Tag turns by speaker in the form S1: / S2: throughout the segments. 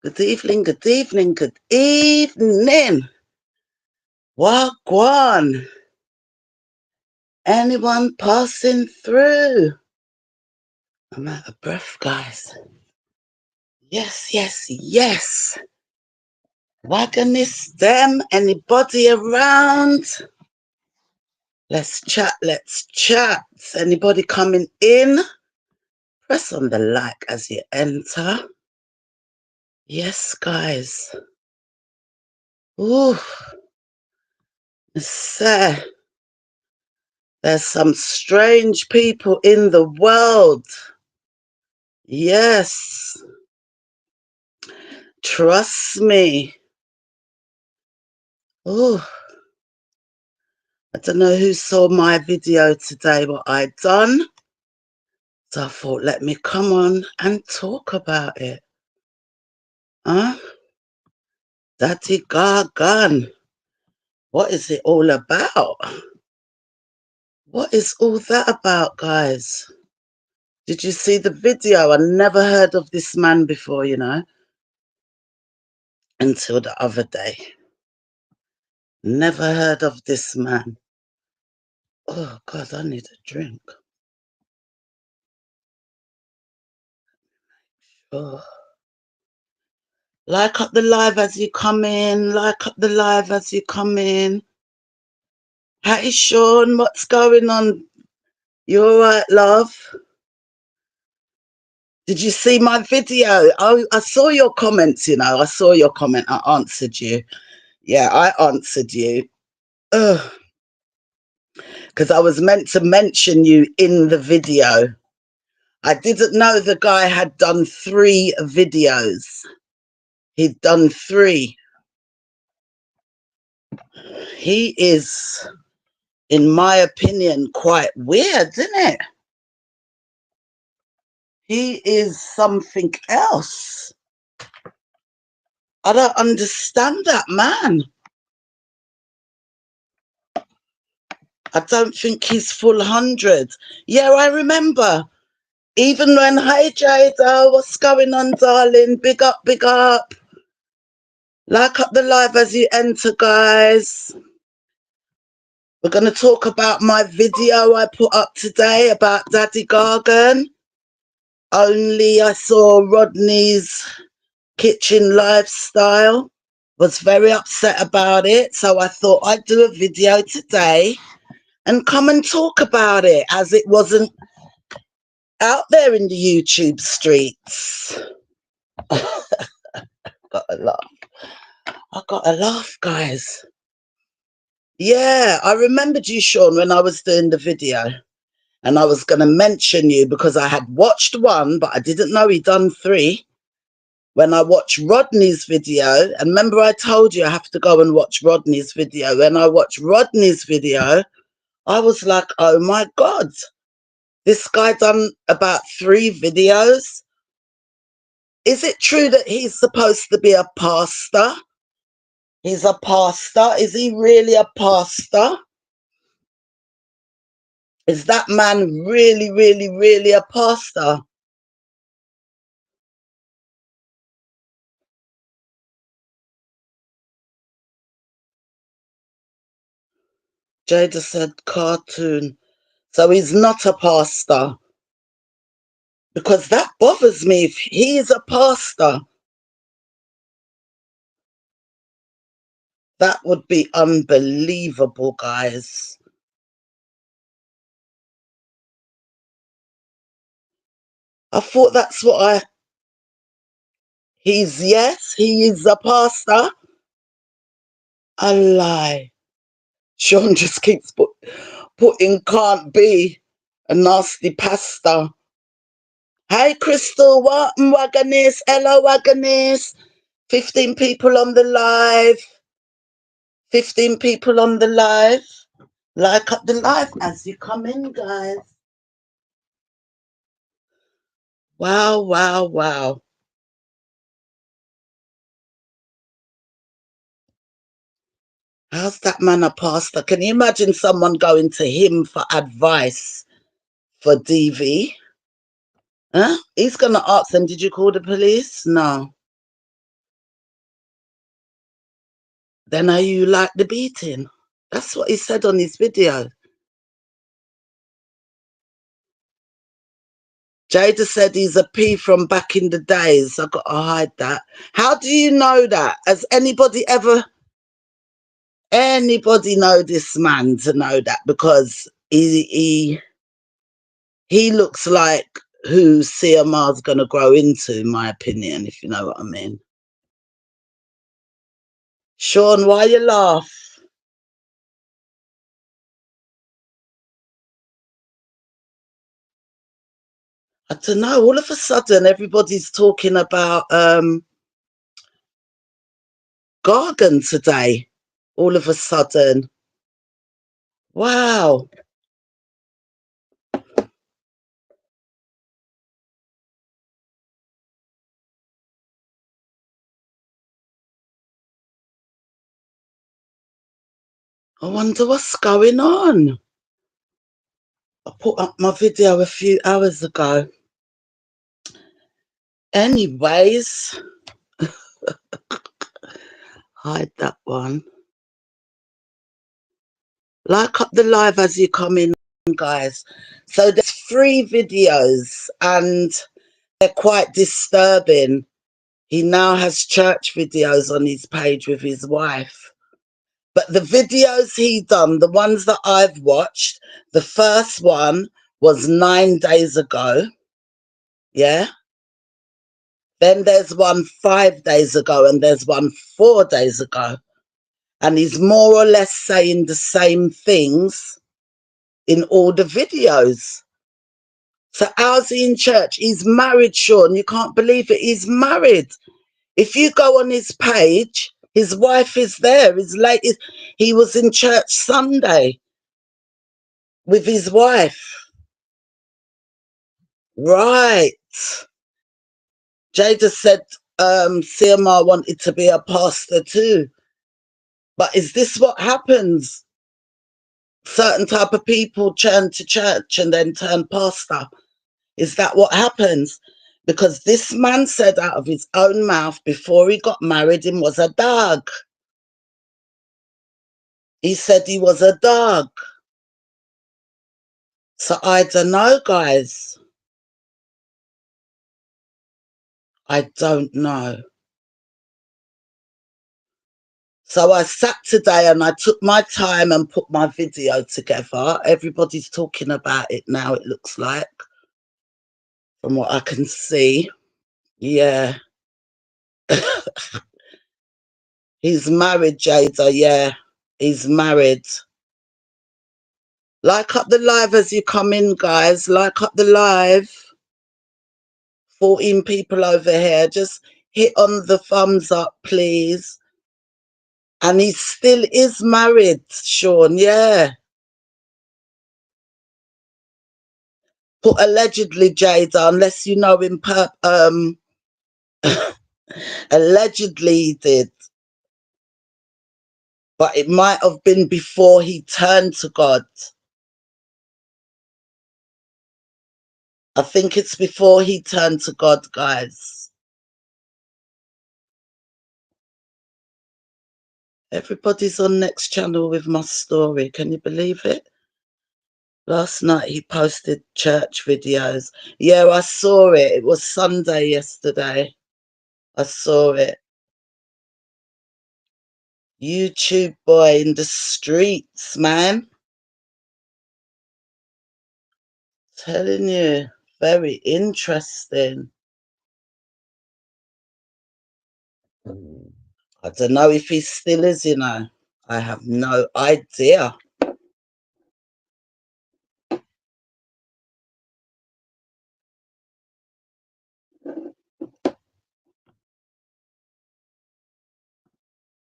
S1: Good evening, good evening, good evening. Wagwan. Anyone passing through? I'm out of breath, guys. Yes, yes, yes. Wagonists, them, anybody around? Let's chat, let's chat. Anybody coming in? Press on the like as you enter. Yes, guys. Ooh. Sir. There's some strange people in the world. Yes. Trust me. Oh, I don't know who saw my video today, what I done. So I thought, let me come on and talk about it. Huh? Daddy Gargon. What is it all about? What is all that about, guys? Did you see the video? I never heard of this man before, you know, until the other day. Never heard of this man. Oh, God, I need a drink. Oh. Like up the live as you come in. Like up the live as you come in. Hey, Sean, what's going on? You all right, love? Did you see my video? Oh, I saw your comments, you know. I saw your comment. I answered you. Yeah, I answered you. Ugh. Because I was meant to mention you in the video. I didn't know the guy had done 3 videos. He'd done 3. He is, in my opinion, quite weird, isn't it? He is something else. I don't understand that man. I don't think he's full 100. Yeah, I remember. Even when, hey Jada, what's going on, darling? Big up, big up. Like up the live as you enter, guys. We're going to talk about my video I put up today about Daddy Gargon. Only I saw Rodney's kitchen lifestyle. Was very upset about it. So I thought I'd do a video today and come and talk about it as it wasn't out there in the YouTube streets. Got a laugh. I got a laugh, guys. Yeah, I remembered you, Sean, when I was doing the video. And I was going to mention you because I had watched 1, but I didn't know he'd done 3. When I watched Rodney's video, and remember I told you I have to go and watch Rodney's video. When I watched Rodney's video, I was like, oh my God, this guy done about 3 videos. Is it true that he's supposed to be a pastor? He's a pastor. Is he really a pastor? Is that man really, really, really a pastor? Jada said cartoon. So he's not a pastor. Because that bothers me. If he's a pastor, that would be unbelievable, guys. I thought that's what yes, he is a pastor. A lie. Sean just keeps putting can't be a nasty pasta. Hey, Crystal, what? Wagonists, hello, Wagonists. 15 people on the live. 15 people on the live. Like up the live as you come in, guys. Wow, wow, wow. How's that man a pastor? Can you imagine someone going to him for advice for DV? Huh? He's going to ask them, did you call the police? No. then are you like the beating? That's what he said on his video. Jada said he's a P from back in the days. I got to hide that. How do you know that? Has anybody know this man to know that? Because he looks like who CMR's going to grow into, in my opinion, if you know what I mean. Sean, why you laugh? I don't know. All of a sudden, everybody's talking about Gargan today. All of a sudden. Wow. I wonder what's going on. I put up my video a few hours ago. Anyways, hide that one. Like up the live as you come in, guys. So there's 3 videos and they're quite disturbing. He now has church videos on his page with his wife. But the videos he done, the ones that I've watched, the first one was 9 days ago. Yeah. Then there's one 5 days ago and there's one 4 days ago. And he's more or less saying the same things in all the videos. So how's he in church? He's married, Sean. You can't believe it. He's married. If you go on his page, his wife is there. He was in church Sunday with his wife. Right. Jada said CMR wanted to be a pastor too. But is this what happens? Certain type of people turn to church and then turn pastor. Is that what happens? Because this man said out of his own mouth before he got married, him was a dog. He said he was a dog. So I don't know, guys. I don't know. So I sat today and I took my time and put my video together. Everybody's talking about it now, it looks like, from what I can see. Yeah. He's married, Jada, yeah. He's married. Like up the live as you come in, guys. Like up the live. 14 people over here. Just hit on the thumbs up, please. And he still is married, Sean, yeah. Put allegedly, Jada, unless you know him, allegedly he did. But it might have been before he turned to God. I think it's before he turned to God, guys. Everybody's on Next Channel with my story. Can you believe it? Last night he posted church videos. Yeah, I saw it. It was Sunday yesterday. I saw it. YouTube boy in the streets, man. Telling you, very interesting. I don't know if he still is, you know. I have no idea.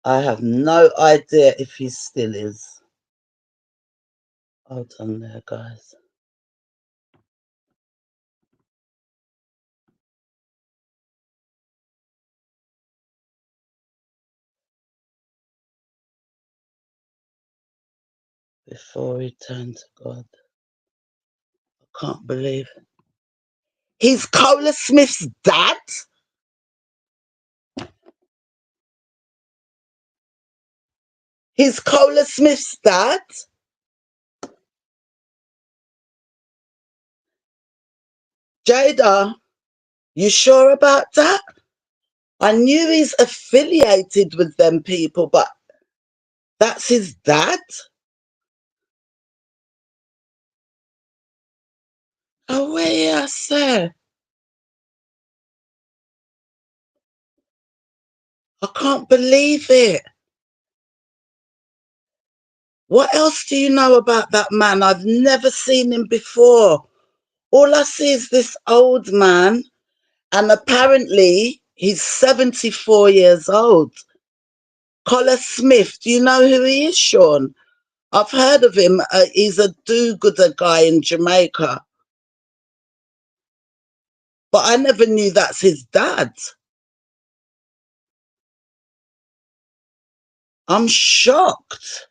S1: I have no idea if he still is. Hold on there, guys. Before he turned to God. I can't believe it. He's Cola Smith's dad? He's Cola Smith's dad? Jada, you sure about that? I knew he's affiliated with them people, but that's his dad? Oh, wait, I say. I can't believe it. What else do you know about that man? I've never seen him before. All I see is this old man, and apparently he's 74 years old. Collar Smith, do you know who he is, Sean? I've heard of him. He's a do-gooder guy in Jamaica. But I never knew that's his dad. I'm shocked.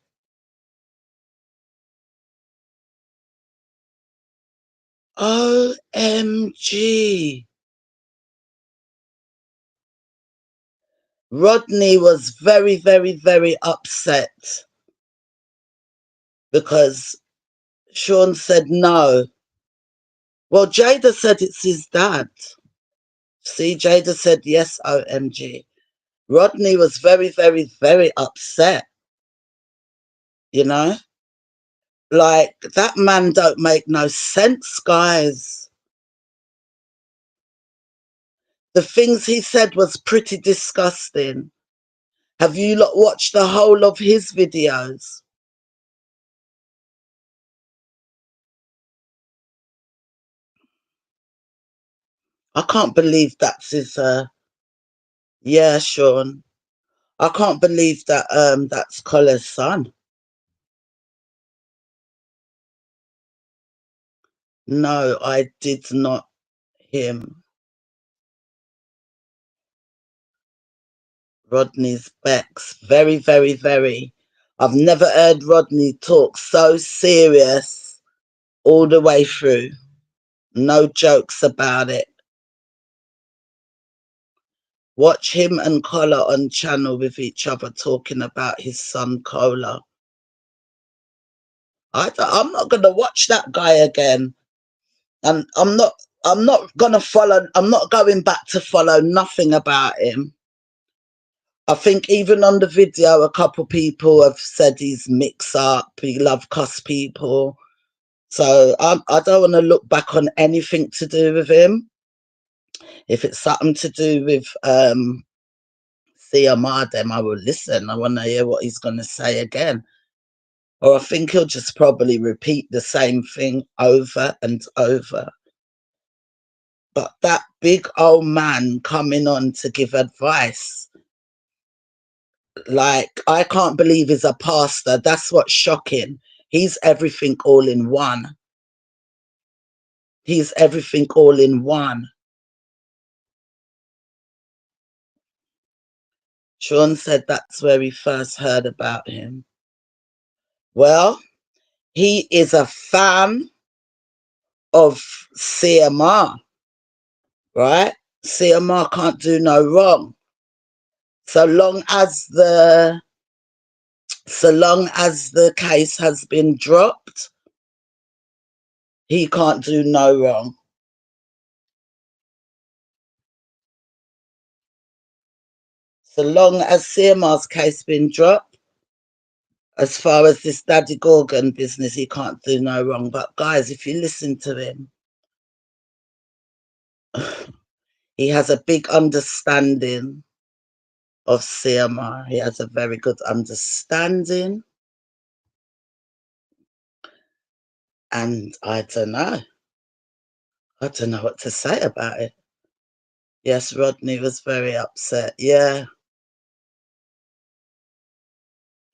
S1: OMG. Rodney was very, very, very upset because Sean said no. Well, Jada said it's his dad. See, Jada said yes, OMG. Rodney was very, very, very upset, you know? Like, that man don't make no sense, guys. The things he said was pretty disgusting. Have you lot watched the whole of his videos? I can't believe that's his, yeah, Sean. I can't believe that, that's Colla's son. No, I did not him. Rodney's Bex. Very, very, very. I've never heard Rodney talk so serious all the way through. No jokes about it. Watch him and Collar on channel with each other talking about his son Cola. I'm not gonna watch that guy again, and I'm not gonna follow. I'm not going back to follow nothing about him. I think even on the video, a couple people have said he's mix up. He love cuss people. So I don't want to look back on anything to do with him. If it's something to do with CMR, then I will listen. I want to hear what he's going to say again. Or I think he'll just probably repeat the same thing over and over. But that big old man coming on to give advice, like, I can't believe he's a pastor. That's what's shocking. He's everything all in one. He's everything all in one. Sean said that's where he first heard about him. Well, he is a fan of CMR, right? CMR can't do no wrong. So long as the case has been dropped, he can't do no wrong. So long as CMR's case been dropped, as far as this Daddy Gorgon business, he can't do no wrong. But guys, if you listen to him, he has a big understanding of CMR. He has a very good understanding. And I don't know. I don't know what to say about it. Yes, Rodney was very upset. Yeah.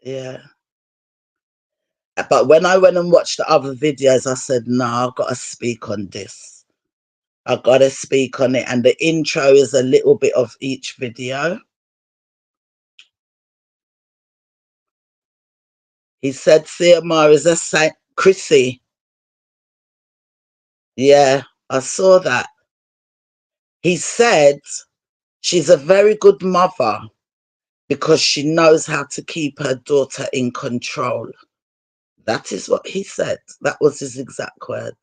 S1: Yeah. But when I went and watched the other videos, I said, no, I've got to speak on this. I've got to speak on it. And the intro is a little bit of each video. He said CMR is a saint. Chrissy. Yeah, I saw that. He said she's a very good mother. because she knows how to keep her daughter in control. That is what he said. That was his exact words.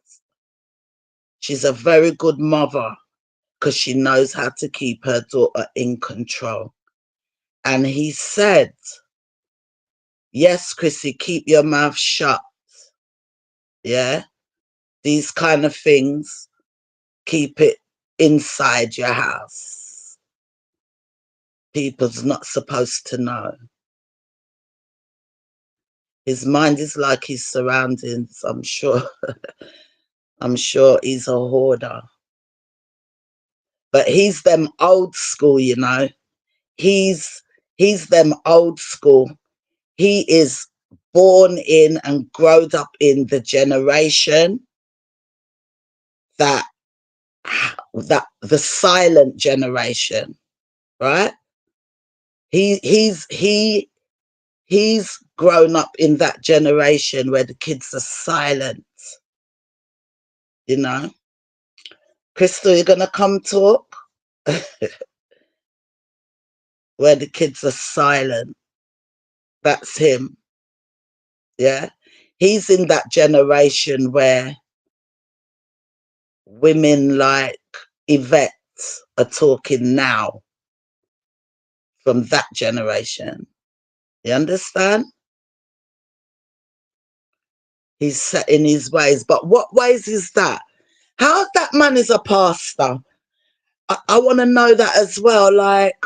S1: She's a very good mother because she knows how to keep her daughter in control. And he said, yes, Chrissy, keep your mouth shut. Yeah? These kind of things, keep it inside your house. People's not supposed to know. His mind is like his surroundings, I'm sure. I'm sure he's a hoarder. But he's them old school, you know. He's them old school. He is born in and growed up in the generation that the silent generation, right? He's grown up in that generation where the kids are silent, you know. Crystal, you're gonna come talk? Where the kids are silent. That's him. Yeah. He's in that generation where women like Yvette are talking now, from that generation. You understand? He's set in his ways. But what ways is that? How that man is a pastor? I want to know that as well. Like,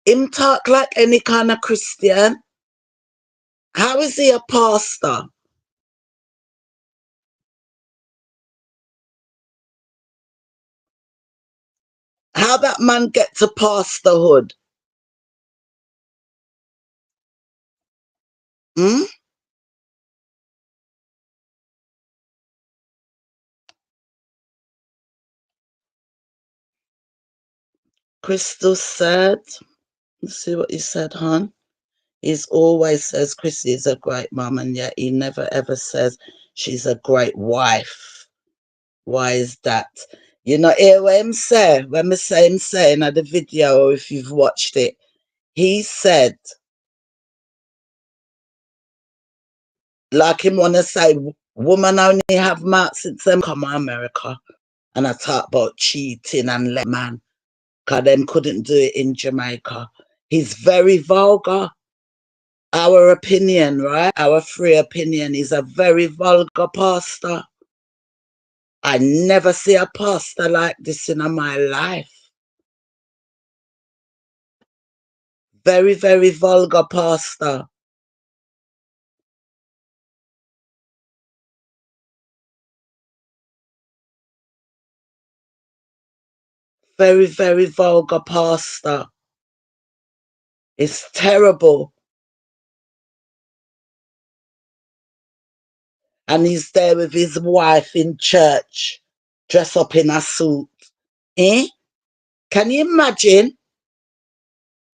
S1: him talk like any kind of Christian. How is he a pastor? How that man get to pastorhood? Hmm? Crystal said, let's see what he said, hon. He's always says Chrissy is a great mum, and yet he never ever says she's a great wife. Why is that? You know, hear what him say? When me say him say in the video, if you've watched it, he said, like him wanna say, woman only have marks since them come to America. And I talk about cheating and let man, because them couldn't do it in Jamaica. He's very vulgar. Our opinion, right? Our free opinion is a very vulgar pastor. I never see a pastor like this in my life. Very, very vulgar pastor. Very, very vulgar pastor. It's terrible. And he's there with his wife in church, dressed up in a suit. Eh? Can you imagine?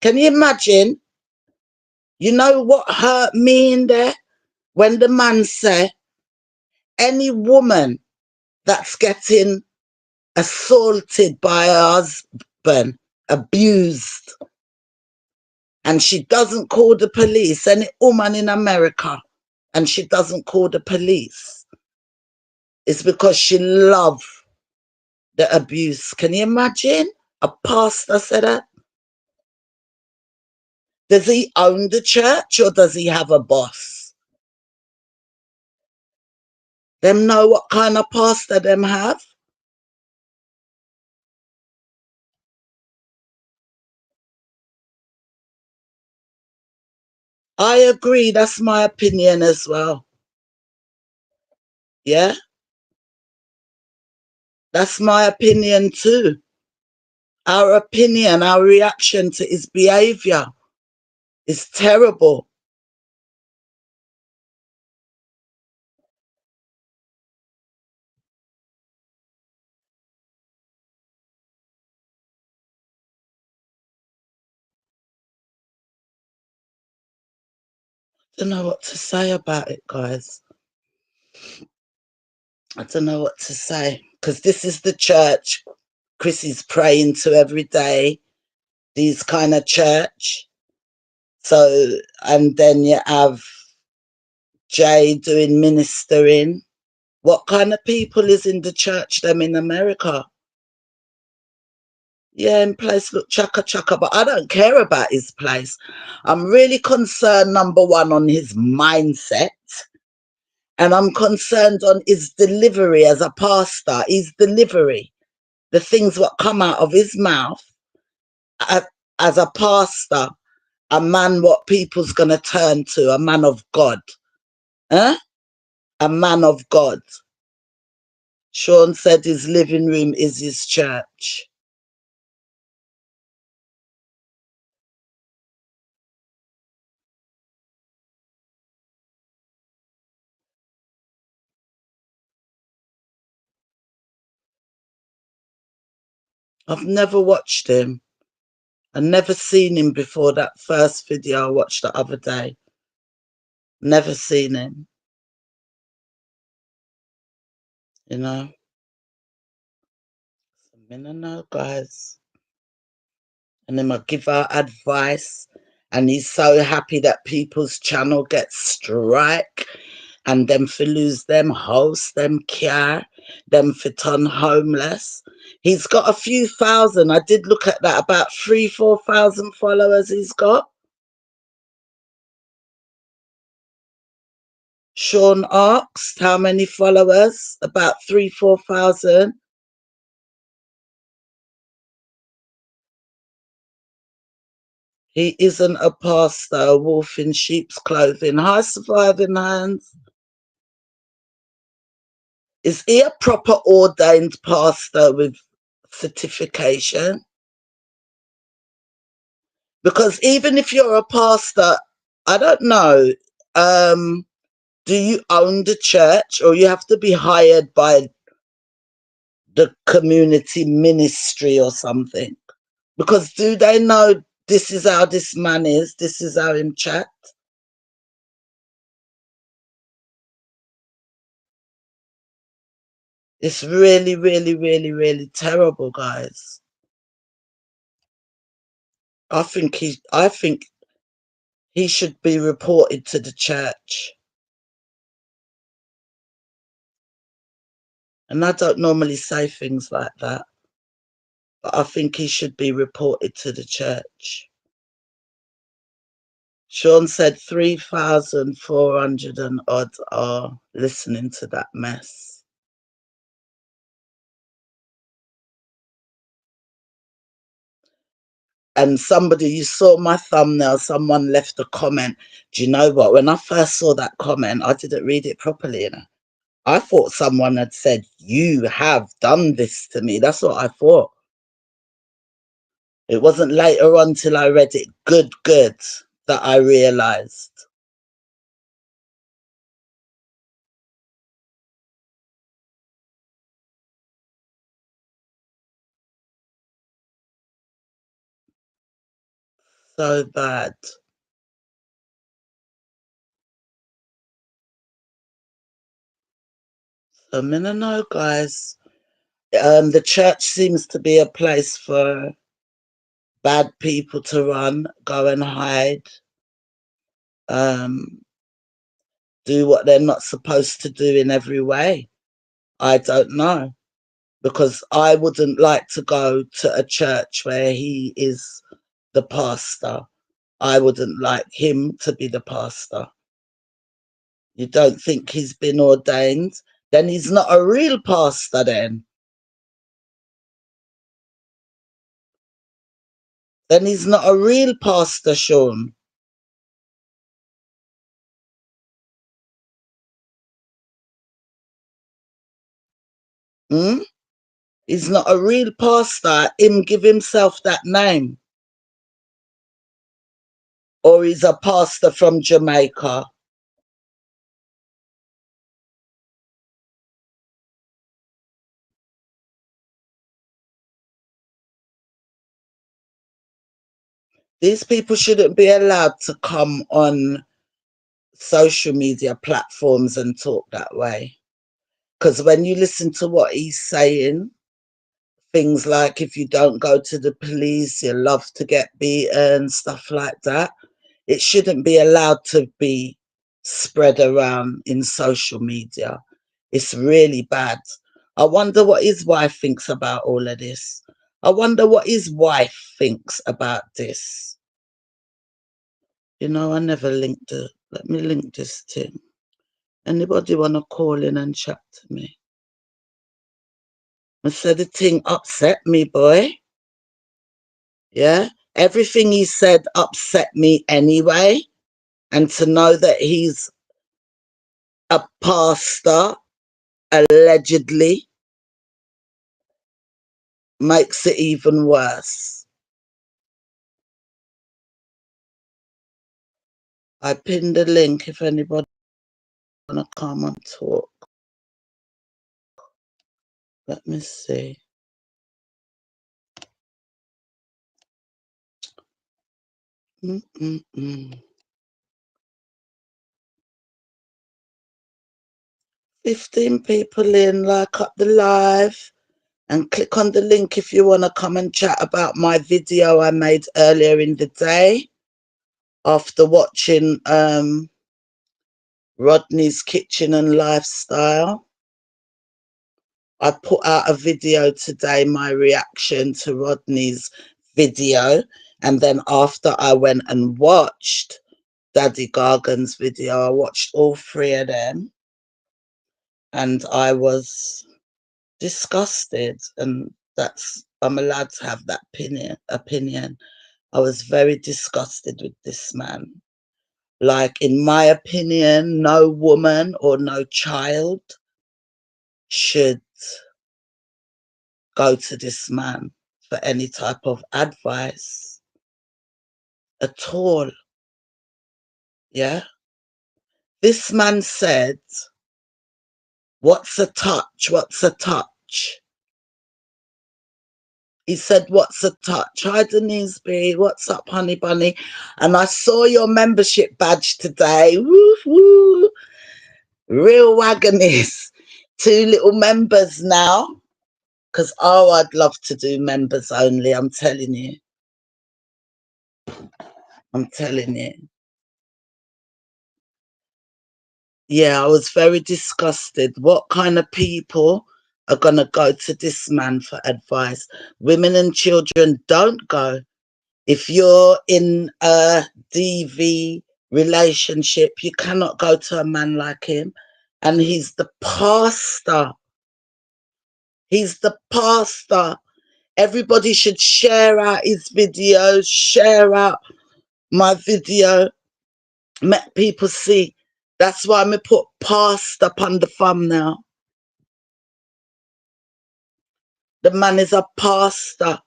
S1: Can you imagine? You know what hurt me in there? When the man said, any woman that's getting assaulted by her husband, abused, and she doesn't call the police, any woman in America, and she doesn't call the police, it's because she loves the abuse. Can you imagine? A pastor said that? Does he own the church or does he have a boss? Them know what kind of pastor them have? I agree. That's my opinion as well. Yeah? That's my opinion too. Our opinion, our reaction to his behavior is terrible. I don't know what to say about it, guys. I don't know what to say. Because this is the church Chrissy's praying to every day. these kind of church. So, and then you have Jay doing ministering. What kind of people is in the church them in America? Yeah, in place look chaka chaka, but I don't care about his place. I'm really concerned, number one, on his mindset. And I'm concerned on his delivery as a pastor, his delivery, the things what come out of his mouth as a pastor, a man what people's going to turn to, a man of God. Huh? A man of God. Sean said his living room is his church. I've never watched him. I've never seen him before that first video I watched the other day. Never seen him. You know? I don't know, guys. And then I give out advice. And he's so happy that people's channel gets strike. And them for lose them hosts, them care, them for turn homeless. He's got a few thousand. I did look at that. About 3,000-4,000 followers he's got. Sean asked how many followers? About 3,000-4,000. He isn't a pastor, a wolf in sheep's clothing. Hi, Surviving Hands. Is he a proper ordained pastor with certification? Because even if you're a pastor, I don't know, do you own the church or you have to be hired by the community ministry or something? Because do they know this is how this man is, this is how him chat? It's really, really, really, really terrible, guys. I think he should be reported to the church. And I don't normally say things like that, but I think he should be reported to the church. Sean said 3,400 and odd are listening to that mess. And somebody, you saw my thumbnail, someone left a comment. Do you know what? When I first saw that comment, I didn't read it properly. You know? I thought someone had said, you have done this to me. That's what I thought. It wasn't later on till I read it good, that I realised. So bad. So, I don't know, guys. The church seems to be a place for bad people to run, go and hide, do what they're not supposed to do in every way. I don't know, because I wouldn't like to go to a church where he is the pastor. I wouldn't like him to be the pastor. You don't think he's been ordained? Then he's not a real pastor then. Then he's not a real pastor, Sean. Hmm? He's not a real pastor. Him give himself that name. Or he's a pastor from Jamaica. These people shouldn't be allowed to come on social media platforms and talk that way. Because when you listen to what he's saying, things like if you don't go to the police, you love to get beaten, stuff like that. It shouldn't be allowed to be spread around in social media. It's really bad. I wonder what his wife thinks about all of this. I wonder what his wife thinks about this. You know, I never linked it. Let me link this thing. Anybody want to call in and chat to me? I said the thing upset me, boy. Yeah? Everything he said upset me anyway. And to know that he's a pastor, allegedly, makes it even worse. I pinned the link if anybody want to come and talk. Let me see. Mm-mm-mm. 15 people in, like up the live. And click on the link if you want to come and chat about my video I made earlier in the day after watching Rodney's Kitchen and Lifestyle. I put out a video today, my reaction to Rodney's video, and then after I went and watched Daddy Gargon's video, I watched all three of them, and I was disgusted, and I'm allowed to have that opinion. I was very disgusted with this man. Like, in my opinion, no woman or no child should go to this man for any type of advice at all. Yeah? This man said, what's a touch? What's a touch? He said, what's a touch? Hi, Denise B. What's up, honey bunny? And I saw your membership badge today. Woo, woo. Real Wagonists. 2 little members now. Because, oh, I'd love to do members only. I'm telling you. I'm telling you. Yeah, I was very disgusted. What kind of people are going to go to this man for advice? Women and children don't go. If you're in a DV relationship, you cannot go to a man like him. And he's the pastor. He's the pastor. Everybody should share out his videos, share out my video, let people see. That's why I put pastor upon the thumbnail. The man is a pastor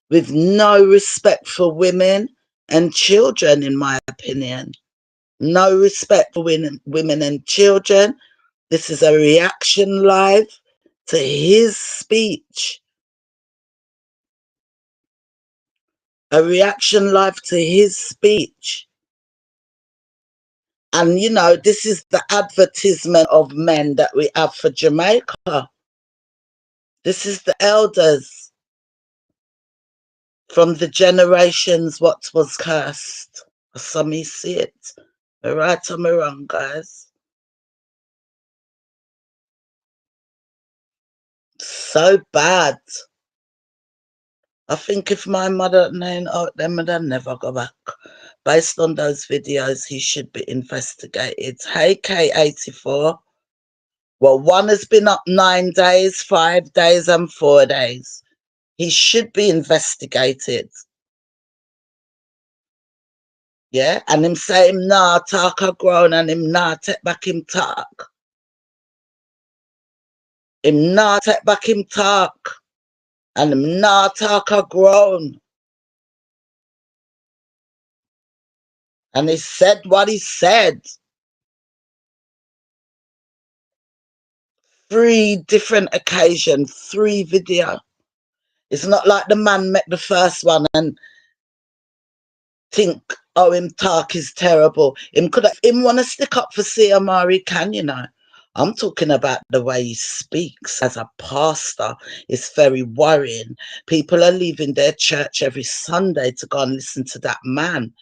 S1: with no respect for women and children, in my opinion. No respect for women and children. This is a reaction live to his speech. A reaction live to his speech. And, you know, this is the advertisement of men that we have for Jamaica. This is the elders from the generations what was cursed. So me see it. Am I right or am I wrong, guys? So bad. I think if my mother named out them, I'd never go back. Based on those videos, he should be investigated. Hey, K84. Well, one has been up 9 days, 5 days, and 4 days. He should be investigated. Yeah, and him say him nah talk a grown and him nah take back him talk. Him nah take back him talk. And him nah talk a grown. And he said what he said. 3 different occasions, 3 video. It's not like the man met the first one and think, oh, him talk is terrible. Him want to stick up for CMR, he can, you know. I'm talking about the way he speaks as a pastor. It's very worrying. People are leaving their church every Sunday to go and listen to that man.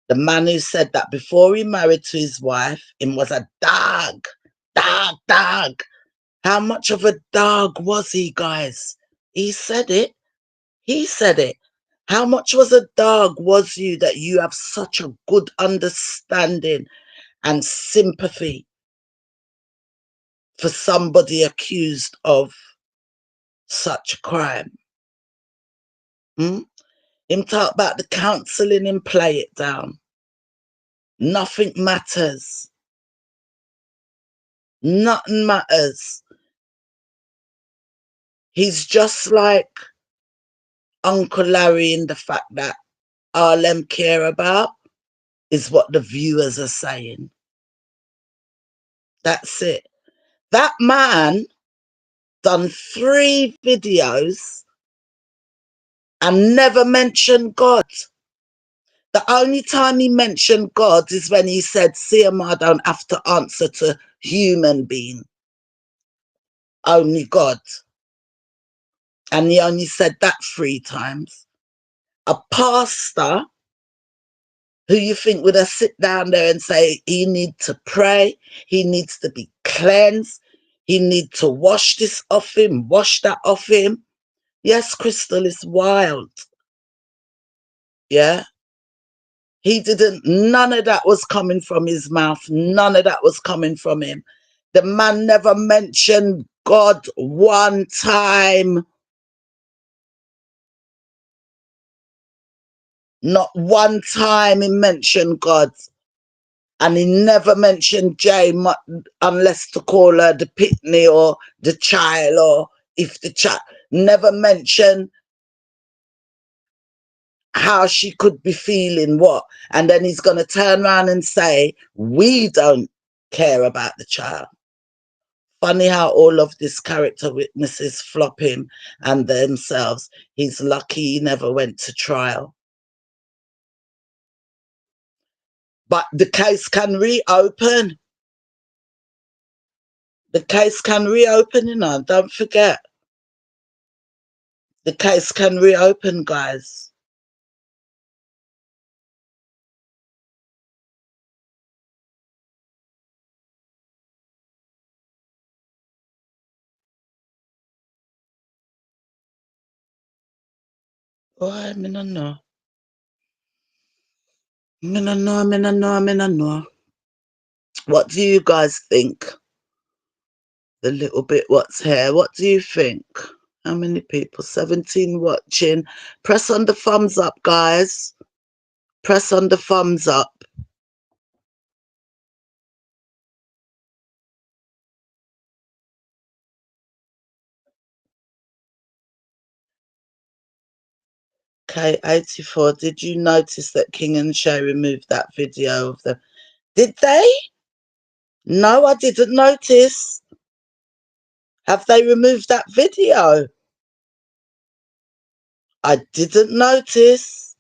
S1: The man who said that before he married to his wife, him was a dog. Dog, dog. How much of a dog was he, guys? He said it. He said it. How much was a dog was you that you have such a good understanding and sympathy for somebody accused of such crime? Him talk about the counselling and play it down. Nothing matters. Nothing matters. He's just like Uncle Larry in the fact that all them care about is what the viewers are saying. That's it. That man done 3 videos and never mentioned God. The only time he mentioned God is when he said, see him, I don't have to answer to human being. Only God. And he only said that 3 times. A pastor who you think would have sit down there and say he needs to pray, he needs to be cleansed, he needs to wash this off him, wash that off him. Yes, Crystal is wild. Yeah. He didn't, none of that was coming from his mouth. None of that was coming from him. The man never mentioned God one time. Not one time he mentioned God. And he never mentioned Jane unless to call her the pitney or the child, or if the child, never mentioned how she could be feeling what. And then he's going to turn around and say, we don't care about the child. Funny how all of these character witnesses flop him and themselves. He's lucky he never went to trial. But the case can reopen. The case can reopen, you know, don't forget. The case can reopen, guys. Oh, I don't know. I don't know. What do you guys think? The little bit what's here. What do you think? How many people? 17 watching. Press on the thumbs up, guys. Press on the thumbs up. K84, did you notice that King and Shay removed that video of the... Did they? No, I didn't notice. Have they removed that video? I didn't notice.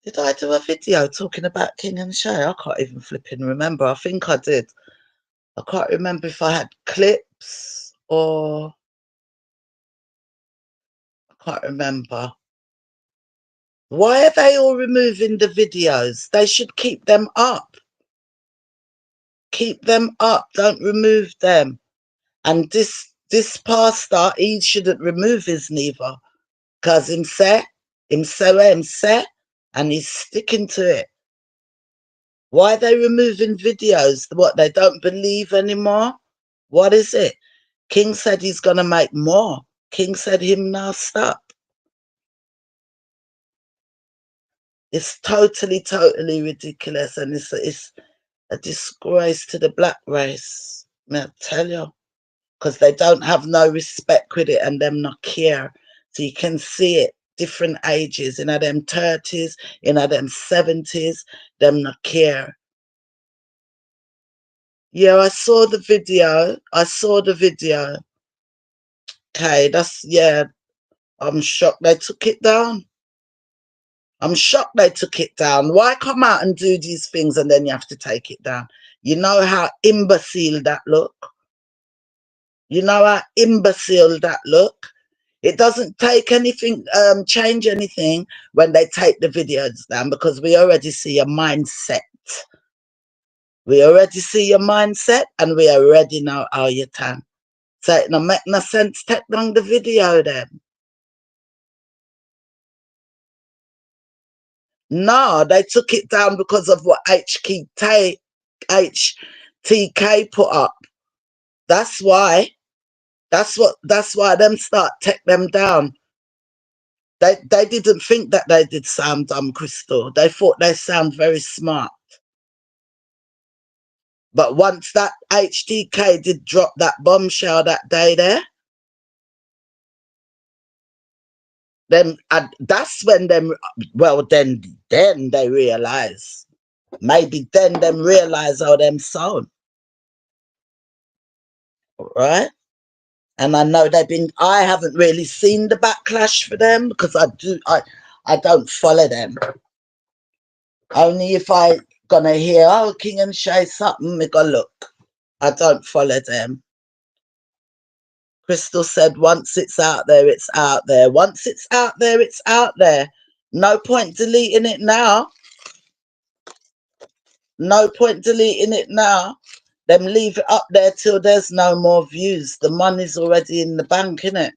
S1: Did I do a video talking about King and Shay? I can't even flipping remember. I think I did. I can't remember if I had clips or... I can't remember. Why are they all removing the videos? They should keep them up. Keep them up. Don't remove them. And this pastor, he shouldn't remove his neither. Because him say, and he's sticking to it. Why are they removing videos? What, they don't believe anymore? What is it? King said he's going to make more. King said him now stop. It's totally, totally ridiculous. And it's a disgrace to the black race. I tell you. Because they don't have no respect with it and them not care. So you can see it, different ages, them 30s, them 70s, them not care. Yeah, I saw the video. Okay, that's, yeah, I'm shocked they took it down. I'm shocked they took it down. Why come out and do these things and then you have to take it down? You know how imbecile that look? You know how imbecile that look? It doesn't take anything, change anything when they take the videos down, because we already see your mindset. We already see your mindset and we already know how you turn. So it don't make no sense take down the video then. No, they took it down because of what HTK put up. That's why. That's why them start take them down. They didn't think that they did sound dumb, Crystal. They thought they sound very smart. But once that HTK did drop that bombshell that day there, then that's when them, well, then they realize. Maybe then them realize how them sound, right? And I know they've been, I haven't really seen the backlash for them because I don't follow them. Only if I gonna hear, oh, King and Shay something, me go look. I don't follow them. Crystal said, once it's out there, it's out there. Once it's out there, it's out there. No point deleting it now. No point deleting it now. Them leave it up there till there's no more views. The money's already in the bank, innit?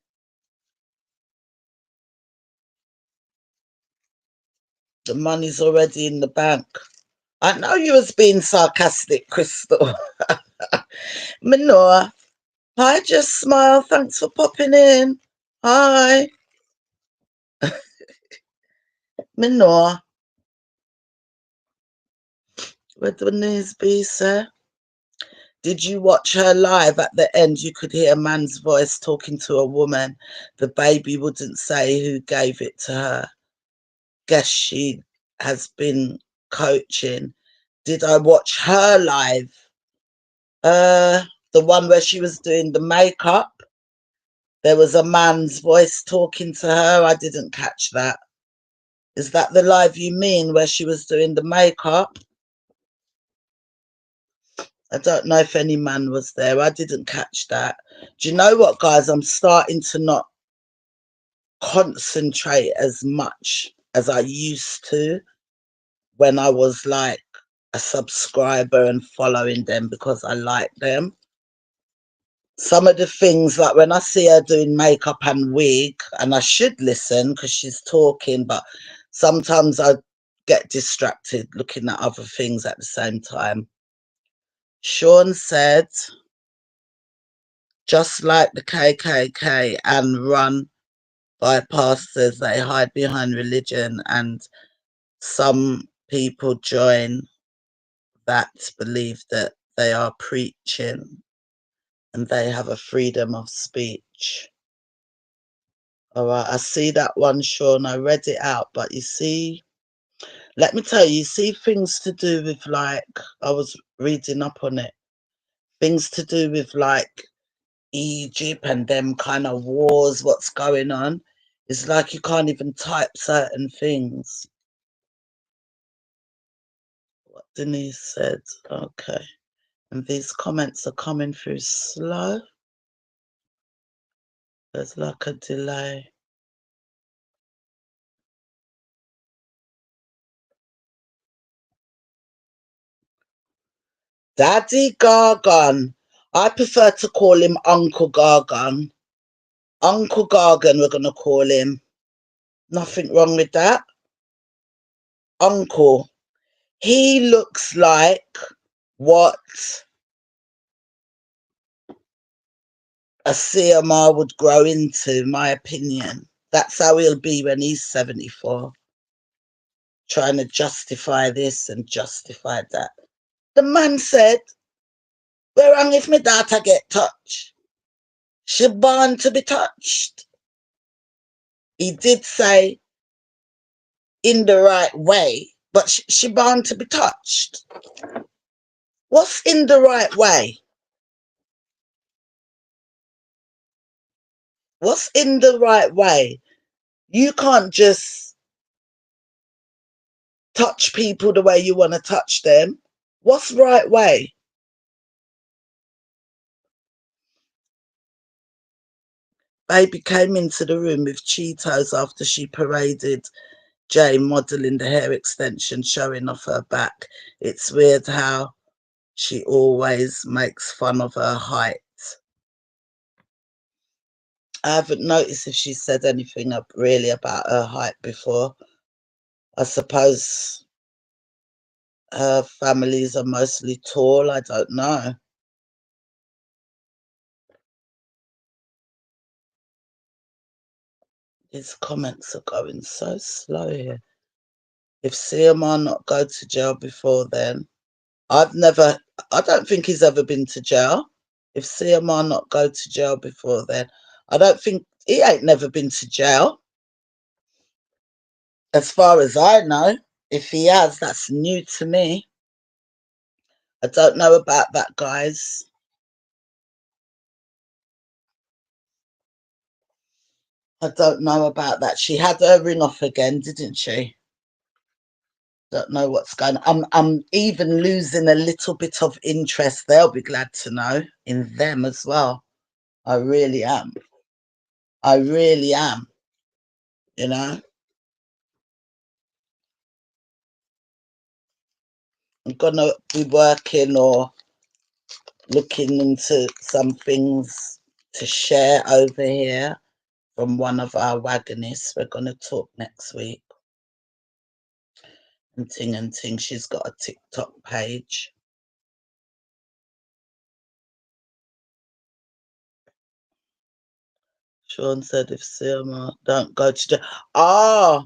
S1: The money's already in the bank. I know you was being sarcastic, Crystal. Manoa. Hi, Just Smile. Thanks for popping in. Hi. Manoa. Where the news be, sir? Did you watch her live? At the end, you could hear a man's voice talking to a woman. The baby wouldn't say who gave it to her. Guess she has been coaching. Did I watch her live? The one where she was doing the makeup. There was a man's voice talking to her. I didn't catch that. Is that the live you mean, where she was doing the makeup? I don't know if any man was there. I didn't catch that. Do you know what, guys? I'm starting to not concentrate as much as I used to when I was like a subscriber and following them because I like them. Some of the things, like when I see her doing makeup and wig, and I should listen because she's talking, but sometimes I get distracted looking at other things at the same time. Sean said, just like the KKK and run by pastors, they hide behind religion, and some people join that believe that they are preaching and they have a freedom of speech. All right, I see that one, Sean. I read it out, but you see, let me tell you, see things to do with, like, I was reading up on it, things to do with like Egypt and them kind of wars, what's going on. It's like you can't even type certain things. What Denise said, okay. And these comments are coming through slow. There's like a delay. Daddy Gargon. I prefer to call him Uncle Gargon. Uncle Gargon, we're going to call him. Nothing wrong with that. Uncle. He looks like what a CMR would grow into, my opinion. That's how he'll be when he's 74. Trying to justify this and justify that. The man said, where wrong if my daughter get touched? She born to be touched. He did say in the right way, but she born to be touched. What's in the right way? What's in the right way? You can't just touch people the way you want to touch them. What's right way? Baby came into the room with Cheetos after she paraded Jay modelling the hair extension, showing off her back. It's weird how she always makes fun of her height. I haven't noticed if she said anything really about her height before. I suppose her families are mostly tall. I don't know. These comments are going so slow here. If CMR not go to jail before then, I don't think he's ever been to jail. If CMR not go to jail before then, I don't think he ain't never been to jail. As far as I know, if he has, that's new to me. I don't know about that, guys. I don't know about that. She had her ring off again, didn't she? Don't know what's going on. I'm even losing a little bit of interest. They'll be glad to know in them as well. I really am. I really am. You know, I'm gonna be working or looking into some things to share over here from one of our wagonists. We're gonna talk next week. And ting. She's got a TikTok page. Sean said if Silma don't go to jail. Ah,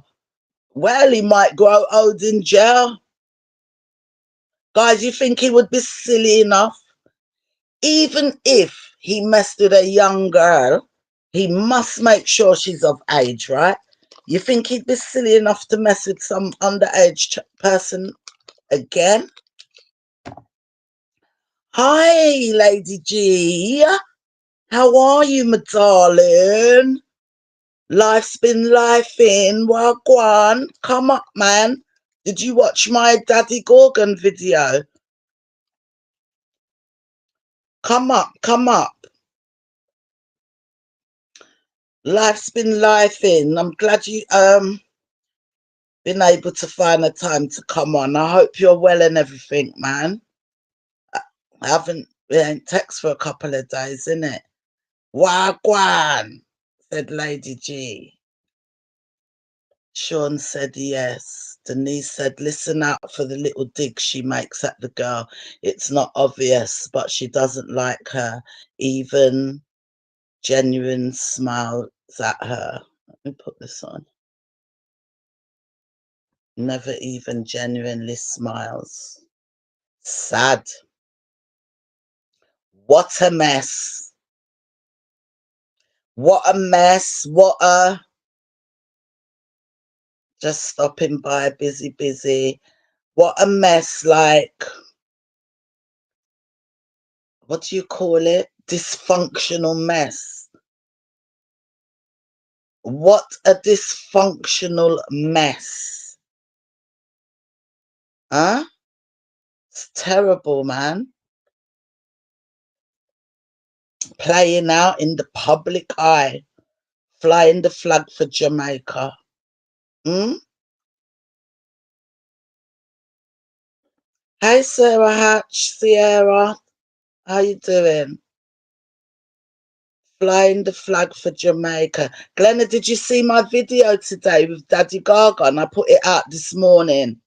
S1: well, he might grow old in jail. Guys, you think he would be silly enough? Even if he messed with a young girl, he must make sure she's of age, right? You think he'd be silly enough to mess with some underage person again? Hi, Lady G. How are you, my darling? Life's been lifing. Wagwan. Come up, man. Did you watch my Daddy Gargon video? Come up, come up. Life's been lifing. I'm glad you been able to find a time to come on. I hope you're well and everything, man. We ain't text for a couple of days, innit? Wagwan, said Lady G. Sean said yes. Denise said, listen out for the little dig she makes at the girl. It's not obvious, but she doesn't like her. Even genuine smiles at her. Let me put this on. Never even genuinely smiles. Sad. What a mess. What a mess. What a... Just stopping by, busy. What a mess, like... What do you call it? Dysfunctional mess. What a dysfunctional mess. Huh? It's terrible, man. Playing out in the public eye. Flying the flag for Jamaica. Hmm? Hey, Sarah Hatch, Sierra. How you doing? Flying the flag for Jamaica. Glenna, did you see my video today with Daddy Gargon? I put it out this morning.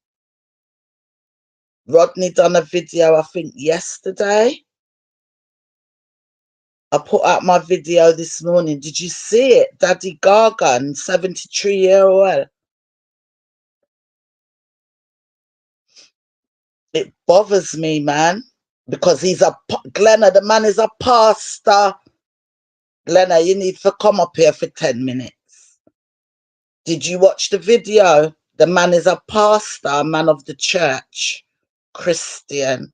S1: Rodney done a video, I think, yesterday. I put out my video this morning. Did you see it? Daddy Gargon, 73-year-old. It bothers me, man, because Glenna, the man is a pastor. Glenna, you need to come up here for 10 minutes. Did you watch the video? The man is a pastor, a man of the church, Christian.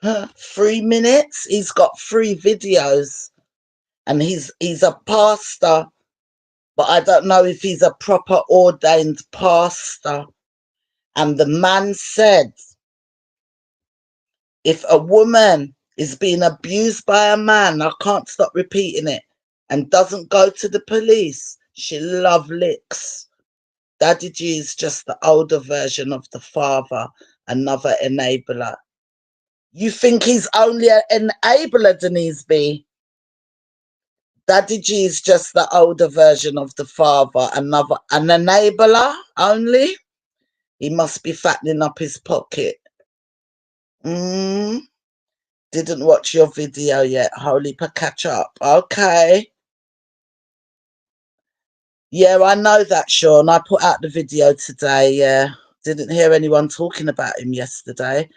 S1: Huh? 3 minutes? He's got 3 videos. and he's a pastor, but I don't know if he's a proper ordained pastor. And the man said, if a woman is being abused by a man, I can't stop repeating it, and doesn't go to the police, she love licks. Daddy G is just the older version of the father, another enabler. You think he's only an enabler, Denise B? Daddy G is just the older version of the father, another an enabler only. He must be fattening up his pocket. Didn't watch your video yet. Holy pa catch up. Okay. Yeah, I know that, Sean. I put out the video today. Yeah. Didn't hear anyone talking about him yesterday.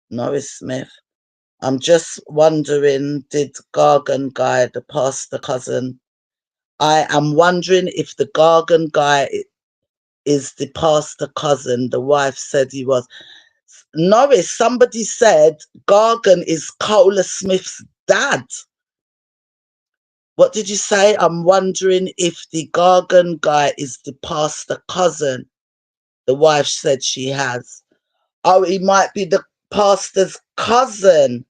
S1: Norris Smith. I'm just wondering, did Gargan guy, the pastor cousin? I am wondering if the Gargan guy is the pastor cousin. The wife said he was. Norris, somebody said Gargan is Cola Smith's dad. What did you say? I'm wondering if the Gargan guy is the pastor cousin. The wife said she has. Oh, he might be the pastor's cousin.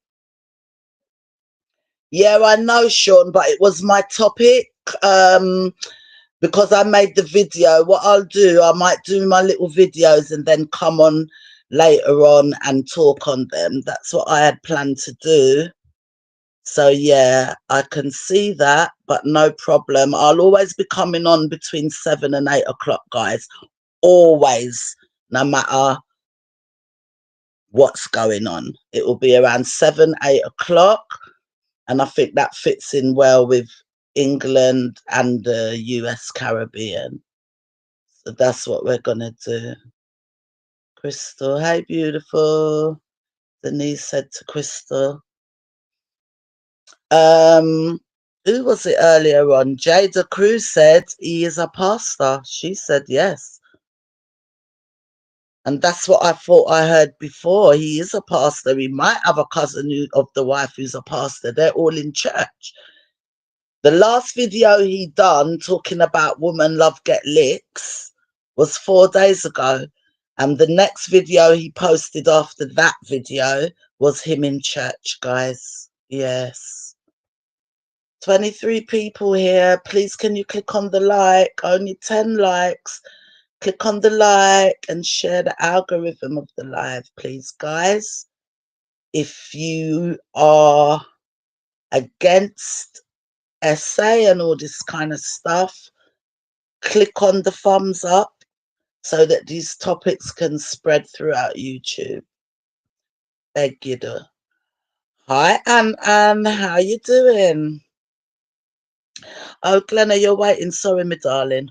S1: Yeah, I know, Sean, but it was my topic. Because I made the video. What I'll do, I might do my little videos and then come on later on and talk on them. That's what I had planned to do. So yeah, I can see that, but no problem. I'll always be coming on between 7 and 8 o'clock, guys. Always, no matter what's going on. It will be around 7, 8 o'clock. And I think that fits in well with England and the US Caribbean. So that's what we're going to do. Crystal, hey, beautiful. Denise said to Crystal. Who was it earlier on? Jada Cruz said he is a pastor. She said yes. And that's what I thought I heard before. He is a pastor. He might have a cousin of the wife who's a pastor. They're all in church. The last video he done talking about woman love get licks was 4 days ago. And the next video he posted after that video was him in church, guys. Yes. 23 people here. Please, can you click on the like? Only 10 likes. Click on the like and share the algorithm of the live, please, guys. If you are against essay and all this kind of stuff, click on the thumbs up so that these topics can spread throughout YouTube. Beg you do. Hi, Anne. How you doing? Oh, Glenna, you're waiting. Sorry, my darling.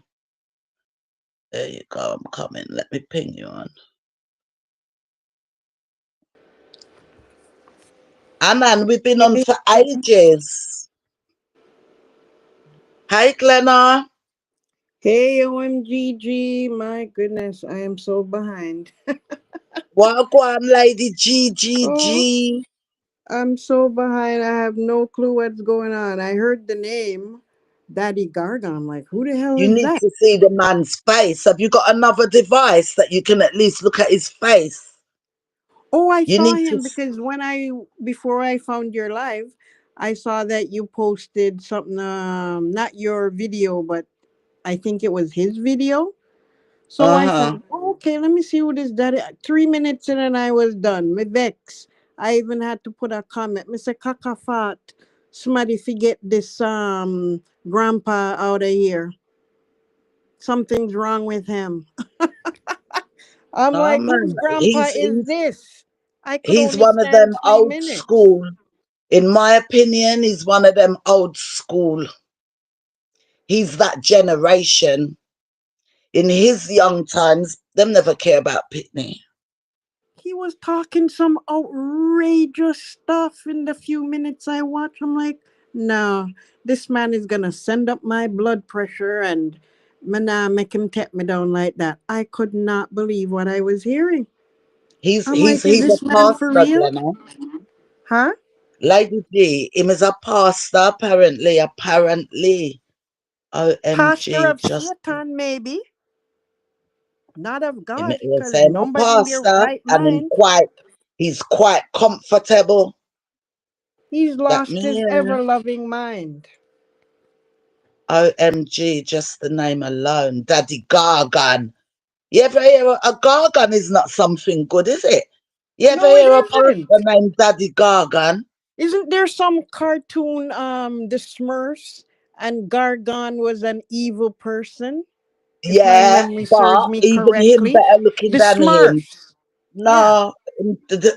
S1: There you go. I'm coming. Let me ping you on. Anne, we've been on for ages. Hi, Glenna.
S2: Hey, OMGG. My goodness, I am so behind.
S1: Welcome, Lady
S2: Oh,
S1: GGG.
S2: I'm so behind. I have no clue what's going on. I heard the name Daddy Gargon. I'm like, who the hell
S1: You
S2: is
S1: need
S2: that?
S1: to see the man's face. Have you got another device that you can at least look at his face?
S2: Oh, I
S1: You
S2: saw
S1: need to.
S2: him because before I found your live, I saw that you posted something, not your video, but I think it was his video. So I
S1: Uh-huh.
S2: thought, oh, okay, let me see what is that. 3 minutes in and I was done. Me vex. I even had to put a comment. Mr. Kakafat, somebody forget this grandpa out of here. Something's wrong with him. I'm
S1: No,
S2: like, whose
S1: man.
S2: grandpa
S1: He's
S2: is
S1: he's
S2: this? I could
S1: he's
S2: only
S1: one of
S2: stand
S1: them
S2: three
S1: old
S2: minutes.
S1: school. In my opinion, he's one of them old school. He's that generation. In his young times, them never care about Pitney.
S2: He was talking some outrageous stuff in the few minutes I watched. I'm like, no, this man is gonna send up my blood pressure and make him take me down like that. I could not believe what I was hearing.
S1: He's
S2: I'm
S1: he's
S2: like, is
S1: he's a
S2: this man for
S1: pastor,
S2: real?
S1: Glenna.
S2: Huh?
S1: Lady G, him is a pastor, apparently.
S2: Pastor
S1: OMG,
S2: of
S1: just
S2: Satan, maybe. Not of
S1: him
S2: God,
S1: it was
S2: because
S1: him a
S2: nobody in their
S1: pastor,
S2: right
S1: and him
S2: mind.
S1: he's quite comfortable.
S2: He's
S1: That
S2: lost his
S1: man,
S2: ever-loving mind.
S1: OMG, just the name alone. Daddy Gargon. You ever hear a Gargon is not something good, is it? You ever
S2: No, it
S1: hear a pastor
S2: isn't.
S1: named Daddy Gargon?
S2: Isn't there some cartoon, the Smurfs, and Gargon was an evil person, if my
S1: Yeah,
S2: memory serves
S1: but
S2: me
S1: even him
S2: correctly?
S1: better looking
S2: The
S1: than him.
S2: Smurfs. Yeah.
S1: No,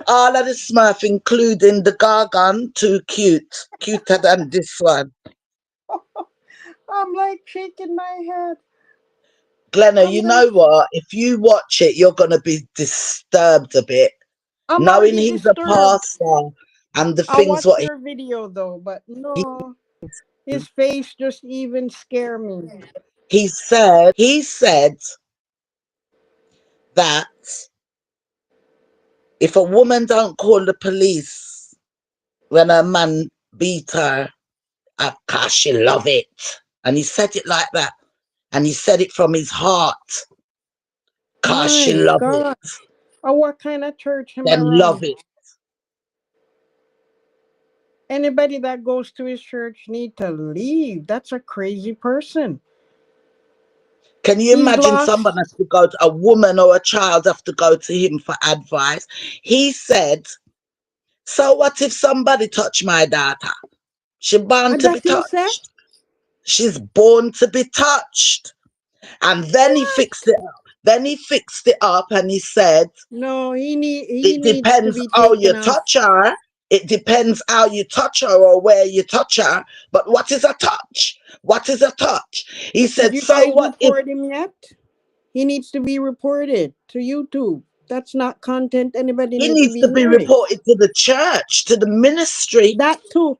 S1: all of the Smurf, including the Gargon, too cute. Cuter than this one.
S2: I'm like shaking my head.
S1: Glenna,
S2: I'm
S1: you
S2: like,
S1: know what? If you watch it, you're going to be disturbed a bit.
S2: I'm
S1: Knowing
S2: already
S1: he's a
S2: disturbed.
S1: pastor and the
S2: I'll
S1: things
S2: watch
S1: what
S2: your video though, but
S1: he,
S2: no, his face just even scare me.
S1: he said that if a woman don't call the police when a man beat her, of course she love it. And he said it like that. And he said it from his heart. Cause she
S2: My
S1: love it.
S2: God. Oh, what kind of church am I
S1: Them love
S2: wrong?
S1: it.
S2: Anybody that goes to his church need to leave. That's a crazy person.
S1: Can you
S2: He's
S1: imagine someone has
S2: lost.
S1: to go to a woman or a child have to go to him for advice? He said, so what if somebody touch my daughter? She born to be
S2: That him said?
S1: touched. She's born to be touched. And then he
S2: What?
S1: fixed it up. Then he fixed it up and he said,
S2: No, he
S1: it
S2: needs to
S1: depends
S2: be
S1: how you
S2: taken off.
S1: touch her. It depends how you touch her or where you touch her. But what is a touch? What is a touch? He
S2: Did
S1: said,
S2: you
S1: so
S2: guys
S1: what if
S2: report him yet? He needs to be reported to YouTube. That's not content anybody
S1: he
S2: need to
S1: needs
S2: be
S1: to be
S2: hearing.
S1: reported to the church, to the ministry,
S2: That too.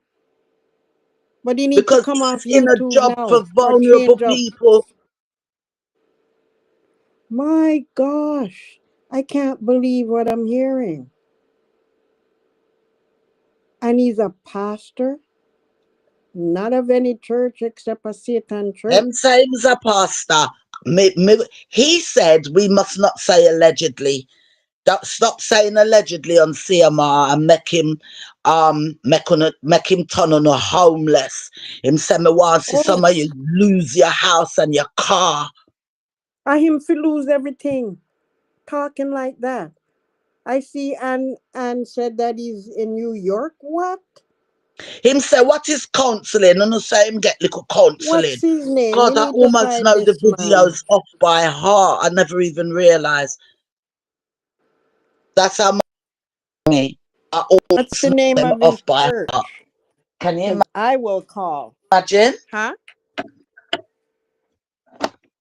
S2: But he need to
S1: because
S2: come
S1: this
S2: off
S1: is in a
S2: YouTube
S1: job
S2: now
S1: for
S2: or
S1: vulnerable
S2: change up.
S1: people.
S2: My gosh. I can't believe what I'm hearing. And he's a pastor, not of any church except a Satan
S1: Them
S2: church.
S1: saying a pastor. He said we must not say allegedly. Stop saying allegedly on CMR and make him turn on a homeless. Him say me want see some
S2: Oh,
S1: of you lose your house and your car.
S2: I him fi lose everything. Talking like that. I see Anne said that he's in New York. What?
S1: Him say what is counselling and I say him get little
S2: What's
S1: counselling.
S2: his name? We
S1: God, I
S2: need to
S1: almost
S2: find
S1: know the
S2: this man.
S1: videos off by heart. I never even realised. That's how much me. I
S2: What's
S1: almost
S2: the
S1: know
S2: name
S1: them
S2: of his
S1: off by heart.
S2: church?
S1: Can you
S2: Because I will call.
S1: imagine?
S2: Huh?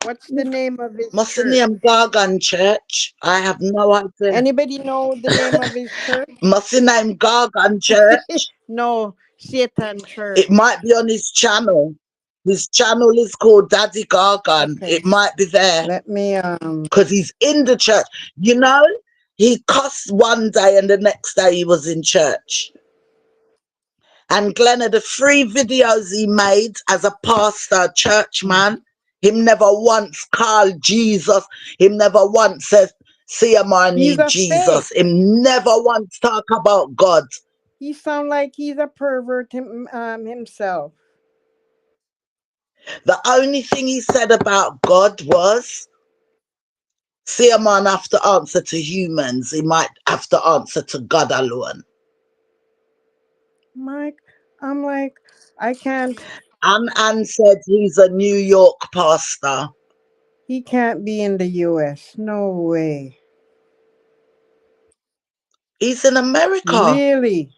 S2: What's the name of his
S1: Must the name
S2: church?
S1: Gargan Church? I have no idea.
S2: Anybody know the name of his church?
S1: Must the name Gargan Church?
S2: No, Satan
S1: It
S2: church.
S1: might be on his channel. His channel is called Daddy Gargan.
S2: Okay.
S1: It might be there
S2: Let me
S1: because he's in the church. You know, he cussed one day and the next day he was in church. And Glenna, the 3 videos he made as a pastor, churchman, him never once called Jesus. Him never once said, see I
S2: he's
S1: need
S2: a
S1: Jesus.
S2: fake.
S1: Him never once talk about God.
S2: He sound like he's a pervert himself.
S1: The only thing he said about God was, see a man have to answer to humans. He might have to answer to God alone.
S2: Mike, I'm like, I can't.
S1: And said he's a New York pastor.
S2: He can't be in the U.S. No way.
S1: He's in America.
S2: Really?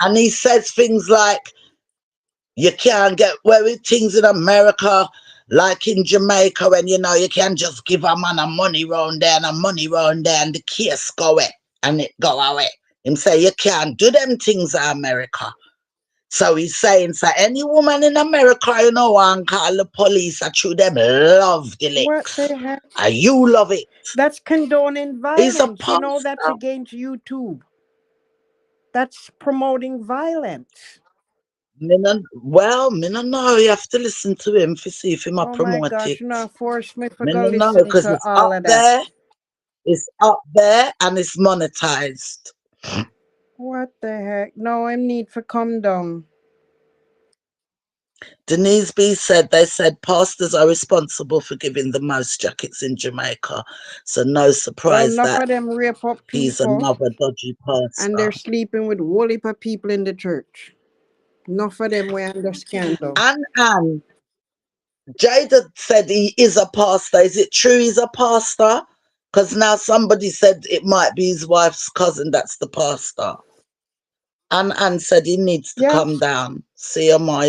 S1: And he says things like, you can't get away with things in America like in Jamaica when you know you can just give a man a money round there and a money round there and the case go away and it go away. Him say you can't do them things in America. So he's saying, so any woman in America, you know, want call the police, I true them love the
S2: What
S1: licks.
S2: the heck?
S1: And you love it.
S2: That's condoning
S1: He's a
S2: violence. You know that's
S1: pastor.
S2: against YouTube. That's promoting violence.
S1: Me no know. You have to listen to him to see if him a
S2: Oh my
S1: promote
S2: gosh,
S1: it.
S2: now force me to
S1: Me
S2: go
S1: no know
S2: listen
S1: because
S2: to all of that.
S1: it's up there, and it's monetized.
S2: What the heck? No, I need to come down.
S1: Denise B said they said pastors are responsible for giving the most jackets in Jamaica, so no
S2: Well,
S1: surprise
S2: enough
S1: that
S2: of them rape up
S1: he's
S2: people
S1: another dodgy
S2: and they're
S1: pastor.
S2: sleeping with whole heap of people in the church. Enough of them were under scandal.
S1: And Jada said he is a pastor. Is it true he's a pastor? Because now somebody said it might be his wife's cousin that's the pastor. And said he needs to
S2: Yeah,
S1: come down. CMI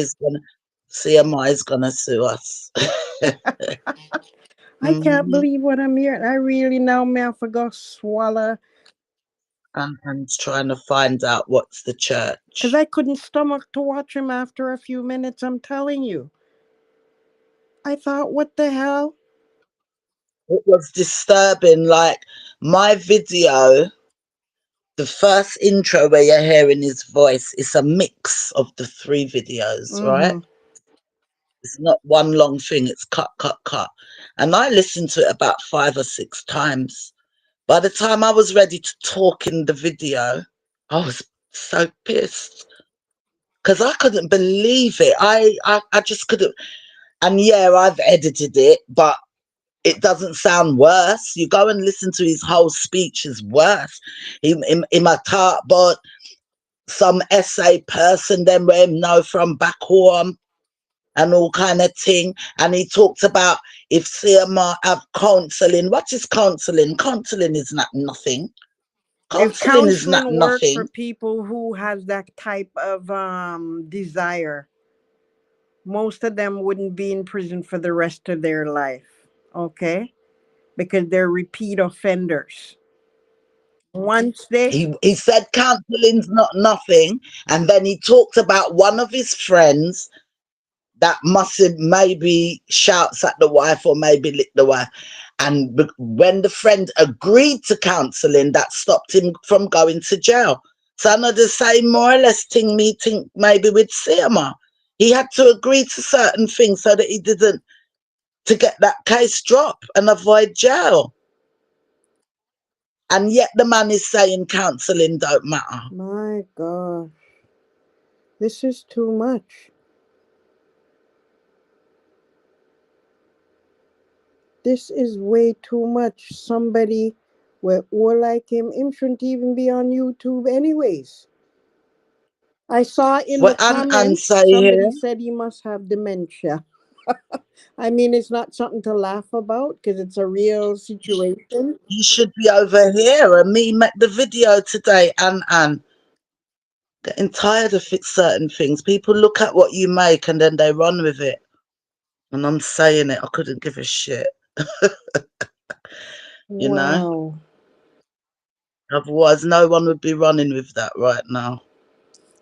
S1: is gonna sue us.
S2: I can't
S1: hmm
S2: believe what I'm hearing. I really now may have to go swallow
S1: and trying to find out what's the
S2: because
S1: church.
S2: I couldn't stomach to watch him after a few minutes. I'm telling you. I thought, what the hell?
S1: It was disturbing. Like my video, the first intro where you're hearing his voice is a mix of the three videos, right?
S2: Mm-hmm.
S1: It's not one long thing, it's cut, cut, cut. And I listened to it about 5 or 6 times. By the time I was ready to talk in the video, I was so pissed because I couldn't believe it. I just couldn't. And yeah, I've edited it, but it doesn't sound worse. You go and listen to his whole speech is worse. He might talk about some essay person, then where him know from back home and all kind of thing. And he talked about if CMR have counselling. What is counselling? Counselling is not nothing.
S2: If
S1: Counselling is not
S2: counseling work for
S1: nothing.
S2: people who has that type of desire, most of them wouldn't be in prison for the rest of their life. Okay? Because they're repeat offenders. Once they
S1: He said counselling's not nothing. And then he talked about one of his friends that must have maybe shouts at the wife or maybe lick the wife. And when the friend agreed to counselling, that stopped him from going to jail. So I know the same more or less thing me think maybe with Seema. He had to agree to certain things so that he didn't to get that case dropped and avoid jail. And yet the man is saying counselling don't matter.
S2: my God, this is too much. This is way too much. Somebody with or like him shouldn't even be on YouTube anyways. I saw in
S1: Well,
S2: the
S1: and
S2: comments
S1: say here,
S2: somebody said he must have dementia. I mean, it's not something to laugh about because it's a real situation.
S1: you should be over here and me make the video today and getting tired of certain things. People look at what you make and then they run with it. And I'm saying it, I couldn't give a shit, you know?
S2: Wow.
S1: Otherwise, no one would be running with that right now.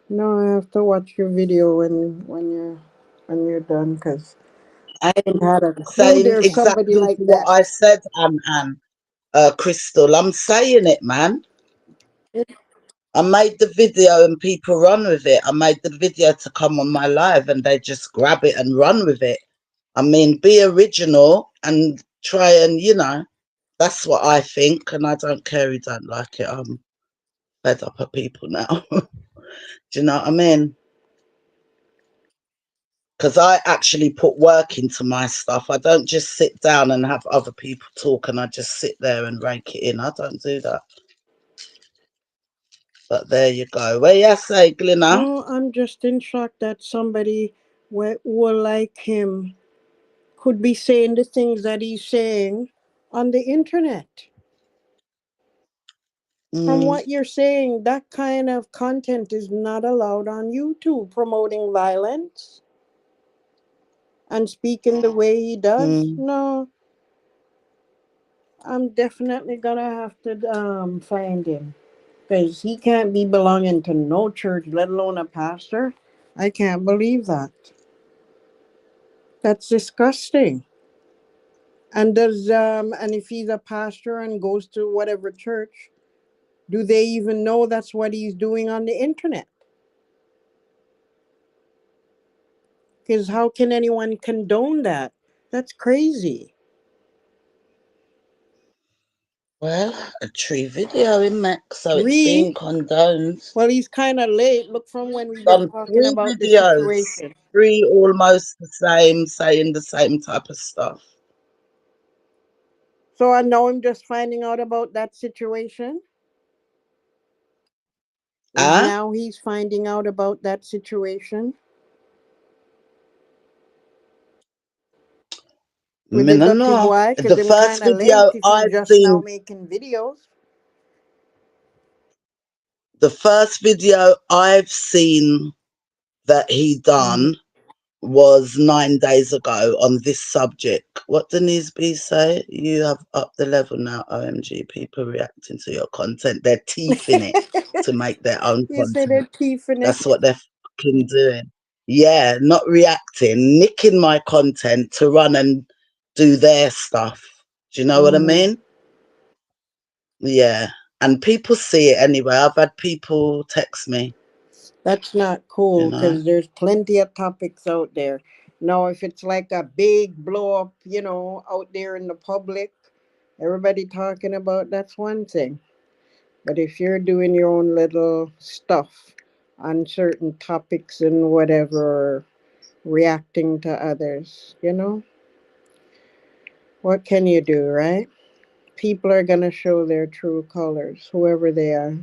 S2: No, I have to watch your video when you're done because I ain't had a clue
S1: Saying
S2: there's somebody
S1: exactly
S2: like
S1: what
S2: that.
S1: I said, and Crystal, I'm saying it, man. I made the video and people run with it. I made the video to come on my live and they just grab it and run with it. I mean, be original and try and, that's what I think. And I don't care who don't like it. I'm fed up of people now. Do you know what I mean? Because I actually put work into my stuff. I don't just sit down and have other people talk and I just sit there and rake it in. I don't do that. But there you go. Where you say, Glenna?
S2: No, I'm just in shock that somebody were like him could be saying the things that he's saying on the internet. From
S1: Mm,
S2: what you're saying, that kind of content is not allowed on YouTube, promoting violence and speaking the way he does.
S1: mm.
S2: No, I'm definitely gonna have to find him because he can't be belonging to no church, let alone a pastor. I can't believe that. That's disgusting. And if he's a pastor and goes to whatever church, Do they even know that's what he's doing on the internet? Because how can anyone condone that? That's crazy.
S1: Well, a true video in Mac, so it's
S2: Three?
S1: being condoned.
S2: Well, he's kind of late. Look from when we've been
S1: Done
S2: talking
S1: three
S2: about the
S1: videos,
S2: situation.
S1: three almost the same, saying the same type of stuff.
S2: So I know I'm just finding out about that situation. Is
S1: Ah,
S2: now he's finding out about that situation with
S1: me
S2: the
S1: no
S2: dirty
S1: know.
S2: boy? Because
S1: The
S2: I'm
S1: first
S2: kind of late
S1: video
S2: if he
S1: I've
S2: just now
S1: seen,
S2: making videos.
S1: the first video I've seen that he
S2: Hmm.
S1: done was 9 days ago on this subject. What Denise B say? You have upped the level now. OMG, people reacting to your content. They're teeth in it to make their own
S2: You say they're
S1: content.
S2: teeth in it.
S1: That's what they're fucking doing. Yeah, not reacting, nicking my content to run and do their stuff. Do you know what I
S2: Hmm.
S1: mean? Yeah. And people see it anyway. I've had people text me,
S2: That's not
S1: you
S2: cool
S1: know.
S2: because there's plenty of topics out there. Now, if it's like a big blow up, out there in the public, everybody talking about, that's one thing. But if you're doing your own little stuff on certain topics and whatever, reacting to others, what can you do, right? People are going to show their true colors, whoever they are.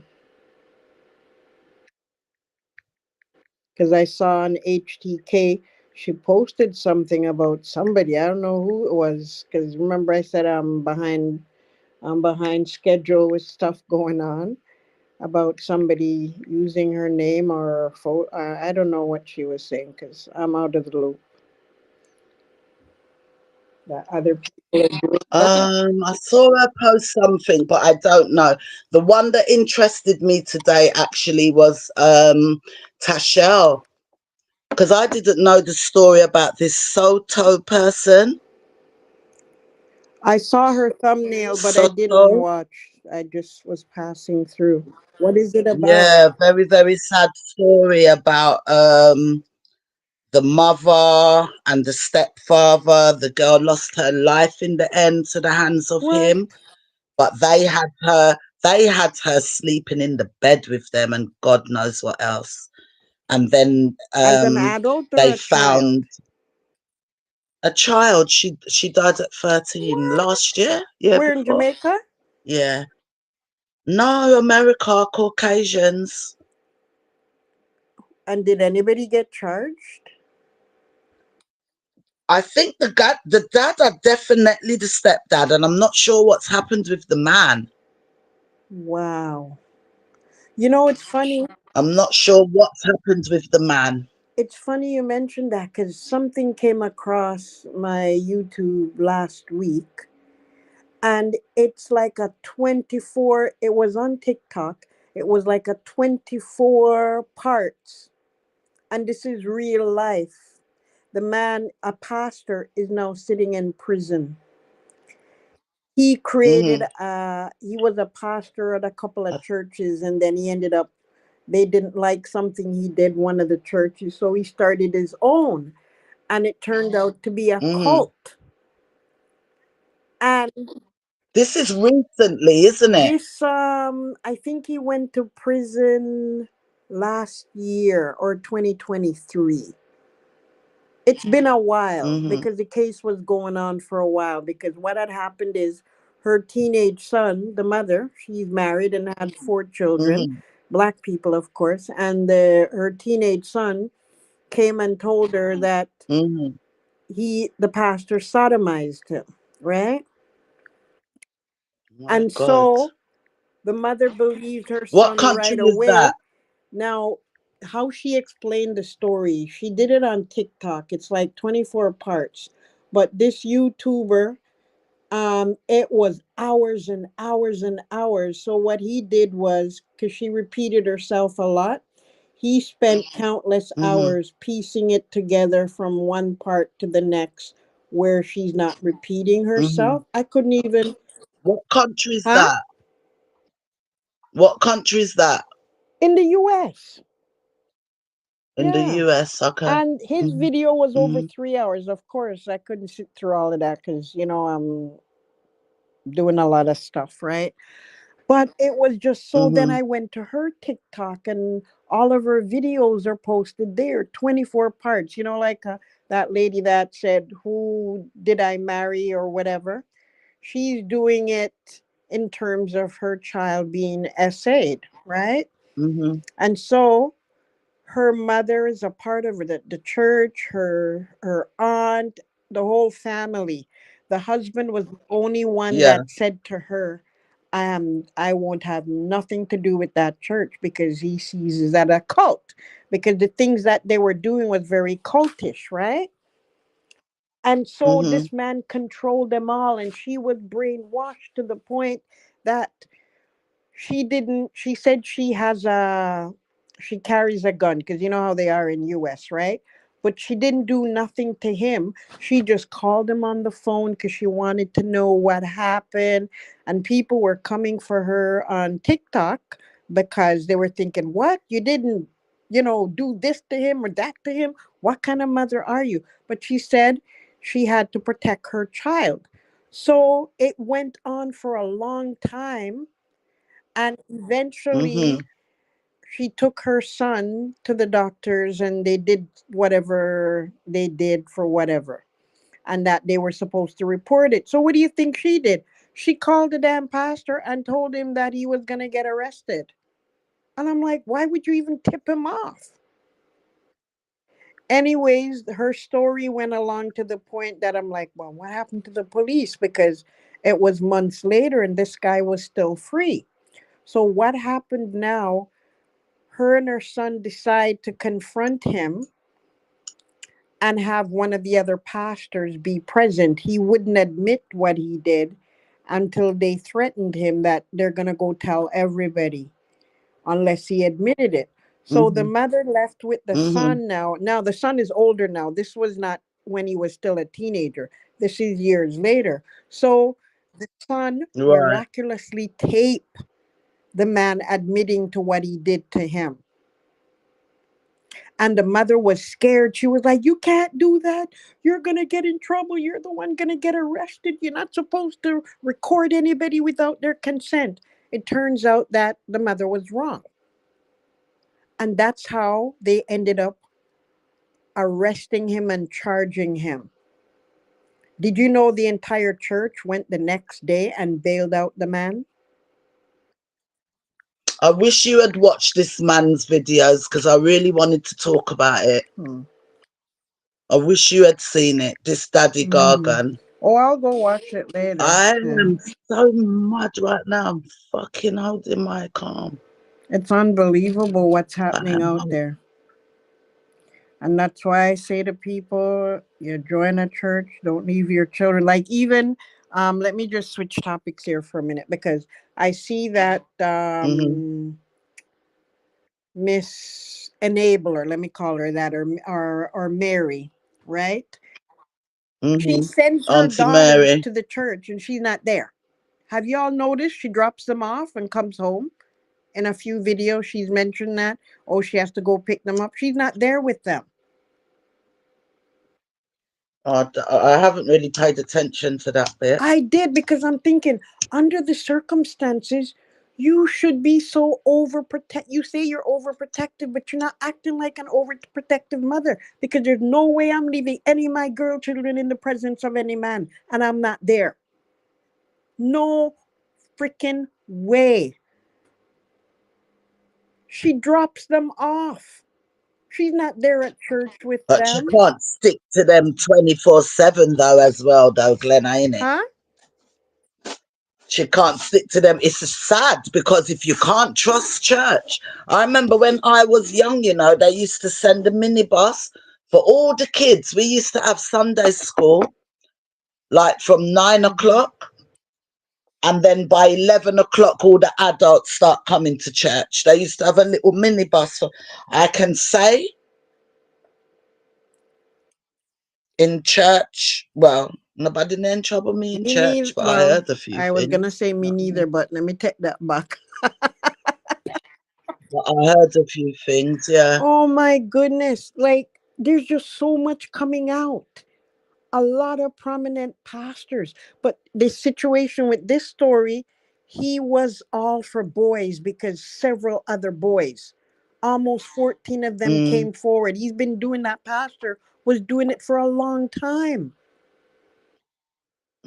S2: Because I saw on HTK, she posted something about somebody. I don't know who it was. Because remember, I said I'm behind schedule with stuff going on about somebody using her name or photo. I don't know what she was saying because I'm out of the loop. That other people are doing that.
S1: I saw her post something, but I don't know. The one that interested me today actually was Tashelle, because I didn't know the story about this Soto person.
S2: I saw her thumbnail, but I
S1: Soto,
S2: didn't watch. I just was passing through. What is it about?
S1: yeah, very, very sad story about the mother and the stepfather. The girl lost her life in the end to the hands of
S2: What?
S1: him, but they had her sleeping in the bed with them and God knows what else. And then
S2: As an adult or
S1: they
S2: a child?
S1: found a child. She died at 13
S2: What?
S1: last year, year
S2: We're in
S1: before.
S2: Jamaica?
S1: Yeah. No, America, Caucasians.
S2: And did anybody get charged?
S1: I think the dad are definitely the stepdad, and I'm not sure what's happened with the man.
S2: Wow. It's funny.
S1: I'm not sure what's happened with the man.
S2: It's funny you mentioned that because something came across my YouTube last week, and it's like a 24. It was on TikTok. It was like a 24 parts, and this is real life. The man, a pastor, is now sitting in prison. He created
S1: Hmm.
S2: he was a pastor at a couple of churches, and then he ended up, they didn't like something he did one of the churches, so he started his own, and it turned out to be a
S1: Hmm.
S2: cult. And
S1: This is recently, isn't it?
S2: this I think he went to prison last year or 2023. It's been a while
S1: Hmm.
S2: because the case was going on for a while, because what had happened is her teenage son, the mother, she's married and had four children,
S1: Hmm.
S2: black people of course, and her teenage son came and told her that
S1: Hmm.
S2: the pastor sodomized him, right?
S1: My
S2: And
S1: God.
S2: so the mother believed her
S1: What
S2: son
S1: country
S2: right
S1: is that?
S2: away. Now, how she explained the story, she did it on TikTok. It's like 24 parts. But this YouTuber, it was hours and hours and hours. So what he did was, because she repeated herself a lot, he spent countless
S1: Hmm.
S2: hours piecing it together from one part to the next where she's not repeating
S1: Hmm.
S2: herself. I couldn't even,
S1: What country is
S2: huh?
S1: that? What country is that?
S2: In the US.
S1: In the
S2: Yeah.
S1: US. Okay.
S2: And his
S1: Mhm.
S2: video was over
S1: Mhm.
S2: 3 hours. Of course, I couldn't sit through all of that because, I'm doing a lot of stuff, right? But it was just so then
S1: Mhm.
S2: I went to her TikTok and all of her videos are posted there, 24 parts. Like that lady that said, "Who did I marry?" or whatever. She's doing it in terms of her child being essayed, right?
S1: Mhm.
S2: And so her mother is a part of the church, her aunt, the whole family. The husband was the only one
S1: Yeah.
S2: that said to her, I won't have nothing to do with that church because he sees it as a cult. Because the things that they were doing was very cultish, right? And so
S1: Mhm.
S2: this man controlled them all, and she was brainwashed to the point that she said she carries a gun because you know how they are in US, right? But she didn't do nothing to him. She just called him on the phone because she wanted to know what happened. And people were coming for her on TikTok because they were thinking, what? You didn't, do this to him or that to him? What kind of mother are you? But she said she had to protect her child. So it went on for a long time, and eventually
S1: Mhm.
S2: she took her son to the doctors and they did whatever they did for whatever. And that they were supposed to report it. So what do you think she did? She called the damn pastor and told him that he was going to get arrested. And I'm like, why would you even tip him off? Anyways, her story went along to the point that I'm like, well, what happened to the police? Because it was months later and this guy was still free. So what happened now? Her and her son decide to confront him and have one of the other pastors be present. He wouldn't admit what he did until they threatened him that they're going to go tell everybody unless he admitted it. So the
S1: Mhm.
S2: mother left with the
S1: Mhm.
S2: son now. Now the son is older now. This was not when he was still a teenager. This is years later. So the son
S1: Right.
S2: miraculously taped the man admitting to what he did to him. And the mother was scared. She was like, "You can't do that. You're going to get in trouble. You're the one going to get arrested. You're not supposed to record anybody without their consent." It turns out that the mother was wrong. And that's how they ended up arresting him and charging him. Did you know the entire church went the next day and bailed out the man?
S1: I wish you had watched this man's videos because I really wanted to talk about it.
S2: Hmm.
S1: I wish you had seen it. This Daddy
S2: Hmm.
S1: Gargan.
S2: Oh, I'll go watch it later.
S1: I
S2: Yeah.
S1: am so mad right now. I'm fucking holding my calm.
S2: It's unbelievable what's
S1: I
S2: happening
S1: am.
S2: out there. And that's why I say to people, you join a church, don't leave your children. Like even, let me just switch topics here for a minute because I see that
S1: Mhm.
S2: Miss Enabler, let me call her that, or Mary, right? She
S1: Mhm.
S2: sends her
S1: Auntie
S2: daughters
S1: Mary.
S2: to the church and she's not there. Have y'all noticed she drops them off and comes home? In a few videos, she's mentioned that. Oh, she has to go pick them up. She's not there with them.
S1: I haven't really paid attention to that bit.
S2: I did because I'm thinking, under the circumstances, you should be so overprotect. You say you're overprotective, but you're not acting like an overprotective mother because there's no way I'm leaving any of my girl children in the presence of any man and I'm not there. No freaking way. She drops them off. She's not there at church with
S1: But she
S2: them.
S1: can't stick to them 24/7 though, as well, though, Glenna, ain't it?
S2: Huh?
S1: She can't stick to them. It's sad because if you can't trust church, I remember when I was young, they used to send a minibus for all the kids. We used to have Sunday school, like from nine
S2: Hmm.
S1: o'clock, and then by 11 o'clock, all the adults start coming to church. They used to have a little minibus. I can say in church, well, nobody didn't trouble me in
S2: Me neither.
S1: church, but I
S2: Well,
S1: heard a few
S2: I was
S1: things.
S2: gonna say me neither, but let me take that back.
S1: But I heard a few things, yeah.
S2: Oh my goodness. Like, there's just so much coming out. A lot of prominent pastors. But the situation with this story, he was all for boys because several other boys, almost 14 of them
S1: Mm,
S2: came forward. He's been doing that, pastor was doing it for a long time,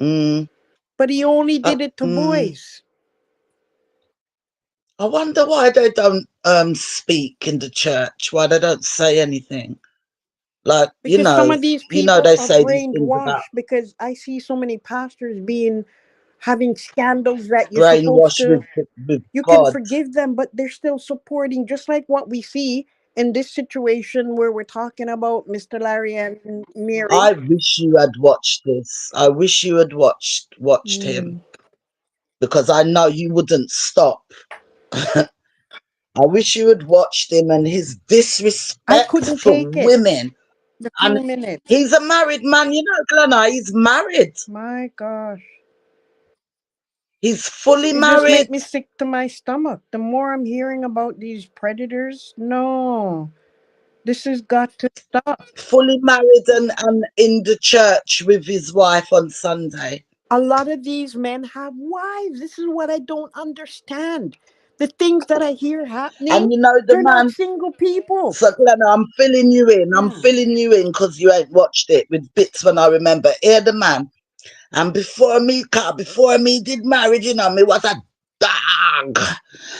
S1: mm,
S2: but he only did it to
S1: mm.
S2: boys.
S1: I wonder why they don't speak in the church, why they don't say anything. Like,
S2: Because some of these people
S1: they
S2: are
S1: say these things about
S2: brainwashed, because I see so many pastors being having scandals that you're supposed
S1: brainwash
S2: to,
S1: with
S2: you can
S1: God.
S2: forgive them, but they're still supporting, just like what we see in this situation where we're talking about Mr. Larry and Mary.
S1: I wish you had watched this. I wish you had watched him
S2: Mm.
S1: because I know you wouldn't stop. I wish you had watched him and his
S2: I
S1: disrespect
S2: couldn't
S1: for
S2: take it.
S1: women.
S2: The
S1: And
S2: few minutes.
S1: he's a married man, Glenna. He's married.
S2: My gosh.
S1: He's fully
S2: It just make
S1: married.
S2: me sick to my stomach. The more I'm hearing about these predators, no. This has got to stop.
S1: Fully married and in the church with his wife on Sunday.
S2: A lot of these men have wives. This is what I don't understand. The things that I hear happening,
S1: And the
S2: they're not
S1: man.
S2: single people.
S1: So Glenna, I'm filling you in. I'm
S2: Yeah.
S1: filling you in because you ain't watched it with bits when I remember. Here the man. And before me did marriage, me was a dog.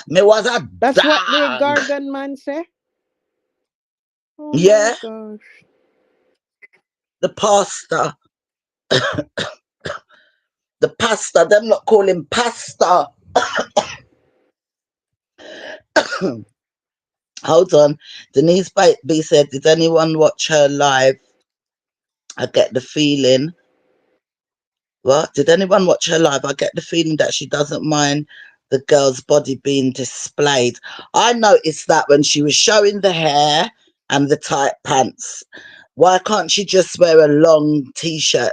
S1: Me was a
S2: That's what the
S1: dog.
S2: Gargon man say. Oh my
S1: Yeah,
S2: gosh.
S1: the pastor. The pastor. Them not call him pastor. Hold on. Denise B said, did anyone watch her live? I get the feeling. What? Did anyone watch her live? I get the feeling that she doesn't mind the girl's body being displayed. I noticed that when she was showing the hair and the tight pants. Why can't she just wear a long t-shirt?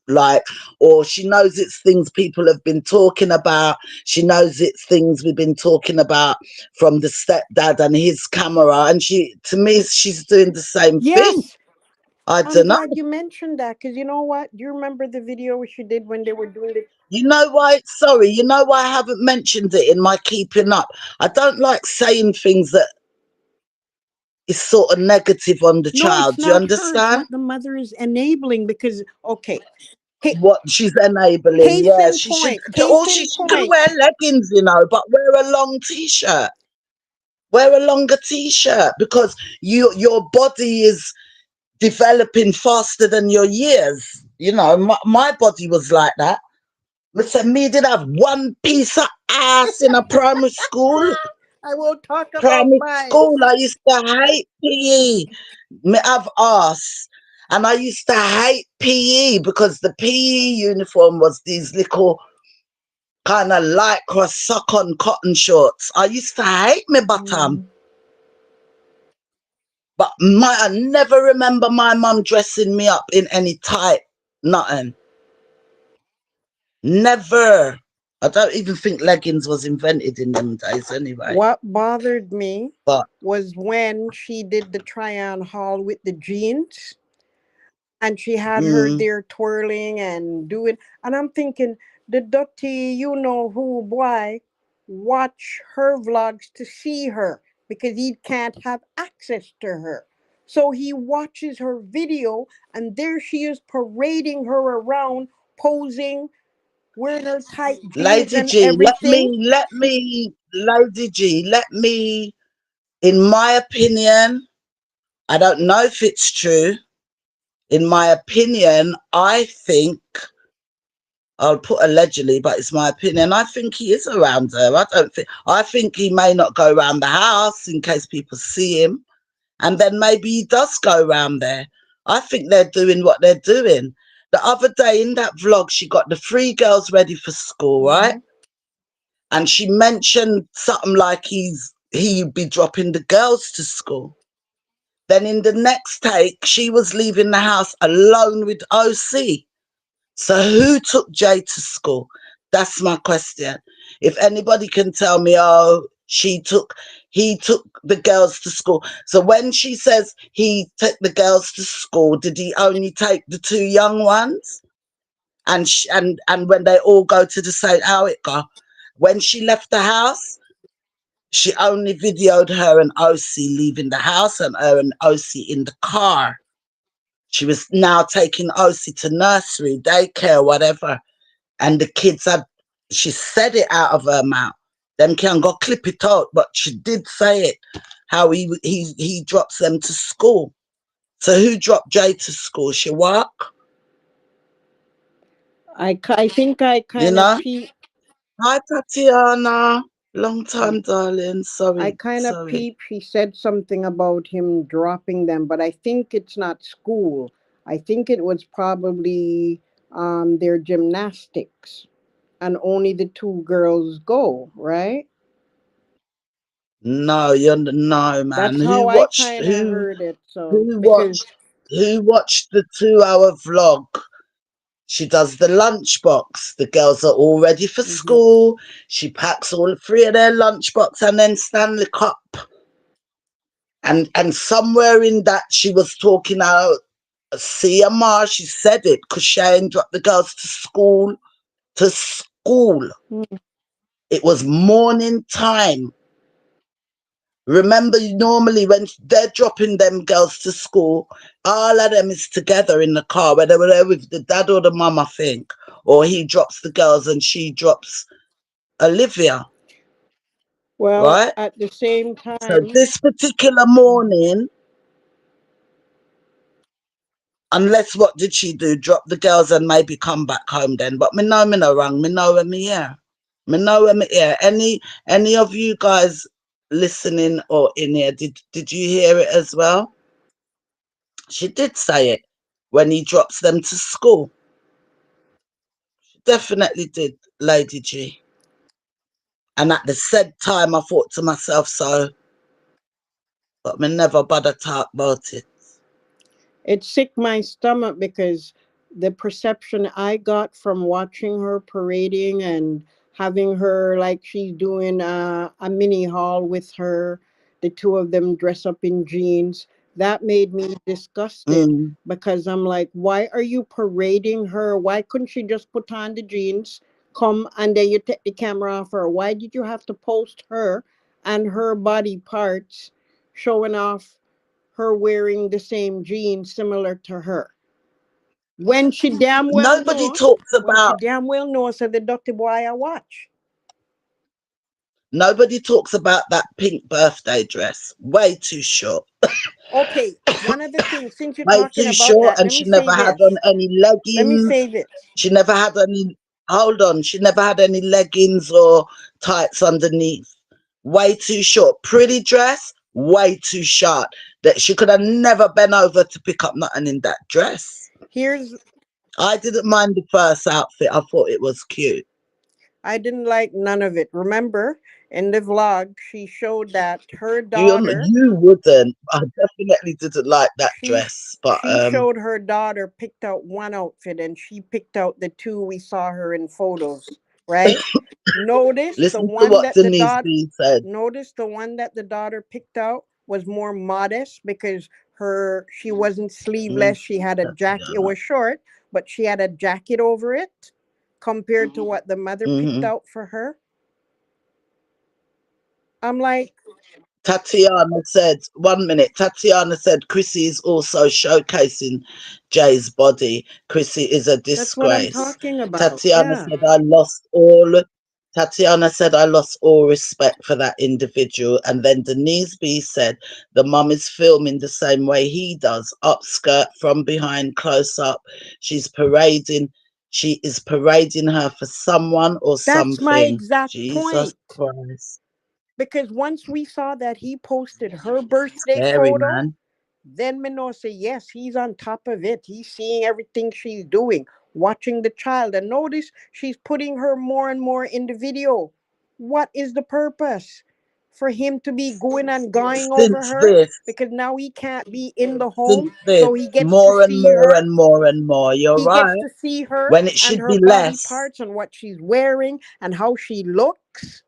S1: Like, or she knows it's things people have been talking about. She knows it's things we've been talking about from the stepdad and his camera. And to me, she's doing the same thing.
S2: Yes,
S1: I
S2: I'm
S1: don't know.
S2: glad you mentioned that, because you know what? Do you remember the video she did when they were doing it?
S1: You know why? Sorry, you know why I haven't mentioned it in my keeping up? I don't like saying things that is sort of negative on the
S2: No, it's
S1: child. Do you
S2: not her. It's
S1: understand?
S2: what the mother is enabling. Because, okay, ca-
S1: What she's enabling,
S2: case
S1: yeah.
S2: in
S1: She should,
S2: point, case
S1: she
S2: in
S1: can
S2: point.
S1: wear leggings, but wear a long t-shirt. Wear a longer t-shirt because your body is developing faster than your years. My body was like that. Listen, me did have one piece of ass in a primary school.
S2: I won't talk about
S1: Primary
S2: mine.
S1: school, I used to hate PE. Me have ass. And I used to hate PE because the PE uniform was these little kind of lycra suck-on cotton shorts. I used to hate my bottom.
S2: Mm.
S1: But I never remember my mum dressing me up in any tight nothing. Never. I don't even think leggings was invented in them days anyway.
S2: What bothered me
S1: But
S2: was when she did the try-on haul with the jeans, and she had her
S1: mm,
S2: there twirling and doing, and I'm thinking, the dirty you know who boy watch her vlogs to see her, because he can't have access to her, so he watches her video, and there she is parading her around, posing, wearing her tight jeans
S1: Lady
S2: and
S1: G,
S2: everything.
S1: Lady G, in my opinion, I don't know if it's true. In my opinion, I think, I'll put allegedly, but it's my opinion. I think he is around her. I think he may not go around the house in case people see him. And then maybe he does go around there. I think they're doing what they're doing. The other day in that vlog, she got the three girls ready for school, right?
S2: Mm-hmm.
S1: And she mentioned something like he'd be dropping the girls to school. Then in the next take, she was leaving the house alone with OC. So who took Jay to school? That's my question. If anybody can tell me, oh, he took the girls to school. So when she says he took the girls to school, did he only take the two young ones? And when they all go to the St. Outga, when she left the house, she only videoed her and OC leaving the house and her and OC in the car. She was now taking OC to nursery, daycare, whatever. And the kids had, she said it out of her mouth. Them can go clip it out, but she did say it, how he drops them to school. So who dropped Jay to school? She walk,
S2: I think I
S1: you
S2: kind of
S1: know? Hi, Tatiana. Long time, darling.
S2: I
S1: Sorry,
S2: kind of
S1: sorry.
S2: peeped. She said something about him dropping them, but I think it's not school. I think it was probably their gymnastics, and only the two girls go, right?
S1: No, you're no man.
S2: That's how I kind of heard it. So
S1: Who
S2: because
S1: watched who watched the 2 hour vlog? She does the lunchbox. The girls are all ready for
S2: mhm.
S1: school. She packs all three of their lunchbox and then Stanley Cup. And somewhere in that she was talking out CMR. She said it because Shane dropped the girls to school. To school.
S2: Mm.
S1: It was morning time. Remember, normally when they're dropping them girls to school, all of them is together in the car, whether they're with the dad or the mum, I think. Or he drops the girls and she drops Olivia,
S2: Well,
S1: right?
S2: at the same
S1: So
S2: time,
S1: this particular
S2: mhm.
S1: morning, unless what did she do? Drop the girls and maybe come back home then. But me no wrong. Me know where me here. Me know where me here. Any of you guys listening or in here, did you hear it as well? She did say it when he drops them to school. She definitely did, Lady G. And at the said time, I thought to myself, so, but me never bother talk about it.
S2: It sick my stomach because the perception I got from watching her parading and having her like she's doing a mini haul with her, the two of them dress up in jeans, that made me disgusted
S1: Mm.
S2: because I'm like, why are you parading her? Why couldn't she just put on the jeans, come and then you take the camera off her? Why did you have to post her and her body parts showing off her wearing the same jeans similar to her when she damn well
S1: Nobody
S2: know
S1: talks
S2: when she
S1: about
S2: damn well knows that the dirty boy I watch.
S1: nobody talks about that pink birthday dress. Way too short.
S2: Okay, one of the things since you're
S1: Way
S2: talking
S1: too
S2: about
S1: short,
S2: that,
S1: and
S2: let me
S1: she
S2: say
S1: never had
S2: this.
S1: on any
S2: Let me
S1: leggings.
S2: say this.
S1: She never had any. Hold on, she never had any leggings or tights underneath. Way too short. Pretty dress, way too short. That she could have never been over to pick up nothing in that dress.
S2: Here's
S1: I didn't mind the first outfit. I thought it was cute.
S2: I didn't like none of it. Remember in the vlog she showed that her daughter
S1: You wouldn't. I definitely didn't like that
S2: she
S1: dress. But
S2: she showed her daughter picked out one outfit and she picked out the two we saw her in photos, right? Notice the
S1: listen to
S2: one
S1: what
S2: that the
S1: Denise
S2: daughter
S1: B said.
S2: notice the one that the daughter picked out was more modest because her she wasn't sleeveless. She had a jacket. It
S1: Tatiana.
S2: was short, but she had a jacket over it compared to what the mother picked
S1: Hmm.
S2: out for her. I'm like,
S1: Tatiana said, 1 minute. Tatiana said, Chrissy is also showcasing Jay's body. Chrissy is a
S2: that's what I'm
S1: disgrace.
S2: talking about.
S1: Tatiana
S2: Yeah.
S1: said, I lost all. Tatiana said, I lost all respect for that individual. And then Denise B said, the mum is filming the same way he does, upskirt from behind, close up. She's parading. She is parading her for someone or
S2: That's my
S1: something.
S2: exact
S1: Jesus
S2: point.
S1: Christ.
S2: Because once we saw that he posted her birthday
S1: Scary,
S2: photo,
S1: man.
S2: then Minnow say, yes, he's on top of it. He's seeing everything she's doing, watching the child. And notice she's putting her more and more in the video. What is the purpose? For him to be going and going over
S1: Since
S2: her?
S1: this,
S2: Because now he can't be in the
S1: since
S2: home.
S1: this,
S2: So he gets to
S1: more and
S2: see
S1: more
S2: her.
S1: and more and more. You're
S2: He gets
S1: right.
S2: to see her
S1: When it
S2: and
S1: should
S2: her
S1: be
S2: body
S1: less.
S2: parts and what she's wearing and how she looks.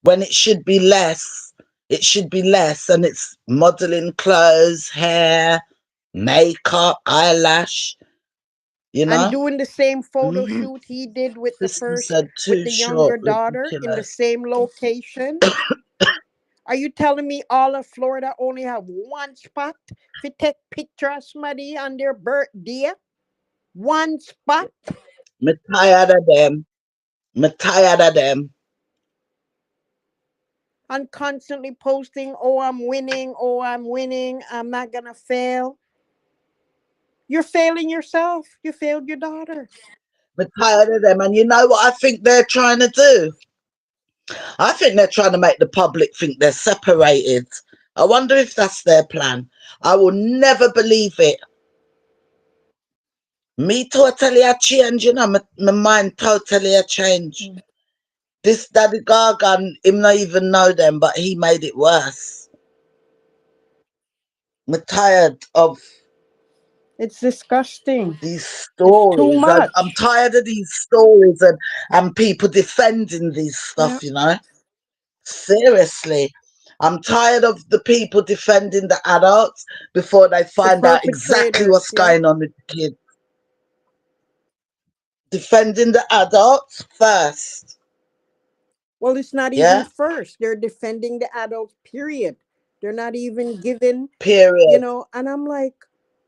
S1: when it should be less. It should be less, and it's modeling clothes, hair, makeup, eyelash, you
S2: And
S1: know?
S2: doing the same photo
S1: Hmm.
S2: shoot he did with the
S1: Sister
S2: first,
S1: said
S2: with
S1: too
S2: the younger
S1: short,
S2: daughter in the
S1: ridiculous.
S2: same location. Are you telling me all of Florida only have one spot to take picture of somebody on their birthday? One spot?
S1: Me tired of them. Me tired of them.
S2: And constantly posting, oh, I'm winning, oh, I'm winning, I'm not gonna fail. You're failing yourself. You failed your daughter.
S1: Me tired of them. And you know what I think they're trying to do? I think they're trying to make the public think they're separated. I wonder if that's their plan. I will never believe it. Me totally a change, you know, my mind totally a change.
S2: Mm.
S1: This Daddy Gargon, him not even know them, but he made it worse. I'm tired of
S2: It's disgusting.
S1: these
S2: It's too
S1: stories. I'm
S2: much.
S1: tired of these stories and people defending these
S2: Yeah.
S1: stuff, you know. Seriously. I'm tired of the people defending the adults before they
S2: The
S1: find out exactly
S2: perpetrators,
S1: what's
S2: yeah.
S1: going on with the kids. Defending the adults first.
S2: Well, it's not even
S1: Yeah?
S2: first. They're defending the adults, period. They're not even given,
S1: Period.
S2: and I'm like,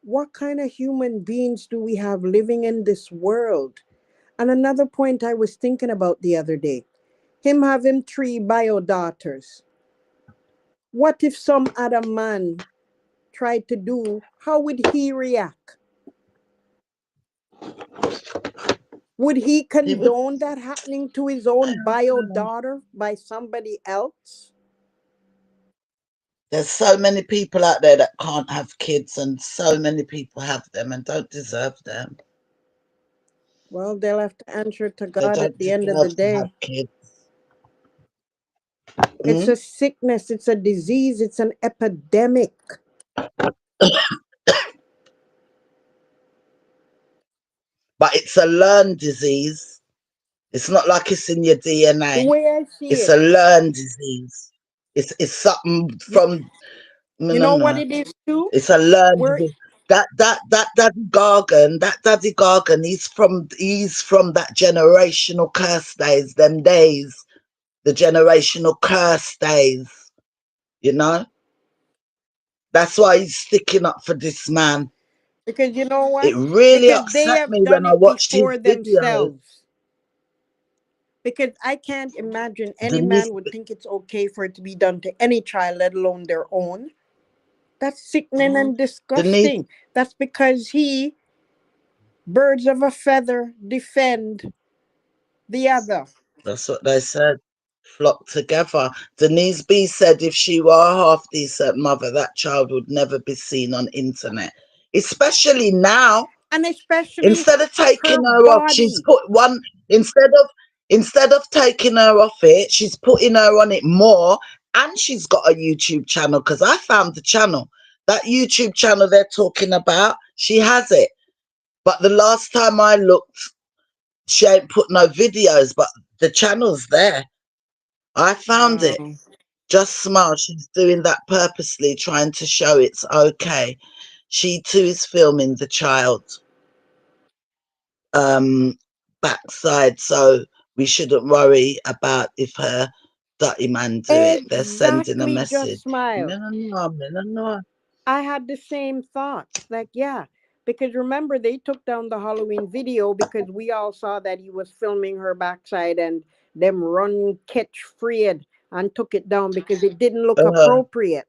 S2: what kind of human beings do we have living in this world? And another point I was thinking about the other day, him having three bio daughters. What if some other man tried to do? How would he react? Would he
S1: He would,
S2: condone that happening to his own bio daughter by somebody else?
S1: there's so many people out there that can't have kids, and so many people have them and don't deserve them.
S2: Well, they'll have to answer to
S1: They
S2: God at
S1: don't
S2: the end of the
S1: deserve to have
S2: day.
S1: kids.
S2: It's
S1: Mm?
S2: a sickness, it's a disease, it's an epidemic.
S1: But it's a learned disease. It's not like it's in your
S2: The
S1: DNA.
S2: way I see
S1: It's
S2: it,
S1: a learned disease. It's something
S2: you,
S1: from no
S2: you
S1: no
S2: know what
S1: no.
S2: it is too?
S1: It's a learned
S2: We're
S1: disease. That Daddy Gargan, he's from that generational curse days, them days, the generational curse days. You know, that's why he's sticking up for this man.
S2: because you know
S1: It
S2: what?
S1: really
S2: Because they
S1: upset
S2: have
S1: me when
S2: done
S1: I
S2: it
S1: watched his
S2: before
S1: videos.
S2: themselves. Because I can't imagine any
S1: Denise,
S2: man would think it's okay for it to be done to any child, let alone their own. That's sickening and
S1: Denise,
S2: disgusting. That's because he, birds of a feather, defend the other.
S1: that's what they said. Flock together. Denise B said if she were a half decent mother, that child would never be seen on internet. Especially now.
S2: And especially
S1: Instead of taking
S2: her
S1: her off, she's
S2: body.
S1: put one instead of taking her off it, she's putting her on it more. And she's got a YouTube channel because I found the channel. That YouTube channel they're talking about, she has it. But the last time I looked, she ain't put no videos, but the channel's there. I found it.
S2: Wow.
S1: Just smile. She's doing that purposely, trying to show it's okay. She too is filming the child um backside, so we shouldn't worry about if her dirty man do it. They're sending a
S2: Exactly, just
S1: message.
S2: smile.
S1: Me no know, me no know.
S2: I had the same thoughts. Like, yeah, because remember, they took down the Halloween video because we all saw that he was filming her backside and them run catch Fred and took it down because it didn't look
S1: Uh-huh,
S2: appropriate.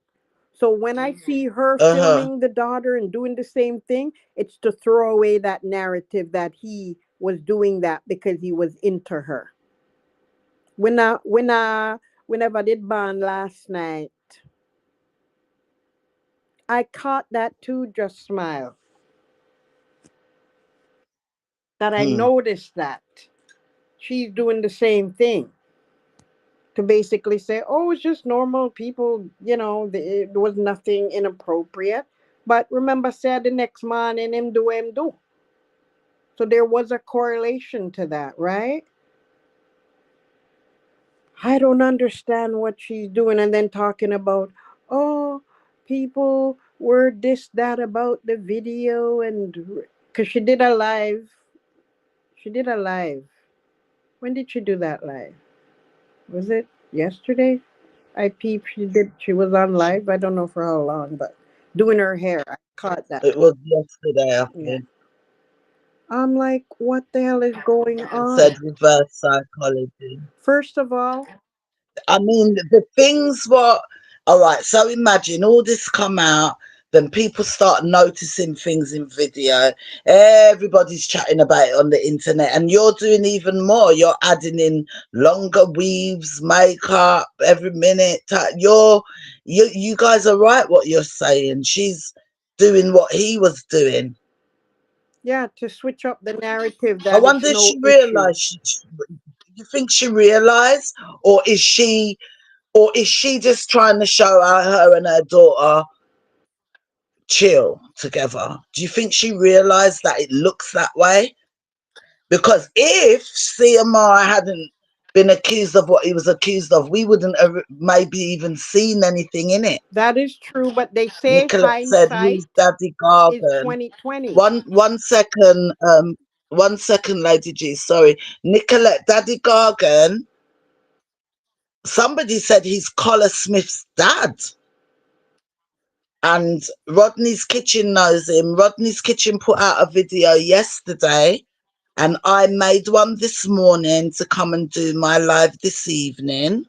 S2: So when I see her
S1: uh-huh.
S2: filming the daughter and doing the same thing, it's to throw away that narrative that he was doing that because he was into her. Whenever I did ban last night, I caught that too, just smile. That I
S1: Hmm.
S2: noticed that she's doing the same thing to basically say, oh, it's just normal people, there was nothing inappropriate. But remember, said the next man and him do him do. So there was a correlation to that, right? I don't understand what she's doing. And then talking about, oh, people were this, that about the video. And because she did a live. She did a live. When did she do that live? Was it yesterday? I peeped. She was on live. I don't know for how long, but doing her hair. I caught that.
S1: It was yesterday, I
S2: Yeah.
S1: think.
S2: I'm like, what the hell is going
S1: It
S2: on?
S1: said reverse psychology.
S2: First of all,
S1: I mean, the things what, all right, so imagine all this come out, then people start noticing things in video. Everybody's chatting about it on the internet, and you're doing even more. You're adding in longer weaves, makeup every minute. You guys are right what you're saying. She's doing what he was doing.
S2: yeah, to switch up the narrative
S1: I
S2: that it's
S1: wonder if
S2: no
S1: she
S2: issue.
S1: realised. You think she realised, or is she? Or is she just trying to show her and her daughter chill together? Do you think she realised that it looks that way? Because if CMR hadn't been accused of what he was accused of, we wouldn't have maybe even seen anything in it.
S2: That is true, but they say
S1: Nicolette said,
S2: hindsight
S1: "Who's Daddy
S2: is
S1: Gargan?"
S2: 2020.
S1: One second, 1 second, Lady G. Sorry, Nicolette. Daddy Gargan. Somebody said he's Collar Smith's dad. And Rodney's Kitchen knows him. Rodney's Kitchen put out a video yesterday, and I made one this morning to come and do my live this evening.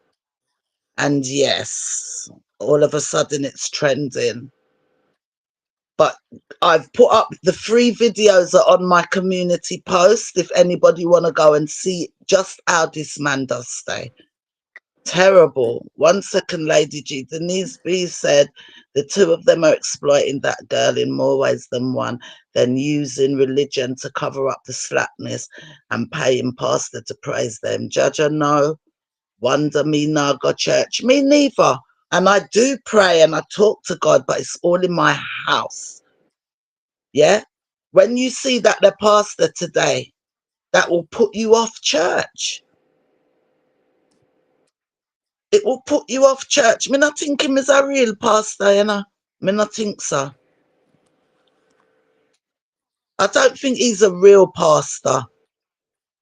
S1: And yes, all of a sudden it's trending. But I've put up the 3 videos are on my community post if anybody want to go and see just how this man does stay. Terrible. 1 second, Lady G. Denise B said the two of them are exploiting that girl in more ways than one, then using religion to cover up the slackness and paying pastor to praise them. Judge, no. Wonder me nah go church. Me neither. And I do pray and I talk to God, but it's all in my house. Yeah? When you see that the pastor today, that will put you off church. It will put you off church. Me not think him is a real pastor, you know. Me not think so. I don't think he's a real pastor,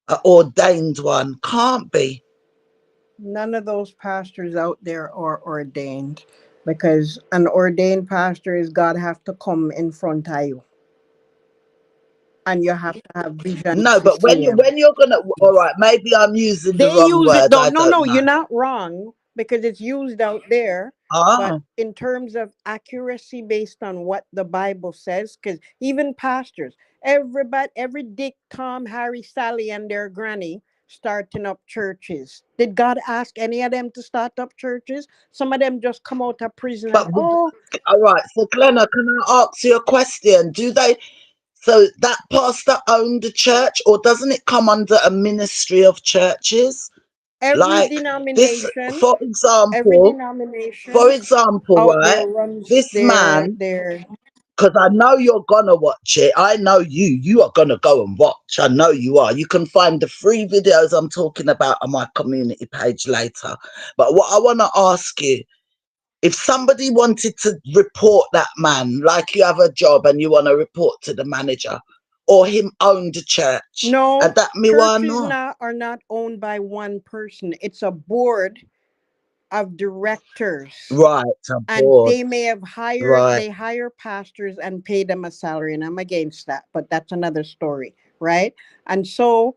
S1: an ordained one. Can't be.
S2: None of those pastors out there are ordained because an ordained pastor is God have to come in front of you and you have to have visions
S1: No,
S2: to
S1: but
S2: see him.
S1: when you're gonna, all right, maybe I'm using the
S2: They
S1: wrong
S2: use it
S1: word.
S2: though.
S1: I
S2: No,
S1: don't
S2: no,
S1: know.
S2: you're not wrong because it's used out there. But
S1: Ah,
S2: in terms of accuracy based on what the Bible says, because even pastors, everybody, every Dick, Tom, Harry, Sally, and their granny starting up churches. Did God ask any of them to start up churches? Some of them just come out of prison and
S1: but
S2: oh,
S1: all right. So, Glenna, can I ask you a question? Do they? So that pastor owned the church, or doesn't it come under a ministry of churches?
S2: every
S1: Like this,
S2: denomination,
S1: for
S2: every
S1: example. For
S2: denomination
S1: example,
S2: out there
S1: right?
S2: runs
S1: This man,
S2: their
S1: because I know you're gonna watch it. I know you are gonna go and watch. I know you are. You can find the 3 videos I'm talking about on my community page later. But what I want to ask you, if somebody wanted to report that man, like you have a job and you want to report to the manager, or him own the church,
S2: No,
S1: and that me want
S2: churches
S1: know.
S2: not are not owned by one person. It's a board of directors.
S1: Right, I'm
S2: And
S1: bored.
S2: they may have hired
S1: Right.
S2: they hire pastors and pay them a salary, and I'm against that, but that's another story, right? And so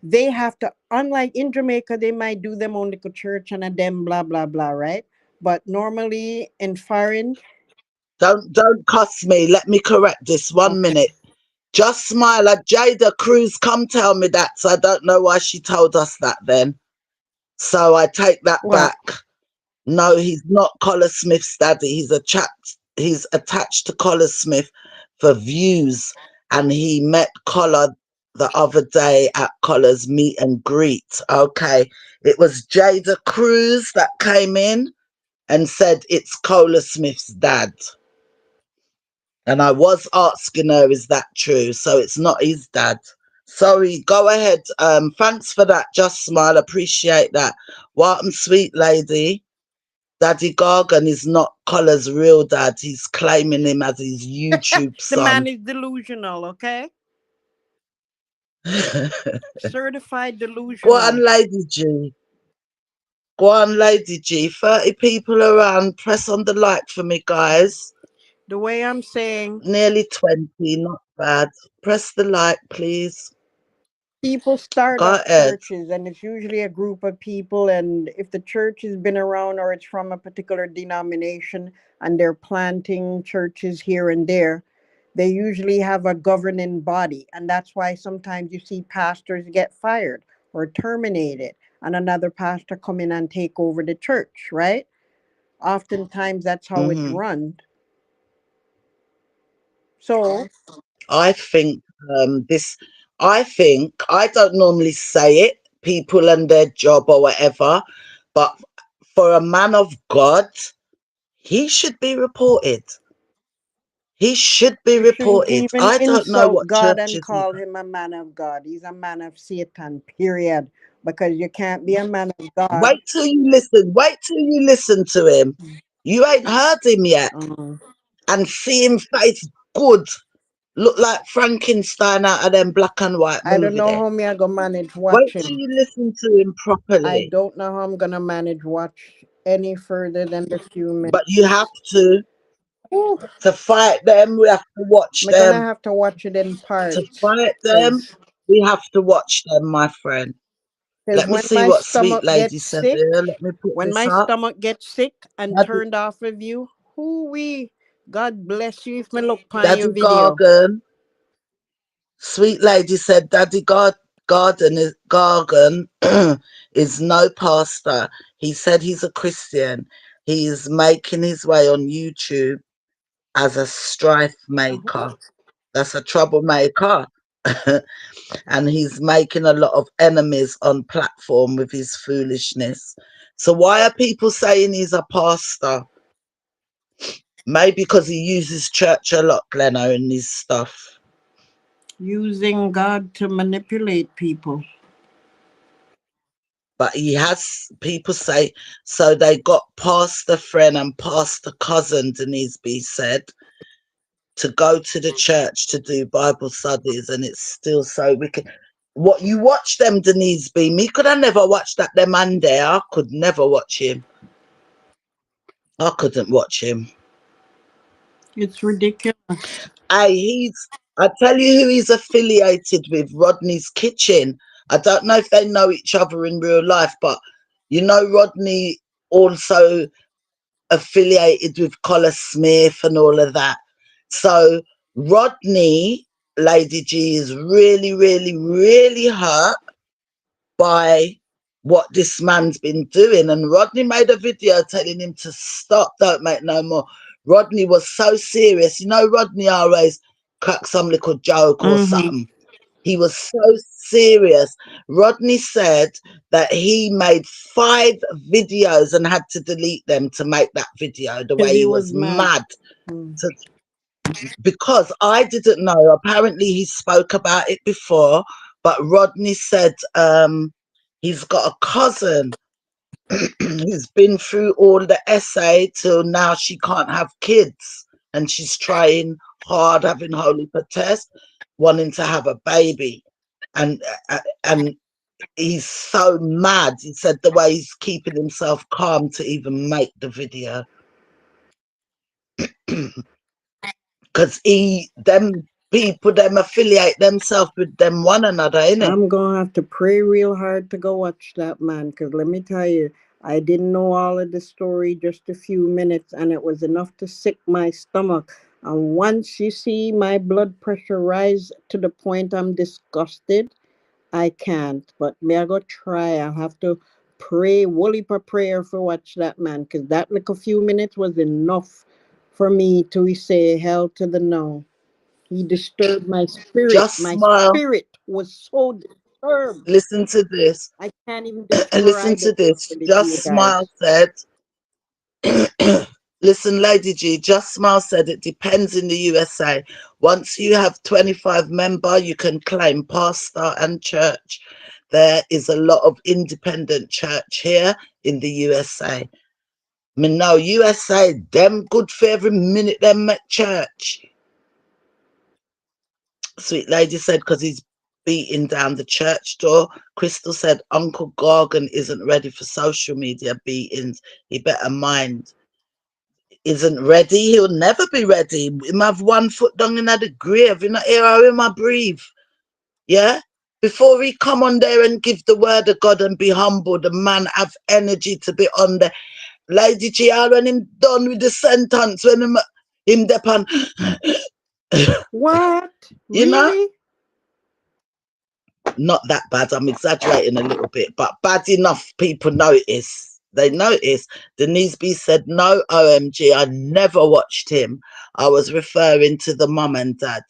S2: they have to, unlike in Jamaica, they might do them on the church and a them blah blah blah, right? But normally in foreign,
S1: Don't cuss me. Let me correct this. One
S2: okay.
S1: minute. Just smile at Jada Cruz. Come tell me that. So I don't know why she told us that then. So I take that
S2: What?
S1: back. No, he's not Collar Smith's daddy. He's attached to Collar Smith for views. And he met Collar the other day at Collar's meet and greet. Okay. It was Jada Cruz that came in and said it's Collar Smith's dad. And I was asking her, is that true? So it's not his dad. Sorry, go ahead. Thanks for that, Just Smile. Appreciate that. Welcome, sweet lady. Daddy Gargan is not Collar's real dad. He's claiming him as his YouTube
S2: The man
S1: son.
S2: is delusional, okay? Certified
S1: Go on,
S2: delusional.
S1: Lady G. Go on, Lady G. 30 people around. Press on the like for me, guys.
S2: The way I'm saying,
S1: Nearly 20, not bad. Press the like, please.
S2: people start
S1: Go
S2: up
S1: ahead.
S2: churches, and it's usually a group of people. And if the church has been around or it's from a particular denomination and they're planting churches here and there, they usually have a governing body. And that's why sometimes you see pastors get fired or terminated and another pastor come in and take over the church, right? Oftentimes that's how it's
S1: Hmm.
S2: run. So
S1: I think this, I think, I don't normally say it, people and their job or whatever, but for a man of God, he should be reported. He should be
S2: you shouldn't
S1: reported.
S2: even
S1: I don't know
S2: insult
S1: what
S2: God and
S1: churches he.
S2: call him a man of God. He's a man of Satan, period. Because you can't be a man of God.
S1: Wait till you listen. Wait till you listen to him. You ain't heard him yet.
S2: Uh,
S1: And see him face good. Look like Frankenstein out of them black and white
S2: I don't
S1: movie
S2: know
S1: there.
S2: how me I gonna manage
S1: Wait
S2: watch
S1: till
S2: him.
S1: you listen to him
S2: I
S1: properly.
S2: don't know how I'm gonna manage watch any further than the few
S1: But
S2: minutes.
S1: you have
S2: Whew.
S1: to fight them. We have to watch
S2: I'm gonna
S1: them.
S2: have to watch it in
S1: To
S2: parts.
S1: fight them,
S2: Cause,
S1: we have to watch them, my friend.
S2: 'cause
S1: Let me
S2: when
S1: see
S2: my
S1: what Sweet
S2: stomach
S1: Lady
S2: gets
S1: said
S2: sick,
S1: here. Let me put
S2: when
S1: this
S2: my
S1: up.
S2: stomach gets sick and
S1: Daddy,
S2: turned off of you, who we God bless you if me look on your
S1: Daddy
S2: video.
S1: Gargan. Sweet Lady said Gargan is no pastor. He said he's a Christian. He is making his way on YouTube as a strife maker. That's a troublemaker. And he's making a lot of enemies on platform with his foolishness. So why are people saying he's a pastor? Maybe because he uses church a lot, Gleno, in his stuff.
S2: Using God to manipulate people.
S1: But he has, people say, so they got pastor friend and pastor cousin, Denise B said, to go to the church to do Bible studies, and it's still so wicked. What you watch them, Denise B? Me could I never watch that the man there. I could never watch him. I couldn't watch him.
S2: It's ridiculous.
S1: Hey, I tell you who he's affiliated with, Rodney's Kitchen. I don't know if they know each other in real life, but you know Rodney also affiliated with Collar Smith and all of that. So Rodney, Lady G, is really, really, really hurt by what this man's been doing. And Rodney made a video telling him to stop, don't make no more. Rodney was so serious. You know, Rodney always crack some little joke or
S2: Mm-hmm.
S1: something. He was so serious. Rodney said that he made 5 videos and had to delete them to make that video, the
S2: Because
S1: way
S2: he
S1: he
S2: was
S1: was
S2: mad.
S1: mad.
S2: Mm.
S1: To, because I didn't know. Apparently, he spoke about it before, but Rodney said he's got a cousin who's been through all the essay till now she can't have kids, and she's trying hard, having holy protest, wanting to have a baby, and and he's so mad. He said the way he's keeping himself calm to even make the video. Because them people, them affiliate themselves with them one another, innit?
S2: I'm gonna have to pray real hard to go watch that, man. Because let me tell you, I didn't know all of the story just a few minutes, and it was enough to sick my stomach. And once you see my blood pressure rise to the point I'm disgusted, I can't. But may I go try? I'll have to pray, woolly for prayer for watch that, man. Because that little few minutes was enough for me to say hell to the no. He disturbed my spirit.
S1: Just
S2: My
S1: smile.
S2: spirit was so disturbed.
S1: Listen to this.
S2: I can't even
S1: Listen
S2: describe
S1: to
S2: it
S1: this.
S2: properly to
S1: Just
S2: you
S1: smile
S2: guys.
S1: said, Listen, Lady G, Just Smile said it depends in the USA. Once you have 25 member, you can claim pastor and church. There is a lot of independent church here in the USA. I mean, no, USA, them good for every minute them at church. Sweet Lady said, because he's beating down the church door. Crystal said, Uncle Gargan isn't ready for social media beatings. He better mind. Isn't ready, he'll never be ready. Him have one foot down in the grave. You know, here how him I breathe. Yeah? Before he come on there and give the word of God and be humble, the man have energy to be on there. Lady G, when him done with the sentence, when him depend,
S2: What?
S1: you know?
S2: Really?
S1: Not that bad. I'm exaggerating a little bit, but bad enough people notice. They notice. Denise B said, no, OMG, I never watched him. I was referring to the mum and dad.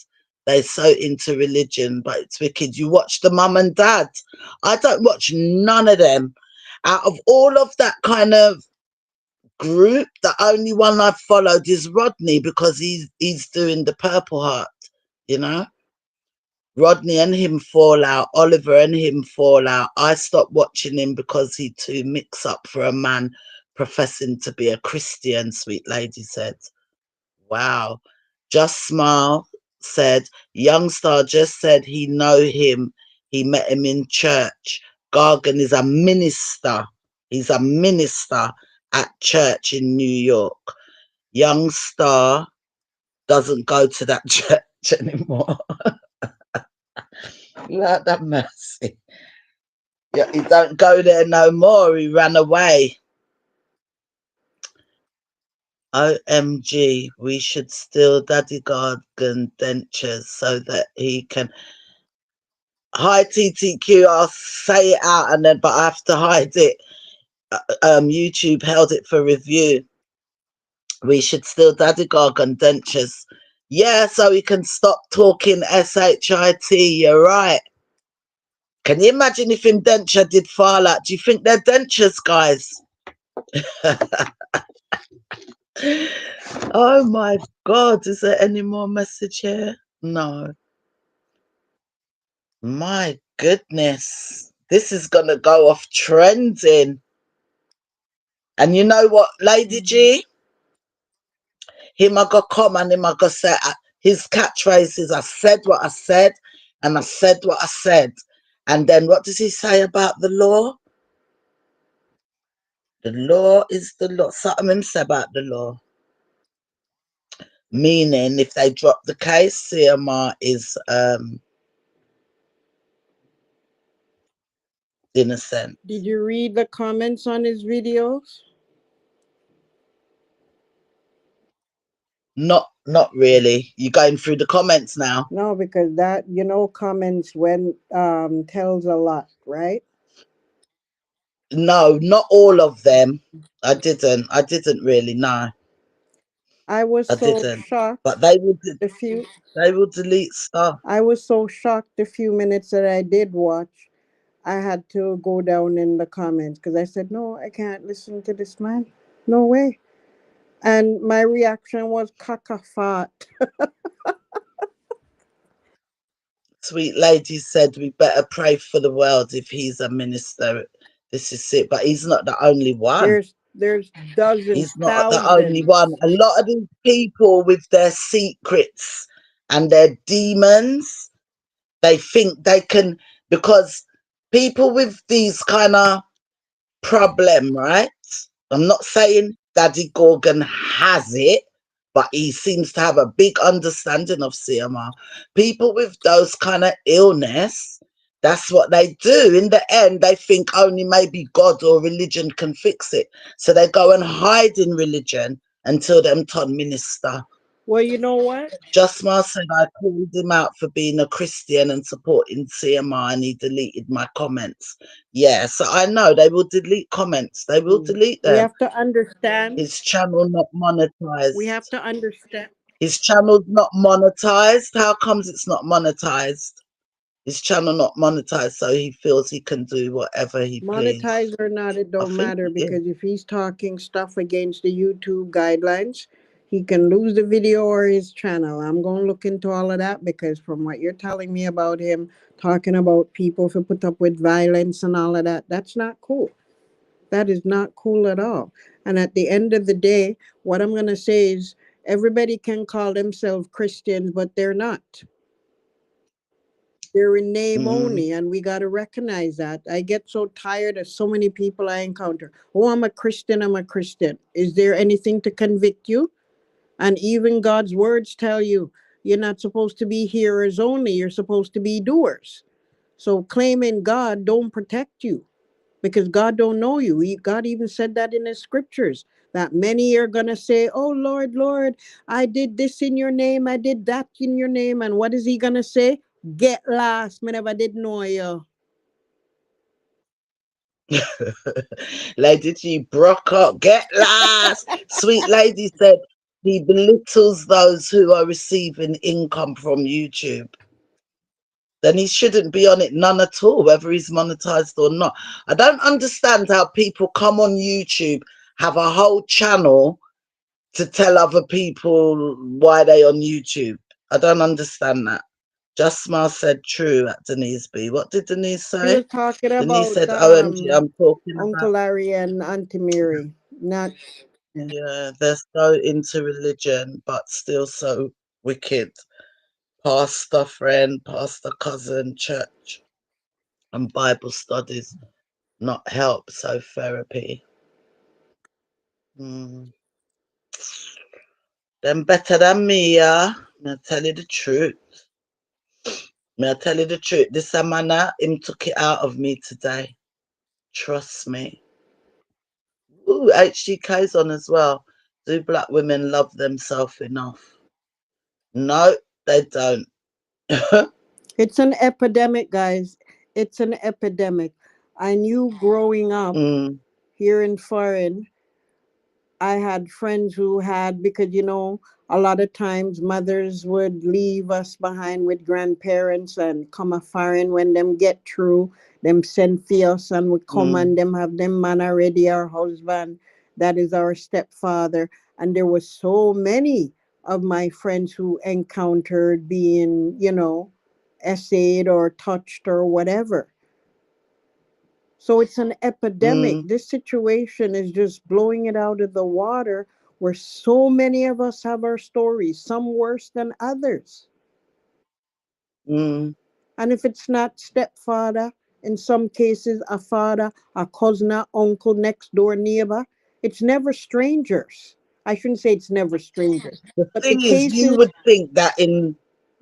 S1: They're so into religion, but it's wicked. You watch the mum and dad. I don't watch none of them. Out of all of that kind of group, the only one I've followed is Rodney because he's doing the Purple Heart, you know? Rodney and him fall out. Oliver and him fall out. I stopped watching him because he too mix up for a man professing to be a Christian, Sweet Lady said. Wow. Just Smile said, Youngstar just said he know him. He met him in church. Gargan is a minister. He's a minister at church in New York. Youngstar doesn't go to that church anymore. Lord have mercy. Yeah, he don't go there no more. He ran away. OMG, we should steal Daddy Gargan dentures so that he can. Hi TTQ, I'll say it out and then, but I have to hide it. YouTube held it for review. We should steal Daddy Gargan dentures. Yeah, so he can stop talking shit. You're right. Can you imagine if him denture did fall out? Do you think they're dentures, guys? Oh my God, is there any more message here? No. My goodness. This is going to go off trending. And you know what, Lady G? Him I got come and him I got say, his catchphrase is, I said what I said and I said what I said. And then what does he say about the law? The law is the law. Something him say about the law. Meaning if they drop the case, CMR is innocent.
S2: Did you read the comments on his videos?
S1: Not really. You going through the comments now?
S2: No, because that, comments when tells a lot, right?
S1: No, not all of them. I didn't really, no.
S2: I was
S1: I
S2: so
S1: didn't.
S2: shocked
S1: But they will delete stuff.
S2: I was so shocked the few minutes that I did watch. I had to go down in the comments because I said, no, I can't listen to this man. No way. And my reaction was caca.
S1: Sweet Lady said we better pray for the world if he's a minister. This is it. But he's not the only one.
S2: There's dozens,
S1: He's not the only
S2: thousands.
S1: one. A lot of these people with their secrets and their demons, they think they can, because people with these kind of problem, right? I'm not saying Daddy Gorgon has it, but he seems to have a big understanding of CMR. People with those kind of illness, that's what they do. In the end, they think only maybe God or religion can fix it. So they go and hide in religion until them turn minister.
S2: Well, you know what?
S1: Just Smile said I called him out for being a Christian and supporting CMR and he deleted my comments. Yeah, so I know they will delete comments. They will delete
S2: We
S1: them.
S2: have to understand.
S1: His channel not
S2: We have
S1: monetized.
S2: to understand.
S1: His channel's not monetized. How comes it's not monetized? His channel not monetized, so he feels he can do whatever he please.
S2: Monetized or not, it
S1: I
S2: don't
S1: think
S2: matter,
S1: it is.
S2: because if he's talking stuff against the YouTube guidelines, he can lose the video or his channel. I'm going to look into all of that, because from what you're telling me about him talking about people who put up with violence and all of that, that's not cool. That is not cool at all. And at the end of the day, what I'm going to say is everybody can call themselves Christians, but they're not. They're in name
S1: Mm,
S2: only, and we got to recognize that. I get so tired of so many people I encounter. Oh, I'm a Christian, I'm a Christian. Is there anything to convict you? And even God's words tell you you're not supposed to be hearers only, you're supposed to be doers. So claiming God don't protect you, because God don't know you. God even said that in his scriptures, that many are going to say, "Oh Lord, Lord, I did this in your name, I did that in your name." And what is he going to say? Get lost, me never did know you.
S1: Lady G broke up. Get lost. Sweet lady said he belittles those who are receiving income from YouTube. Then he shouldn't be on it none at all, whether he's monetized or not. I don't understand how people come on YouTube, have a whole channel to tell other people why they on YouTube. I don't understand that. Just Smile said true at Denise B. What did Denise
S2: He was
S1: say?
S2: talking
S1: Denise
S2: about
S1: said, OMG, I'm talking
S2: Uncle
S1: about.
S2: Larry and Auntie Mary. Not, yeah.
S1: Yeah, they're so into religion, but still so wicked. Pastor friend, pastor cousin, church, and Bible studies not help, so therapy. Mm. Them better than me, yeah. I tell you the truth. I tell you the truth. This a manna, him took it out of me today. Trust me. Ooh, HGK's on as well. Do black women love themselves enough? No, they don't.
S2: It's an epidemic, guys. It's an epidemic. I knew growing up
S1: Mm,
S2: here in foreign, I had friends who had, because a lot of times mothers would leave us behind with grandparents and come a foreign. When them get through, them send for us and we come and
S1: mm,
S2: them have them man already, our husband. That is our stepfather. And there was so many of my friends who encountered being, essayed or touched or whatever. So it's an epidemic.
S1: mm,
S2: This situation is just blowing it out of the water, where so many of us have our stories, some worse than others.
S1: mm,
S2: And if it's not stepfather, in some cases, a father, a cousin, a uncle, next door neighbor, it's never strangers. I shouldn't say it's never strangers,
S1: the
S2: but
S1: thing is,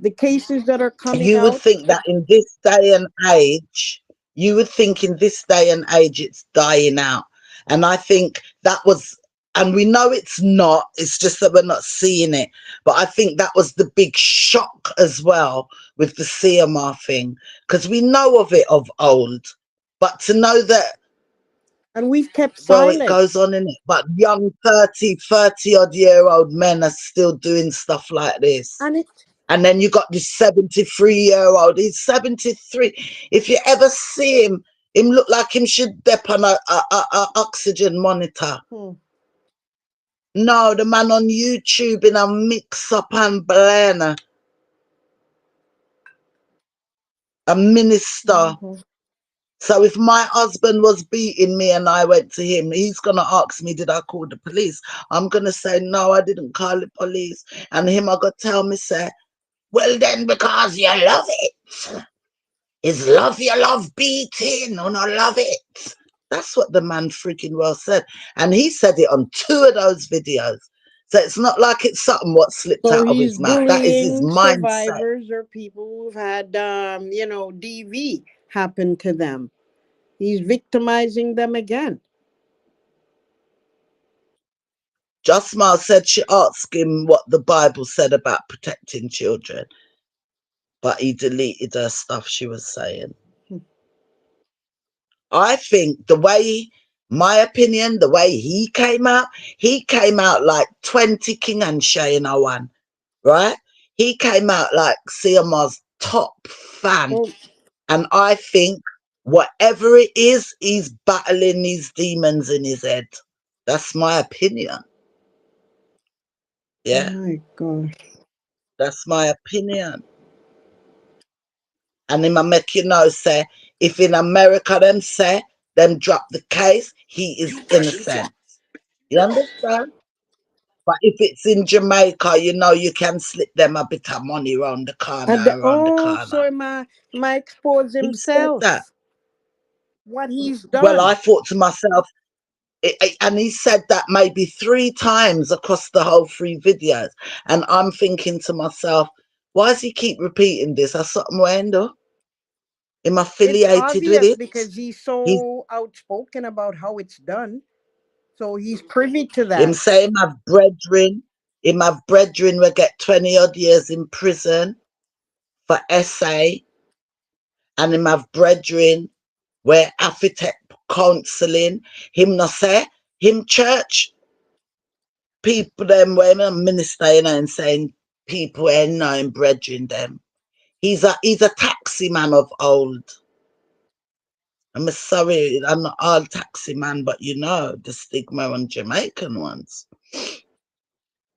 S2: the cases that are coming
S1: you would
S2: out,
S1: think that in this day and age, you would think in this day and age it's dying out. And I think that was, and we know it's not, it's just that we're not seeing it. But I think that was the big shock as well with the CMR thing, because we know of it of old. But to know that,
S2: and we've kept
S1: well, it
S2: silent.
S1: goes on in it, but young 30 odd year old men are still doing stuff like this.
S2: And it
S1: And then you got this 73-year-old. He's 73. If you ever see him look like him should dep on a oxygen monitor.
S2: hmm,
S1: No, the man on YouTube in a mix up and blend, a minister.
S2: mhm.
S1: So if my husband was beating me and I went to him, he's gonna ask me, did I call the police? I'm gonna say, no, I didn't call the police. And him I gotta tell me, say, well then because you love it. Is love your love beating or not love it? That's what the man freaking well said. And he said it on 2 of those videos. So it's not like it's something what slipped
S2: So
S1: out of
S2: he's
S1: his mouth. That is his
S2: bullying
S1: mindset.
S2: survivors or people who've had, DV happen to them. He's victimizing them again.
S1: Jasmal said she asked him what the Bible said about protecting children, but he deleted her stuff she was saying. I think my opinion, the way he came out like 20 King and Shay in a one, right? He came out like CMR's top fan.
S2: Oh,
S1: And I think whatever it is, he's battling these demons in his head. That's my opinion. Yeah,
S2: My gosh.
S1: that's my opinion. And him I make you know, say, if in America them say, them drop the case, he is innocent. You understand? But if it's in Jamaica, you know, you can slip them a bit of money round the corner, around the
S2: So
S1: corner.
S2: my expose
S1: He said that.
S2: himself. What he's
S1: Well, I
S2: done.
S1: thought to myself, and he said that maybe 3 times across the whole 3 videos. And I'm thinking to myself, why does he keep repeating this? I something window. Am I
S2: It's
S1: affiliated with
S2: obvious
S1: it?
S2: because he's
S1: He's
S2: so outspoken about how it's done. So he's privy to
S1: him
S2: that.
S1: say him have brethren will get 20 odd years in prison for essay, and him have brethren where architect counseling, him no say, him church people them where him minister, you know, and saying people ain't knowing brethren them. He's a taxi man of old. I'm sorry, I'm not all taxi man, but you know the stigma on Jamaican ones.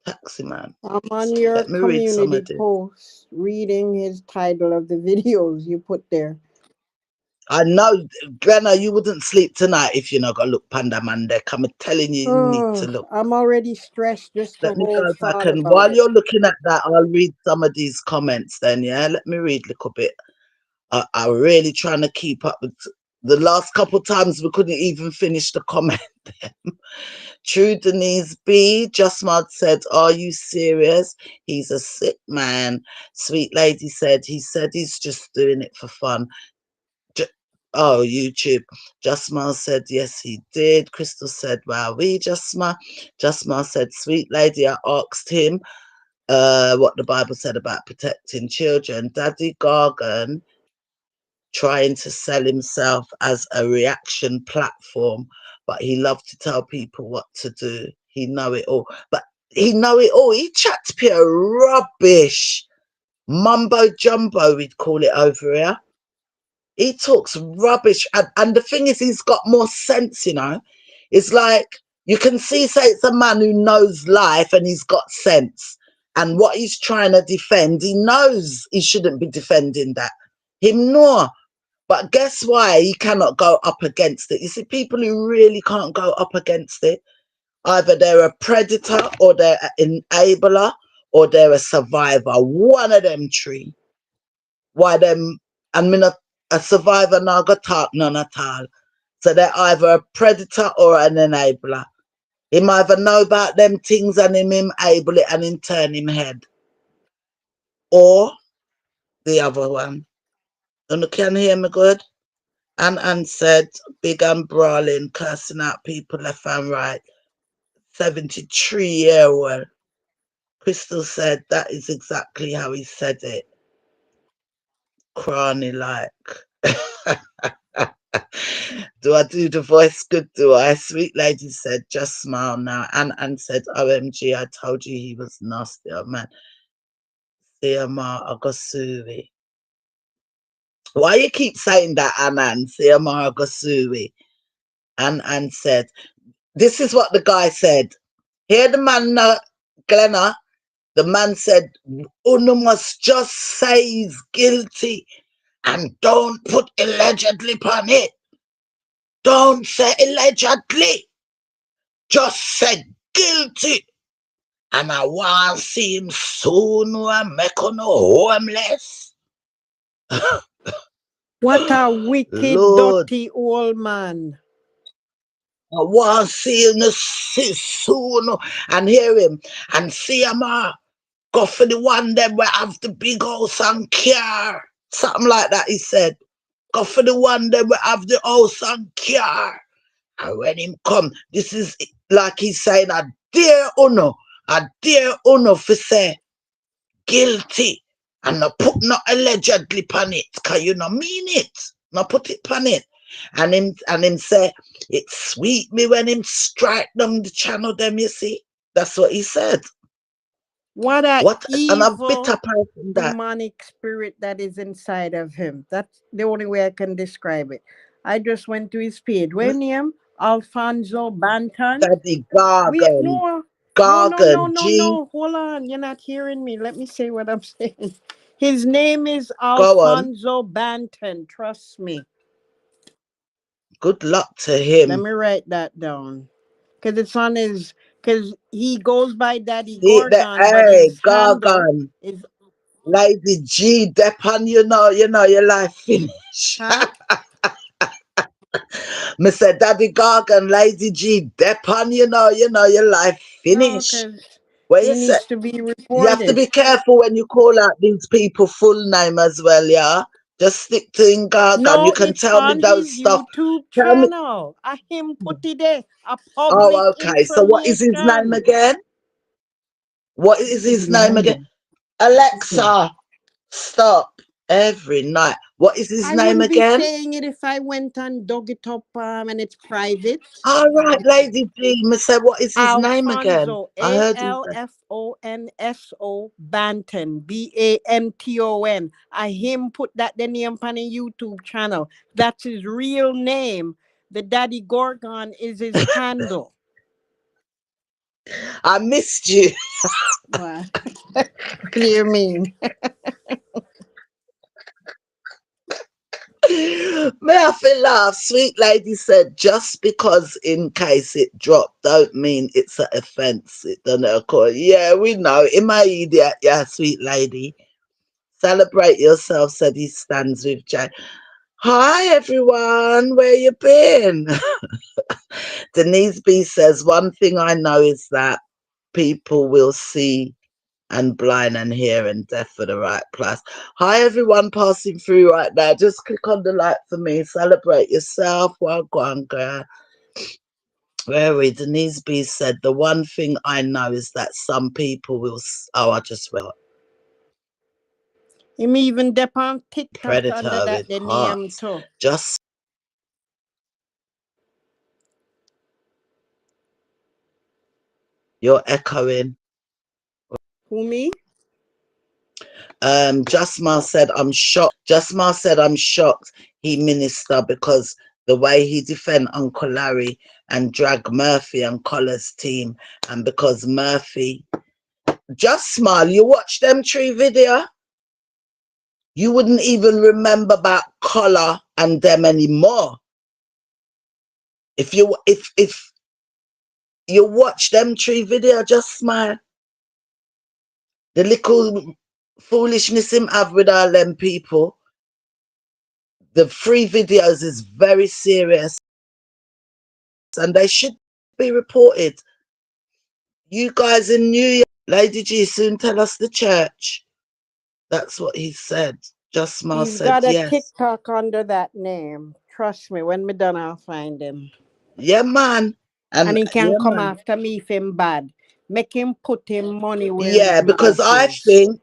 S1: Taxi man.
S2: I'm on your
S1: Let me read some
S2: community
S1: of this.
S2: post reading his title of the videos you put there.
S1: I know, Glenna, you wouldn't sleep tonight if you're not gonna look Panda Man there. I'm telling you, you need to
S2: Oh,
S1: look.
S2: I'm already stressed just to
S1: Let me
S2: hold
S1: go back
S2: thought
S1: and
S2: about
S1: while
S2: it.
S1: you're looking at that, I'll read some of these comments then, yeah? Let me read a little bit. I'm really trying to keep up with the last couple of times we couldn't even finish the comment. True Denise B. Just Mud said, are you serious? He's a sick man. Sweet Lady said he's just doing it for fun. Oh, YouTube. Justma said, yes, he did. Crystal said, wow, we Justma. Justma said, sweet lady, I asked him what the Bible said about protecting children. Daddy Gargan trying to sell himself as a reaction platform, but he loved to tell people what to do. He know it all. But he know it all. He chats pure rubbish. Mumbo jumbo, we'd call it over here. He talks rubbish, and the thing is, he's got more sense, you know. It's like you can see, say, it's a man who knows life and he's got sense, and what he's trying to defend, he knows he shouldn't be defending that. Him nor, but guess why he cannot go up against it? You see, people who really can't go up against it, either they're a predator or they're an enabler or they're a survivor. One of them three. Why them, and me not a survivor now go talk none at all. So they're either a predator or an enabler. Him either know about them things and him able it and him turn him head. Or the other one. And you can hear me good? And said, big and brawling, cursing out people left and right. 73-year-old. Crystal said that is exactly how he said it. Cranny like. Do I do the voice good? Do I? Sweet lady said, just smile now. And said, OMG, I told you he was nasty. Oh man. CMR Agosui. Why you keep saying that, Anan? CMR Agosui. And said, this is what the guy said. Hear the man, Glenna. The man said, Unu must just say he's guilty and don't put allegedly upon it. Don't say allegedly. Just say guilty. And I want to see him soon and make no homeless.
S2: What a wicked,
S1: Lord,
S2: dirty old man.
S1: I want to see him soon and hear him and see him go for the one them where have the big house and car. Something like that he said. Go for the one them where have the house and car. And when him come, this is like he's saying, I dare uno for say guilty and not put no allegedly pan it, cause you no mean it. Not put it pan it. And him say, it sweet me when him strike down the channel them, you see. That's what he said.
S2: What a
S1: What a
S2: evil
S1: bitter person that.
S2: demonic spirit that is inside of him. That's the only way I can describe it. I just went to his page. What name? Alfonso Banton.
S1: Daddy
S2: Wait,
S1: Gargon.
S2: no, no, no, no,
S1: Gargon.
S2: no,
S1: G.
S2: no. Hold on. You're not hearing me. Let me say what I'm saying. His name is
S1: Go on.
S2: Alfonso Banton. Trust me.
S1: Good luck to
S2: Let
S1: him.
S2: me write that down. Because it's on his, because he goes by Daddy
S1: See the
S2: Gorgon, but
S1: hey,
S2: his handle
S1: Gargon.
S2: is,
S1: Lady G, depend your life finish.
S2: huh?
S1: Me said Daddy Gargon, Lady G, depend your life
S2: No,
S1: finish.
S2: because
S1: Where you
S2: he
S1: say
S2: needs to be
S1: you have to
S2: reported.
S1: be careful when you call out these people full name as well, yeah. Just stick to in Gargon. You
S2: No,
S1: can
S2: it's
S1: tell me
S2: on
S1: those
S2: his
S1: stuff.
S2: YouTube
S1: Tell me.
S2: channel. I him put it there. A public
S1: Oh, okay. So what is his name
S2: information.
S1: again? What is his name again? Alexa, stop every night. What is his
S2: I
S1: name
S2: wouldn't be
S1: again?
S2: saying it if I went and dug it up and it's private.
S1: All right, Lady G. Me say, what is his name again?
S2: Alfonso,
S1: I
S2: A
S1: heard you
S2: L
S1: say.
S2: F O N S O Banton, Banton. I him put that the name on a YouTube channel. That's his real name. The Daddy Gorgon is his handle.
S1: I missed you.
S2: What? What do you mean?
S1: May I feel laugh? Sweet lady said, just because in case it dropped, don't mean it's an offence. It don't occur. Yeah, we know. Am I idiot? Yeah, sweet lady. Celebrate yourself, said he stands with Jay. Hi everyone, where you been? Denise B says, one thing I know is that people will see and blind and hear and deaf for the right plus. Hi everyone passing through right now. Just click on the like for me. Celebrate yourself. Well gone, girl. Where are we? Denise B said, the one thing I know is that some people will. Oh, I just read.
S2: Him even dep on TikTok under
S1: Predator
S2: that
S1: with
S2: the name
S1: hearts.
S2: too.
S1: Just you're echoing.
S2: Who me?
S1: Justma said, I'm shocked. Justma said, I'm shocked he minister because the way he defend Uncle Larry and drag Murphy and Collar's team, and because Murphy, just smile, you watch them tree video, you wouldn't even remember about Collar and them anymore. If you watch them tree video, just smile. The little foolishness him have with all them people. The free videos is very serious and they should be reported. You guys in New York, Lady G soon tell us the church. That's what he said. Just Ma
S2: He's
S1: said
S2: got a
S1: yes.
S2: TikTok under that name. Trust me, when me done, I'll find him.
S1: Yeah, man.
S2: And
S1: And
S2: he can
S1: yeah,
S2: come
S1: man.
S2: after me if him bad. Make him put him money where his
S1: Yeah, because
S2: mouth
S1: I
S2: is.
S1: think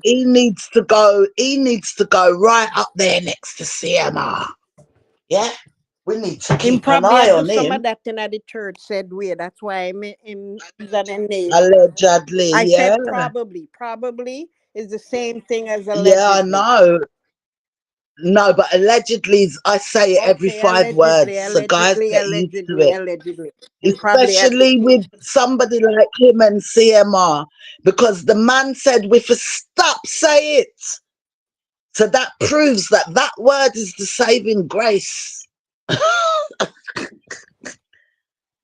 S1: he needs to go right up there next to CMR. Yeah? We need to
S2: Him
S1: keep an
S2: probably
S1: eye
S2: had do
S1: on
S2: some of
S1: him.
S2: that thing at the church said way. That's why him is an name.
S1: Allegedly,
S2: I
S1: yeah.
S2: said probably. Probably is the same thing as
S1: Yeah, I
S2: allegedly.
S1: know. No, but allegedly, I say it every
S2: Okay,
S1: 5 words.
S2: allegedly,
S1: So guys,
S2: allegedly,
S1: get used to
S2: allegedly,
S1: it.
S2: allegedly. Him probably had
S1: Especially with somebody like him and CMR, because the man said we for stop say it. So that proves that that word is the saving grace.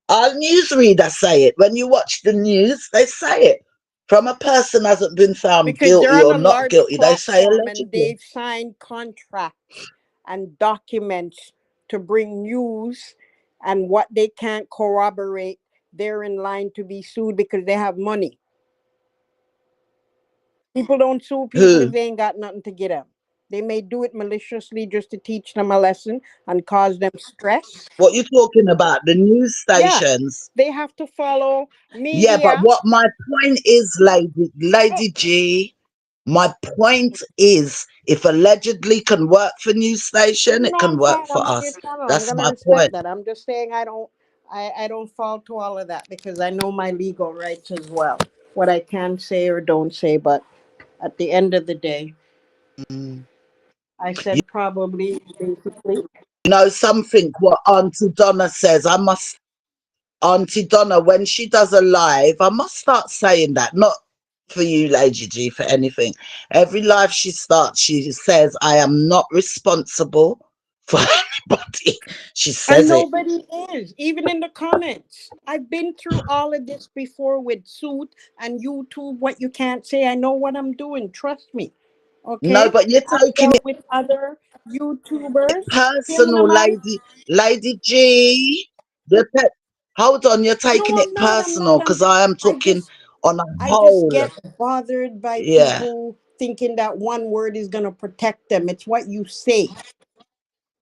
S1: Our newsreaders say it. When you watch the news, they say it. From a person hasn't been found
S2: because they're
S1: guilty
S2: on
S1: or
S2: a
S1: not
S2: large
S1: guilty, they say
S2: platform and
S1: allegedly.
S2: they've signed contracts and documents to bring news and what they can't corroborate, they're in line to be sued because they have money. People don't sue people if
S1: Who?
S2: they ain't got nothing to get them. They may do it maliciously just to teach them a lesson and cause them stress.
S1: What you talking about? The news
S2: Yeah,
S1: stations?
S2: they have to follow
S1: Yeah, but
S2: media.
S1: what my point is,
S2: Oh,
S1: Lady G, my point is, if allegedly can work for news station, it
S2: no,
S1: can
S2: I'm
S1: work
S2: fine.
S1: for
S2: I'm on your
S1: us.
S2: channel. I'm
S1: That's
S2: gonna
S1: my
S2: respect
S1: point.
S2: that. I'm just saying I don't fall to all of that because I know my legal rights as well. what I can say or don't say, but at the end of the day,
S1: Mm.
S2: I
S1: You
S2: said probably basically.
S1: know something what Auntie Donna says? I must Auntie Donna, when she does a live, I must start saying that. Not for you, Lady G, for anything. Every live she starts, she says, I am not responsible for anybody. She
S2: And
S1: says it.
S2: nobody is, even in the comments. I've been through all of this before with Suit and YouTube, what you can't say. I know what I'm doing. Trust me.
S1: No,
S2: Okay?
S1: but you're
S2: I've
S1: taking
S2: dealt
S1: it
S2: with other YouTubers. Kill
S1: personal,
S2: them all.
S1: Lady G. You're ta- Hold on, you're taking
S2: No,
S1: it
S2: I'm not. I'm
S1: personal
S2: not.
S1: because I am
S2: I
S1: talking
S2: just
S1: on a
S2: I just
S1: whole.
S2: get bothered by
S1: Yeah.
S2: people thinking that one word is gonna protect them. It's what you say.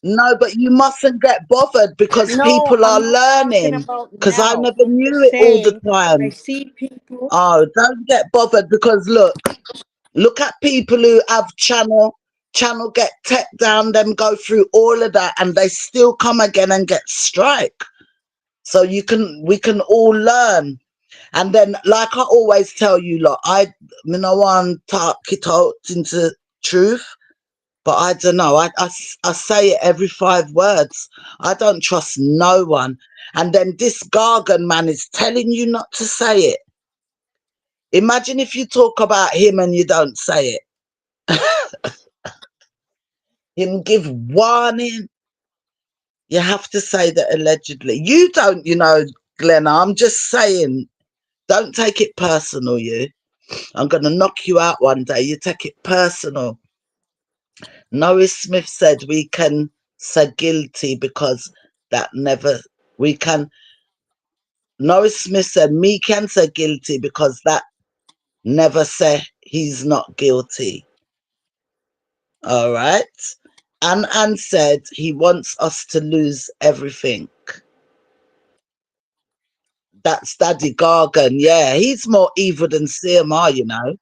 S1: No, but you mustn't get bothered because
S2: No,
S1: people are
S2: I'm not talking
S1: learning.
S2: about
S1: Because I
S2: now.
S1: never
S2: I'm
S1: knew
S2: just
S1: it all the
S2: saying I
S1: time.
S2: see people.
S1: Oh, don't get bothered because look at people who have channel get tech down, them go through all of that and they still come again and get strike. So we can all learn. And then, like I always tell you, lot, no one talk it out into truth. But I don't know. I say it every 5 words. I don't trust no one. And then this Gargan man is telling you not to say it. Imagine if you talk about him and you don't say it. Him give warning. You have to say that allegedly. You don't, Glenna. I'm just saying, don't take it personal, you. I'm going to knock you out one day. You take it personal. Norris Smith said we can say guilty because that never, we can, Norris Smith said me can say guilty because that never say he's not guilty. All right. And said he wants us to lose everything. That's Daddy Gargan. Yeah, he's more evil than CMR,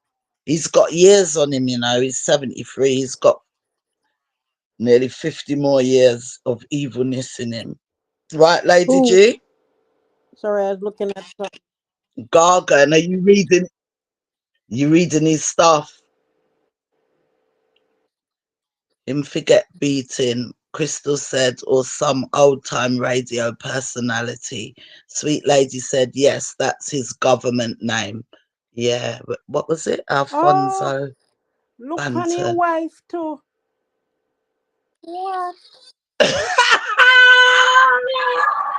S1: He's got years on him, He's 73. He's got nearly 50 more years of evilness in him. Right, Lady
S2: Who?
S1: G?
S2: Sorry, I was looking at some.
S1: Gargan, are you reading? You reading his stuff? Him forget beating. Crystal said, or some old time radio personality. Sweet Lady said, yes, that's his government name. Yeah, what was it?
S2: Oh,
S1: Alfonso
S2: look on your
S1: Banton.
S2: wife too. What?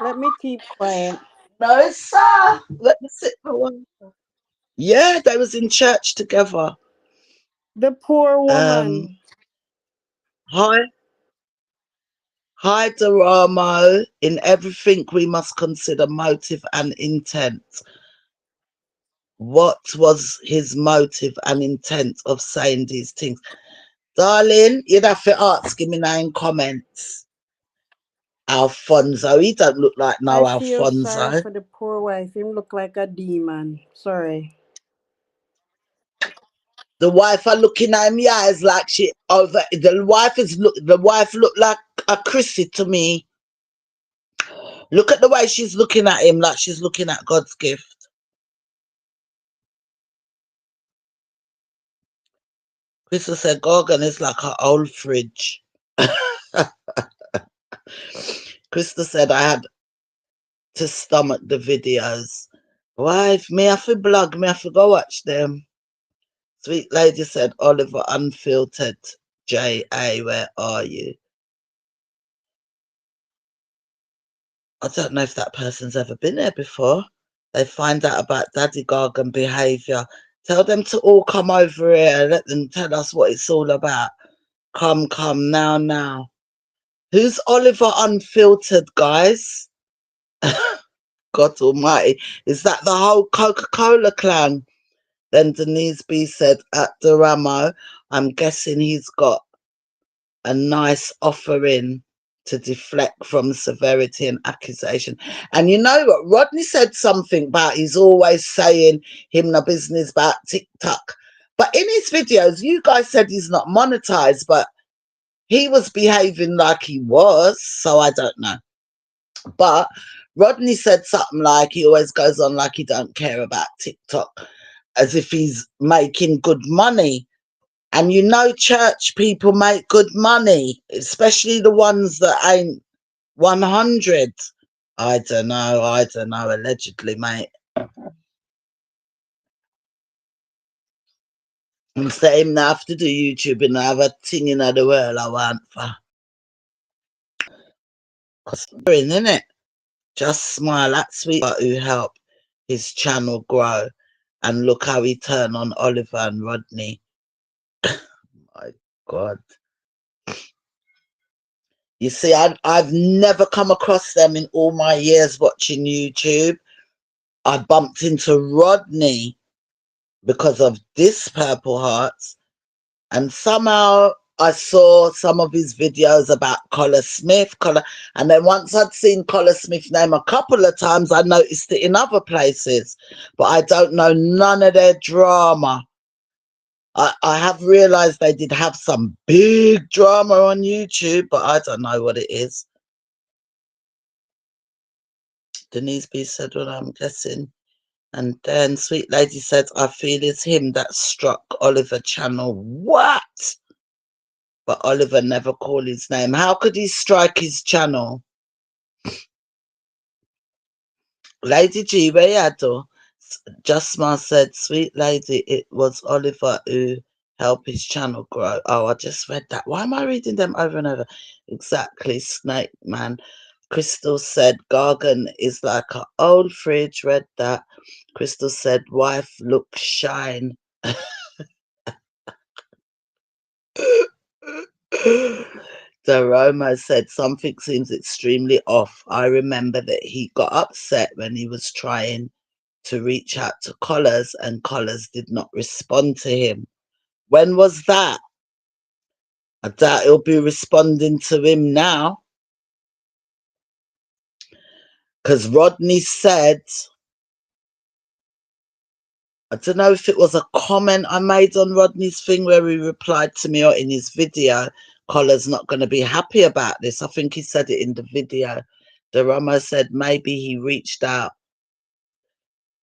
S2: Let me keep quiet.
S1: No, sir. Let me sit for one. Yeah, they was in church together.
S2: The poor
S1: Um,
S2: woman.
S1: hi, hi, Doramo. In everything, we must consider motive and intent. What was his motive and intent of saying these things? Darling, you'd have to ask him in comments. Alfonso, he don't look like
S2: I
S1: no
S2: feel sorry
S1: Alfonso.
S2: for the poor wife. Him look like a demon. Sorry.
S1: The wife are looking at him, yeah, is like she over. The wife look like a Chrissy to me. Look at the way she's looking at him, like she's looking at God's gift. Crystal said, Gorgon is like her old fridge. Crystal said, I had to stomach the videos. Wife, me have to blog, me have to go watch them. Sweet Lady said, Oliver Unfiltered. J.A., where are you? I don't know if that person's ever been there before. They find out about Daddy Gargan behaviour. Tell them to all come over here and let them tell us what it's all about. Come, now. Who's Oliver Unfiltered, guys? God almighty. Is that the whole Coca-Cola clan? Then Denise B said, at Duramo, I'm guessing he's got a nice offering to deflect from severity and accusation. And you know what? Rodney said something about he's always saying him no business about TikTok. But in his videos, you guys said he's not monetized, but he was behaving like he was. So I don't know. But Rodney said something like he always goes on like he don't care about TikTok. as if he's making good money. And you know, church people make good money, especially the ones that ain't 100. I don't know, allegedly, mate. I'm saying I have to do YouTube and I have a thing in the world I want for. Isn't it? Just smile at sweet who helped his channel grow. And look how he turned on Oliver and Rodney. My God. You see, I've never come across them in all my years watching YouTube. I bumped into Rodney because of this Purple Hearts, and somehow I saw some of his videos about Collar Smith. And then once I'd seen Collar Smith's name a couple of times, I noticed it in other places. But I don't know none of their drama. I have realised they did have some big drama on YouTube, but I don't know what it is. Denise B said, well, I'm guessing. And then Sweet Lady said, I feel it's him that struck Oliver channel. What? But Oliver never called his name. How could he strike his channel? Lady G, where you at, though? Justma said, Sweet Lady, it was Oliver who helped his channel grow. Oh, I just read that. Why am I reading them over and over? Exactly, Snake Man. Crystal said, Gargon is like an old fridge. Read that. Crystal said, wife look shine. Daroma said, something seems extremely off. I remember that he got upset when he was trying to reach out to Collars and Collars did not respond to him. When was that? I doubt he'll be responding to him now. Because Rodney said, I don't know if it was a comment I made on Rodney's thing where he replied to me or in his video, Collar's not going to be happy about this. I think he said it in the video. Daroma said maybe he reached out.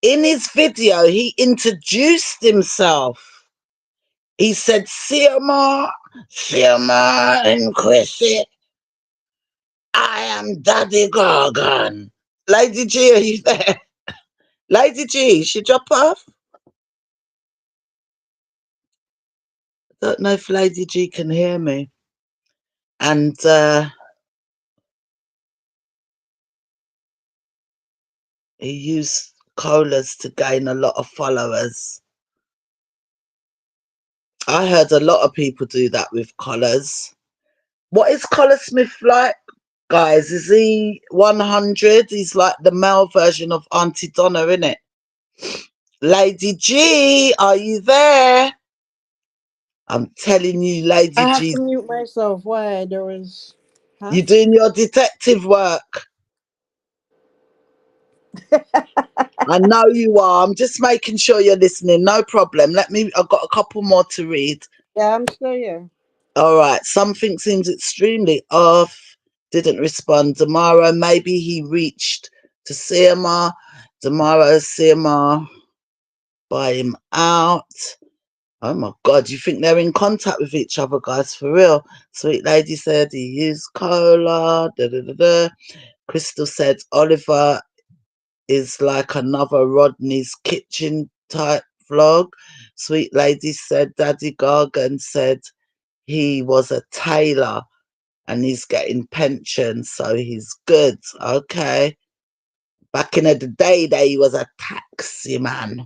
S1: In his video, he introduced himself. He said, Sioma and Chrissy, I am Daddy Gargon. Lady G, are you there? Lady G, she drop off? I don't know if Lady G can hear me. And he used colas to gain a lot of followers. I heard a lot of people do that with collars. What is Collar Smith like, guys? Is he 100? He's like the male version of Auntie Donna, innit? Lady G, are you there? I'm telling you, Lady
S2: I have
S1: G,
S2: to mute myself. Why? There was... Huh?
S1: you doing your detective work. I know you are. I'm just making sure you're listening. No problem. I've got a couple more to read.
S2: Yeah, I'm still here.
S1: All right. Something seems extremely off. Didn't respond. Tomorrow, maybe he reached to CMR. Tomorrow, CMR buy him out. Oh my God, you think they're in contact with each other, guys? For real. Sweet Lady said he used cola. Da, da, da, da. Crystal said Oliver is like another Rodney's Kitchen type vlog. Sweet Lady said Daddy Gargan said he was a tailor and he's getting pension, so he's good. Okay. Back in the day, he was a taxi man.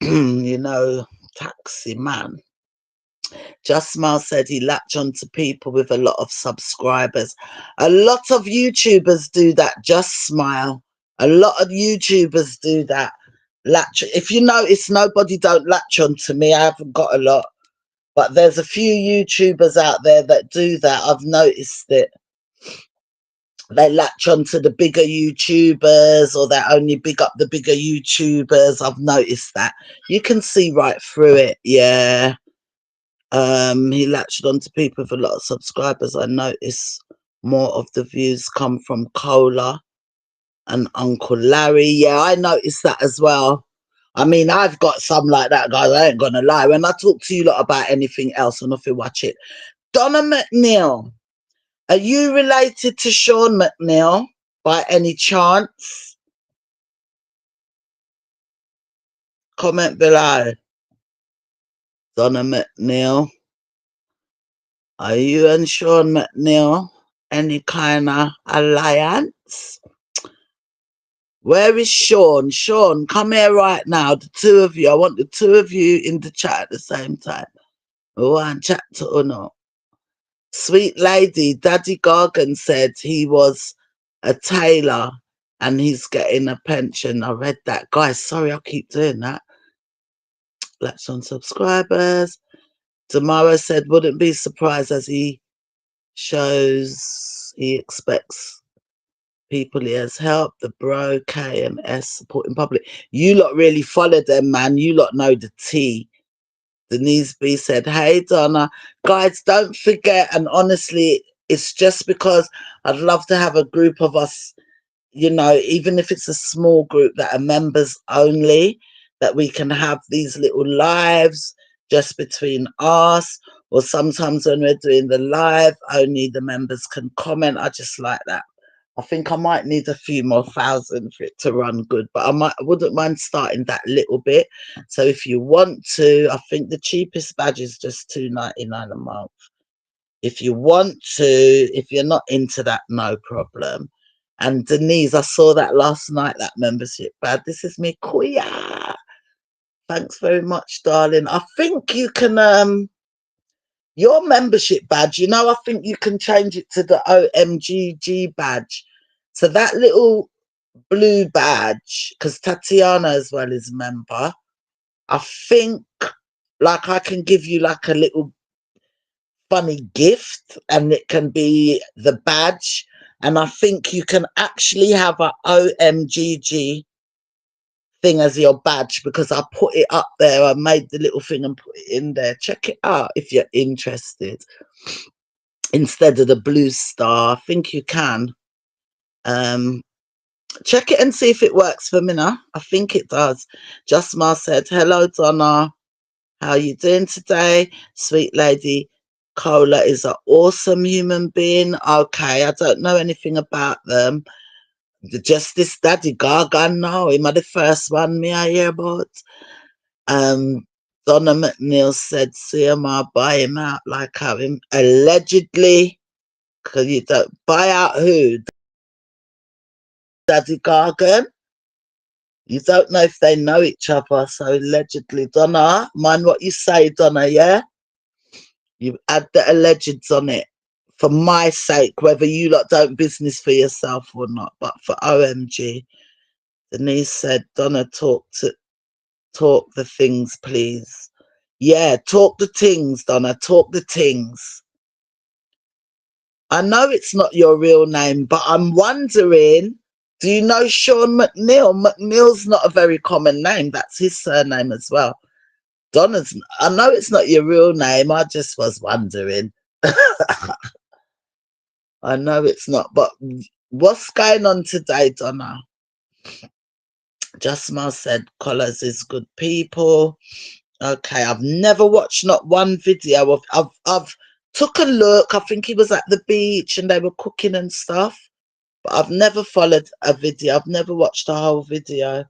S1: You know, taxi man. Just Smile said he latched on to people with a lot of subscribers. A lot of YouTubers do that, Just Smile. A lot of YouTubers do that. Latch. If you notice, nobody don't latch on to me. I haven't got a lot. But there's a few YouTubers out there that do that. I've noticed it. They latch on to the bigger YouTubers or they only big up the bigger YouTubers. I've noticed that. You can see right through it. Yeah. He latched on to people with a lot of subscribers. I notice more of the views come from Cola and Uncle Larry. Yeah, I noticed that as well. I mean, I've got some like that, guys. I ain't gonna lie. When I talk to you lot about anything else, and if you watch it, Donna McNeil, are you related to Sean McNeil by any chance? Comment below. Donna McNeil, are you and Sean McNeil any kind of alliance? Where is Sean? Sean, come here right now. The two of you. I want the two of you in the chat at the same time. We want to chat to Uno. Sweet lady, Daddy Gargon said he was a tailor and he's getting a pension. I read that. Guys, sorry I keep doing that. Likes on subscribers. Tomorrow said wouldn't be surprised as he shows he expects people he has helped. The bro, K and S supporting public. You lot really follow them, man. You lot know the tea. Denise B said, hey, Donna. Guys, don't forget, and honestly, it's just because I'd love to have a group of us, you know, even if it's a small group that are members only, that we can have these little lives just between us, or sometimes when we're doing the live, only the members can comment. I just like that. I think I might need a few more thousand for it to run good, but I wouldn't mind starting that little bit. So if you want to, I think the cheapest badge is just $2.99 a month. If you want to, if you're not into that, no problem. And Denise, I saw that last night, that membership badge. This is me, Kuya. Thanks very much, darling. I think you can your membership badge, you know, I think you can change it to the OMGG badge. So that little blue badge, because Tatiana as well is a member, I think like I can give you like a little funny gift and it can be the badge. And I think you can actually have a OMGG thing as your badge because I put it up there. I made the little thing and put it in there. Check it out if you're interested. Instead of the blue star, I think you can. Check it and see if it works for Minna. I think it does. Justma said, hello, Donna. How you doing today? Sweet lady. Cola is an awesome human being. Okay, I don't know anything about them. Just this Daddy Gargon now. Him are the first one me I hear about. Donna McNeil said CMR buy him out like how him allegedly. Cause you don't buy out who? Daddy Gargon? You don't know if they know each other, so allegedly. Donna, mind what you say, Donna, yeah? You add the allegeds on it. For my sake, whether you lot don't business for yourself or not, but for OMG. Denise said, Donna, talk the things, please. Yeah, talk the things, Donna, talk the things. I know it's not your real name, but I'm wondering, do you know Sean McNeil? McNeil's not a very common name. That's his surname as well. Donna's, I know it's not your real name. I just was wondering. I know it's not, but what's going on today, Donna? Justma said, Collars is good people. Okay, I've never watched not one video of, I've took a look. I think he was at the beach and they were cooking and stuff. But I've never followed a video. I've never watched a whole video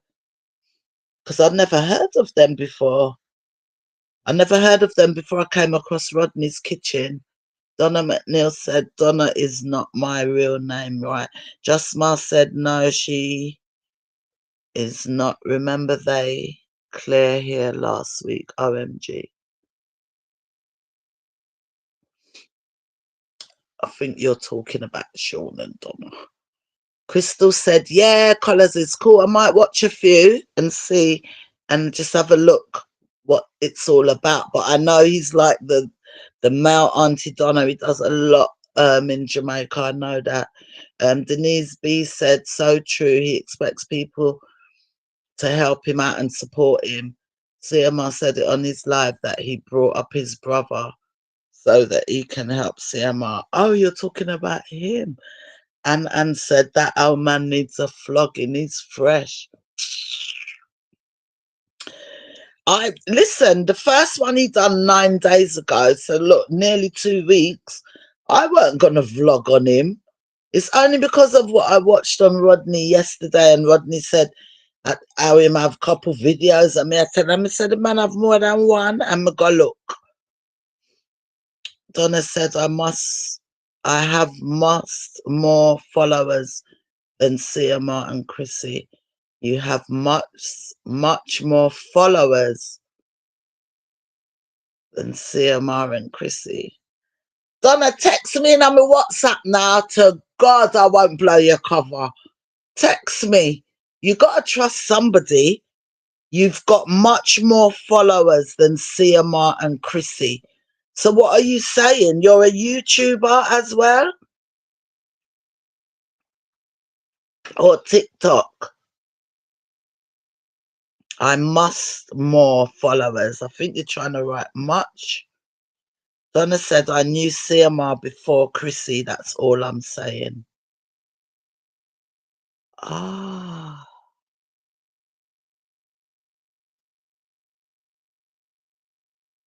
S1: because I've never heard of them before. I never heard of them before I came across Rodney's Kitchen. Donna McNeil said, Donna is not my real name, right? Justma said, no, she is not. Remember they clear here last week. OMG. I think you're talking about Sean and Donna. Crystal said, yeah, Collars is cool. I might watch a few and see and just have a look what it's all about. But I know he's like the male Auntie Donna. He does a lot in Jamaica. I know that. Denise B said, so true. He expects people to help him out and support him. CMR said it on his live that he brought up his brother so that he can help CMR. Oh, you're talking about him. And said that old man needs a flogging. He's fresh. I listen, the first one he done 9 days ago, so look, nearly 2 weeks. I weren't gonna vlog on him. It's only because of what I watched on Rodney yesterday, and Rodney said how him have couple videos. I mean, I tell him, I said the man have more than one, and I go look. Donna said I have more followers than CMR and Chrissy. You have much more followers than CMR and Chrissy. Donna, text me on my WhatsApp now. To God, I won't blow your cover. Text me. You gotta trust somebody. You've got much more followers than CMR and Chrissy. So what are you saying? You're a YouTuber as well? Or TikTok? I must more followers. I think you're trying to write much. Donna said I knew CMR before Chrissy. That's all I'm saying. Ah.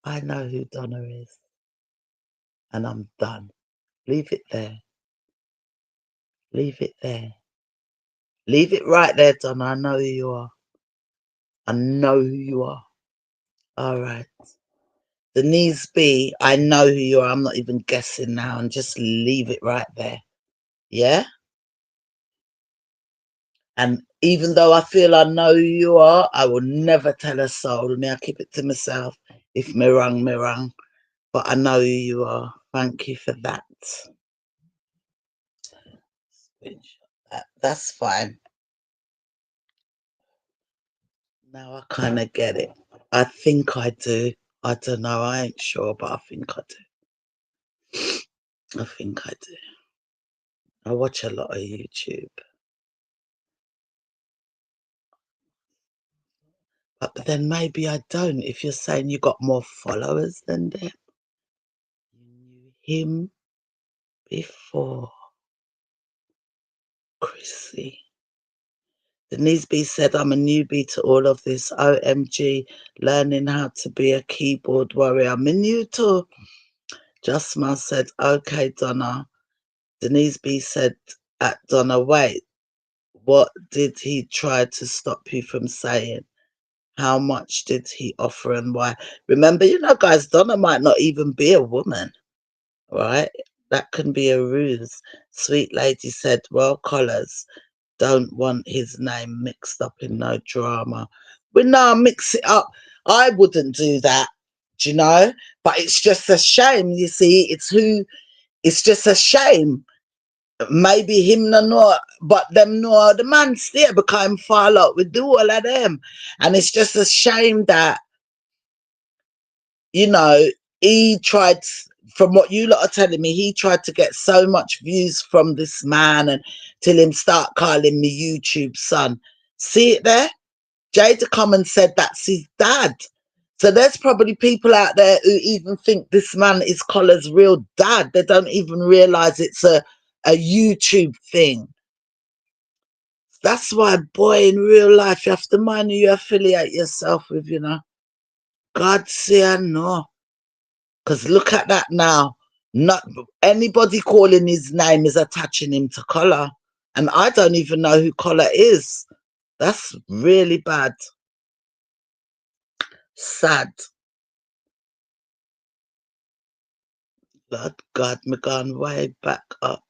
S1: I know who Donna is. And I'm done. Leave it there. Leave it there. Leave it right there, Donna. I know who you are. I know who you are. All right. Denise B, I know who you are. I'm not even guessing now. And just leave it right there. Yeah? And even though I feel I know who you are, I will never tell a soul. May I keep it to myself. If me wrong, me wrong. But I know who you are. Thank you for that. That's fine. Now I kind of get it. I think I do. I don't know. I ain't sure, but I think I do. I think I do. I watch a lot of YouTube. But then maybe I don't. If you're saying you got more followers than them. You knew him before Chrissy. Denise B said, I'm a newbie to all of this. OMG, learning how to be a keyboard warrior. I'm new too. Justma said, okay, Donna. Denise B said at Donna, wait, what did he try to stop you from saying? How much did he offer and why? Remember, you know, guys, Donna might not even be a woman, right? That can be a ruse. Sweet lady said, well, Collars, don't want his name mixed up in no drama. But no, mix it up. I wouldn't do that, do you know? But it's just a shame, you see. It's just a shame. Maybe him no know, but them know the man still become fall out. We do all of them. And it's just a shame that, you know, he tried, from what you lot are telling me, he tried to get so much views from this man and till him start calling me YouTube son. See it there? Jada come and said that's his dad. So there's probably people out there who even think this man is Collar's real dad. They don't even realize it's a YouTube thing. That's why, boy, in real life, you have to mind who you affiliate yourself with, you know. God say I know. Because look at that now. Not anybody calling his name is attaching him to Collar. And I don't even know who Collar is. That's really bad. Sad. Lord God, me gone way back up.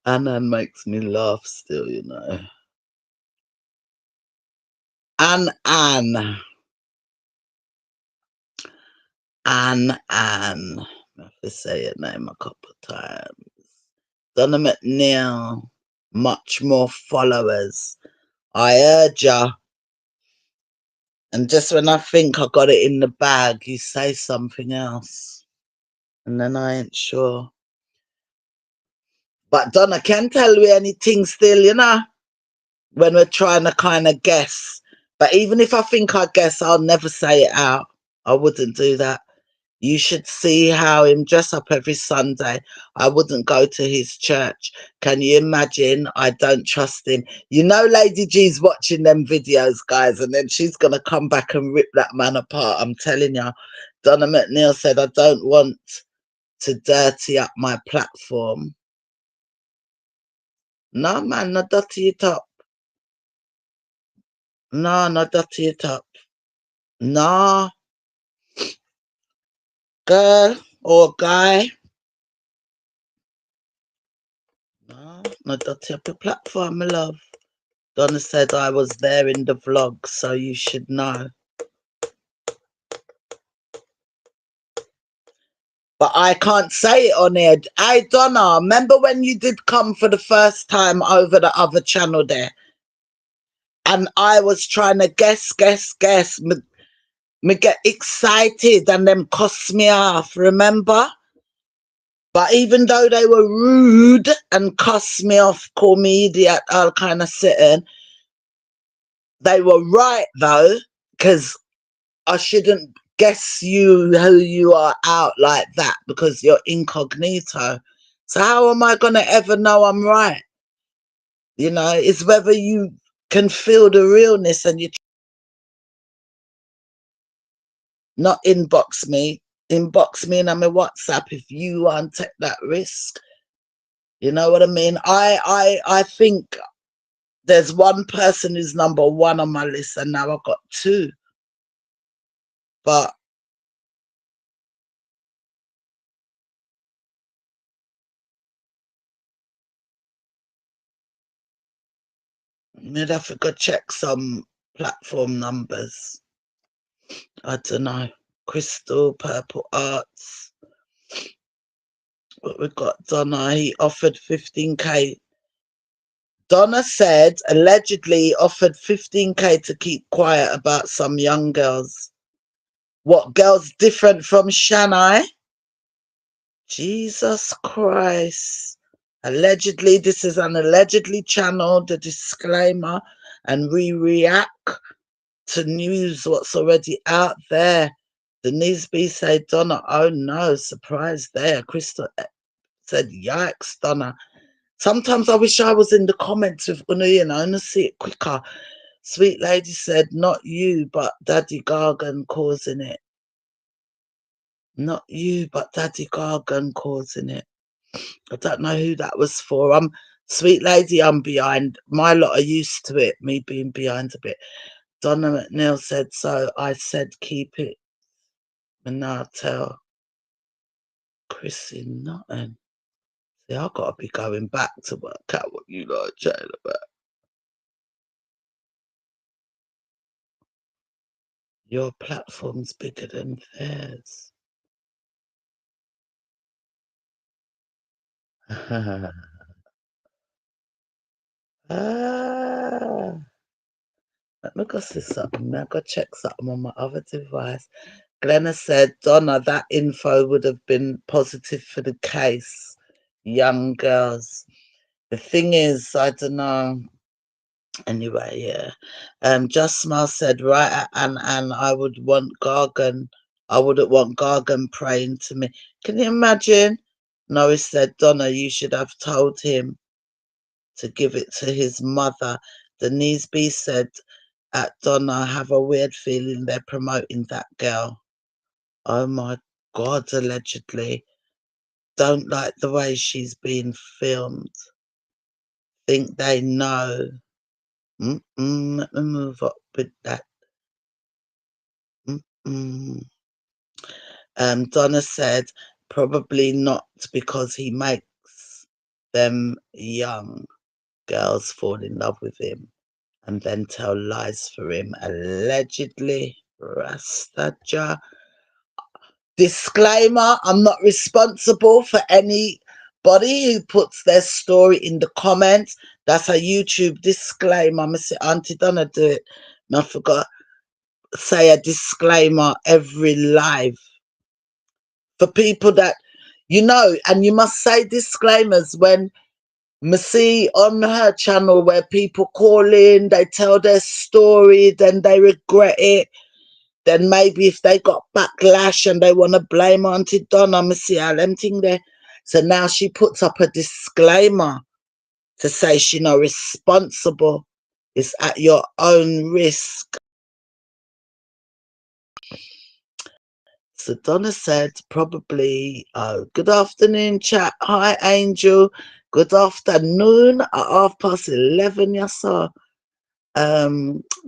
S1: Anna makes me laugh still, you know. Anne. I have to say your name a couple of times. Donna McNeil, much more followers. I heard ya. And just when I think I got it in the bag, you say something else. And then I ain't sure. But Donna can tell me anything still, you know, when we're trying to kind of guess. But even if I think I guess, I'll never say it out. I wouldn't do that. You should see how him dress up every Sunday. I wouldn't go to his church. Can you imagine? I don't trust him. You know Lady G's watching them videos, guys, and then she's going to come back and rip that man apart. I'm telling you. Donna McNeil said, I don't want to dirty up my platform. No, man, not dirty it up. No, not dirty it up. No, girl or guy. No, not dirty up your platform, my love. Donna said I was there in the vlog, so you should know. But I can't say it on here. Hey, Donna, remember when you did come for the first time over the other channel there? And I was trying to guess. Me get excited and them cuss me off, remember? But even though they were rude and cuss me off, call me idiot, all kind of sitting, they were right though, because I shouldn't guess you who you are out like that because you're incognito. So how am I going to ever know I'm right? You know, it's whether you can feel the realness and you not inbox me in my WhatsApp if you want to take that risk. You know what I mean? I think there's one person who's number one on my list and now I've got two. But maybe I have to go check some platform numbers. I don't know. Crystal, Purple Arts. What we got? Donna, he offered 15K. Donna said allegedly offered 15K to keep quiet about some young girls. What girls different from Shanai? Jesus Christ. Allegedly, this is an allegedly channel, the disclaimer, and we react to news what's already out there. Denise B said, Donna, oh no, surprise there. Crystal said, yikes, Donna. Sometimes I wish I was in the comments with Oooh, and I want to see it quicker. Sweet lady said, not you, but Daddy Gargon causing it. Not you, but Daddy Gargon causing it. I don't know who that was for. Sweet lady, I'm behind. My lot are used to it, me being behind a bit. Donna McNeil said so. I said keep it. And now I tell Chrissy nothing. See, I've got to be going back to work out what you lot are chatting about. Your platform's bigger than theirs. Let me go see something. I've got to check something on my other device. Glenna said, Donna, that info would have been positive for the case. Young girls. The thing is, I don't know. Anyway, yeah. Just Smile said, right, and I would want Gargan. I wouldn't want Gargan praying to me. Can you imagine? Norris said, Donna, you should have told him to give it to his mother. Denise B said, at Donna, I have a weird feeling they're promoting that girl. Oh my God, allegedly. Don't like the way she's being filmed. Think they know. Let me move up with that. Donna said, probably not because he makes them young girls fall in love with him and then tell lies for him. Allegedly, Rastaja. Disclaimer, I'm not responsible for anybody who puts their story in the comments. That's a YouTube disclaimer. I'm say Auntie Donna do it. I forgot say a disclaimer every live for people that you know, and you must say disclaimers when me see on her channel where people call in, they tell their story, then they regret it. then maybe if they got backlash and they want to blame Auntie Donna, me see how them thing there. So now she puts up a disclaimer to say she no responsible. It's at your own risk. So Donna said probably, good afternoon, chat. Hi, Angel. Good afternoon at 11:30, yes, sir.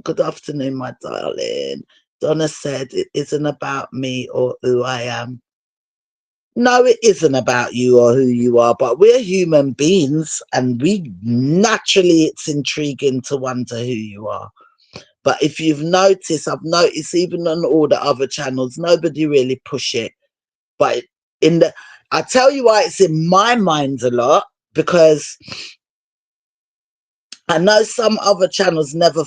S1: Good afternoon, my darling. Donna said it isn't about me or who I am. No, it isn't about you or who you are, but we're human beings and we naturally it's intriguing to wonder who you are. But if you've noticed, I've noticed even on all the other channels, nobody really push it. But I tell you why it's in my mind a lot, because I know some other channels never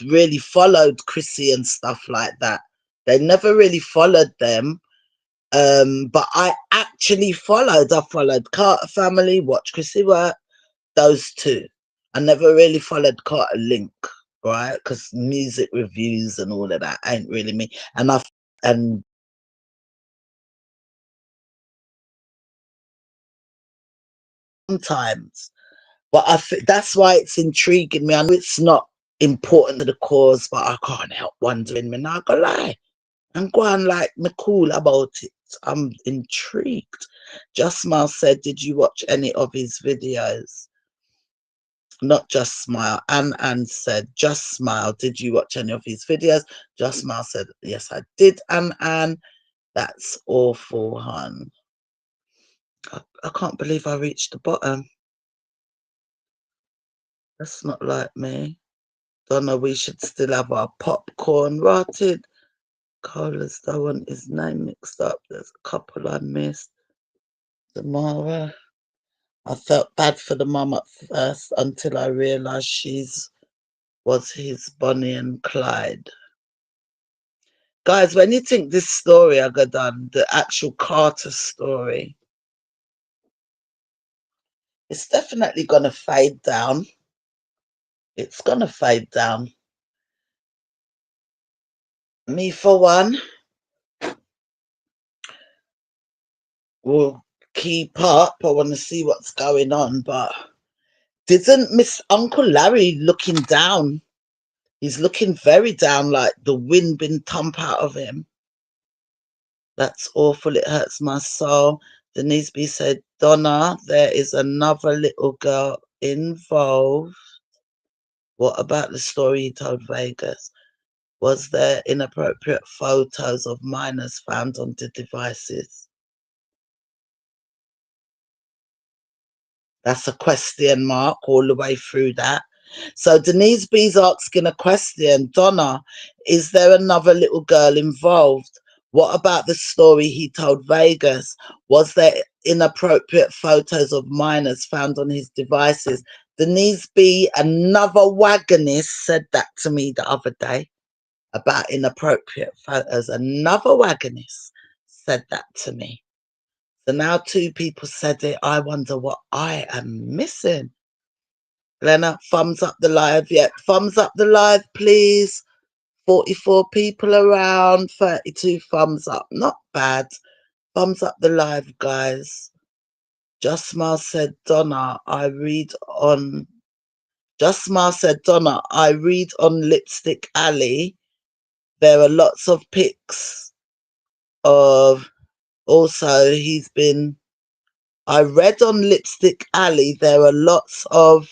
S1: really followed Chrissy and stuff like that. They never really followed them. But I actually followed. I followed Carter Family, Watch Chrissy Work, those two. I never really followed Carter Link, right? Because music reviews and all of that ain't really me. And sometimes, but I think that's why it's intriguing me. I know it's not important to the cause, but I can't help wondering. Me not gonna lie, and go on like me cool about it. I'm intrigued. Just Smile said, did you watch any of his videos? Not Just Smile. Anne said, Just Smile, did you watch any of his videos? Just Smile said, yes, I did. Anne, that's awful, hun. I can't believe I reached the bottom. That's not like me. Donna, we should still have our popcorn rotted. Carlos don't want his name mixed up. There's a couple I missed. Tamara. I felt bad for the mum at first until I realised was his Bonnie and Clyde. Guys, when you think this story I got done, the actual Carter story, it's definitely gonna fade down. It's gonna fade down. Me for one will keep up. I want to see what's going on, but didn't Miss Uncle Larry looking down? He's looking very down, like the wind been thumped out of him. That's awful. It hurts my soul. Denise B said, Donna, there is another little girl involved. What about the story he told Vegas? Was there inappropriate photos of minors found on the devices? That's a question mark all the way through that. So Denise B's asking a question. Donna, is there another little girl involved? What about the story he told Vegas? Was there inappropriate photos of minors found on his devices? Denise B, another wagonist, said that to me the other day about inappropriate photos. Another wagonist said that to me. So now two people said it. I wonder what I am missing. Glenna, thumbs up the live. Yeah, thumbs up the live, please. 44 people around, 32 thumbs up. Not bad. Thumbs up the live, guys. Just Smile said, Donna, I read on... Just Smile said, Donna, I read on Lipstick Alley. There are lots of pics of... Also, he's been... I read on Lipstick Alley, there are lots of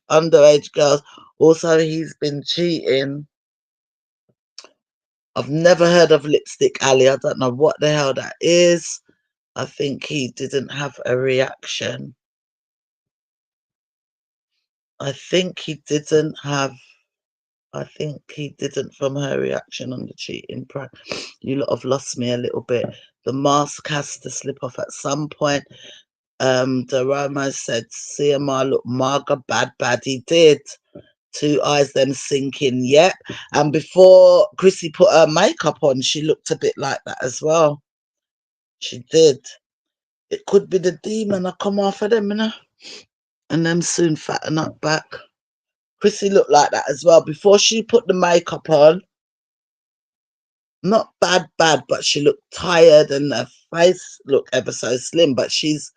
S1: underage girls. Also, he's been cheating. I've never heard of Lipstick Alley. I don't know what the hell that is. I think he didn't have a reaction. I think he didn't from her reaction on the cheating prank. You lot have lost me a little bit. The mask has to slip off at some point. Doramo said, CMR look Marga bad. He did. Two eyes them sinking. Yep. And before Chrissy put her makeup on, she looked a bit like that as well. She did. It could be the demon I come off of them, you know, and them soon fatten up back. Chrissy looked like that as well. Before she put the makeup on, not bad, but she looked tired and her face looked ever so slim. But she's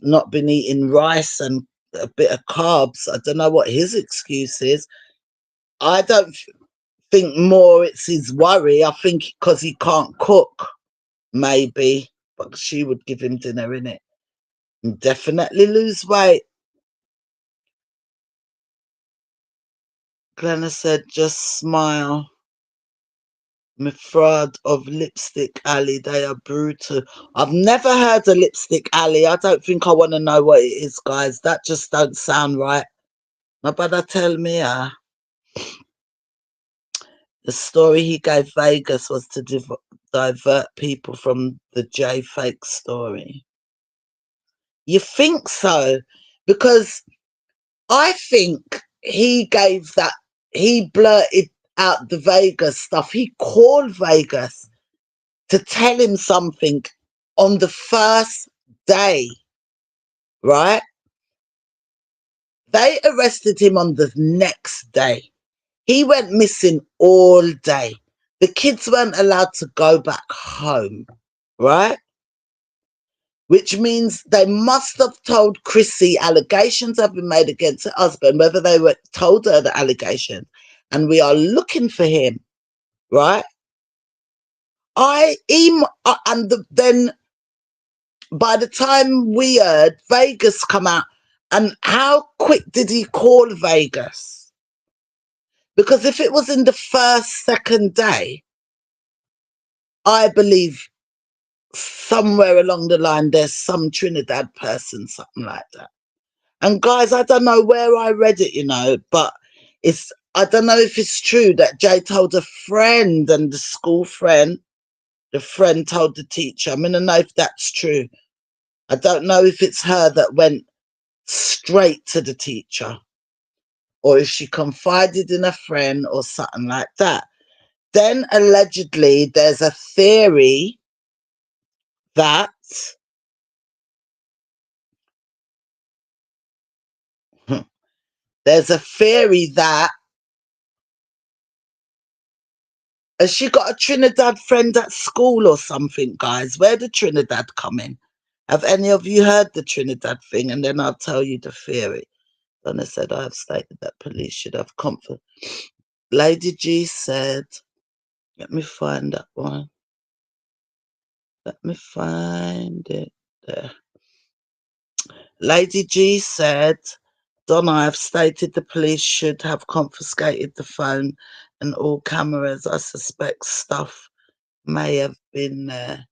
S1: not been eating rice and a bit of carbs. I don't know what his excuse is. I don't think more it's his worry. I think because he can't cook, maybe. But she would give him dinner, innit? And definitely lose weight. Glenna said, just smile. Me fraud of Lipstick Alley, they are brutal. I've never heard of Lipstick Alley. I don't think I want to know what it is, guys. That just don't sound right. My brother tell me, the story he gave Vegas was to divert people from the J fake story. You think so? Because I think he gave that, he blurted out the Vegas stuff. He called Vegas to tell him something on the first day, right? They arrested him on the next day. He went missing all day. The kids weren't allowed to go back home, right? Which means they must have told Chrissy allegations have been made against her husband, whether they were told her the allegation, and we are looking for him, right? Then by the time we heard, Vegas come out, and how quick did he call Vegas? Because if it was in the first, second day, I believe somewhere along the line there's some Trinidad person, something like that. And guys, I don't know where I read it, but I don't know if it's true that Jay told a friend, and the school friend, the friend told the teacher. I mean, I don't know if that's true. I don't know if it's her that went straight to the teacher, or if she confided in a friend or something like that. Then allegedly there's a theory that there's a theory that has she got a Trinidad friend at school or something, guys? Where did Trinidad come in? Have any of you heard the Trinidad thing? And then I'll tell you the theory. Donna said, I have stated that police should have comfort. Lady G said, let me find that one. Let me find it there. Lady G said, Donna, I have stated the police should have confiscated the phone and all cameras. I suspect stuff may have been there.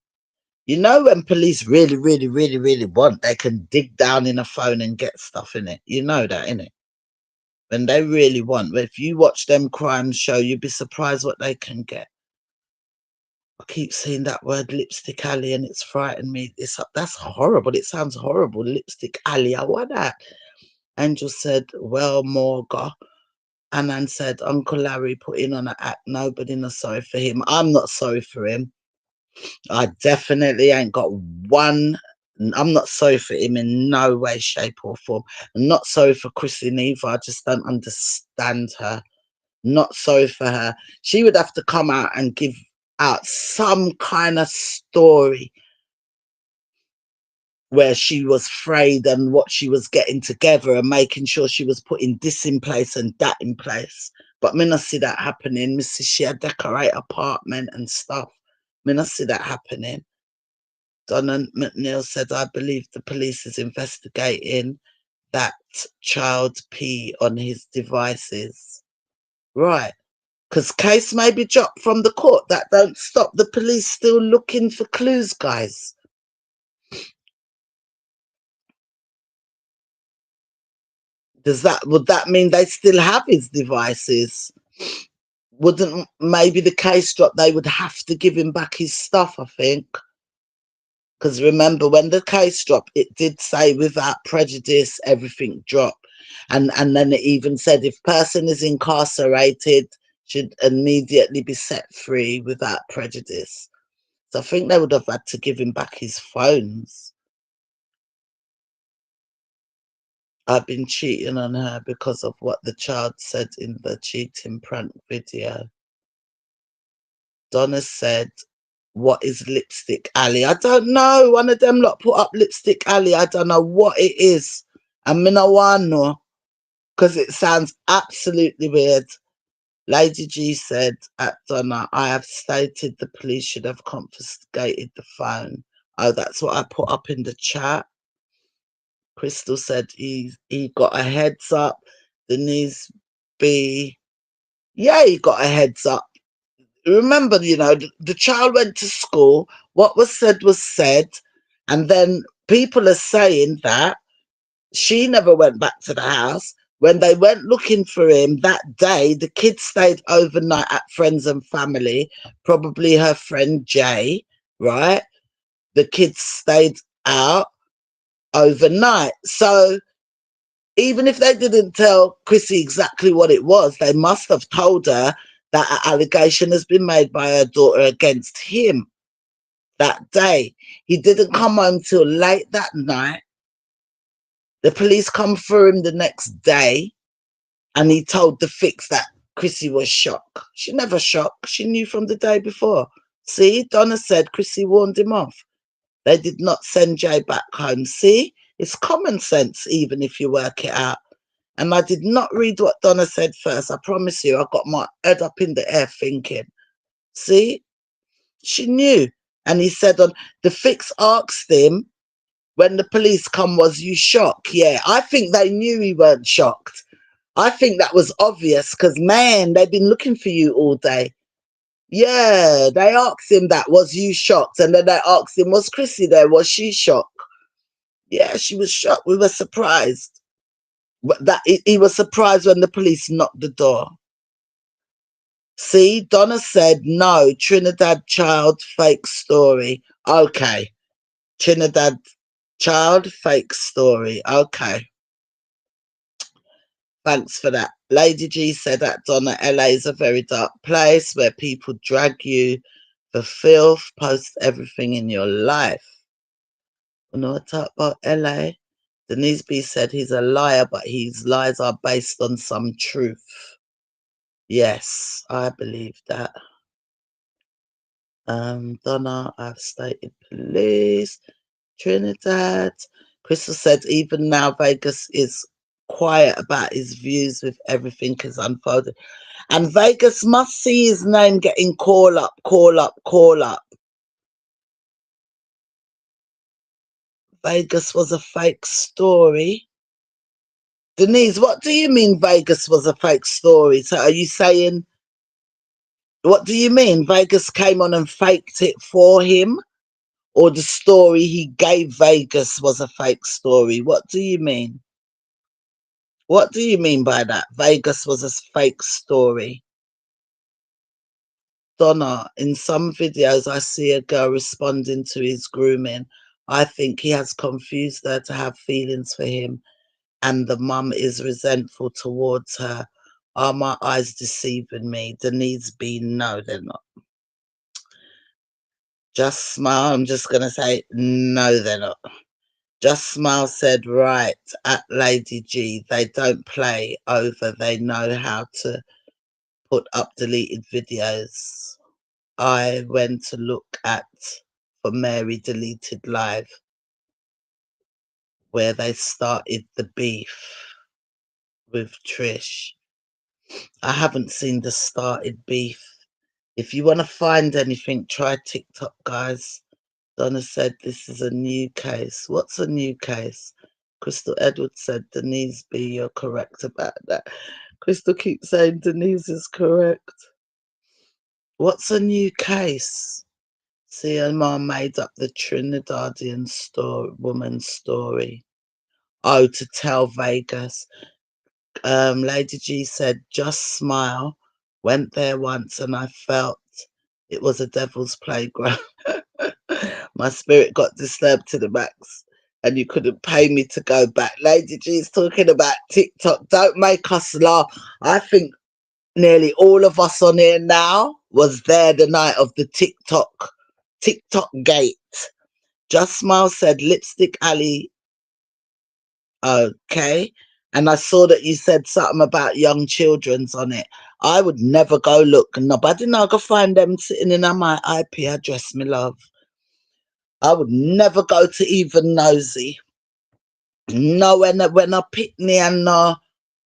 S1: You know, when police really, really, really, really want, they can dig down in a phone and get stuff in it. You know that, innit? When they really want. If you watch them crime show, you'd be surprised what they can get. I keep seeing that word Lipstick Alley and it's frightened me. That's horrible. It sounds horrible. Lipstick Alley. I want that. Angel said, well, Morga. Anan said, Uncle Larry put in on an act. Nobody not sorry for him. I'm not sorry for him. I definitely ain't got one. I'm not sorry for him in no way, shape, or form. I'm not sorry for Christine either. I just don't understand her. Not sorry for her. She would have to come out and give out some kind of story where she was afraid and what she was getting together and making sure she was putting this in place and that in place. But me not see that happening. Me see she had decorate apartment and stuff. Me not see that happening. Donna McNeil said, I believe the police is investigating that child pee on his devices. Right. Because case may be dropped from the court. That don't stop the police still looking for clues, guys. Would that mean they still have his devices? Wouldn't maybe the case drop, they would have to give him back his stuff, I think. Because remember, when the case dropped, it did say without prejudice, everything dropped. And then it even said if person is incarcerated, should immediately be set free without prejudice. So I think they would have had to give him back his phones. I've been cheating on her because of what the child said in the cheating prank video. Donna said, what is Lipstick Alley? I don't know. One of them lot put up Lipstick Alley. I don't know what it is. And me no want know, because it sounds absolutely weird. Lady G said at Donna, I have stated the police should have confiscated the phone. Oh, that's what I put up in the chat. Crystal said he got a heads up. Denise B. Yeah, he got a heads up. Remember, you know, the child went to school. What was said. And then people are saying that she never went back to the house. When they went looking for him that day, the kids stayed overnight at friends and family, probably her friend Jay, right? The kids stayed out overnight. So even if they didn't tell Chrissy exactly what it was, they must have told her that an allegation has been made by her daughter against him that day. He didn't come home till late that night. The police come for him the next day, and he told the fix that Chrissy was shocked. She never shocked. She knew from the day before. See, Donna said Chrissy warned him off. They did not send Jay back home. See, it's common sense, even if you work it out. And I did not read what Donna said first. I promise you, I got my head up in the air thinking. See, she knew. And he said on the fix asked him when the police come, was you shocked? Yeah, I think they knew he weren't shocked. I think that was obvious because, man, they've been looking for you all day. Yeah, they asked him that, was you shocked? And then they asked him, was Chrissy there? Was she shocked? Yeah, she was shocked. We were surprised. But that he was surprised when the police knocked the door. See, Donna said, no, Trinidad child, fake story. Okay. Trinidad child, fake story. Okay. Thanks for that. Lady G said that Donna, LA is a very dark place where people drag you for filth, post everything in your life. You know what talk about LA? Denise B said he's a liar, but his lies are based on some truth. Yes, I believe that. Donna, I've stated police. Trinidad. Crystal said even now Vegas is quiet about his views with everything is unfolded. And Vegas must see his name getting call up, call up, call up. Vegas was a fake story. Denise, what do you mean Vegas was a fake story? So are you saying, what do you mean? Vegas came on and faked it for him? Or the story he gave Vegas was a fake story? What do you mean? What do you mean by that? Vegas was a fake story. Donna, in some videos I see a girl responding to his grooming. I think he has confused her to have feelings for him, and the mum is resentful towards her. Are my eyes deceiving me? Denise B, no, they're not. Just Smile, I'm just going to say, no, they're not. Just Smile said, right, at Lady G, they don't play over. They know how to put up deleted videos. I went to look at for Mary deleted live where they started the beef with Trish. I haven't seen the started beef. If you want to find anything, try TikTok, guys. Donna said this is a new case. What's a new case? Crystal Edwards said, Denise B, you're correct about that. Crystal keeps saying Denise is correct. What's a new case? See, her mom made up the Trinidadian woman's story. Oh, to tell Vegas. Lady G said, just smile. Went there once and I felt it was a devil's playground. My spirit got disturbed to the max and you couldn't pay me to go back. Lady G's talking about TikTok. Don't make us laugh. I think nearly all of us on here now was there the night of the TikTok gate. Just Smile said Lipstick Alley. Okay. and I saw that you said something about young children's on it. I would never go look. Nobody now go find them sitting in on my IP address, me love. I would never go to even nosy. No, when I pick me and no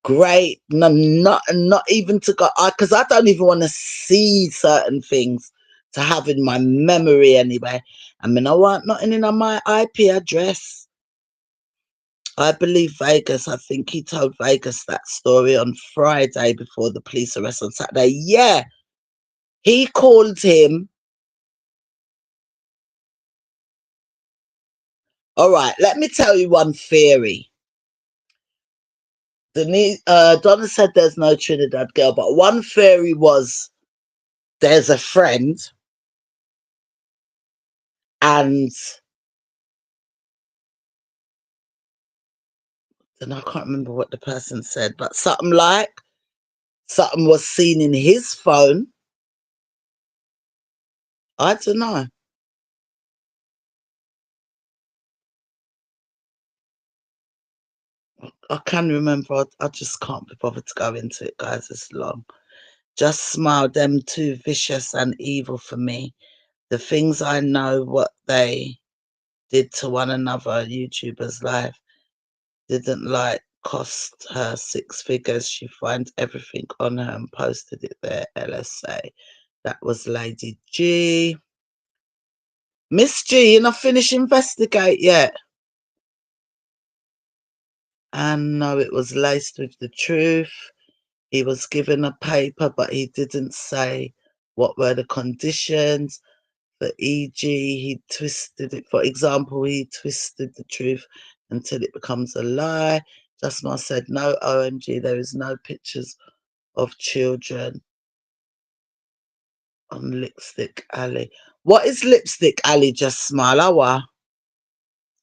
S1: great, no, not even to go, because I don't even want to see certain things to have in my memory anyway. I mean, I want nothing in on my IP address. I believe Vegas. I think he told Vegas that story on Friday before the police arrest on Saturday. Yeah, he called him. All right, let me tell you one theory. Donna said there's no Trinidad girl, but one theory was there's a friend and then I can't remember what the person said, but something was seen in his phone. I don't know. I can remember. I just can't be bothered to go into it, guys. It's long. Just smile. Them too vicious and evil for me. The things I know what they did to one another. YouTubers' life didn't like cost her 6 figures. She finds everything on her and posted it there. LSA. That was Lady G. Miss G, you're not finished investigate yet. And no, it was laced with the truth. He was given a paper, but he didn't say what were the conditions. For e.g., he twisted it. For example, he twisted the truth until it becomes a lie. Justma said, no, OMG, there is no pictures of children on Lipstick Alley. What is Lipstick Alley, Just Smile?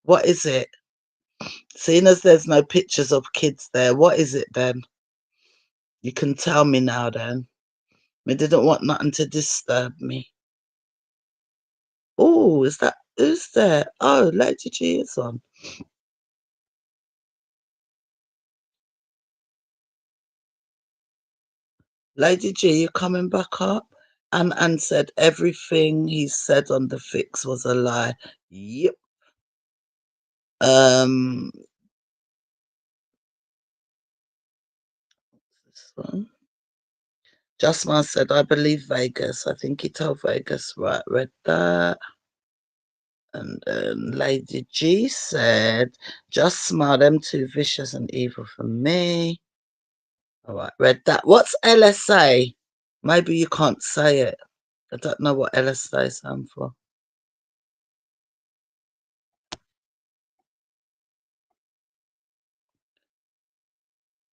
S1: What is it? Seeing as there's no pictures of kids there, what is it then? You can tell me now then. I didn't want nothing to disturb me. Oh, who's there? Oh, Lady G is on. Lady G, you coming back up? And said everything he said on the fix was a lie. Yep. This one. Justman said, I believe Vegas. I think he told Vegas, right, read that. And then Lady G said, just smile, them too vicious and evil for me. All right, read that. What's LSA? Maybe you can't say it. I don't know what LSA stands for.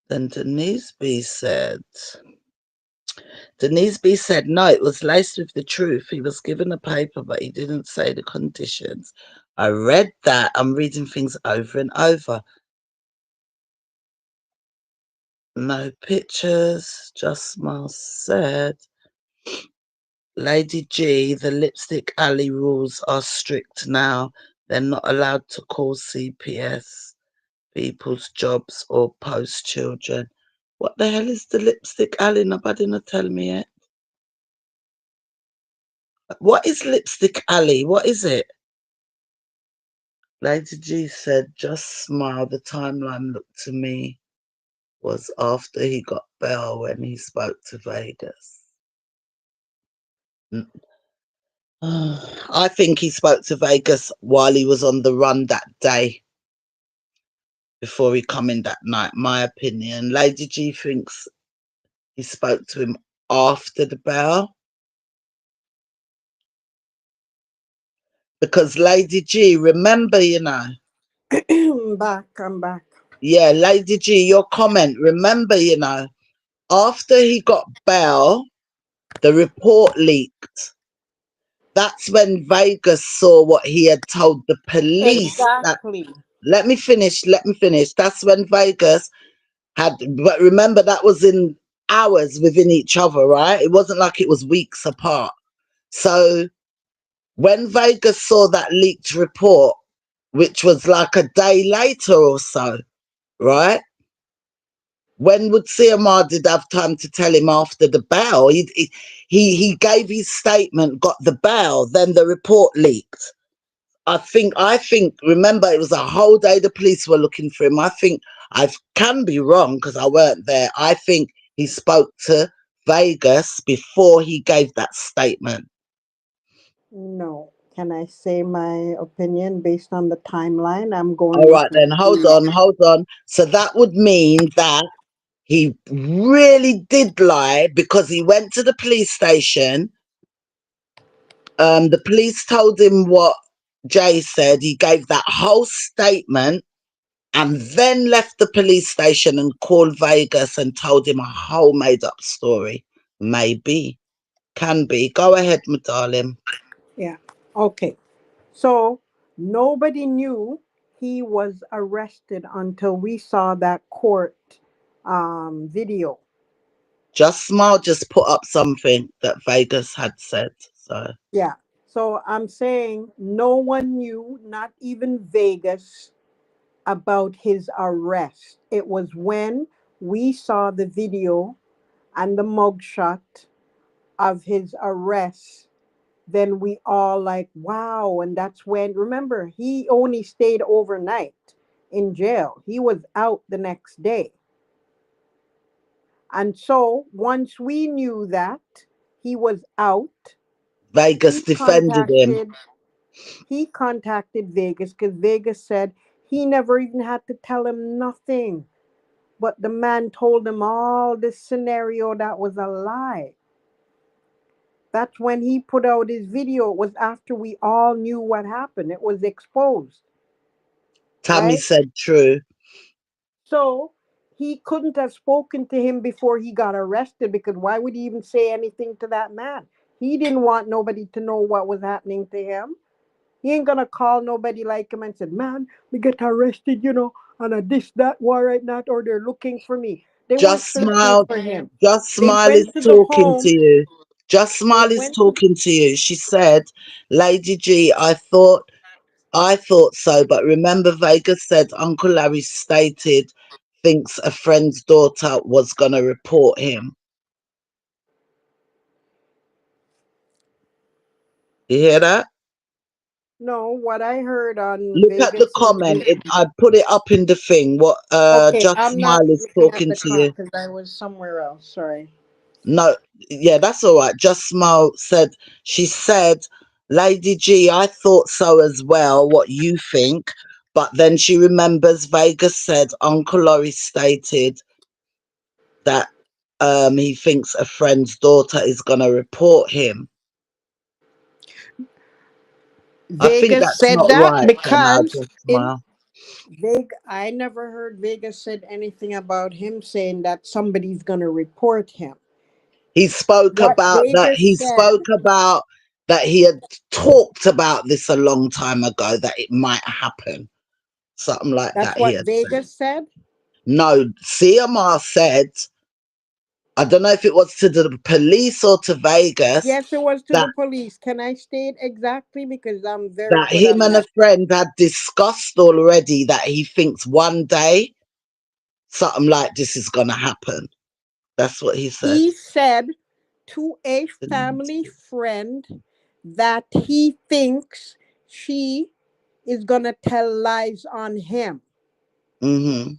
S1: Then Denise B said, no, it was laced with the truth. He was given a paper, but he didn't say the conditions. I read that. I'm reading things over and over. No pictures. Just Smile said, Lady G, the Lipstick Alley rules are strict now. They're not allowed to call CPS people's jobs or post children. What the hell is the Lipstick Alley? Nobody not tell me yet. What is Lipstick Alley? What is it? Lady G said, just smile. The timeline looked to me was after he got bail when he spoke to Vegas. I think he spoke to Vegas while he was on the run that day before he come in that night, my opinion. Lady G thinks he spoke to him after the bail. Because Lady G, remember, you know.
S2: I'm back.
S1: Yeah, Lady G, your comment, remember, you know, after he got bail, the report leaked. That's when Vegas saw what he had told the police.
S2: Exactly.
S1: Let me finish. That's when Vegas had, but remember that was in hours within each other, right? It wasn't like it was weeks apart. So when Vegas saw that leaked report, which was like a day later or so, right? When would CMR did have time to tell him after the bail? He gave his statement, got the bail, then the report leaked. I think, remember, it was a whole day the police were looking for him. I think, I can be wrong because I weren't there. I think he spoke to Vegas before he gave that statement.
S2: No. Can I say my opinion based on the timeline? I'm going
S1: All
S2: with
S1: right,
S2: what
S1: then hold
S2: you.
S1: on, hold on. So that would mean that he really did lie because he went to the police station. The police told him what Jay said. He gave that whole statement and then left the police station and called Vegas and told him a whole made up story. Maybe. Can be. Go ahead, my darling.
S2: Yeah. Okay. So nobody knew he was arrested until we saw that court video.
S1: Just Smile just put up something that Vegas had said. So
S2: Yeah. So I'm saying no one knew, not even Vegas, about his arrest. It was when we saw the video and the mugshot of his arrest, then we all like, wow. And that's when, remember, he only stayed overnight in jail. He was out the next day. And so once we knew that he was out,
S1: Vegas
S2: he
S1: defended him.
S2: contacted he contacted Vegas because Vegas said he never even had to tell him nothing. But the man told him all this scenario that was a lie. That's when he put out his video. It was after we all knew what happened. It was exposed,
S1: Tammy
S2: right?
S1: said true.
S2: So he couldn't have spoken to him before he got arrested because why would he even say anything to that man? He didn't want nobody to know what was happening to him. He ain't gonna call nobody like him and said, "Man, we get arrested, on a this, that, warrant, not, or they're looking for me." They weren't
S1: Just
S2: searching
S1: Smile.
S2: for him.
S1: Just
S2: They
S1: Smile is
S2: went to the
S1: talking to
S2: home.
S1: you. Just
S2: They
S1: Smile is
S2: went to
S1: talking to you. She said, Lady G, I thought so, but remember Vegas said Uncle Larry stated thinks a friend's daughter was gonna report him. You hear that?
S2: no. What I heard on
S1: Look at the
S2: Vegas's
S1: comment. I put it up in the thing. What
S2: okay,
S1: Just
S2: I'm not
S1: Smile is
S2: looking at
S1: talking
S2: the
S1: to
S2: car
S1: you.
S2: because I was somewhere else. Sorry.
S1: No, yeah, that's all right. Just Smile said, she said, Lady G, I thought so as well, what you think. But then she remembers Vegas said Uncle Laurie stated that he thinks a friend's daughter is going to report him. I think
S2: Vegas
S1: that's
S2: said
S1: not
S2: that
S1: right. So now
S2: because
S1: Just
S2: in
S1: Smile.
S2: I never heard Vegas said anything about him saying that somebody's gonna report him.
S1: He spoke
S2: What
S1: about that.
S2: Vegas
S1: He
S2: said,
S1: spoke about that he had talked about this a long time ago, that it might happen. Something like
S2: that's
S1: that he
S2: what
S1: had said.
S2: Vegas said.
S1: No, CMR said, I don't know if it was to the police or to Vegas,
S2: Yes, it was to
S1: that
S2: the police. Can I state exactly because I'm very
S1: that
S2: good
S1: him
S2: at
S1: and a
S2: that.
S1: friend had discussed already that he thinks one day something like this is gonna happen. That's what he said.
S2: He said to a family friend that he thinks she is gonna tell lies on him.
S1: Mm-hmm.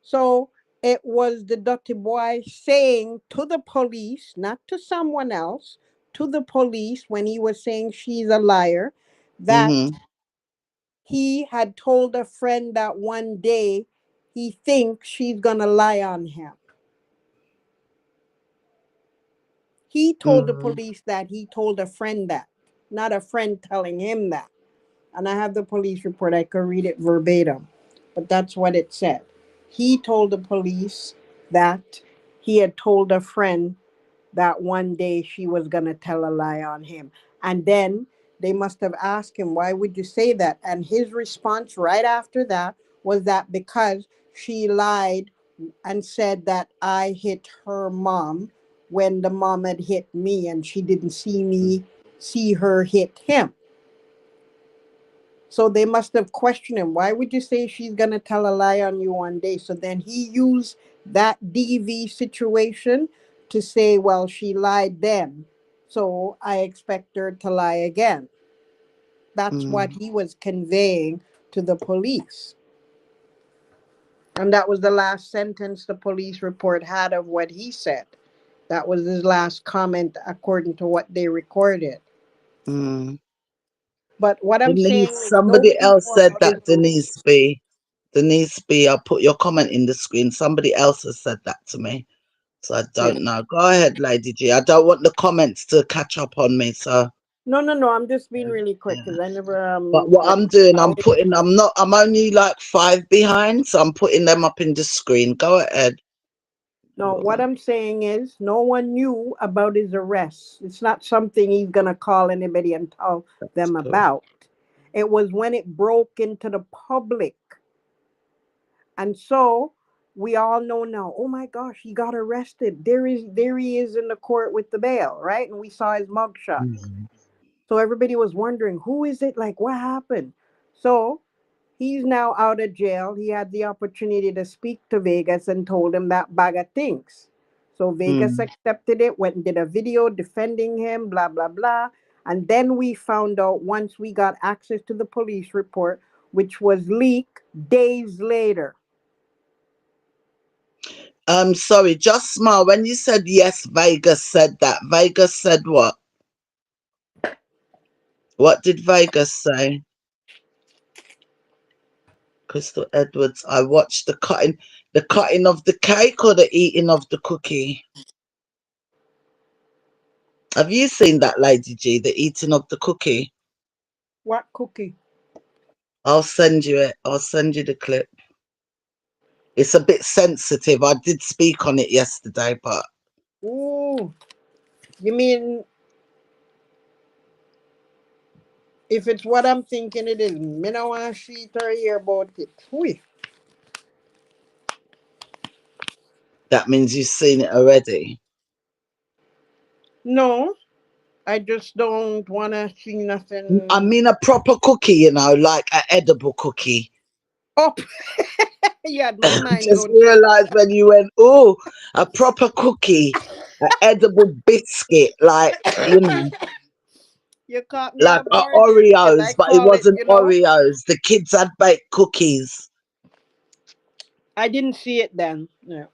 S2: So it was the dirty boy saying to the police, not to someone else, to the police when he was saying she's a liar, that
S1: Mm-hmm.
S2: he had told a friend that one day he thinks she's gonna lie on him. He told the
S1: Mm-hmm.
S2: police that he told a friend that, not a friend telling him that. And I have the police report, I could read it verbatim. But that's what it said. He told the police that he had told a friend that one day she was going to tell a lie on him. And then they must have asked him, why would you say that? And his response right after that was that because she lied and said that I hit her mom when the mom had hit me and she didn't see her hit him. So they must have questioned him. Why would you say she's going to tell a lie on you one day? So then he used that DV situation to say, well, she lied then. So I expect her to lie again. That's what
S1: Mm,
S2: he was conveying to the police. And that was the last sentence the police report had of what he said. That was his last comment, according to what they recorded.
S1: mm.
S2: But what I'm
S1: Denise,
S2: saying is,
S1: somebody
S2: nobody
S1: else
S2: knew
S1: said
S2: about
S1: that,
S2: his
S1: Denise
S2: arrest.
S1: B. Denise B, I'll put your comment in the screen. Somebody else has said that to me. So I
S2: Yeah.
S1: don't know. Go ahead, Lady G. I don't want the comments to catch up on me. So,
S2: No, no, no. I'm just being really quick
S1: yeah.
S2: because I never
S1: But what
S2: like
S1: I'm doing,
S2: I always
S1: I'm only like 5 behind. So I'm putting them up in the screen. Go ahead.
S2: no. What I'm saying is, no one knew about his arrest. It's not something he's gonna call anybody and tell
S1: That's
S2: them
S1: cool.
S2: about. It was when it broke into the public, and so we all know now. Oh my gosh, he got arrested. There he is in the court with the bail, right? And we saw his mugshot.
S1: Mm.
S2: So everybody was wondering, who is it? Like, what happened? So he's now out of jail. He had the opportunity to speak to Vegas and told him that bag of things. So Vegas
S1: Mm.
S2: accepted it, went and did a video defending him, blah, blah, blah. And then we found out once we got access to the police report, which was leaked days later.
S1: Sorry, just smile. When you said yes, Vegas said that. Vegas said what? What did Vegas say? Crystal Edwards. I watched the cutting of the cake or the eating of the cookie. Have you seen that, Lady G? The eating of the cookie.
S2: What cookie?
S1: I'll send you it. I'll send you the clip. It's a bit sensitive. I did speak on it yesterday, but
S2: Ooh, you mean if it's what I'm thinking it is, me no want to see it or hear about it. Ooh.
S1: that means you've seen it already.
S2: No, I just don't want to see
S1: I
S2: nothing.
S1: mean a proper cookie, like an edible cookie.
S2: Oh, you had my mind
S1: Just
S2: going to.
S1: realised when you went, oh, a proper cookie, an edible biscuit,
S2: You caught me
S1: like
S2: off
S1: a
S2: guard there because I
S1: Oreos, but it
S2: call it,
S1: wasn't Oreos. The kids had baked cookies.
S2: I didn't see it then. Yeah.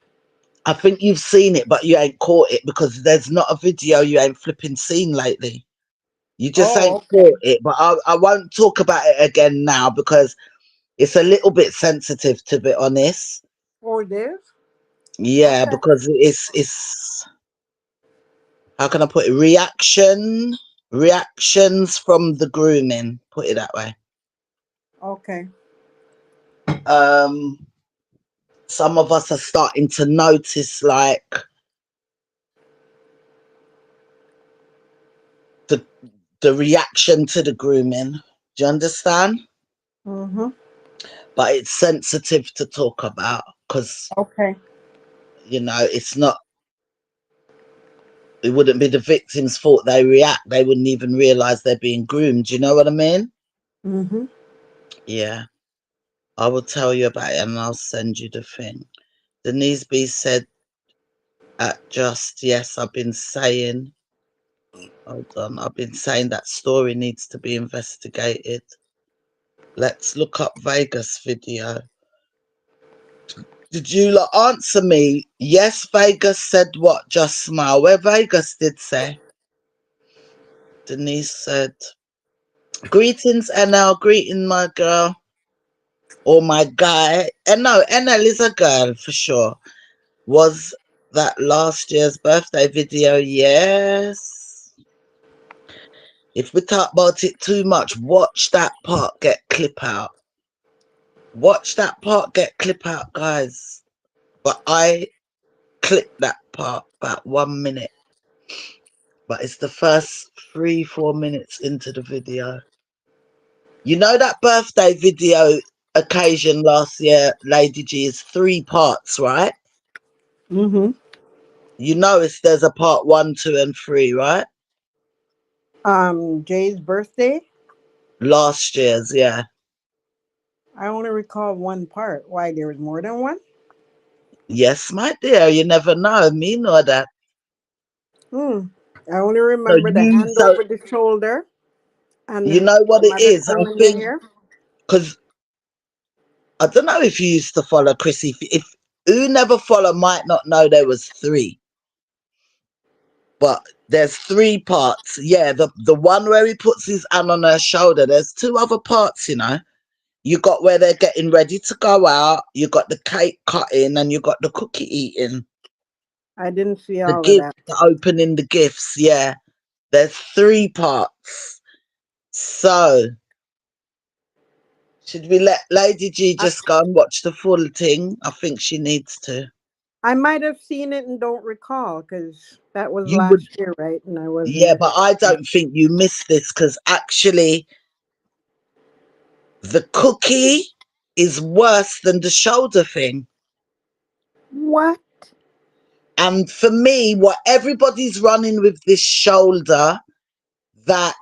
S1: I think you've seen it, but you ain't caught it because there's not a video you ain't flipping seen lately. You just
S2: Oh,
S1: ain't
S2: okay.
S1: caught it. But I won't talk about it again now because it's a little bit sensitive, to be honest.
S2: Oh, this?
S1: Yeah,
S2: Okay.
S1: because it's how can I put it? Reactions from the grooming. Put it that way.
S2: Okay.
S1: Um, some of us are starting to notice the the reaction to the grooming. Do you understand?
S2: Mm-hmm.
S1: But it's sensitive to talk about because
S2: Okay.
S1: it's not. It wouldn't be the victim's fault they react. They wouldn't even realize they're being groomed. Do you know what I mean?
S2: Mm-hmm.
S1: Yeah, I will tell you about it and I'll send you the thing. Denise B said at just yes. Hold on. I've been saying that story needs to be investigated. Let's look up Vegas video. Did you answer me? Yes, Vegas said what? Just smile. Where Vegas did say. Denise said, greetings, NL. Greeting, my girl. Or my guy. And no, NL is a girl for sure. Was that last year's birthday video? Yes. If we talk about it too much, watch that part get clip out. Watch that part get clip out, guys. But I clipped that part about 1 minute. But it's the first 3-4 minutes into the video. You know that birthday video occasion last year, Lady G, is 3 parts, right?
S2: Mm-hmm.
S1: You know there's a part 1, 2, and 3, right?
S2: Jay's birthday?
S1: Last year's, yeah.
S2: I only recall one part. Why, there was more than one?
S1: Yes, my dear, you never know. Me nor that.
S2: Hmm. I only
S1: So
S2: remember the
S1: you,
S2: hand
S1: so
S2: over the shoulder and
S1: you know
S2: the
S1: what it
S2: mother
S1: is. I
S2: combing the
S1: think
S2: hair.
S1: because I don't know if you used to follow Chrissy. If who never follow might not know there was three, but there's three parts. Yeah, the one where he puts his hand on her shoulder. There's two other parts, you know. You got where they're getting ready to go out. You got the cake cutting, and you got the cookie eating.
S2: I didn't see
S1: The
S2: all of
S1: gift,
S2: that.
S1: the opening the gifts. Yeah, there's three parts. So should we let Lady G
S2: I,
S1: just go and watch the full thing? I think she needs to.
S2: I might have seen it and don't recall because that was
S1: You would,
S2: last year, right? And I
S1: yeah,
S2: wasn't.
S1: but I don't think you missed this because actually the cookie is worse than the shoulder thing.
S2: What?
S1: And for me, what everybody's running with this shoulder that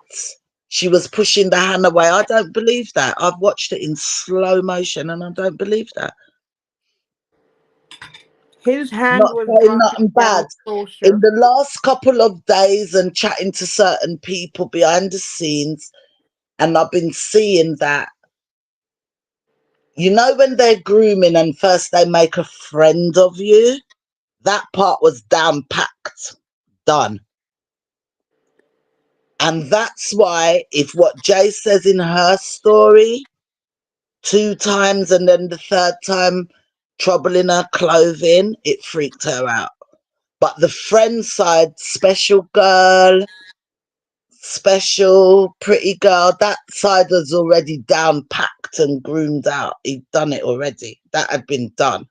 S1: she was pushing the hand away, I don't believe that. I've watched it in slow motion and I don't believe that.
S2: His hand
S1: Not
S2: was
S1: saying
S2: brought
S1: nothing bad.
S2: down
S1: In
S2: closer.
S1: the last couple of days and chatting to certain people behind the scenes, and I've been seeing that, you know, when they're grooming and first they make a friend of you, that part was down packed, done. And that's why, if what Jay says in her story, two times and then the third time, trouble in her clothing, it freaked her out. But the friend side, special girl, special pretty girl, that side was already down packed and groomed out. He'd done it already. That had been done.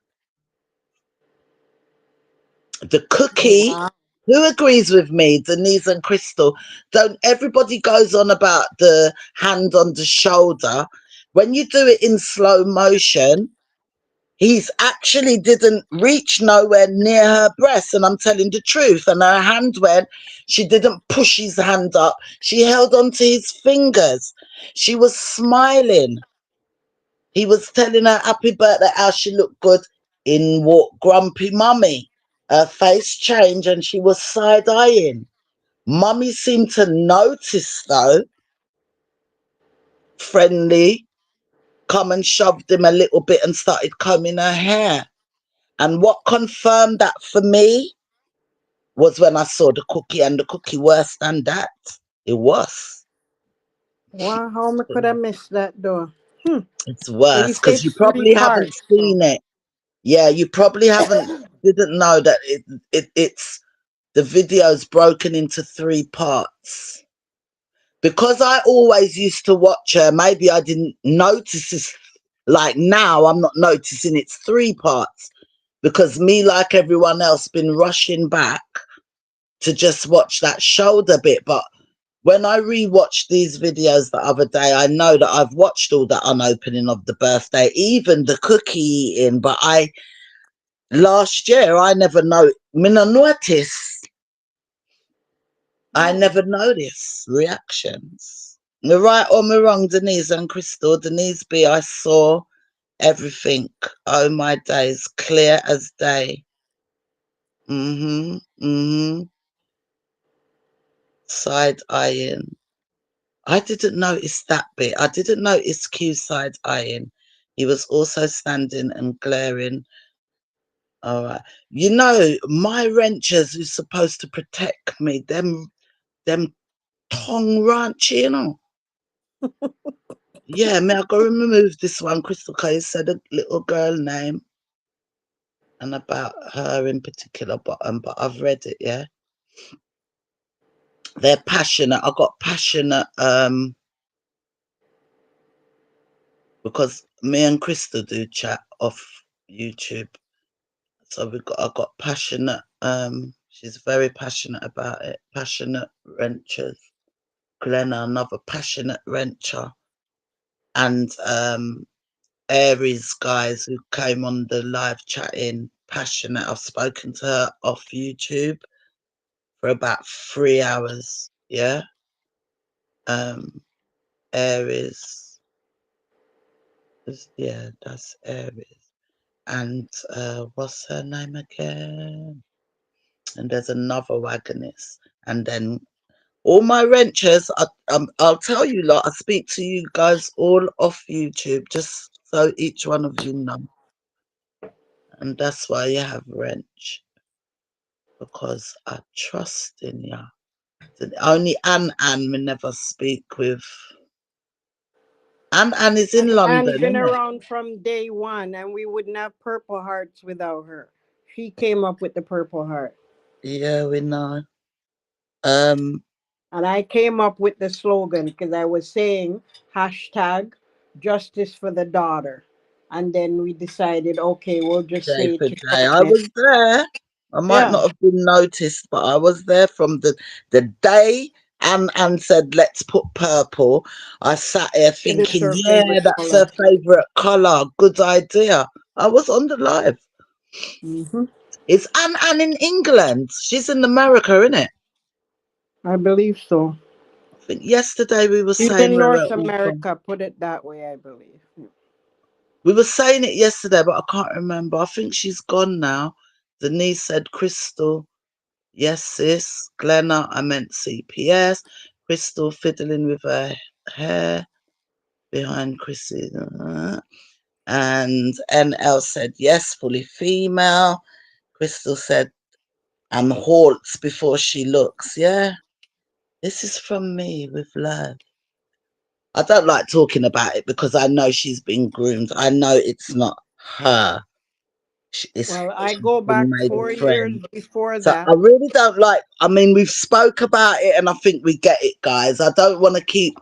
S1: The cookie,
S2: Wow.
S1: who agrees with me, Denise and Crystal? Don't everybody goes on about the hand on the shoulder. When you do it in slow motion, he's actually didn't reach nowhere near her breast, and I'm telling the truth. And her hand went, she didn't push his hand up. She held on to his fingers. She was smiling. He was telling her happy birthday, how she looked good. In walked grumpy mummy. Her face changed and she was side-eyeing. Mummy seemed to notice though, friendly, come and shoved him a little bit and started combing her hair. And what confirmed that for me was when I saw the cookie, and the cookie worse than that. It was.
S2: Wow, how me could have missed that though? Hmm.
S1: It's
S2: And you
S1: worse
S2: say
S1: because you
S2: it's three
S1: probably haven't
S2: parts. So
S1: seen it. Yeah, you probably haven't didn't know that it's the video's broken into three parts. Because I always used to watch her, maybe I didn't notice this. Like now, I'm not noticing it's three parts because me, like everyone else, been rushing back to just watch that shoulder bit. But when I rewatched these videos the other day, I know that I've watched all the unopening of the birthday, even the cookie eating. But last year, I never noticed. I never noticed reactions. Me right or me wrong, Denise and Crystal? Denise B, I saw everything. Oh my days, clear as day. Mm-hmm. Mm-hmm. Side eyeing. I didn't notice that bit. I didn't notice Q side eyeing. He was also standing and glaring. All right. You know, my wrenchers who's supposed to protect me, them tongue ranch, you know. Yeah, me, I gotta remove this one. Crystal K said a little girl name and about her in particular, but I've read it, yeah. They're passionate. I got passionate because me and Crystal do chat off YouTube. So I got passionate, she's very passionate about it. Passionate wrenchers. Glenna, another passionate wrencher. And Aries guys who came on the live chatting, passionate. I've spoken to her off YouTube for about 3 hours. Yeah. Um, Aries. Yeah, that's Aries. And what's her name again? And there's another wagonist. And then all my wrenchers, I'll tell you, lot, I speak to you guys all off YouTube, just so each one of you know. And that's why you have wrench, because I trust in you. Only Anne we never speak with. Anne is in
S2: And Anne's
S1: London,
S2: been
S1: isn't it?
S2: around from day one, and we wouldn't have Purple Hearts without her. She came up with the Purple Heart.
S1: Yeah, we know. Um,
S2: And I came up with the slogan because I was saying hashtag justice for the daughter. And then we decided, okay, we'll just
S1: day
S2: say it
S1: for
S2: to
S1: day. I
S2: shorten it.
S1: was there. I might
S2: Yeah,
S1: not have been noticed, but I was there from the day Anne said, let's put purple. I sat here
S2: it is
S1: thinking,
S2: her
S1: yeah,
S2: favorite
S1: that's
S2: color.
S1: her favourite colour. Good idea. I was on the live.
S2: Hmm.
S1: Is Anne in England? She's in America, isn't it?
S2: I believe so.
S1: I think yesterday we were
S2: She's
S1: saying
S2: in
S1: where we're
S2: North
S1: all from.
S2: America, put it that way, I believe.
S1: We were saying it yesterday, but I can't remember. I think she's gone now. Denise said Crystal. Yes, sis. Glenna, I meant CPS. Crystal fiddling with her hair behind Chrissy. And NL said yes, fully female. Crystal said, I'm halts before she looks. Yeah, this is from me with love. I don't like talking about it because I know she's been groomed. I know it's not her.
S2: Well, I
S1: She's
S2: go
S1: been
S2: back
S1: made a
S2: 4 years
S1: friend.
S2: before
S1: So
S2: that.
S1: I really don't like. I mean, we've spoke about it, and I think we get it, guys. I don't want to keep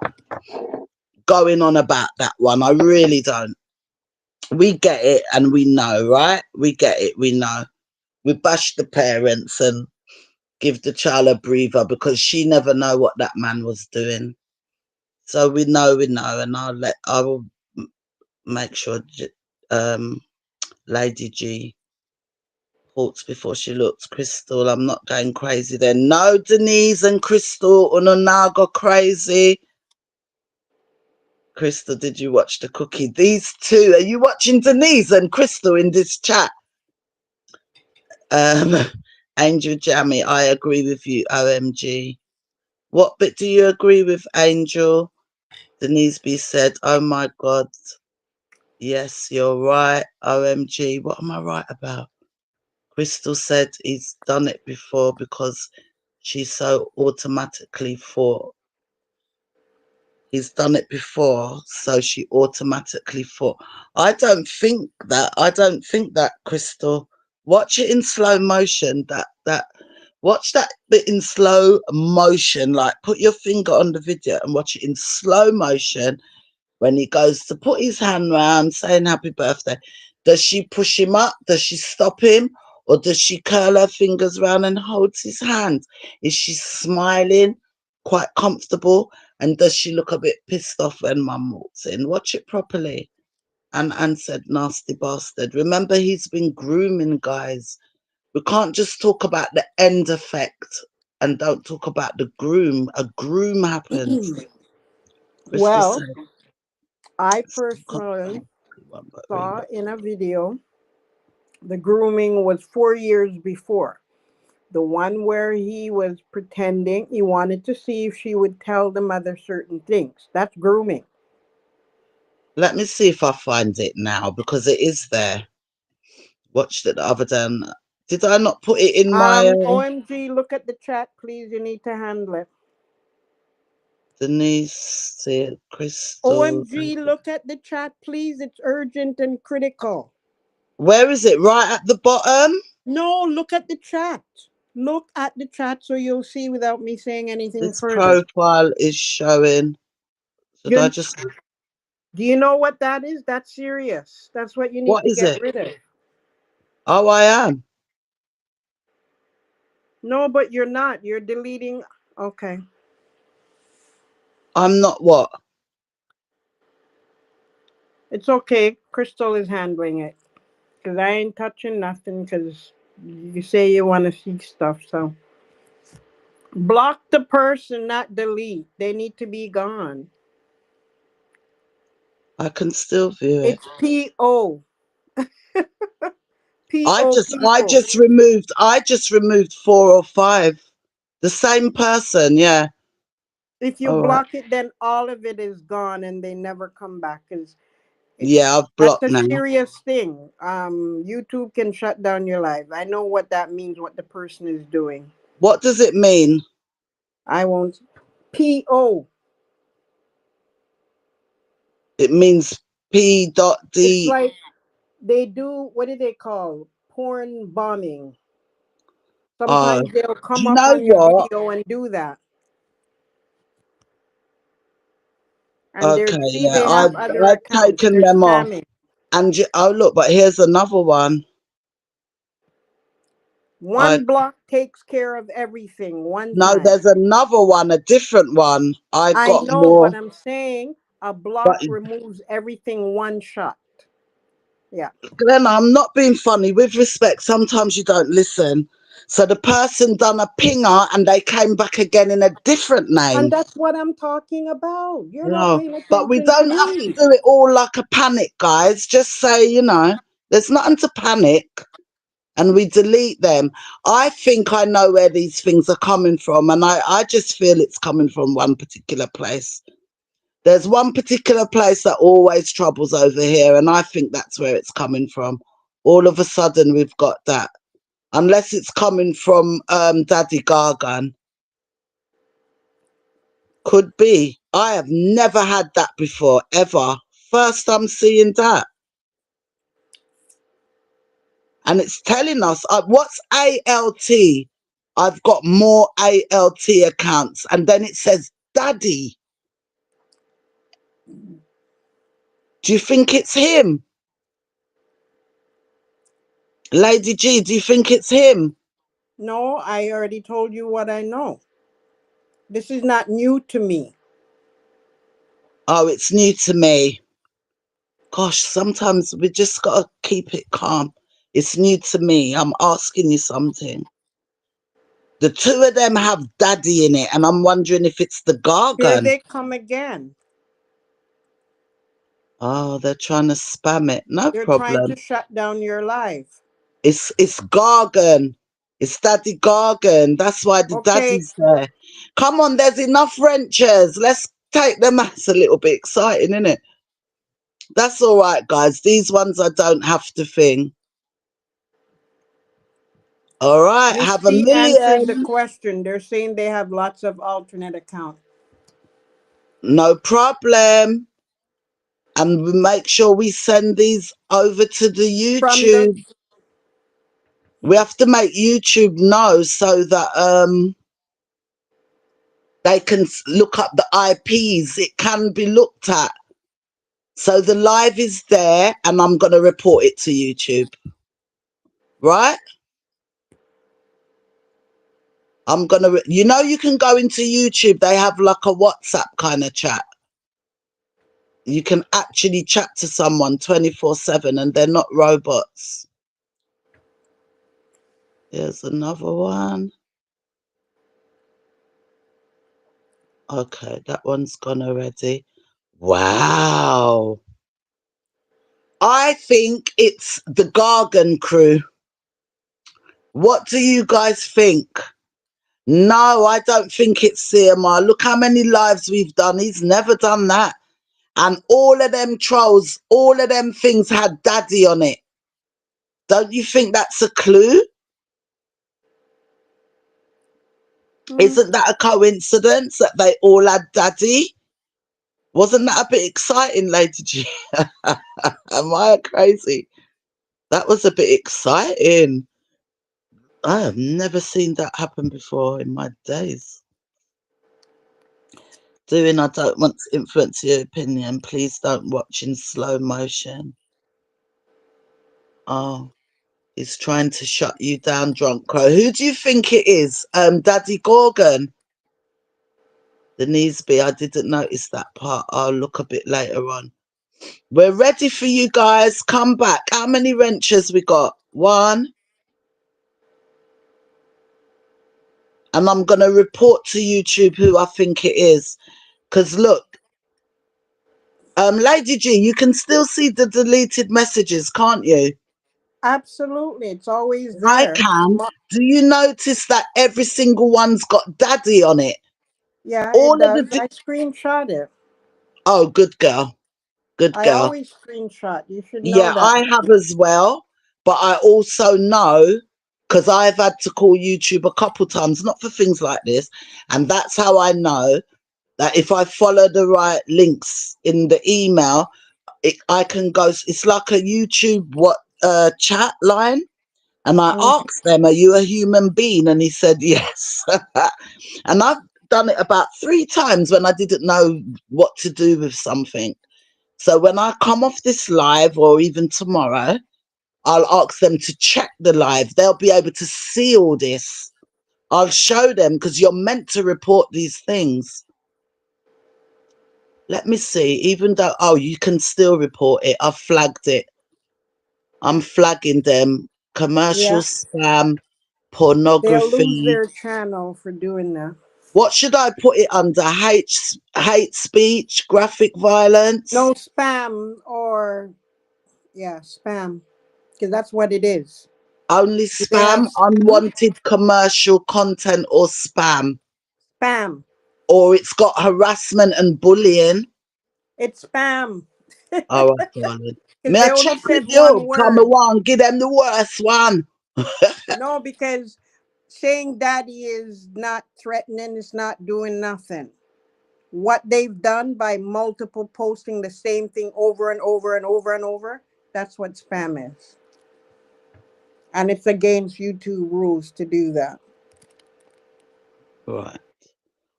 S1: going on about that one. I really don't. We get it, and we know, right? We get it. We know. We bash the parents and give the child a breather because she never know what that man was doing. So we know, and I will make sure, um, Lady G halts before she looks. Crystal, I'm not going crazy then. No, Denise and Crystal, now go crazy. Crystal, did you watch the cookie? These two, are you watching Denise and Crystal in this chat? Um, Angel Jammy, I agree with you, OMG. What bit do you agree with, Angel? Denise B said, oh my God, yes, you're right, OMG. What am I right about? Crystal said he's done it before because she's so automatically thought. He's done it before, so she automatically thought. I don't think that, Crystal. Watch it in slow motion. Watch that bit in slow motion. Like put your finger on the video and watch it in slow motion when he goes to put his hand round saying happy birthday. Does she push him up? Does she stop him? Or does she curl her fingers round and holds his hand? Is she smiling, quite comfortable? And does she look a bit pissed off when mum walks in? Watch it properly. And Anne said, nasty bastard. Remember, he's been grooming, guys. We can't just talk about the end effect and don't talk about the groom. A groom happens. Crystal
S2: Well,
S1: said,
S2: I
S1: still can't
S2: personally
S1: find one, but
S2: saw
S1: reload.
S2: in a video the grooming was 4 years before. The one where he was pretending he wanted to see if she would tell the mother certain things. That's grooming.
S1: Let me see if I find it now because it is there. Watched it the other day. Did I not put it in my
S2: OMG, look at the chat, please. You need to handle it.
S1: Denise, see it, Crystal?
S2: OMG, look at the chat, please. It's urgent and critical.
S1: Where is it? Right at the bottom?
S2: No, look at the chat. Look at the chat so you'll see without me saying anything
S1: This
S2: further.
S1: profile is showing. Should I
S2: You,
S1: just.
S2: do you know what that is? That's serious. That's what you need
S1: What
S2: to
S1: is
S2: get
S1: it?
S2: rid of.
S1: Oh, I am.
S2: No, but you're not. You're deleting. Okay.
S1: I'm not what?
S2: It's okay. Crystal is handling it. Because I ain't touching nothing because you say you want to see stuff. So block the person, not delete. They need to be gone.
S1: I can still view it.
S2: It's P-O.
S1: I
S2: P-O
S1: just I
S2: people.
S1: just removed I just removed 4 or 5. The same person, yeah.
S2: If you
S1: All right.
S2: block it, then all of it is gone and they never come back. Because
S1: Yeah, I've
S2: that's
S1: blocked
S2: a
S1: now.
S2: serious thing. YouTube can shut down your life. I know what that means, what the person is doing.
S1: What does it mean?
S2: I won't. P-O.
S1: It means P dot
S2: It's
S1: D.
S2: like they do, what do they call? Porn bombing.
S1: Oh,
S2: Sometimes they'll
S1: do
S2: come
S1: you
S2: up
S1: know
S2: on your
S1: what?
S2: video and do that. And they're,
S1: Okay,
S2: see,
S1: yeah,
S2: they have other
S1: I've
S2: accounts.
S1: taken
S2: They're
S1: them off.
S2: spamming.
S1: And oh look, but here's another one. I
S2: One block takes care of everything one
S1: No,
S2: time.
S1: there's another one, a different one. I
S2: I
S1: got
S2: know, but
S1: more,
S2: I'm saying a
S1: but
S2: block removes everything one shot. Yeah.
S1: Glenn, I'm not being funny. With respect, sometimes you don't listen. So the person done a pinger and they came back again in a different
S2: And
S1: name.
S2: that's what I'm talking about. You're not
S1: No,
S2: paying
S1: but we
S2: attention to
S1: don't have to
S2: me.
S1: do it all like a panic, guys. Just say, there's nothing to panic and we delete them. I think I know where these things are coming from, and I just feel it's coming from one particular place. There's one particular place that always troubles over here, and I think that's where it's coming from. All of a sudden, we've got that. Unless it's coming from Daddy Gargan. Could be. I have never had that before, ever. First I'm seeing that. And it's telling us, what's ALT? I've got more ALT accounts. And then it says Daddy. Do you think it's him? Lady G, do you think it's him?
S2: No, I already told you what I know. This is not new to me.
S1: Oh, it's new to me. Gosh, sometimes we just got to keep it calm. It's new to me. I'm asking you something. The two of them have Daddy in it, and I'm wondering if it's the
S2: Here
S1: Gargan.
S2: they come again.
S1: Oh, they're trying to spam it. No
S2: They're trying
S1: problem.
S2: to shut down your life.
S1: It's Gargan. It's Daddy Gargan. That's why the
S2: Okay,
S1: Daddy's there. Come on, there's enough wrenchers. Let's take them. That's a little bit exciting, isn't it? That's all right, guys. These ones I don't have to thing. All right,
S2: Miss
S1: have a
S2: C answered the
S1: million.
S2: question. They're saying they have lots of alternate accounts.
S1: No problem. And we make sure we send these over to the
S2: From the
S1: YouTube. We have to make YouTube know so that they can look up the IPs. It can be looked at. So the live is there, and I'm going to report it to YouTube. Right? I'm going to, you can go into YouTube. They have like a WhatsApp kind of chat. You can actually chat to someone 24/7, and they're not robots. Here's another one. Okay, that one's gone already. Wow. I think it's the Gargan crew. What do you guys think? No, I don't think it's CMR. Look how many lives we've done. He's never done that. And all of them trolls, all of them things had Daddy on it. Don't you think that's a clue?
S2: mm,
S1: Isn't that a coincidence that they all had Daddy? Wasn't that a bit exciting, Lady G? Am I crazy? That was a bit exciting. I have never seen that happen before in my days. I don't want to influence your opinion. Please don't watch in slow motion. Oh, he's trying to shut you down, Drunk Crow. Who do you think it is? Daddy Gorgon? Denise B, I didn't notice that part. I'll look a bit later on. We're ready for you guys. Come back. How many wrenches we got? One. And I'm going to report to YouTube who I think it is. Because look, Lady G, you can still see the deleted messages, can't you?
S2: Absolutely, it's always
S1: I
S2: there.
S1: can. Do you notice that every single one's got daddy on it?
S2: Yeah,
S1: All
S2: it
S1: of the
S2: does. I screenshot it.
S1: oh, good girl. Good
S2: I
S1: girl.
S2: always screenshot. You should know
S1: Yeah,
S2: that.
S1: I have as well. But I also know, because I've had to call YouTube a couple times, not for things like this. And that's how I know that if I follow the right links in the email, I can go. It's like a YouTube chat line. And I
S2: Mm.
S1: asked them, "Are you a human being?" And he said, "Yes." And I've done it about 3 times when I didn't know what to do with something. So when I come off this live, or even tomorrow, I'll ask them to check the live. They'll be able to see all this. I'll show them, because you're meant to report these things. Let me see. Even though, oh, you can still report it. I've flagged it. I'm flagging them. Commercial
S2: Yeah,
S1: spam,
S2: they'll lose
S1: pornography.
S2: their channel for doing that.
S1: What should I put it under? Hate speech, graphic
S2: No
S1: violence,
S2: spam or yeah, spam, because that's what it is.
S1: only
S2: They have
S1: spam,
S2: spam.
S1: unwanted commercial content, or spam.
S2: Spam.
S1: Or it's got harassment and bullying.
S2: It's spam.
S1: Oh, darling.
S2: Because
S1: May I
S2: they only
S1: check with
S2: said one
S1: you? Come
S2: word.
S1: on, give them the worst one.
S2: No, because saying daddy is not threatening, it's not doing nothing. What they've done by multiple posting the same thing over and over and over and over, that's what spam is. And it's against YouTube rules to do that.
S1: Right.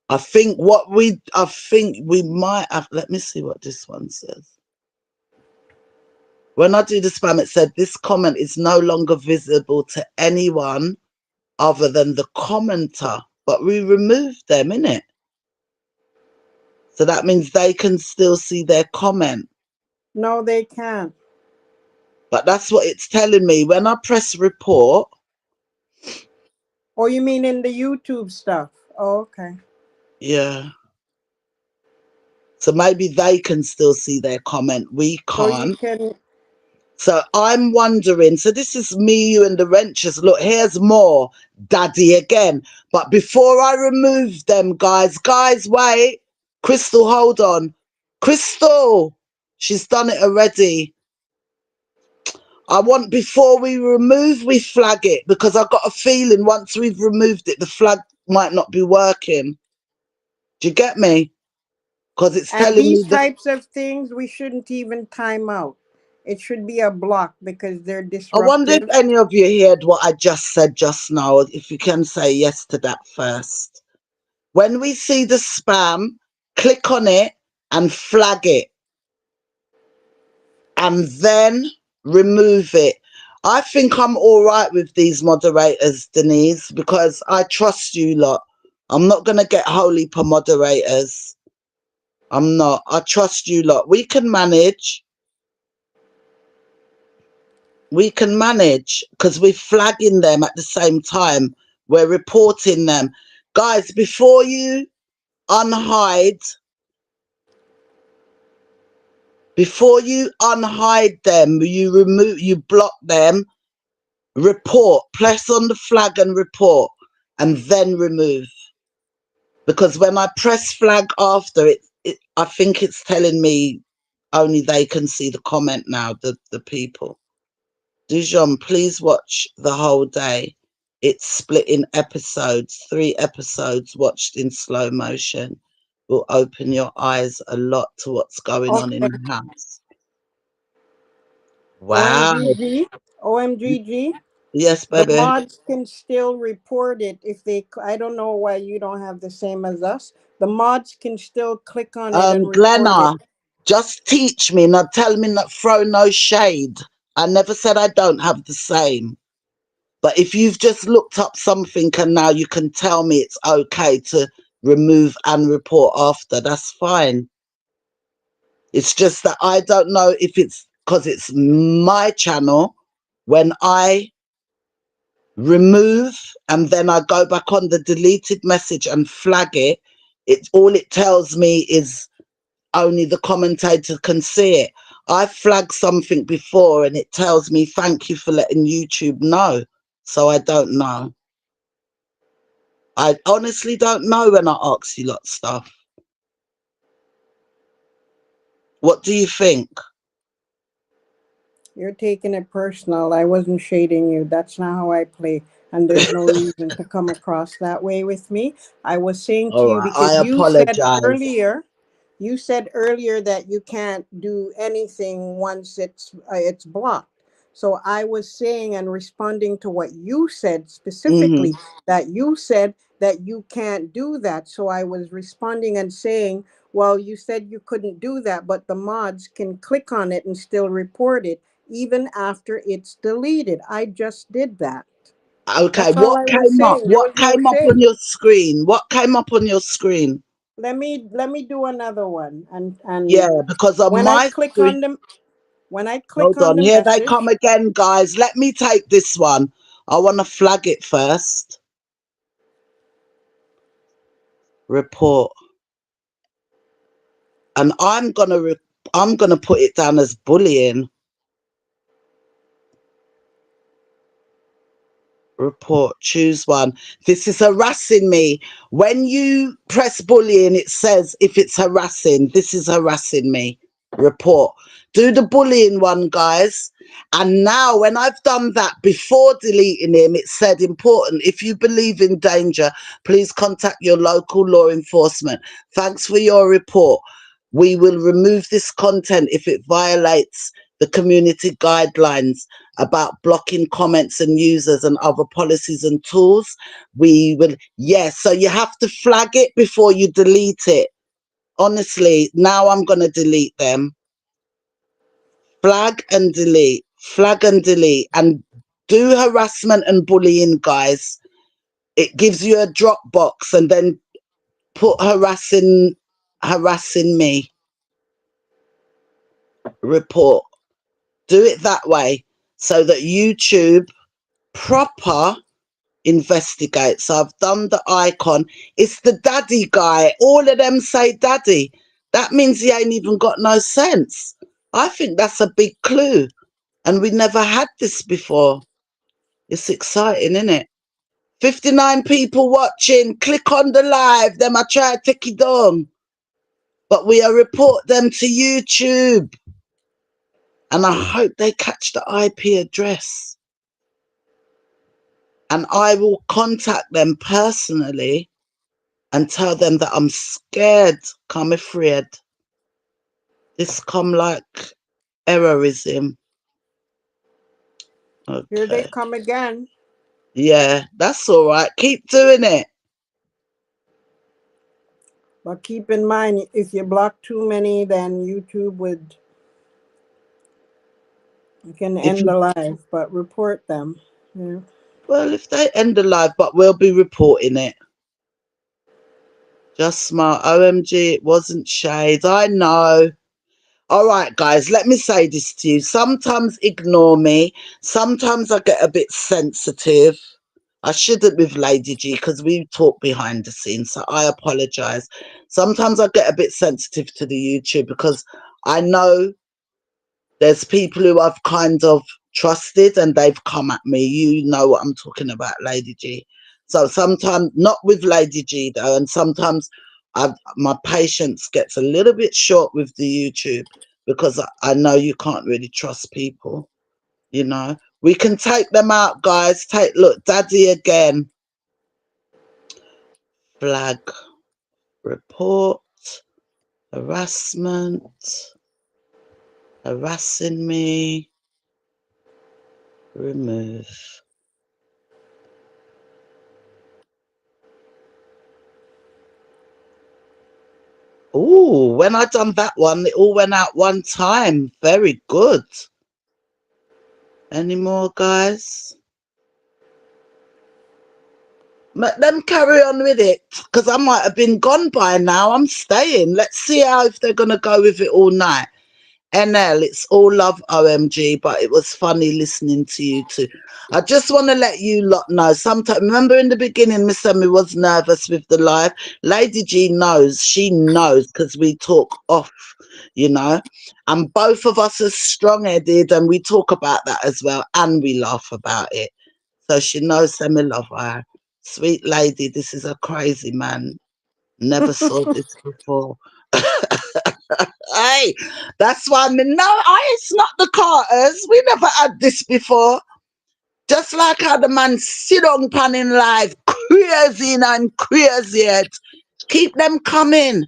S1: I think we might have, let me see what this one says. When I do the spam, it said this comment is no longer visible to anyone other than the commenter. But we removed them, innit? So that means they can still see their comment.
S2: No, they can't.
S1: But that's what it's telling me. When I press report,
S2: Oh, you mean in the YouTube stuff? Oh, okay.
S1: yeah. So maybe they can still see their comment. We
S2: So you
S1: can't.
S2: can.
S1: So I'm wondering, so this is me, you and the wrenches. Look, here's more daddy again. But before I remove them, guys, wait. Crystal, hold on. Crystal, she's done it already. I want, before we remove, we flag it, because I've got a feeling once we've removed it, the flag might not be working. Do you get me? Because it's
S2: And
S1: telling me
S2: these
S1: that.
S2: types of things, we shouldn't even time out. It should be a block because they're
S1: I wonder if
S2: disruptive.
S1: any of you heard what I just said just now, if you can say yes to that first. When we see the spam, click on it and flag it, and then remove it. I think I'm all right with these moderators, Denise, because I trust you lot. I'm not going to get holy per moderators. I'm not. I trust you lot. We can manage. We can manage, because we're flagging them at the same time. We're reporting them. Guys, before you unhide, them, you block them, report, press on the flag and report, and then remove. Because when I press flag after it, I think it's telling me only they can see the comment now, the people. Dijon, please watch the whole day. It's split in episodes. 3 episodes watched in slow motion will open your eyes a lot to what's going on in
S2: Okay.
S1: the house. Wow.
S2: OMGG. OMGG.
S1: Yes,
S2: The
S1: baby.
S2: mods can still report it if they. I don't know why you don't have the same as us. The mods can still click on it and report it.
S1: Glenna, just teach me, not tell me, not throw no shade. I never said I don't have the same. But if you've just looked up something and now you can tell me it's okay to remove and report after, that's fine. It's just that I don't know if it's because it's my channel. When I remove and then I go back on the deleted message and flag it, all it tells me is only the commentator can see it. I flagged something before and it tells me thank you for letting YouTube know. So I don't know. I honestly don't know when I ask you lot stuff. What do you think?
S2: You're taking it personal. I wasn't shading you. That's not how I play. And there's no reason to come across that way with me. I was saying to
S1: All
S2: you
S1: right,
S2: because
S1: I apologize.
S2: you said earlier that you can't do anything once it's blocked. So I was saying and responding to what you said specifically,
S1: Hmm.
S2: that you said that you can't do that. So I was responding and saying, well, you said you couldn't do that, but the mods can click on it and still report it even after it's deleted. I just did that.
S1: Okay,
S2: That's all
S1: what
S2: I was
S1: came up?
S2: saying. There
S1: What
S2: was no
S1: came up on
S2: shade.
S1: your screen? What came up on your screen?
S2: Let me do another one. And
S1: Yeah, because on
S2: when I
S1: my
S2: click
S1: screen,
S2: on them, when I click
S1: hold
S2: on
S1: on,
S2: the
S1: here they come
S2: message,
S1: again, guys. Let me take this one. I want to flag it first. Report. And I'm gonna put it down as bullying. Report, choose one. This is harassing me. When you press bullying, it says if it's harassing, this is harassing me. Report. Do the bullying one, guys. And now when I've done that before deleting him, it said important. If you believe in danger, please contact your local law enforcement. Thanks for your report. We will remove this content if it violates the community guidelines about blocking comments and users and other policies and tools. We will, yes, so you have to flag it before you delete it. Honestly, now I'm going to delete them. Flag and delete, and do harassment and bullying, guys. It gives you a Dropbox and then put harassing me report. Do it that way so that YouTube proper investigate. So I've done the icon. It's the daddy guy. All of them say daddy. That means he ain't even got no sense. I think that's a big clue. And we never had this before. It's exciting, isn't it? 59 people watching. Click on the live. Them I try to take it down. But we'll report them to YouTube. And I hope they catch the IP address. And I will contact them personally and tell them that I'm scared, come afraid. This come like errorism.
S2: here they
S1: Okay.
S2: come again.
S1: Yeah, that's all right. Keep doing it.
S2: But keep in mind, if you block too many, then YouTube would can
S1: If
S2: end the live, but report them. Yeah.
S1: well, if they end the live, but we'll be reporting it. Just smart. OMG, it wasn't shade. I know. All right, guys, let me say this to you. Sometimes ignore me. Sometimes I get a bit sensitive. I shouldn't with Lady G because we talk behind the scenes, so I apologize. Sometimes I get a bit sensitive to the YouTube because I know there's people who I've kind of trusted and they've come at me. You know what I'm talking about, Lady G. So sometimes, not with Lady G though, and sometimes my patience gets a little bit short with the YouTube because I know you can't really trust people, you know. We can take them out, guys. Look, Daddy again. Flag, report, harassment, harassing me, remove. Ooh, when I done that one, it all went out one time. Very good. Any more, guys? Let them carry on with it, because I might have been gone by now. I'm staying. Let's see how if they're going to go with it all night. NL, it's all love, OMG, but it was funny listening to you too. I just want to let you lot know. Sometimes, remember in the beginning, Miss Emmy was nervous with the live. Lady G knows, she knows because we talk off, you know. And both of us are strong-headed and we talk about that as well and we laugh about it. So she knows Emmy love her. Sweet lady, this is a crazy man. Never saw this before. Hey, that's why I mean, no, it's not the Carters. We never had this before. Just like how the man sit on panning live, crazy and crazy. Keep them coming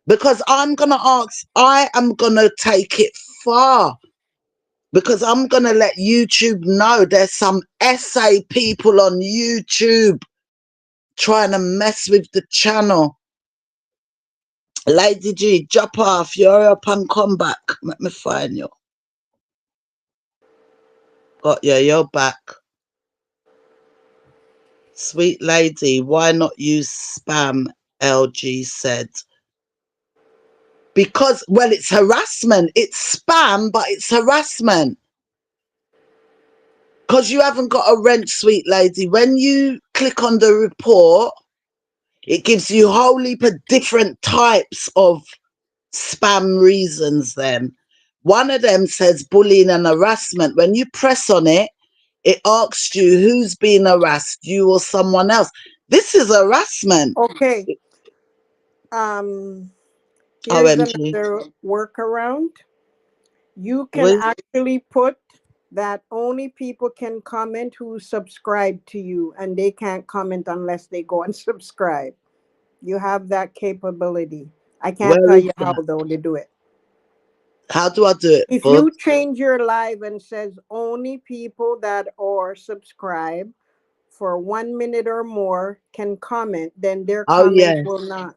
S1: because I'm gonna ask. I am gonna take it far because I'm gonna let YouTube know there's some SA people on YouTube trying to mess with the channel. Lady G, drop off. You're up and come back. Let me find you. Got you. You're back. Sweet lady, why not use spam? LG said. Because, well, it's harassment. It's spam, but it's harassment. Because you haven't got a rent, sweet lady. When you click on the report, it gives you a whole heap of different types of spam reasons then. One of them says bullying and harassment. When you press on it, it asks you who's being harassed, you or someone else. This is harassment.
S2: Okay. Here's
S1: OMG.
S2: another workaround. You can
S1: Well,
S2: actually put that only people can comment who subscribe to you, and they can't comment unless they go and subscribe. You have that capability. I can't
S1: where
S2: tell
S1: is
S2: you how
S1: that?
S2: though to do it.
S1: How do I do it,
S2: If
S1: bud?
S2: you change your live and says only people that are subscribed for 1 minute or more can comment, then their
S1: Oh,
S2: comments will
S1: yes.
S2: not.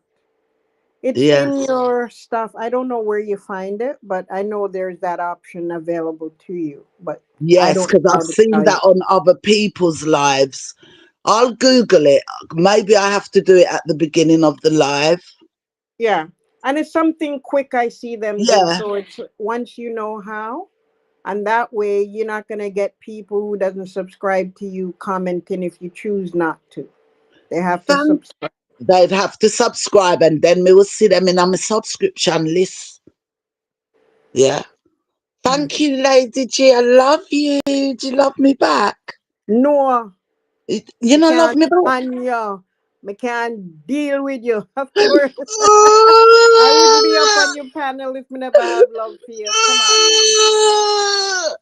S2: It's in
S1: Yes.
S2: your stuff. I don't know where you find it, but I know there's that option available to you. But I
S1: Yes,
S2: don't know
S1: because I've
S2: how to
S1: seen
S2: tell you.
S1: that on other people's lives. I'll Google it. Maybe I have to do it at the beginning of the live.
S2: Yeah. And it's something quick I see them do.
S1: Yeah.
S2: So it's once you know how, and that way you're not gonna get people who doesn't subscribe to you commenting if you choose not to. They have to
S1: Thank.
S2: subscribe.
S1: They'd have to subscribe and then we will see them in my subscription list. Yeah. Thank you, Lady G. I love you. Do you love me back?
S2: No,
S1: You
S2: I
S1: don't love
S2: can't
S1: me back?
S2: stand you. I can't deal with you. Of course. I wouldn't be up on your panel if I never have love for you. Come on now.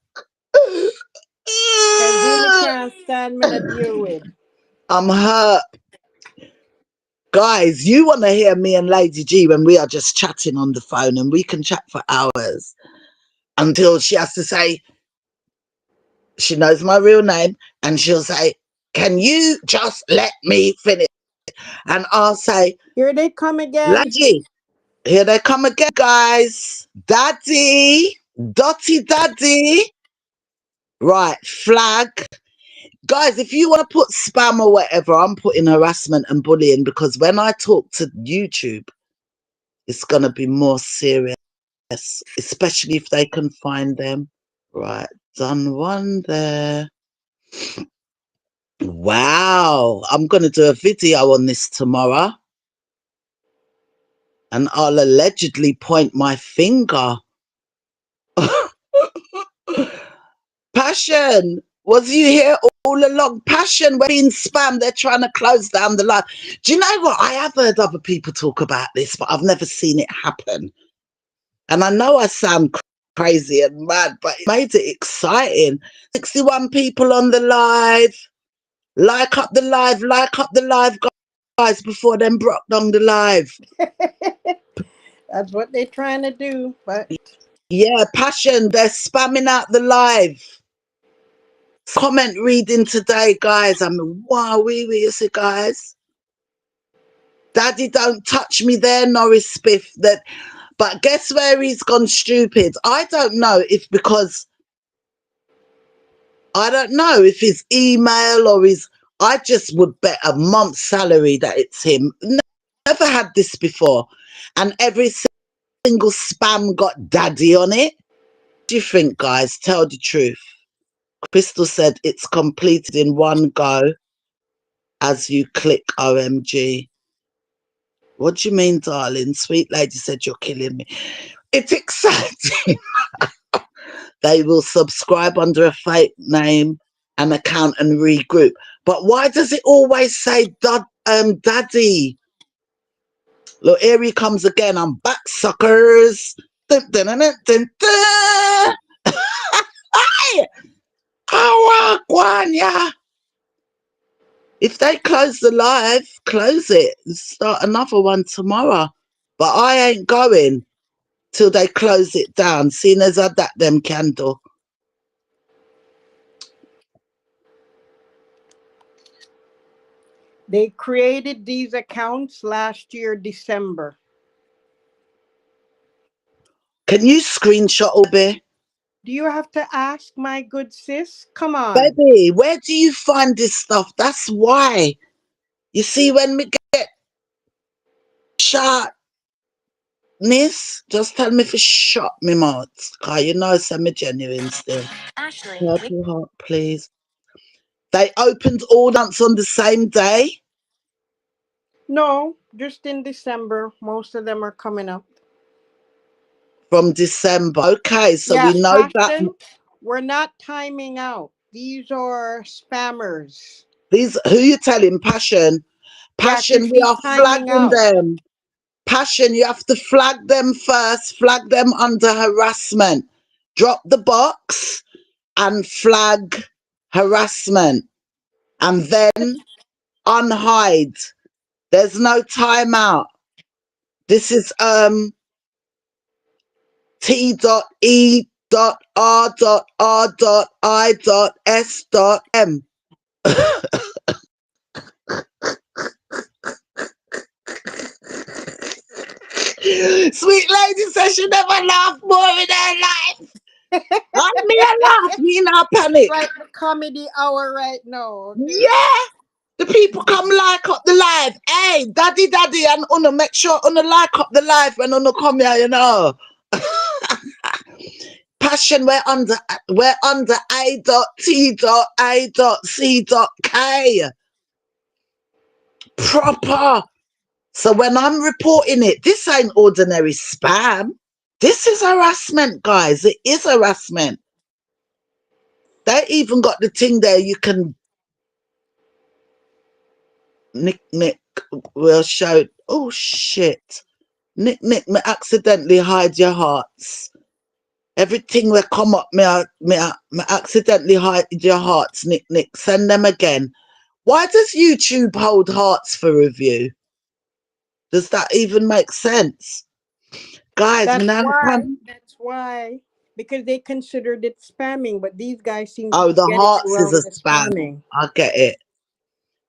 S2: Cause who me can't stand me not deal with.
S1: I'm hurt. Guys, you want to hear me and Lady G when we are just chatting on the phone and we can chat for hours until she has to say, she knows my real name, and she'll say, can you just let me finish? And I'll say,
S2: Here they come again.
S1: Lady, here they come again, guys. Daddy, Dotty Daddy. Right, flag. Guys, if you want to put spam or whatever, I'm putting harassment and bullying because when I talk to YouTube, it's going to be more serious, especially if they can find them. Right, done one there. Wow, I'm going to do a video on this tomorrow and I'll allegedly point my finger. Passion, was you here all along? Passion, we're being spammed. They're trying to close down the live. Do you know what? I have heard other people talk about this, but I've never seen it happen. And I know I sound crazy and mad, but it made it exciting. 61 people on the live. Like up the live, guys, before them broke down the live.
S2: That's what they're trying to do. But
S1: Yeah, passion, they're spamming out the live. Comment reading today, guys. I mean, wow, you see, guys. Daddy, don't touch me there, Norris Spiff. That, but guess where he's gone stupid? I don't know if because I don't know if his email or his. I just would bet a month's salary that it's him. Never had this before, and every single spam got daddy on it. What do you think, guys? Tell the truth. Crystal said it's completed in one go as you click OMG. What do you mean, darling? Sweet lady said you're killing me. It's exciting. They will subscribe under a fake name and account and regroup. But why does it always say daddy? Look, here he comes again. I'm back, suckers. Dun, dun, dun, dun, dun, dun. Aye! Oh, yeah. If they close the live, close it and start another one tomorrow. But I ain't going till they close it down, seeing as I that them candle.
S2: They created these accounts last year, December.
S1: Can you screenshot all be?
S2: Do you have to ask, my good sis? Come on.
S1: Baby, where do you find this stuff? That's why. You see, when we get shot, just tell me for shot me mouth. Cause you know some genuine still. Purple heart, please. They opened all dance on the same day.
S2: No, just in December. Most of them are coming up.
S1: From December. Okay, so
S2: Yeah,
S1: we know that
S2: Passion, we're not timing out. These are spammers.
S1: these who you telling Passion.
S2: Yeah,
S1: Passion,
S2: because
S1: we
S2: she's
S1: are
S2: timing
S1: flagging
S2: out.
S1: them. Passion, you have to flag them first, flag them under harassment. Drop the box and flag harassment. And then unhide. There's no timeout. This is T.E.R.R.I.S.M. Sweet lady says she never laughed more in her life. Let me a laugh, me not
S2: It's
S1: panic.
S2: like the comedy hour right now, okay?
S1: Yeah, the people come like up the live. Hey, daddy, and Una, make sure Una like up the live when Una come here, you know. Passion, we're under A.T.A.C.K. Proper. So when I'm reporting it, this ain't ordinary spam. This is harassment, guys. It is harassment. They even got the thing there you can Nick will show. Oh shit. Nick me accidentally hide your hearts. Everything will come up me accidentally hide your hearts, Nick. Send them again. Why does YouTube hold hearts for review? Does that even make sense? Guys,
S2: That's
S1: me now
S2: why. That's why. Because they considered it spamming, but these guys seem to
S1: oh,
S2: be
S1: the
S2: getting
S1: hearts is a
S2: around the
S1: spam.
S2: spamming.
S1: I get it.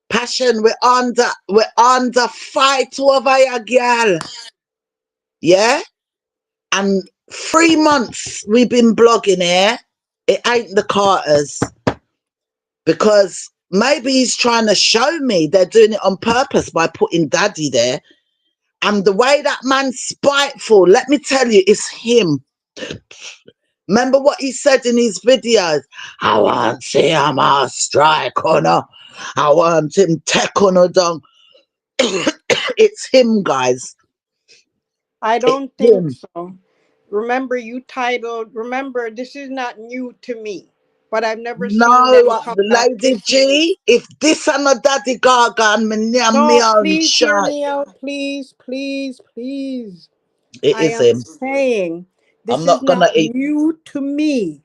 S1: Passion, we're under fight over your girl. Yeah? And 3 months we've been blogging here. It ain't the Carters. Because maybe he's trying to show me they're doing it on purpose by putting daddy there. And the way that man's spiteful, let me tell you, it's him. Remember what he said in his videos? I want to see him a strike on her. I want him take on her down. It's him, guys.
S2: I
S1: It's
S2: don't think
S1: him.
S2: so. Remember, this is not new to me, but I've never seen
S1: No,
S2: them come back
S1: Lady
S2: this many.
S1: G, if this and a daddy gargan, me
S2: No,
S1: own
S2: please hear
S1: shot.
S2: me out. Please, please, please.
S1: It
S2: I
S1: is
S2: am
S1: him.
S2: saying
S1: I'm
S2: this is
S1: not gonna
S2: not
S1: eat.
S2: new to me,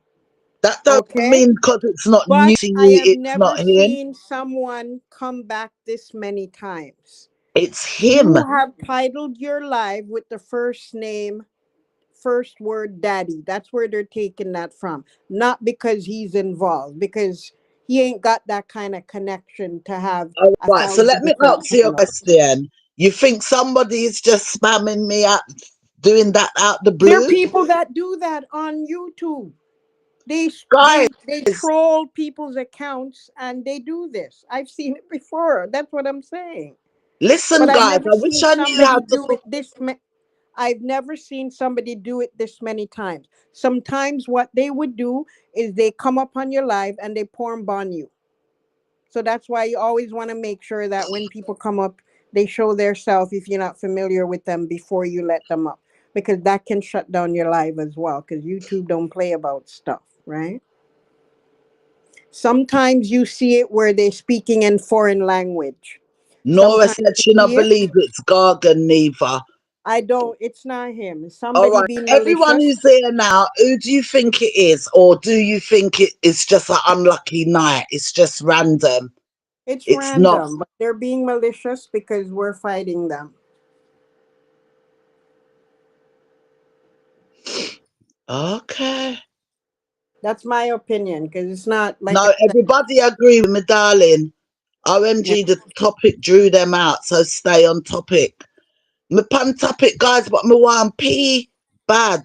S1: That don't
S2: okay?
S1: mean because it's not new
S2: But
S1: to
S2: I
S1: you,
S2: have
S1: it's
S2: never
S1: not him.
S2: seen someone come back this many times.
S1: It's him.
S2: You have titled your live with the first name, first word daddy. That's where they're taking that from. Not because he's involved, because he ain't got that kind of connection to have
S1: All
S2: a
S1: right, so
S2: thousand
S1: let me
S2: different
S1: ask you a
S2: channels.
S1: question. You think somebody is just spamming me out, doing that out the
S2: There are
S1: blue?
S2: people that do that on YouTube. They
S1: Guys,
S2: they they troll people's accounts and they do this. I've seen it before. That's what I'm saying.
S1: listen,
S2: But I've
S1: guys,
S2: never
S1: I wish
S2: seen
S1: I knew how
S2: somebody
S1: to.
S2: do it I've never seen somebody do it this many times. Sometimes what they would do is they come up on your live and they porn bomb you. So that's why you always want to make sure that when people come up, they show their self if you're not familiar with them before you let them up. Because that can shut down your live as well. Because YouTube don't play about stuff, right? Sometimes you see it where they're speaking in foreign language.
S1: Nora
S2: Sometimes
S1: said
S2: you
S1: she not
S2: see it.
S1: believe it's Gargan neither.
S2: I don't, it's not him. It's
S1: All
S2: somebody
S1: right,
S2: being
S1: everyone
S2: malicious.
S1: who's here now, who do you think it is? Or do you think it is just an unlucky night? It's just random.
S2: It's
S1: It's not.
S2: random, but they're being malicious because we're fighting them.
S1: Okay.
S2: That's my opinion because it's not like I
S1: No,
S2: said.
S1: everybody agree with me, darling.
S2: Yeah.
S1: OMG, the topic drew them out, so stay on topic. Me pan topic, guys, but me want pee bad.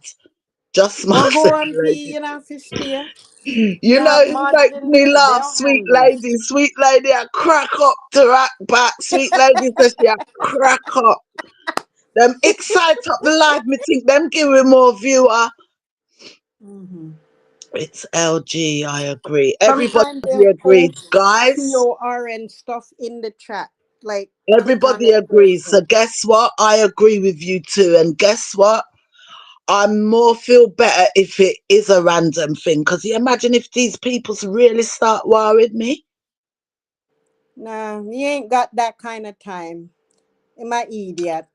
S1: Just
S2: Well,
S1: myself,
S2: go on, P,
S1: lady.
S2: you know, Fistia.
S1: You know
S2: Got
S1: who
S2: mods
S1: makes
S2: in
S1: me
S2: here.
S1: laugh?
S2: They'll
S1: Sweet
S2: handle it.
S1: lady. Sweet lady, I crack up to rack back. Sweet lady says she a crack up. Them excite up the live. Me think them give me more viewer.
S2: Hmm.
S1: It's LG, I agree.
S2: Sometimes
S1: Everybody
S2: they'll
S1: agreed,
S2: post
S1: guys.
S2: POR and stuff in the chat. Like, click on
S1: Everybody
S2: this
S1: agrees. So
S2: person.
S1: guess what? I agree with you too. And guess what? I more feel better if it is a random thing. Because you imagine if these people really start worrying me.
S2: Nah, he ain't got that kind of time. Am I idiot?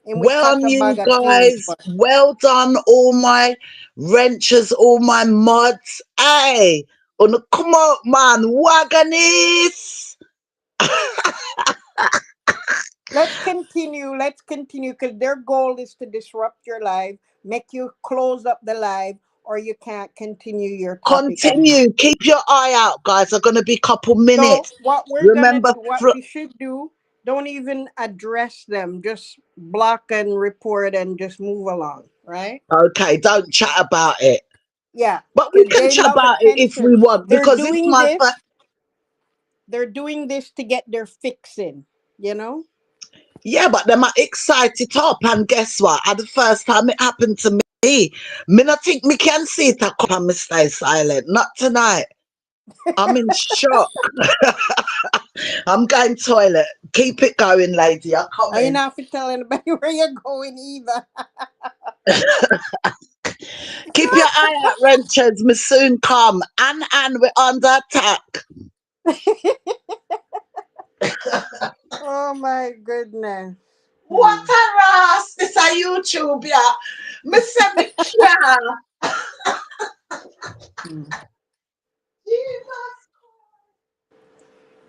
S2: And we
S1: Well
S2: catch
S1: on
S2: a
S1: you
S2: bag of things,
S1: guys.
S2: but
S1: Well done, all my wrenchers, all my mods. Hey, on the come out, man. Wagonists.
S2: let's continue. Let's continue because their goal is to disrupt your life, make you close up the live, or you can't continue your topic at hand.
S1: Continue. Keep your eye out, guys. Are going to be a couple
S2: So
S1: minutes.
S2: what we're gonna
S1: Remember,
S2: do, what we should do, don't even address them. Just block and report and just move along, right?
S1: okay, don't chat about it.
S2: Yeah,
S1: But we
S2: because
S1: can
S2: they
S1: chat
S2: love
S1: about it if
S2: attention.
S1: we want
S2: They're
S1: because it's
S2: doing
S1: my first.
S2: this. They're doing this to get their fix in. You know.
S1: Yeah, but them are excited up, and guess what? At the first time it happened to me, me not think me can see it a cup and me stay silent. Not tonight. I'm in shock. I'm going toilet. Keep it going, lady. I'm
S2: I ain't
S1: coming.
S2: have to tell anybody where you're going either.
S1: Keep your eye out, wrenchers. Me soon come. And we're under attack.
S2: Oh my goodness.
S1: What
S2: Hmm.
S1: a ras! This a YouTube, yeah. Me say me care.
S2: Hmm.
S1: Jesus.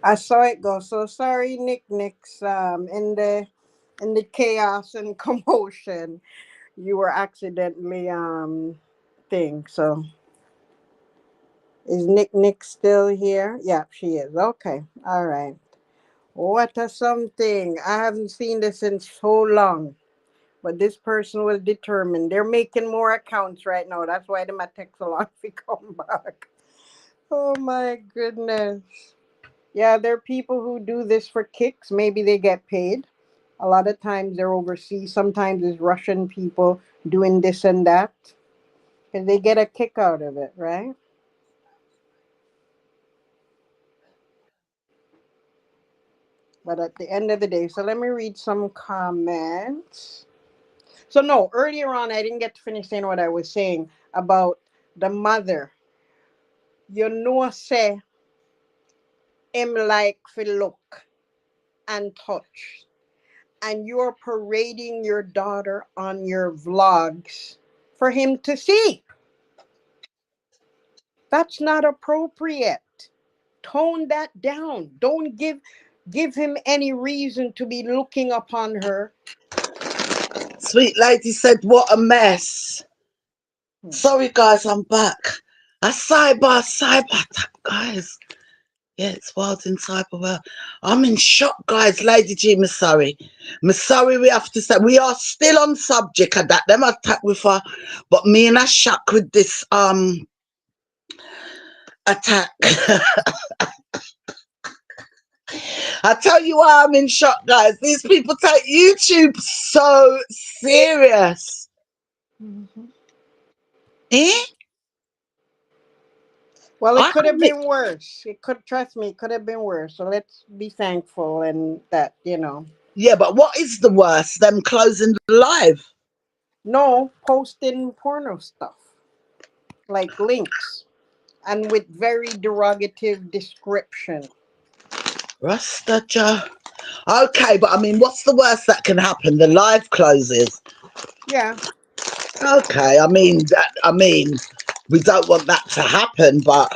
S2: I saw it go. So sorry, Nick Nicks. In the chaos and commotion, you were accidentally thing. So is Nick Nick still here? Yeah, she is. Okay. All right. What a something. I haven't seen this in so long. But this person was determined. They're making more accounts right now. That's why they might take so long to come back. Oh my goodness. Yeah, there are people who do this for kicks. Maybe they get paid. A lot of times they're overseas. Sometimes it's Russian people doing this and that. Because they get a kick out of it, right? But at the end of the day, so let me read some comments. So no, earlier on I didn't get to finish saying what I was saying about the mother. You know, say him like for look and touch, and you're parading your daughter on your vlogs for him to see. That's not appropriate. Tone that down. Don't give him any reason to be looking upon her.
S1: Sweet lady said, what a mess.
S2: Hmm.
S1: Sorry, guys, I'm back. A cyber attack, guys. Yeah, it's wild in cyber world. I'm in shock, guys. Lady G, me sorry. Me sorry we have to say. We are still on subject of that. Them attack with her. But me in a shock with this attack. I tell you why I'm in shock, guys. These people take YouTube so serious?
S2: Mhm.
S1: Eh?
S2: Well,
S1: I
S2: it could have
S1: haven't.
S2: been worse. It could, trust me, it could have been worse. So let's be thankful and that,
S1: Yeah, but what is the worst? Them closing the live?
S2: no posting porno stuff like links and with very derogative description.
S1: Rastaja. Okay, but I mean, what's the worst that can happen? The live closes.
S2: Yeah.
S1: Okay, I mean, we don't want that to happen, but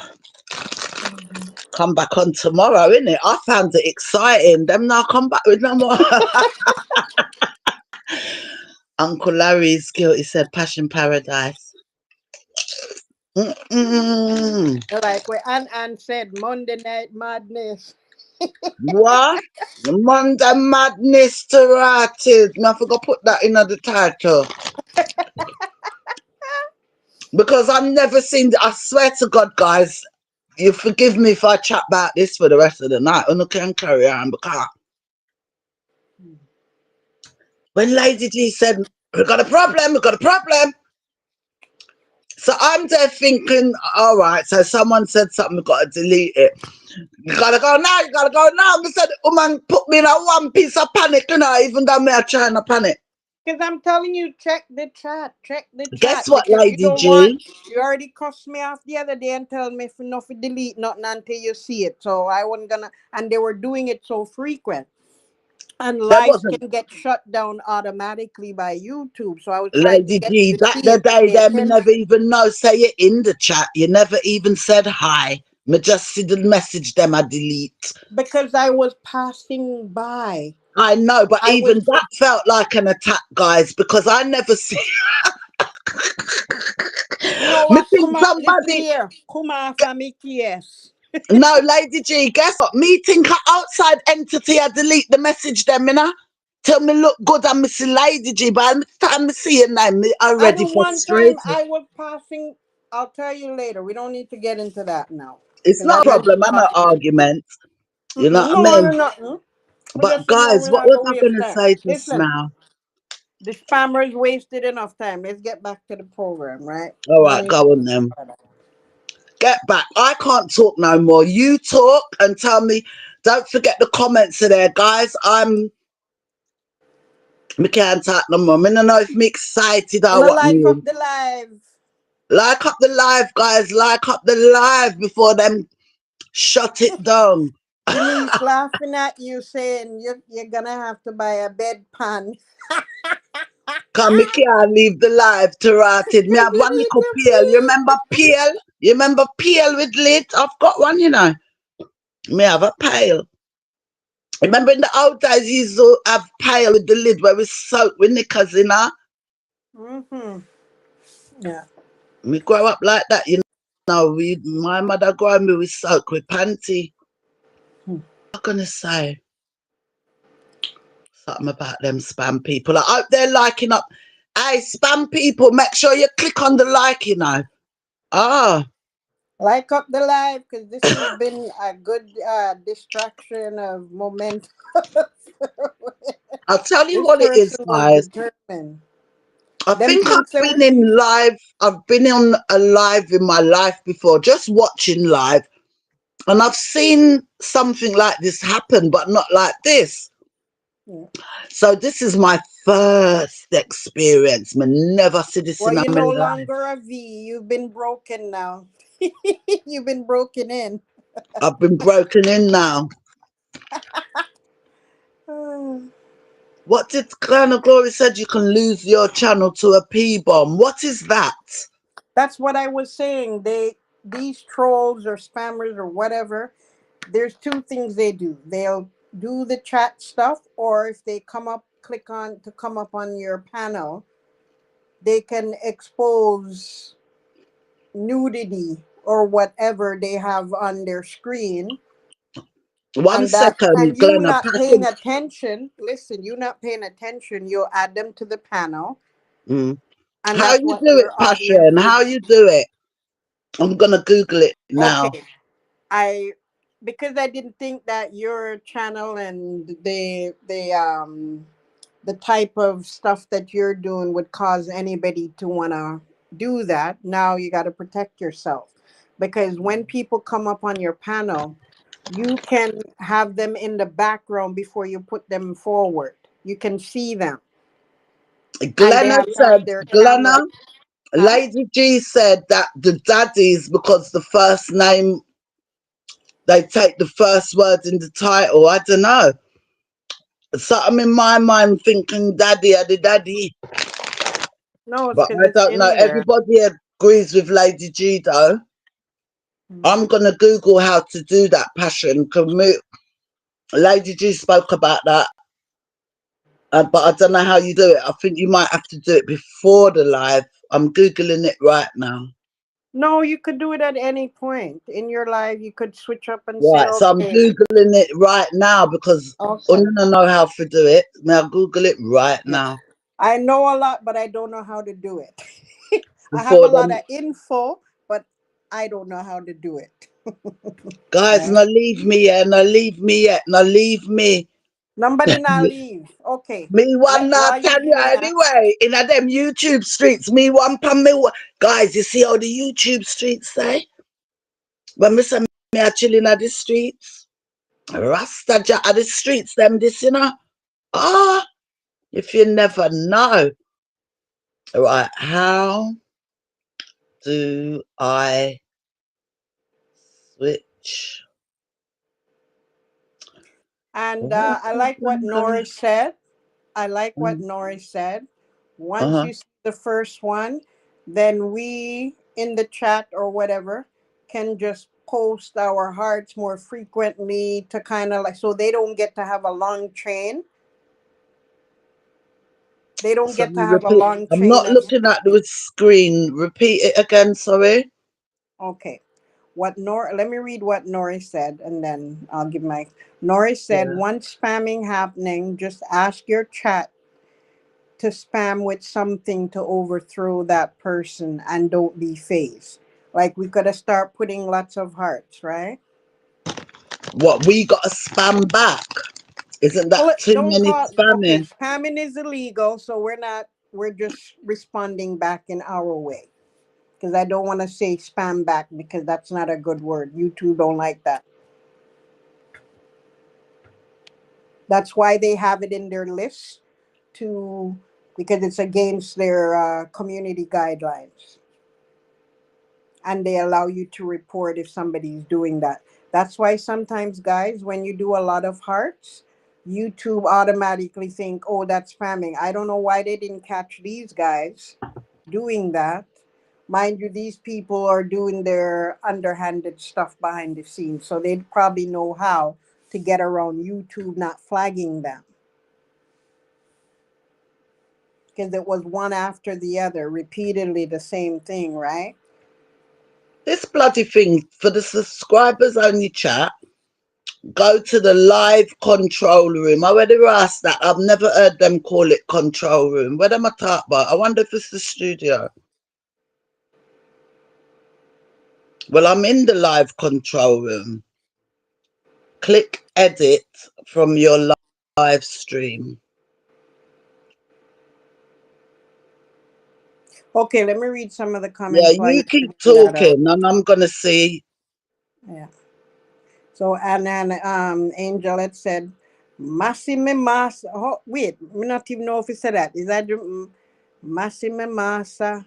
S2: Mhm.
S1: come back on tomorrow, innit? I found it exciting. Them now come back with no more. Uncle Larry's guilty said Passion Paradise. Mm-mm.
S2: Like where Ann said, Monday Night Madness.
S1: What? Monday Madness to Rotted. I forgot to put that in the title. Because I've never seen, I swear to God, guys, you forgive me if I chat about this for the rest of the night. And I can carry on because when Lady G said, we got a problem, we got a problem. So I'm there thinking, all right, so someone said something, we got to delete it. You gotta go now, you gotta go now. I said, woman, put me in a one piece of panic, even though me are trying to panic.
S2: Because I'm telling you, check the chat. Check the
S1: Guess
S2: chat.
S1: what,
S2: Because you
S1: Lady
S2: don't want,
S1: G?
S2: you already cussed me off the other day and tell me for not to delete nothing until you see it. So I wasn't gonna, and they were doing it so frequent. And
S1: There
S2: lives
S1: wasn't,
S2: can get shut down automatically by YouTube. So I was trying to
S1: Lady
S2: get
S1: G,
S2: you to
S1: that
S2: see
S1: the
S2: it to
S1: day
S2: pay
S1: there, me never
S2: attention.
S1: even know, say it in the chat. You never even said hi. Me just see the message, them I delete.
S2: Because I was passing by.
S1: I know, but
S2: I
S1: even
S2: was,
S1: that felt like an attack, guys, because I never see.
S2: you know
S1: Me
S2: what?
S1: think
S2: Come on, listen
S1: somebody.
S2: here. Come on, family, yes.
S1: No, Lady G, guess what? Me think a outside entity I delete the message them, Tell me look good and me see Lady G, but the time me see your name, me
S2: At
S1: already
S2: the one time
S1: frustrated.
S2: I was passing, I'll tell you later. We don't need to get into that now.
S1: It's
S2: Because
S1: not
S2: I
S1: a
S2: know
S1: problem,
S2: you're
S1: I'm not
S2: talking.
S1: argument. You know what I
S2: No, no,
S1: mean?
S2: nothing. We
S1: But
S2: just know
S1: guys,
S2: we're
S1: what
S2: not
S1: was
S2: going to
S1: I
S2: waste
S1: gonna
S2: time.
S1: say just
S2: Listen,
S1: now?
S2: the spammers wasted enough time. Let's get back to the program, right? We don't
S1: Alright,
S2: need to
S1: go
S2: go
S1: on
S2: into
S1: then.
S2: all that.
S1: Get back. I can't talk no more. You talk and tell me. Don't forget the comments are there, guys. Me can't talk no more. Me don't know if me excited or
S2: No
S1: what
S2: like up
S1: me.
S2: the live.
S1: Like up the live, guys. Like up the live before them shut it down.
S2: Denise laughing at you saying you're going to have to buy a bedpan.
S1: Cause me can't leave the live to rotted. Me
S2: Because
S1: have one
S2: you need
S1: little
S2: to
S1: pail. You remember pail? You remember pail with lid? I've got one, Me have a pail. Remember in the old days you used to have pail with the lid where we soak with knickers,
S2: Mm-hmm. Yeah.
S1: Me grow up like that, my mother grew me with soak with panty. I'm gonna say something about them spam people. I hope they're liking up. Hey, spam people, make sure you click on the like. Ah,
S2: Like up the live because this has been a good distraction of momentum.
S1: I'll tell you
S2: This
S1: what it is,
S2: person was
S1: guys.
S2: determined.
S1: I
S2: Them
S1: think
S2: things
S1: I've
S2: that
S1: been in live. I've been on a live in my life before, just watching live. And I've seen something like this happen, but not like this.
S2: yeah.
S1: So this is my first experience. Me never see this
S2: Well,
S1: in
S2: you're
S1: my
S2: no
S1: life.
S2: longer a V. You've been broken now. You've been broken in.
S1: I've been broken in now. What did Colonel Glory said? You can lose your channel to a P bomb. What is that?
S2: That's what I was saying. These trolls or spammers or whatever, there's two things they do. They'll do the chat stuff, or if they click on to come up on your panel, they can expose nudity or whatever they have on their screen.
S1: One
S2: And that,
S1: second,
S2: and you
S1: Glenna.
S2: not paying
S1: Passion.
S2: attention, listen, you not paying attention, you'll add them to the panel,
S1: Mm.
S2: and
S1: How
S2: that's
S1: you
S2: what
S1: do it,
S2: your audience
S1: Passion?
S2: would
S1: How you do it? I'm gonna Google it now.
S2: okay. I Because I didn't think that your channel and the the type of stuff that you're doing would cause anybody to want to do that. Now you got to protect yourself, because when people come up on your panel, you can have them in the background before you put them forward. You can see them, and they
S1: Glenna
S2: have to
S1: said,
S2: have their camera.
S1: Glenna,
S2: Huh?
S1: Lady G said that the daddies, because the first name, they take the first word in the title. I don't know. So I'm in my mind thinking daddy, daddy, daddy.
S2: No, it's
S1: But
S2: because
S1: I
S2: it's
S1: don't know.
S2: in there.
S1: Everybody agrees with Lady G though. I'm
S2: Mhm.
S1: going to Google how to do that, Passion. Lady G spoke about that. But I don't know how you do it. I think you might have to do it before the live. I'm Googling it right now.
S2: No, you could do it at any point in your life. You could switch up and say,
S1: Right, so I'm
S2: okay,
S1: Googling it right now because I
S2: okay,
S1: don't know how to do it. Now Google it right
S2: yeah.
S1: now
S2: I know a lot, but I don't know how to do it. I have
S1: before
S2: a lot of
S1: them.
S2: info, but I don't know how to do it.
S1: Guys,
S2: Yeah.
S1: now leave me, yeah, now leave me, yeah, now leave me.
S2: Nobody now leave. Okay.
S1: Me one
S2: Let
S1: not
S2: while you
S1: Tanya
S2: do that.
S1: anyway. In a them YouTube streets, me one pan me. Guys, you see how the YouTube streets say? When me say me a chilling at the streets, Rasta Jack at the streets, them this, you know. Ah, if you never know. Right, how do I switch?
S2: And
S1: What
S2: I
S1: is
S2: like what
S1: them going?
S2: Norris said. I like what Norris said. Once
S1: Uh-huh.
S2: you see the first one, then we in the chat or whatever can just post our hearts more frequently to kind of like, so they don't get to have a long chain. They don't
S1: So
S2: get to
S1: you
S2: have a
S1: repeat.
S2: long
S1: I'm
S2: chain
S1: not
S2: of
S1: looking at
S2: speaking.
S1: the screen. Repeat it again, sorry.
S2: Okay. Let me read what Norris said and then I'll give my Norris said,
S1: Yeah.
S2: once spamming happening, just ask your chat to spam with something to overthrow that person and don't be phased. Like we could have start putting lots of hearts, right?
S1: What we got to spam back? Isn't that
S2: Well,
S1: too
S2: don't
S1: many
S2: call okay.
S1: spamming?
S2: Spamming is illegal, so we're not. We're just responding back in our way. Because I don't want to say spam back because that's not a good word. YouTube don't like that. That's why they have it in their list to because it's against their community guidelines, and they allow you to report if somebody's doing that. That's why sometimes, guys, when you do a lot of hearts, YouTube automatically think, "Oh, that's spamming." I don't know why they didn't catch these guys doing that. Mind you, these people are doing their underhanded stuff behind the scenes, so they probably know how to get around YouTube not flagging them because it was one after the other, repeatedly the same thing, right?
S1: This bloody thing for the subscribers only chat. Go to the live control room. I already asked that. I've never heard them call it control room. Where am I talk about? I wonder if it's the studio. Well, I'm in the live control room. Click edit from your live stream.
S2: Okay, let me read some of the
S1: Yeah,
S2: comments while
S1: you
S2: you're
S1: keep
S2: figuring that out.
S1: talking and I'm gonna see.
S2: Yeah. So and Angel had said, "Massime Massa." Oh, wait, me not even know if he said that. Is that Massime Massa?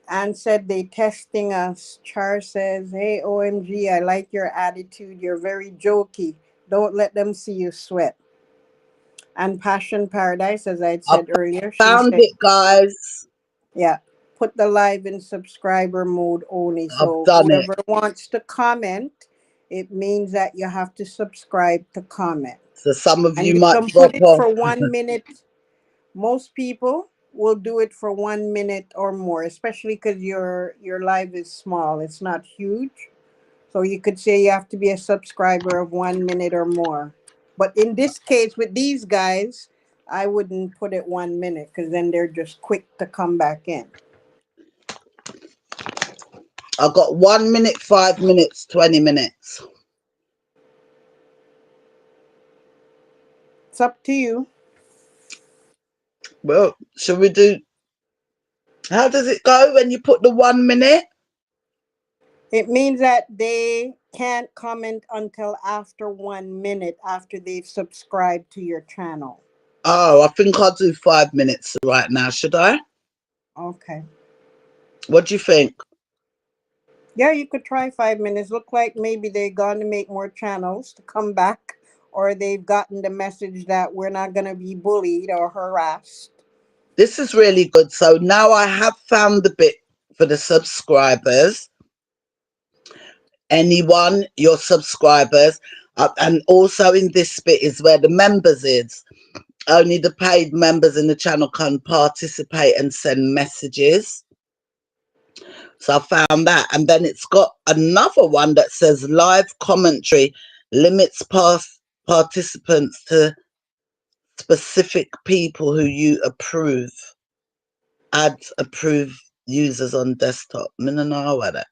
S2: And said they testing us. Char says, "Hey, OMG, I like your attitude. You're very jokey. Don't let them see you sweat." And Passion Paradise, as I
S1: I
S2: said earlier, she
S1: found
S2: said,
S1: it, guys.
S2: yeah, put the live in subscriber mode only.
S1: I've
S2: So
S1: done it.
S2: whoever wants to comment, it means that you have to subscribe to comment.
S1: So some of
S2: And
S1: you
S2: you
S1: might
S2: can put
S1: drop
S2: it
S1: off.
S2: for 1 minute. Most people will do it for 1 minute or more, especially because your live is small. It's not huge. So you could say you have to be a subscriber of 1 minute or more. But in this case, with these guys, I wouldn't put it 1 minute because then they're just quick to come back in.
S1: I've got 1 minute, 5 minutes, 20 minutes.
S2: It's up to you.
S1: Well, shall we do? How does it go when you put the 1 minute?
S2: It means that they can't comment until after 1 minute after they've subscribed to your channel.
S1: Oh, I think I'll do 5 minutes right now. Should I?
S2: Okay.
S1: What do you think?
S2: Yeah, you could try 5 minutes. Look like maybe they're going to make more channels to come back, or they've gotten the message that we're not going to be bullied or harassed.
S1: This is really good. So now I have found the bit for the subscribers. Anyone, your subscribers. And also in this bit is where the members is. Only the paid members in the channel can participate and send messages. So I found that. And then it's got another one that says live commentary limits participants to specific people who you approve. Add approved users on desktop. I don't know what that.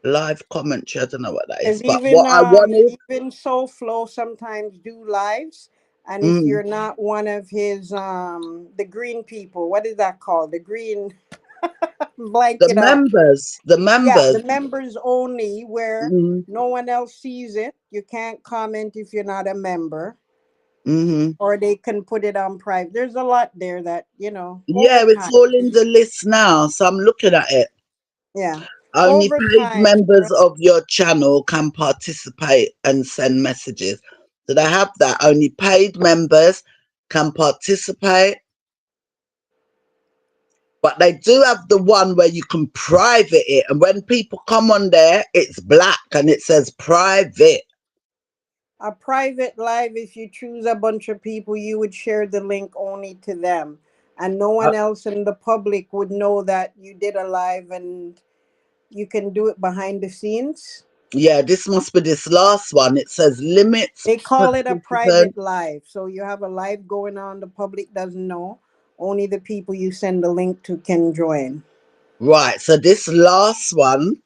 S1: Live commentary, I don't know what that
S2: Because
S1: is. But what I wanted,
S2: even SoFlo sometimes do lives, and if
S1: mm,
S2: you're not one of his the green people, what is that called? The green
S1: the
S2: blanket out.
S1: members, the
S2: Yeah,
S1: members.
S2: the members only, where
S1: Mm,
S2: no one else sees it. You can't comment if you're not a member,
S1: mm-hmm.
S2: or they can put it on private. There's a lot there that, over
S1: Yeah, it's
S2: time.
S1: all in the list now. So I'm looking at it.
S2: Yeah.
S1: Only
S2: Over
S1: paid
S2: time.
S1: members of your channel can participate and send messages. So they have that. Only paid members can participate. But they do have the one where you can private it. And when people come on there, it's black and it says private.
S2: A private live, if you choose a bunch of people, you would share the link only to them. And no
S1: Uh,
S2: one else in the public would know that you did a live, and you can do it behind the scenes.
S1: yeah, this must be this last one. It says limits
S2: They call it a
S1: participant.
S2: private live. So you have a live going on, the public doesn't know. Only the people you send the link to can join.
S1: Right. So this last one,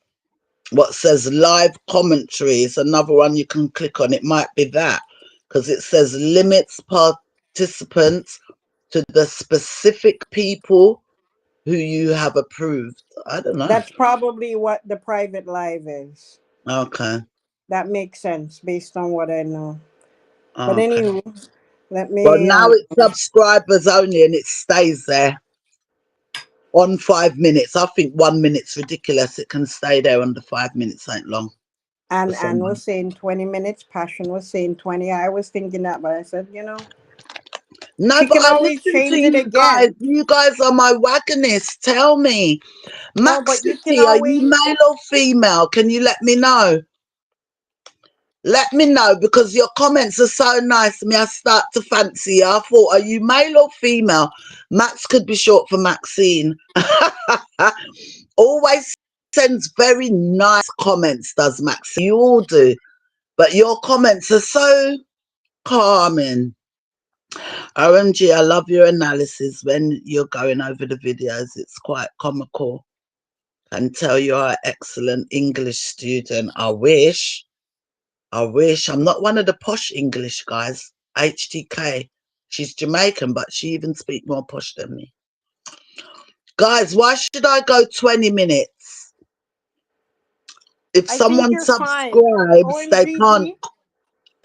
S1: what says live commentary, is another one you can click on. It might be that because it says limits participants to the specific people who you have approved. I don't know.
S2: That's probably what the private live is.
S1: Okay.
S2: That makes sense based on what I know. But
S1: Okay.
S2: anyway, let
S1: Well,
S2: me
S1: now it's subscribers only and it stays there on 5 minutes. I think 1 minute's ridiculous. It can stay there under 5 minutes, ain't long for
S2: and Anne
S1: someone.
S2: was saying 20 minutes, Passion was saying 20. I was thinking that, but I said,
S1: No,
S2: she
S1: but
S2: can
S1: I
S2: always
S1: listen to
S2: change it
S1: you guys.
S2: again.
S1: You guys are my wagonists. Tell me.
S2: No,
S1: Max
S2: but you can
S1: City, are you
S2: always,
S1: male or female? Can you let me know? Let me know because your comments are so nice to me. I start to fancy you. I thought, are you male or female? Max could be short for Maxine. Always sends very nice comments, does Maxine? You all do. But your comments are so calming. OMG, I love your analysis when you're going over the videos. It's quite comical. Can tell you're an excellent English student. I wish. I wish. I'm not one of the posh English guys. HTK. She's Jamaican, but she even speaks more posh than me. Guys, why should I go 20 minutes? If
S2: I think
S1: someone
S2: you're fine.
S1: subscribes, they can't.
S2: OMGG,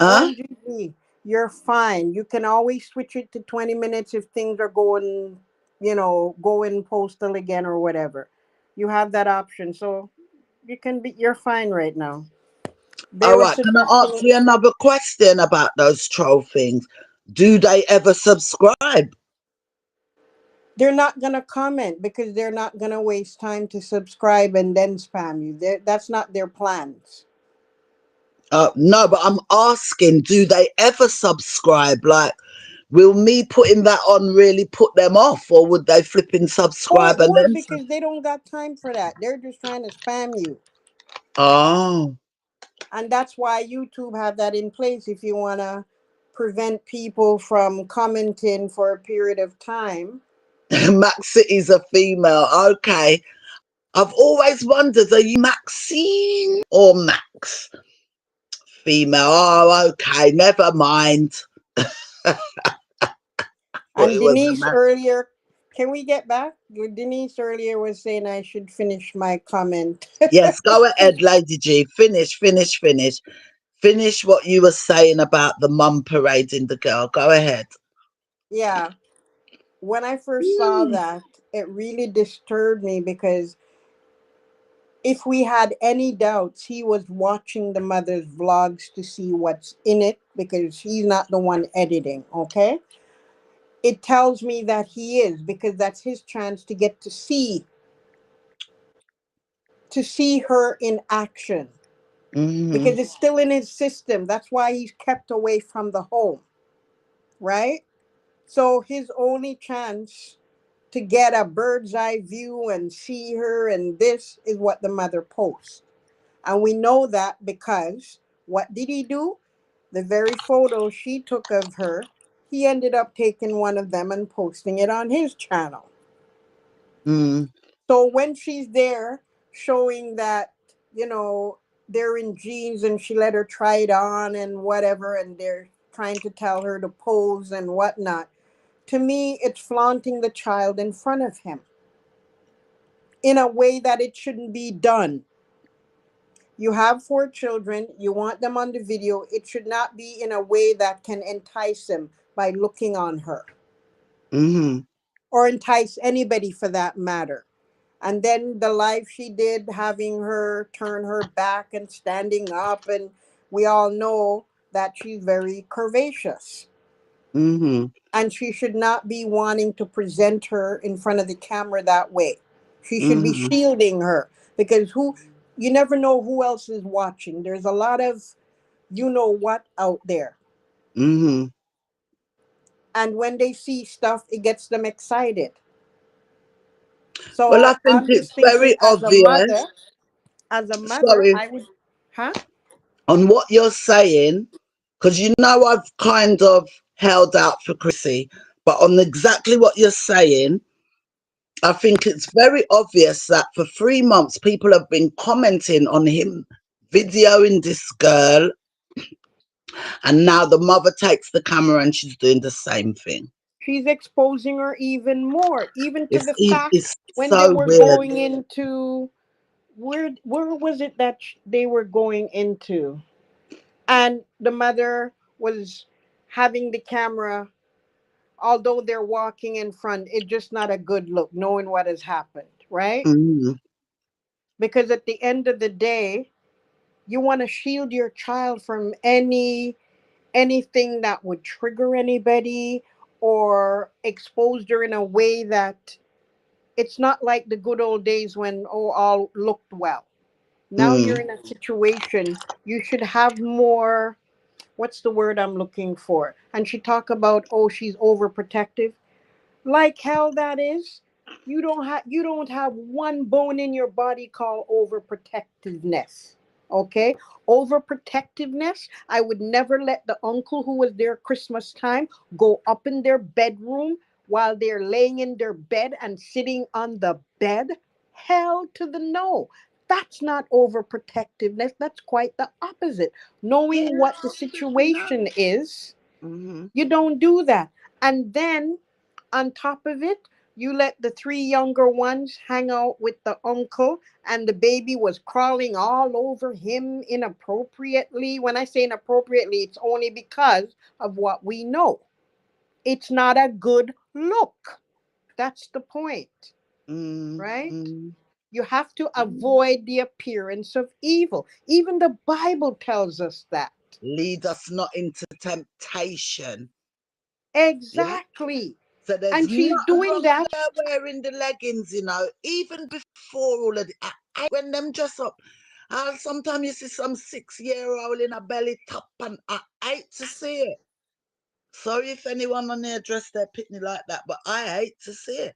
S1: Huh?
S2: OMGG, you're fine. You can always switch it to 20 minutes if things are going, going postal again or whatever. You have that option. So you're fine right now. They
S1: All
S2: were
S1: right. Can I
S2: suggesting
S1: ask you another question about those troll things? Do they ever subscribe?
S2: they're not going to comment because they're not going to waste time to subscribe and then spam you. That's not their plans.
S1: No, but I'm asking, do they ever subscribe? Like, will me putting that on really put them off, or would they flipping
S2: Oh,
S1: subscribe
S2: it
S1: and
S2: would,
S1: then?
S2: because they don't got time for that. They're just trying to spam you.
S1: Oh,
S2: And that's why YouTube have that in place if you want to prevent people from commenting for a period of time.
S1: Max City's a female. Okay. I've always wondered, are you Maxine or Max? Female. Oh, okay. Never mind. But
S2: And
S1: it was a
S2: Denise
S1: man.
S2: earlier, can we get back? Denise earlier was saying I should finish my comment.
S1: Yes, go ahead, Lady G. Finish what you were saying about the mum parading the girl. Go ahead.
S2: Yeah. When I first saw
S1: Mm.
S2: that, it really disturbed me because if we had any doubts, he was watching the mother's vlogs to see what's in it because he's not the one editing, okay? It tells me that he is because that's his chance to get to see her in action
S1: Mm-hmm.
S2: because it's still in his system. That's why he's kept away from the home, right? So his only chance to get a bird's eye view and see her and this is what the mother posts. And we know that because what did he do? The very photo she took of her, he ended up taking one of them and posting it on his channel.
S1: Mm.
S2: So when she's there showing that, you know, they're in jeans and she let her try it on and whatever, and they're trying to tell her to pose and whatnot, to me, it's flaunting the child in front of him in a way that it shouldn't be done. You have 4 children, you want them on the video, it should not be in a way that can entice him by looking on her
S1: Mm-hmm.
S2: or entice anybody for that matter. And then the live she did, having her turn her back and standing up, and we all know that she's very curvaceous.
S1: Mm-hmm.
S2: And she should not be wanting to present her in front of the camera that way. She should be
S1: Mm-hmm.
S2: shielding her because you never know who else is watching. There's a lot of you know what out there.
S1: Mm-hmm.
S2: And when they see stuff, it gets them excited.
S1: Well, I
S2: So
S1: think
S2: I'm
S1: it's
S2: just thinking
S1: very obvious.
S2: as a mother,
S1: Sorry,
S2: I would, huh?
S1: on what you're saying, because you know I've kind of held out for Chrissy, but on exactly what you're saying, I think it's very obvious that for 3 months people have been commenting on him videoing this girl, and now the mother takes the camera and she's doing the same thing.
S2: She's exposing her even more, even to the fact
S1: It's
S2: when they
S1: so
S2: were
S1: weird.
S2: going into where was it that they were going into, and the mother was having the camera, although they're walking in front, it's just not a good look knowing what has happened, right?
S1: Mm,
S2: Because at the end of the day, you want to shield your child from anything that would trigger anybody or expose her in a way that it's not like the good old days when all looked well. Now
S1: mm,
S2: you're in a situation you should have more, what's the word I'm looking for? And she talk about, she's overprotective. Like hell that is. You don't have one bone in your body called overprotectiveness. Okay? Overprotectiveness. I would never let the uncle who was there Christmas time go up in their bedroom while they're laying in their bed and sitting on the bed. Hell to the no. That's not overprotectiveness. That's quite the opposite.
S1: yeah,
S2: Knowing what the
S1: no.
S2: situation is,
S1: Hmm.
S2: you don't do that. And then on top of it, you let the 3 younger ones hang out with the uncle, and the baby was crawling all over him inappropriately. When I say inappropriately, it's only because of what we know. It's not a good look. That's the point,
S1: Mm,
S2: right?
S1: mm,
S2: You have to
S1: mm.
S2: avoid the appearance of evil. Even the Bible tells us that.
S1: Lead us not into temptation. Yeah.
S2: Exactly.
S1: So there's
S2: And she's
S1: nothing
S2: doing
S1: wrong with
S2: that.
S1: her wearing the leggings, even before all of it. I hate when them dress up. Sometimes you see some 6-year-old in a belly top, and I hate to see it. Sorry if anyone on there dressed their pitney like that, but I hate to see it.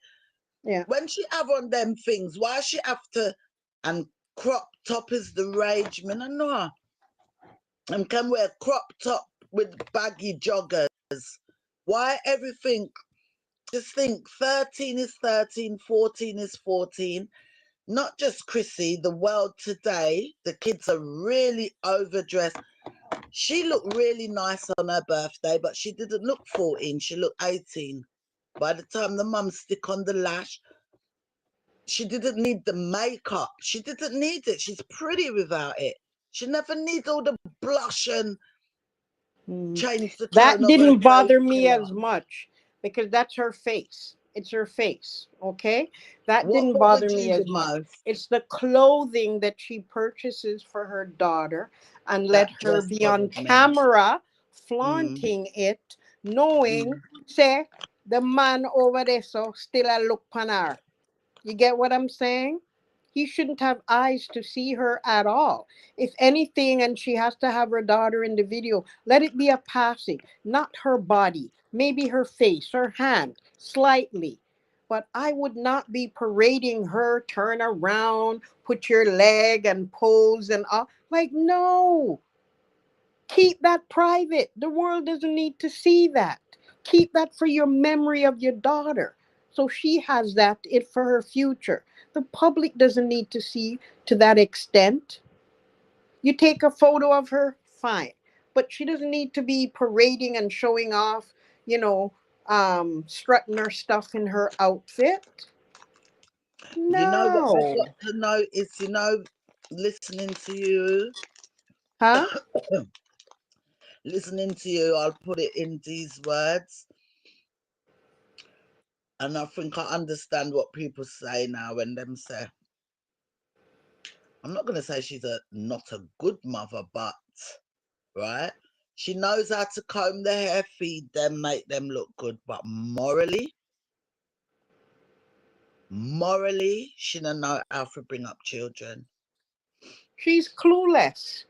S2: Yeah.
S1: When she have on them things, why she have to, and crop top is the rage, man, I know. And can wear crop top with baggy joggers. Why everything? Just think 13 is 13, 14 is 14. Not just Chrissy, the world today, the kids are really overdressed. She looked really nice on her birthday, but she didn't look 14. She looked 18. By the time the mum stick on the lash, she didn't need the makeup. She didn't need it. She's pretty without it. She never needs all the blush and change the
S2: That
S1: tone of her
S2: didn't
S1: face
S2: bother me
S1: colour.
S2: as much because that's her face. It's her face. Okay. That
S1: What
S2: didn't
S1: bothered
S2: bother me
S1: you the
S2: as much.
S1: most?
S2: It's the clothing that she purchases for her daughter and let
S1: That
S2: her
S1: dress
S2: be on
S1: bothered me.
S2: camera
S1: Mm,
S2: flaunting it, knowing,
S1: mm.
S2: say, the man over there so still a look pan her. You get what I'm saying? He shouldn't have eyes to see her at all. If anything, and she has to have her daughter in the video, let it be a passing, not her body, maybe her face, her hand, slightly. But I would not be parading her, turn around, put your leg and pose and all. Like, no, keep that private. The world doesn't need to see that. Keep that for your memory of your daughter. So she has that it for her future. The public doesn't need to see to that extent. You take a photo of her, fine. But she doesn't need to be parading and showing off, you know, strutting her stuff in her outfit.
S1: You know what I've got
S2: No.
S1: to notice, listening to you,
S2: Huh?
S1: listening to you, I'll put it in these words. And I think I understand what people say now when them say, I'm not going to say she's not a good mother, but, right? She knows how to comb their hair, feed them, make them look good, but morally, she don't know how to bring up children.
S2: She's clueless.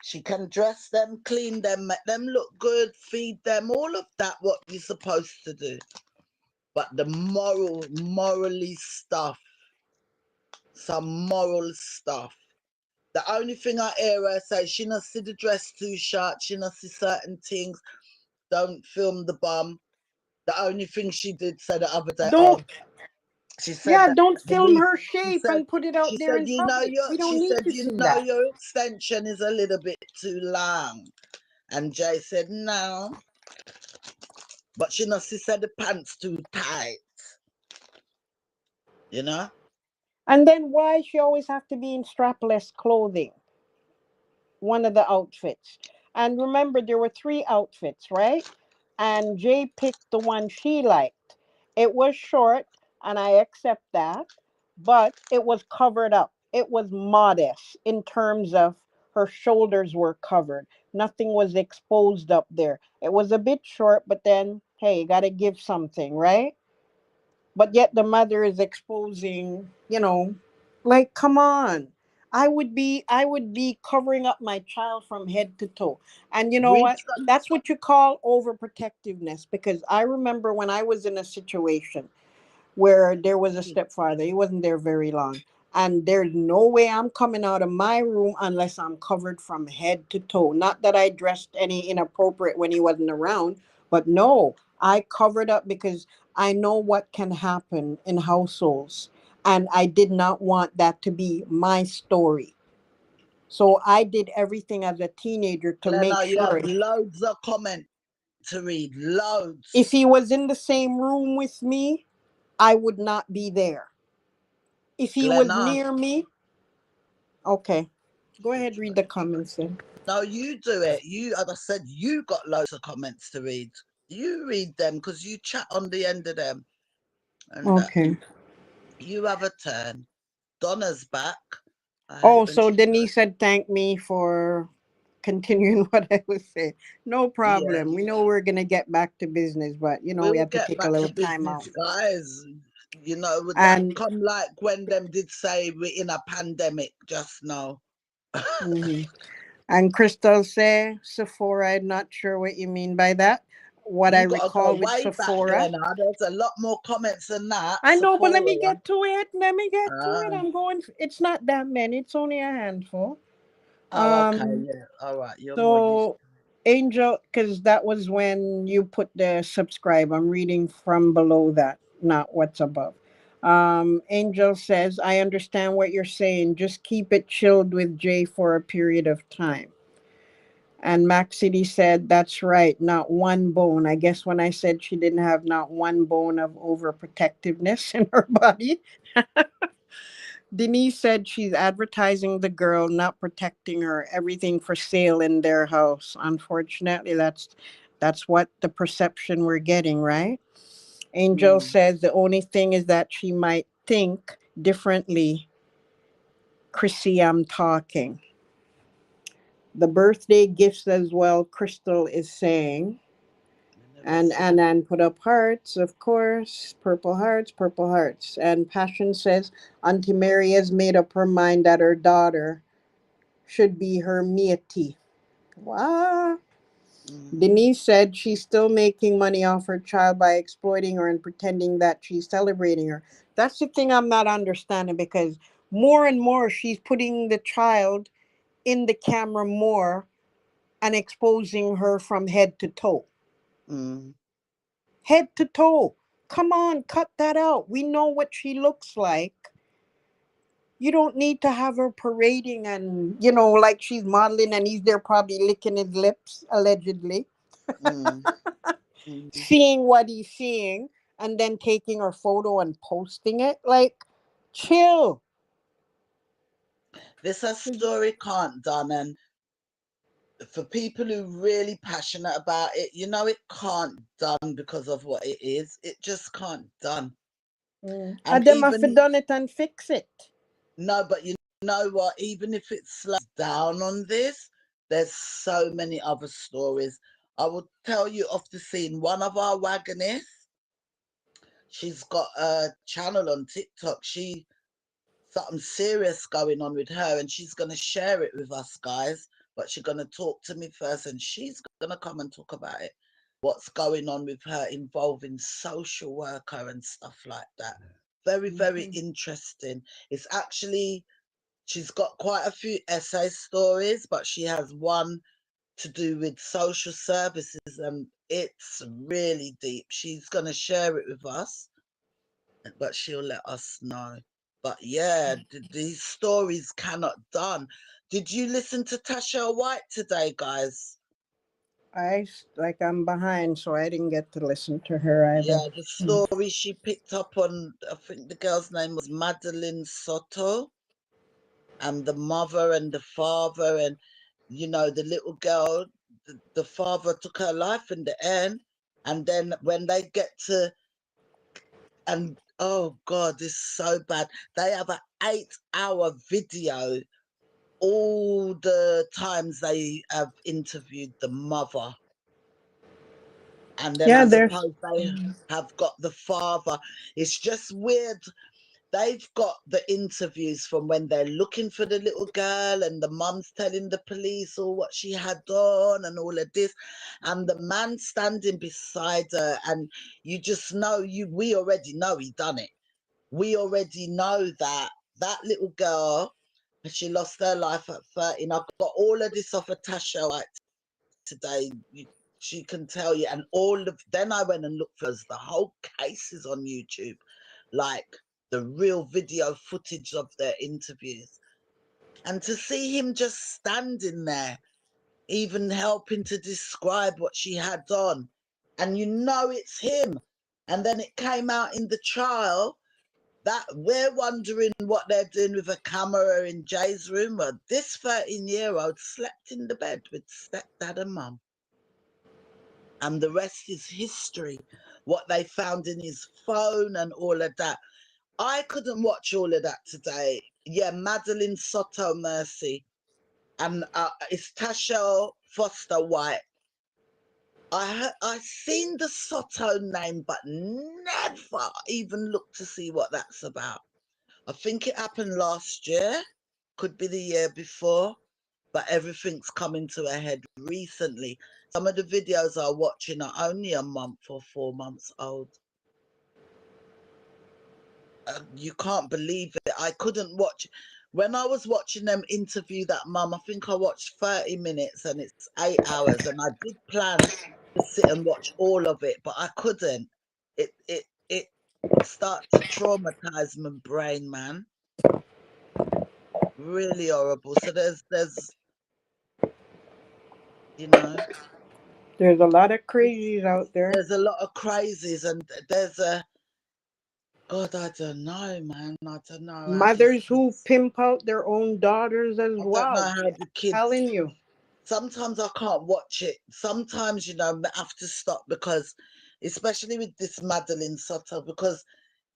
S1: She can dress them, clean them, make them look good, feed them, all of that, what you're supposed to do. But the morally stuff, some moral stuff. The only thing I hear her say, she not see the dress too short, she not see certain things, don't film the bum. The only thing she did say the other day,
S2: Don't,
S1: she said
S2: yeah,
S1: that
S2: don't
S1: the
S2: film her
S1: she
S2: shape
S1: said
S2: and put it
S1: she
S2: out there
S1: said
S2: in public. We
S1: she
S2: don't need
S1: said
S2: to see that.
S1: your extension is a little bit too long. And Jay said no. But she not she said the pants too tight, you know?
S2: And then why she always have to be in strapless clothing? One of the outfits. And remember, there were three outfits, right? And Jay picked the one she liked. It was short, and I accept that, but it was covered up. It was modest in terms of her shoulders were covered. Nothing was exposed up there. It was a bit short, but then, hey, you got to give something, right? But yet the mother is exposing, like, come on. I would be covering up my child from head to toe. And you know
S1: Read
S2: what, that's what you call overprotectiveness, because I remember when I was in a situation where there was a stepfather. He wasn't there very long. And there's no way I'm coming out of my room unless I'm covered from head to toe. Not that I dressed any inappropriate when he wasn't around, but no, I covered up because I know what can happen in households. And I did not want that to be my story. So I did everything as a teenager to make
S1: Glenna, you
S2: sure
S1: have loads of comment to read.
S2: if
S1: Loads.
S2: he was in the same room with me, I would not be there. If he was
S1: Glenna.
S2: near me, okay. Go ahead, read the comments then.
S1: No, you do it. You, as I said, you got loads of comments to read. You read them because you chat on the end of them. And
S2: Okay.
S1: you have a turn. Donna's back. I hate
S2: Oh,
S1: when
S2: so
S1: she
S2: Denise said thank me for continuing what I was saying. No
S1: yeah.
S2: problem. We know we're gonna get back to business, but
S1: We
S2: we
S1: will
S2: had to
S1: get
S2: take a
S1: back to
S2: little time
S1: business,
S2: out.
S1: guys. Would that
S2: And
S1: come like when them did say we're in a pandemic just now?
S2: mhm. And Crystal say Sephora. I'm not sure what you mean by that. What I
S1: You got to go
S2: recall with
S1: way back,
S2: Sephora.
S1: Glenna. There's a lot more comments than that.
S2: I know, but let me
S1: Sephora.
S2: get to it. Let me get to it.
S1: Ah,
S2: I'm going. It's not that many. It's only a handful.
S1: oh, okay,
S2: Um.
S1: yeah. All right, you're more used.
S2: So, Angel, because that was when you put the subscribe. I'm reading from below that, not what's above. Angel says, I understand what you're saying. Just keep it chilled with Jay for a period of time. And Mac City said, that's right, not one bone. I guess when I said she didn't have not one bone of overprotectiveness in her body. Denise said she's advertising the girl, not protecting her. Everything for sale in their house. Unfortunately, that's what the perception we're getting, right? Angel
S1: Mm,
S2: says the only thing is that she might think differently. Chrissy, I'm talking. The birthday gifts as well, Crystal is saying.
S1: I never
S2: And
S1: saw.
S2: Annan put up hearts, of course. Purple hearts, purple hearts. And Passion says Auntie Mary has made up her mind that her daughter should be her meity. Wow.
S1: Mm,
S2: Denise said she's still making money off her child by exploiting her and pretending that she's celebrating her. That's the thing I'm not understanding, because more and more she's putting the child in the camera more and exposing her from head to toe.
S1: mm,
S2: Head to toe. Come on, cut that out. We know what she looks like. You don't need to have her parading and, like she's modeling and he's there probably licking his lips, allegedly,
S1: mm, mm.
S2: seeing what he's seeing, and then taking her photo and posting it. Like, chill.
S1: This a story can't done, and for people who really passionate about it, it can't done because of what it is. It just can't done. And
S2: And them have to
S1: even
S2: done it and fix it.
S1: no, but you know what? Even if it slows down on this, there's so many other stories. I will tell you off the scene. One of our wagonists, she's got a channel on TikTok. She something serious going on with her, and she's gonna share it with us guys. But she's gonna talk to me first, and she's gonna come and talk about it. What's going on with her involving social worker and stuff like that. Very, very
S2: Mhm.
S1: interesting. It's actually she's got quite a few essay stories, but she has one to do with social services, and it's really deep. She's going to share it with us, but she'll let us know. But yeah, these stories cannot done. Did you listen to Tasha White today, guys?
S2: I'm behind, so I didn't get to listen to her either.
S1: Yeah, the story she picked up on, I think the girl's name was Madeline Soto, and the mother and the father, and the little girl, the father took her life in the end. And then when they get to, and oh god, it's so bad, they have an 8-hour video, all the times they have interviewed the mother, and then I
S2: Yeah, there's.
S1: suppose they have got the father. It's just weird. They've got the interviews from when they're looking for the little girl, and the mum's telling the police all what she had done and all of this, and the man standing beside her, and you just know, we already know he done it. We already know that that little girl, she lost her life at 13. I've got all of this off of Tasha White today. She can tell you, and all of then I went and looked for the whole case is on YouTube, like the real video footage of their interviews. And to see him just standing there, even helping to describe what she had on, and it's him. And then it came out in the trial that we're wondering what they're doing with a camera in Jay's room. Well, this 13-year-old slept in the bed with stepdad and mum, and the rest is history. What they found in his phone and all of that. I couldn't watch all of that today. Yeah, Madeline Soto Mercy, and it's Tasha Foster White. I seen the Soto name, but never even looked to see what that's about. I think it happened last year, could be the year before, but everything's coming to a head recently. Some of the videos I'm watching are only a month or 4 months old. You can't believe it. I couldn't watch. When I was watching them interview that mum, I think I watched 30 minutes, and it's 8 hours, and I did plan to sit and watch all of it, but I couldn't. It start to traumatize my brain, man. Really horrible. So there's you know.
S2: There's a lot of crazies out there.
S1: There's a lot of crazies, and there's a God. I don't know, man. I don't know how these
S2: Mothers who
S1: kids.
S2: pimp out their own daughters as
S1: I don't know
S2: well.
S1: how the kids.
S2: Telling you.
S1: Sometimes I can't watch it. Sometimes, I have to stop because, especially with this Madeline Soto, because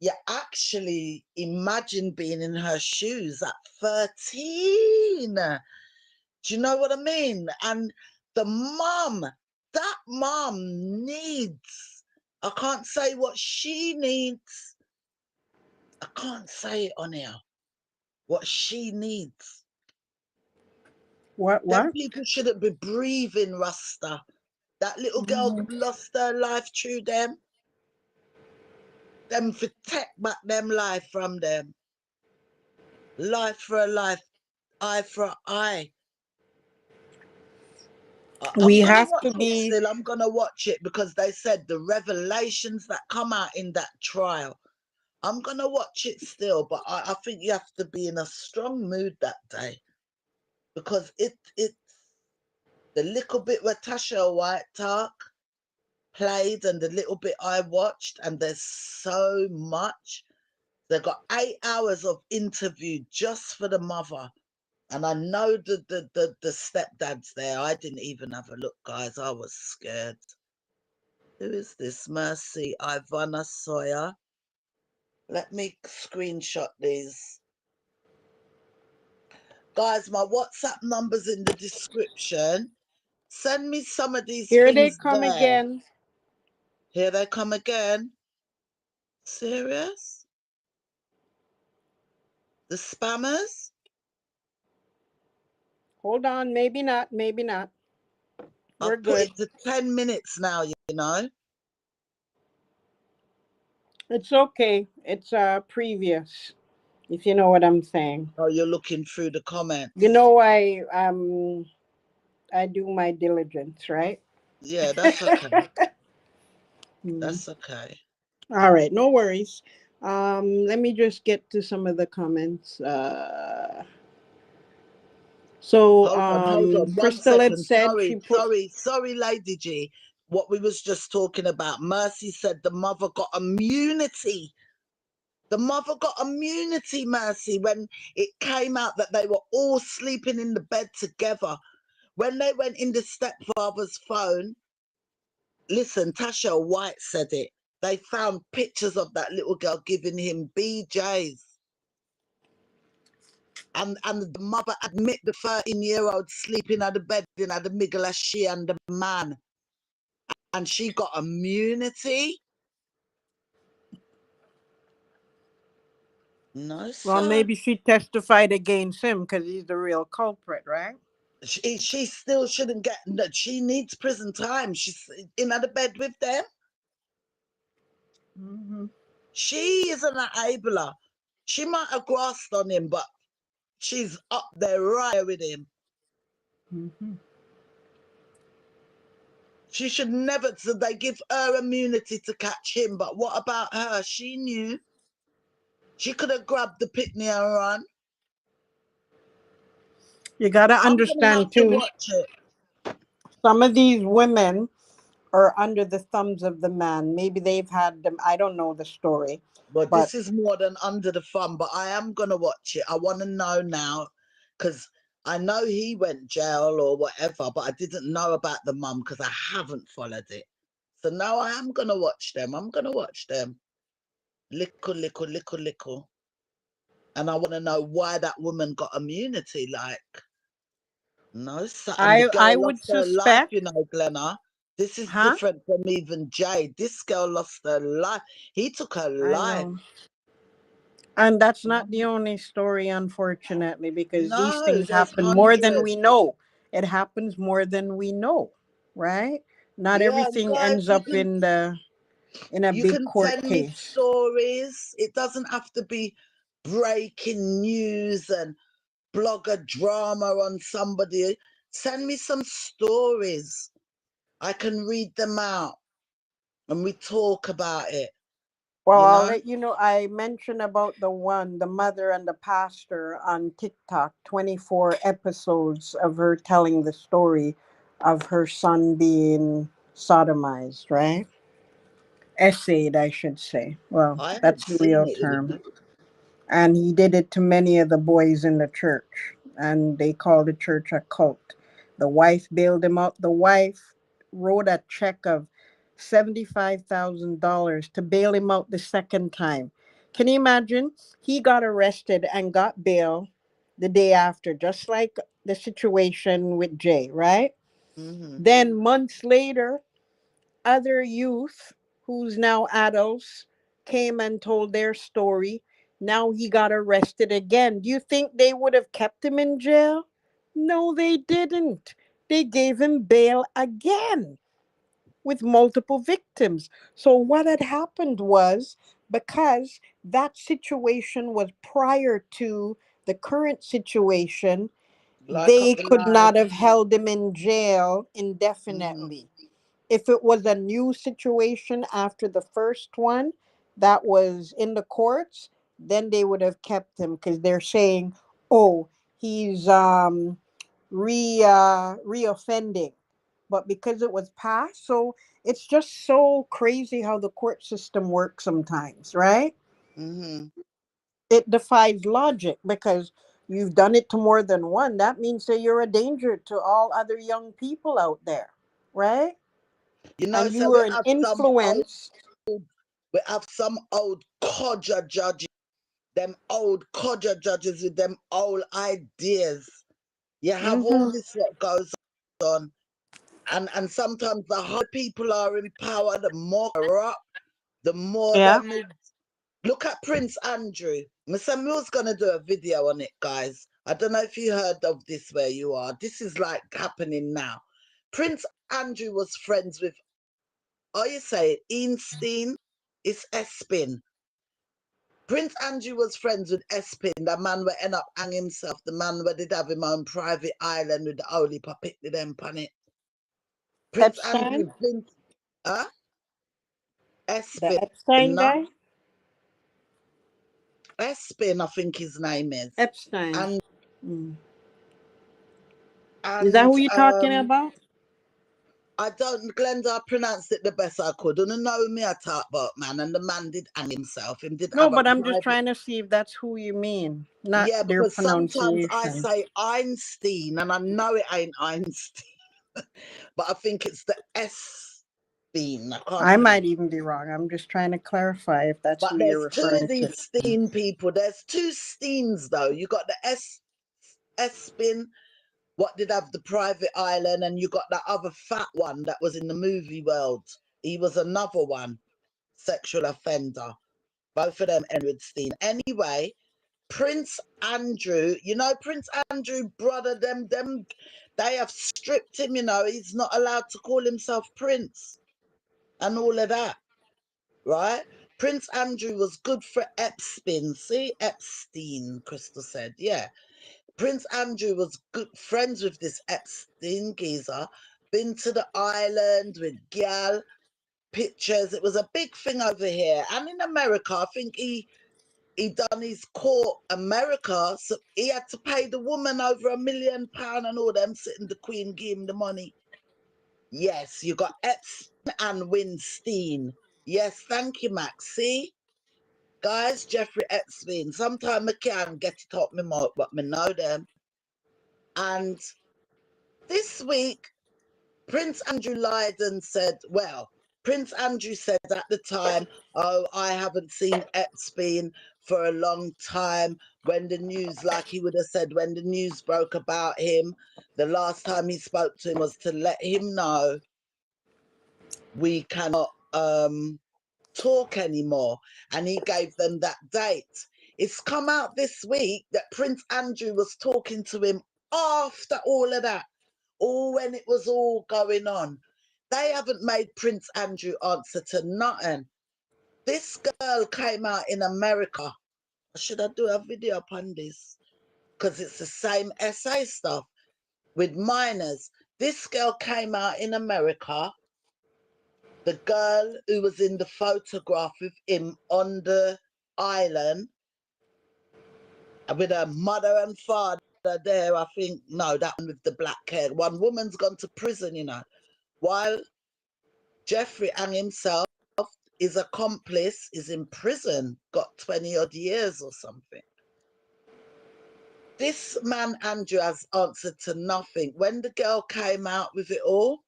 S1: you actually imagine being in her shoes at 13. Do you know what I mean? And the mum, that mum needs, I can't say what she needs. I can't say it on here. What she needs. Them
S2: What?
S1: people shouldn't be breathing, Rasta. That little girl
S2: Mhm.
S1: lost her life through them. Them for take back them life from them. Life for a life, eye for an eye.
S2: We
S1: I'm gonna
S2: have
S1: watch
S2: to
S1: it
S2: be.
S1: still. I'm gonna watch it because they said the revelations that come out in that trial. I'm gonna watch it still, but I think you have to be in a strong mood that day because it's the little bit where Tasha White talk played and the little bit I watched, and there's so much. They got 8 hours of interview just for the mother. And I know the stepdad's there. I didn't even have a look, guys. I was scared. Who is this? Mercy Ivana Sawyer. Let me screenshot these. Guys, my WhatsApp number's in the description. Send me some of these
S2: Here they
S1: things
S2: come
S1: there.
S2: again.
S1: Here they come again. Serious? The spammers?
S2: Hold on. Maybe not. Maybe not. We're
S1: I've put
S2: good.
S1: it to 10 minutes now, you know.
S2: It's okay. It's previous, if you know what I'm saying.
S1: Oh, you're looking through the
S2: You
S1: comments.
S2: know I do my diligence, right?
S1: Yeah, that's okay.
S2: Mm.
S1: That's okay.
S2: All right, no worries. Let me just get to some of the comments.
S1: Hold on, one
S2: Crystal had
S1: second.
S2: said she
S1: Sorry,
S2: put.
S1: sorry, sorry, Lady G. What we was just talking about. Mercy said the mother got immunity. The mother got immunity, Mercy, when it came out that they were all sleeping in the bed together. When they went in the stepfather's phone, listen, Tasha White said it. They found pictures of that little girl giving him BJs. And the mother admit the 13-year-old sleeping at the bed in the middle of she and the man. And she got immunity. No,
S2: Well,
S1: sir.
S2: maybe she testified against him because he's the real culprit, right?
S1: She still shouldn't get, no, she needs prison time. She's in the bed with them.
S2: Hmm.
S1: She is an enabler. She might have grasped on him, but she's up there right with him.
S2: Hmm.
S1: She should never, so they give her immunity to catch him. But what about her? She knew. She could have grabbed the pitney and run.
S2: You got to
S1: I'm going to have
S2: understand,
S1: to
S2: too,
S1: watch it.
S2: some of these women are under the thumbs of the man. Maybe they've had them. I don't know the story,
S1: But
S2: but
S1: this is more than under the fun, but I am going to watch it. I want to know now because I know he went jail or whatever, but I didn't know about the mum because I haven't followed it. So now I am going to watch them. I'm going to watch them. Little, little, little, little. And I want to know why that woman got immunity. Like, no, sir. And the
S2: I
S1: girl
S2: would
S1: lost her life,
S2: suspect,
S1: Glenna. This is
S2: huh?
S1: different from even Jade. This girl lost her life. He took her
S2: I
S1: life.
S2: know. And that's not the only story, unfortunately, because these
S1: No,
S2: things
S1: there's
S2: happen more than we
S1: hundreds.
S2: know. It happens more than we know, right? Not
S1: Yeah,
S2: everything
S1: guys,
S2: ends up in a
S1: you
S2: big
S1: can
S2: court
S1: send me
S2: case.
S1: stories. It doesn't have to be breaking news and blogger drama on somebody. Send me some stories. I can read them out and we talk about it,
S2: Well,
S1: you
S2: I'll
S1: know?
S2: let you know. I mentioned about the mother and the pastor on TikTok, 24 episodes of her telling the story. of her son being sodomized, right? Essayed, I should say. Well,
S1: I
S2: that's
S1: haven't
S2: the
S1: seen
S2: real
S1: it, you
S2: term.
S1: know.
S2: And he did it to many of the boys in the church, and they called the church a cult. The wife bailed him out. The wife wrote a check of $75,000 to bail him out the second time. Can you imagine? He got arrested and got bail the day after, just like the situation with Jay, right?
S1: Mm-hmm.
S2: Then months later, other youth who's now adults came and told their story. Now he got arrested again. Do you think they would have kept him in jail? No, they didn't. They gave him bail again with multiple victims. So, what had happened was, because that situation was prior to the current situation,
S1: Like up
S2: they
S1: the
S2: could
S1: line.
S2: not have held him in jail
S1: Mm-hmm.
S2: indefinitely. If it was a new situation after the first one that was in the courts, then they would have kept him because they're saying, oh, he's reoffending. But because it was passed, so it's just so crazy how the court system works sometimes, right?
S1: Mm-hmm.
S2: It defies logic because you've done it to more than one. That means that you're a danger to all other young people out there, right?
S1: You know,
S2: And you
S1: so
S2: were an influence.
S1: we have some old codger judges, them old codger judges with them old ideas. You have all
S2: Mm-hmm.
S1: this what goes on. And sometimes the higher people are in power, the more corrupt, the more
S2: Yeah.
S1: them is. Look at Prince Andrew. Miss Samuel's gonna do a video on it, guys. I don't know if you heard of this where you are. This is like happening now. Prince Andrew was friends with, how you say it, Einstein? It's Espin. Prince Andrew was friends with Espin, the man where end up hang himself, the man where did have him own private island with the holy puppet with them on it. Prince
S2: Epstein,
S1: Andrew been, huh?
S2: the
S1: Espin,
S2: Epstein
S1: no?
S2: guy.
S1: Espin, I think his name is.
S2: Epstein.
S1: And
S2: Mm. Is that
S1: and
S2: who you're talking about?
S1: I don't, Glenda, I pronounced it the best I could. And you know me, I talk about man, and the man did hang himself. Him did
S2: No,
S1: have a
S2: but I'm just
S1: private.
S2: trying to see if that's who you mean, not
S1: Yeah,
S2: their
S1: because sometimes I
S2: pronunciation.
S1: say Einstein, and I know it ain't Einstein, but I think it's the S bean. I can't
S2: I
S1: pronounce.
S2: might even be wrong. I'm just trying to clarify if that's
S1: But
S2: who you're
S1: there's two of
S2: referring to.
S1: these Steen people. There's two Steens though. You got the S spin. What did have the private island, and you got that other fat one that was in the movie world. He was another one, sexual offender. Both of them Edward Steen. Anyway, Prince Andrew, you know Prince Andrew, brother, them, they have stripped him. You know, he's not allowed to call himself Prince and all of that, right? Prince Andrew was good for Epstein. See, Epstein, Crystal said, yeah. Prince Andrew was good friends with this Epstein geezer. Been to the island with gal pictures. It was a big thing over here, and in America, I think he done his court America, so he had to pay the woman over £1 million and all them sitting the Queen gave him the money. Yes, you got Epstein and Winstein. Yes, thank you, Max. See? Guys, Jeffrey Epstein. Sometime I can get it up my mouth, but me know them. And this week, Prince Andrew lied and said, well, Prince Andrew said at the time, oh, I haven't seen Epstein for a long time. When the news, like he would have said, when the news broke about him, the last time he spoke to him was to let him know we cannot talk anymore. And he gave them that date. It's come out this week that Prince Andrew was talking to him after all of that, all when it was all going on. They haven't made Prince Andrew answer to nothing. This girl came out in America. Should I do a video upon this? Because it's the same essay stuff with minors. This girl came out in America, the girl who was in the photograph with him on the island with her mother and father. there, I think, no, that one with the black hair. One woman's gone to prison, you know, while Jeffrey and himself, his accomplice, is in prison, got 20 odd years or something. This man, Andrew, has answered to nothing. When the girl came out with it all,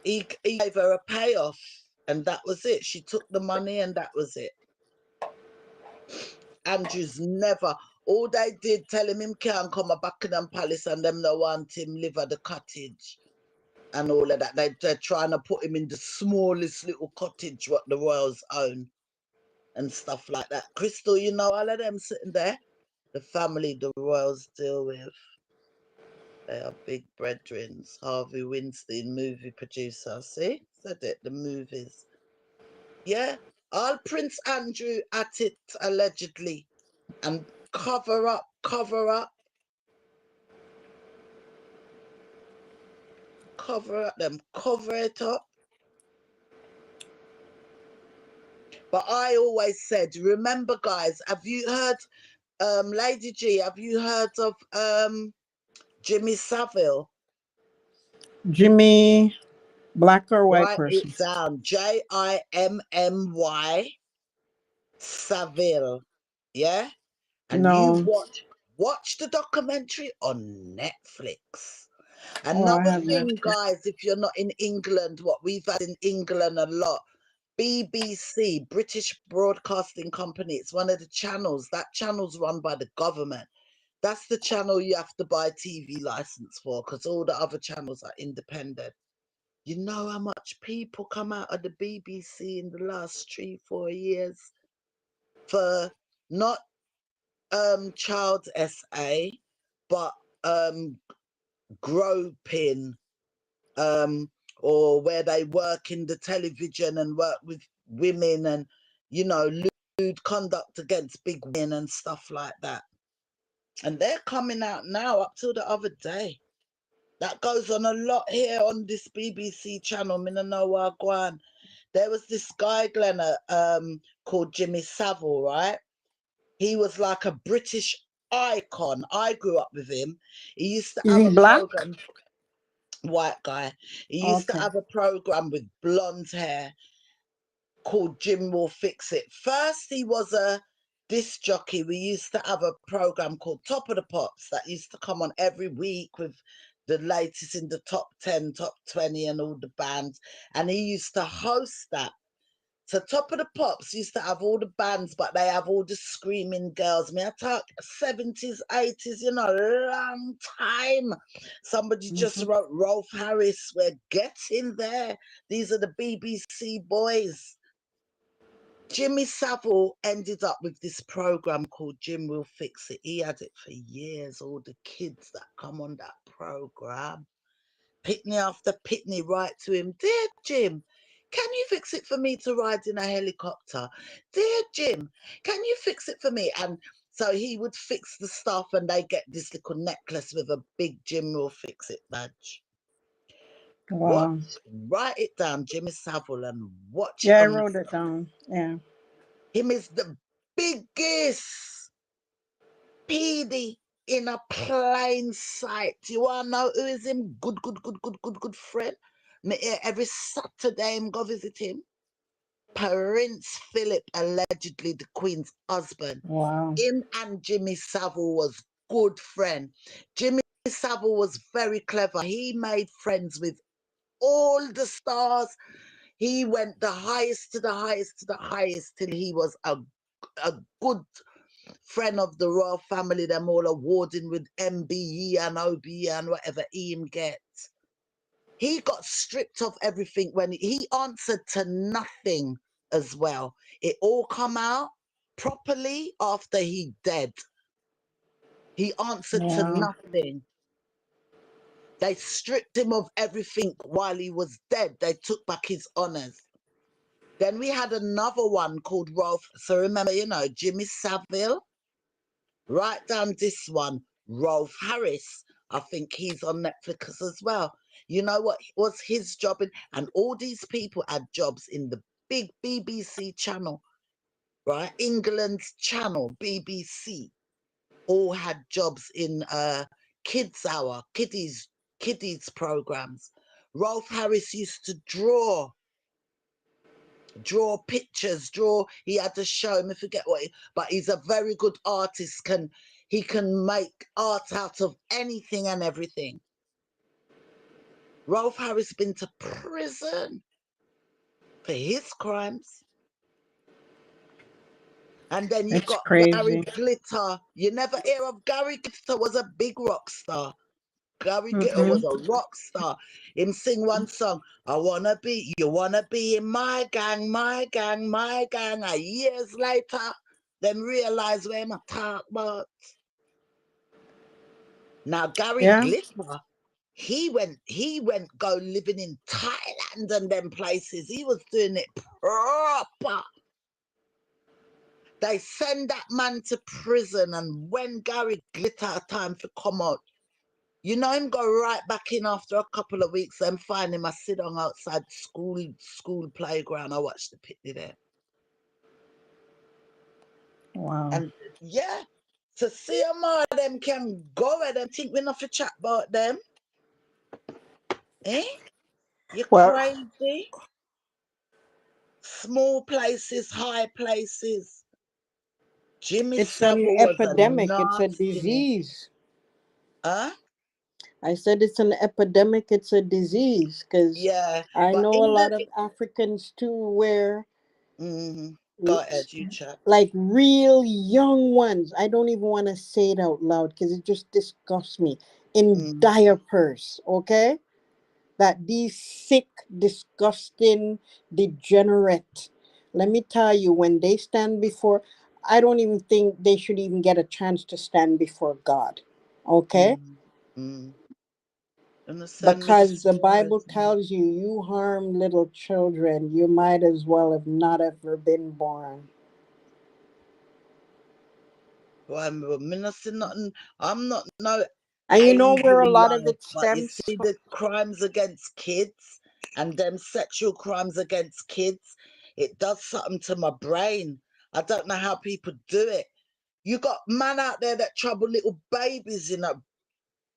S1: he gave her a payoff, and that was it. She took the money, and that was it. Andrew's never. All they did, tell him can't come a Buckingham Palace, and them no want him live at the cottage and all of that. They're trying to put him in the smallest little cottage what the royals own and stuff like that. Crystal, you know all of them sitting there. The family the royals deal with. They are big brethrens. Harvey Weinstein, movie producer. See? Said it, the movies. Yeah. All Prince Andrew at it, allegedly. And cover up. Cover them. Cover it up. But I always said, remember, guys, have you heard, Lady G, have you heard of Jimmy Savile?
S2: Jimmy, black or white
S1: Write
S2: person?
S1: it down. Jimmy Savile. Yeah? And you
S2: No.
S1: watch the documentary on Netflix.
S2: Oh, I
S1: Another
S2: have not.
S1: thing, guys, if you're not in England, what we've had in England a lot, BBC, British Broadcasting Company, it's one of the channels. That channel's run by the government. That's the channel you have to buy TV license for, because all the other channels are independent. You know how much people come out of the BBC in the last 3-4 years for not child SA, but groping, or where they work in the television and work with women and, you know, lewd conduct against big women and stuff like that. And they're coming out now up till the other day. That goes on a lot here on this BBC channel, Minano Wagwan. There was this guy, Glenna, called Jimmy Savile, right? He was like a British icon. I grew up with him. He used to
S2: Is
S1: have
S2: he
S1: a
S2: black?
S1: program, white guy. He used to
S2: Okay.
S1: have a program with blonde hair called Jim Will Fix It. First, he was a disc jockey. We used to have a program called Top of the Pops that used to come on every week with the latest in the top 10, top 20 and all the bands. And he used to host that. So Top of the Pops used to have all the bands, but they have all the screaming girls. Me, I talk 70s, 80s, you know, long time. Somebody just wrote Rolf Harris, we're getting there. These are the BBC boys. Jimmy Savile ended up with this program called Jim Will Fix It. He had it for years, all the kids that come on that program. Pitney after Pitney write to him, "Dear Jim, can you fix it for me to ride in a helicopter? Dear Jim, can you fix it for me?" And so he would fix the stuff and they get this little necklace with a big Jim Will Fix It badge.
S2: Wow.
S1: Write it down, Jimmy Savile, and watch it
S2: Yeah, I
S1: on
S2: wrote it
S1: yourself.
S2: down. Yeah.
S1: Him is the biggest PD in a plain sight. You wanna know who is him? Good friend. Me here every Saturday him go visit him. Prince Philip, allegedly the Queen's husband.
S2: Wow.
S1: Him and Jimmy Savile was good friend. Jimmy Savile was very clever. He made friends with all the stars. He went the highest to the highest to the highest till he was a good friend of the royal family, them all awarding with MBE and OBE and whatever him gets. He got stripped of everything when he answered to nothing as well. It all come out properly after he dead. He answered to
S2: Yeah.
S1: nothing. They stripped him of everything while he was dead. They took back his honors. Then we had another one called Rolf. So remember, you know, Jimmy Savile. Write down this one, Rolf Harris. I think he's on Netflix as well. You know what was his job in? And all these people had jobs in the big BBC channel, right? England's channel, BBC. all had jobs in kids hour, kiddies programs. Rolf Harris used to draw pictures, he had to show him, I forget what, but he's a very good artist. He can make art out of anything and everything. Rolf Harris been to prison for his crimes. And then you
S2: It's
S1: got Gary
S2: crazy.
S1: Glitter. You never hear of Gary Glitter, was a big rock star. Gary Glitter was
S2: Mm-mm.
S1: a rock star. Him sing one song, you wanna be in my gang, my gang, my gang. And years later, then realize where I'm talk about. Now Gary
S2: Yeah.
S1: Glitter, he went go living in Thailand and them places. He was doing it proper. They send that man to prison, and when Gary Glitter time for come out, you know him go right back in after a couple of weeks and find him. I sit on outside school playground. I watch the picnic there.
S2: Wow.
S1: And yeah, to see a more of them can go and them think we not for chat about them. Eh? You
S2: Well,
S1: crazy? Small places, high places. Jimmy
S2: it's an
S1: Savile was a
S2: epidemic. It's a
S1: nastiness.
S2: disease.
S1: Huh?
S2: I said it's an epidemic. It's a disease because
S1: Yeah.
S2: I
S1: But
S2: know a
S1: in
S2: lot
S1: the
S2: of Africans too where
S1: go ahead, you chat.
S2: like real young ones. I don't even want to say it out loud because it just disgusts me. In
S1: Mm,
S2: diapers, okay? That these sick, disgusting, degenerate. Let me tell you, when they stand before, I don't even think they should even get a chance to stand before God, okay?
S1: mm, mm. And the same
S2: Because
S1: Mrs.
S2: the Bible
S1: Wise.
S2: tells you, you harm little children, you might as well have not ever been born.
S1: Well, I'm not saying nothing. I'm not no
S2: And you know
S1: angel
S2: where a lot of
S1: love,
S2: it
S1: but you
S2: stems
S1: see
S2: from?
S1: the crimes against kids and them sexual crimes against kids, it does something to my brain. I don't know how people do it. You got man out there that trouble little babies,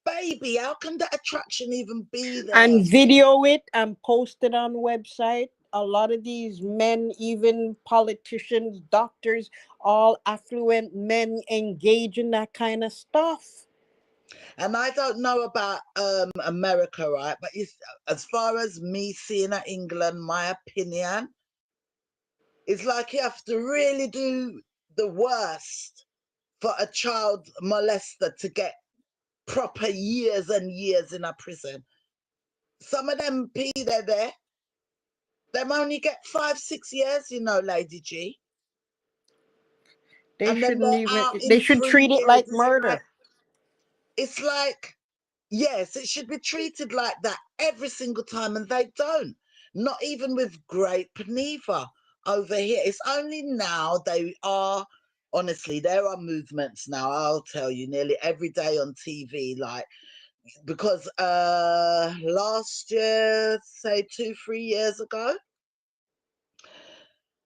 S1: baby. How can that attraction even be there?
S2: And video it and post it on website. A lot of these men, even politicians, doctors, all affluent men engage in that kind of stuff.
S1: And I don't know about America, right? But as far as me seeing at England, my opinion, it's like you have to really do the worst for a child molester to get proper years and years in a prison. Some of them they're there, them only get 5, 6 years, Lady G.
S2: They
S1: And then
S2: shouldn't
S1: they're
S2: even,
S1: out in
S2: they should
S1: 3
S2: treat it
S1: years.
S2: like murder.
S1: It's like, yes, it should be treated like that every single time, and they don't. Not even with Great Geneva over here. It's only now they are, honestly, there are movements now, I'll tell you, nearly every day on TV, like, because last year, say 2, 3 years ago,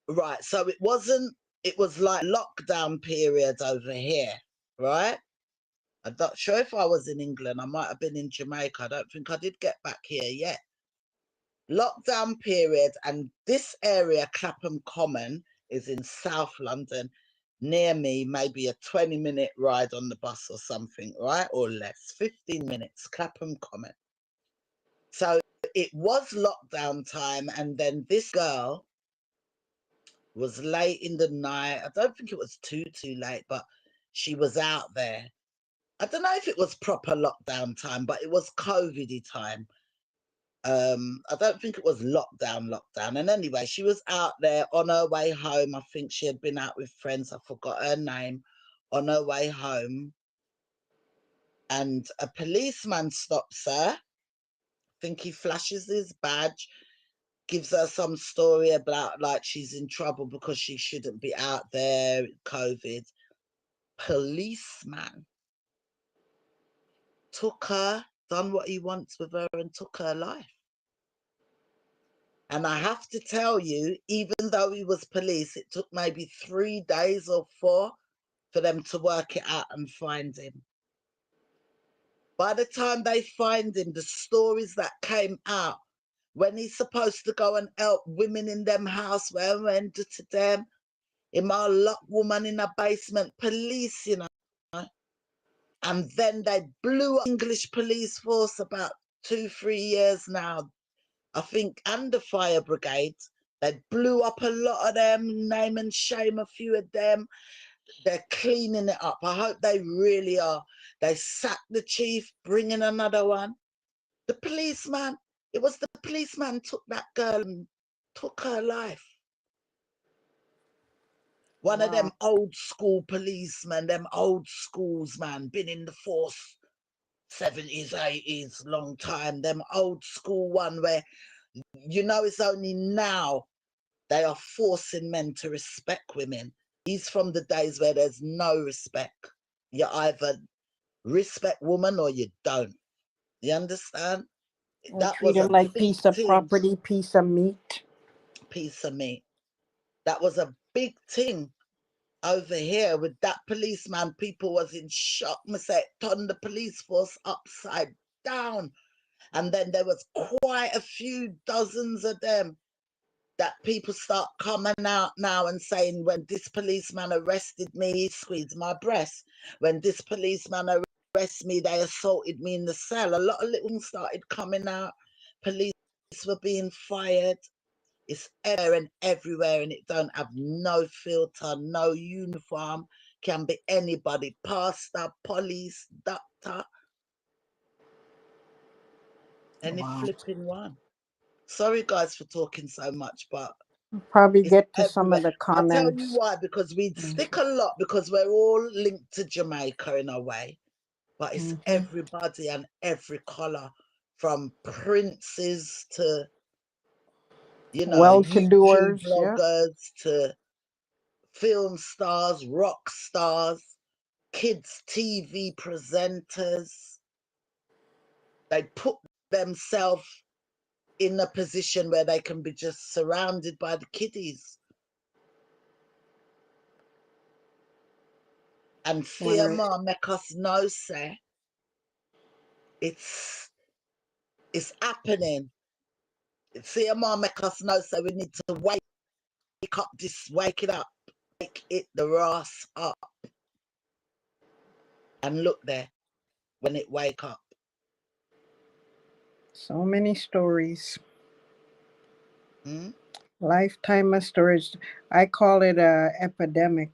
S1: right, so it was like lockdown period over here, right? I'm not sure if I was in England. I might have been in Jamaica. I don't think I did get back here yet. Lockdown period, and this area, Clapham Common, is in South London. Near me, maybe a 20-minute ride on the bus or something, right? Or less, 15 minutes, Clapham Common. So it was lockdown time, and then this girl was late in the night. I don't think it was too late, but she was out there. I don't know if it was proper lockdown time, but it was COVID time. I don't think it was lockdown. And anyway, she was out there on her way home. I think she had been out with friends. I forgot her name. On her way home, and a policeman stops her. I think he flashes his badge, gives her some story about like she's in trouble because she shouldn't be out there, COVID. Policeman took her, done what he wants with her, and took her life. And I have to tell you, even though he was police, it took maybe 3 days or 4 for them to work it out and find him. By the time they find him, the stories that came out, when he's supposed to go and help women in them house, where went to them, him all lock woman in a basement, police, you know. And then they blew up English police force about 2-3 years now, I think, and the fire brigade. They blew up a lot of them, name and shame a few of them. They're cleaning it up. I hope they really are. They sacked the chief, bringing another one. The policeman, it was the policeman took that girl and took her life. One of them
S2: Wow.
S1: old school policemen, them old schools, man, been in the force 70s, 80s, long time. Them old school one where, you know, it's only now they are forcing men to respect women. He's from the days where there's no respect. You either respect woman or you don't. You understand?
S2: Or
S1: That
S2: treat
S1: was
S2: him
S1: a
S2: like
S1: big
S2: piece of
S1: thing,
S2: property, piece of meat.
S1: piece of meat. That was a big thing over here with that policeman. People was in shock. Me say it turned the police force upside down. And then there was quite a few dozens of them that people start coming out now and saying, when this policeman arrested me, he squeezed my breast. When this policeman arrested me, they assaulted me in the cell. A lot of little things started coming out. Police were being fired. It's everywhere, and it don't have no filter, no uniform. Can be anybody, pastor, police, doctor, any
S2: Wow.
S1: flipping one. Sorry, guys, for talking so much, but
S2: Probably
S1: it's
S2: get to some
S1: everywhere.
S2: of the
S1: I tell you
S2: comments.
S1: why, because we stick a lot, because we're all linked to Jamaica in a way, but it's
S2: Mm-hmm.
S1: everybody and every colour, from princes to, you know, YouTube
S2: Well-to-doers, yeah.
S1: bloggers to film stars, rock stars, kids TV presenters. They put themselves in a position where they can be just surrounded by the kiddies. And
S2: When
S1: CMR make us know, say, it's happening. CMR make us know, so we need to wake it up, wake it the ass up, and look there when it wake up.
S2: so many stories.
S1: Hmm?
S2: Lifetime of stories. I call it a epidemic.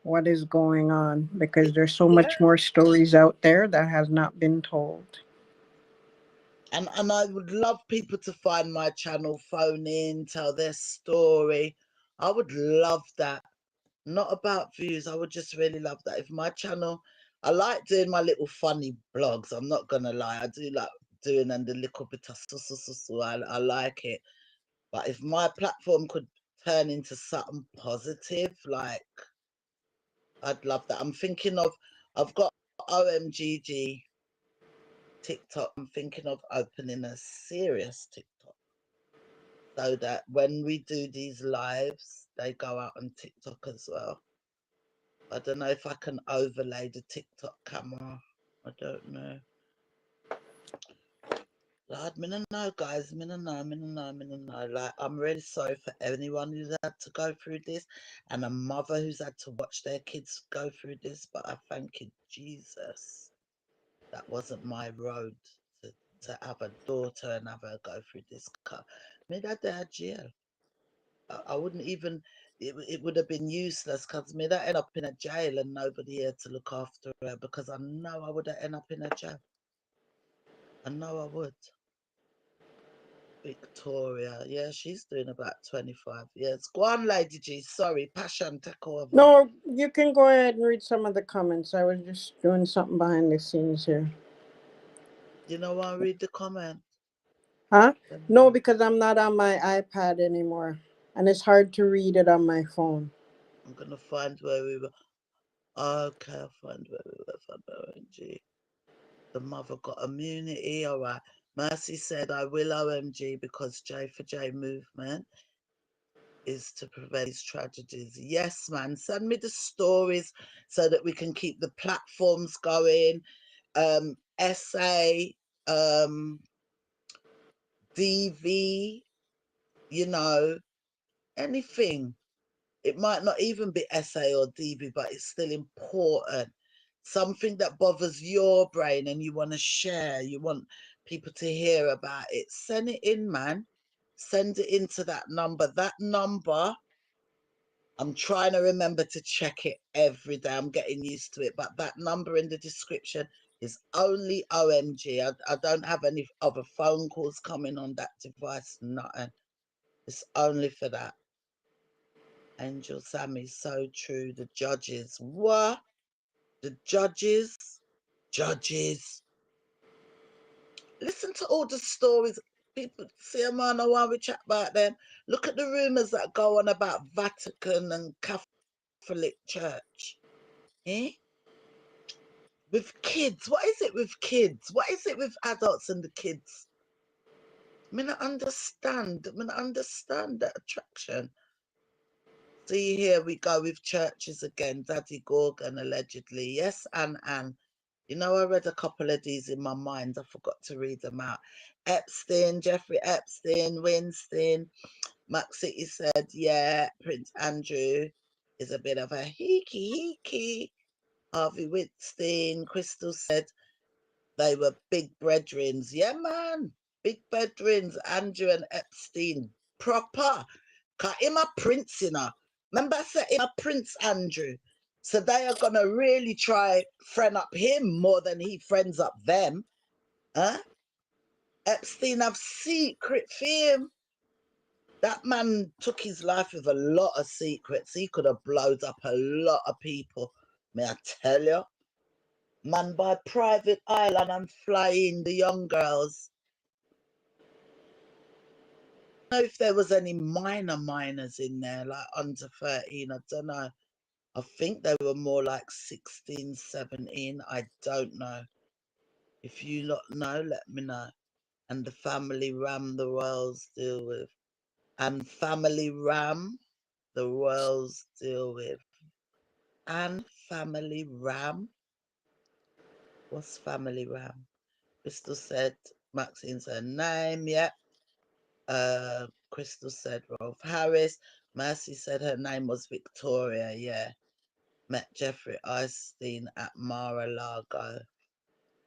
S2: What is going on? Because there's so
S1: Yeah.
S2: much more stories out there that has not been told.
S1: And I would love people to find my channel, phone in, tell their story. I would love that. Not about views. I would just really love that. If my channel, I like doing my little funny blogs. I'm not gonna lie. I do like doing and the little bit of I like it. But if my platform could turn into something positive, like, I'd love that. I'm thinking of, I've got OMGG TikTok. I'm thinking of opening a serious TikTok, so that when we do these lives, they go out on TikTok as well. I don't know if I can overlay the TikTok camera. I don't know. Lord, me no know, guys. Me no know, me no know, me no know. Like, I'm really sorry for anyone who's had to go through this, and a mother who's had to watch their kids go through this. But I thank you, Jesus, that wasn't my road to have a daughter and have her go through this. Me that they had jail. I wouldn't even. It would have been useless, because me that end up in a jail and nobody here to look after her, because I know I would have end up in a jail. I know I would. Victoria, yeah, she's doing about 25 years. Go on, Lady G. Sorry, passion, take over.
S2: No, you can go ahead and read some of the comments. I was just doing something behind the scenes here.
S1: You know, I'll read the comment.
S2: Huh?
S1: Let me
S2: No,
S1: go.
S2: because I'm not on my iPad anymore. And it's hard to read it on my phone.
S1: I'm gonna find where we were. Okay, I'll find where we were from OMG. The mother got immunity. All right. Mercy said, I will OMG because J for J movement. is to prevent these tragedies. Yes, man. Send me the stories so that we can keep the platforms going. Essay, DV, you know, anything. It might not even be essay or DV, but it's still important. Something that bothers your brain and you want to share, you want people to hear about it. Send it in, man. Send it into that number. That number, I'm trying to remember to check it every day. I'm getting used to it. But that number in the description is only OMG. I don't have any other phone calls coming on that device. Nothing. It's only for that. Angel Sammy, so true. The judges. What? The judges? Judges. Listen to all the stories. People see them on the one we chat about them. Look at the rumours that go on about Vatican and Catholic Church. Eh? With kids. What is it with kids? What is it with adults and the kids? I mean, I understand that attraction. See, here we go with churches again. Daddy Gorgon, allegedly. Yes, Anne. You know, I read a couple of these in my mind. I forgot to read them out. Epstein, Jeffrey Epstein, Winston. Max City said, yeah, Prince Andrew is a bit of a heeky. Harvey Winston. Crystal said they were big brethrens. Yeah, man. Big brethrens. Andrew and Epstein. Proper. Cause him a prince, you know. Remember I said him a Prince Andrew. So they are gonna really try friend up him more than he friends up them. Huh? Epstein have secret for him. That man took his life with a lot of secrets. He could have blowed up a lot of people. May I tell you? Man by private island and flying the young girls. I don't know if there was any minors in there, like under 13. I don't know. I think they were more like 16, 17. I don't know. If you lot know, let me know. And the family ram the royals deal with. And family ram the royals deal with. And family ram. What's family ram? Crystal said Maxine's her name. Yep. Crystal said Rolf Harris. Mercy said her name was Victoria. Yeah. Met Jeffrey Einstein at Mar-a-Lago.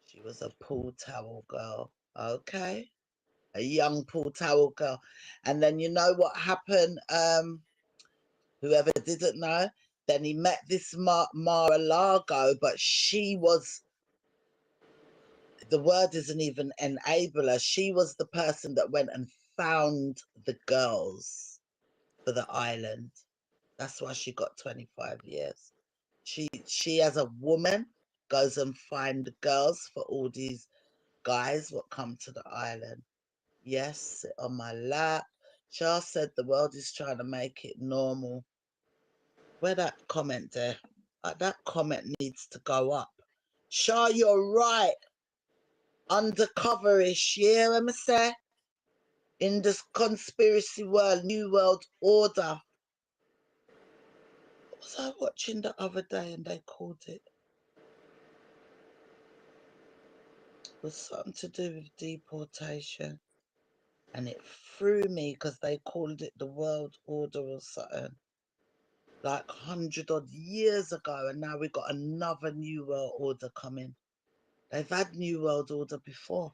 S1: She was a pool towel girl. Okay. A young pool towel girl. And then you know what happened? Whoever didn't know, then he met this Mar-a-Lago, but she was, the word isn't even enabler. She was the person that went and found the girls for the island. That's why she got 25 years. She as a woman goes and find the girls for all these guys what come to the island. Yes, sit on my lap. Shah said the world is trying to make it normal. Where that comment there? That comment needs to go up. Shah, you're right. Undercoverish, yeah, let me say. In this conspiracy world, new world order. What was I watching the other day and they called it? It was something to do with deportation. And it threw me because they called it the world order or something. Like 100 odd years ago, and now we've got another new world order coming. They've had new world order before.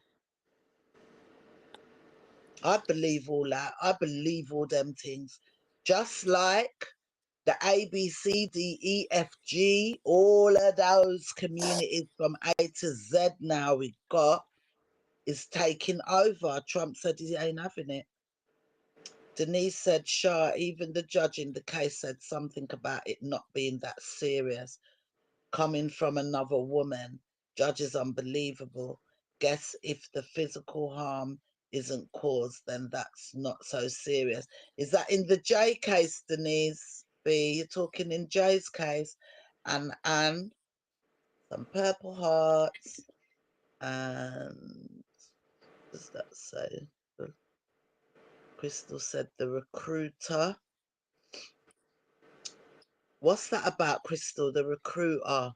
S1: I believe all that. I believe all them things. Just like the A, B, C, D, E, F, G, all of those communities from A to Z now we got is taking over. Trump said he ain't having it. Denise said, sure, even the judge in the case said something about it not being that serious. Coming from another woman, judge is unbelievable. Guess if the physical harm isn't caused, then that's not so serious. Is that in the J case, Denise B? You're talking in J's case. And some purple hearts. And what does that say? Crystal said the recruiter. What's that about, Crystal? The recruiter.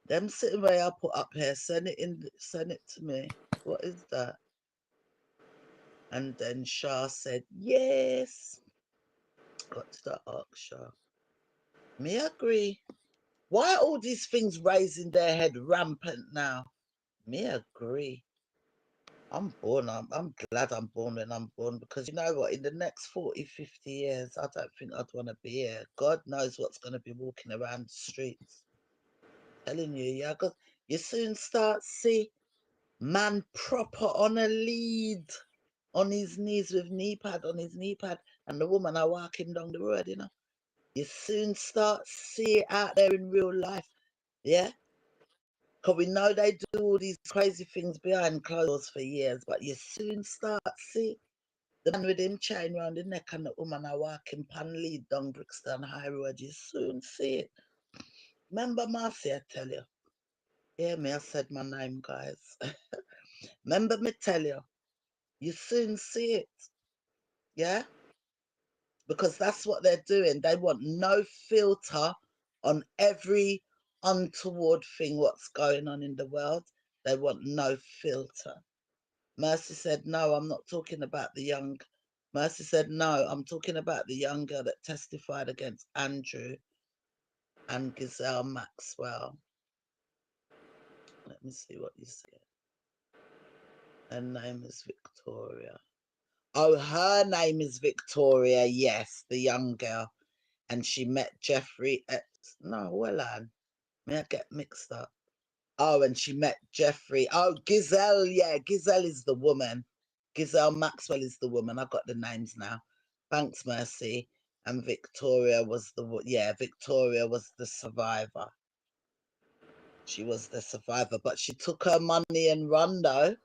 S1: Them sitting way I put up here. Send it to me. What is that? And then Shah said, yes. Got to the ask Shah. Me agree. Why are all these things raising their head rampant now? Me agree. I'm glad I'm born when I'm born, because you know what? In the next 40, 50 years, I don't think I'd want to be here. God knows what's going to be walking around the streets. Telling you, yeah, because you soon start see man proper on a lead, on his knees with knee pad on his knee pad, and the woman are walking down the road, you know. You soon start see it out there in real life, yeah. Because we know they do all these crazy things behind closed doors for years, but you soon start see the man with him chain round the neck and the woman are walking pan lead down Brixton High Road. You soon see it. Remember Marcy, I tell you. Yeah, me, I said my name, guys. Remember me tell you. You soon see it. Yeah? Because that's what they're doing. They want no filter on every untoward thing what's going on in the world. They want no filter. Mercy said, no, I'm not talking about the young. Mercy said, no, I'm talking about the young girl that testified against Andrew and Giselle Maxwell. Let me see what you said. Her name is Victoria. Oh, her name is Victoria, yes, the young girl. And she met Jeffrey at, no, well, may I get mixed up? Oh, and she met Jeffrey. Oh, Giselle, yeah, Giselle is the woman. Giselle Maxwell is the woman. I got the names now. Thanks, Mercy. And Victoria was Victoria was the survivor. She was the survivor, but she took her money and run, though.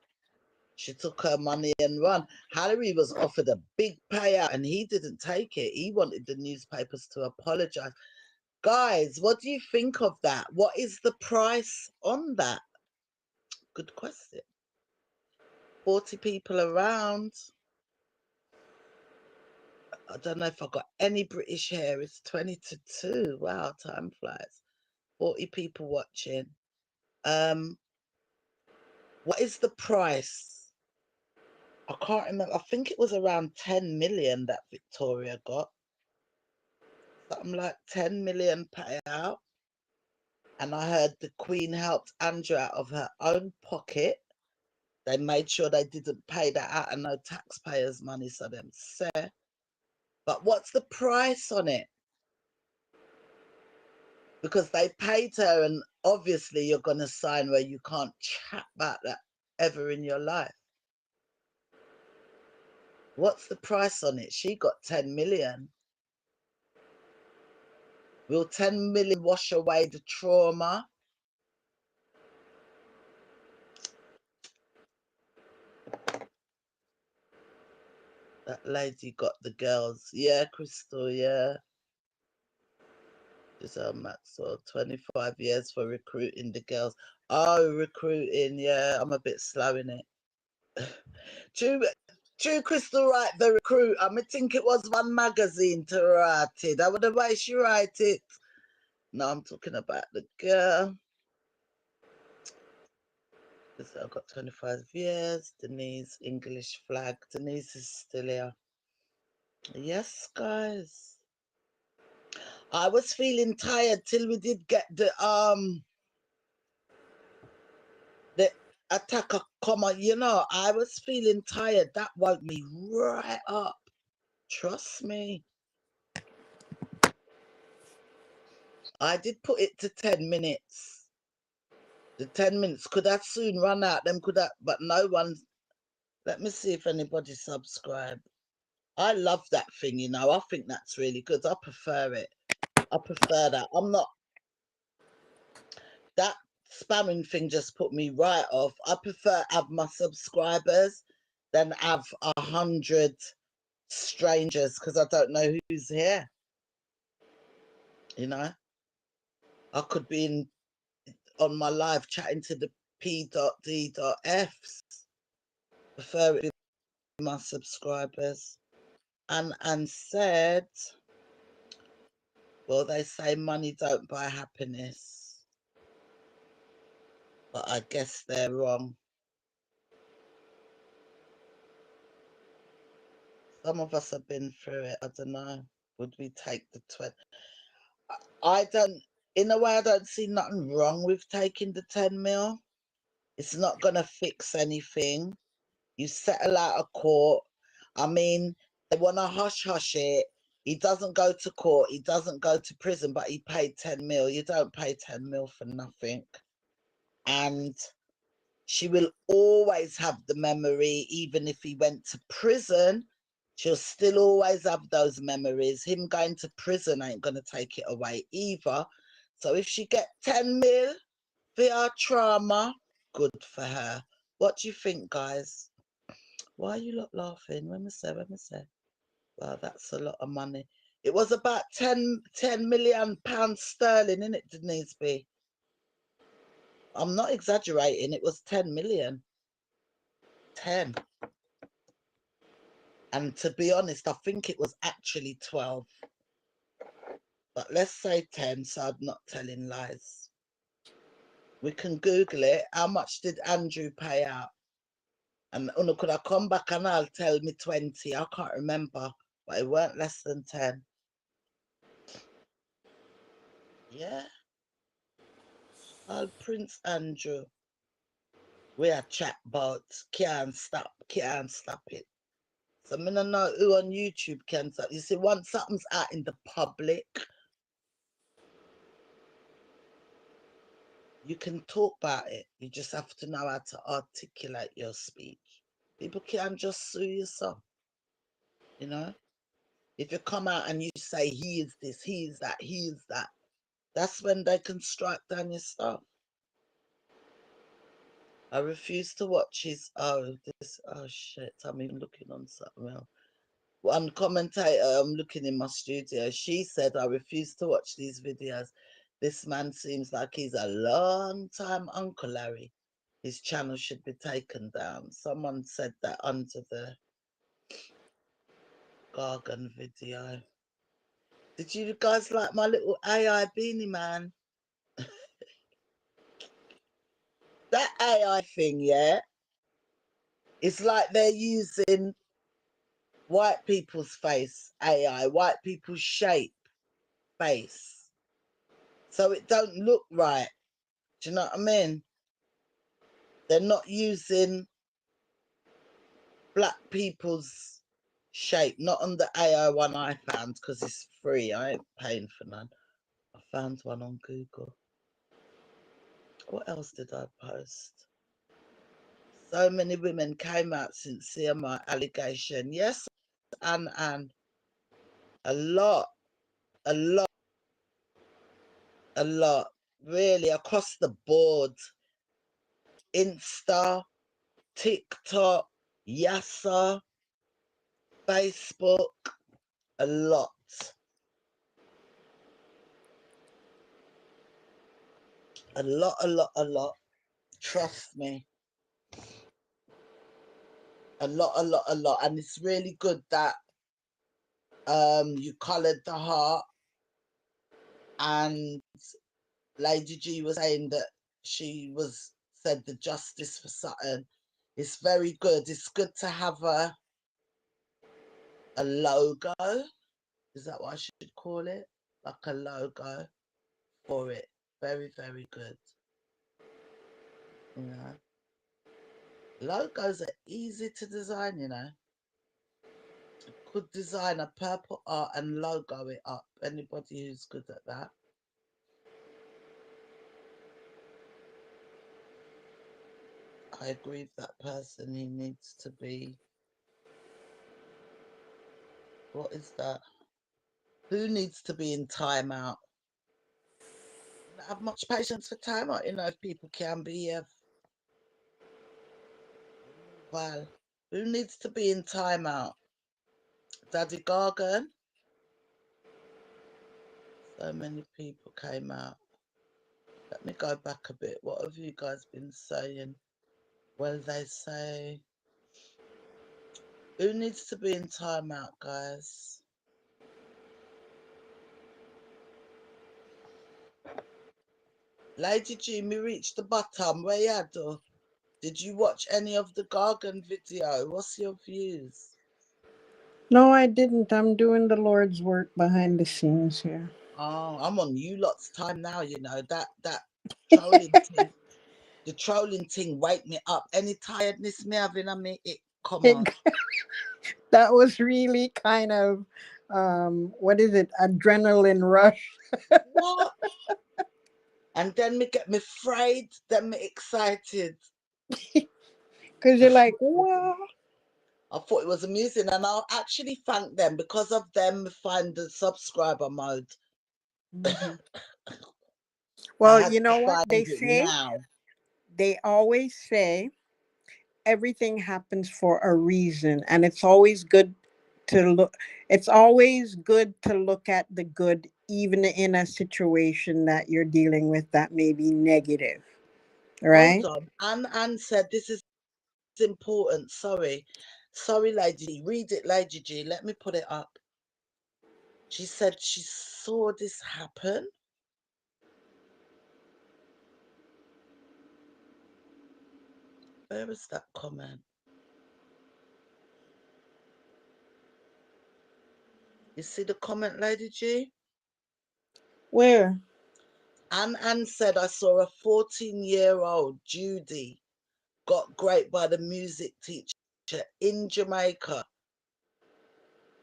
S1: She took her money and run. Harry was offered a big payout and he didn't take it. He wanted the newspapers to apologize. Guys, what do you think of that? What is the price on that? Good question. 40 people around. I don't know if I got any British hair. It's 20 to 2. Wow, time flies. 40 people watching. What is the price? I can't remember. I think it was around 10 million that Victoria got. Something like 10 million payout. And I heard the Queen helped Andrew out of her own pocket. They made sure they didn't pay that out of no taxpayers' money, so them say. But what's the price on it? Because they paid her, and obviously you're going to sign where you can't chat about that ever in your life. What's the price on it? She got 10 million. Will 10 million wash away the trauma? That lady got the girls. Yeah, Crystal, yeah. Giselle Maxwell, 25 years for recruiting the girls. Oh, recruiting, yeah. I'm a bit slow in it. True, Crystal, right, the recruit. I think it was one magazine to write it. That was the way she write it. No, I'm talking about the girl. I've got 25 years. Denise, English flag. Denise is still here. Yes, guys. I was feeling tired till we did get the attacker comma. You know, I was feeling tired. That woke me right up. Trust me. I did put it to 10 minutes. The 10 minutes could have soon run out. Them could have, but no one. Let me see if anybody subscribed. I love that thing, you know. I think that's really good. I prefer it. I prefer that. I'm not. That spamming thing just put me right off. I prefer have my subscribers than have 100 strangers because I don't know who's here. You know, I could be on my live chatting to the P.D.Fs. Prefer it with my subscribers. And said, Well, they say money don't buy happiness. But I guess they're wrong. Some of us have been through it. I don't know. Would we take the 20? I don't, in a way, I don't see nothing wrong with taking the 10 mil. It's not going to fix anything. You settle out of court. I mean, they want to hush it. He doesn't go to court. He doesn't go to prison, but he paid 10 mil. You don't pay 10 mil for nothing. And she will always have the memory, even if he went to prison. She'll still always have those memories. Him going to prison ain't going to take it away either. So if she get 10 mil for her trauma, good for her. What do you think, guys? Why are you lot laughing? Let me say. Wow, that's a lot of money. It was about 10 million pounds sterling, innit, Denise? I'm not exaggerating. It was 10 million. 10. And to be honest, I think it was actually 12. But let's say 10, so I'm not telling lies. We can Google it. How much did Andrew pay out? And could I come back and I'll tell me 20? I can't remember. But it weren't less than 10. Yeah. Prince Andrew. We are chatbots. Can't stop it. So I don't know who on YouTube can stop. You see, once something's out in the public, you can talk about it. You just have to know how to articulate your speech. People can't just sue you, so you know. If you come out and you say he is this, he is that, he is that, that's when they can strike down your stuff. I refuse to watch his oh shit, I'm even looking on something else. One commentator, I'm looking in my studio, she said, I refuse to watch these videos. This man seems like he's a long time Uncle Larry. His channel should be taken down. Someone said that under the Gargon video. Did you guys like my little AI beanie man? That AI thing, yeah? It's like they're using white people's face, AI, white people's shape, face. So it don't look right. Do you know what I mean? They're not using black people's shape, not on the AI one I found, because it's free. I ain't paying for none. I found one on Google. What else did I post? So many women came out since CMI allegation. Yes, and a lot, a lot, a lot. Really, across the board. Insta, TikTok, Yassa, Facebook, a lot. A lot. Trust me. A lot. And it's really good that you coloured the heart, and Lady G was saying that she said the justice for Sutton. It's very good. It's good to have a logo. Is that what I should call it? Like a logo for it. Very, very good. You know, logos are easy to design, you know. Could design a purple art and logo it up. Anybody who's good at that. I agree with that person. He needs to be. What is that? Who needs to be in timeout? I don't have much patience for timeout, you know, if people can be removal. Who needs to be in timeout? Daddy Gargon? So many people came out. Let me go back a bit. What have you guys been saying? Well, they say, who needs to be in timeout, guys? Lady G, me reached the bottom. Where you at, though? Did you watch any of the Gargan video? What's your views?
S2: No, I didn't. I'm doing the Lord's work behind the scenes here.
S1: Oh, I'm on you lot's time now, you know. That trolling thing. The trolling thing wake me up. Any tiredness me having on me, it come
S2: It,
S1: on.
S2: that was really kind of, what is it? Adrenaline rush.
S1: What? And then me get me afraid, then me excited.
S2: Because you're like, wow.
S1: I thought it was amusing, and I'll actually thank them because of them. Me find the subscriber mode.
S2: Hmm.
S1: I
S2: Well,
S1: had
S2: you
S1: to
S2: know what
S1: find
S2: they
S1: it
S2: say?
S1: now.
S2: They always say everything happens for a reason, and it's always good to look. It's always good to look at the good, even in a situation that you're dealing with that may be negative,
S1: Hold
S2: right?
S1: on. Anne said this is important. Sorry, Lady G. Read it, Lady G. Let me put it up. She said she saw this happen. Where is that comment? You see the comment, Lady G?
S2: Where?
S1: Anne said, I saw a 14-year-old Judy got great by the music teacher in Jamaica.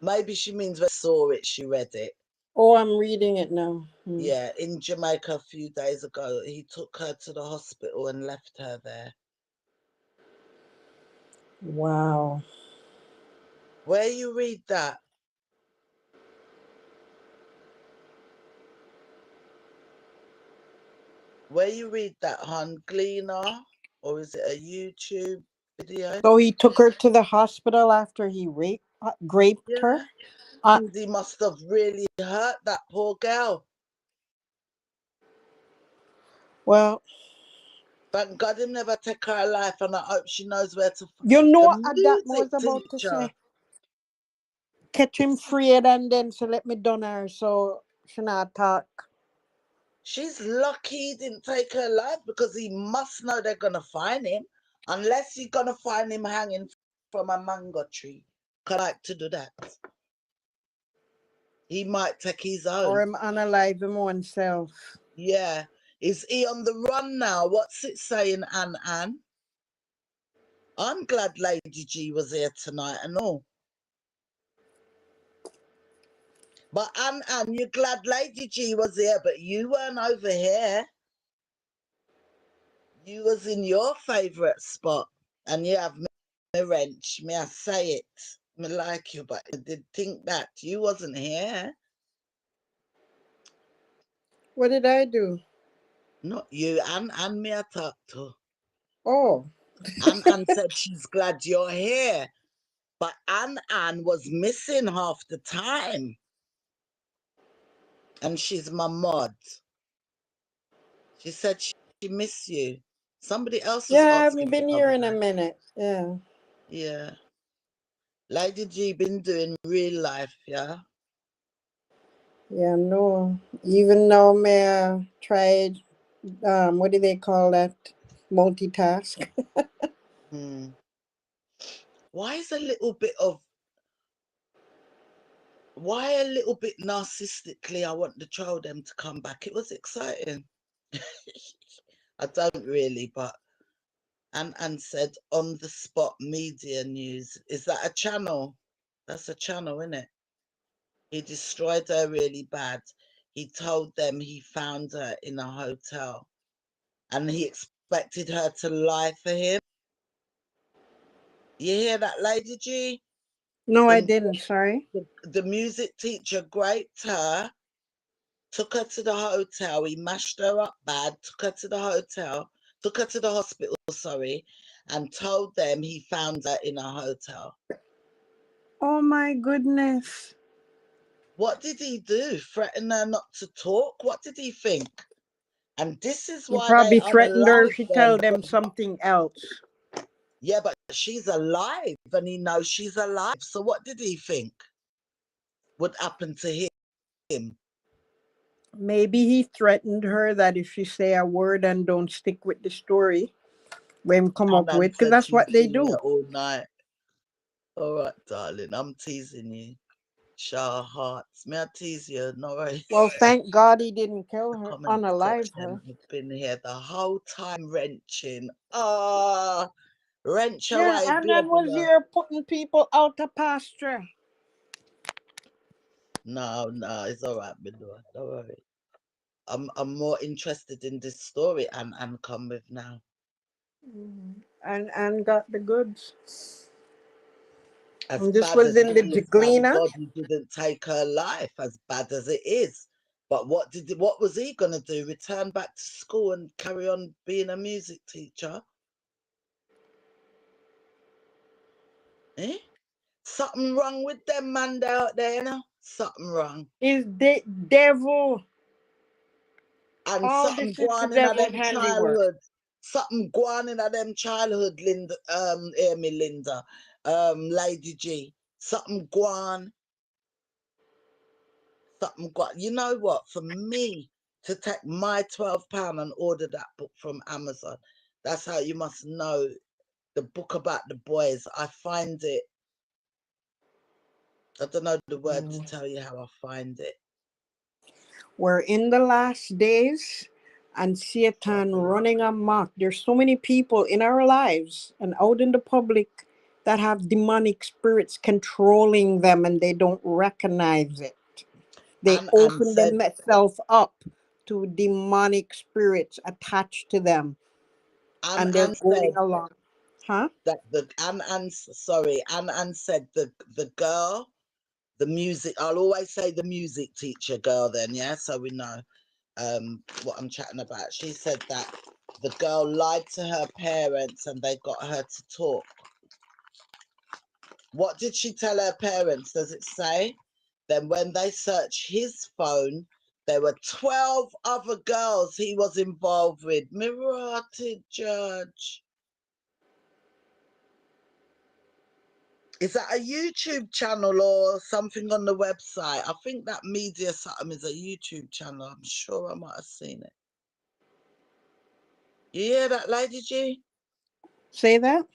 S1: Maybe she means when she saw it, she read it.
S2: Oh, I'm reading it now.
S1: Yeah, in Jamaica a few days ago. He took her to the hospital and left her there.
S2: Wow.
S1: Where you read that? Where you read that, hon? Gleaner? Or is it a YouTube video?
S2: So he took her to the hospital after he raped her?
S1: Yeah. He must have really hurt that poor girl.
S2: Well,
S1: Thank God he never take her life, and I hope she knows where to
S2: you
S1: find
S2: know
S1: the
S2: what that
S1: music
S2: was about to
S1: teacher.
S2: say? Catch him afraid and then so let me done her so she not talk.
S1: She's lucky he didn't take her life because he must know they're going to find him. Unless he's going to find him hanging from a mango tree. Could I like to do that? He might take his
S2: Or
S1: own.
S2: him unalive him oneself.
S1: Yeah. Is he on the run now? What's it saying, Anne? I'm glad Lady G was here tonight and all. But Anne, you're glad Lady G was here, but you weren't over here. You was in your favourite spot. And you have me wrench. May I say it? Me like you, but I did think that you wasn't here.
S2: What did I do?
S1: Not you. And me I talked to.
S2: Oh,
S1: Anne said she's glad you're here. But Anne was missing half the time. And she's my mod. She said she miss you. Somebody else was
S2: yeah, I haven't
S1: asking the
S2: been here
S1: other
S2: in a
S1: day.
S2: minute. Yeah.
S1: Yeah. Lady G been doing real life, yeah?
S2: Yeah, no. Even though me tried, what do they call that? Multitask.
S1: Hmm. Why is a little bit of why a little bit narcissistically I want the troll them to come back? It was exciting. I don't really, but and said on the spot media news. Is that a channel? That's a channel, isn't it? He destroyed her really bad. He told them he found her in a hotel and he expected her to lie for him. You hear that, Lady G?
S2: No, I
S1: The,
S2: didn't. Sorry.
S1: the music teacher graped her, took her to the hotel. He mashed her up bad, took her to the hotel, took her to the hospital, sorry, and told them he found her in a hotel.
S2: Oh my goodness.
S1: What did he do? Threaten her not to talk? What did he think? And this is
S2: He
S1: why they
S2: probably threatened her if
S1: unalive
S2: she
S1: them.
S2: tell them something else.
S1: Yeah, but she's alive and he knows she's alive. So what did he think would happen to him?
S2: Maybe he threatened her that if she say a word and don't stick with the story, when come up
S1: And
S2: with, because
S1: said
S2: that's
S1: she's
S2: what they
S1: been here
S2: do.
S1: all night. All right, darling, I'm teasing you. Shower hearts. May I tease you? No
S2: Well,
S1: worries.
S2: thank God he didn't kill
S1: The
S2: her,
S1: comment
S2: unalive
S1: section
S2: her.
S1: have been here the whole time wrenching. Ah, wrench
S2: Yeah,
S1: away,
S2: and then was
S1: baby.
S2: here putting people out of pasture.
S1: No, no, it's all right, my lord. Don't worry. I'm more interested in this story and come with now.
S2: And got the goods.
S1: As
S2: And this
S1: bad
S2: was
S1: as
S2: in
S1: it
S2: the
S1: is, thank
S2: Gleaner.
S1: God he didn't take her life, as bad as it is. But what was he gonna do? Return back to school and carry on being a music teacher? Eh? Something wrong with them man out there, you know? Something wrong.
S2: Is the devil.
S1: And
S2: All
S1: something
S2: this is the
S1: going in at
S2: devil's
S1: them
S2: handiwork.
S1: childhood. Something going in at them childhood, Linda, hear me, Linda. Lady G. Something going. Something got, you know what, for me to take my £12 and order that book from Amazon, that's how you must know the book about the boys. I find it, I don't know the word to tell you how I find it.
S2: We're in the last days and Satan running amok. There's so many people in our lives and out in the public that have demonic spirits controlling them and they don't recognize it. They
S1: And
S2: open
S1: said,
S2: themselves up to demonic spirits attached to them and they're
S1: and
S2: going
S1: said
S2: along. Huh?
S1: that and said the girl, the music, I'll always say the music teacher girl then, yeah, so we know what I'm chatting about. She said that the girl lied to her parents and they got her to talk. What did she tell her parents? Does it say? Then when they searched his phone, there were 12 other girls he was involved with. Mirati Judge. Is that a YouTube channel or something on the website? I think that Media something is a YouTube channel. I'm sure I might have seen it. You hear that, Lady G?
S2: Say that?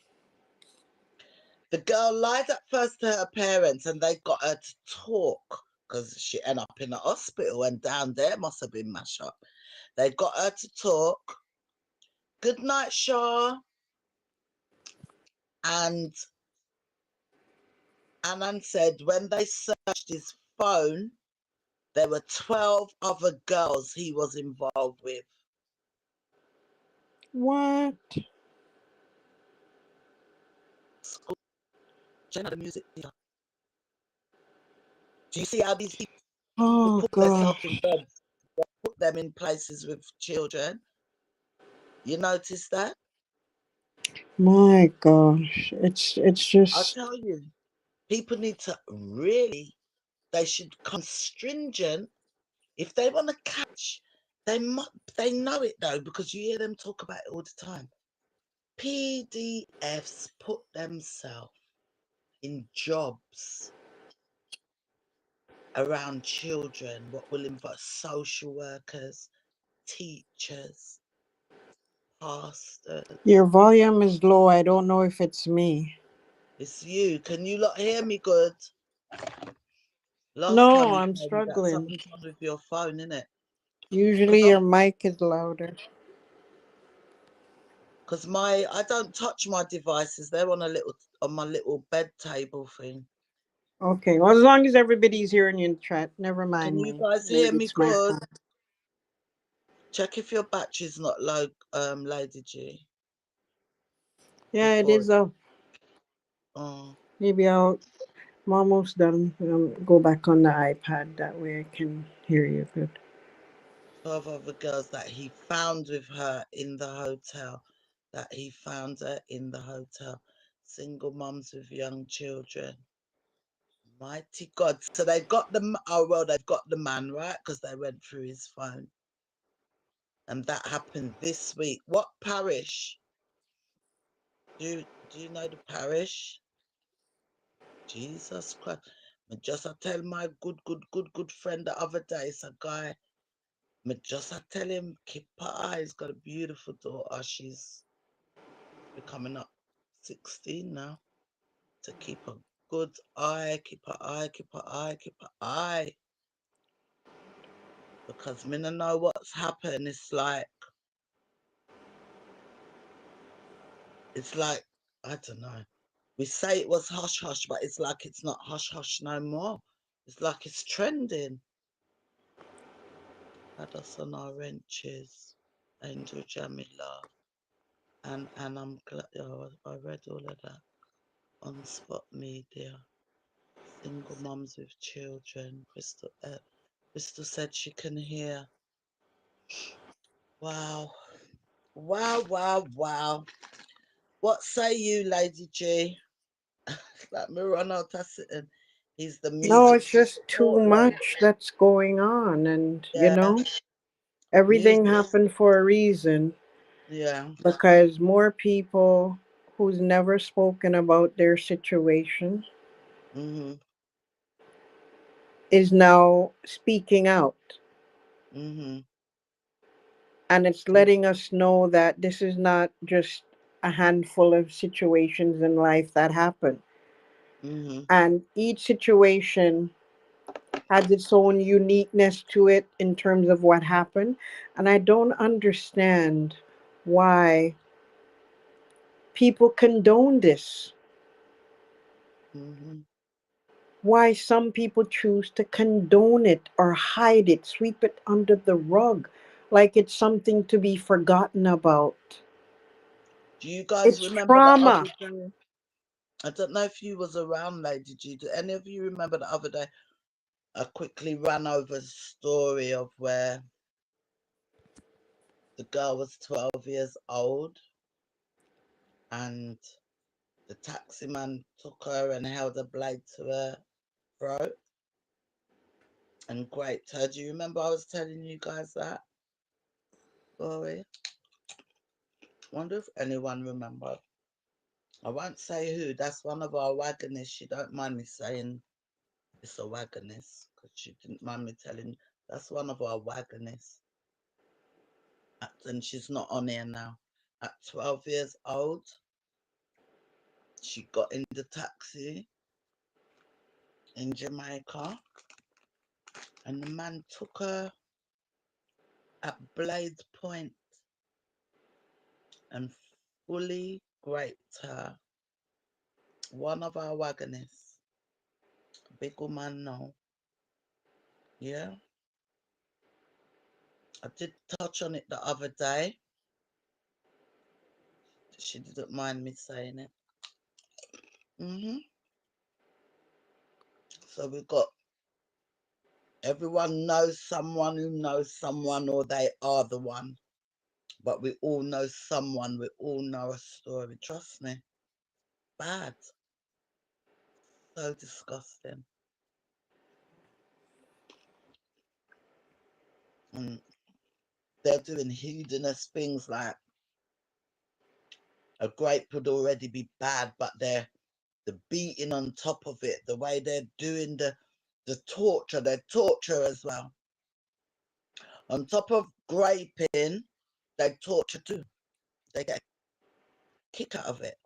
S1: The girl lied at first to her parents and they got her to talk because she ended up in the hospital and down there must have been mashed up. They got her to talk. Good night, Shaw. And Annan said when they searched his phone, there were 12 other girls he was involved with.
S2: What?
S1: School, the music. Do you see how these people
S2: Oh
S1: put themselves in
S2: gosh.
S1: beds, put them in places with children? You notice that?
S2: My gosh. It's
S1: I'll
S2: just
S1: tell you, people need to really, they should come stringent if they want to catch. They know it though because you hear them talk about it all the time. PDFs put themselves in jobs around children, what will involve social workers, teachers, pastors.
S2: your volume is low. I don't know if it's me.
S1: It's you. Can you not hear me good? Last time
S2: No,
S1: you
S2: I'm
S1: told me that
S2: struggling.
S1: something's wrong with your phone, innit? Because
S2: Usually
S1: I'm
S2: your mic is louder.
S1: because I don't touch my devices. They're on my little bed table thing.
S2: Okay, well, as long as everybody's hearing you in chat, never
S1: Can
S2: mind
S1: you
S2: me.
S1: guys hear
S2: Maybe
S1: me
S2: it's my
S1: good?
S2: phone.
S1: Check if your battery's not low, Lady G.
S2: Yeah, it
S1: Before
S2: is up.
S1: oh,
S2: Maybe I'm almost done. Go back on the iPad. That way I can hear you good.
S1: 12 other girls that he found with her in the hotel. That he found her in the hotel. Single mums with young children. Mighty God. So they got they've got the man, right? Because they went through his phone. And that happened this week. What parish? Do you know the parish? Jesus Christ. I tell my good friend the other day, it's a guy. I tell him, keep her eye. He's got a beautiful daughter. She's becoming up 16 now. To keep a good eye, keep her eye, keep her eye, keep her eye. Because me no know what's happened. It's like, I don't know. We say it was hush hush, but it's like it's not hush hush no more. It's like it's trending. Had us on our wrenches, Angel Jamila, and I'm glad I read all of that on Spot Media. Single mums with children. Crystal said she can hear. Wow, wow, wow, wow. What say you, Lady G? Like Murano Taciturn. He's the
S2: No,
S1: music
S2: it's just too
S1: support role.
S2: much that's going on, and
S1: Yeah,
S2: everything
S1: music.
S2: happened for a reason,
S1: Yeah.
S2: because more people who's never spoken about their situation
S1: Mhm.
S2: is now speaking out,
S1: Mhm.
S2: and it's letting us know that this is not just a handful of situations in life that happen,
S1: Mhm.
S2: and each situation has its own uniqueness to it in terms of what happened. And I don't understand why people condone this,
S1: Mhm.
S2: why some people choose to condone it or hide it, sweep it under the rug like it's something to be forgotten about.
S1: Do you guys
S2: It's
S1: remember the
S2: trauma.
S1: other day? I don't know if you was around, Lady G. Do any of you remember the other day? I quickly ran over the story of where the girl was 12 years old and the taxi man took her and held a blade to her throat and raped her. Do you remember I was telling you guys that story? Wonder if anyone remember. I won't say who. That's one of our wagonists. She don't mind me saying it's a wagonist because she didn't mind me telling. That's one of our wagonists. And she's not on here now. At 12 years old, she got in the taxi in Jamaica and the man took her at blade point and fully raped her. One of our wagonists, big woman now. Yeah, I did touch on it the other day. She didn't mind me saying it. So we've got everyone knows someone who knows someone or they are the one. But we all know someone, we all know a story. Trust me. Bad. So disgusting. And they're doing hedonous things like a grape would already be bad, but they're the beating on top of it, the way they're doing the torture, they torture as well. On top of graping, they torture too. They get a kick out of it.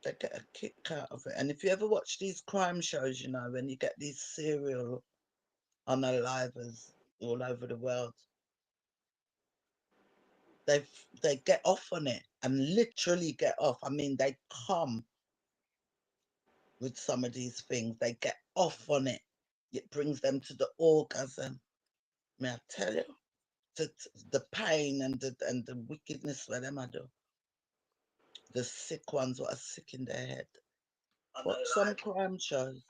S1: They get a kick out of it. And if you ever watch these crime shows, you know, when you get these serial unalivers all over the world, they they get off on it and literally get off. I mean, they come with some of these things. They get off on it. It brings them to the orgasm. May I tell you? The pain and the wickedness for them I do. The sick ones what are sick in their head. Watch some crime shows.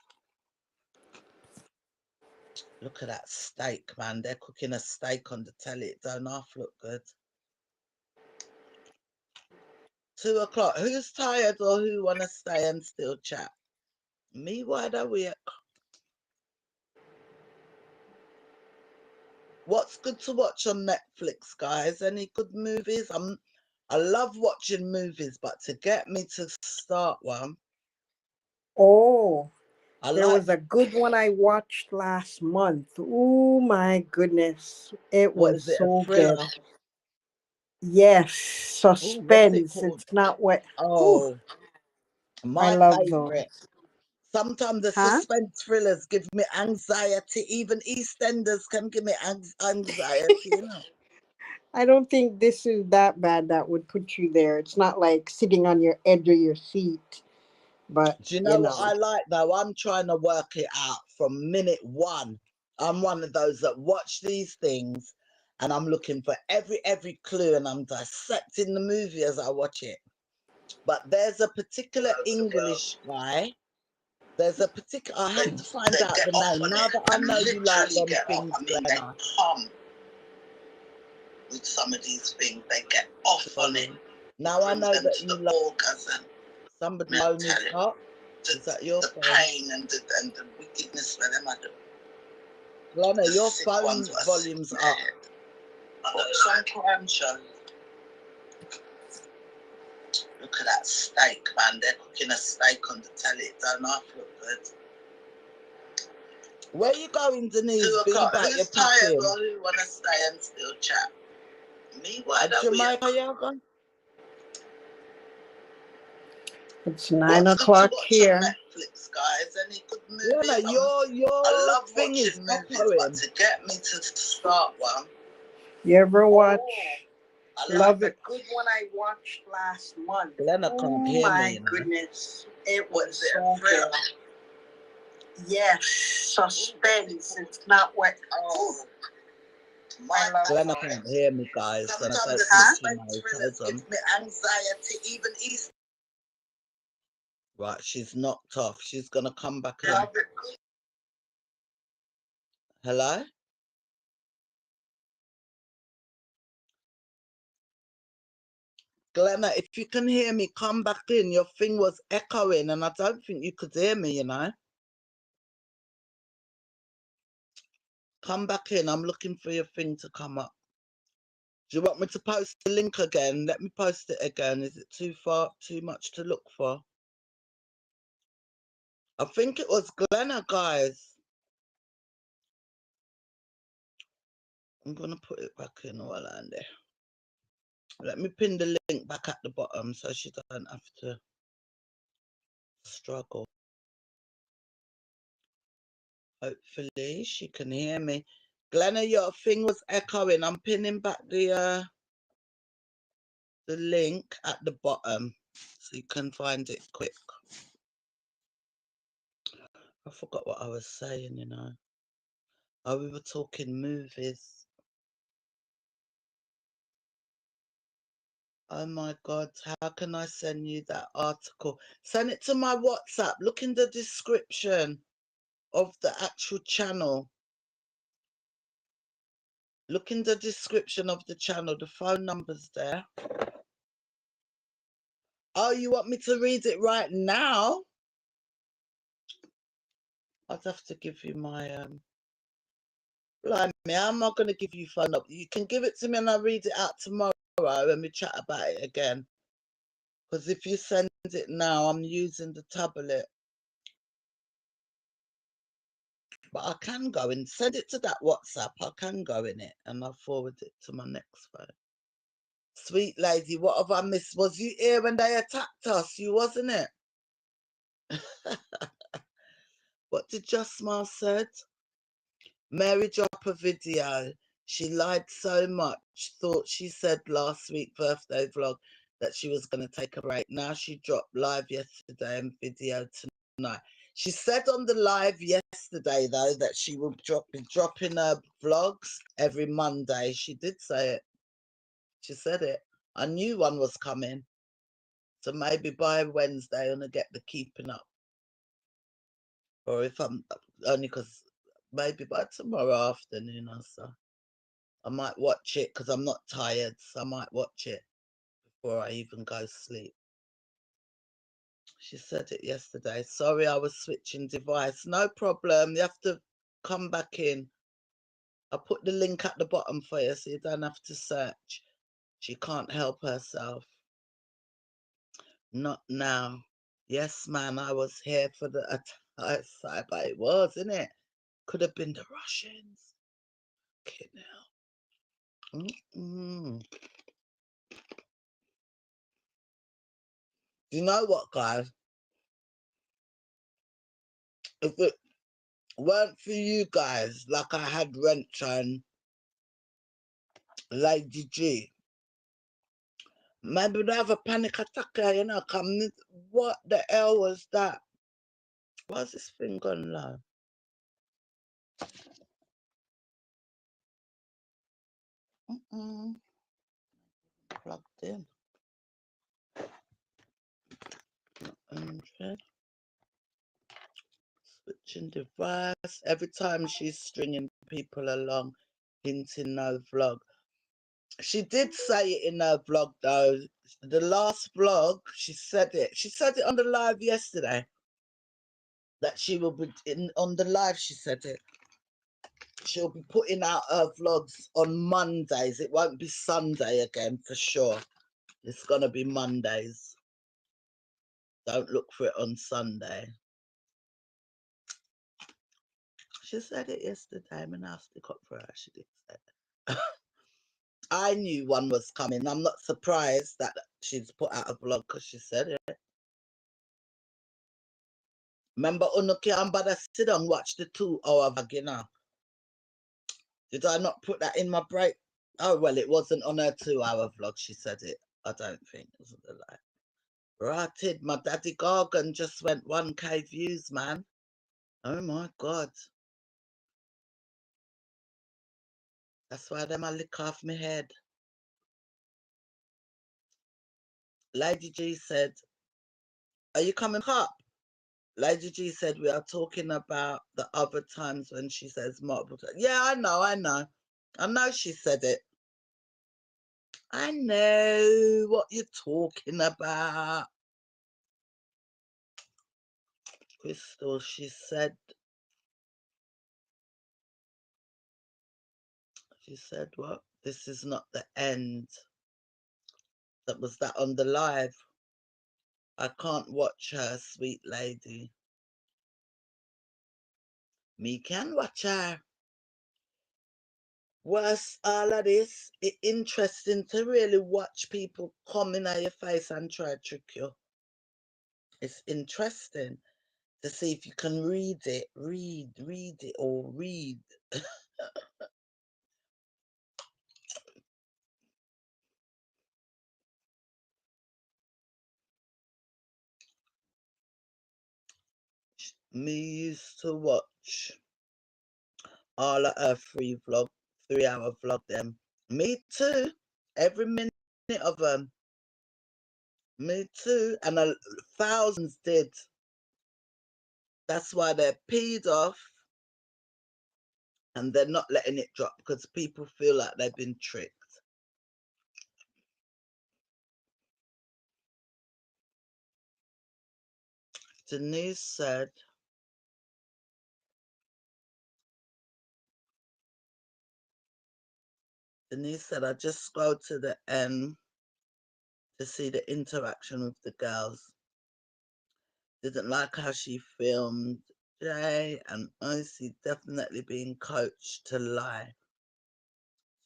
S1: Look at that steak, man. They're cooking a steak on the telly. It don't half look good. 2 o'clock. Who's tired or who want to stay and still chat? Me wide awake. What's good to watch on Netflix, guys? Any good movies? I love watching movies, but to get me to start one.
S2: Oh,
S1: I
S2: There
S1: like.
S2: was a good one I watched last month. Oh my goodness. It was
S1: Was it a
S2: so good.
S1: thriller?
S2: Yes,
S1: Oh, what's it
S2: suspense.
S1: called?
S2: It's not what. Whew,
S1: Oh,
S2: I
S1: my
S2: love
S1: favorite.
S2: those.
S1: Sometimes the
S2: Huh?
S1: suspense thrillers give me anxiety. Even EastEnders can give me anxiety, you know.
S2: I don't think this is that bad that would put you there. It's not like sitting on your edge of your seat, but
S1: Do you
S2: you
S1: know what
S2: know.
S1: I like though? I'm trying to work it out from minute one. I'm one of those that watch these things and I'm looking for every clue and I'm dissecting the movie as I watch it. But there's a particular English guy. There's a particular, I have to find out the name. Now that I know you like them things, Glenna, with some of these things, they get off on it. Now I know that you like somebody phone is up. Is that your phone? Pain and the wickedness for them I do. Glenna, your phone volume's up. Watch some crime shows. Look at that steak, man. They're cooking a steak on the telly. It don't half look good. Where you going, Denise? Be back. You're tired, or who want to stay and still chat? Me, why don't Jamaica, we? Jamaica,
S2: It's 9 o'clock
S1: watch on
S2: here.
S1: Netflix, guys. Any good movies? Your thing is movies, but to get me to start one.
S2: You ever watch
S1: I
S2: Love
S1: like
S2: It? Good one I watched last month.
S1: Glenna can't
S2: Oh
S1: hear
S2: my
S1: me, you know.
S2: goodness. It was so good. Yes, suspense. It's not what. Oh, I love
S1: Glenna
S2: those.
S1: can't hear me, guys. And I don't think she knows. Hold on. Gives me anxiety, even East. Right, she's knocked off. She's gonna come back in. Hello? Glenna, if you can hear me, come back in. Your thing was echoing and I don't think you could hear me, you know. Come back in. I'm looking for your thing to come up. Do you want me to post the link again? Let me post it again. Is it too much to look for? I think it was Glenna, guys. I'm going to put it back in while I'm there. Let me pin the link back at the bottom so she don't have to struggle. Hopefully she can hear me. Glenna, your thing was echoing. I'm pinning back the link at the bottom so you can find it quick. I forgot what I was saying, you know. Oh, we were talking movies. Oh my God, how can I send you that article? Send it to my WhatsApp. Look in the description of the actual channel. Look in the description of the channel. The phone number's there. Oh, you want me to read it right now? I'd have to give you my blimey, I'm not going to give you phone up. You can give it to me and I'll read it out tomorrow and we chat about it again. Because if you send it now, I'm using the tablet. But I can go and send it to that WhatsApp. I can go in it and I'll forward it to my next phone. Sweet lady, what have I missed? Was you here when they attacked us? You wasn't it? What did Just Smile said? Mary dropped a video. She lied so much. Thought she said last week birthday vlog that she was going to take a break. Now she dropped live yesterday and video tonight. She said on the live yesterday, though, that she will be dropping her vlogs every Monday. She did say it. She said it. I knew one was coming. So maybe by Wednesday, I'm going to get the keeping up. Or if I'm only because maybe by tomorrow afternoon or so. I might watch it because I'm not tired. So I might watch it before I even go sleep. She said it yesterday. Sorry, I was switching device. No problem. You have to come back in. I put the link at the bottom for you so you don't have to search. She can't help herself. Not now. Yes, man, I was here for the attack. But it was, isn't it? Could have been the Russians. Okay, now. You know what, guys? If it weren't for you guys, like I had Wrench and Lady G, maybe we'd have a panic attack here, you know, come, what the hell was that? Why's this thing gone low? Plugged in. 100. Switching device. Every time she's stringing people along, hinting no vlog. She did say it in her vlog though. The last vlog, she said it. She said it on the live yesterday. That she will be on the live. She said it. She'll be putting out her vlogs on Mondays. It won't be Sunday again for sure. It's gonna be Mondays. Don't look for it on Sunday. She said it yesterday. I'm gonna stick up for her. She did say it. I knew one was coming. I'm not surprised that she's put out a vlog because she said it. Remember, Unuki and Bada sit and watch the 2-hour vagina. Did I not put that in my break? Oh, well, it wasn't on her 2-hour vlog. She said it. I don't think. It wasn't a lie. Rotted, my daddy Gargon just went 1K views, man. Oh my God. That's why them I lick off my head. Lady G said, are you coming up? Lady G said, we are talking about the other times when she says multiple times. Yeah, I know. I know she said it. I know what you're talking about. Crystal, she said what? This is not the end. That was that on the live. I can't watch her, sweet lady. Me can watch her. Worse, all of this, it's interesting to really watch people come in at your face and try to trick you. It's interesting to see if you can read it, read it or read. Me used to watch all of her 3-hour vlog them. Me too. Every minute of them. Me too. And thousands did. That's why they're peed off and they're not letting it drop because people feel like they've been tricked. Denise said, I just scrolled to the end to see the interaction with the girls. Didn't like how she filmed Jay and Ocie definitely being coached to lie.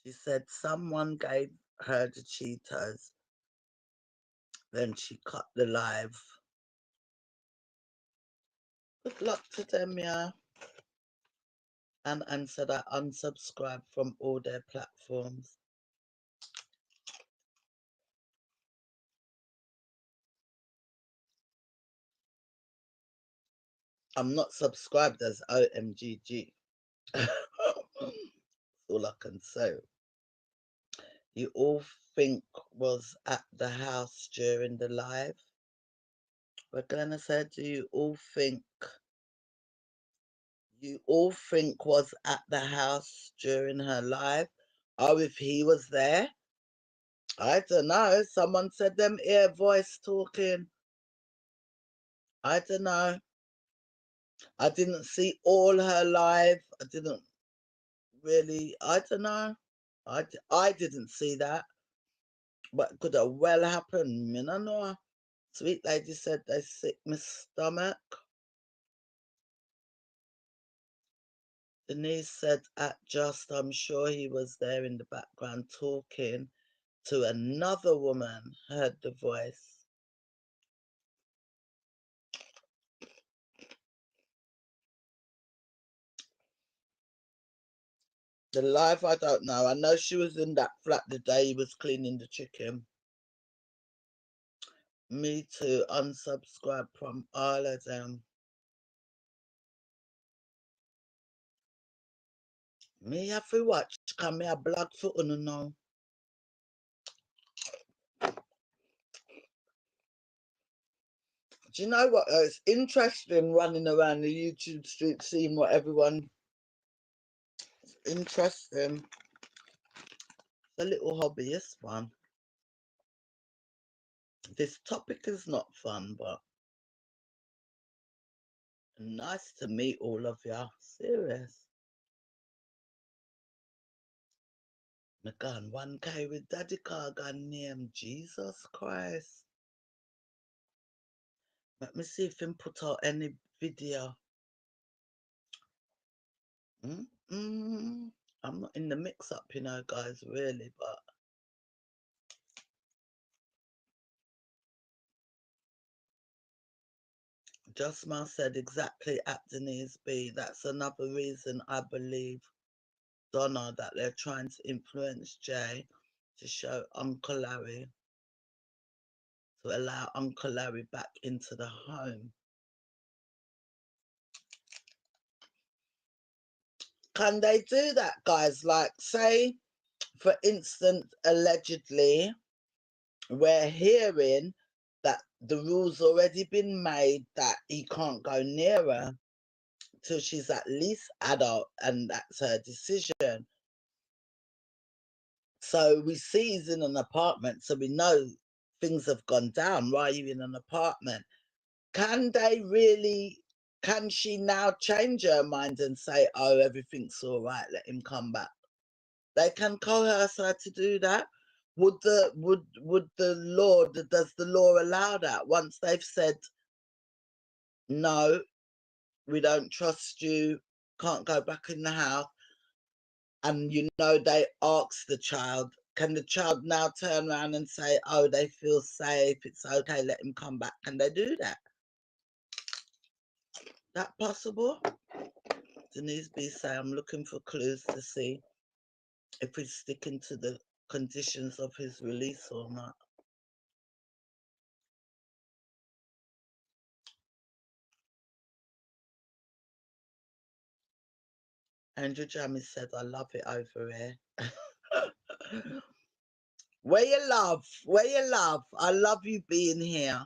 S1: She said someone gave her the Cheetos. Then she cut the live. Good luck to them, yeah. And said I unsubscribed from all their platforms. I'm not subscribed as OMGG. That's all I can say. You all think was at the house during the live? But Glenna said, do you all think was at the house during her live? Oh, if he was there? I don't know. Someone said them ear voice talking. I don't know. I didn't see all her live. I didn't really, I don't know. I didn't see that. But could have well happened. I don't know. Sweet lady said they sick my stomach. Denise said at just, I'm sure he was there in the background talking to another woman, heard the voice. The live, I don't know. I know she was in that flat the day he was cleaning the chicken. Me too, unsubscribe from all of them. Me have to watch, come me a blog for you now. Do you know what? It's interesting running around the YouTube street seeing what everyone... It's interesting. It's a little hobbyist one. This topic is not fun, but nice to meet all of ya. Serious. My gun 1K with Daddy Gargon name. Jesus Christ. Let me see if he put out any video. I'm not in the mix-up, you know, guys, really, but... Just Mal said exactly at Denise B. That's another reason I believe, Donna, that they're trying to influence Jay to show Uncle Larry, to allow Uncle Larry back into the home. Can they do that, guys? Like, say, for instance, allegedly, we're hearing that the rule's already been made that he can't go near her till she's at least adult, and that's her decision. So we see he's in an apartment, so we know things have gone down. Why are you in an apartment? Can they really, can she now change her mind and say, oh, everything's all right, let him come back? They can coerce her to do that. Would the law, does the law allow that? Once they've said, no, we don't trust you, can't go back in the house, and you know they ask the child, can the child now turn around and say, oh, they feel safe, it's okay, let him come back? Can they do that? That possible? Denise B say, I'm looking for clues to see if he's sticking to the conditions of his release or not. Andrew Jammy said, I love it over here. Where you love? Where you love? I love you being here.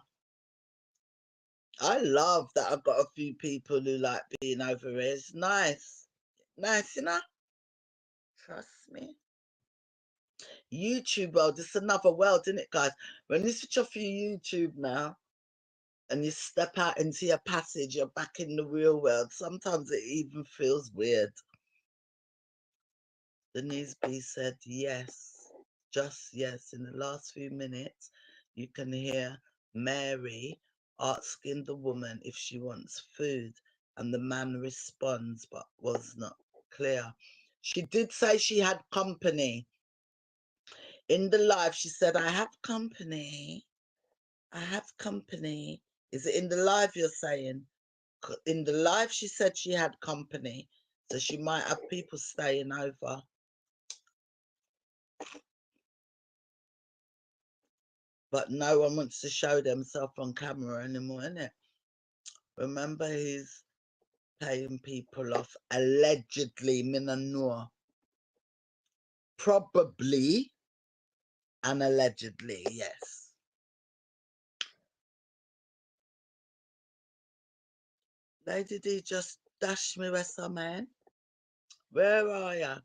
S1: I love that I've got a few people who like being over here. It's nice. Nice, you know? Trust me. YouTube world, it's another world, isn't it, guys? When you switch off your YouTube now and you step out into your passage, you're back in the real world. Sometimes it even feels weird. Denise B said, yes, just yes. In the last few minutes, you can hear Mary asking the woman if she wants food, and the man responds, but was not clear. She did say she had company. In the live, she said, I have company. I have company. Is it in the live you're saying? In the live, she said she had company. So she might have people staying over. But no one wants to show themselves on camera anymore, innit? Remember, he's paying people off, allegedly, Minanua. Probably and allegedly, yes. Lady D just dashed me with some man. Where are ya?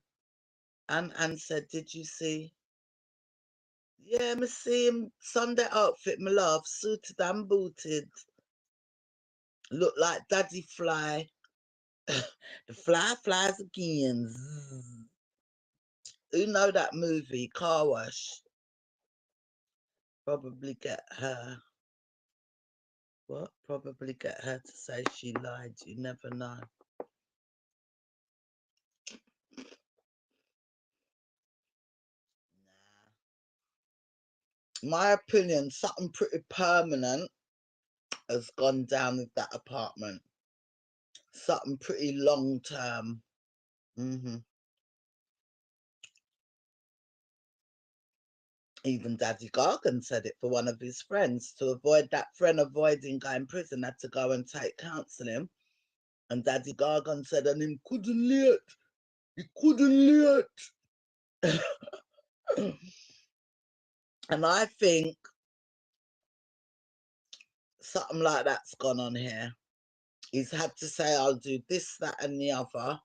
S1: And said, did you see? Yeah, me see him Sunday outfit, my love, suited and booted. Look like Daddy Fly. The fly flies again. Zzz. Who know that movie, Car Wash? Probably get her. What? Probably get her to say she lied. You never know. My opinion, something pretty permanent has gone down with that apartment. Something pretty long term. Even Daddy Gargan said it for one of his friends. To avoid that friend avoiding going to prison, had to go and take counselling. And Daddy Gargan said, and him couldn't let. He couldn't let. And I think something like that's gone on here. He's had to say, I'll do this, that, and the other.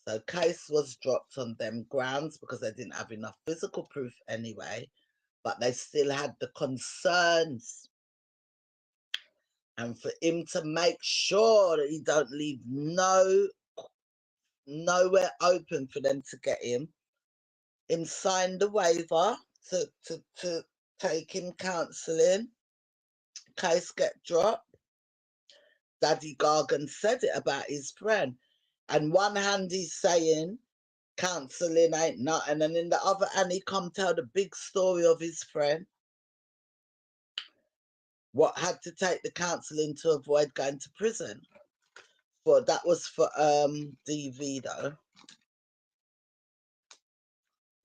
S1: So case was dropped on them grounds because they didn't have enough physical proof anyway, but they still had the concerns. And for him to make sure that he don't leave nowhere open for them to get him signed the waiver to take him counselling. Case get dropped. Daddy Gargan said it about his friend. And one hand he's saying counselling ain't nothing, and in the other hand he come tell the big story of his friend. What had to take the counselling to avoid going to prison. But that was for DV though.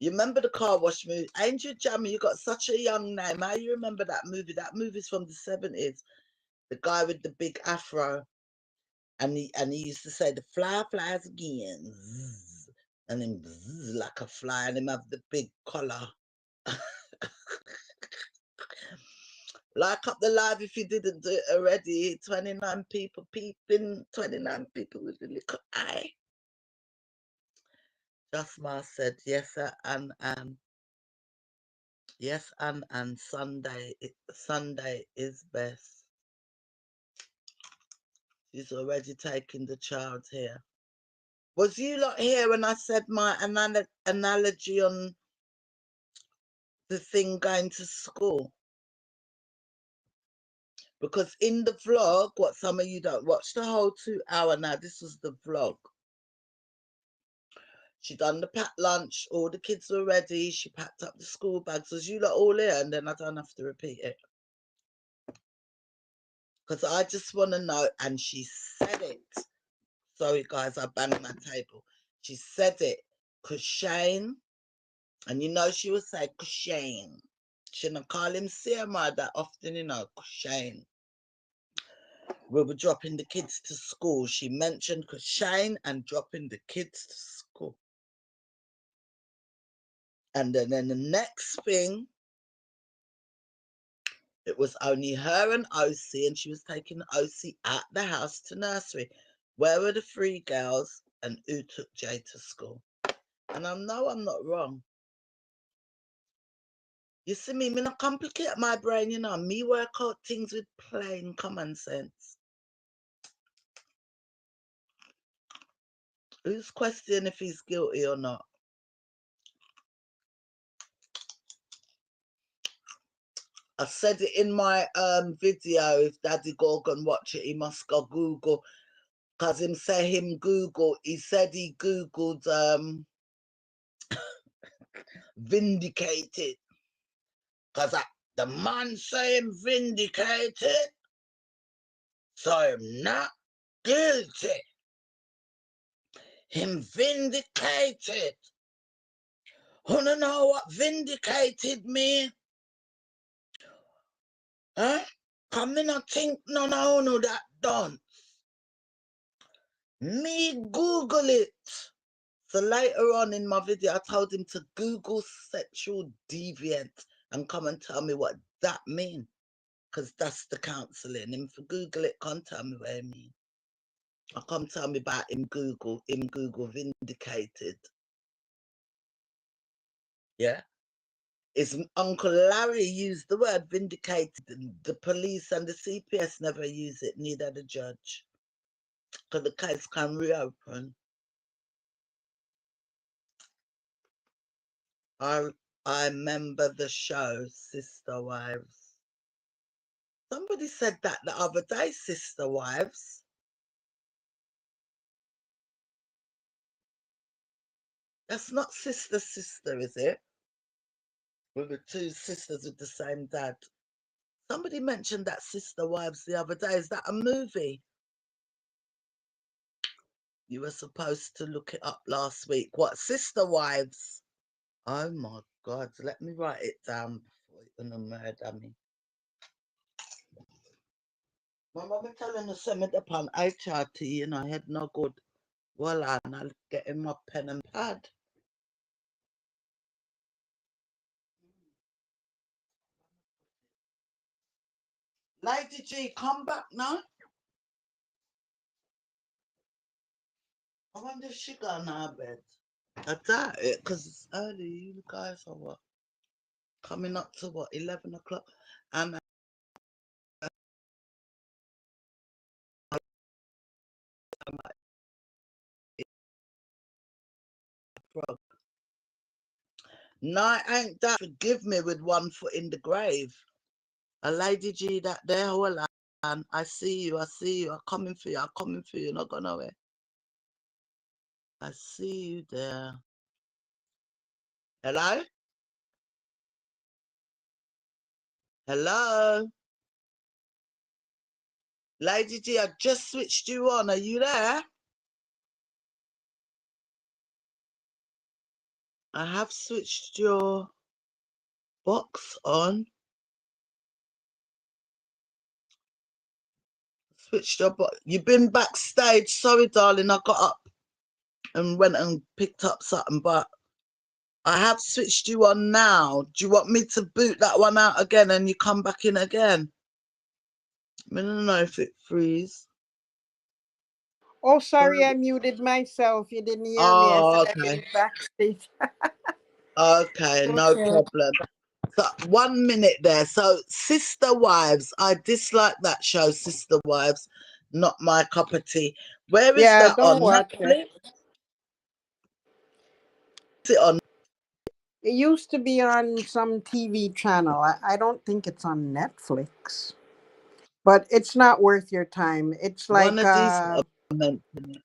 S1: You remember the car wash movie? Angel Jammy, you got such a young name. How you remember that movie? That movie's from the 70s. The guy with the big afro. And he used to say, the fly flies again. Zzz. And then zzz, like a fly, and him have the big collar. Like up the live if you didn't do it already. 29 people peeping. 29 people with a little eye. Just Ma said, yes, and yes, and Sunday is best. She's already taking the child here. Was you lot here when I said my analogy on the thing going to school? Because in the vlog, what some of you don't watch the whole 2 hour now, this was the vlog. She done the packed lunch, all the kids were ready, she packed up the school bags. Was you lot all here? And then I don't have to repeat it. Because I just want to know, and she said it. Sorry guys, I banged my table. She said it, because Shane, and you know she would say, Shane. She don't call him Sierra that often, you know, Shane. We were dropping the kids to school. She mentioned Shane and dropping the kids to school. And then the next thing, it was only her and OC, and she was taking OC at the house to nursery. Where were the 3 girls, and who took Jay to school? And I know I'm not wrong. You see me not complicate my brain, you know. Me work out things with plain common sense. Who's questioning if he's guilty or not? I said it in my video. If Daddy Gorgon watch it, he must go Google. Because him say him Google. He said he Googled vindicated. Because the man say him vindicated. So I'm not guilty. Him vindicated. Wanna know what vindicated mean? Huh? Come me not think no that done. Me Google it. So later on in my video, I told him to Google sexual deviant and come and tell me what that mean. Because that's the counselling. Him for Google it, can't tell me what I mean. I come tell me about him Google vindicated. Yeah. His Uncle Larry used the word vindicated. The police and the CPS never use it, neither the judge. Because the case can reopen. I remember the show, Sister Wives. Somebody said that the other day, Sister Wives. That's not Sister, is it? with the two sisters with the same dad. Somebody mentioned that Sister Wives the other day. Is that a movie? You were supposed to look it up last week. What, Sister Wives? Oh my God, let me write it down before you're gonna murder me. My mother telling us send me the pan HRT and I had no good. Well, and I'll get in my pen and pad. Lady G, come back now. I wonder if she got in her bed. I doubt it because it's early. You guys are what? Coming up to what? 11 o'clock? And no, I ain't that. Forgive me with one foot in the grave. A Lady G that there, hold on. I see you, I see you. I'm coming for you, I'm coming for you. Not going nowhere. I see you there. Hello? Hello? Lady G, I just switched you on. Are you there? I have switched your box on. Switched your box. You've been backstage. Sorry, darling. I got up and went and picked up something, but I have switched you on now. Do you want me to boot that one out again and you come back in again? I don't know if it frees.
S2: Oh, sorry, I muted myself. You didn't hear me. I
S1: Oh,
S2: said I've
S1: okay.
S2: been backstage.
S1: Okay, no problem. So 1 minute there. So Sister Wives, I dislike that show, Sister Wives. Not my cup of tea. Where is
S2: Yeah,
S1: that
S2: don't
S1: on?
S2: watch it.
S1: Netflix? Is it on?
S2: It used to be on some TV channel. I don't think it's on Netflix. But it's not worth your time. It's
S1: One
S2: like
S1: of these mentioned.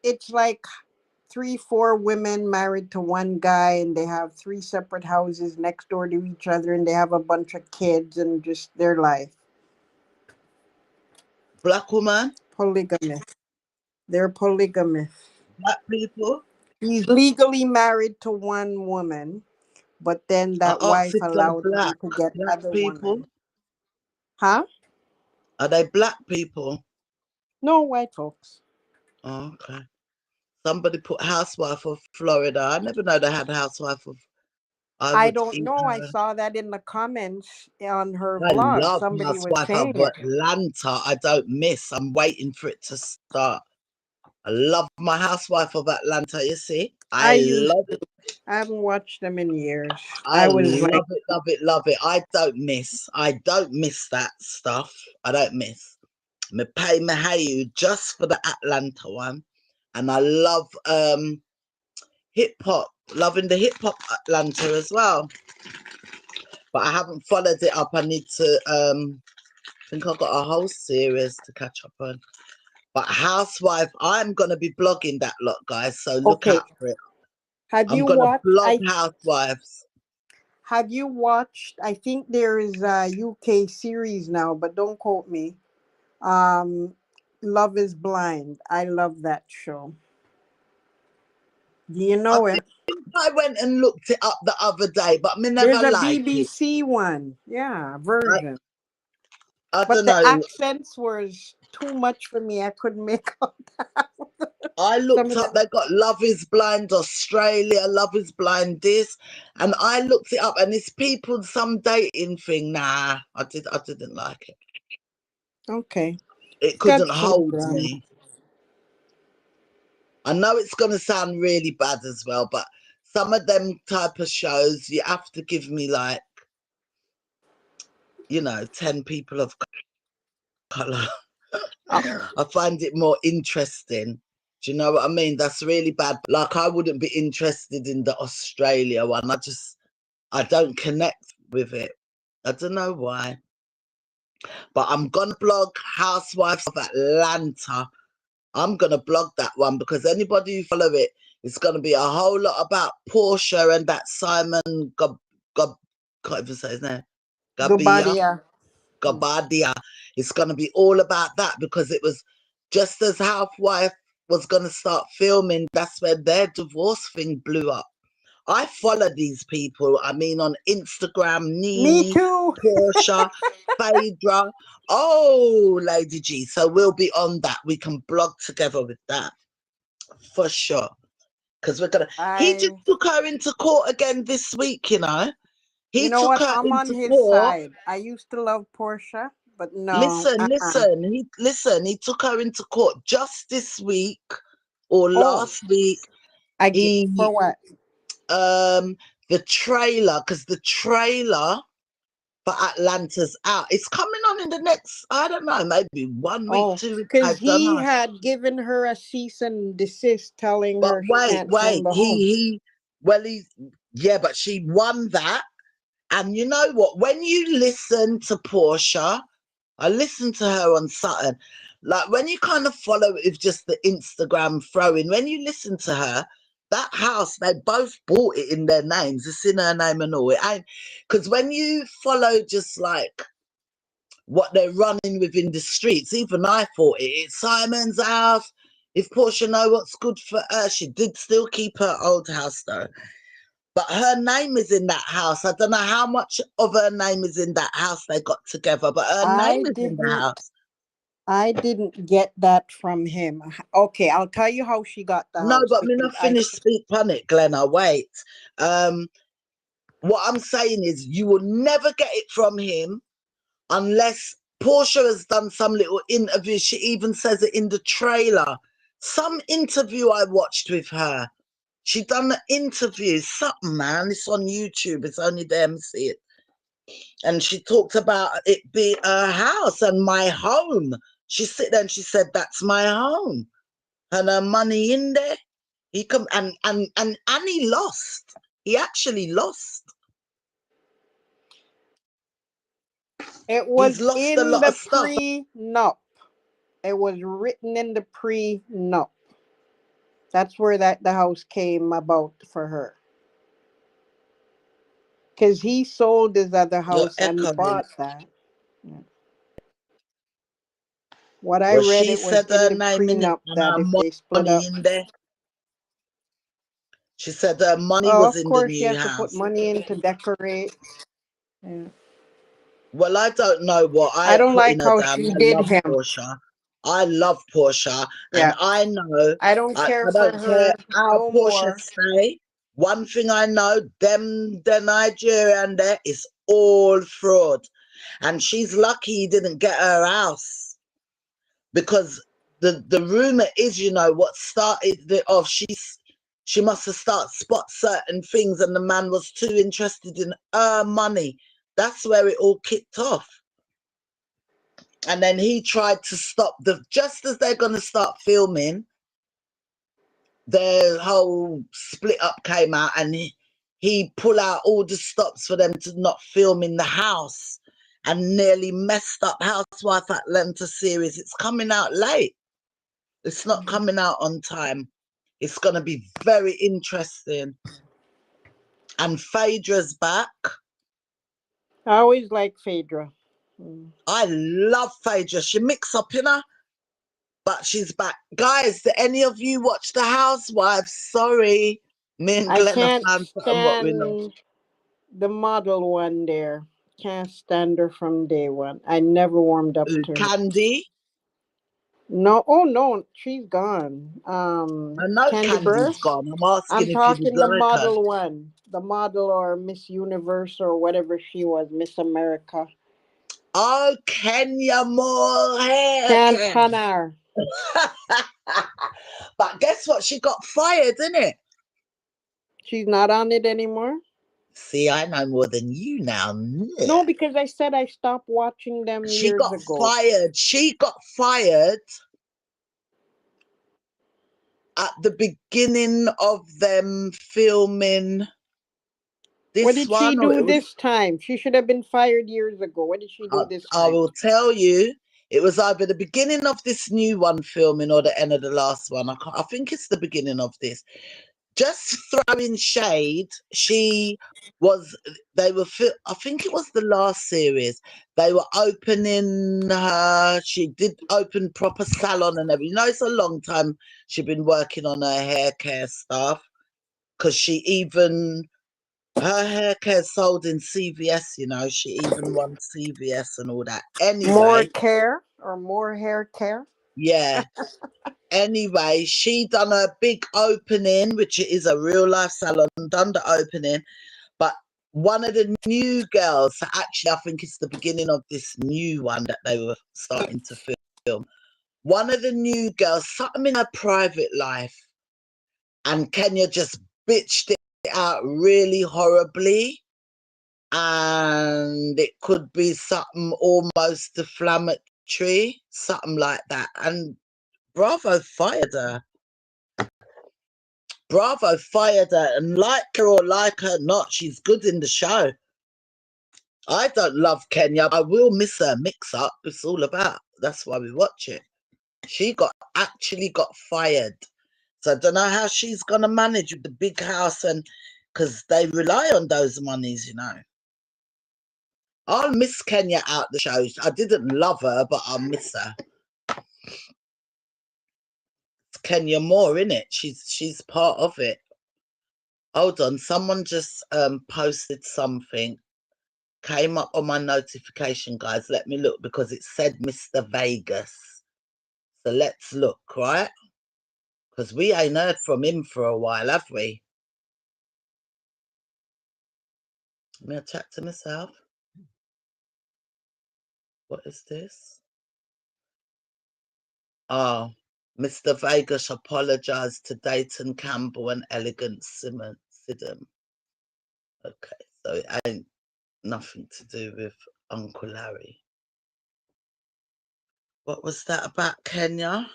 S2: it's like 3, 4 women married to one guy, and they have 3 separate houses next door to each other, and they have a bunch of kids and just their life.
S1: Black woman,
S2: Polygamous. They're polygamous.
S1: black people.
S2: He's legally married to one woman, but then
S1: I
S2: that
S1: asked
S2: wife
S1: if they're
S2: allowed him
S1: black.
S2: to get
S1: Black
S2: other
S1: people.
S2: women. Huh?
S1: Are they black people?
S2: No, white folks.
S1: Oh, okay. Somebody put housewife of Florida. I never know they had housewife of. I
S2: I
S1: would
S2: don't
S1: eat
S2: know. I
S1: her.
S2: saw that in the comments on her
S1: I
S2: vlog.
S1: love
S2: Somebody was
S1: Housewife
S2: saying
S1: of
S2: it.
S1: Atlanta. I don't miss. I'm waiting for it to start. I love my Housewife of Atlanta. You see,
S2: I
S1: I
S2: used
S1: love
S2: to.
S1: it.
S2: I haven't watched them in years.
S1: I
S2: I was like,
S1: love it, love it, love it. I don't miss. I don't miss that stuff. I don't miss. Me pay me hey just for the Atlanta one, and I love hip hop. Loving the hip hop Atlanta as well. But I haven't followed it up. I need to I think I've got a whole series to catch up on. But Housewife, I'm gonna be blogging that lot, guys. So look
S2: okay.
S1: out for it.
S2: Have
S1: I'm
S2: you
S1: gonna
S2: watched?
S1: blog Housewives.
S2: Have you watched? I think there is a UK series now, but don't quote me. Um, Love is Blind. I love that show. Do you
S1: I
S2: know it?
S1: think I went and looked it up the other day, but me never
S2: There's a
S1: like it.
S2: BBC one, yeah, version.
S1: I
S2: But
S1: don't
S2: the
S1: know.
S2: accents were too much for me. I couldn't make out
S1: I
S2: some
S1: looked
S2: of
S1: up,
S2: them.
S1: they got Love is Blind Australia, Love is Blind this, and I looked it up and it's people some dating thing. Nah, I didn't like it.
S2: Okay,
S1: It
S2: got
S1: couldn't hold
S2: children.
S1: me. I know it's gonna sound really bad as well, but some of them type of shows you have to give me like, 10 people of color. I find it more interesting. Do you know what I mean? That's really bad. Like I wouldn't be interested in the Australia one. I don't connect with it. I don't know why. But I'm gonna blog Housewives of Atlanta. I'm gonna blog that one because anybody who follow it, It's going to be a whole lot about Portia and that Simon can't even say his name. Gabia.
S2: Gubadia.
S1: Gabadia. It's going to be all about that because it was just as Housewife was going to start filming, that's when their divorce thing blew up. I follow these people. I mean, on Instagram,
S2: Me
S1: Nene,
S2: too.
S1: Portia, Phaedra. Oh, Lady G. So we'll be on that. We can blog together with that for sure. Because we're going to. He just took her into court again this week, you know. He
S2: You know
S1: took
S2: what?
S1: her
S2: I'm on
S1: into
S2: his
S1: court.
S2: side. I used to love Portia, but no.
S1: Listen. He took her into court just this week or
S2: Oh,
S1: last week.
S2: I get for what?
S1: The trailer, because the trailer for Atlanta's out. It's coming on in the next, I don't know, maybe 1 week,
S2: Oh,
S1: 2 weeks. I
S2: because
S1: don't
S2: he
S1: know.
S2: had given her a cease and desist, telling
S1: But
S2: her she can't send the home.
S1: Yeah, but she won that. And you know what? When you listen to Portia, I listened to her on Saturn. Like when you kind of follow it with just the Instagram throwing, when you listen to her, that house, they both bought it in their names. It's in her name and all. It ain't because when you follow just like what they're running with in the streets, even I thought it's Simon's house. If Portia know what's good for her, she did still keep her old house though. But her name is in that house. I don't know how much of her name is in that house they got together, but her name is in the house.
S2: I didn't get that from him. Okay, I'll tell you how she got the
S1: No,
S2: house
S1: but me
S2: because
S1: not finish speak on it, Glenna. Wait. What I'm saying is you will never get it from him unless Portia has done some little interview. She even says it in the trailer. Some interview I watched with her. She done an interview, something, man. It's on YouTube. It's only them see it. And she talked about it be her house and my home. She sit there and she said, "That's my home." And her money in there. He come and he lost. He actually lost.
S2: it
S1: He's
S2: was
S1: lost a
S2: in
S1: lot
S2: the
S1: of stuff.
S2: prenup. It was written in the prenup. That's where the house came about for her. Because he sold his other
S1: You're
S2: house and
S1: echoing.
S2: bought that. Yeah. What I
S1: Well,
S2: read,
S1: she
S2: it was
S1: said
S2: in
S1: her
S2: the
S1: name in it
S2: prenup
S1: and
S2: that
S1: her
S2: if they split
S1: money
S2: up.
S1: in there. She said her money
S2: Oh,
S1: was
S2: of
S1: in the
S2: course, you
S1: new
S2: have to put
S1: house.
S2: money in to decorate. Yeah.
S1: Well, I don't know what
S2: I
S1: I
S2: don't
S1: put in
S2: like
S1: her
S2: how
S1: down.
S2: she
S1: I
S2: did
S1: love
S2: him.
S1: Portia. I love Portia. And
S2: Yeah.
S1: I know,
S2: I don't care
S1: I
S2: for
S1: don't care
S2: her
S1: how
S2: no
S1: Portia
S2: more.
S1: stay. One thing I know, the Nigerian there is all fraud. And she's lucky he didn't get her house. Because the rumor is, you know, what started it off, she must have started spot certain things and the man was too interested in her money. That's where it all kicked off. And then he tried to stop just as they're going to start filming, the whole split up came out and he pulled out all the stops for them to not film in the house and nearly messed up Housewife Atlanta series. It's coming out late. It's not coming out on time. It's going to be very interesting. And Phaedra's back.
S2: I always like Phaedra.
S1: I love Phaedra. She mix up, you know, but she's back. Guys, did any of you watch The Housewives? Sorry. Me and
S2: I
S1: Glenn are
S2: can't
S1: fans and what we know.
S2: stand the model one there. Can't stand her from day one. I never warmed up to her.
S1: Candy.
S2: No, oh no, she's gone.
S1: I know
S2: Candy
S1: Candy's
S2: Burrs.
S1: gone. I'm
S2: I'm
S1: asking if you did
S2: talking the
S1: like her.
S2: model one, the model or Miss Universe or whatever she was, Miss America.
S1: Oh, Kenya Moore hair.
S2: Can't stand her.
S1: But guess what? She got fired, innit?
S2: She's not on it anymore.
S1: See, I know more than you now.
S2: No, because I said I stopped watching them
S1: She
S2: years
S1: got
S2: ago.
S1: fired. She got fired at the beginning of them filming
S2: What
S1: this
S2: did she
S1: one, or
S2: do
S1: it was.
S2: this time? She should have been fired years ago. What did she do this
S1: I
S2: time?
S1: will tell you, it was either the beginning of this new one filming or the end of the last one. I think it's the beginning of this. just throwing shade. She was, I think it was the last series. They were opening her, she did open proper salon and everything. You know, it's a long time she'd been working on her hair care stuff because her hair care sold in CVS, you know, she even won CVS and all that.
S2: More
S1: Anyway,
S2: care or more hair care?
S1: yeah. Anyway, she done a big opening, which is a real life salon, done the opening. But one of the new girls, so actually I think it's the beginning of this new one that they were starting to film. One of the new girls, something in her private life, and Kenya just bitched it out really horribly. And it could be something almost defamatory, something like that. And Bravo fired her. Bravo fired her, and like her or like her not, she's good in the show. I don't love Kenya. I will miss her mix up. It's all about. That's why we watch it. She actually got fired. So I don't know how she's gonna manage with the big house, and because they rely on those monies, you know. I'll miss Kenya out the show. I didn't love her, but I'll miss her. It's Kenya more, innit? She's part of it. Hold on, someone just posted something. Came up on my notification, guys. Let me look because it said Mr. Vegas. So let's look, right? Because we ain't heard from him for a while, have we? Let me chat to myself. What is this? Oh, Mr. Vegas apologized to Dayton Campbell and Elegant Sidham. Okay, so it ain't nothing to do with Uncle Larry. What was that about Kenya?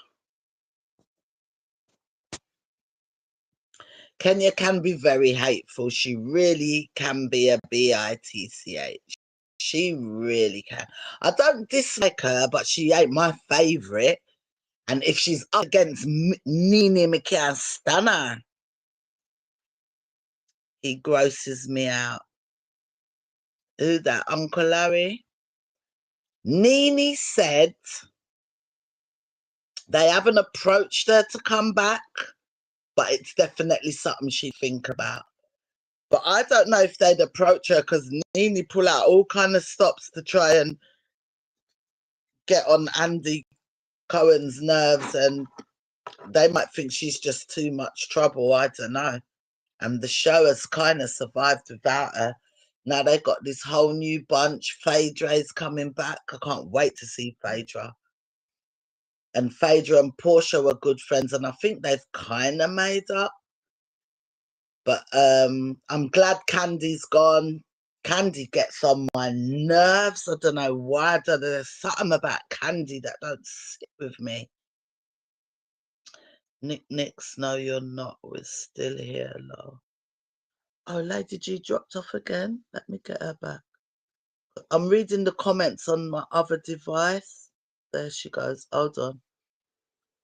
S1: Kenya can be very hateful. She really can be a bitch. She really can. I don't dislike her, but she ain't my favourite. And if she's up against Nene, me can't stand her. He grosses me out. Who that? Uncle Larry? Nene said they haven't approached her to come back, but it's definitely something she'd think about. But I don't know if they'd approach her because Nene pull out all kind of stops to try and get on Andy Cohen's nerves, and they might think she's just too much trouble. I don't know. And the show has kind of survived without her. Now they got this whole new bunch. Phaedra's coming back. I can't wait to see Phaedra. And Phaedra and Portia were good friends, and I think they've kind of made up. But I'm glad Candy's gone. Candy gets on my nerves. I don't know why. There's something about Candy that don't sit with me. Nix, no, you're not. We're still here, love. Oh, Lady G dropped off again. Let me get her back. I'm reading the comments on my other device. There she goes. Hold on.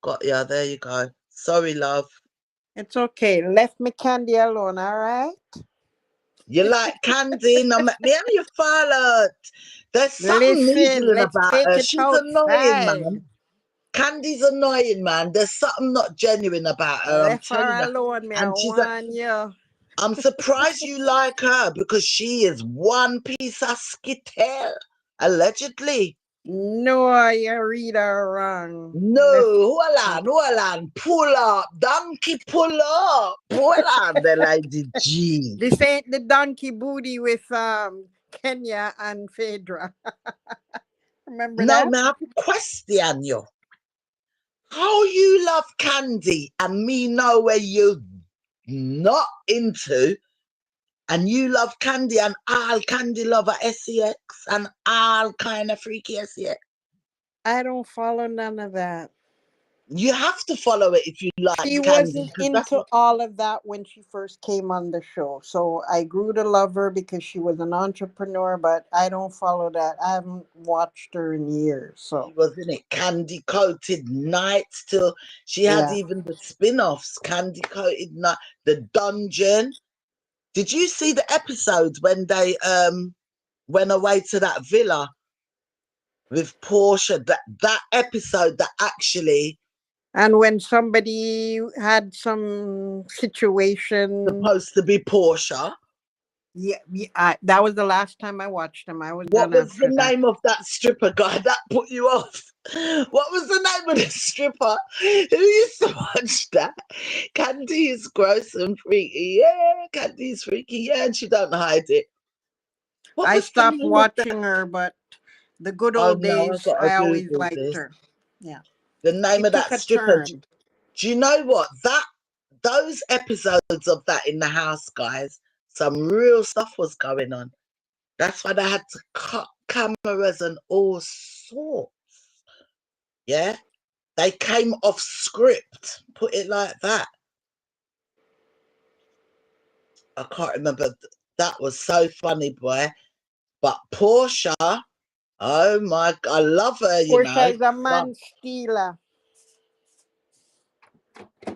S1: Got ya. There you go. Sorry, love.
S2: It's okay. Left me Candy alone, all right?
S1: You like Candy? No, me and you followed. There's something
S2: Listen,
S1: niggling
S2: let's
S1: about
S2: take
S1: her.
S2: it
S1: She's annoying,
S2: outside.
S1: man. Candy's annoying, man. There's something not genuine about her. I'm
S2: Left
S1: telling
S2: her
S1: you.
S2: alone, me. I
S1: And
S2: want you.
S1: I'm surprised you like her because she is one piece of skittle, allegedly.
S2: No, you read her wrong.
S1: No, hold on, pull up, donkey, pull up, pull on the Lady G.
S2: This ain't the donkey booty with Kenya and Phaedra. Remember
S1: No,
S2: that?
S1: me have to question you. How you love Candy and me know where you not into, and you love Candy and all Candy lover SEX and all kind of freaky SEX.
S2: I don't follow none of that.
S1: You have to follow it if you like
S2: She
S1: Candy,
S2: wasn't
S1: because that's
S2: into
S1: what
S2: all of that when she first came on the show. So I grew to love her because she was an entrepreneur, but I don't follow that. I haven't watched her in years.
S1: she
S2: So
S1: was in it. Candy Coated Nights till she had
S2: yeah.
S1: even the spin-offs, Candy Coated Night, The Dungeon. Did you see the episodes when they went away to that villa with Portia? That episode that actually
S2: And when somebody had some situation,
S1: supposed to be Portia.
S2: that was the last time I watched them. I was
S1: What
S2: done
S1: was the
S2: after that.
S1: name of that stripper guy that put you off? What was the name of the stripper? Who used to watch that? Candy is gross and freaky. Yeah, Candy is freaky. Yeah, and she don't hide it. What
S2: I
S1: was the
S2: stopped
S1: name of that?
S2: watching her, but the good
S1: Oh
S2: old
S1: no, I
S2: days,
S1: gotta
S2: I always
S1: Google
S2: liked
S1: this.
S2: her. Yeah.
S1: The name
S2: It
S1: of
S2: took
S1: that
S2: a
S1: stripper.
S2: turn.
S1: Do you know what? Those episodes of that in the house, guys, some real stuff was going on. That's why they had to cut cameras and all sorts. Yeah. They came off script, put it like that. I can't remember. That was so funny, boy. But Portia, oh my, I love her, you
S2: Portia
S1: know.
S2: is a
S1: But,
S2: man stealer.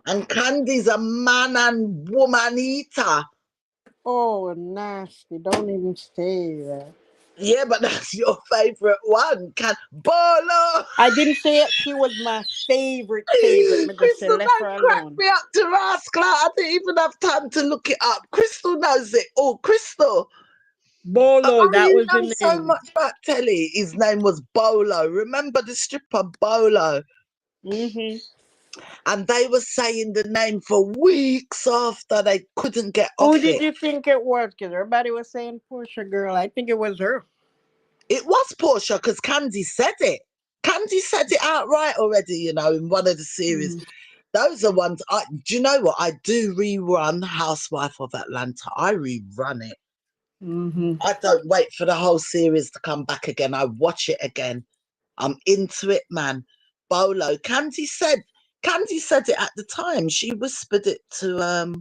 S1: and Candy's a man and woman eater.
S2: Oh, nasty. Don't even say that.
S1: Yeah, but that's your favourite one. Bolo!
S2: I didn't say it. She was my favorite. I just say
S1: Crystal,
S2: left her
S1: don't crack
S2: alone.
S1: me up to rascal. I didn't even have time to look it up. Crystal knows it. Oh, Crystal.
S2: Bolo,
S1: Oh,
S2: that
S1: you
S2: was the
S1: know so
S2: name.
S1: much about telly. His name was Bolo. Remember the stripper Bolo?
S2: Mm-hmm.
S1: And they were saying the name for weeks after they couldn't get
S2: Who
S1: off
S2: did
S1: it.
S2: you think it was? Because everybody was saying Portia girl. I think it was her.
S1: It was Portia because Candy said it. Candy said it outright already, you know, in one of the series.
S2: Mm.
S1: Those are ones do you know what? I do rerun Housewife of Atlanta. I rerun it.
S2: Mm-hmm.
S1: I don't wait for the whole series to come back again. I watch it again. I'm into it, man. Bolo. Candy said it at the time. She whispered it to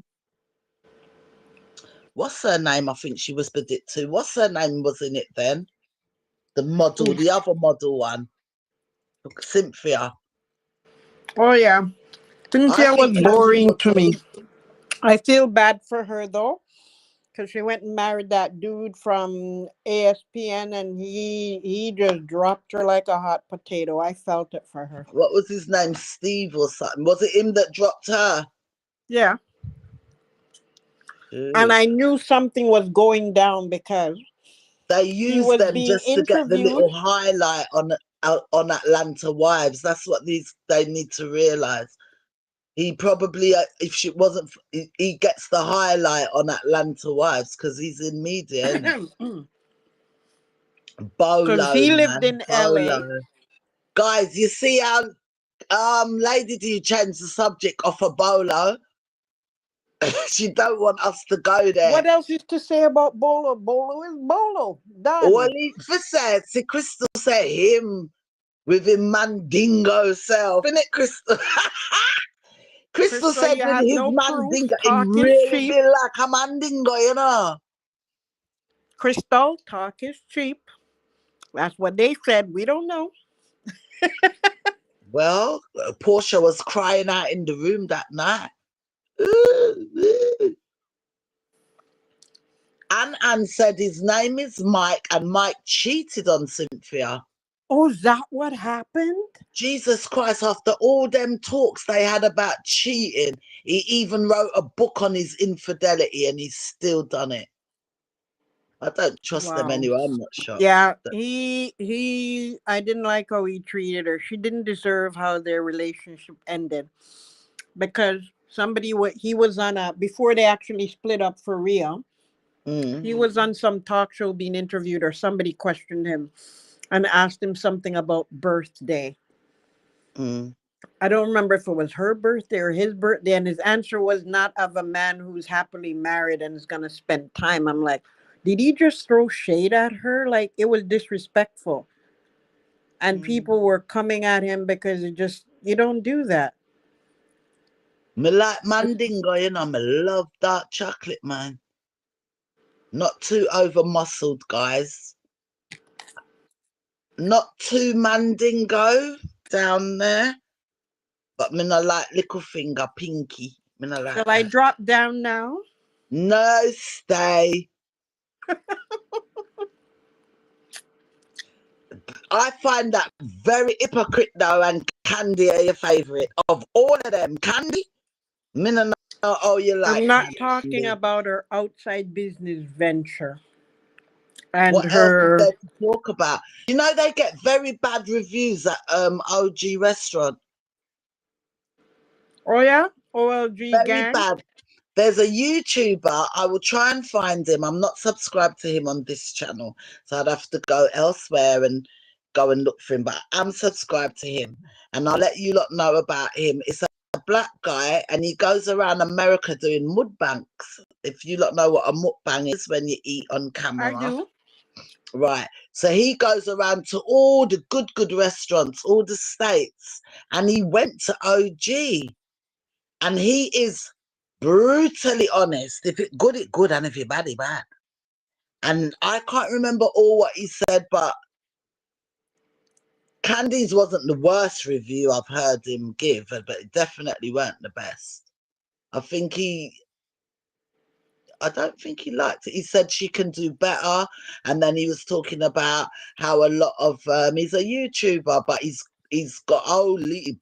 S1: what's her name? I think she whispered it to. What's her name was in it then? The model, the other model one. Cynthia.
S2: Oh, yeah.
S1: I
S2: Cynthia was
S1: think Candy
S2: boring
S1: was
S2: to
S1: the
S2: me. I feel bad for her, though, because she went and married that dude from ASPN, and he just dropped her like a hot potato. I felt it for her.
S1: what was his name? Steve or something. Was it him that dropped her?
S2: Yeah. And
S1: Dude.
S2: I knew something was going down because
S1: They
S2: he
S1: use
S2: was
S1: them
S2: being
S1: just to get the
S2: interviewed.
S1: little highlight on Atlanta Wives. That's what they need to realize. He probably, if she wasn't, he gets the highlight on Atlanta Wives because he's in media, isn't it?
S2: Because
S1: Bolo,
S2: he lived
S1: man,
S2: in LA.
S1: Bolo. Guys, you see how Lady D changed the subject off of Bolo. She don't want us to go there.
S2: What else is to say about Bolo? Bolo is Bolo.
S1: All
S2: Done.
S1: he for said, see, Crystal said him with him mandingo self, innit, Crystal? Crystal
S2: Crystal,
S1: said
S2: you
S1: with
S2: have
S1: his
S2: no proof.
S1: mandingo, he
S2: Talk is
S1: really
S2: cheap.
S1: be like a mandingo, you know.
S2: Crystal, talk is cheap. That's what they said. We don't know.
S1: Well, Portia was crying out in the room that night. Ann said his name is Mike and Mike cheated on Cynthia.
S2: Oh, is that what happened?
S1: Jesus Christ, after all them talks they had about cheating, he even wrote a book on his infidelity and he's still done it. I don't trust them
S2: Wow.
S1: anyway. I'm not shocked.
S2: Yeah, I didn't like how he treated her. She didn't deserve how their relationship ended because he was on a, before they actually split up for real, he was on some talk show being interviewed, or somebody questioned him and asked him something about birthday. I don't remember if it was her birthday or his birthday, and his answer was not of a man who's happily married and is going to spend time. I'm like, did he just throw shade at her? Like, it was disrespectful. And people were coming at him because You don't do that.
S1: Me like Mandingo, you know, me love dark chocolate, man. Not too over muscled, guys. Not too Mandingo down there. But me not like little finger, pinky. Me not like
S2: Shall I
S1: that.
S2: drop down now?
S1: No, stay. I find that very hypocrite though, and Candy are your favourite. Of all of them, Candy? Me no know how you like
S2: I'm not talking
S1: Candy.
S2: about her outside business venture and
S1: What else is
S2: her.
S1: there to talk about? You know they get very bad reviews at OG restaurant.
S2: Oh yeah, OLG
S1: Very
S2: gang.
S1: bad. There's a YouTuber, I will try and find him. I'm not subscribed to him on this channel, so I'd have to go elsewhere and go and look for him. But I'm subscribed to him, and I'll let you lot know about him. It's a black guy, and he goes around America doing mukbangs. If you lot know what a mukbang is, when you eat on
S2: I
S1: camera.
S2: do.
S1: Right. So he goes around to all the good restaurants, all the states, and he went to OG. And he is brutally honest. If it good, and if it bad, it bad. And I can't remember all what he said, but Candy's wasn't the worst review I've heard him give, but it definitely weren't the best. I don't think he liked it. He said she can do better, and then he was talking about how a lot of he's a YouTuber, but he's got a whole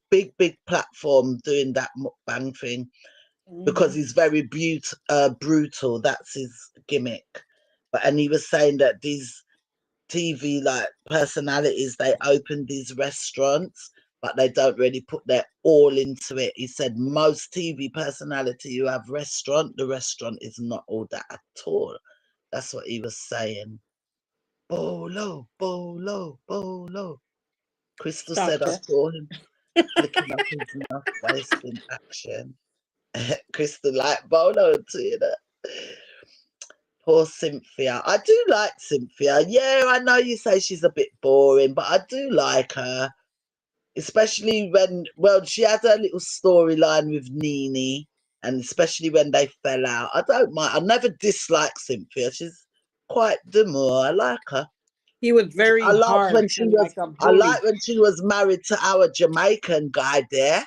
S1: big platform doing that mukbang thing. Because he's very brutal. That's his gimmick. And he was saying that these TV like personalities, they open these restaurants, but they don't really put their all into it. He said most TV personality who have restaurant, the restaurant is not all that at all. That's what he was saying. Bolo, bolo, bolo. Crystal
S2: Stop
S1: said I
S2: it.
S1: saw him flicking up his mouth waist in action. Crystal like Bolo too, you know. Poor Cynthia. I do like Cynthia. Yeah, I know you say she's a bit boring, but I do like her. Especially when, well, she had her little storyline with Nene, and especially when they fell out. I don't mind. I never disliked Cynthia. She's quite demure. I like her.
S2: He was
S1: I
S2: very
S1: liked when
S2: harsh
S1: she
S2: and
S1: was.
S2: like a
S1: I
S2: bully.
S1: liked when she was married to our Jamaican guy there.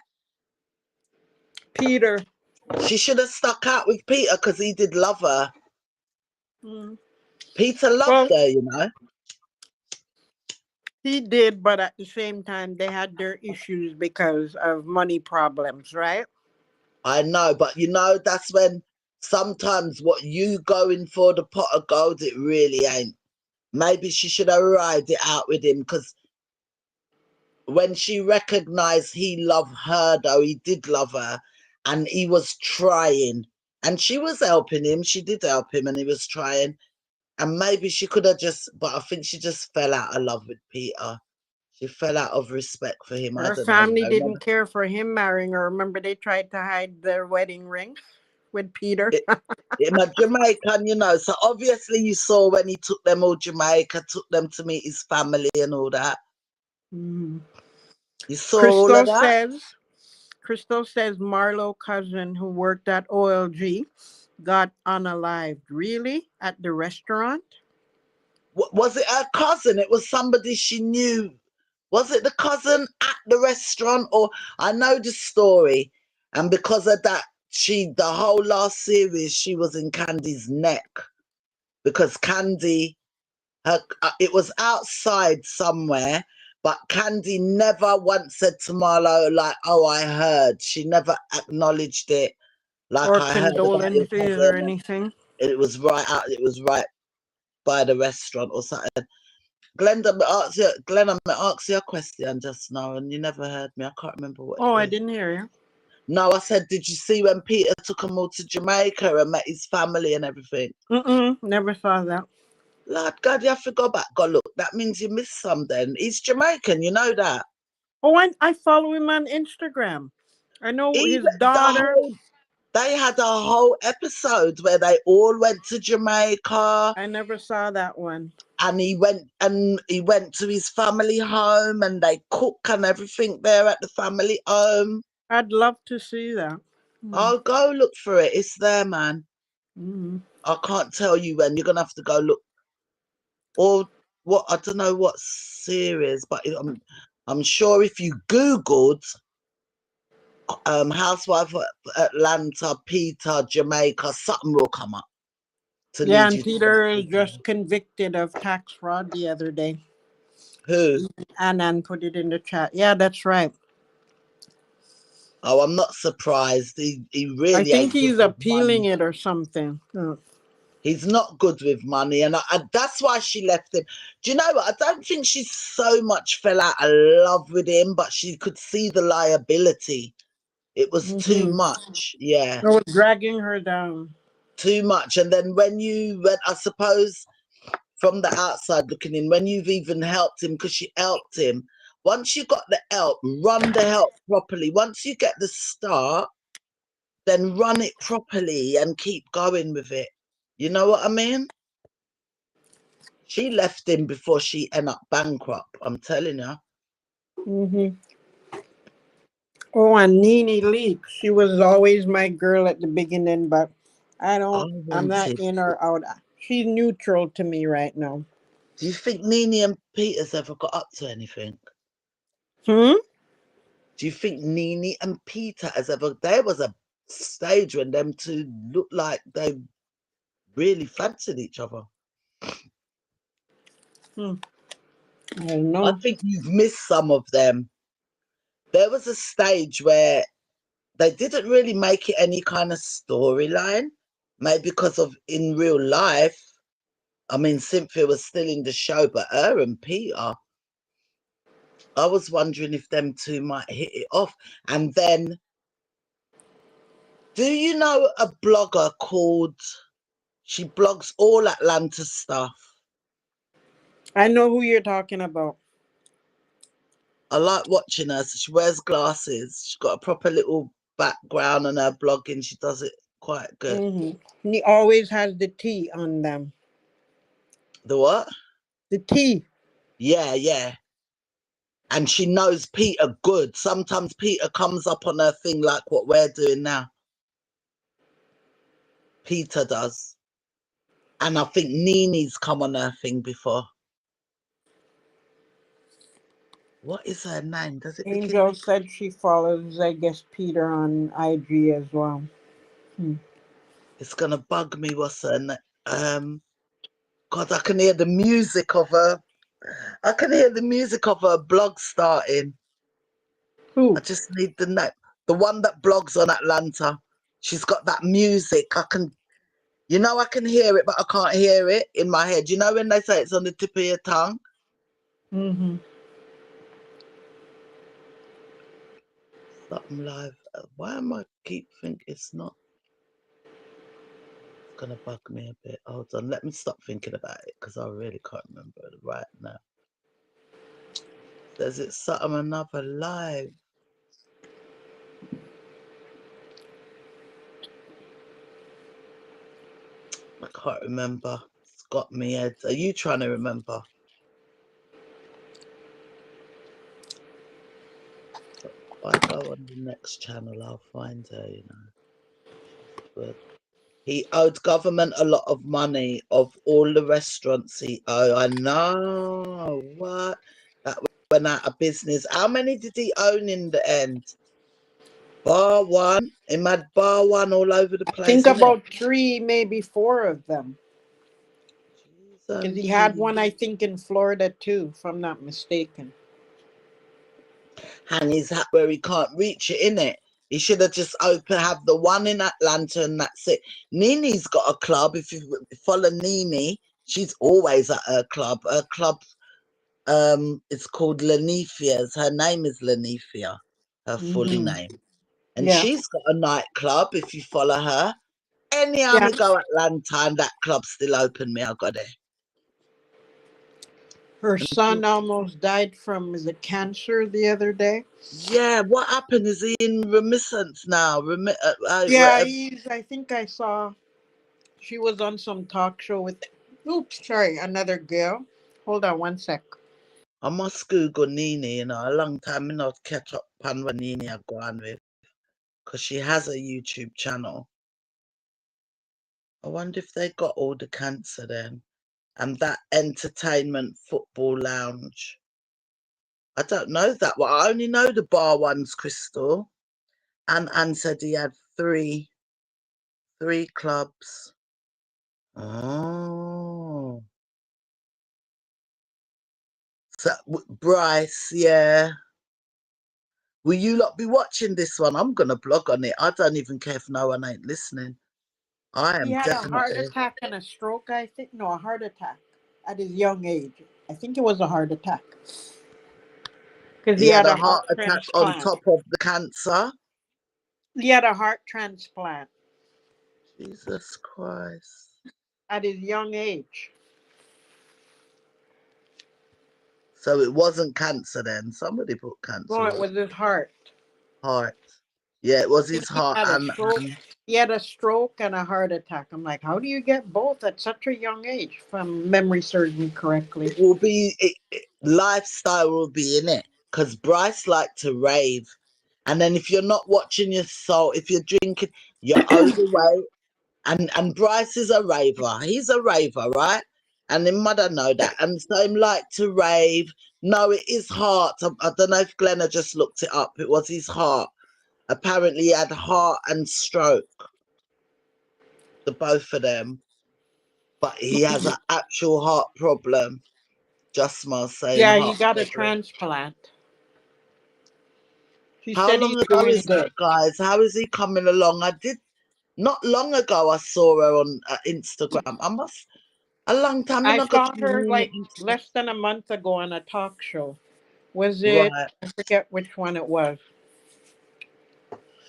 S2: Peter.
S1: She should have stuck out with Peter because he did love her.
S2: Mm.
S1: Peter loved
S2: Well,
S1: her, you know.
S2: he did, but at the same time, they had their issues because of money problems, right?
S1: I know, but you know, that's when sometimes what you going for the pot of gold, it really ain't. Maybe she should have ride it out with him because when she recognized he loved her, though, he did love her and he was trying. And she was helping him. She did help him and he was trying. And maybe she could have just, but I think she just fell out of love with Peter. She fell out of respect for him. I
S2: Her
S1: don't know. You
S2: family
S1: know,
S2: didn't care for him marrying her. Remember, they tried to hide their wedding ring with Peter.
S1: I'm a Jamaican, you know, so obviously you saw when he took them all Jamaica, took them to meet his family and all that.
S2: Mm.
S1: You saw all
S2: Crystal
S1: of that?
S2: says, Crystal says Marlo cousin who worked at OLG got unalived. Really? At the restaurant?
S1: Was it her cousin? It was somebody she knew. Was it the cousin at the restaurant? Or I know the story, and because of that, the whole last series, she was in Candy's neck because Candy, it was outside somewhere, but Candy never once said to Marlo, like, oh, I heard. She never acknowledged it, like
S2: Or
S1: I heard about your
S2: condolences or
S1: cousin. And
S2: anything?
S1: it was right out, it was right by the restaurant or something. Glenn, I asked you a question just now and you never heard me. I can't remember what it
S2: Oh, I
S1: was.
S2: didn't hear you.
S1: No, I said, did you see when Peter took them all to Jamaica and met his family and everything?
S2: Never saw that.
S1: Lord God, you have to go back. Go look. That means you missed some then. He's Jamaican, you know that.
S2: Oh, I follow him on Instagram. I know
S1: Even
S2: his
S1: the
S2: daughter.
S1: whole They had a whole episode where they all went to Jamaica,
S2: I never saw that one.
S1: and he went to his family home, and they cook and everything there at the family home.
S2: I'd love to see that.
S1: I'll go look for it. It's there, man.
S2: Mm-hmm.
S1: I can't tell you when. You're gonna have to go look. Or what? I don't know what series, but I'm sure if you Googled Housewife of Atlanta, Peter, Jamaica, something will come up to
S2: Yeah,
S1: lead
S2: and
S1: you to that
S2: Peter is
S1: video.
S2: just convicted of tax fraud the other day.
S1: Who?
S2: Anan put it in the chat. Yeah, that's right.
S1: Oh, I'm not surprised. He
S2: I
S1: really
S2: think
S1: ain't good
S2: he's
S1: with
S2: appealing
S1: money.
S2: it or something.
S1: He's not good with money, and that's why she left him. Do you know what? I don't think she so much fell out of love with him, but she could see the liability. It was too
S2: Mm-hmm.
S1: much. Yeah,
S2: It was dragging her down.
S1: too much. And then when I suppose from the outside looking in, when you've even helped him, because she helped him, once you got the help, run the help properly. Once you get the start, then run it properly and keep going with it. You know what I mean? She left him before she ended up bankrupt. I'm telling you.
S2: Mm-hmm. Oh, and Nene Leak. She was always my girl at the beginning, but
S1: I
S2: I'm not
S1: wanted.
S2: in or out. She's neutral to me right now.
S1: Do you think Nene and Peter's ever got up to anything?
S2: Hmm?
S1: Do you think Nene and Peter has ever? There was a stage when them two looked like they really fancied each other.
S2: Hmm. I don't
S1: I
S2: know.
S1: think you've missed some of them. There was a stage where they didn't really make it any kind of storyline, maybe because of in real life. I mean, Cynthia was still in the show, but her and Peter, I was wondering if them two might hit it off. And then, do you know a blogger called, she blogs all Atlanta stuff.
S2: I know who you're talking about.
S1: I like watching her. So she wears glasses. She's got a proper little background on her blogging. She does it quite good.
S2: Mm-hmm. He always has the T on them.
S1: The what?
S2: The T.
S1: Yeah, yeah. And she knows Peter good. Sometimes Peter comes up on her thing like what we're doing now. Peter does. And I think Nini's come on her thing before. What is her name? Does it begin
S2: Angel
S1: with?
S2: said she follows, I guess, Peter on IG as well.
S1: It's gonna bug me. What's her name? God, I can hear the music of her. I can hear the music of her blog starting. I
S2: Who?
S1: just need the name. The one that blogs on Atlanta. She's got that music. I can hear it, but I can't hear it in my head. You know when they say it's on the tip of your tongue?
S2: Mm-hmm.
S1: Something live. Why am I keep thinking it's not? It's gonna bug me a bit. Hold on, let me stop thinking about it because I really can't remember it right now. Says it's something another live. I can't remember. It's got me head. Are you trying to remember? If I go on the next channel, I'll find her. She's good. He owed government a lot of money of all the restaurants he owed. I know. What? That went out of business. How many did he own in the end? Bar one. He had bar one all over the
S2: Think
S1: place, innit?
S2: about 3, maybe 4 of them.
S1: Cheese
S2: Because
S1: and
S2: he had
S1: cheese.
S2: one, I think, in Florida too, if I'm not mistaken.
S1: Hang his hat where he can't reach it, innit? He should have just have the one in Atlanta and that's it. Nini's got a club. If you follow Nini, she's always at her club. Her club, it's called Lanifia's. Her name is Lanifia, her fully
S2: Mm-hmm.
S1: name. And
S2: Yeah.
S1: she's got a nightclub if you follow her. Anyhow,
S2: Yeah.
S1: me go Atlanta and that club's still open, me, I got it.
S2: Her son almost died from, is it cancer the other day?
S1: Yeah, what happened? Is he in remittance now?
S2: Yeah, I think I saw she was on some talk show with, oops, sorry, another girl. Hold on one sec.
S1: I must Google Nini, you know, a long time I not catch up on what Nini I go on with, because she has a YouTube channel. I wonder if they got all the cancer then. And that entertainment football lounge. I don't know that one. I only know the bar ones, Crystal. And Anne said he had three clubs. Oh. So Bryce, yeah. Will you lot be watching this one? I'm gonna blog on it. I don't even care if no one ain't listening. I
S2: He
S1: am
S2: had a heart
S1: definitely.
S2: attack and a stroke, I think. No, a heart attack at his young age. I think it was a heart attack because
S1: He
S2: he
S1: had
S2: had
S1: a
S2: a
S1: heart
S2: heart
S1: attack on
S2: transplant.
S1: top of the cancer.
S2: He had a heart transplant
S1: Jesus Christ.
S2: at his young age.
S1: So it wasn't cancer then. Somebody put
S2: No,
S1: cancer
S2: it
S1: on
S2: was his heart.
S1: heart. Yeah, it was
S2: I think
S1: his
S2: he
S1: heart
S2: had a
S1: and
S2: stroke. He had a stroke and a heart attack. I'm like, how do you get both at such a young age? If memory serves me correctly.
S1: it will be lifestyle will be in it. Because Bryce liked to rave. And then if you're not watching your soul, if you're drinking, you're overweight. And Bryce is a raver. He's a raver, right? And him mother know that. And so him like to rave. No, it is heart. I don't know if Glenna just looked it up. It was his heart. Apparently he had heart and stroke, the both of them. But he has an actual heart problem. Just smell saying
S2: Yeah, he
S1: heart
S2: got a
S1: problem.
S2: transplant. He
S1: How
S2: said he's
S1: long ago
S2: doing
S1: is that,
S2: good.
S1: guys? How is he coming along? I did not long ago. I saw her on Instagram. I must a long time. I'm
S2: I
S1: not got
S2: saw her like
S1: Instagram.
S2: less than a month ago on a talk show. Was it?
S1: Right.
S2: I forget which one it was.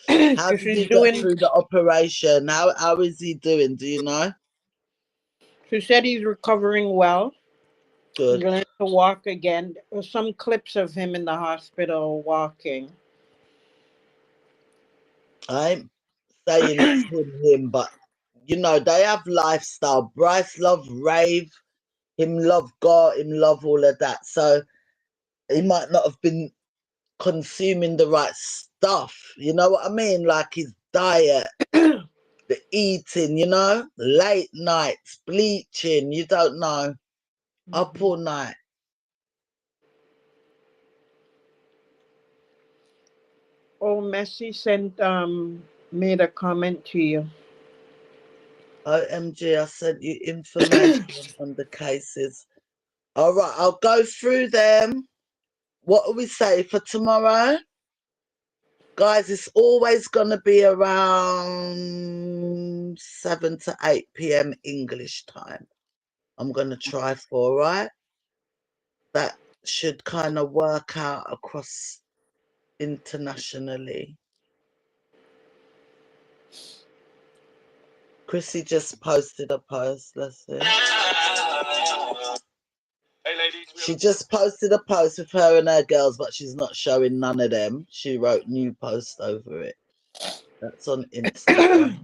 S1: How
S2: Because
S1: did
S2: she's
S1: he get
S2: doing.
S1: through the operation? How is he doing? Do you know?
S2: She said he's recovering well. He's
S1: Good.
S2: learning to walk again. There were some clips of him in the hospital walking.
S1: I ain't saying it's him, but you know, they have lifestyle. Bryce love rave, him love God, him love all of that. So he might not have been consuming the right stuff. You know what I mean? Like his diet, the eating, you know, late nights, bleaching, you don't know, up
S2: Mhm.
S1: all night.
S2: Oh, Messi sent made a comment to you.
S1: OMG, I sent you information on the cases. All right, I'll go through them. What do we say for tomorrow? Guys, it's always going to be around 7 to 8 p.m. English time. I'm going to try for, right? That should kind of work out across internationally. Chrissy just posted a post. Let's see. She just posted a post with her and her girls, but she's not showing none of them. She wrote new post over it. That's on Instagram.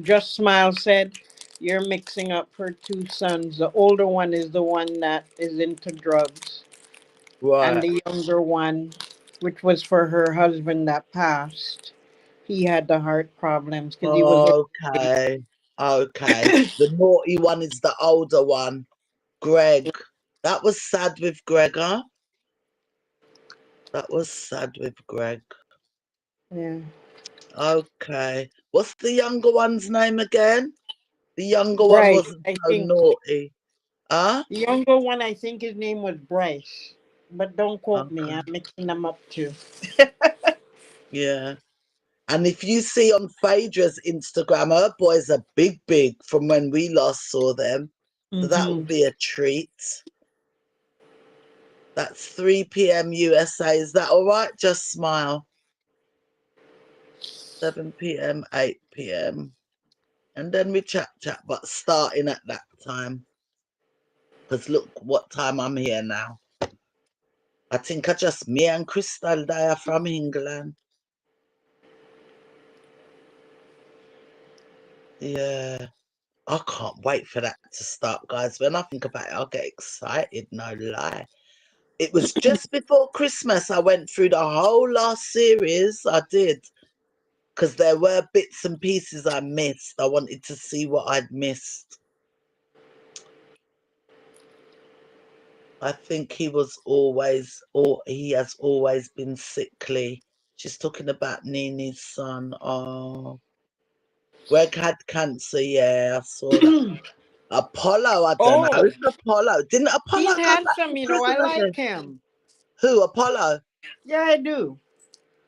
S2: Just Smile said, "You're mixing up her two sons. The older one is the one that is into drugs, and
S1: Right.
S2: the younger one, which was for her husband that passed, he had the heart problems because he was overweight."
S1: Okay. Okay. The naughty one is the older one, Greg. That was sad with Greg, huh? That was sad with Greg.
S2: Yeah,
S1: Okay. What's the younger one's name again? The younger one
S2: Bryce.
S1: wasn't
S2: I
S1: so
S2: think
S1: naughty. Huh?
S2: the younger one. I think his name was Bryce, but don't quote me.
S1: Okay.
S2: I'm mixing them up too.
S1: Yeah. And if you see on Phaedra's Instagram, her boys are big from when we last saw them. So that would
S2: Mm-hmm.
S1: be a treat. That's 3 p.m. USA. Is that all right? Just smile. 7 p.m., 8 p.m. And then we chat, but starting at that time. Because look what time I'm here now. I think I just me and Crystal there from England. Yeah. I can't wait for that to start, guys. When I think about it, I'll get excited, no lie. It was just before Christmas I went through the whole last series. I did. Because there were bits and pieces I missed. I wanted to see what I'd missed. I think he was always, or he has always been sickly. She's talking about Nini's son. Oh, Greg had cancer. Yeah, I saw that. Apollo, I don't know.
S2: Oh,
S1: Who's Apollo? Didn't
S2: he's
S1: Apollo go back
S2: handsome,
S1: to
S2: you know. I
S1: prison
S2: like
S1: again?
S2: him.
S1: Who, Apollo?
S2: Yeah, I do.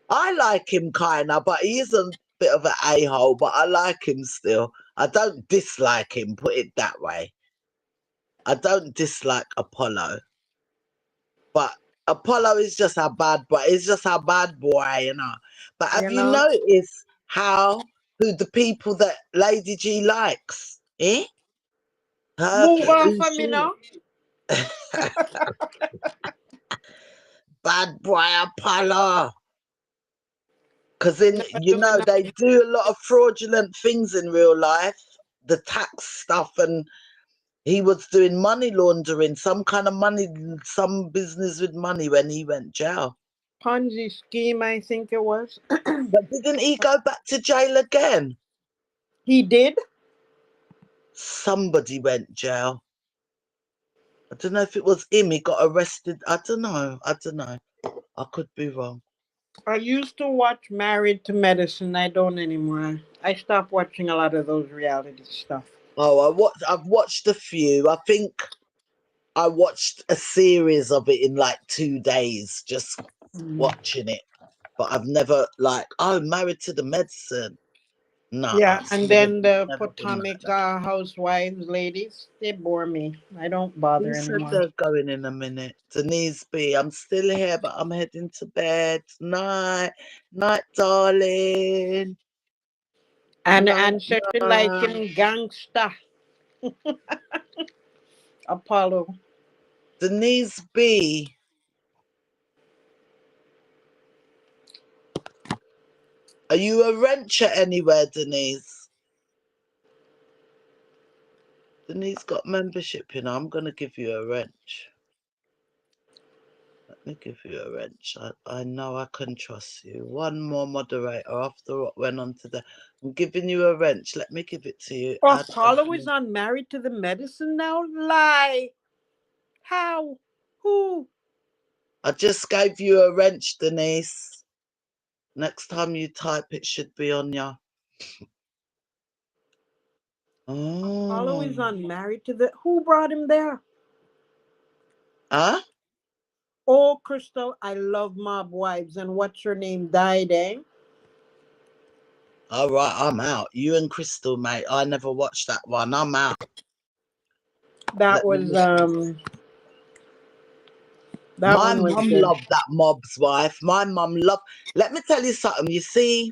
S1: I like him kind of, but he is a bit of an a-hole, but I like him still. I don't dislike him, put it that way. I don't dislike Apollo. But Apollo is just a bad boy. He's just a bad boy, you know. But
S2: You
S1: have you
S2: know,
S1: noticed who the people that Lady G likes? Eh?
S2: move on
S1: Who
S2: for me
S1: she?
S2: now.
S1: Bad boy Apollo. Because in
S2: Never do me
S1: they
S2: nothing.
S1: do a lot of fraudulent things in real life, the tax stuff, and he was doing money laundering, some kind of money, some business with money when he went jail.
S2: Ponzi scheme, I think it was.
S1: But didn't he go back to jail again?
S2: He did.
S1: Somebody went jail. I don't know if it was him. He got arrested. I don't know. I could be wrong.
S2: I used to watch Married to Medicine. I don't anymore. I stopped watching a lot of those reality stuff.
S1: Oh, I've watched a few. I think I watched a series of it in like 2 days, just
S2: Mm.
S1: watching it. But I've never Married to the Medicine. No,
S2: Yeah,
S1: it's
S2: and
S1: never
S2: then the
S1: never been like
S2: Potomac
S1: that.
S2: housewives, ladies, they bore me. I don't
S1: Who
S2: bother
S1: said
S2: anymore.
S1: they're going in a minute? Denise B. I'm still here, but I'm heading to bed. Night, night, darling. Night,
S2: And said she like
S1: night.
S2: him gangsta, Apollo.
S1: Denise B. Are you a wrencher anywhere, Denise? Denise got membership, you know. I'm going to give you a wrench. Let me give you a wrench. I know I can trust you. One more moderator after what went on today. I'm giving you a wrench. Let me give it to you.
S2: Apollo is on Married to the Medicine now? Lie. How? Who?
S1: I just gave you a wrench, Denise. Next time you type, it should be on ya.
S2: Apollo
S1: Oh.
S2: is on Married to the. Who brought him there?
S1: Huh?
S2: Oh, Crystal, I love Mob Wives. And what's her name? Died, eh?
S1: All right, I'm out. You and Crystal, mate. I never watched that one. I'm out.
S2: That
S1: Let me
S2: was
S1: miss this.
S2: that
S1: My
S2: one was
S1: mum
S2: good.
S1: loved that Mob's Wife. My mum loved. Let me tell you something. You see,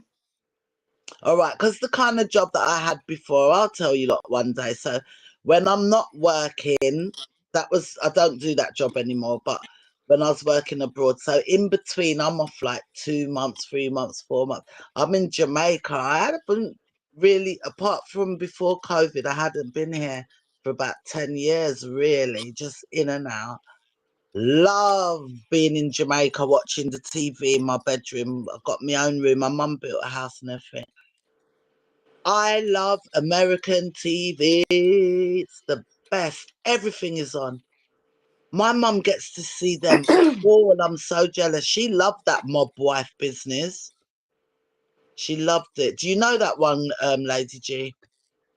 S1: all right, because the kind of job that I had before, I'll tell you lot one day. So when I'm not working, I don't do that job anymore, but when I was working abroad, so in between, I'm off like 2 months, 3 months, 4 months. I'm in Jamaica. I hadn't really, apart from before COVID, I hadn't been here for about 10 years, really, just in and out. Love being in Jamaica, watching the TV in my bedroom. I've got my own room. My mum built a house and everything. I love American TV. It's the best. Everything is on. My mum gets to see them all. I'm so jealous. She loved that Mob Wife business. She loved it. Do you know that one, Lady G?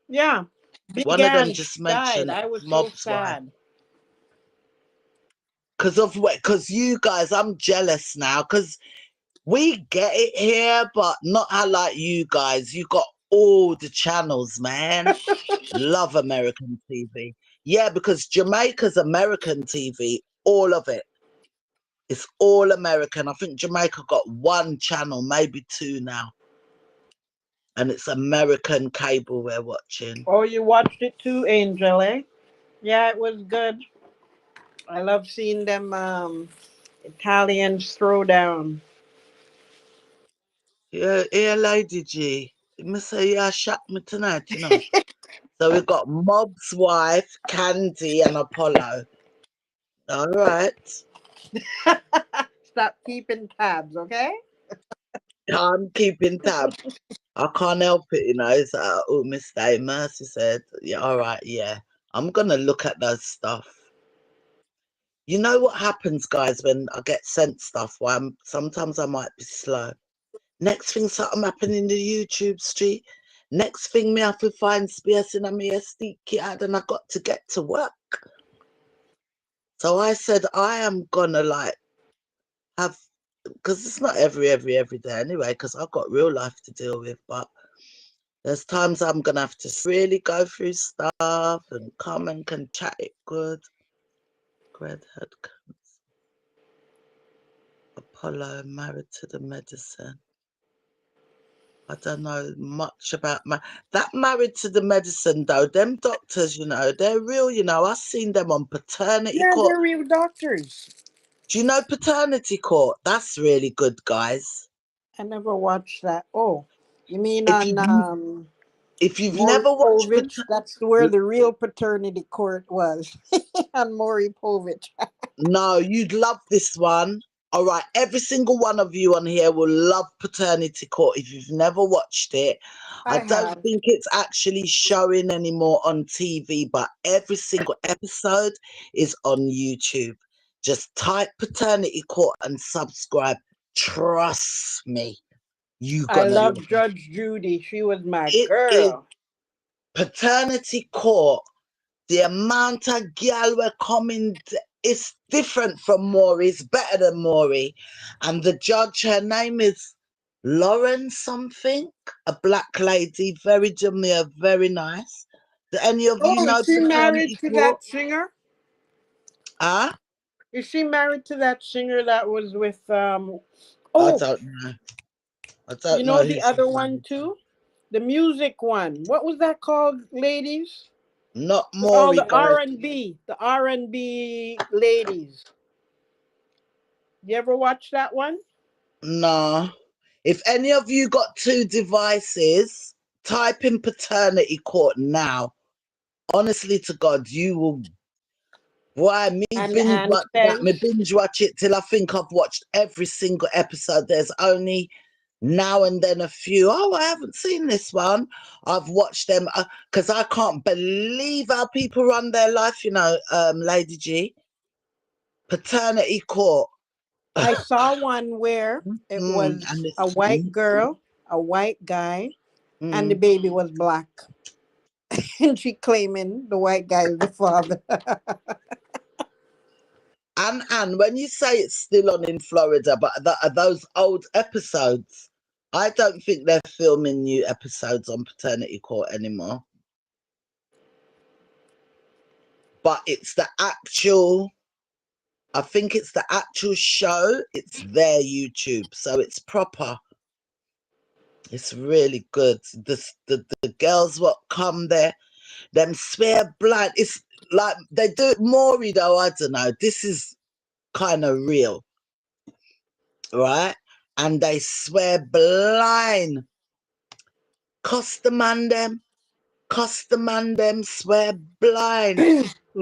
S2: Yeah. Big
S1: One of them
S2: Ange
S1: just
S2: died.
S1: mentioned
S2: I was so
S1: Mob's Wife.
S2: sad.
S1: Because of what? Because you guys, I'm jealous now. Because we get it here, but not how like you guys. You got all the channels, man. Love American TV. Yeah, because Jamaica's American TV, all of it. It's all American. I think Jamaica got one channel, maybe two now. And it's American cable we're watching.
S2: Oh, you watched it too, Angel, eh? Yeah, it was good. I love seeing them Italians throw down.
S1: Yeah, Lady G. Me say you shock me tonight, you know. So we got Mob's wife, Candy, and Apollo. All right.
S2: Stop keeping tabs, okay?
S1: I'm keeping tab. I can't help it, you know. It's oh, Miss Day Mercy said, yeah, all right, yeah. I'm gonna look at those stuff. You know what happens, guys, when I get sent stuff? Why sometimes I might be slow. Next thing something happen in the YouTube street. Next thing me have to find space in a me SD card and I got to get to work. So I said I am gonna like have because it's not every day anyway, because I've got real life to deal with, but there's times I'm gonna have to really go through stuff and come and can chat it good. Redhead Apollo married to the medicine. I don't know much about that married to the medicine though. Them doctors, you know, they're real, you know. I've seen them on paternity
S2: Yeah,
S1: court.
S2: they're real doctors.
S1: Do you know paternity court? That's really good, guys.
S2: I never watched that. Oh, you mean
S1: If
S2: on
S1: you if you've
S2: Maury
S1: never watched
S2: Povich? That's where the real paternity court was. On Maury Povich.
S1: no, you'd love this one. All right, every single one of you on here will love Paternity Court if you've never watched it. I
S2: I
S1: don't
S2: have.
S1: think it's actually showing anymore on TV, but every single episode is on YouTube. Just type Paternity Court and subscribe. Trust me, you're
S2: I
S1: gonna love
S2: love
S1: it.
S2: Judge Judy. She was my
S1: It is
S2: girl.
S1: Paternity Court. The amount of gal were coming is different from Maury. It's better than Maury. And the judge, her name is Lauren something, a black lady, very demure, very nice. Do any of you
S2: Oh, is
S1: know
S2: she married
S1: Paternity
S2: to
S1: Court?
S2: that singer?
S1: Ah,
S2: Is she married to that singer that was with
S1: I
S2: oh,
S1: don't know. I
S2: you
S1: don't
S2: know
S1: know who
S2: the
S1: she's
S2: other one
S1: married to.
S2: too? The music one. What was that called, ladies?
S1: Not
S2: All
S1: Maury,
S2: the
S1: guys.
S2: R&B ladies. You ever watch that one?
S1: No. If any of you got two devices, type in Paternity Court now. Honestly to God, you will. Why me binge
S2: And
S1: watch that? Me
S2: Sense.
S1: binge watch it till I think I've watched every single episode. There's only now and then a few. Oh, I haven't seen this one. I've watched them because I can't believe how people run their life. You know, Lady G, Paternity Court.
S2: I saw one where it
S1: And
S2: was a
S1: it's
S2: white girl, a white guy, and the
S1: mm.
S2: baby was black. And she claiming the white guy is the father.
S1: And when you say it's still on in Florida, but are those old episodes? I don't think they're filming new episodes on Paternity Court anymore. But it's the actual, I think it's the actual show. It's their YouTube, so it's proper. It's really good. The girls what come there, them swear blind. It's like they do it more though. I don't know. This is kind of real, right? And they swear blind. Cost the man them, swear blind.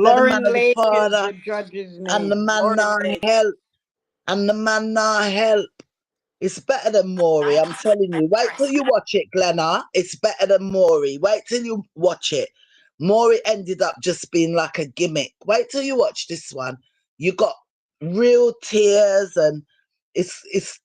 S1: Say the man
S2: Lauren
S1: of the
S2: Lake is
S1: father,
S2: the judge's
S1: and the
S2: name.
S1: man
S2: Lauren
S1: not
S2: Lake.
S1: help, and the man not help. It's better than Maury, I'm telling you. Wait till you watch it, Glenna. It's better than Maury. Wait till you watch it. Maury ended up just being like a gimmick. Wait till you watch this one. You got real tears, and it's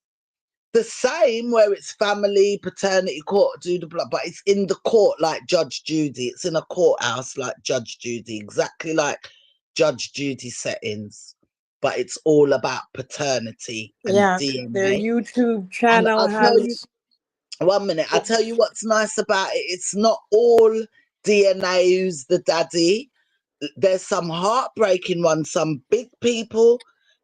S1: the same where it's family, paternity court, do the blood, but it's in the court like Judge Judy. It's in a courthouse like Judge Judy, exactly like Judge Judy settings. But it's all about paternity and
S2: Yeah, their
S1: DNA.
S2: YouTube
S1: And
S2: channel
S1: I'll tell you,
S2: has.
S1: 1 minute, I'll tell you what's nice about it. It's not all DNA who's the daddy. There's some heartbreaking ones, some big people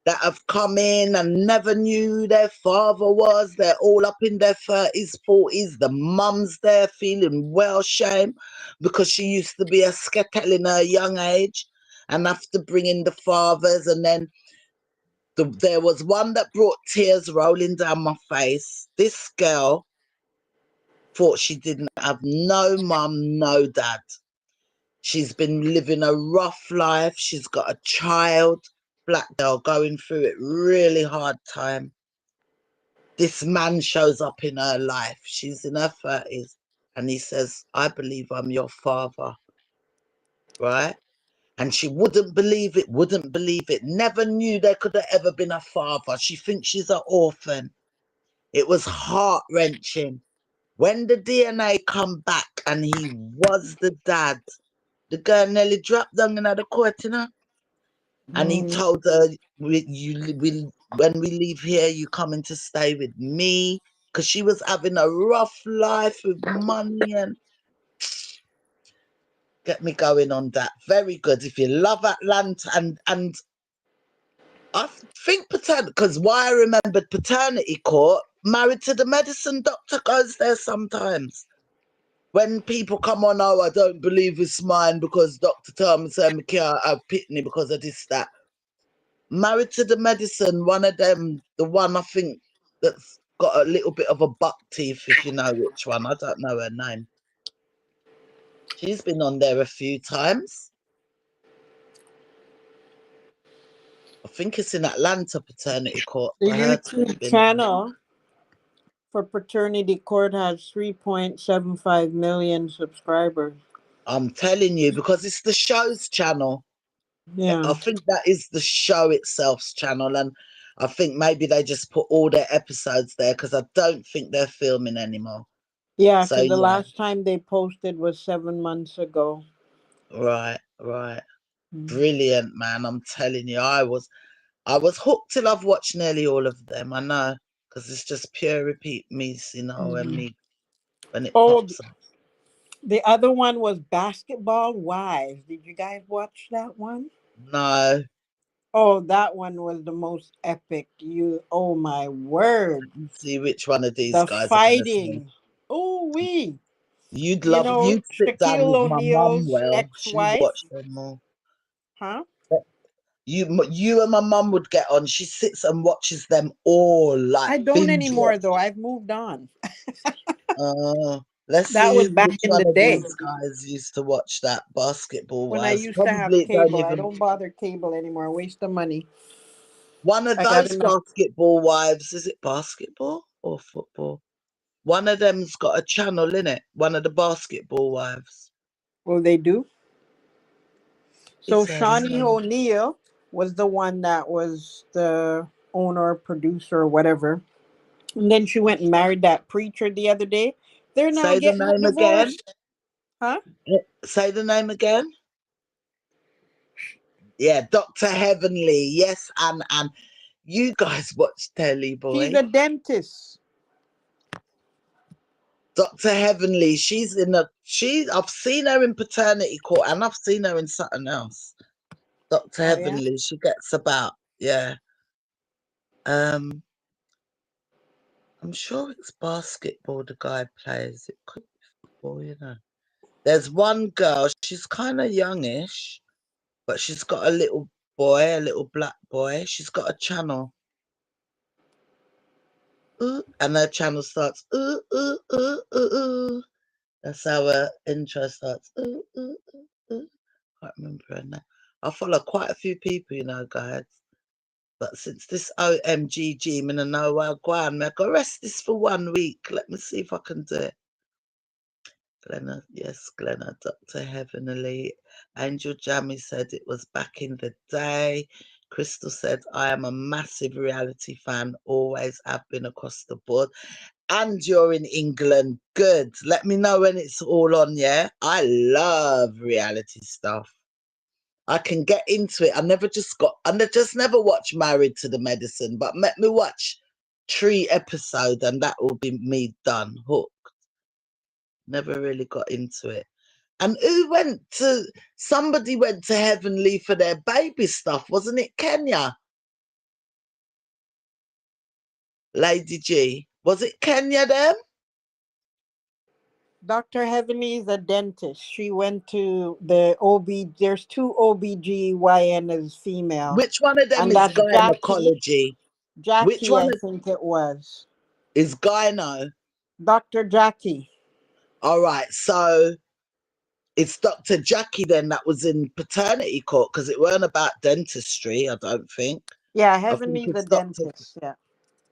S1: that have come in and never knew who their father was. They're all up in their 30s, 40s. The mum's there feeling well shame because she used to be a skettle in her young age. and have to bring in the fathers. And then there was one that brought tears rolling down my face. This girl thought she didn't have no mum, no dad. She's been living a rough life. She's got a child, black girl, going through it really hard time. This man shows up in her life. She's in her 30s. And he says, I believe I'm your father. Right? And she wouldn't believe it, never knew there could have ever been a father. She thinks she's an orphan. It was heart-wrenching. When the DNA come back and he was the dad, the girl nearly dropped down in the court, you know? And he told her, when we leave here, you coming to stay with me. Because she was having a rough life with money and get me going on that. Very good. If you love Atlanta and I think paternity, because why I remembered paternity court, Married to the Medicine doctor goes there sometimes. When people come on, oh, I don't believe it's mine because Dr. Tom said me can't have pitney because of this, that. Married to the Medicine, one of them, the one I think that's got a little bit of a buck teeth, if you know which one. I don't know her name. She's been on there a few times. I think it's in Atlanta paternity court
S2: The
S1: for her to have
S2: YouTube
S1: been there.
S2: channel for paternity court has 3.75 million subscribers.
S1: I'm telling you, because it's the show's channel.
S2: Yeah.
S1: I think that is the show itself's channel, and I think maybe they just put all their episodes there because I don't think they're filming anymore.
S2: Yeah,
S1: So
S2: because the
S1: yeah,
S2: last time they posted was 7 months ago.
S1: right. Brilliant, man. I'm telling you, I was hooked till I've watched nearly all of them. I know, because it's just pure repeat me, you know, when it
S2: Oh,
S1: pops up.
S2: the other one was Basketball Wives. Did you guys watch that one?
S1: No,
S2: Oh, that one was the most epic. Oh my word.
S1: see which one of these
S2: The
S1: guys are gonna say.
S2: fighting. Oh,
S1: You'd love, you'd sit down
S2: Shaquille
S1: with my mum.
S2: O'Neal's
S1: Well, she'd
S2: ex-wife.
S1: watch them all.
S2: Huh?
S1: You and my mum would get on. She sits and watches them all, like
S2: I don't
S1: binge
S2: anymore,
S1: watch.
S2: though. I've moved on.
S1: Let's
S2: That
S1: see
S2: was back
S1: which
S2: in
S1: one
S2: the
S1: of
S2: day
S1: these guys used to watch that Basketball
S2: when I
S1: Wives.
S2: used to have
S1: Probably it don't
S2: cable. I
S1: even.
S2: don't bother cable anymore. Waste of money.
S1: One of
S2: I got
S1: those
S2: enough.
S1: Basketball Wives, is it basketball or football? One of them's got a channel in it. One of the Basketball Wives.
S2: Well, they do. So
S1: It's her
S2: Shawnee
S1: name.
S2: O'Neal was the one that was the owner, producer, or whatever. And then she went and married that preacher the other day. They're now
S1: Say the
S2: getting a
S1: name again.
S2: divorce. Huh?
S1: Say the name again. Yeah, Dr. Heavenly. Yes, and you guys watch telly,
S2: She's
S1: boy.
S2: a dentist.
S1: Dr. Heavenly, she's in I've seen her in paternity court and I've seen her in something else. Dr.
S2: Oh, yeah?
S1: Heavenly, she gets about, yeah. I'm sure it's basketball the guy plays. It could be football, you know. There's one girl, she's kind of youngish, but she's got a little boy, a little black boy. She's got a channel. Ooh, and her channel starts, ooh, ooh, ooh, ooh, ooh. That's how her intro starts. Ooh, ooh, ooh, ooh. Can't remember her name. I follow quite a few people, you know, guys. But since this OMGG, I'm gonna know where I'm going. I go rest this for 1 week. Let me see if I can do it. Glenna, yes, Glenna, Dr. Heavenly. Angel Jammy said it was back in the day. Crystal said, I am a massive reality fan, always have been across the board. And you're in England. Good. Let me know when it's all on, yeah? I love reality stuff. I can get into it. I just never watched Married to the Medicine, but let me watch 3 episodes and that will be me done, hooked. Never really got into it. And somebody went to Heavenly for their baby stuff, wasn't it Kenya? Lady G. Was it Kenya then?
S2: Dr. Heavenly is a dentist. She went to the OB. There's two OBGYN as female,
S1: Which one of them
S2: and
S1: is
S2: that's Jackie.
S1: gynecology? Which
S2: Jackie,
S1: one
S2: I think it was.
S1: is gyno?
S2: Dr. Jackie.
S1: All right, so it's Dr. Jackie then that was in paternity court because it weren't about dentistry, I don't think.
S2: Yeah,
S1: I think
S2: Heavenly the
S1: it's Dr.
S2: dentist. Yeah.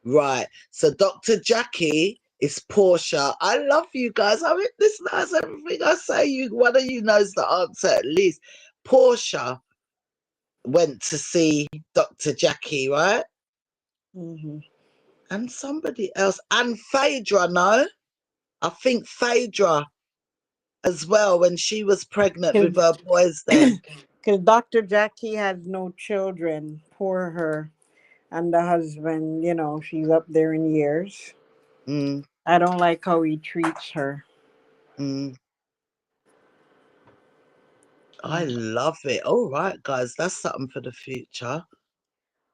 S1: Right. So Dr. Jackie is Portia. I love you guys. I mean, this knows everything I say. You one of you knows the answer at least. Portia went to see Dr. Jackie, right?
S2: Hmm.
S1: And somebody else. And Phaedra, no? I think Phaedra as well when she was pregnant with her boys then.
S2: Because Dr. Jackie had no children. Poor her. And the husband, she's up there in years.
S1: Mm,
S2: I don't like how he treats her.
S1: mm. I
S2: Mm.
S1: love it. All right, guys, that's something for the future.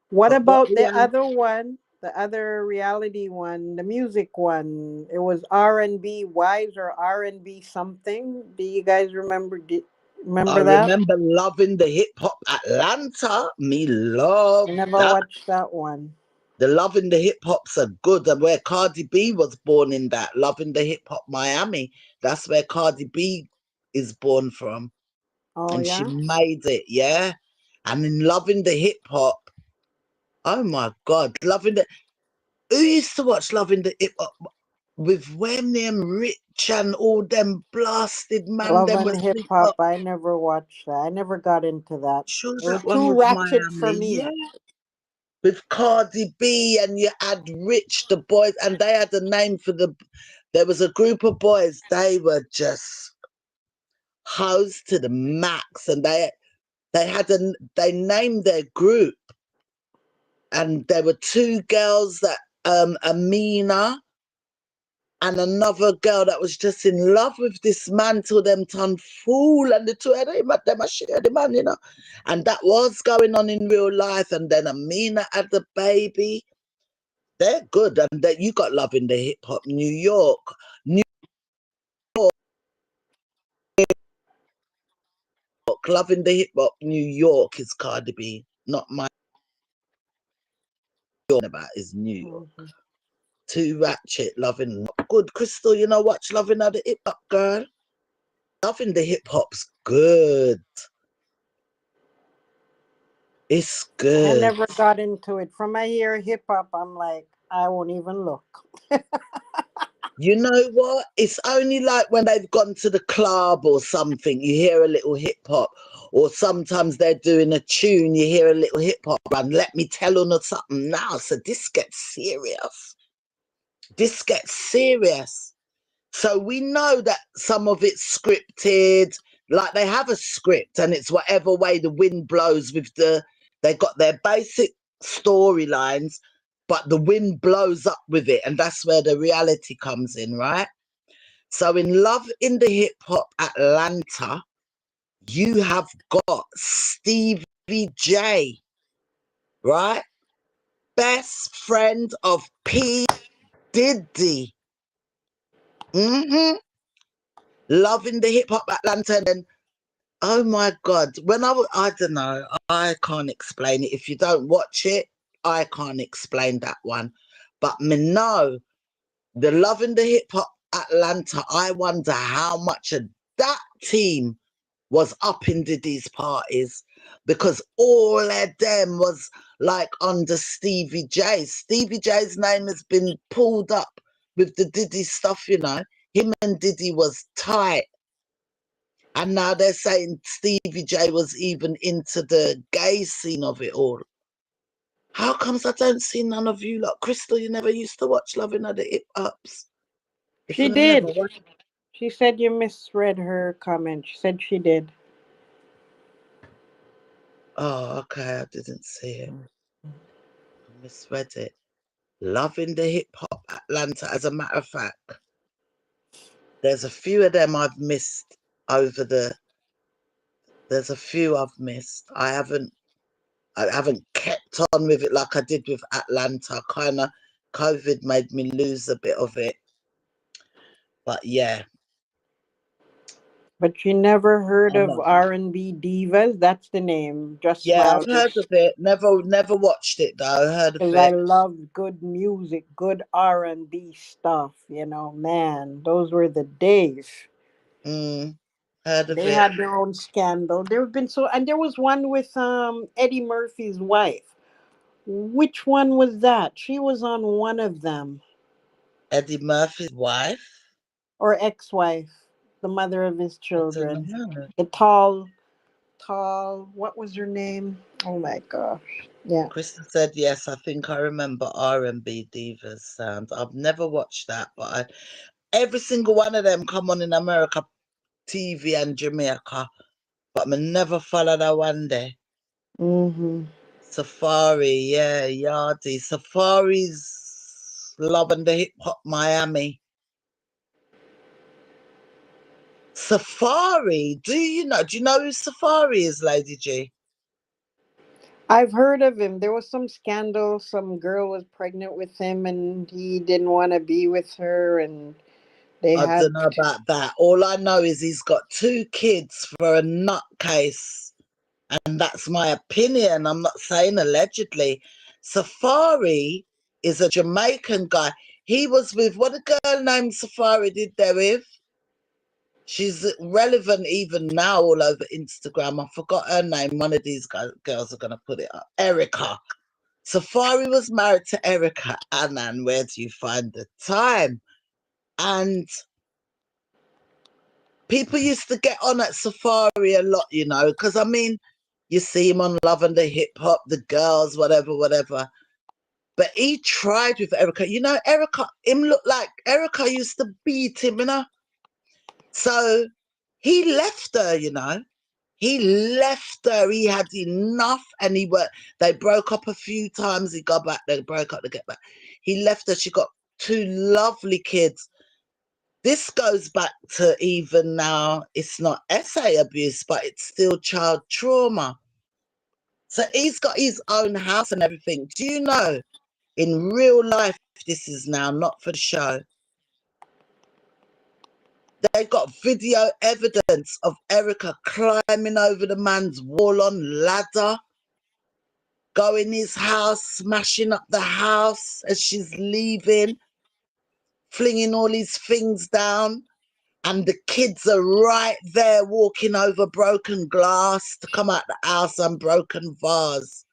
S2: What
S1: But what
S2: about the
S1: reality?
S2: other one? The other reality one, the music one. It was R&B Wise or R&B something. Do you guys remember?
S1: I
S2: Remember that?
S1: remember loving the hip hop Atlanta. Me
S2: I
S1: love
S2: never
S1: that.
S2: watched that one.
S1: The loving the hip hops are good, and where Cardi B was born in that loving the hip hop Miami. That's where Cardi B is born from,
S2: Oh
S1: and she
S2: yeah,
S1: made it. Yeah, and in loving the hip hop. Oh my God, loving the. Who used to watch loving the hip hop with when them rich and all them blasted man
S2: Love
S1: them
S2: and
S1: was
S2: Hip
S1: hip
S2: Hop.
S1: hop.
S2: I never watched that. I never got into that.
S1: Sure,
S2: It was
S1: that one
S2: too
S1: was
S2: ratchet for
S1: Miami.
S2: me.
S1: Yeah, with Cardi B, and you had Rich the boys, and they had a name for the. There was a group of boys. They were just hoes to the max, and they named their group, and there were two girls that Amina and another girl that was just in love with this man till them turned fool, and the two of them are share the man, and that was going on in real life. And then Amina had the baby. They're good, and that you got love in the hip hop New York, love in the hip hop New York is Cardi B, not my about is New York.
S2: Mhm.
S1: Too ratchet, loving good. Crystal, watch loving the hip hop girl. Loving the hip hop's good. It's
S2: I
S1: good.
S2: never got into it. From I hear hip hop, I'm like, I won't even look.
S1: You know what? It's only like when they've gone to the club or something, you hear a little hip hop, or sometimes they're doing a tune, you hear a little hip hop. And let me tell you something now. So this gets serious. This gets serious. So we know that some of it's scripted, like they have a script, and it's whatever way the wind blows they got their basic storylines, but the wind blows up with it, and that's where the reality comes in, right? So in Love in the Hip Hop Atlanta, you have got Stevie J, right? Best friend of P. Diddy. Love in the Hip Hop Atlanta, and then oh my God, I don't know, I can't explain it. If you don't watch it, I can't explain that one. But me know the Love in the Hip Hop Atlanta, I wonder how much of that team was up in Diddy's parties, because all of them was like under Stevie J. Stevie J's name has been pulled up with the Diddy stuff, Him and Diddy was tight. And now they're saying Stevie J was even into the gay scene of it all. How comes I don't see none of you lot? Crystal, you never used to watch Loving of the Hip Ups. If
S2: She
S1: you never
S2: did.
S1: watched.
S2: She said you misread her comment. She said she did.
S1: Oh, okay, I didn't see it. I misread it. Loving the Hip Hop Atlanta, as a matter of fact. There's a few of them I've missed over there's a few I've missed. I haven't kept on with it like I did with Atlanta. Kind of COVID made me lose a bit of it. But yeah.
S2: But you never heard
S1: I
S2: of
S1: know.
S2: R&B divas? That's the name. Just
S1: Yeah, I've heard
S2: Childish.
S1: of it. Never watched it though. Heard of
S2: Because I
S1: it.
S2: love good music, good R&B stuff. Man, those were the days.
S1: Mm, heard of
S2: They
S1: it.
S2: had their own scandal. There have been and there was one with Eddie Murphy's wife. Which one was that? She was on one of them,
S1: Eddie Murphy's wife.
S2: or ex-wife, the mother of his
S1: I don't
S2: children.
S1: know.
S2: The tall. What was her name? Oh my gosh. Yeah.
S1: Kristen said yes. I think I remember R&B Divas sound. I've never watched that, but every single one of them come on in America TV and Jamaica, but I never follow that one day.
S2: Mm-hmm.
S1: Safari, yeah, Yardi. Safari's Love and the Hip Hop Miami. Safari, do you know? Do you know who Safari is, Lady G?
S2: I've heard of him. There was some scandal. Some girl was pregnant with him, and he didn't want to be with her, and they
S1: I don't
S2: had.
S1: know about that. All I know is he's got 2 kids for a nutcase. And that's my opinion. I'm not saying allegedly. Safari is a Jamaican guy. He was with what a girl named Safari did there with. She's relevant even now all over Instagram. I forgot her name. One of these girls are going to put it up. Erica. Safari was married to Erica. Annan, where do you find the time? And people used to get on at Safari a lot, because I mean, you see him on Love and the Hip Hop, the girls, whatever. But he tried with Erica. Erica, him looked like Erica used to beat him. So he left her. He left her. He had enough, and they broke up a few times. He got back, they broke up to get back. He left her. She got 2 lovely kids. This goes back to even now, it's not essay abuse, but it's still child trauma. So he's got his own house and everything. Do you know, in real life, this is now not for the show. They got video evidence of Erica climbing over the man's wall on ladder, going his house, smashing up the house as she's leaving, flinging all his things down. And the kids are right there walking over broken glass to come out the house and broken vase.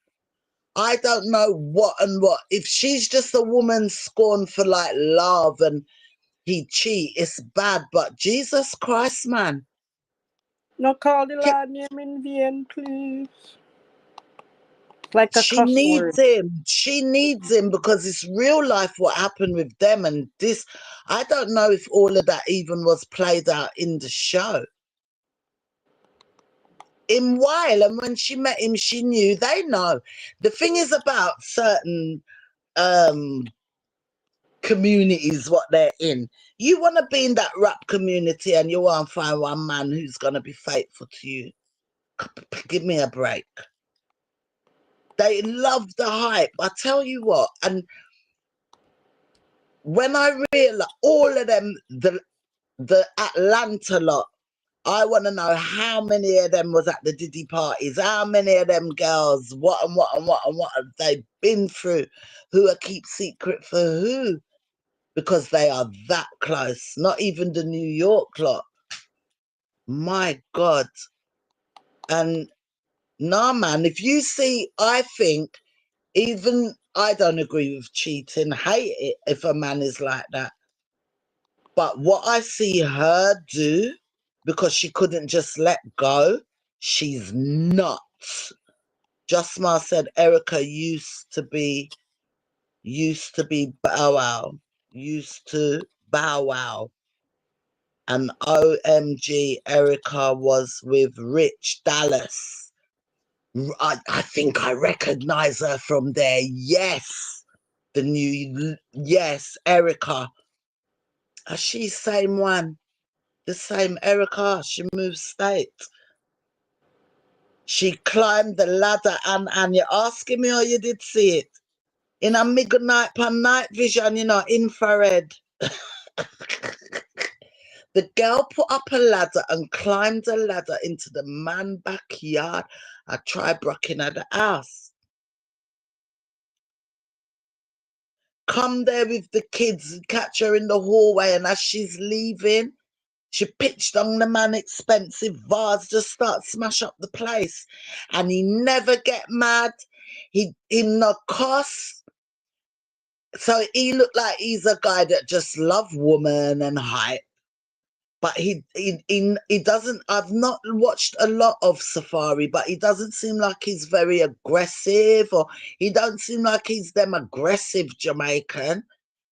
S1: I don't know what and what. If she's just a woman scorned for like love and he cheat, it's bad. But Jesus Christ, man.
S2: No, call the Lord name in vain, please. It's like a
S1: She
S2: cuss
S1: needs
S2: word.
S1: him. She needs him because it's real life what happened with them and this. I don't know if all of that even was played out in the show. In while, and when she met him, she knew. They know. The thing is about certain communities, what they're in. You want to be in that rap community and you want to find one man who's going to be faithful to you. Give me a break. They love the hype. I tell you what. And when I realize all of them, the Atlanta lot, I want to know how many of them was at the Diddy parties, how many of them girls, what and what and what and what have they been through, who are keep secret for who, because they are that close. Not even the New York lot. My God. And nah, man, if you see, I think, even I don't agree with cheating, hate it if a man is like that. But what I see her do, because she couldn't just let go, she's nuts. Justma said Erica used to be Bow Wow. Used to Bow Wow. And OMG, Erica was with Rich Dallas. I think I recognize her from there. Yes. Yes, Erica. Is she same one? The same Erica. She moved state. She climbed the ladder and you're asking me or you did see it? In a midnight pan night vision, infrared. The girl put up a ladder and climbed a ladder into the man backyard. I tried brocking at the house. Come there with the kids, catch her in the hallway, and as she's leaving, she pitched on the man expensive vase, just start smash up the place. And he never get mad. He no cuss. So he looked like he's a guy that just love woman and hype. But he doesn't, I've not watched a lot of Safari, but he doesn't seem like he's very aggressive, or he don't seem like he's them aggressive Jamaican.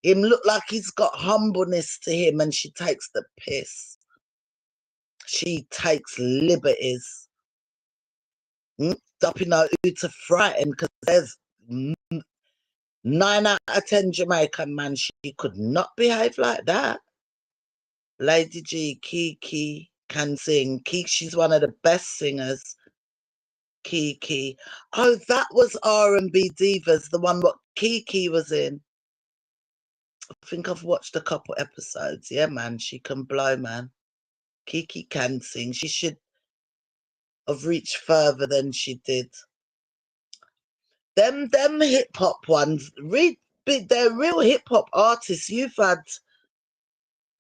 S1: Him look like he's got humbleness to him, and she takes the piss. She takes liberties. Stopping her who to frighten, because there's 9 out of 10 Jamaican man, she could not behave like that. Lady G, Kiki can sing. Kiki, she's one of the best singers. Kiki. Oh, that was R&B Divas, the one what Kiki was in. I think I've watched a couple episodes. Yeah, man, she can blow, man. Kiki can sing. She should have reached further than she did. Them hip hop ones, they're real hip hop artists. You've had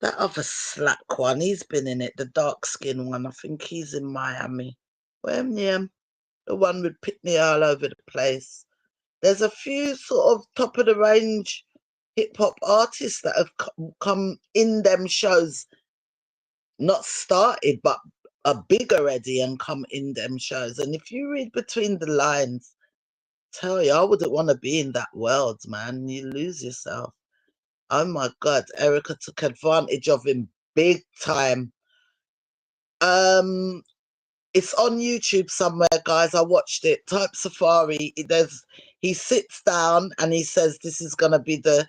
S1: that other slack one. He's been in it, the dark skin one. I think he's in Miami. Well, yeah, the one with Pitney all over the place. There's a few sort of top of the range hip hop artists that have come in them shows, not started, but are big already and come in them shows. And if you read between the lines, tell you, I wouldn't want to be in that world, man. You lose yourself. Oh my God, Erica took advantage of him big time. It's on YouTube somewhere, guys. I watched it. Type Safari. He sits down and he says this is gonna be the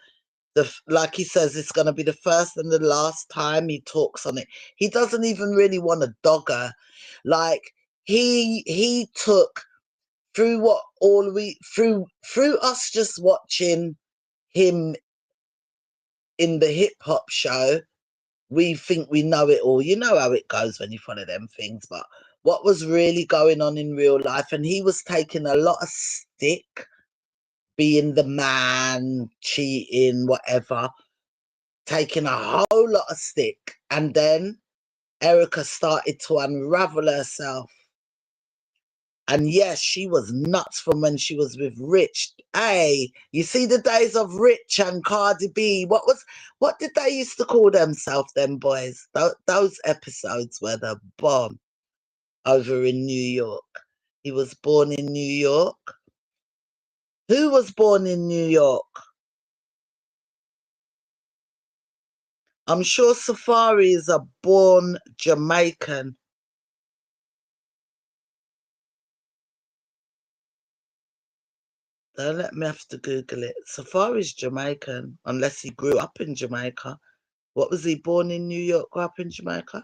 S1: like he says it's gonna be the first and the last time he talks on it. He doesn't even really want to dog her. Like he took through what all we through us just watching him in the hip hop show. We think we know it all. You know how it goes when you follow them things, but what was really going on in real life, and he was taking a lot of stick, being the man, cheating, whatever, taking a whole lot of stick. And then Erica started to unravel herself. And yes, she was nuts from when she was with Rich. Hey, you see the days of Rich and Cardi B. What did they used to call themselves, them boys? Those episodes were the bomb over in New York. He was born in New York. Who was born in New York? I'm sure Safari is a born Jamaican. Don't let me have to Google it. Safari's Jamaican, unless he grew up in Jamaica. What was he, born in New York, grew up in Jamaica?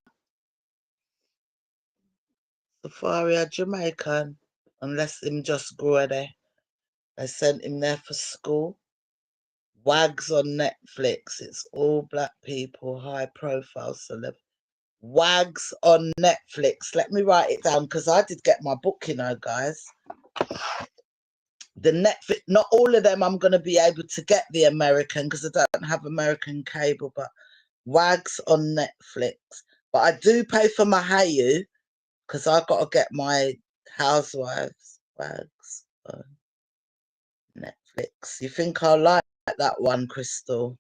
S1: Safari a Jamaican, unless him just grew there. They sent him there for school. Wags on Netflix. It's all black people, high profile celeb. Wags on Netflix. Let me write it down because I did get my book, you know, guys. The Netflix, not all of them I'm going to be able to get the American because I don't have American cable, but Wags on Netflix. But I do pay for my Hayu because I've got to get my Housewives. Wags on Netflix. You think I like that one, Crystal?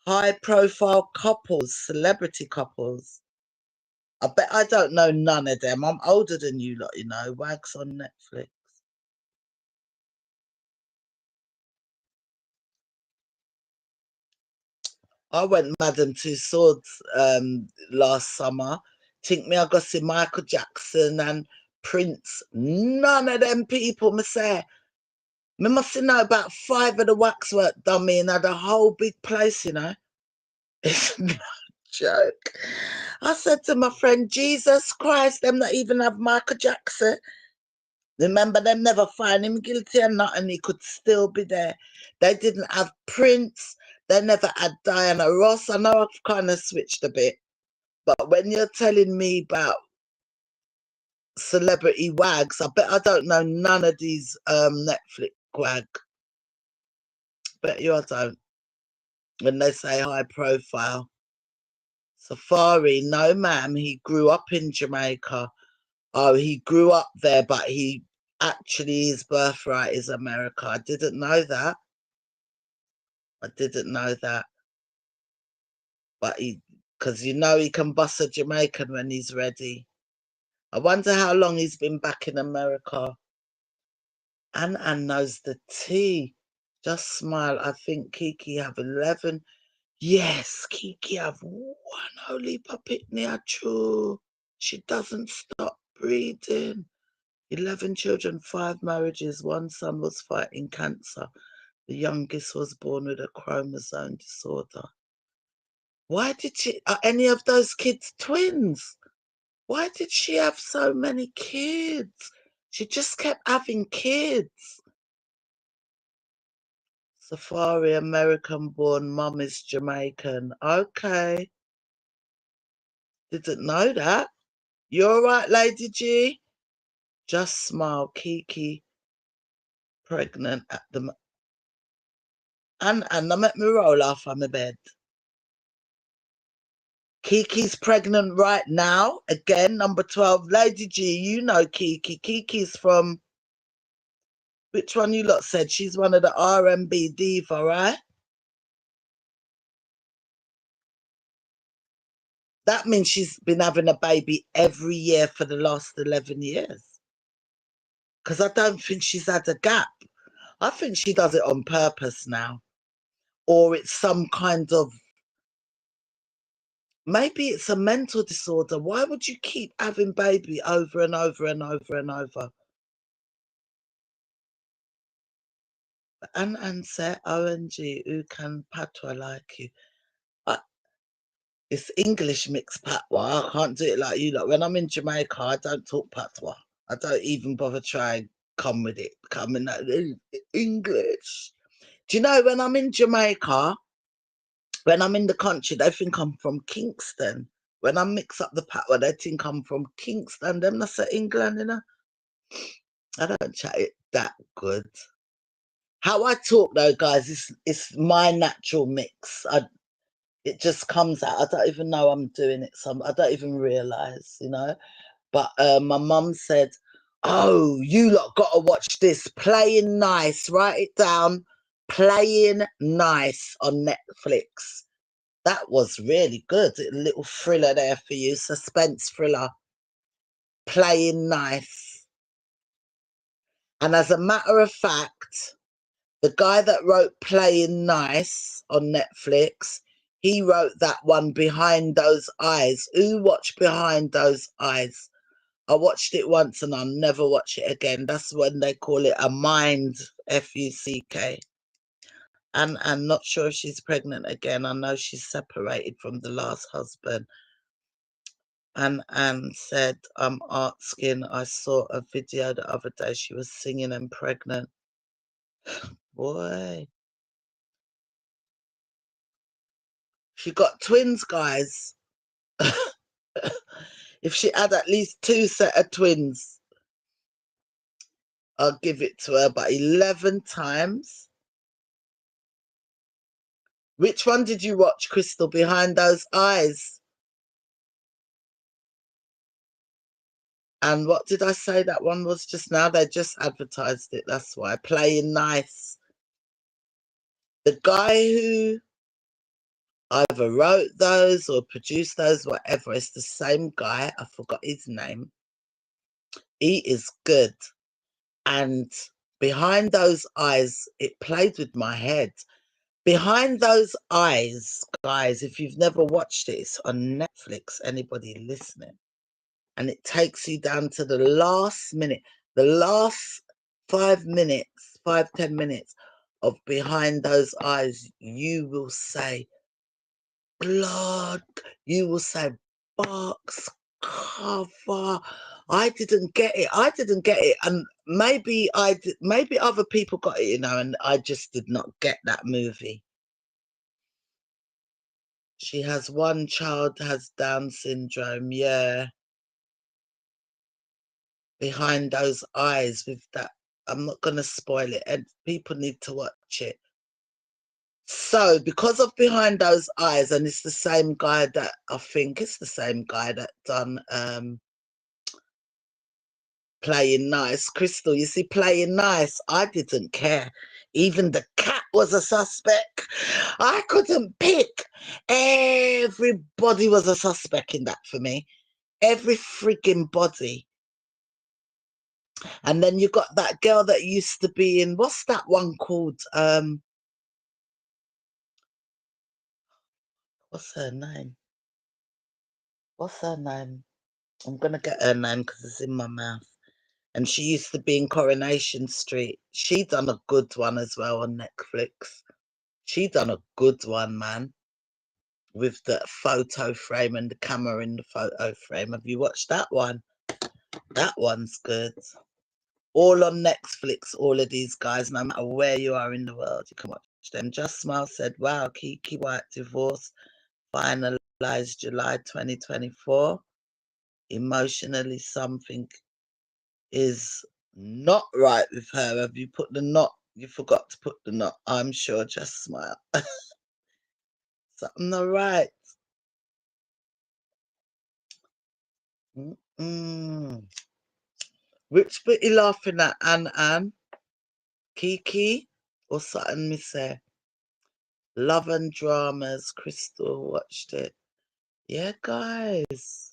S1: High profile couples, celebrity couples. I bet I don't know none of them. I'm older than you lot, you know. Wags on Netflix. I went Madam Two Swords last summer. Think me I got see Michael Jackson and Prince. None of them people, me say. Me must know about 5 of the waxwork done me and had a whole big place, you know. It's no joke. I said to my friend, Jesus Christ, them not even have Michael Jackson. Remember, them never find him guilty or not, and he could still be there. They didn't have Prince. They never had Diana Ross. I know I've kind of switched a bit, but when you're telling me about celebrity wags, I bet I don't know none of these Netflix wag. Bet you I don't. When they say high profile. Safari, no ma'am, he grew up in Jamaica. Oh, he grew up there, but he actually, his birthright is America. I didn't know that. I didn't know that. But because you know he can bust a Jamaican when he's ready. I wonder how long he's been back in America. Ann knows the tea. Just smile. I think Kiki have 11. Yes, Kiki have one holy puppet near true. She doesn't stop breathing. 11 children, 5 marriages. One son was fighting cancer. The youngest was born with a chromosome disorder. Why did are any of those kids twins? Why did she have so many kids? She just kept having kids. Safari, American born, mum is Jamaican. Okay. Didn't know that. You all right, Lady G? Just smile. Kiki pregnant at the... And let me roll off on my bed. Kiki's pregnant right now. Again, number 12. Lady G, you know Kiki. Kiki's from... Which one you lot said? She's one of the R&B diva, right? That means she's been having a baby every year for the last 11 years. Because I don't think she's had a gap. I think she does it on purpose now. Or it's some kind of... Maybe it's a mental disorder. Why would you keep having baby over and over and over and over? And say, OMG, who can patois like you? It's English mixed patois. I can't do it like you lot. When I'm in Jamaica, I don't talk patois. I don't even bother trying come with it. Coming out English. Do you know when I'm in Jamaica, when I'm in the country, they think I'm from Kingston. When I mix up the patois, they think I'm from Kingston. Them that's England, you know. I don't chat it that good. How I talk though, guys, it's my natural mix. It just comes out. I don't even know I'm doing it. I don't even realise, you know. But my mum said, "Oh, you lot got to watch this. Playing Nice. Write it down. Playing Nice on Netflix." That was really good. A little thriller there for you, suspense thriller. Playing Nice. And as a matter of fact, the guy that wrote Playing Nice on Netflix, he wrote that one, Behind Those Eyes. Who watched Behind Those Eyes? I watched it once and I'll never watch it again. That's when they call it a mind, F-U-C-K. And I'm not sure if she's pregnant again. I know she's separated from the last husband. And Anne said, I'm asking, I saw a video the other day. She was singing and pregnant. Boy. She got twins, guys. If she had at least 2 set of twins, I'll give it to her. But 11 times. Which one did you watch, Crystal? Behind Those Eyes? And what did I say that one was just now? They just advertised it. That's why. Playing Nice. The guy who either wrote those or produced those, whatever, it's the same guy. I forgot his name. He is good. And Behind Those Eyes, it played with my head. Behind Those Eyes, guys, if you've never watched it, it's on Netflix, anybody listening. And it takes you down to the last minute, the last 5 minutes, 5-10 minutes of Behind Those Eyes. You will say, blood, you will say, box cover. I didn't get it. And maybe maybe other people got it, you know, and I just did not get that movie. She has one child has Down syndrome, yeah. Behind those eyes with that. I'm not going to spoil it, and people need to watch it. So, because of Behind Those Eyes, and it's the same guy that, I think it's the same guy that done Playing Nice. Crystal, you see, Playing Nice, I didn't care. Even the cat was a suspect. I couldn't pick. Everybody was a suspect in that for me. Every freaking body. And then you got that girl that used to be in, what's that one called? What's her name? What's her name? I'm going to get her name because it's in my mouth. And she used to be in Coronation Street. She done a good one as well on Netflix. She done a good one, man. With the photo frame and the camera in the photo frame. Have you watched that one? That one's good. All on Netflix, all of these guys, no matter where you are in the world, you can watch them. Just Smile said, wow, Kiki White divorce finalized July 2024. Emotionally, something is not right with her. Have you put the knot? You forgot to put the knot. I'm sure. Just Smile. Something not right. Which bit you laughing at, Anne? Kiki? Or something me say? Love and Dramas. Crystal watched it. Yeah, guys.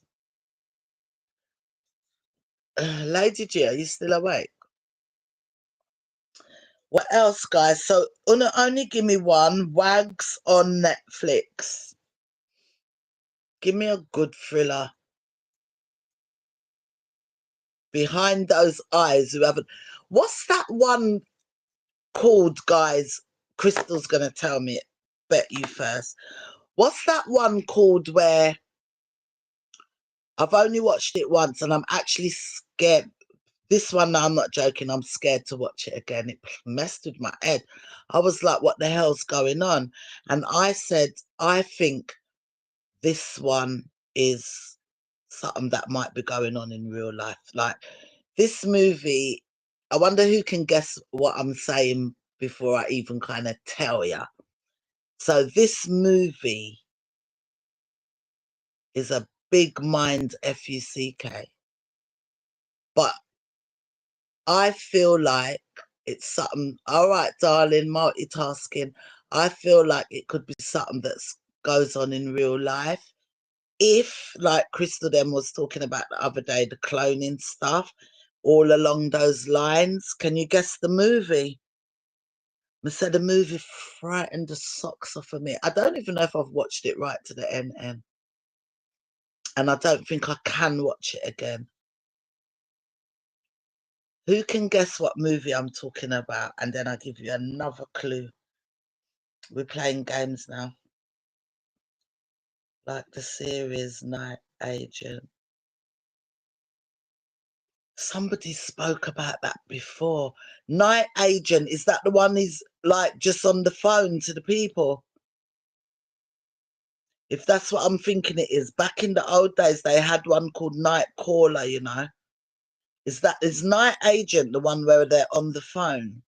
S1: Lady G, are you still awake? What else, guys? So, only give me one. Wags on Netflix. Give me a good thriller. Behind Those Eyes, who haven't. What's that one called, guys? Crystal's going to tell me. Bet you first. What's that one called where I've only watched it once and I'm actually scared? This one, I'm not joking, I'm scared to watch it again. It messed with my head. I was like, what the hell's going on? And I said, I think this one is something that might be going on in real life. Like this movie, I wonder who can guess what I'm saying before I even kind of tell you. So this movie is a big mind Fuck. But I feel like it's something, all right, darling, multitasking. I feel like it could be something that goes on in real life. If, like Crystal then was talking about the other day, the cloning stuff, all along those lines. Can you guess the movie? I said the movie frightened the socks off of me. I don't even know if I've watched it right to the end. And I don't think I can watch it again. Who can guess what movie I'm talking about? And then I'll give you another clue. We're playing games now. Like the series Night Agent. Somebody spoke about that before. Night Agent, is that the one he's like just on the phone to the people? If that's what I'm thinking it is. Back in the old days, they had one called Night Caller, you know. Is Night Agent the one where they're on the phone?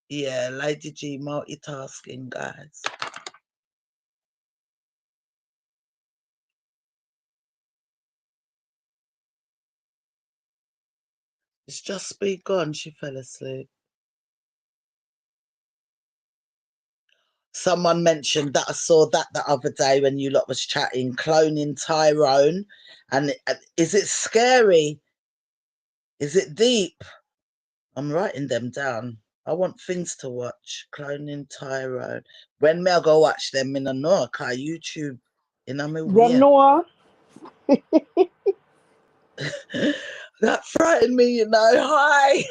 S1: Yeah, Lady G, multitasking, guys. It's just be gone. She fell asleep. Someone mentioned that I saw that the other day when you lot was chatting, cloning Tyrone. And is it scary? Is it deep? I'm writing them down. I want things to watch. Cloning Tyrone. When may I go watch them in a Norca YouTube? In a
S2: You
S1: way.
S2: know,
S1: That frightened me, you know. Hi.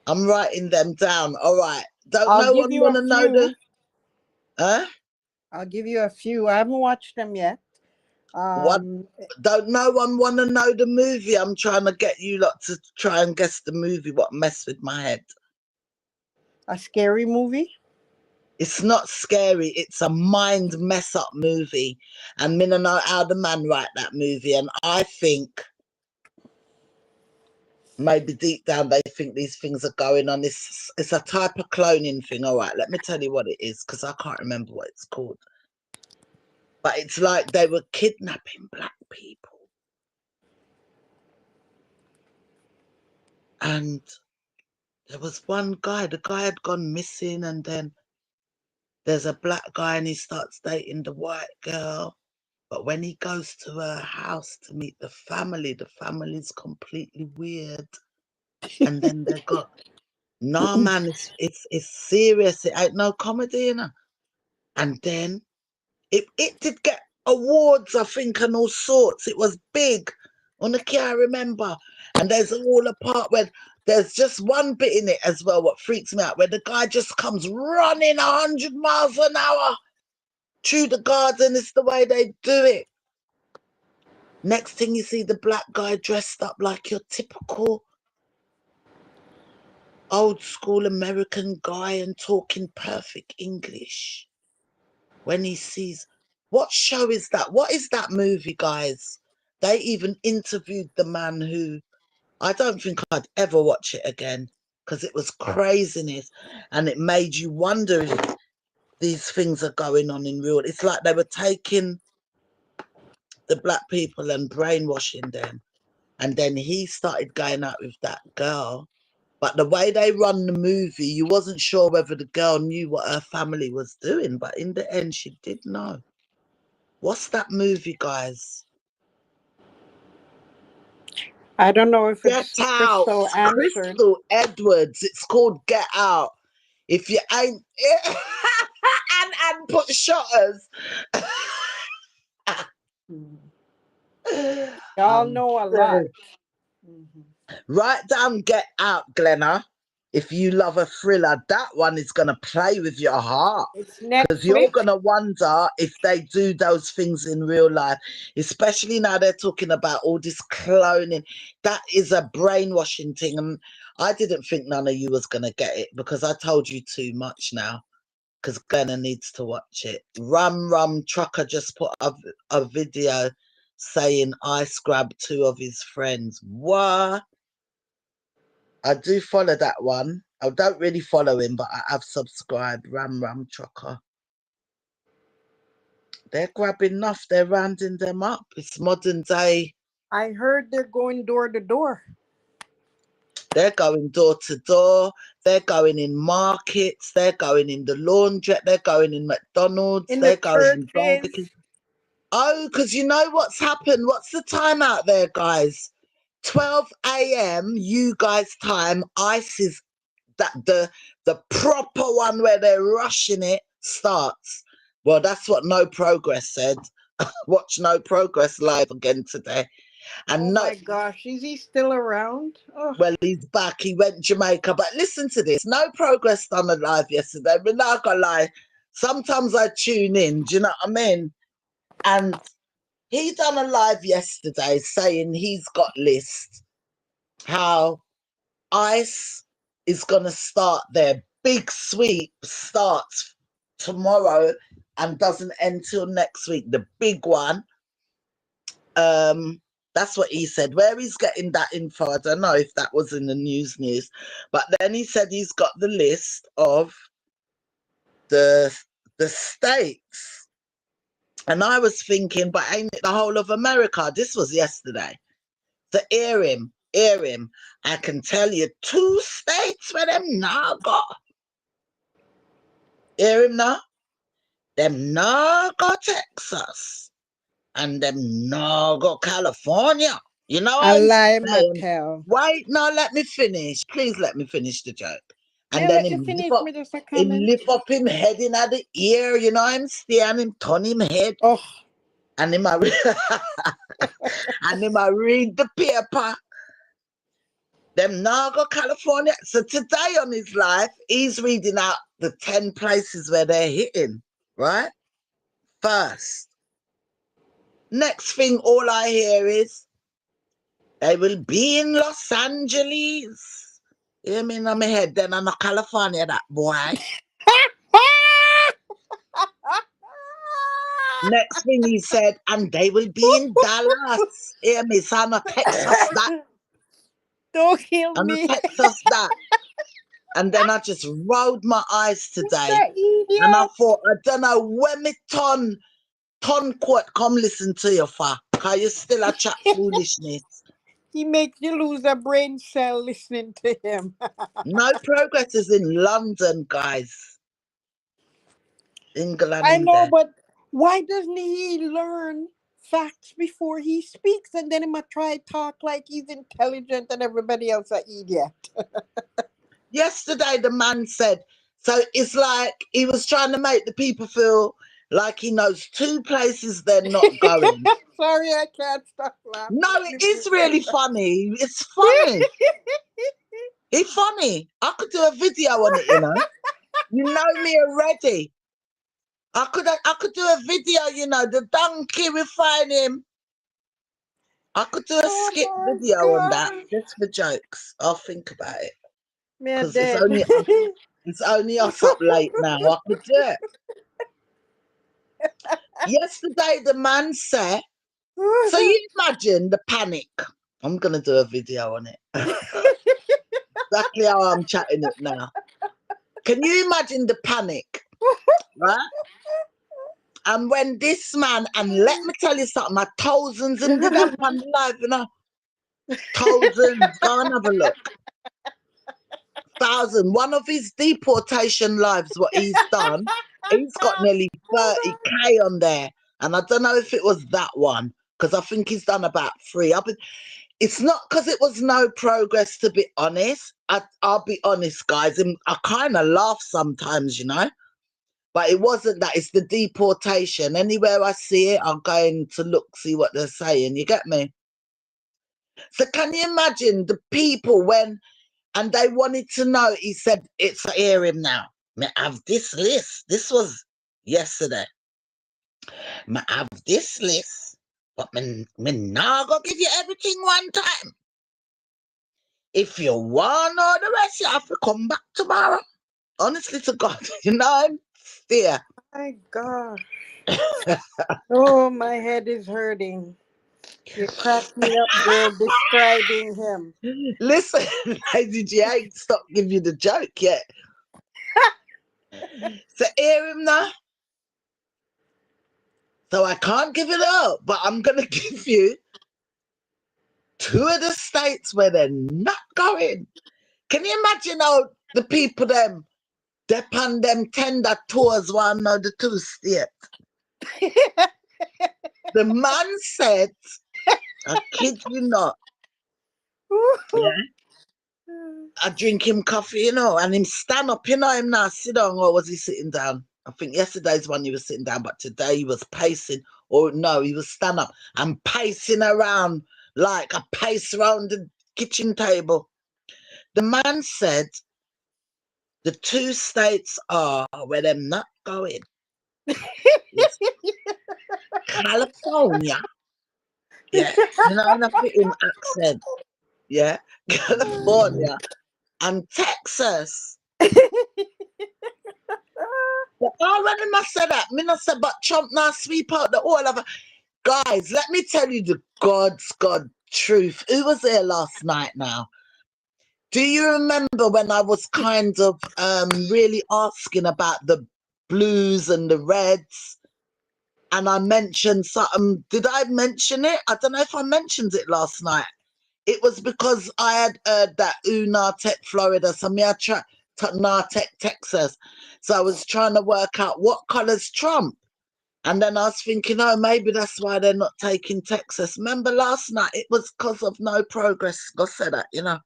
S1: I'm writing them down. All right. Don't
S2: I'll
S1: no
S2: give
S1: one
S2: you
S1: want
S2: a
S1: to know
S2: few.
S1: the... Huh?
S2: I'll give you a few. I haven't watched them yet.
S1: What? Don't no one want to know the movie? I'm trying to get you lot to try and guess the movie. What messed with my head?
S2: A scary movie?
S1: It's not scary. It's a mind mess up movie. And me no know how the man write that movie. And I think maybe deep down they think these things are going on. It's a type of cloning thing. All right, let me tell you what it is, because I can't remember what it's called. But it's like they were kidnapping black people. And there was one guy, the guy had gone missing, and then there's a black guy and he starts dating the white girl. But when he goes to her house to meet the family's completely weird. And then they got, nah, man, it's serious. It ain't no comedy, you know. And then it did get awards, I think, and all sorts. It was big. On the can't remember. And there's all a part where there's just one bit in it as well, what freaks me out, where the guy just comes running 100 miles an hour through the garden. It's the way they do it. Next thing you see the black guy dressed up like your typical old school American guy and talking perfect English. When he sees, what show is that? What is that movie, guys? They even interviewed the man who, I don't think I'd ever watch it again, because it was craziness and it made you wonder if these things are going on in real. It's like they were taking the black people and brainwashing them. And then he started going out with that girl. But the way they run the movie, you wasn't sure whether the girl knew what her family was doing. But in the end, she did know. What's that movie, guys?
S2: I don't know if
S1: Get
S2: it's
S1: Out.
S2: Crystal answered.
S1: Crystal Edwards. It's called Get Out. If you ain't... and put shutters.
S2: Y'all know a lot.
S1: Write down Get Out, Glenna. If you love a thriller, that one is going to play with your heart.
S2: It's
S1: Because you're
S2: Netflix.
S1: going to wonder if they do those things in real life, especially now they're talking about all this cloning. That is a brainwashing thing. And I didn't think none of you was going to get it because I told you too much now, because Glenna needs to watch it. Rum Trucker just put a video saying Ice grabbed two of his friends. What? I do follow that one. I don't really follow him, but I have subscribed. Rum Trucker. They're grabbing enough. They're rounding them up. It's modern day.
S2: I heard they're going door to door.
S1: They're going door to door. They're going in markets. They're going in the laundrette. They're going in McDonald's.
S2: In the
S1: They're going in Burger
S2: churches.
S1: King. Oh, because you know what's happened? What's the time out there, guys? 12 a.m. you guys' time. ICE is that the proper one where they're rushing it starts. Well, that's what No Progress said. Watch No Progress live again today. And
S2: Oh
S1: no,
S2: my gosh, is he still around? Oh.
S1: well, he's back. He went Jamaica. But listen to this. No Progress done a live yesterday. But not gonna lie, sometimes I tune in. Do you know what I mean? And he done a live yesterday saying he's got lists how ICE is gonna start their big sweep starts tomorrow and doesn't end till next week. The big one. That's what he said. Where he's getting that info, I don't know if that was in the news. But then he said he's got the list of the states. And I was thinking, but ain't it the whole of America? This was yesterday. So hear him. I can tell you 2 states where them now got. Hear him now? Them now got Texas. And them now got California. You know
S2: I
S1: what I'm
S2: lie,
S1: saying?
S2: Mattel.
S1: Wait, no, let me finish. Please let me finish the joke. And
S2: Yeah,
S1: then
S2: let you finish me just a
S1: him
S2: comment.
S1: lift up him head in at the ear, you know I'm saying? Him turn him head.
S2: Oh,
S1: And him a and him a read the paper. Them now go California. So today on his life, he's reading out the 10 places where they're hitting, right? First. Next thing, all I hear is they will be in Los Angeles. You mean on my head, then I'm not California, that boy. Next thing he said, and they will be in Dallas. Hear me, so I'm a Texas that,
S2: Don't kill
S1: I'm a
S2: me.
S1: Texas that. And then I just rolled my eyes today.
S2: That
S1: And I
S2: idiot.
S1: thought, I don't know when me ton quote come listen to you for. Cause you still a chat foolishness.
S2: He makes you lose a brain cell listening to him.
S1: No progress is in London, guys. England
S2: I
S1: in
S2: know,
S1: there.
S2: but why doesn't he learn facts before he speaks, and then he might try talk like he's intelligent and everybody else an idiot?
S1: Yesterday the man said, so it's like he was trying to make the people feel like he knows two places they're not going.
S2: Sorry, I can't stop laughing.
S1: No,
S2: Let me
S1: it is
S2: finish.
S1: really funny. It's funny. It's funny. I could do a video on it, you know. You know me already. I could do a video, you know, the donkey, we find him. I could do a
S2: Oh
S1: skit
S2: my
S1: video on that
S2: god,
S1: just for jokes. I'll think about it.
S2: me
S1: Because it's
S2: dead.
S1: only us up late now. I could do it. Yesterday the man said, so you imagine the panic. I'm gonna do a video on it. Exactly how I'm chatting it now. Can you imagine the panic? Right? And when this man, and let me tell you something, my thousands him did up on the live, you know. Thousands. Go and have a look. 1,000. One of his deportation lives, what he's done, he's got nearly 30K on there. And I don't know if it was that one, because I think he's done about 3. It's not because it was no progress, to be honest. I'll be honest, guys. I kind of laugh sometimes, you know. But it wasn't that. It's the deportation. Anywhere I see it, I'm going to look, see what they're saying. You get me? So can you imagine the people and they wanted to know, he said, it's a hearing now. Me have this list. This was yesterday. Me have this list, but me now go give you everything one time. If you want all the rest, you have to come back tomorrow. Honestly to God, you know, I'm still.
S2: My gosh. Oh, my head is hurting. You cracked me up, girl, describing him.
S1: Listen, Lady G, I ain't stopped giving you the joke yet. So hear him now. So I can't give it up, but I'm gonna give you 2 of the states where they're not going. Can you imagine how the people them depend them tender tours one know the 2 states? The man said, I kid you not, yeah. I drink him coffee, you know, and him stand up, you know, him now sit down, or was he sitting down? I think yesterday's one he was sitting down, but today he was pacing, or no, he was stand up and pacing around like a pace around the kitchen table. The man said the 2 states are where they're not going. It's California, yeah, you know, and I fit him accent, yeah, California and Texas. But already must say that. Me not say, but Trump now sweep out the whole of it. Guys, let me tell you the God truth. Who was there last night now? Do you remember when I was kind of really asking about the blues and the reds? And I mentioned something. Did I mention it? I don't know if I mentioned it last night. It was because I had heard that Tech, Florida, so me I Tech, Texas. So I was trying to work out what colour's Trump. And then I was thinking, oh, maybe that's why they're not taking Texas. Remember last night, it was because of no progress. God said that, you know.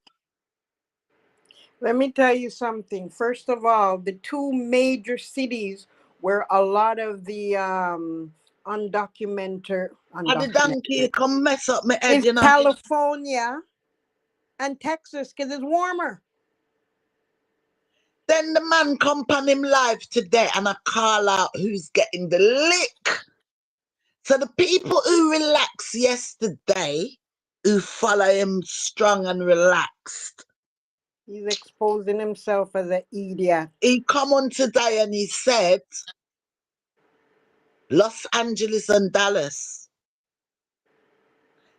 S2: Let me tell you something. First of all, the 2 major cities where a lot of the
S1: And the donkey
S2: undocumented
S1: come mess up my head,
S2: is
S1: you know.
S2: California and Texas because it's warmer.
S1: Then the man come on him live today and I call out who's getting the lick. So the people who relaxed yesterday, who follow him strong and relaxed,
S2: He's exposing himself as an idiot.
S1: he come on today and he said, Los Angeles and Dallas.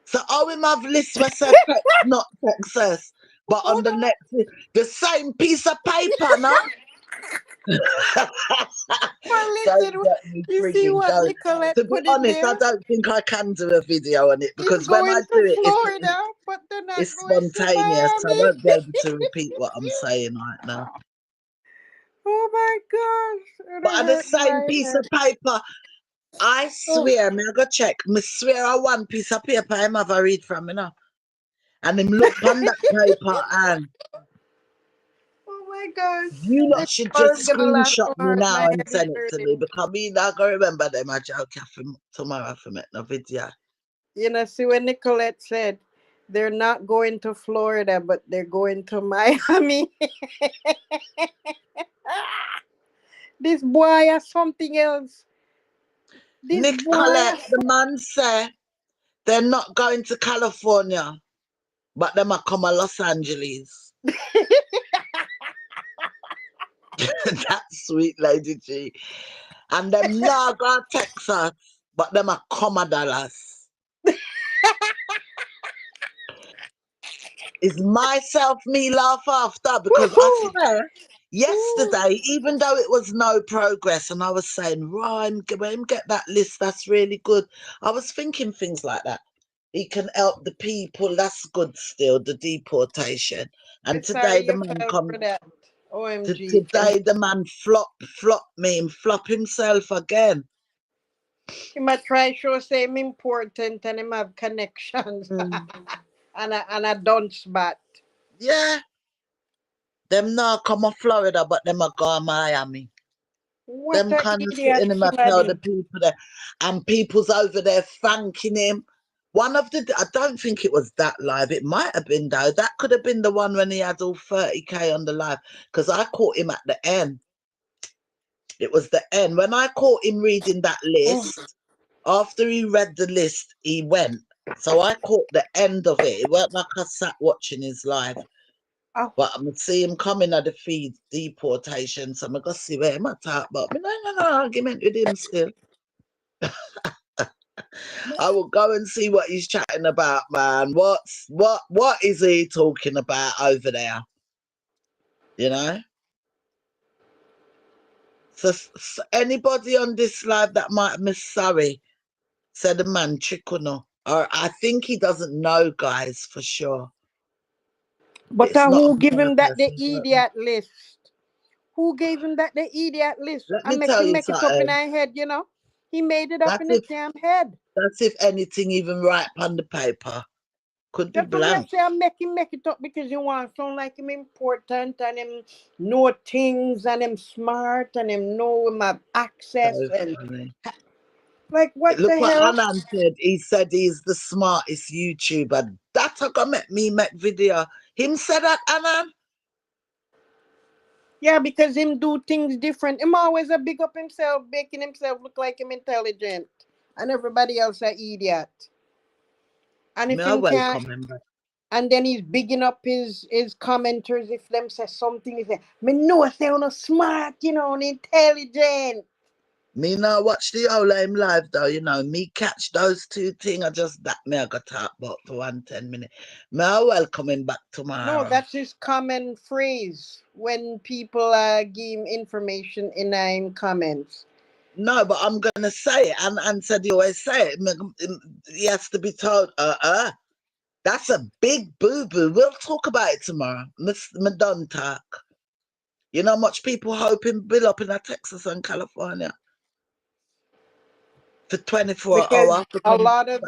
S1: So all him have list where say not Texas, but on
S2: Hold
S1: the
S2: on.
S1: next the same piece of paper, no?
S2: But
S1: Don't
S2: listen,
S1: get me
S2: you see
S1: frigging
S2: what
S1: going.
S2: Nicolette
S1: To be
S2: put in
S1: honest, I
S2: there?
S1: don't think I can do a video on it
S2: He's
S1: because when I
S2: going
S1: do
S2: to
S1: it,
S2: Florida, but they're not
S1: it's
S2: going to
S1: spontaneous. I
S2: Miami.
S1: won't be able to repeat what I'm saying right now.
S2: Oh my gosh,
S1: But
S2: it
S1: on the
S2: hurt
S1: same
S2: my
S1: piece
S2: head.
S1: of paper, I
S2: Oh,
S1: swear, me I go check. Me swear on one piece of paper him have a read from, you know. And him look on that paper and
S2: oh my gosh.
S1: you lot
S2: This
S1: should just
S2: was gonna laugh
S1: screenshot
S2: so
S1: me
S2: hard
S1: now
S2: my
S1: and
S2: head is
S1: send it to me
S2: hurting.
S1: because me not gonna remember them a joke tomorrow for make no video.
S2: You know, see when Nicolette said they're not going to Florida, but they're going to Miami. This boy has something else. This boy
S1: Nicolette,
S2: has
S1: the man say they're not going to California, but them a come to Los Angeles. That's sweet lady G. And them not go to Texas, but them a come to Dallas. Is myself me laugh after because I
S2: Woohoo!
S1: swear
S2: Ooh.
S1: yesterday, even though it was no progress, and I was saying, Ryan, get that list, that's really good. I was thinking things like that. He can help the people, that's good still, the deportation.
S2: I'm
S1: And
S2: sorry
S1: today the
S2: you
S1: man
S2: fell for
S1: come
S2: that. OMG.
S1: today the man flop me and flop himself again.
S2: He might try show say him important and him have connections.
S1: Mm.
S2: And a dunce bat.
S1: Yeah. Them now come to Florida, but them a go to Miami.
S2: What
S1: Them
S2: a
S1: kind of
S2: idiot
S1: sitting him and tell the
S2: somebody.
S1: people there, and people's over there thanking him. One of the, I don't think it was that live. It might have been though. That could have been the one when he had all 30K on the live because I caught him at the end. It was the end when I caught him reading that
S2: Oh,
S1: list. After he read the list, he went. So I caught the end of it. It weren't like I sat watching his live.
S2: oh.
S1: But I'm gonna see him coming at the feed deportation. So I'm gonna see where him I talk about. Me no argument with him still. I will go and see what he's chatting about, man. What is he talking about over there? You know? So anybody on this live that might have missed sorry, said the man Chikuno. Or I think he doesn't know, guys, for sure.
S2: But
S1: It's not
S2: who
S1: on
S2: give him that
S1: purpose.
S2: the idiot list? Who gave him that the idiot list?
S1: Let
S2: I
S1: me
S2: make
S1: tell
S2: him
S1: you
S2: make it up in
S1: something.
S2: our head, you know? He made it up
S1: That's
S2: in his
S1: if
S2: damn head.
S1: that's if anything even right on the paper. Could be
S2: That's what me I
S1: blank.
S2: say. I make him make it up because you want to sound like him important and him know things and him smart and him know him have access
S1: So
S2: and
S1: funny.
S2: like what
S1: Look
S2: the
S1: what
S2: hell?
S1: Anan said. He said he's the smartest YouTuber. That I got me make video. Him said that, Anan?
S2: Yeah, because him do things different. Him always a big up himself, making himself look like him intelligent, and everybody else a idiot. And
S1: Me
S2: if
S1: I
S2: him can't,
S1: welcome him back.
S2: and then he's bigging up his commenters. If them say something, he say, "Me know I say on smart, you know, and intelligent."
S1: Me now watch the whole him live though, you know. Me catch those two things. I just that me I got talk about for 1 10 minutes. Me I welcome him back
S2: No,
S1: tomorrow.
S2: that's his common phrase when people give him information in comments.
S1: No, but I'm gonna say it, and said he always say it. He has to be told, that's a big boo boo. We'll talk about it tomorrow. Miss Madon talk. You know how much people hoping build up in Texas and California for 24
S2: Because
S1: hours to come
S2: a lot of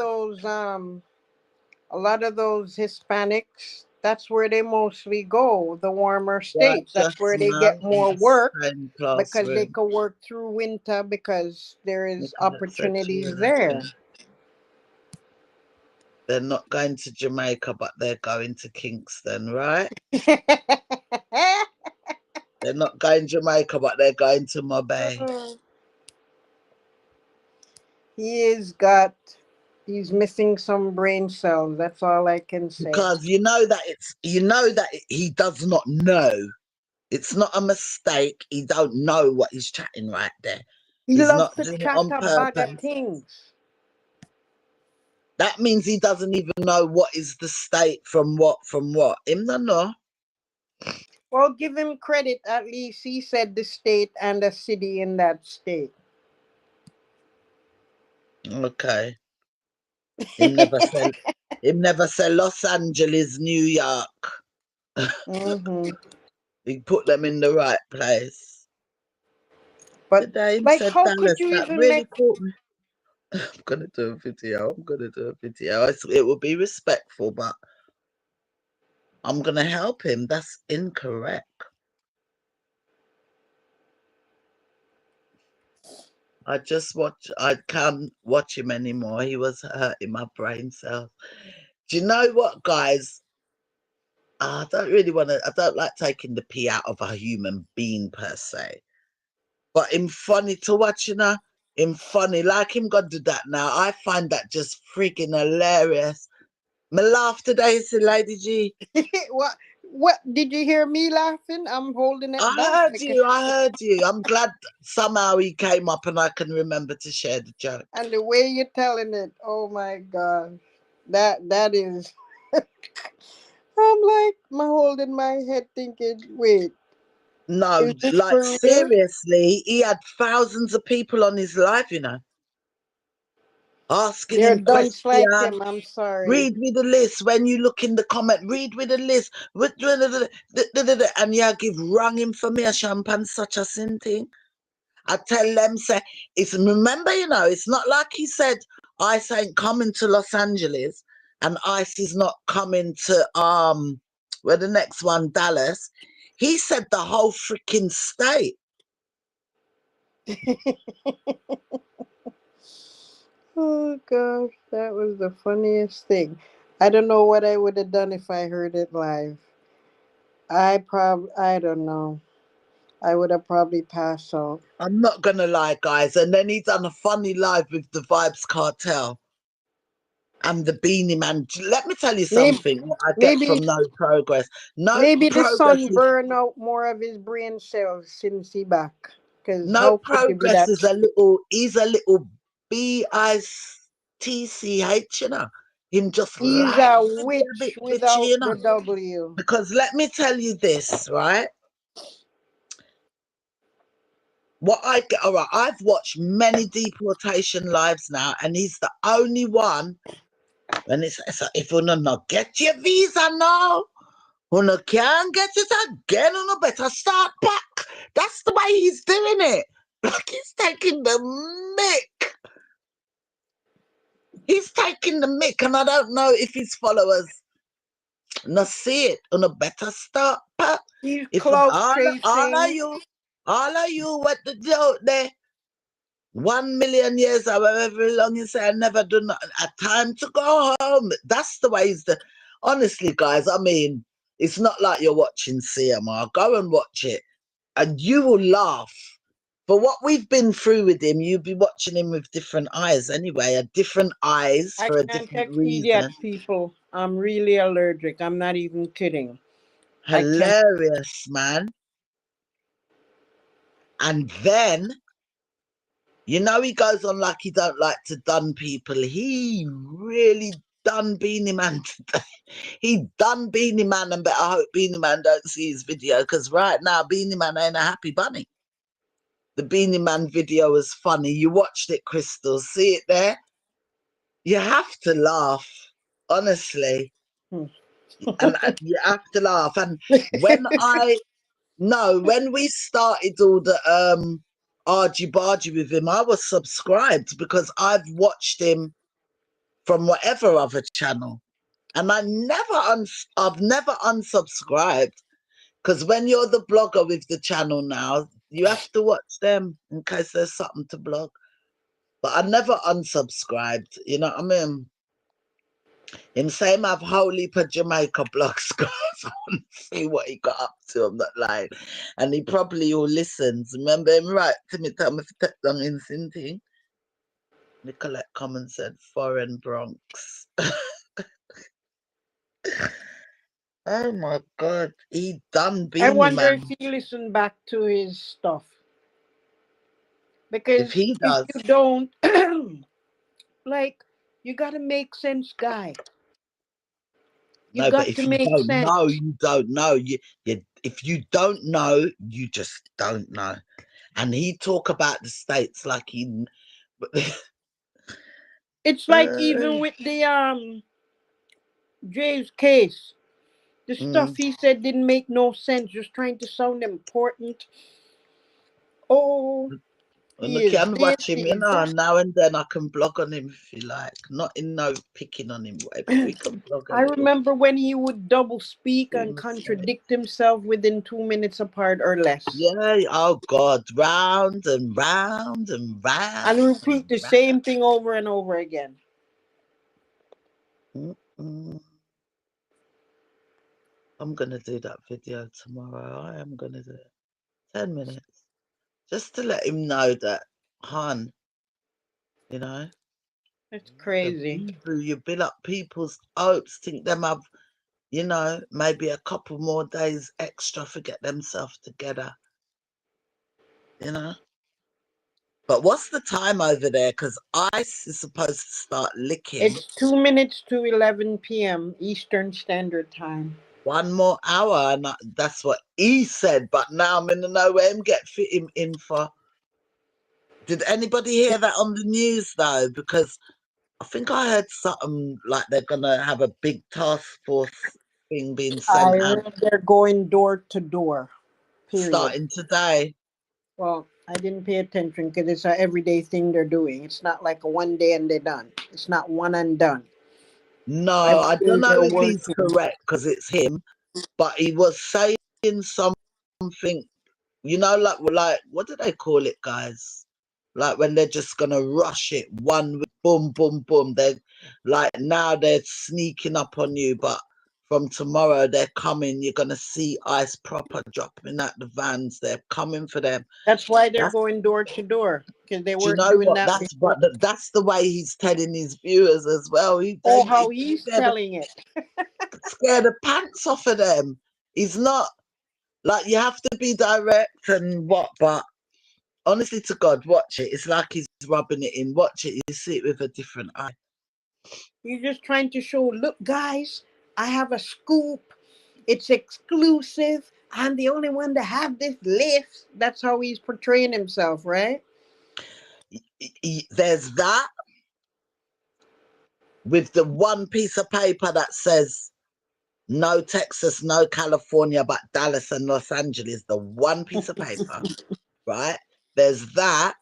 S2: those Hispanics, that's where they mostly go, the warmer
S1: right
S2: states. That's
S1: just
S2: where they
S1: now
S2: get
S1: in
S2: more
S1: the
S2: work
S1: same
S2: because they
S1: classroom.
S2: can work through winter because there is
S1: Nicolette said she
S2: opportunities
S1: heard
S2: there.
S1: him. They're not going to Jamaica, but they're going to Kingston, right? They're not going Jamaica, but they're going to Mobay.
S2: he is got he's missing some brain cells. That's all I can say.
S1: Because he does not know. It's not a mistake. He don't know what he's chatting right there.
S2: He
S1: He's
S2: loves
S1: not
S2: to
S1: doing it
S2: chat
S1: on
S2: a bag of
S1: purpose.
S2: things.
S1: That means he doesn't even know what is the state from what. Him no know.
S2: Well, give him credit. At least he said the state and the city in that state.
S1: Okay. Him never said Los Angeles, New York.
S2: hmm
S1: He put them in the right place.
S2: But
S1: Today him
S2: like,
S1: said
S2: how could
S1: Dallas.
S2: you
S1: That
S2: even
S1: really
S2: make?
S1: caught me. I'm gonna do a video. It will be respectful, but I'm gonna help him. That's incorrect. I can't watch him anymore. He was hurting my brain cells. Do you know what, guys? I don't like taking the pee out of a human being per se. But him funny to watch, you know? Him funny. Like him gonna do that now. I find that just freaking hilarious. Me laugh today, see, Lady G.
S2: what? What did you hear me laughing? I'm holding it back because,
S1: I heard you. I'm glad somehow he came up and I can remember to share the joke.
S2: and the way you're telling it, oh my god, that is. I'm like, my holding my head, thinking, wait,
S1: No,
S2: is this
S1: like
S2: for real?
S1: seriously, he had thousands of people on his live, you know, asking
S2: They're
S1: him
S2: dunce like
S1: questions.
S2: him. I'm sorry.
S1: Read with the list when you look in the comment. Read with the list. And yeah, give wrong information pan such a sin thing. I tell them, say, it's remember, you know, it's not like he said ICE ain't coming to Los Angeles and ICE is not coming to where the next one, Dallas. He said the whole freaking state.
S2: Oh gosh, that was the funniest thing. I don't know what I would have done if I heard it live. I don't know. I would have probably passed out.
S1: I'm not gonna lie, guys. And then he done a funny live with the Vibes Cartel and the Beanie Man. Let me tell you
S2: Maybe,
S1: something. What I get
S2: maybe,
S1: from no progress. No
S2: maybe the
S1: progress
S2: sun
S1: is
S2: burned out more of his brain cells since he back. Cause
S1: no
S2: how could you be
S1: progress
S2: that?
S1: is a little. He's a little BITCH. You know, him just
S2: He's
S1: like
S2: a
S1: to be a bit
S2: witch
S1: bitchy.
S2: without
S1: You
S2: the
S1: know,
S2: W.
S1: because let me tell you this, right? What I get, all right. I've watched many deportation lives now, and he's the only one. And it's like, if you not get your visa now, you can't get it again, you better start back. That's the way he's doing it. Like he's taking the mick. He's taking the mick, and I don't know if his followers not see it. You better start back.
S2: He's
S1: If
S2: clout
S1: all of
S2: chasing.
S1: you, what the do out there, 1 million years, however long you say, I never do not a time to go home. That's the way honestly, guys, I mean, it's not like you're watching CMR. Go and watch it. And you will laugh. For what we've been through with him, you'll be watching him with different eyes anyway, a different eyes
S2: I
S1: for a
S2: can't
S1: different
S2: text idiot
S1: reason.
S2: people. I'm really allergic. I'm not even kidding. I can't.
S1: Hilarious, man. And then, you know, he goes on like he don't like to dun people. He really done Beanie Man today. He done Beanie Man, and better hope Beanie Man don't see his video, because right now Beanie Man ain't a happy bunny. The Beanie Man video was funny. You watched it, Crystal. See it there? You have to laugh, honestly.
S2: Hmm.
S1: And you have to laugh. And when when we started all the argy bargy with him, I was subscribed because I've watched him from whatever other channel. And I've never unsubscribed, because when you're the blogger with the channel now, you have to watch them in case there's something to blog. But I never unsubscribed, you know what I mean? Him same have Holy for Jamaica blogs, guys. I want to see what he got up to. I'm not lying. And he probably all listens. Remember him right to me, tell me if he down in Sinti. Nicolette Common said foreign Bronx. Oh my god, he done
S2: I
S1: Beanie
S2: wonder if
S1: Man.
S2: he listened back to his stuff.
S1: If
S2: Because
S1: he
S2: if
S1: does.
S2: you don't, like, you gotta make sense, guy. You
S1: No, but
S2: got to
S1: if you
S2: make
S1: don't
S2: sense.
S1: know, you don't know. If you don't know, you just don't know. And he talk about the states like he.
S2: It's like
S1: uh,
S2: even with the Jay's case, the stuff
S1: mm.
S2: he said didn't make no sense. Just trying to sound important. Oh,
S1: And I
S2: he is
S1: can
S2: this,
S1: watch him,
S2: he is that.
S1: and now and then I can blog on him if you like. Not in no picking on him, whatever. We can blog a
S2: I
S1: little
S2: remember when he would double speak
S1: bit.
S2: and contradict himself within 2 minutes apart or less.
S1: Yeah, oh God, round and round and
S2: And
S1: round
S2: repeat
S1: and
S2: the
S1: round.
S2: same thing over and over again.
S1: Mm-mm. I'm gonna do that video tomorrow. I am gonna do it. 10 minutes. Just to let him know that, hon, you know,
S2: It's
S1: the
S2: crazy.
S1: boo you build up people's hopes, think them have, you know, maybe a couple more days extra to get themselves together, you know. But what's the time over there? Because ice is supposed to start licking.
S2: It's 2 minutes to 11 p.m. Eastern Standard Time.
S1: One more hour, and that's what he said. But now I'm in the know where him get fit him in for. Did anybody hear that on the news though? Because I think I heard something like they're gonna have a big task force thing being
S2: I
S1: sent out
S2: heard they're going door to door. Period.
S1: starting today.
S2: Well, I didn't pay attention because it's a everyday thing they're doing. It's not like a one day and they're done. It's not one and done.
S1: No,
S2: Every
S1: I don't
S2: day
S1: know
S2: they're
S1: if he's
S2: working.
S1: correct because it's him, but he was saying something. You know, like what do they call it, guys? Like when they're just gonna rush it, one with boom, boom, boom. They like now they're sneaking up on you, but from tomorrow they're coming. You're gonna see ice proper dropping out the vans. They're coming for them.
S2: That's why they're
S1: That's,
S2: going door to door because they
S1: do you
S2: weren't
S1: know
S2: doing
S1: what?
S2: that
S1: That's
S2: before.
S1: but that's the way he's telling his viewers as well.
S2: Oh,
S1: They
S2: how he's
S1: scare the
S2: telling it.
S1: pants off of them. He's not like you have to be direct and what, but honestly to God, watch it. It's like he's rubbing it in. Watch it. You see it with a different eye.
S2: He's just trying to show, look, guys, I have a scoop. It's exclusive. I'm the only one to have this list. That's how he's portraying himself, right?
S1: There's that with the one piece of paper that says no Texas, no California, but Dallas and Los Angeles. The one piece of paper, right? There's that.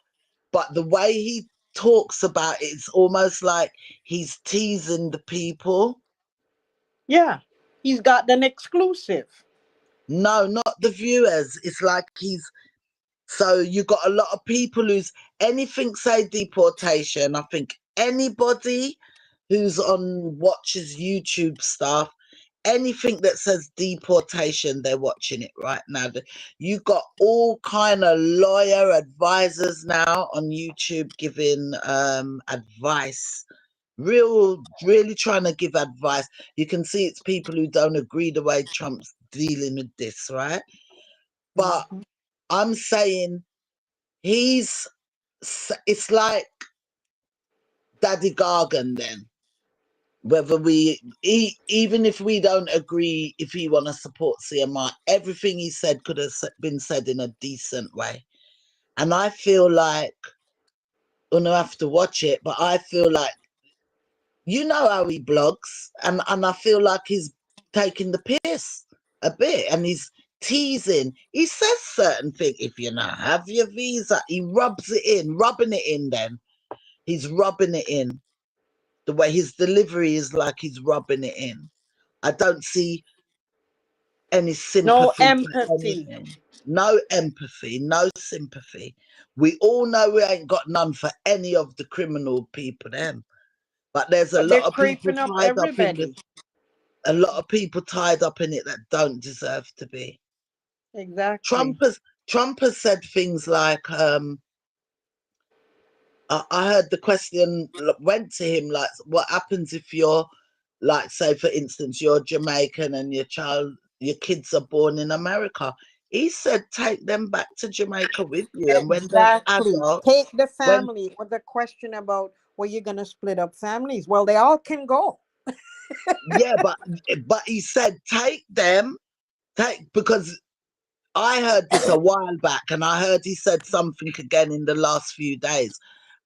S1: But the way he talks about it, it's almost like he's teasing the people.
S2: Yeah, he's got an exclusive.
S1: No, not the viewers. It's like he's so you got a lot of people who's anything say deportation. I think anybody who's on watches YouTube stuff, anything that says deportation, they're watching it right now. You got all kind of lawyer advisors now on YouTube giving advice. Really trying to give advice. You can see it's people who don't agree the way Trump's dealing with this, right? But
S2: Mhm.
S1: I'm saying he's it's like Daddy Gargan then. Whether even if we don't agree, if he want to support CMR, everything he said could have been said in a decent way. And I feel like, I don't have to watch it, but I feel like, you know how he blogs, and I feel like he's taking the piss a bit, and he's teasing. He says certain things. If you not have your visa, he rubs it in, rubbing it in. Then he's rubbing it in. The way his delivery is like he's rubbing it in. I don't see any
S2: No
S1: sympathy for
S2: empathy.
S1: anything. No empathy, no sympathy. We all know we ain't got none for any of the criminal people, them. But there's a
S2: But they're
S1: lot of people
S2: creeping up
S1: tied up in this,
S2: everybody.
S1: a lot of people tied up in it that don't deserve to be.
S2: Exactly.
S1: Trump has Trump has said things like, I heard the question went to him like, what happens if you're like, say for instance, you're Jamaican and your kids are born in America? He said, take them back to Jamaica with you. And when they're
S2: Exactly. Take
S1: adults,
S2: the
S1: when,
S2: family. With the question about, well, you're gonna split up families. Well, they all can go.
S1: yeah, but he said, because I heard this a while back, and I heard he said something again in the last few days.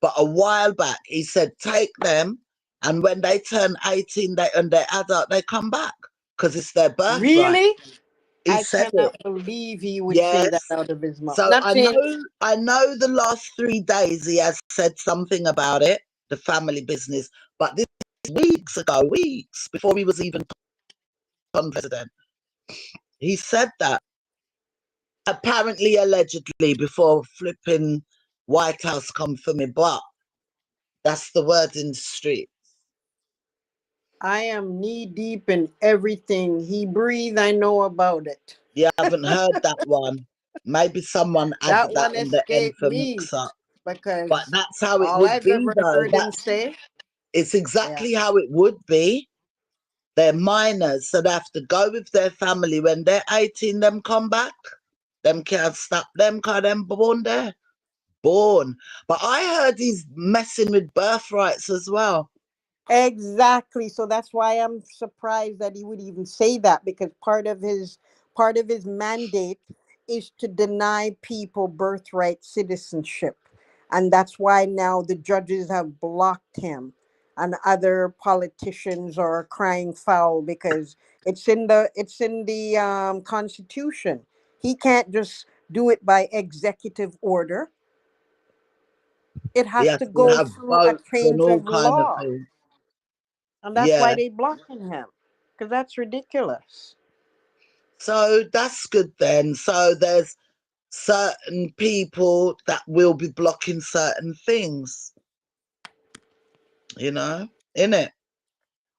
S1: But a while back, he said, take them, and when they turn 18 and they're adult, they come back because it's their birthright.
S2: Really?
S1: He
S2: I
S1: said it.
S2: cannot believe he would say that
S1: Yes.
S2: out of his mouth.
S1: So
S2: Not saying
S1: I know the last 3 days he has said something about it, the family business, but this weeks ago, weeks before he was even president, he said that. Apparently, allegedly, before flipping White House come for me, but that's the word in the street.
S2: I am knee deep in everything he breathe. I know about it.
S1: You haven't heard that one. Maybe someone added
S2: That
S1: that
S2: one
S1: on the end
S2: escaped
S1: for
S2: me
S1: mix up. But
S2: because
S1: that's how it
S2: all
S1: would
S2: I've
S1: be,
S2: ever
S1: though.
S2: heard him say,
S1: It's
S2: yeah,
S1: exactly how it would be. They're minors, so they have to go with their family. When they're 18, them come back. Them can't stop them because them born there. Born. But I heard he's messing with birthrights as well.
S2: exactly. So that's why I'm surprised that he would even say that, because part of his mandate is to deny people birthright citizenship. And that's why now the judges have blocked him, and other politicians are crying foul because it's in the constitution. He can't just do it by executive order. It
S1: He
S2: has
S1: has
S2: to
S1: to
S2: go
S1: have
S2: through a
S1: votes and
S2: change
S1: all
S2: of
S1: kind of
S2: law.
S1: things.
S2: And that's why
S1: Yeah.
S2: they blocking him. Because that's ridiculous.
S1: So that's good then. So there's certain people that will be blocking certain things, in it.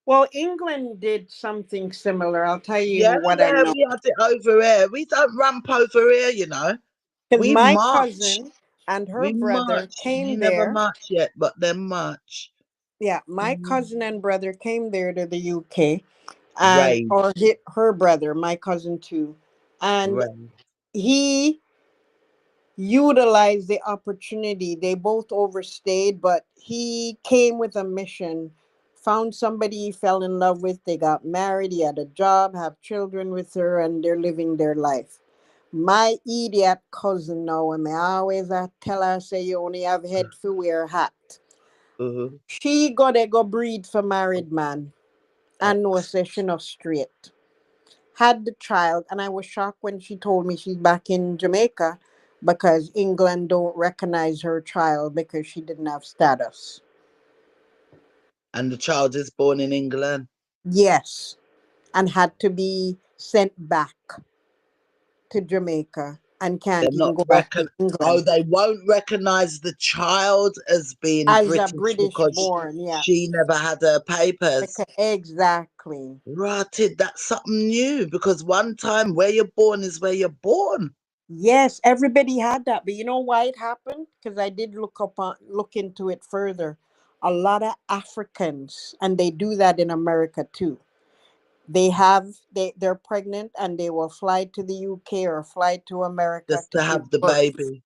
S2: Well, England did something similar. I'll tell you
S1: Yeah,
S2: what I
S1: yeah,
S2: know.
S1: we had it over here. We don't ramp over here.
S2: Because
S1: We
S2: my
S1: march.
S2: cousin and her
S1: We
S2: brother
S1: march. You
S2: came
S1: never
S2: there.
S1: march yet, but them march.
S2: Yeah, my
S1: Mhm.
S2: cousin and brother came there to the UK, and
S1: Right,
S2: her brother, my cousin too, and
S1: right.
S2: he utilized the opportunity. They both overstayed, but he came with a mission, found somebody he fell in love with. They got married, he had a job, have children with her, and they're living their life. My idiot cousin now, and I always tell her, say, you only have head for wear hat.
S1: Uh-huh.
S2: She go they go breed for married man and no say she not straight. Had the child, and I was shocked when she told me she's back in Jamaica because England don't recognize her child because she didn't have status.
S1: And the child is born in England.
S2: Yes, and had to be sent back to Jamaica and
S1: They're
S2: can't even
S1: not
S2: go back to
S1: reckon. Oh,
S2: England
S1: they won't recognise the child as being
S2: as a
S1: British
S2: British
S1: because
S2: born. Yeah,
S1: she never had her papers.
S2: because, exactly.
S1: Right, that's something new because one time where you're born is where you're born.
S2: Yes, everybody had that, but you know why it happened? Because I did look into it further. A lot of Africans, and they do that in America too. They're pregnant and they will fly to the UK or fly to America
S1: Just
S2: to
S1: to
S2: give
S1: have the
S2: birth.
S1: baby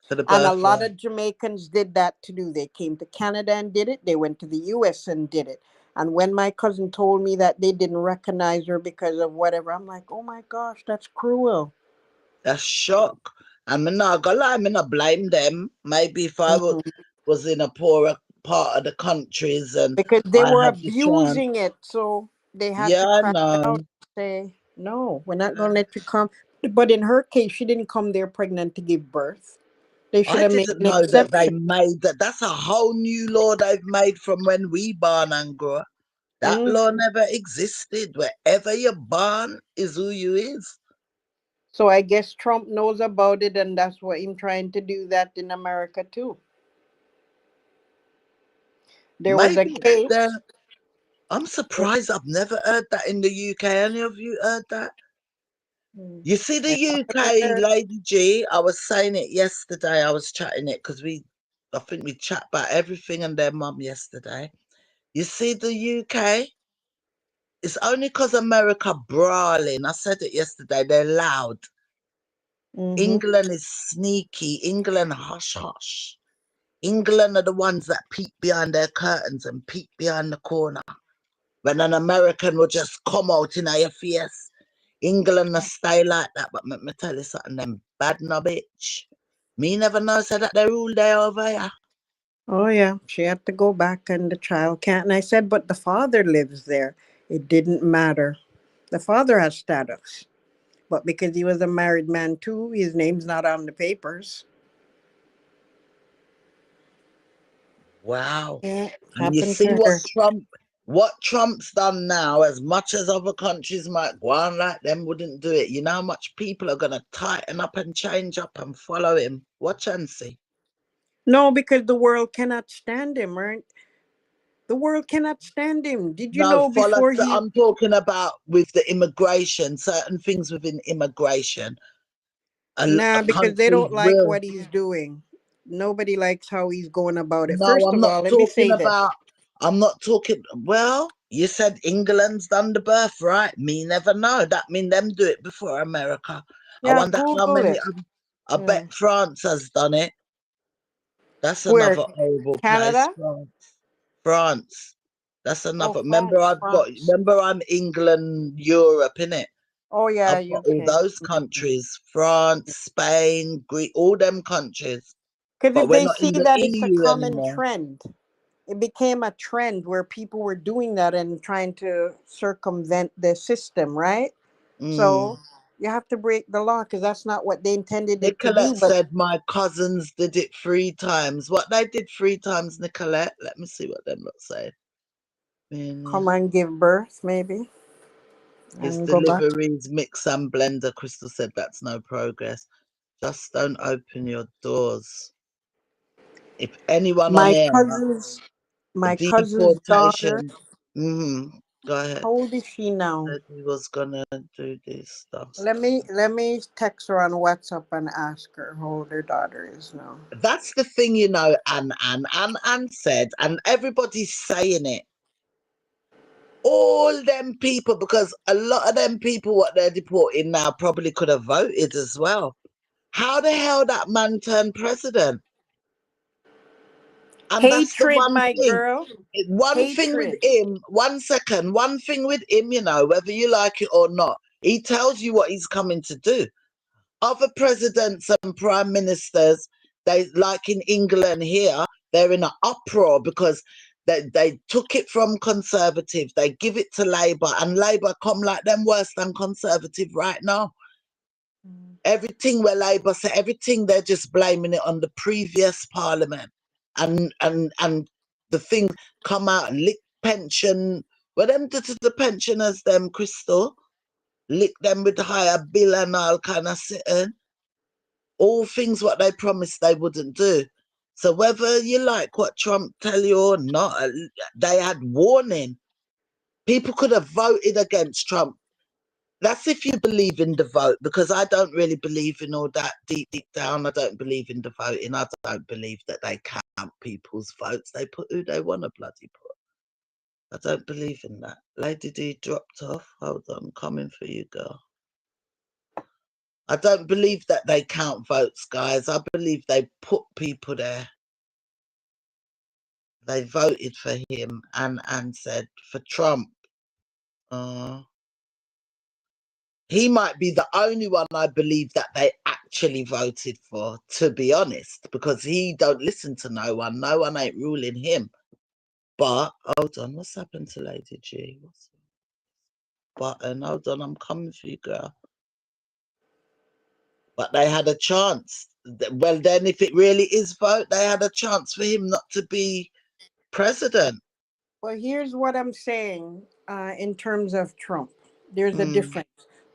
S1: for the
S2: And a lot
S1: birthright.
S2: of Jamaicans did that too. They came to Canada and did it. They went to the US and did it. And when my cousin told me that they didn't recognize her because of whatever, I'm like, oh my gosh, that's cruel.
S1: That's shock. And me not gonna lie, me not blame them. Maybe if I
S2: Mhm.
S1: was in a poorer part of the countries and
S2: Because they
S1: I
S2: were
S1: had the chance.
S2: abusing it. So they had
S1: Yeah,
S2: to
S1: I
S2: crack out
S1: know.
S2: and say, no, we're not going to let you come. But in her case, she didn't come there pregnant to give birth. They should
S1: I
S2: have made
S1: didn't
S2: an
S1: know that they
S2: exception.
S1: made that. That's a whole new law they've made from when we born and grew up. That law
S2: Mhm.
S1: never existed. Wherever you're born is who you is.
S2: So I guess Trump knows about it, and that's what he's trying to do that in America too. There was a
S1: Maybe
S2: case.
S1: there. I'm surprised. I've never heard that in the UK. Any of you heard that?
S2: Hmm,
S1: You see the
S2: I never
S1: UK,
S2: heard.
S1: Lady G. I was saying it yesterday. I was chatting it because I think we chat about everything and their mum yesterday. You see the UK. It's only because America brawling. I said it yesterday. They're loud.
S2: Mm-hmm.
S1: England is sneaky. England hush hush. England are the ones that peek behind their curtains and peek behind the corner. When an American will just come out in your face. England will stay like that, but let me tell you something, them bad no bitch. Me never know so that they rule there over here.
S2: Oh yeah, she had to go back, and the child can't. And I said, but the father lives there. It didn't matter. The father has status, but because he was a married man too, his name's not on the papers.
S1: Wow.
S2: Yeah,
S1: And you
S2: happened
S1: see
S2: to her.
S1: what Trump's done now, as much as other countries might go on like them wouldn't do it, you know how much people are gonna tighten up and change up and follow him. Watch and see.
S2: No, because the world cannot stand him, right? The world cannot stand him. Did you
S1: No,
S2: know
S1: follow.
S2: before he?
S1: I'm talking about with the immigration, certain things within immigration. A
S2: Nah, because they
S1: country
S2: don't like
S1: will.
S2: what he's doing. Nobody likes how he's going about it.
S1: No,
S2: First
S1: I'm
S2: of
S1: not
S2: all, let me
S1: talking
S2: say this.
S1: about. I'm not talking. Well, you said England's done the birth, right? Me never know. That mean them do it before America. I
S2: Yeah,
S1: wonder how
S2: Google
S1: many.
S2: it.
S1: I
S2: Yeah.
S1: bet France has done it. That's
S2: Where?
S1: another horrible place.
S2: Canada?
S1: France. France. That's
S2: Oh,
S1: another. Remember,
S2: France,
S1: I've got.
S2: France.
S1: Remember, I'm England, Europe, innit?
S2: Oh yeah,
S1: I've got all
S2: UK.
S1: those countries, France, Spain, Greece, all them countries.
S2: Because
S1: But
S2: if
S1: we're
S2: they
S1: not
S2: see
S1: in the
S2: that it's a
S1: EU
S2: common
S1: anymore.
S2: trend, it became a trend where people were doing that and trying to circumvent the system, right?
S1: Mm.
S2: So you have to break the law because that's not what they intended it to do.
S1: Nicolette
S2: But
S1: said my cousins did it 3 times. What they did 3 times, Nicolette? Let me see what them lot say.
S2: come
S1: Mm.
S2: and give birth, maybe,
S1: It's
S2: and go back.
S1: deliveries, mix and blender. Crystal said that's no progress. Just don't open your doors. If anyone on
S2: My
S1: air,
S2: cousin's my cousin's daughter.
S1: deportation. Go ahead.
S2: How old is she now?
S1: Said he was gonna do this stuff.
S2: Let me text her on WhatsApp and ask her how old her daughter is now.
S1: That's the thing, you know, Anne said, and everybody's saying it. All them people, because a lot of them people, what they're deporting now, probably could have voted as well. How the hell that man turned president? And that's the
S2: Hatred,
S1: one
S2: my
S1: thing.
S2: girl.
S1: One thing with
S2: Hatred.
S1: him, 1 second, one thing with him, you know, whether you like it or not, he tells you what he's coming to do. Other presidents and prime ministers, they like in England here, they're in an uproar because they took it from Conservative, they give it to Labour, and Labour come like them worse than Conservative right now. Everything where Labour say, everything they're just blaming it on the previous parliament, and the thing come out and lick pension. What them do to the pensioners, them Crystal, lick them with higher bill and all kind of sitting. All things what they promised they wouldn't do. So whether you like what Trump tell you or not, they had warning. People could have voted against Trump. That's if you believe in the vote, because I don't really believe in all that deep down. I don't believe in the voting. I don't believe that they count people's votes. They put who they want to bloody put. I don't believe in that. Lady D dropped off. Hold on, I'm coming for you, girl. I don't believe that they count votes, guys. I believe they put people there. They voted for him and said for Trump. Uh, he might be the only one I believe that they actually voted for, to be honest, because he don't listen to no one. No one ain't ruling him. But hold on, what's happened to Lady G? What's button? Hold on, I'm coming for you, girl. But they had a chance. Well, then, if it really is vote, they had a chance for him not to be president.
S2: Well, here's what I'm saying in terms of Trump. There's a
S1: Mm.
S2: difference.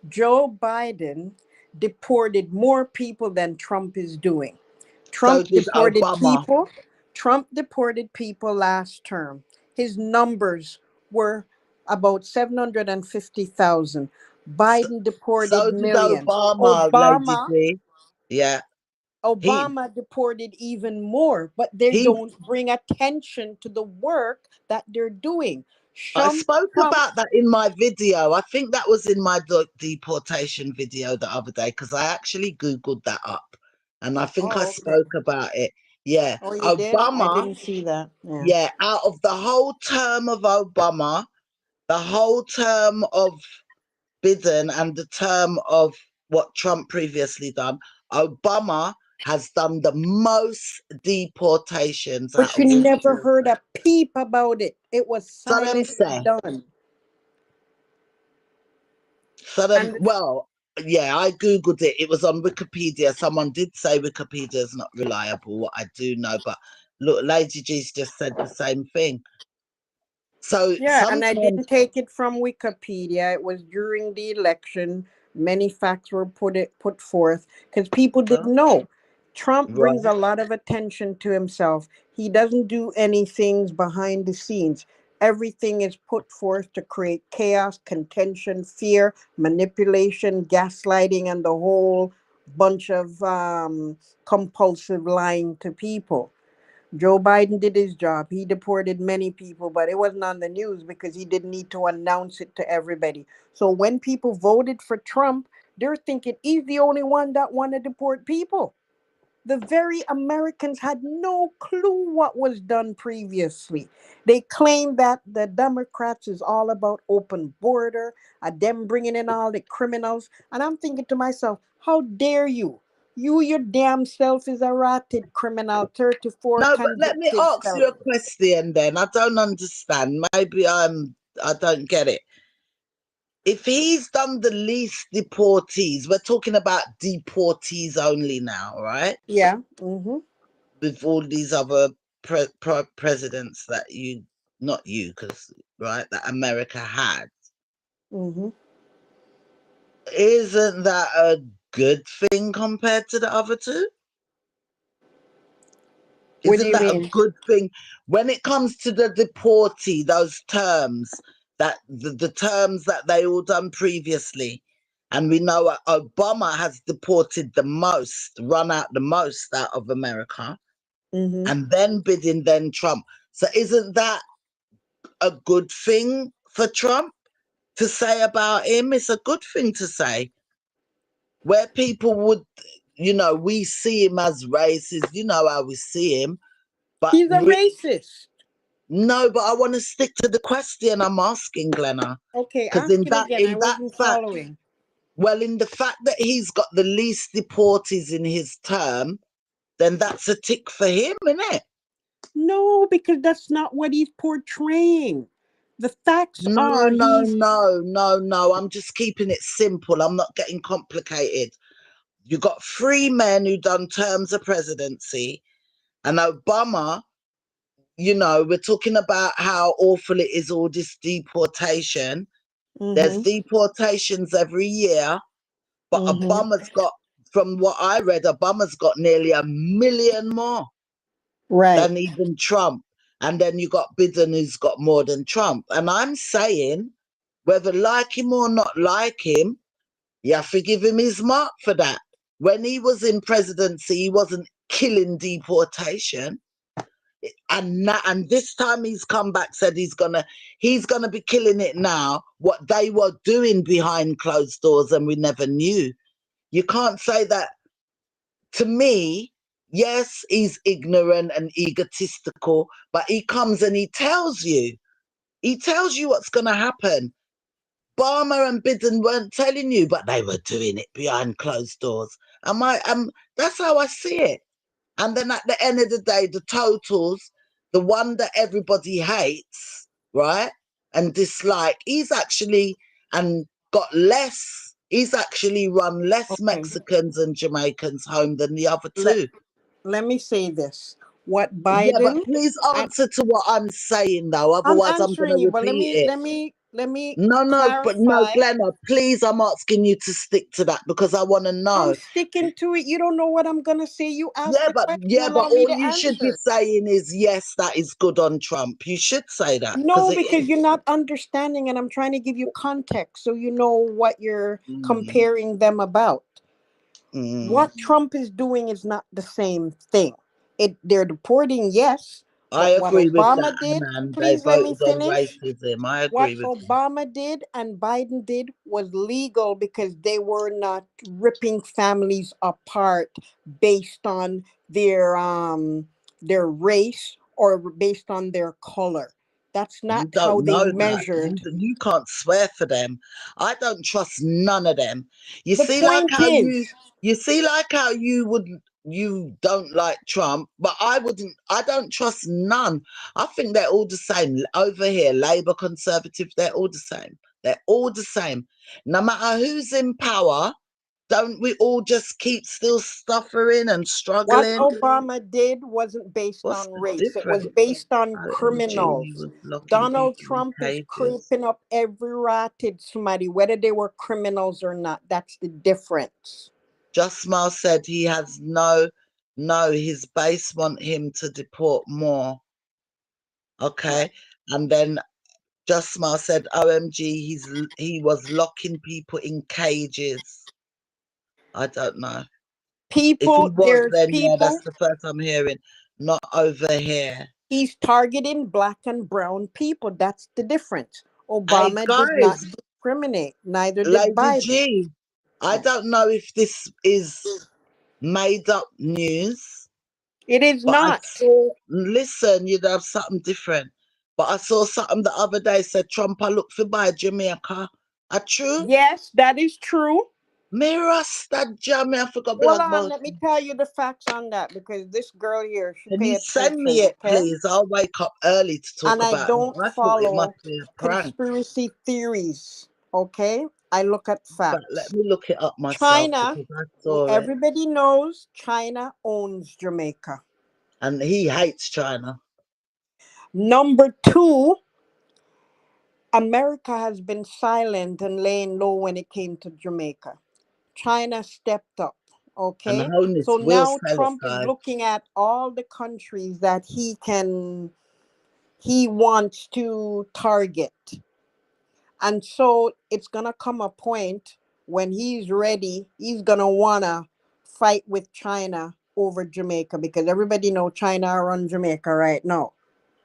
S2: Joe Biden deported more people than Trump is doing.
S1: So
S2: Trump
S1: did
S2: deported
S1: Obama.
S2: people. Trump deported people last term. His numbers were about 750,000.
S1: So,
S2: Biden deported
S1: so did
S2: millions.
S1: Obama, Lady D. Yeah. He
S2: Obama deported even more, but they
S1: he
S2: don't bring attention to the work that they're doing.
S1: I
S2: Trump,
S1: spoke
S2: Trump.
S1: about that in my video. I think that was in my deportation video the other day because I actually Googled that up and I think I
S2: Oh, okay.
S1: spoke about it. Yeah.
S2: Oh, you did? I
S1: Obama,
S2: didn't see that. Yeah.
S1: yeah, out of the whole term of Obama, the whole term of Biden and the term of what Trump previously done, Obama has done the most deportations out
S2: But you
S1: of all
S2: never
S1: three of
S2: heard
S1: them.
S2: a peep about it. It was
S1: So them
S2: silently
S1: say.
S2: done.
S1: So then,
S2: And
S1: well, yeah, I googled it. It was on Wikipedia. Someone did say Wikipedia is not reliable. What I do know, but look, Lady G's just said the same thing. So
S2: yeah, and I
S1: sometimes,
S2: didn't take it from Wikipedia. It was during the election. Many facts were put forth because people
S1: well,
S2: didn't know. Trump brings
S1: right?
S2: a lot of attention to himself. He doesn't do anything behind the scenes. Everything is put forth to create chaos, contention, fear, manipulation, gaslighting, and the whole bunch of compulsive lying to people. Joe Biden did his job. He deported many people, but it wasn't on the news because he didn't need to announce it to everybody. So when people voted for Trump, they're thinking he's the only one that want to deport people. The very Americans had no clue what was done previously. They claim that the Democrats is all about open border, them bringing in all the criminals. And I'm thinking to myself, how dare you? You, your damn self, is a ratted criminal, 34
S1: No, but let me
S2: convicted
S1: ask you a
S2: felons.
S1: question. Then I don't understand. Maybe I don't get it. If he's done the least deportees, we're talking about deportees only now, right?
S2: Yeah. Mm-hmm.
S1: With all these other presidents that you, not you, because right, that America had,
S2: Mm-hmm.
S1: isn't that a good thing compared to the other two?
S2: What do
S1: Isn't
S2: you
S1: that a
S2: mean?
S1: good thing when it comes to the deportee? Those terms that the terms that they all done previously, and we know Obama has deported the most, run out the most out of America,
S2: Mm-hmm.
S1: and then bidding then Trump. So isn't that a good thing for Trump to say about him? It's a good thing to say. Where people would, we see him as racist, you know how we see him, but
S2: He's a racist.
S1: no, but I want to stick to the question I'm asking, Glenna.
S2: Okay,
S1: Because
S2: ask it again. I
S1: in that
S2: wasn't
S1: fact,
S2: following.
S1: well, in the fact that he's got the least deportees in his term, then that's a tick for him, isn't it?
S2: No, because that's not what he's portraying. The facts
S1: No,
S2: are
S1: no,
S2: he's
S1: no, no, no. I'm just keeping it simple. I'm not getting complicated. You got three men who done terms of presidency, and Obama, we're talking about how awful it is, all this deportation. There's
S2: mm-hmm,
S1: deportations every year, but
S2: mm-hmm,
S1: Obama's got, from what I read, Obama's got nearly 1 million more
S2: right.
S1: than even Trump. And then you got Biden who's got more than Trump. And I'm saying, whether like him or not like him, you have to give him his mark for that. When he was in presidency, he wasn't killing deportation. And this time he's come back, said he's gonna be killing it now, what they were doing behind closed doors and we never knew. You can't say that. To me, yes, he's ignorant and egotistical, but he comes and he tells you what's going to happen. Barmer and Biden weren't telling you, but they were doing it behind closed doors. That's how I see it. And then at the end of the day, the totals, the one that everybody hates, right, and dislike, and got less. He's actually run less
S2: Okay.
S1: Mexicans and Jamaicans home than the other
S2: Let
S1: two.
S2: let me say this. What
S1: Yeah, but
S2: Biden
S1: please
S2: and
S1: answer to what I'm saying, though.
S2: I'm
S1: Otherwise, I'm going
S2: answering
S1: to
S2: you, but let
S1: repeat
S2: me
S1: it.
S2: let me let me
S1: No, no, but no,
S2: clarify.
S1: Glenna, please, I'm asking you to stick to that because I want to
S2: I'm
S1: know.
S2: sticking to it. You don't know what I'm gonna say. You ask
S1: Yeah,
S2: the
S1: but
S2: question,
S1: yeah, but
S2: allow me
S1: all
S2: to
S1: you should be
S2: answer.
S1: saying is yes, that is good on Trump. You should say that because
S2: No,
S1: it
S2: because
S1: is.
S2: you're not understanding, and I'm trying to give you context so you know what you're
S1: Mm,
S2: comparing them about.
S1: mm,
S2: What Trump is doing is not the same thing. They're deporting, yes,
S1: I
S2: But what
S1: agree with
S2: Obama
S1: that,
S2: did,
S1: and they
S2: please let me
S1: voted on
S2: finish.
S1: racism. I
S2: What
S1: agree with you.
S2: Obama did and Biden did was legal because they were not ripping families apart based on their race or based on their color. That's
S1: You
S2: not how
S1: don't
S2: they
S1: know that.
S2: measured.
S1: You can't swear for them. I don't trust none of them. You
S2: The
S1: see, like
S2: point
S1: how
S2: is,
S1: you see, like how you don't like Trump, but I wouldn't. I don't trust none. I think they're all the same over here. Labour, Conservative, they're all the same. They're all the same. No matter who's in power, don't we all just keep still suffering and
S2: what
S1: struggling?
S2: Obama did wasn't based
S1: What's
S2: on
S1: the
S2: race, it was
S1: difference?
S2: based on
S1: OMG, he
S2: criminals.
S1: was locking
S2: Donald
S1: people in
S2: Trump is
S1: cages.
S2: creeping up every ratted somebody, whether they were criminals or not. That's the difference.
S1: Just Smile said he has no, his base want him to deport more.
S2: Right.
S1: Okay. And then Just Smile said, OMG, he was locking people in cages. I don't know. If he
S2: People,
S1: was,
S2: there's
S1: then yeah,
S2: people,
S1: that's the first I'm hearing. Not over here.
S2: he's targeting black and brown people. That's the difference.
S1: Hey
S2: Obama did not
S1: guys,
S2: discriminate, neither did
S1: Lady
S2: Biden.
S1: G, I don't know if this is made up news.
S2: It is
S1: But I
S2: not.
S1: saw, listen, you'd have something different. But I saw something the other day said Trump I look for by Jamaica. A true?
S2: Yes, that is true.
S1: Me rasta Jamie, I forgot
S2: Hold
S1: black
S2: on,
S1: boy.
S2: let me tell you the facts on that because this girl here, she
S1: Can
S2: pay
S1: you send
S2: attention,
S1: me it,
S2: okay?
S1: please? I'll wake up early to
S2: And
S1: talk
S2: I
S1: about it.
S2: don't
S1: I thought it must
S2: follow
S1: be a prank.
S2: conspiracy theories, okay? I look at
S1: But let
S2: facts.
S1: me look it up myself
S2: China,
S1: because I saw it.
S2: everybody knows China owns Jamaica.
S1: And he hates China.
S2: Number two, America has been silent and laying low when it came to Jamaica. China stepped up.
S1: And
S2: Okay. So
S1: Honest will
S2: now
S1: sell us,
S2: Trump is
S1: guys.
S2: looking at all the countries that he wants to target. And so it's gonna come a point when he's ready, he's gonna wanna fight with China over Jamaica because everybody know China are on Jamaica right now.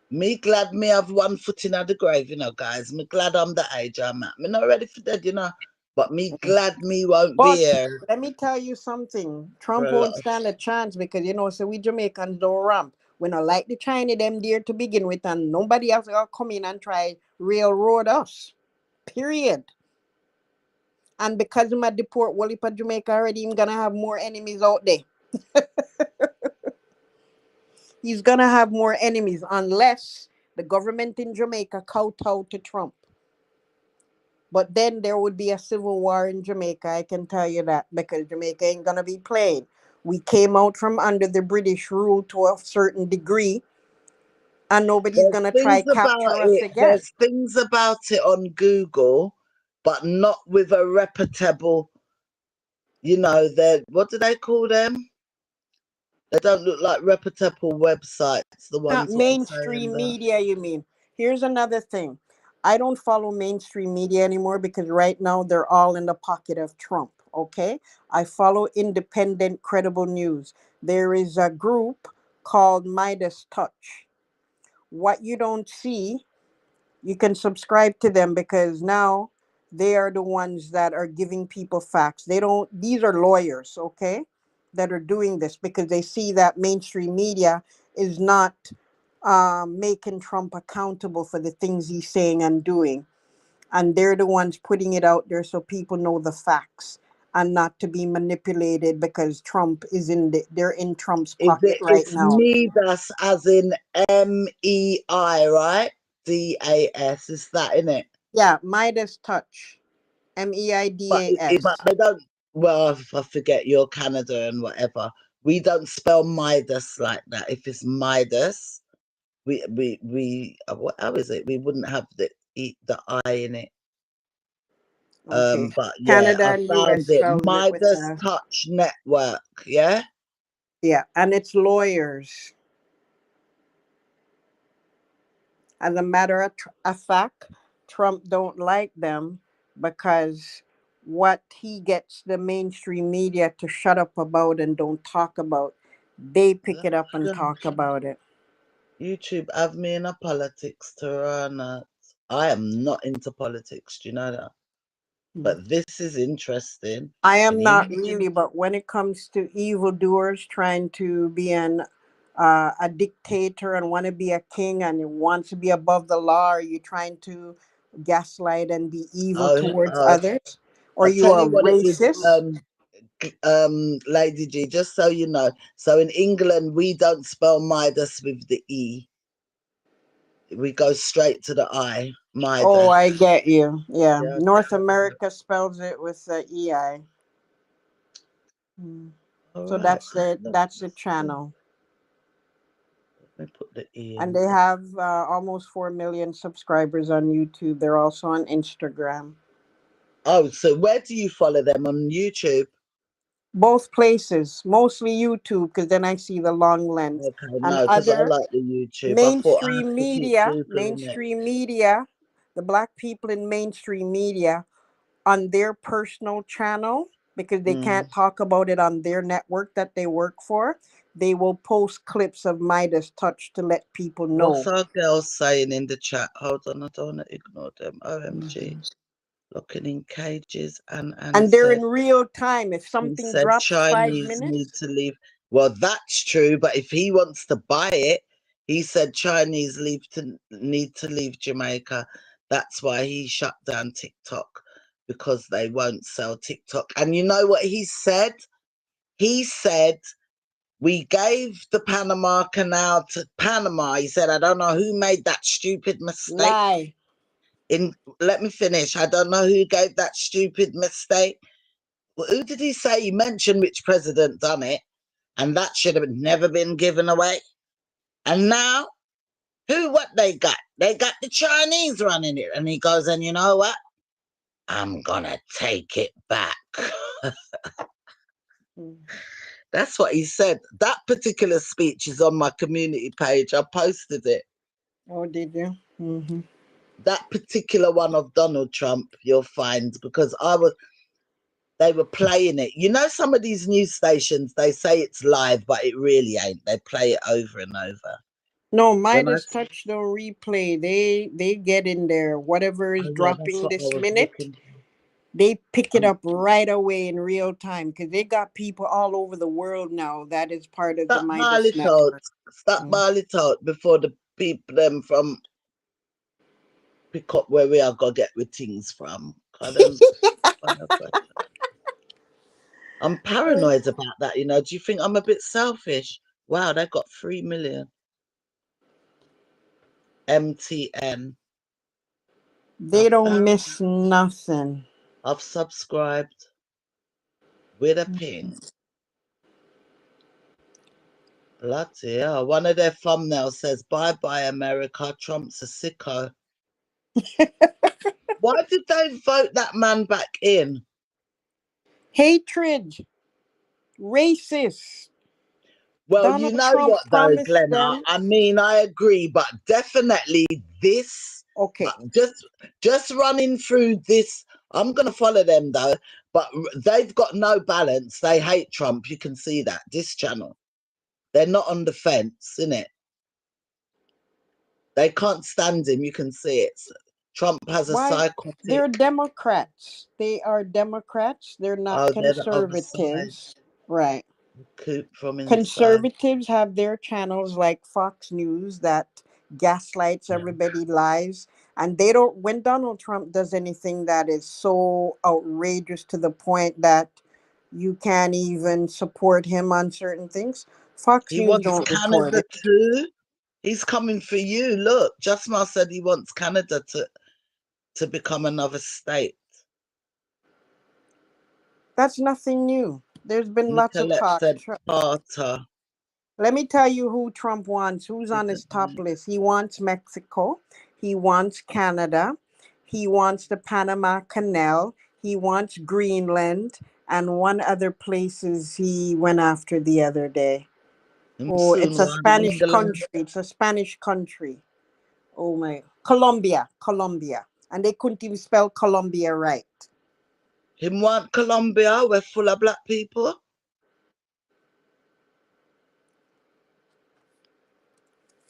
S1: Me glad me have one foot in the grave, guys. Me glad I'm the age I'm at. Me not ready for that. But me glad me won't be
S2: But
S1: here
S2: let me tell you something.
S1: for
S2: Trump
S1: a lot
S2: won't
S1: of.
S2: stand a chance because so we Jamaicans don't ramp. We not like the China them there to begin with, and nobody else gonna come in and try railroad us. Period. And because of my deport Wally for Jamaica already, I'm gonna have more enemies out there. He's gonna have more enemies unless the government in Jamaica kowtow to Trump. But then there would be a civil war in Jamaica, I can tell you that, because Jamaica ain't gonna be played. We came out from under the British rule to a certain degree, and nobody's
S1: There's
S2: gonna try
S1: things about
S2: capture us
S1: it.
S2: again.
S1: There's things about it on Google, but not with a reputable. They're what do they call them? They don't look like reputable websites. The
S2: Not
S1: ones what are saying
S2: mainstream
S1: that.
S2: media, you mean? Here's another thing. I don't follow mainstream media anymore because right now they're all in the pocket of Trump. Okay. I follow independent, credible news. There is a group called Midas Touch. What you don't see, you can subscribe to them because now they are the ones that are giving people facts. They don't, these are lawyers, okay, that are doing this because they see that mainstream media is not making Trump accountable for the things he's saying and doing. And they're the ones putting it out there so people know the facts and not to be manipulated because Trump is they're in Trump's
S1: Is
S2: pocket
S1: it?
S2: right
S1: It's
S2: now.
S1: Midas, as in MEI, right? DAS. Is that in it?
S2: Yeah, Midas Touch.
S1: But but
S2: MEIDAS.
S1: they don't. Well, I forget you're Canada and whatever. We don't spell Midas like that. If it's Midas, how is it? We wouldn't have the I in it.
S2: Okay.
S1: But yeah,
S2: Canada
S1: I
S2: and US
S1: found it.
S2: spells it with
S1: Midas Touch Network. Yeah.
S2: yeah, and it's lawyers. As a matter of fact, Trump don't like them because what he gets the mainstream media to shut up about and don't talk about, they pick it up and talk about it.
S1: YouTube have me in a politics to run. I am not into politics, do you know that? But this is interesting.
S2: I am
S1: In
S2: not
S1: England,
S2: really, but when it comes to evildoers trying to be a dictator and want to be a king and wants to be above the law, are you trying to gaslight and be evil
S1: oh,
S2: towards others? Or
S1: I'll
S2: you
S1: tell
S2: are
S1: you what it is,
S2: racist?
S1: Lady G, just so you know. So in England, we don't spell Midas with the E. We go straight to the I,
S2: Oh,
S1: Midas.
S2: I get you. Yeah.
S1: Yeah,
S2: North America spells it with the EI. Mm.
S1: all
S2: So
S1: right.
S2: that's the
S1: Let
S2: channel.
S1: me put the E
S2: And
S1: in.
S2: they have almost 4 million subscribers on YouTube. They're also on Instagram.
S1: Oh, so where do you follow them on YouTube?
S2: Both places, mostly YouTube, because then I see the long length.
S1: Okay,
S2: And
S1: no, because I
S2: other
S1: like the YouTube. I thought I have to keep googling it.
S2: mainstream media, the black people in mainstream media on their personal channel, because they
S1: Mm.
S2: can't talk about it on their network that they work for, they will post clips of Midas touch to let people
S1: What's
S2: know.
S1: our girl saying in the chat? Hold on, I don't want to ignore them. OMG.
S2: Mhm.
S1: Looking in cages and
S2: And they're
S1: said
S2: in real time. If
S1: he
S2: something
S1: said
S2: drops five
S1: Chinese need
S2: minutes,
S1: to leave. Well, that's true, but if he wants to buy it, he said Chinese need to leave Jamaica. That's why he shut down TikTok because they won't sell TikTok. And you know what he said? He said we gave the Panama Canal to Panama. He said, I don't know who made that stupid mistake.
S2: lie.
S1: Let me finish. I don't know who gave that stupid mistake. Well, who did he say? He mentioned which president done it, and that should have never been given away. And now, what they got? They got the Chinese running it. And he goes, and you know what? I'm gonna take it back.
S2: Mm.
S1: That's what he said. That particular speech is on my community page. I posted it.
S2: Oh, did you? Mm-hmm.
S1: That particular one of Donald Trump, you'll find, because they were playing it. You know, some of these news stations, they say it's live, but it really ain't. They play it over and over.
S2: No,
S1: When I,
S2: Midas touch don't replay. They get in there. Whatever is
S1: oh yeah, that's
S2: dropping
S1: what I
S2: this
S1: was
S2: minute,
S1: looking
S2: they pick
S1: for.
S2: it up right away in real time because they got people all over the world now. That is part of the
S1: Stop Marley
S2: Midas
S1: Toad.
S2: network.
S1: Stop
S2: Mm.
S1: Marley Toad before the people them from pick up where we are gonna get with things from. 'Cause them, I'm paranoid about that, you know. Do you think I'm a bit selfish? Wow, they got 3 million. MTN.
S2: They don't
S1: Affiliations.
S2: miss nothing.
S1: I've subscribed with a
S2: Mm.
S1: ping. Bloody hell. One of their thumbnails says, bye bye, America. Trump's a sicko. Why did they vote that man back in?
S2: Hatred, racist.
S1: Well, you
S2: Donald
S1: know
S2: Trump
S1: what, though,
S2: promised
S1: Glenna?
S2: them.
S1: I mean, I agree, but definitely this,
S2: Okay,
S1: just running through this, I'm going to follow them, though, but they've got no balance. They hate Trump. You can see that. This channel. They're not on the fence, innit? They can't stand him. You can see it. Trump has a
S2: why? They're
S1: psychotic.
S2: Democrats. They are Democrats. They're not
S1: Oh, they're the other side.
S2: conservatives. Right.
S1: Coop from inside.
S2: Conservatives have their channels like Fox News that gaslights
S1: Yeah.
S2: everybody lives, and they don't, when Donald Trump does anything that is so outrageous to the point that you can't even support him on certain things, Fox
S1: He
S2: News
S1: wants
S2: don't report
S1: Canada
S2: it.
S1: too. He's coming for you. Look, Justma said he wants Canada to become another state.
S2: That's nothing new. There's been lots of
S1: Nicolette
S2: talk.
S1: said Carter.
S2: Let me tell you who Trump wants, who's on his
S1: Isn't
S2: top
S1: it?
S2: list. He wants Mexico. He wants Canada. He wants the Panama Canal. He wants Greenland. And one other places he went after the other day.
S1: Him
S2: Oh,
S1: soon
S2: it's a
S1: want
S2: Spanish
S1: England.
S2: country. It's a Spanish country. Oh my. Colombia. Colombia. And they couldn't even spell Colombia right.
S1: Him want Colombia. We're full of black people.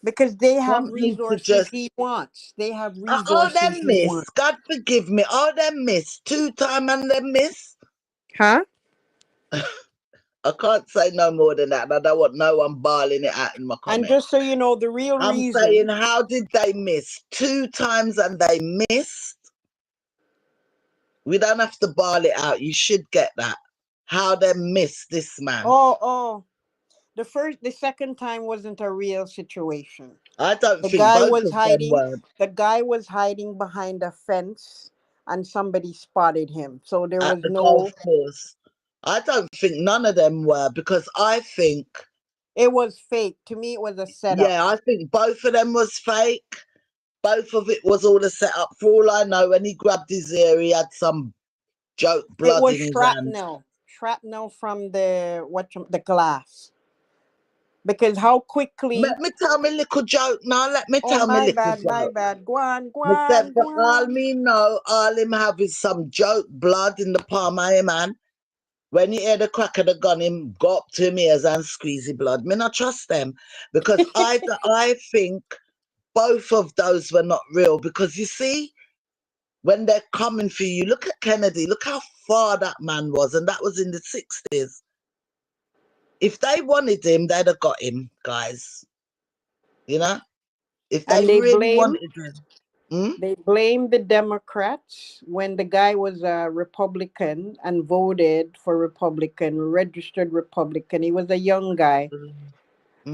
S2: Because they have
S1: Want me to
S2: resources
S1: just
S2: he wants. They have
S1: all
S2: resources
S1: them
S2: he
S1: miss.
S2: wants.
S1: God forgive me. All them miss. 2 time and them miss.
S2: Huh?
S1: I can't say no more than that. I don't want no one bawling it out in my
S2: And
S1: comment.
S2: just so you know, the real
S1: I'm saying,
S2: reason,
S1: how did they miss 2 times and they missed? We don't have to bawl it out. You should get that. How they missed this man.
S2: oh, the second time wasn't a real situation.
S1: I don't
S2: The
S1: think
S2: guy
S1: both
S2: was
S1: of them
S2: hiding.
S1: were
S2: The guy was hiding behind a fence, and somebody spotted him. So there
S1: at
S2: was
S1: the golf
S2: no.
S1: course. I don't think none of them were because I think,
S2: It was fake. To me, it was a setup.
S1: yeah, I think both of them was fake. Both of it was all a setup. For all I know, when he grabbed his ear, he had some joke
S2: It
S1: blood
S2: was
S1: in his hand.
S2: shrapnel from the glass. Because how quickly?
S1: Let me tell me little joke now. Let me
S2: Oh,
S1: tell me
S2: my
S1: little
S2: bad, my
S1: joke.
S2: bad.
S1: Me said,
S2: Guan,
S1: for all
S2: guan.
S1: me know, all him have is some joke blood in the palm of him hand. When you hear the crack of the gun, him go up to him ears and squeeze the blood. Me not trust them because I think both of those were not real because you see, when they're coming for you, look at Kennedy, look how far that man was, and that was in the 60s. If they wanted him, they'd have got him, guys. You know? If they
S2: And
S1: really wanted him. Hmm?
S2: they blame the Democrats when the guy was a Republican and voted for Republican, registered Republican. He was a young guy.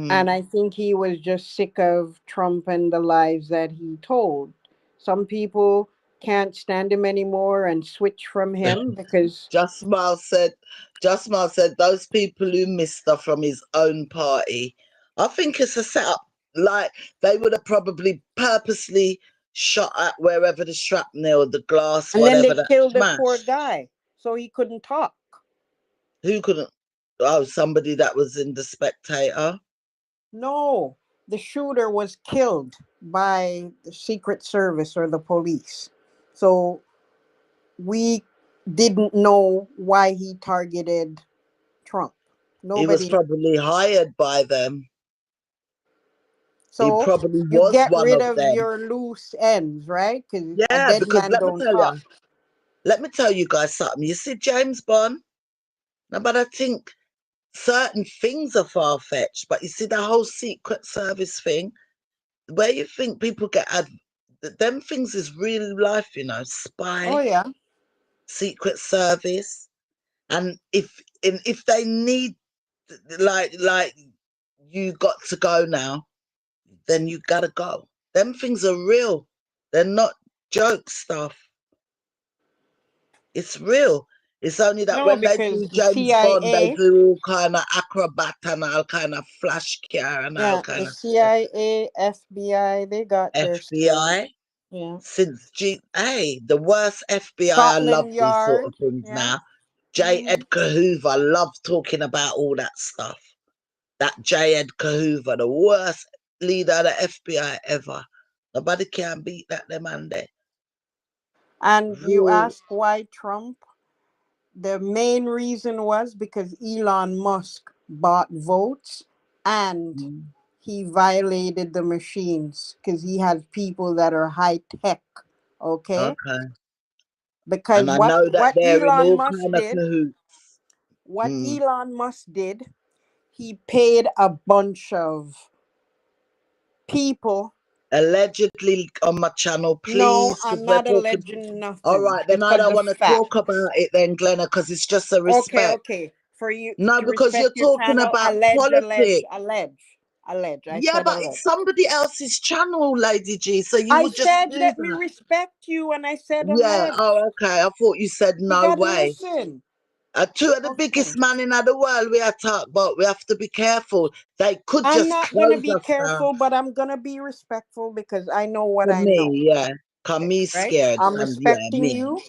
S2: And
S1: Mm.
S2: I think he was just sick of Trump and the lies that he told. Some people can't stand him anymore and switch from him because
S1: Just Miles said, Just Miles said, those people who missed stuff from his own party, I think it's a setup. Like they would have probably purposely shot at wherever the shrapnel, the glass,
S2: and then
S1: whatever
S2: they
S1: that
S2: killed the poor
S1: smashed.
S2: guy so he couldn't talk.
S1: Who couldn't? Oh, somebody that was in the Spectator.
S2: No, the shooter was killed by the Secret Service or the police. So we didn't know why he targeted Trump.
S1: He was
S2: Nobody.
S1: probably hired by them. He
S2: So
S1: probably
S2: you
S1: was
S2: get
S1: one
S2: rid
S1: of
S2: of
S1: them.
S2: your loose ends, right? Because a
S1: Yeah,
S2: dead
S1: because
S2: man don't talk.
S1: let me tell you guys something. You see, James Bond. No, but I think certain things are far fetched, but you see the whole Secret Service thing, where you think people get them things is real life,
S2: Oh
S1: spy,
S2: yeah.
S1: Secret Service, and if they need like you got to go now, then you gotta go. Them things are real. They're not joke stuff. It's real. It's only that
S2: No,
S1: when they
S2: because
S1: do
S2: the
S1: James Bond, they
S2: CIA,
S1: do all kind of acrobat and all kind of flash car and all
S2: yeah, the
S1: kind of stuff.
S2: CIA, FBI, they got their skills.
S1: FBI
S2: Yeah.
S1: since the worst FBI. I love
S2: Scotland
S1: these sort
S2: Yard.
S1: of things
S2: Yeah.
S1: now. J.
S2: Hmm.
S1: Edgar Hoover, love talking about all that stuff. That J. Edgar Hoover, the worst leader of the FBI ever. Nobody can beat that them man there.
S2: And you
S1: Real.
S2: ask why Trump? The main reason was because Elon Musk bought votes and
S1: Mm,
S2: he violated the machines because he has people that are high tech. Okay.
S1: okay.
S2: Because
S1: And I know that
S2: what
S1: they're in
S2: Elon
S1: all
S2: Musk
S1: kind of
S2: did,
S1: cahoots.
S2: what
S1: Mm.
S2: Elon Musk did, he paid a bunch of people.
S1: Allegedly on my channel,
S2: No,
S1: please, because
S2: I'm
S1: we're
S2: not
S1: talking.
S2: alleging
S1: All
S2: nothing.
S1: right, then
S2: It's
S1: I
S2: a
S1: don't
S2: the
S1: want to
S2: fact.
S1: talk about it then, Glenna, because it's just a
S2: Okay,
S1: respect.
S2: okay. For you
S1: No,
S2: to
S1: because
S2: respect
S1: you're
S2: your
S1: talking
S2: channel,
S1: about
S2: allege,
S1: politics.
S2: allege, allege. I
S1: Yeah,
S2: said
S1: but it's
S2: allege.
S1: somebody else's channel, Lady G, so you
S2: I
S1: would just
S2: said
S1: do
S2: let me
S1: that.
S2: respect you, and I said
S1: Yeah,
S2: allege.
S1: oh, okay. I thought you said
S2: You
S1: no
S2: gotta
S1: way.
S2: listen.
S1: Two of the
S2: Okay.
S1: biggest men in the world we are talking about, we have to be careful. They could
S2: I'm
S1: just
S2: not gonna
S1: close
S2: be
S1: us down.
S2: careful, but I'm gonna be respectful because I know what
S1: For
S2: I know.
S1: me, yeah. Cause me
S2: Right?
S1: scared.
S2: I'm
S1: And yeah,
S2: respecting
S1: me.
S2: you,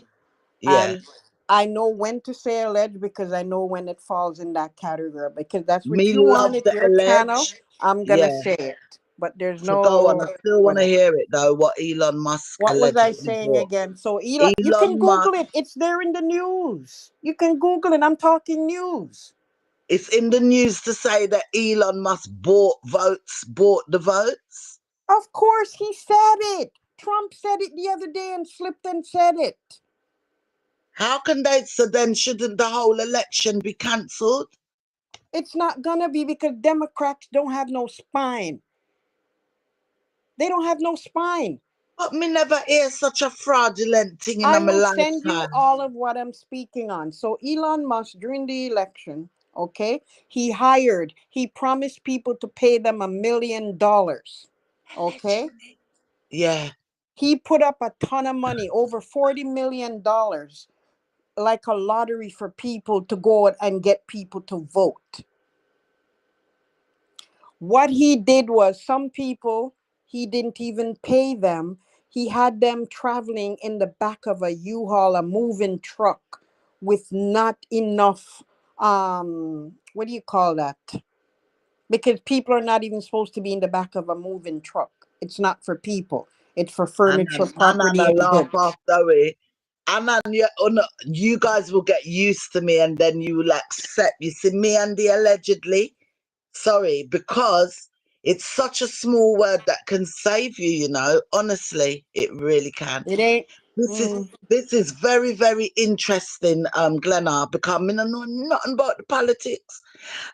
S1: Yeah.
S2: and I know when to say allege because I know when it falls in that category. Because that's what
S1: Me
S2: you
S1: love
S2: wanted
S1: the
S2: your channel.
S1: allege.
S2: I'm gonna
S1: Yeah.
S2: say it, but there's
S1: So go on. I
S2: no
S1: still want to
S2: whatever.
S1: hear it though, what Elon Musk
S2: What was I
S1: allegedly
S2: saying
S1: bought.
S2: again? So Elon, you can
S1: Elon
S2: Google
S1: Musk,
S2: it. It's there in the news. You can Google it. I'm talking news.
S1: It's in the news to say that Elon Musk bought the votes.
S2: Of course, he said it. Trump said it the other day and slipped and said it.
S1: How can they? So then, shouldn't the whole election be cancelled?
S2: It's not gonna be because Democrats don't have no spine. They don't have no spine.
S1: But me never hear such a fraudulent thing in
S2: I
S1: my
S2: will send you
S1: lifetime.
S2: all of what I'm speaking on. So Elon Musk, during the election, okay, he promised people to pay them $1 million. Okay.
S1: Yeah.
S2: He put up a ton of money, over $40 million, like a lottery for people to go and get people to vote. What he did was, some people, he didn't even pay them. He had them traveling in the back of a U-Haul, a moving truck, with not enough, what do you call that? Because people are not even supposed to be in the back of a moving truck. It's not for people. It's for furniture,
S1: And
S2: property,
S1: I
S2: and
S1: laugh
S2: goods.
S1: after it. And then you guys will get used to me and then you will accept. You see, me and the allegedly. Sorry, because it's such a small word that can save you, you know. Honestly, it really can.
S2: It ain't.
S1: This is
S2: Mm,
S1: this is very, very interesting, Glenna, because I know nothing about the politics.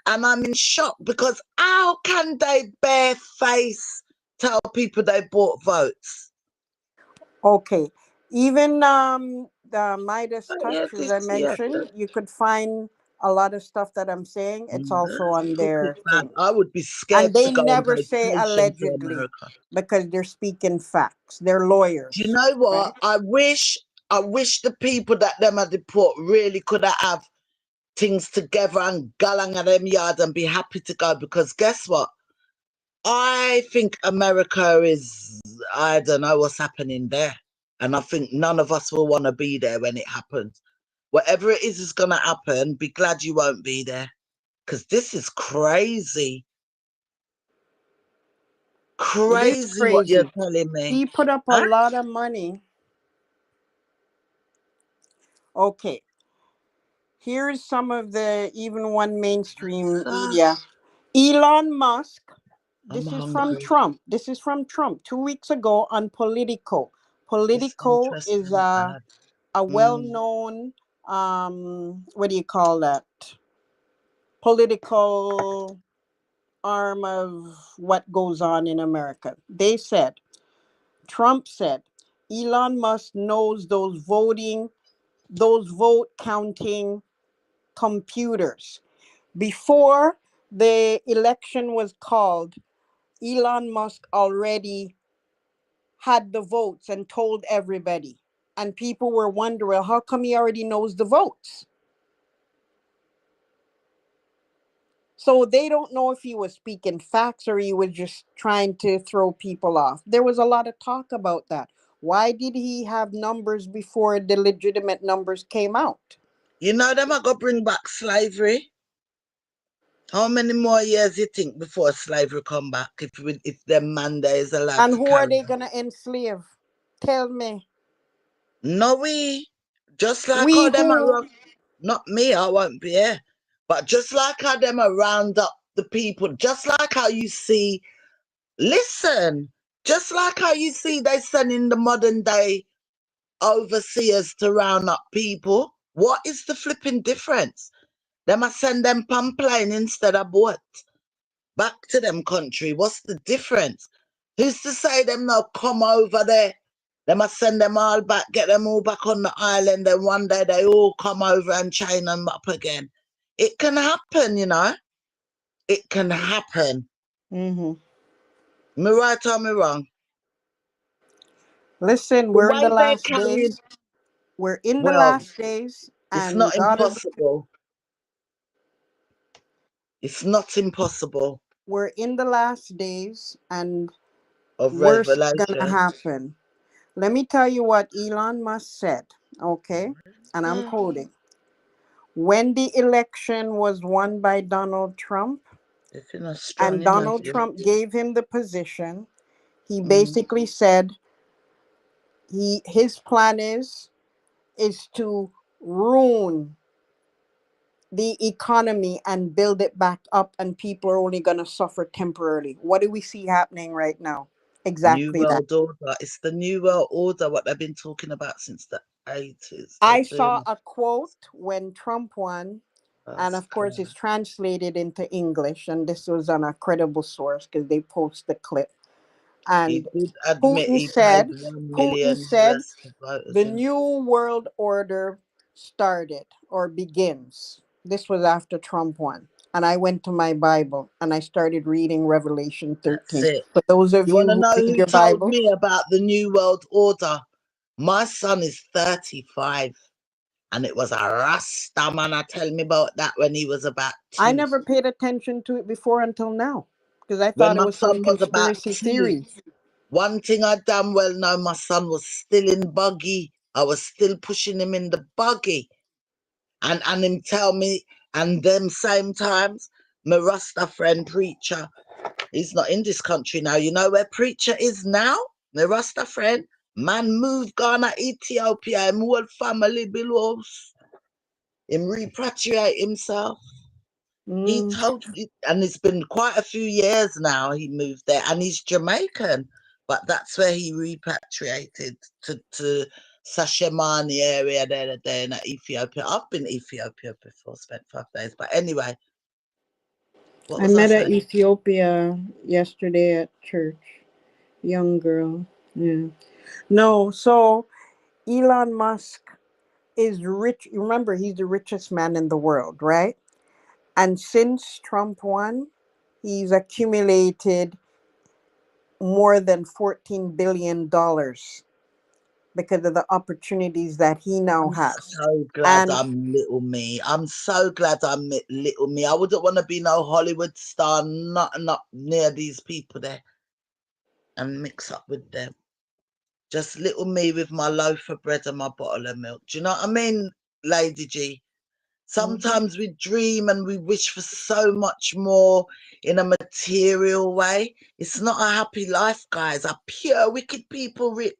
S1: And I'm in shock because how can they bare face tell people they bought votes?
S2: okay. Even the Midas
S1: Oh, yeah,
S2: Touch, as I
S1: this, yeah.
S2: mentioned, you could find a lot of stuff that I'm saying. It's also on their thing.
S1: I would be scared
S2: And
S1: to
S2: they
S1: go on
S2: never say
S1: vacation to
S2: allegedly
S1: America.
S2: because they're speaking facts. They're
S1: Do you
S2: lawyers,
S1: know what?
S2: right?
S1: I wish the people that them at the port really could have things together and galang at them yard and be happy to go because guess what? I think America is, I don't know what's happening there. And I think none of us will want to be there when it happens. Whatever it is going to happen, be glad you won't be there. Because this is crazy.
S2: It is
S1: Crazy what you're
S2: crazy.
S1: telling me.
S2: He put up a
S1: Huh?
S2: lot of money. Okay. Here's some of the even one mainstream
S1: So,
S2: media. Elon Musk.
S1: I'm
S2: This is from
S1: hungry.
S2: Trump. This is from Trump 2 weeks ago on Politico.
S1: It's
S2: Politico is
S1: interesting, bad.
S2: a
S1: Mm.
S2: well-known what do you call that? Political arm of what goes on in America. They said, Trump said, Elon Musk knows those vote counting computers. Before the election was called, Elon Musk already had the votes and told everybody. And people were wondering, how come he already knows the votes? So they don't know if he was speaking facts or he was just trying to throw people off. There was a lot of talk about that. Why did he have numbers before the legitimate numbers came out?
S1: You know them are going to bring back slavery. How many more years you think before slavery come back if them man there is allowed
S2: And
S1: to
S2: who are
S1: carry
S2: they
S1: on?
S2: going to enslave? Tell me.
S1: No, we. Just like
S2: We
S1: how them
S2: who?
S1: are, not me, I won't be here. But just like how them are round up the people, just like how you see, listen, just like how you see they send in the modern day overseers to round up people. What is the flipping difference? They must send them pamplane instead of what? Back to them country. What's the difference? Who's to say them now come over there? They must send them all back, get them all back on the island, and one day they all come over and chain them up again. It can happen, you know. It can happen.
S2: Mm-hmm.
S1: Me right or me wrong?
S2: Listen,
S1: The
S2: we're in the
S1: way they
S2: last
S1: carried,
S2: days. We're in the
S1: well,
S2: last days,
S1: it's
S2: and
S1: not
S2: God is.
S1: impossible. It's not impossible
S2: We're in the last days, and
S1: of
S2: worse gonna
S1: revelation.
S2: happen. Let me tell you what Elon Musk said. Okay, and I'm quoting. When the election was won by Donald Trump,
S1: If you're not strong
S2: and
S1: enough,
S2: Donald
S1: you.
S2: Trump gave him the position, he
S1: Mm.
S2: basically said his plan is to ruin the economy and build it back up, and people are only going to suffer temporarily. What do we see happening right now?
S1: New
S2: Exactly that.
S1: World Order. It's the New World Order, what they've been talking about since the 80s. They're
S2: I saw
S1: doing
S2: a quote when Trump won, and
S1: that's
S2: of course it's
S1: clear.
S2: translated into English, and this was on a credible source because they post the clip.
S1: He
S2: And
S1: did admit
S2: Putin
S1: he paid
S2: said,
S1: 1
S2: Putin
S1: million
S2: said,
S1: US to voters
S2: the
S1: in.
S2: new world order started or begins. This was after Trump won. And I went to my Bible and I started reading Revelation
S1: That's
S2: 13.
S1: it.
S2: For those of
S1: You want
S2: you
S1: to
S2: who
S1: know
S2: read
S1: who
S2: your
S1: told
S2: Bible,
S1: me about the New World Order? My son is 35, and it was a Rasta man. I tell me about that when he was about
S2: I
S1: two.
S2: never paid attention to it before until now because I
S1: When
S2: thought it
S1: my
S2: was some
S1: son was about
S2: conspiracy
S1: two,
S2: theory.
S1: one thing I damn well know, my son was still in buggy. I was still pushing him in the buggy. And him tell me, and them same times, my Rasta friend preacher, he's not in this country now. You know where preacher is now? My Rasta friend, man moved Ghana, Ethiopia, him whole family belongs. Him repatriate himself. He
S2: Mm.
S1: told, and it's been quite a few years now he moved there, and he's Jamaican, but that's where he repatriated to Sashemani area there in Ethiopia. I've been to Ethiopia before, spent 5 days. But anyway, what
S2: I
S1: was I
S2: met a
S1: saying?
S2: Ethiopia yesterday at church. Young girl. Yeah. No, so Elon Musk is rich. Remember, he's the richest man in the world, right? And since Trump won, he's accumulated more than $14 billion because of the opportunities that he now
S1: I'm
S2: has.
S1: so glad
S2: And
S1: I'm little me. I'm so glad I'm little me. I wouldn't want to be no Hollywood star, nothing up near these people there and mix up with them. Just little me with my loaf of bread and my bottle of milk. Do you know what I mean, Lady G?
S2: mhm.
S1: Sometimes we dream and we wish for so much more in a material way. It's not a happy life, guys. Are pure wicked people, rich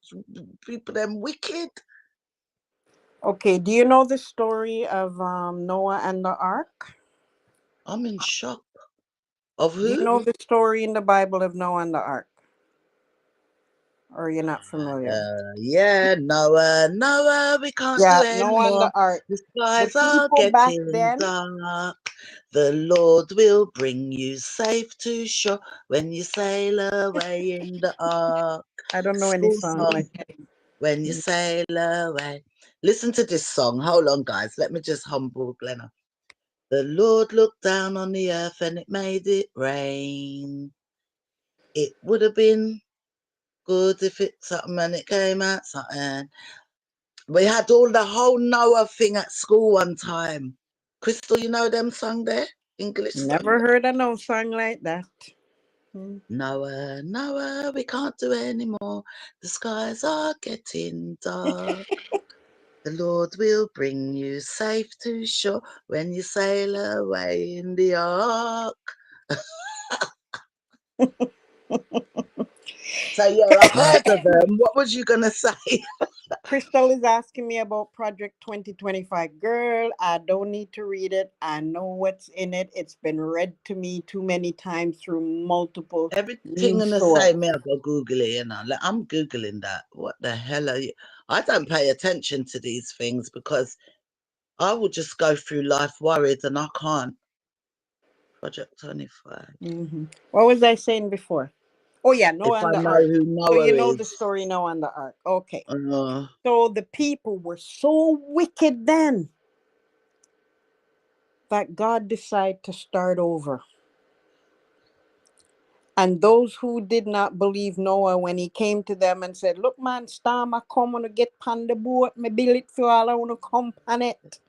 S1: people, them wicked.
S2: Okay, do you know the story of Noah and the ark?
S1: I'm in shock. Of
S2: Do you
S1: who?
S2: know the story in the Bible of Noah and the ark? Or you're not familiar?
S1: Yeah, Noah, Noah, we can't do
S2: Yeah, Noah and
S1: anymore.
S2: the ark.
S1: The
S2: The
S1: skies are
S2: people back
S1: getting
S2: then,
S1: dark. The Lord will bring you safe to shore when you sail away in the ark.
S2: I don't know any
S1: School
S2: song
S1: song,
S2: like that.
S1: when you sail away. Listen to this song. Hold on, guys. Let me just humble Glenna. The Lord looked down on the earth and it made it rain. It would have been good if it's something and it came out something. We had all the whole Noah thing at school one time. Crystal, you know them song there? English song
S2: Never
S1: there?
S2: heard of no song like that. Hmm.
S1: Noah, Noah, we can't do anymore. The skies are getting dark. The Lord will bring you safe to shore when you sail away in the ark. So yeah, I've heard of them. What was you gonna say?
S2: Crystal is asking me about Project 2025. Girl, I don't need to read it. I know what's in it. It's been read to me too many times through multiple
S1: Everything
S2: news
S1: in the
S2: sources.
S1: same me, I go Google it, Like, I'm Googling that. What the hell are you? I don't pay attention to these things because I will just go through life worried and I can't. Project 25.
S2: What was I saying before? Oh, yeah,
S1: If
S2: Noah
S1: I
S2: and the
S1: know
S2: ark.
S1: who
S2: So
S1: Noah
S2: you know the
S1: is,
S2: story Noah and the ark. Okay.
S1: uh,
S2: So the people were so wicked then that God decided to start over. And those who did not believe Noah when he came to them and said, look, man, storm I come on to get on the boat, me build it for all I want to come on it.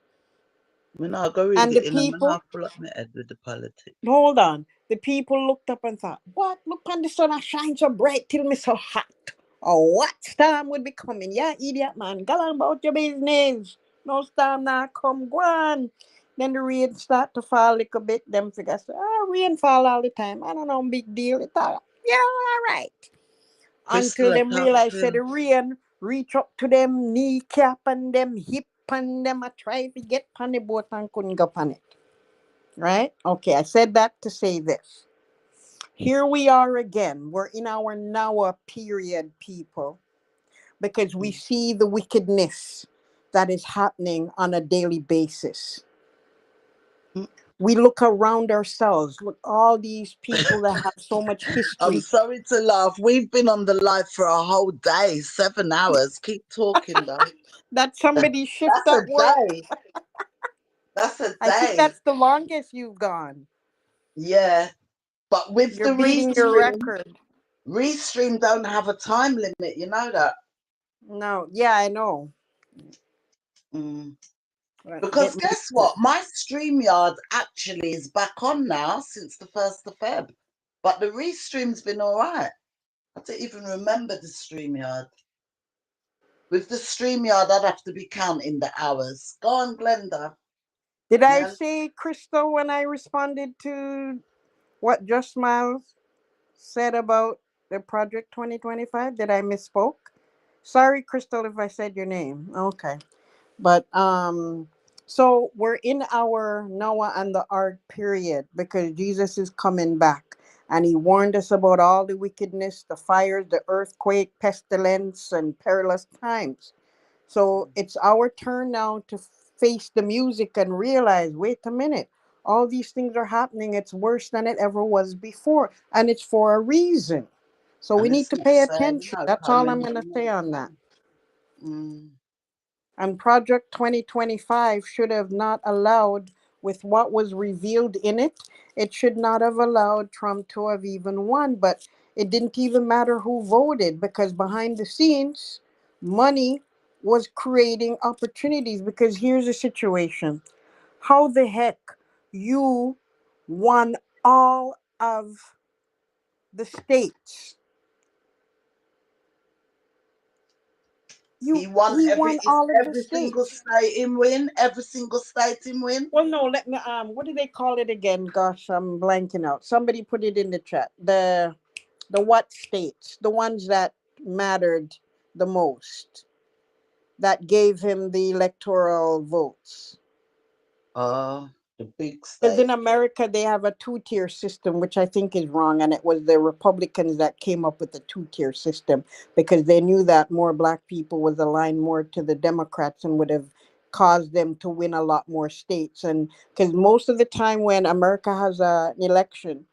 S1: I mean, I'll go read
S2: And the
S1: it in a minute.
S2: people,
S1: I'll pull up my head with the politics.
S2: hold on, the people looked up and thought, what? Look on the sun, I shine so bright till me so hot. Oh, what storm would be coming? Yeah, idiot man, go on about your business. No storm now come, go on. Then the rain start to fall a little bit. Them figures, rain fall all the time. I don't know, big deal. It all, yeah, all right.
S1: Crystal,
S2: Until
S1: I
S2: them
S1: can't
S2: realize that
S1: feel.
S2: the rain reach up to them kneecap and them hip pan them, I try to get pan the boat and couldn't go pan it. Right? Okay, I said that to say this. Here we are again. We're in our now period, people, because we
S1: Mm.
S2: see the wickedness that is happening on a daily basis.
S1: Mm.
S2: We look around ourselves, look all these people that have so much
S1: I'm
S2: history.
S1: sorry to laugh. We've been on the live for a whole day, 7 hours. Keep talking though.
S2: That somebody shift
S1: That's a
S2: at work.
S1: day. That's a
S2: I think
S1: day.
S2: that's the longest you've gone.
S1: Yeah. But with
S2: You're
S1: the
S2: beating your
S1: restream,
S2: record.
S1: restream don't have a time limit. You know that.
S2: No, yeah, I know.
S1: Mm.
S2: Get
S1: Because
S2: used
S1: guess
S2: to
S1: what?
S2: it.
S1: My StreamYard actually is back on now since the 1st of Feb. But the restream's been all right. I don't even remember the StreamYard. With the StreamYard, I'd have to be counting the hours. Go on, Glenda.
S2: Did I
S1: Nell.
S2: say Crystal when I responded to what Just Miles said about the Project 2025? Did I misspoke? Sorry, Crystal, if I said your name. Okay. But so we're in our Noah and the Ark period because Jesus is coming back. And he warned us about all the wickedness, the fires, the earthquake, pestilence, and perilous times. So it's our turn now to face the music and realize, wait a minute, all these things are happening. It's worse than it ever was before. And it's for a reason. So we
S1: And
S2: need
S1: it's
S2: to
S1: not
S2: pay
S1: saying,
S2: attention. That's all I'm
S1: coming
S2: going to
S1: in
S2: say
S1: next
S2: on that.
S1: month. Mm.
S2: And Project 2025 should have not allowed, with what was revealed in it, it should not have allowed Trump to have even won. But it didn't even matter who voted because behind the scenes, money was creating opportunities. Because here's the situation: how the heck you won all of the states?
S1: He won
S2: He won
S1: is
S2: all of the
S1: every single
S2: states.
S1: state in win, every single state in win.
S2: Well, no, let me what do they call it again? Gosh, I'm blanking out. Somebody put it in the chat. The what states? The ones that mattered the most, that gave him the electoral votes.
S1: The big
S2: Because in
S1: state.
S2: America they have a two-tier system, which I think is wrong, and it was the Republicans that came up with the two-tier system because they knew that more black people was aligned more to the Democrats and would have caused them to win a lot more states. And because most of the time when America has an election,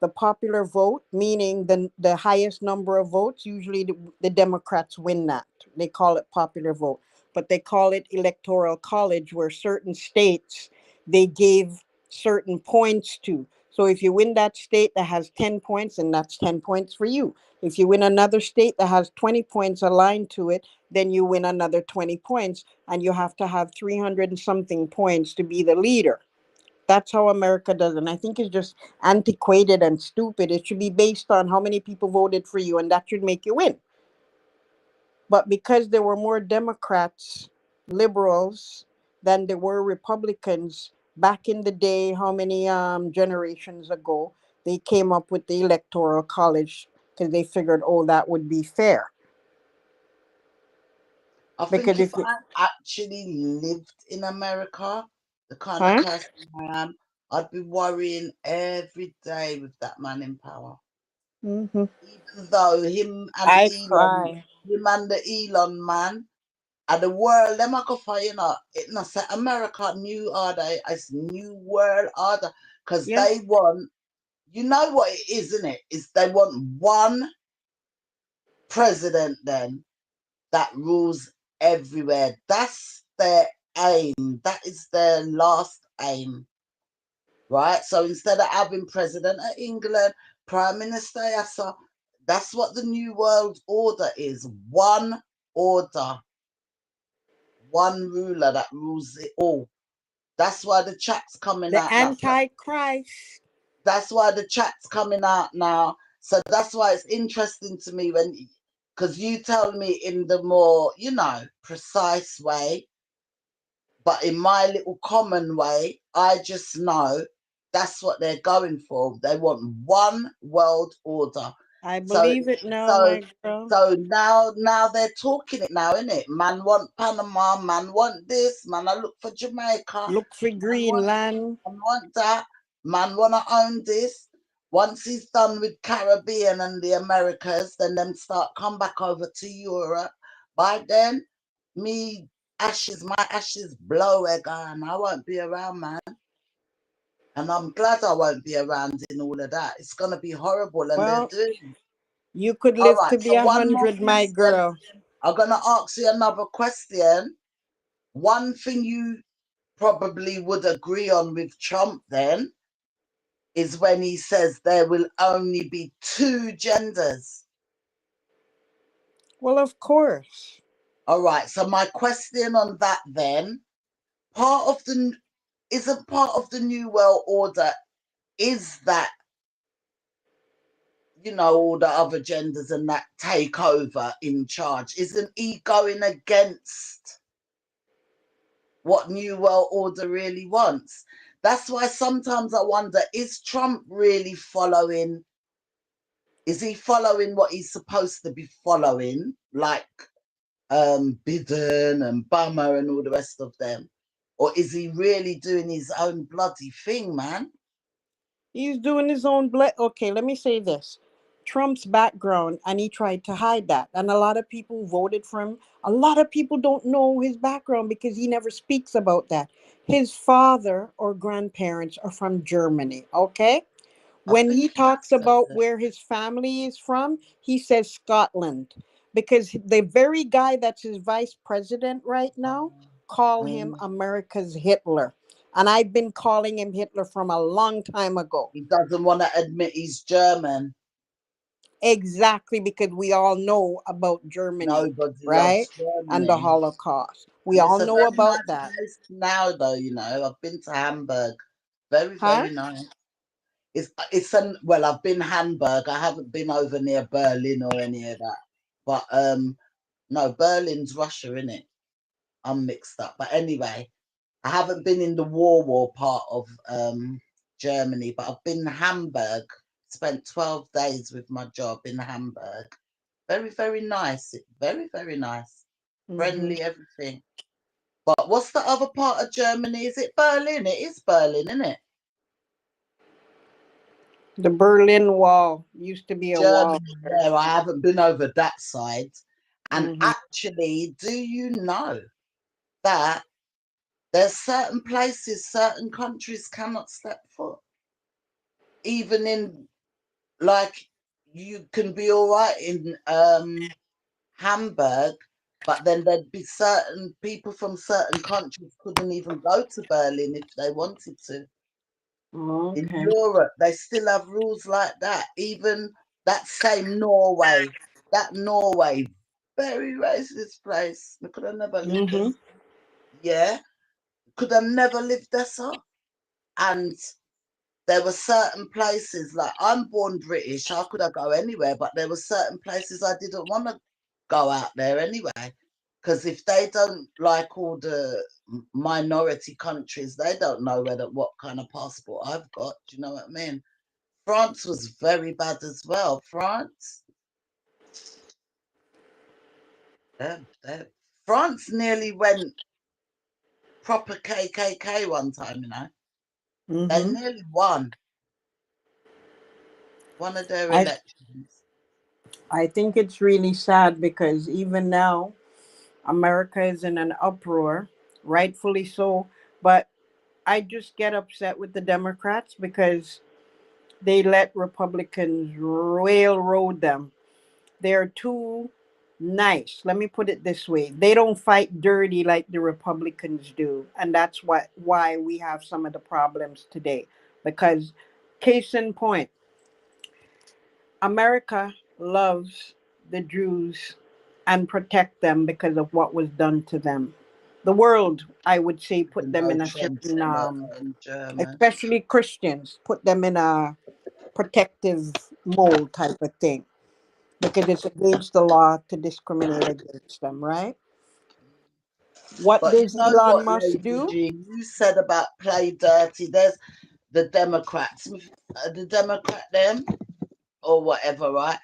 S2: the popular vote, meaning the highest number of votes, usually the Democrats win that. They call it popular vote, but they call it electoral college, where certain states they gave certain points to. So if you win that state that has 10 points, and that's 10 points for you. If you win another state that has 20 points aligned to it, then you win another 20 points, and you have to have 300 and something points to be the leader. That's how America does it. And I think it's just antiquated and stupid. It should be based on how many people voted for you, and that should make you win. But because there were more Democrats, liberals, than there were Republicans back in the day, how many generations ago, they came up with the Electoral College because they figured, oh, that would be fair.
S1: I
S2: Because
S1: think if
S2: if you,
S1: I actually lived in America, the kind of
S2: huh?
S1: person I am, I'd be worrying every day with that man in power.
S2: Hmm.
S1: Even though him and
S2: I
S1: Elon,
S2: cry.
S1: him and the Elon man, and the world, them I go for, it not say America new order, it's new world order, because
S2: Yeah.
S1: they want, you know what it is, isn't it? Is they want one president then that rules everywhere. That's their aim. That is their last aim, right? So instead of having president of England, prime minister, so that's what the new world order is. One order, one ruler that rules it all. That's why the chat's coming
S2: The
S1: out now.
S2: Antichrist.
S1: That's why the chat's coming out now. So that's why it's interesting to me when, because you tell me in the more, precise way, but in my little common way, I just know that's what they're going for. They want one world order.
S2: I
S1: So
S2: believe it now,
S1: so
S2: my girl.
S1: so now they're talking it now, innit? Man want Panama, man want this, man I look for Jamaica,
S2: Look for
S1: want
S2: Greenland.
S1: man want that, man wanna own this. Once he's done with Caribbean and the Americas, then them start come back over to Europe. By then, my ashes blow again. I won't be around, man. And I'm glad I won't be around in all of that. It's gonna be horrible, and they're
S2: Well,
S1: doing it.
S2: you could
S1: All
S2: live
S1: right,
S2: to be
S1: so one more
S2: 100, my
S1: question.
S2: girl.
S1: I'm gonna ask you another question. One thing you probably would agree on with Trump then is when he says there will only be two genders.
S2: Well, of course.
S1: All right, so my question on that then, part of the isn't part of the New World Order is that all the other genders and that take over in charge. Isn't he going against what New World Order really wants? That's why sometimes I wonder, is Trump really following? Is he following what he's supposed to be following, like Biden and Bummer and all the rest of them? Or is he really doing his own bloody thing, man?
S2: He's doing his own Okay, let me say this. Trump's background, and he tried to hide that. And a lot of people voted for him. A lot of people don't know his background because he never speaks about that. His father or grandparents are from Germany, okay?
S1: I
S2: When he
S1: think he has
S2: talks
S1: said
S2: about
S1: that.
S2: where his family is from, he says Scotland. Because the very guy that's his vice president right now call him
S1: Mm.
S2: America's Hitler. And I've been calling him Hitler from a long time ago.
S1: He doesn't want to admit he's German.
S2: Exactly, because we all know about Germany,
S1: Nobody
S2: right?
S1: loves
S2: And the
S1: Germany.
S2: Holocaust. We
S1: And it's
S2: all
S1: a
S2: know
S1: very
S2: about
S1: nice
S2: that.
S1: place now, though, I've been to Hamburg. Very,
S2: Huh?
S1: very nice. I've been Hamburg. I haven't been over near Berlin or any of that. But no, Berlin's Russia, innit? I'm mixed up. But anyway, I haven't been in the war part of Germany, but I've been Hamburg. Spent 12 days with my job in Hamburg. Very, very nice. Very, very nice.
S2: Hmm.
S1: Friendly, everything. But what's the other part of Germany? Is it Berlin? It is Berlin, isn't it?
S2: The Berlin Wall used to be a wall
S1: Germany,
S2: there.
S1: yeah, I haven't been over that side. And
S2: Hmm.
S1: actually, do you know that there's certain places, certain countries cannot step foot? Even in, like, you can be all right in Hamburg, but then there'd be certain people from certain countries couldn't even go to Berlin if they wanted to. In
S2: Okay.
S1: Europe, they still have rules like that. Even that same Norway, that Norway, very racist place. I could have never lived there.
S2: Hmm.
S1: Yeah, could have never lived there, so. And there were certain places, like I'm born British, I could have go anywhere, but there were certain places I didn't want to go out there anyway. Because if they don't like all the minority countries, they don't know what kind of passport I've got. Do you know what I mean? France was very bad as well. France, they France nearly went proper KKK one time. They
S2: Hmm.
S1: nearly won one of their
S2: I
S1: elections.
S2: I think it's really sad because even now America is in an uproar, rightfully so. But I just get upset with the Democrats because they let Republicans railroad them. They're too nice. Let me put it this way. They don't fight dirty like the Republicans do. And that's why we have some of the problems today. Because case in point, America loves the Jews and protect them because of what was done to them. The world, I would say, put
S1: Even
S2: them
S1: though
S2: in a
S1: Trump's
S2: certain,
S1: not German.
S2: especially Christians, put them in a protective mold type of thing because it's against the law to discriminate against them, right? What
S1: But you
S2: does
S1: know
S2: Elon
S1: what,
S2: Musk
S1: Lady
S2: do?
S1: G, you said about play dirty. There's the Democrats, the Democrat them or whatever, right?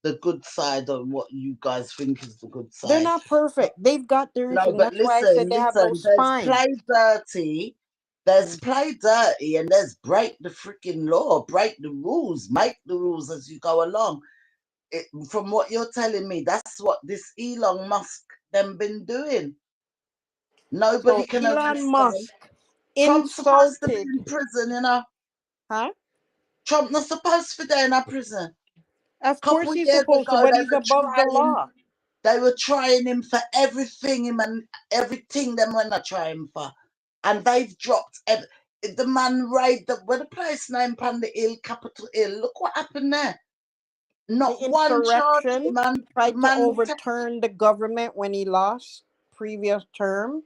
S1: the good side of what you guys think is the good
S2: They're
S1: side.
S2: not perfect. They've got their
S1: No,
S2: issues.
S1: but
S2: That's why I said
S1: listen,
S2: they have no
S1: listen. There's
S2: spine.
S1: play dirty. There's
S2: Mm.
S1: play dirty, and there's break the freaking law, break the rules, make the rules as you go along. From what you're telling me, that's what this Elon Musk them been doing.
S2: So
S1: Nobody can
S2: Elon
S1: arrest them.
S2: Musk
S1: Trump's supposed to be
S2: insulted,
S1: in prison, you know.
S2: huh?
S1: Trump not supposed to be there in a prison.
S2: Of course
S1: Couple of
S2: he's
S1: years
S2: supposed to,
S1: ago,
S2: but he's above the law.
S1: they were trying him for everything, him and everything them when they try him for, and they've dropped. The man raid the where the place named Pan the Hill, Capitol Hill. Look what happened there.
S2: The
S1: Not one charge,
S2: insurrection
S1: man.
S2: tried to
S1: Man,
S2: overturn the government when he lost previous term.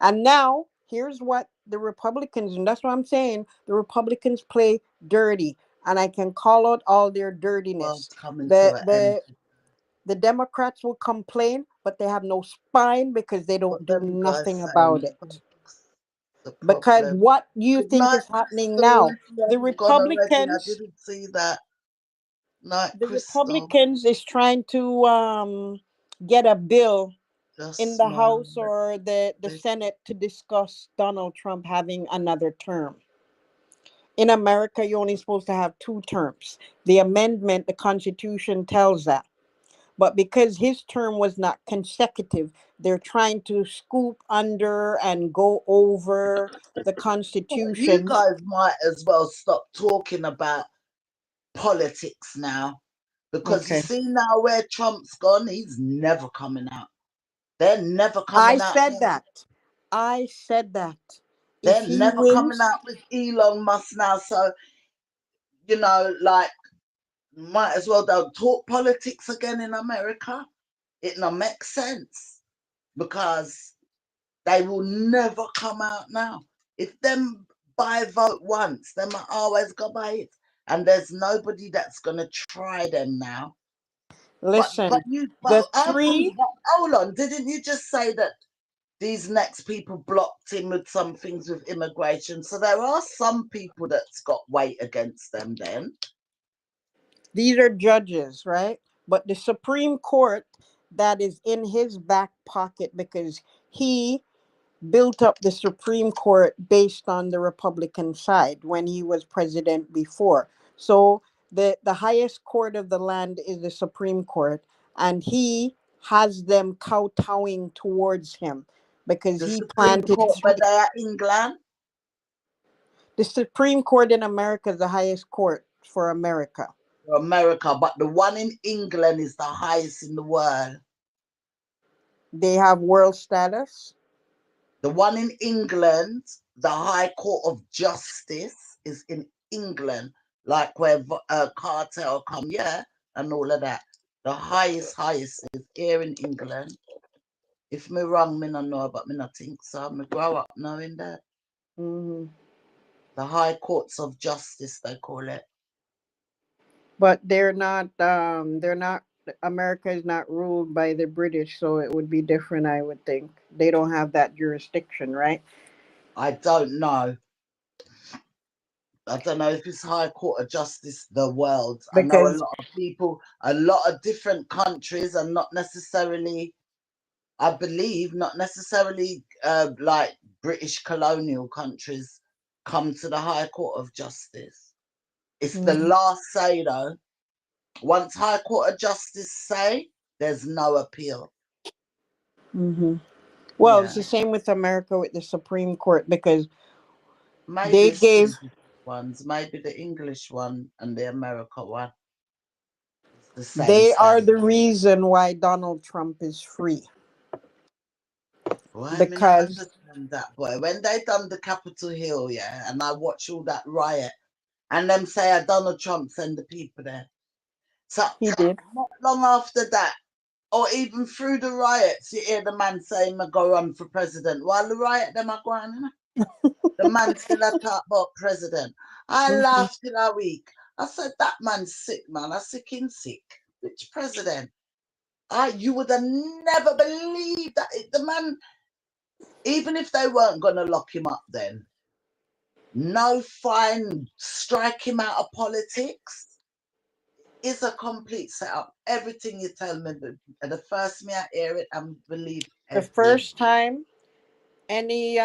S2: And now here's what the Republicans, and that's what I'm saying, the Republicans play dirty. And I can call out all their dirtiness.
S1: world's coming to
S2: The
S1: an end.
S2: the the Democrats will complain, but they have no spine because they don't
S1: What
S2: do
S1: them guys
S2: nothing about
S1: saying?
S2: it.
S1: The
S2: Because
S1: problem.
S2: what you
S1: Good
S2: think
S1: night,
S2: is happening
S1: Crystal.
S2: now,
S1: If you
S2: the
S1: haven't gone already, I
S2: Republicans,
S1: didn't see that. Night,
S2: the
S1: Crystal.
S2: Republicans is trying to get a bill in
S1: Just
S2: the
S1: my
S2: House or the Senate to discuss Donald Trump having another term. In America, you're only supposed to have 2 terms. The amendment, the Constitution tells that. But because his term was not consecutive, they're trying to scoop under and go over the
S1: You
S2: Constitution.
S1: guys might as well stop talking about politics now. Because you
S2: Okay.
S1: see now where Trump's gone, he's never coming out. They're never
S2: I
S1: coming out.
S2: said that. I said that. If
S1: They're
S2: he
S1: never coming
S2: wins,
S1: out with Elon Musk now. So, like, might as well don't talk politics again in America. It don't make sense because they will never come out now. If them buy vote once, them are always go buy it. And there's nobody that's gonna try them now. But
S2: listen,
S1: you but
S2: the three,
S1: hold on, didn't you just say that these next people blocked him with some things with immigration? So there are some people that's got weight against them then.
S2: these are judges, right? But the Supreme Court, that is in his back pocket because he built up the Supreme Court based on the Republican side when he was president before. So the highest court of the land is the Supreme Court, and he has them kowtowing towards him because
S1: The
S2: he
S1: Supreme
S2: planted
S1: Court where
S2: three.
S1: they are England
S2: The Supreme Court in America is the highest court for America.
S1: or America, but the one in England is the highest in the world.
S2: They have world status.
S1: The one in England, the High Court of Justice, is in England, like where Cartel come, yeah, and all of that. The highest is here in England. If me wrong, me not know, but me not think so. Me grow up knowing that.
S2: Hmm.
S1: The High Courts of Justice, they call it.
S2: But they're not. They're not. America is not ruled by the British, so it would be different. I would think they don't have that jurisdiction, right?
S1: I don't know. I don't know if it's High Court of Justice the world. I know a
S2: Because
S1: lot of people, a lot of different countries, and not necessarily, I believe, not necessarily like British colonial countries come to the High Court of Justice. It's the
S2: Mhm.
S1: last say though. Once High Court of Justice say, there's no appeal.
S2: Mhm. Well, it's
S1: Yeah,
S2: the same with America with the Supreme Court because
S1: maybe
S2: they
S1: it's
S2: gave.
S1: two different ones. Maybe the English one and the America one is the same
S2: They are
S1: say.
S2: the reason why Donald Trump is free
S1: Why me not
S2: because
S1: understand that boy? When they done the Capitol Hill, yeah, and I watch all that riot, and them say Donald Trump send the people there. So
S2: he did.
S1: not long after that, or even through the riots, you hear the man saying, "I go run for president." While the riot them are going, the man still a talk about president. I
S2: Mhm.
S1: laughed in a week. I said, "That man's sick, man. I sick him sick. Which president? You would have never believed that the man, even if they weren't gonna lock him up, then no fine, strike him out of politics. is a complete setup. Everything you tell me, and the first me I hear it, I believe
S2: The
S1: every.
S2: first time any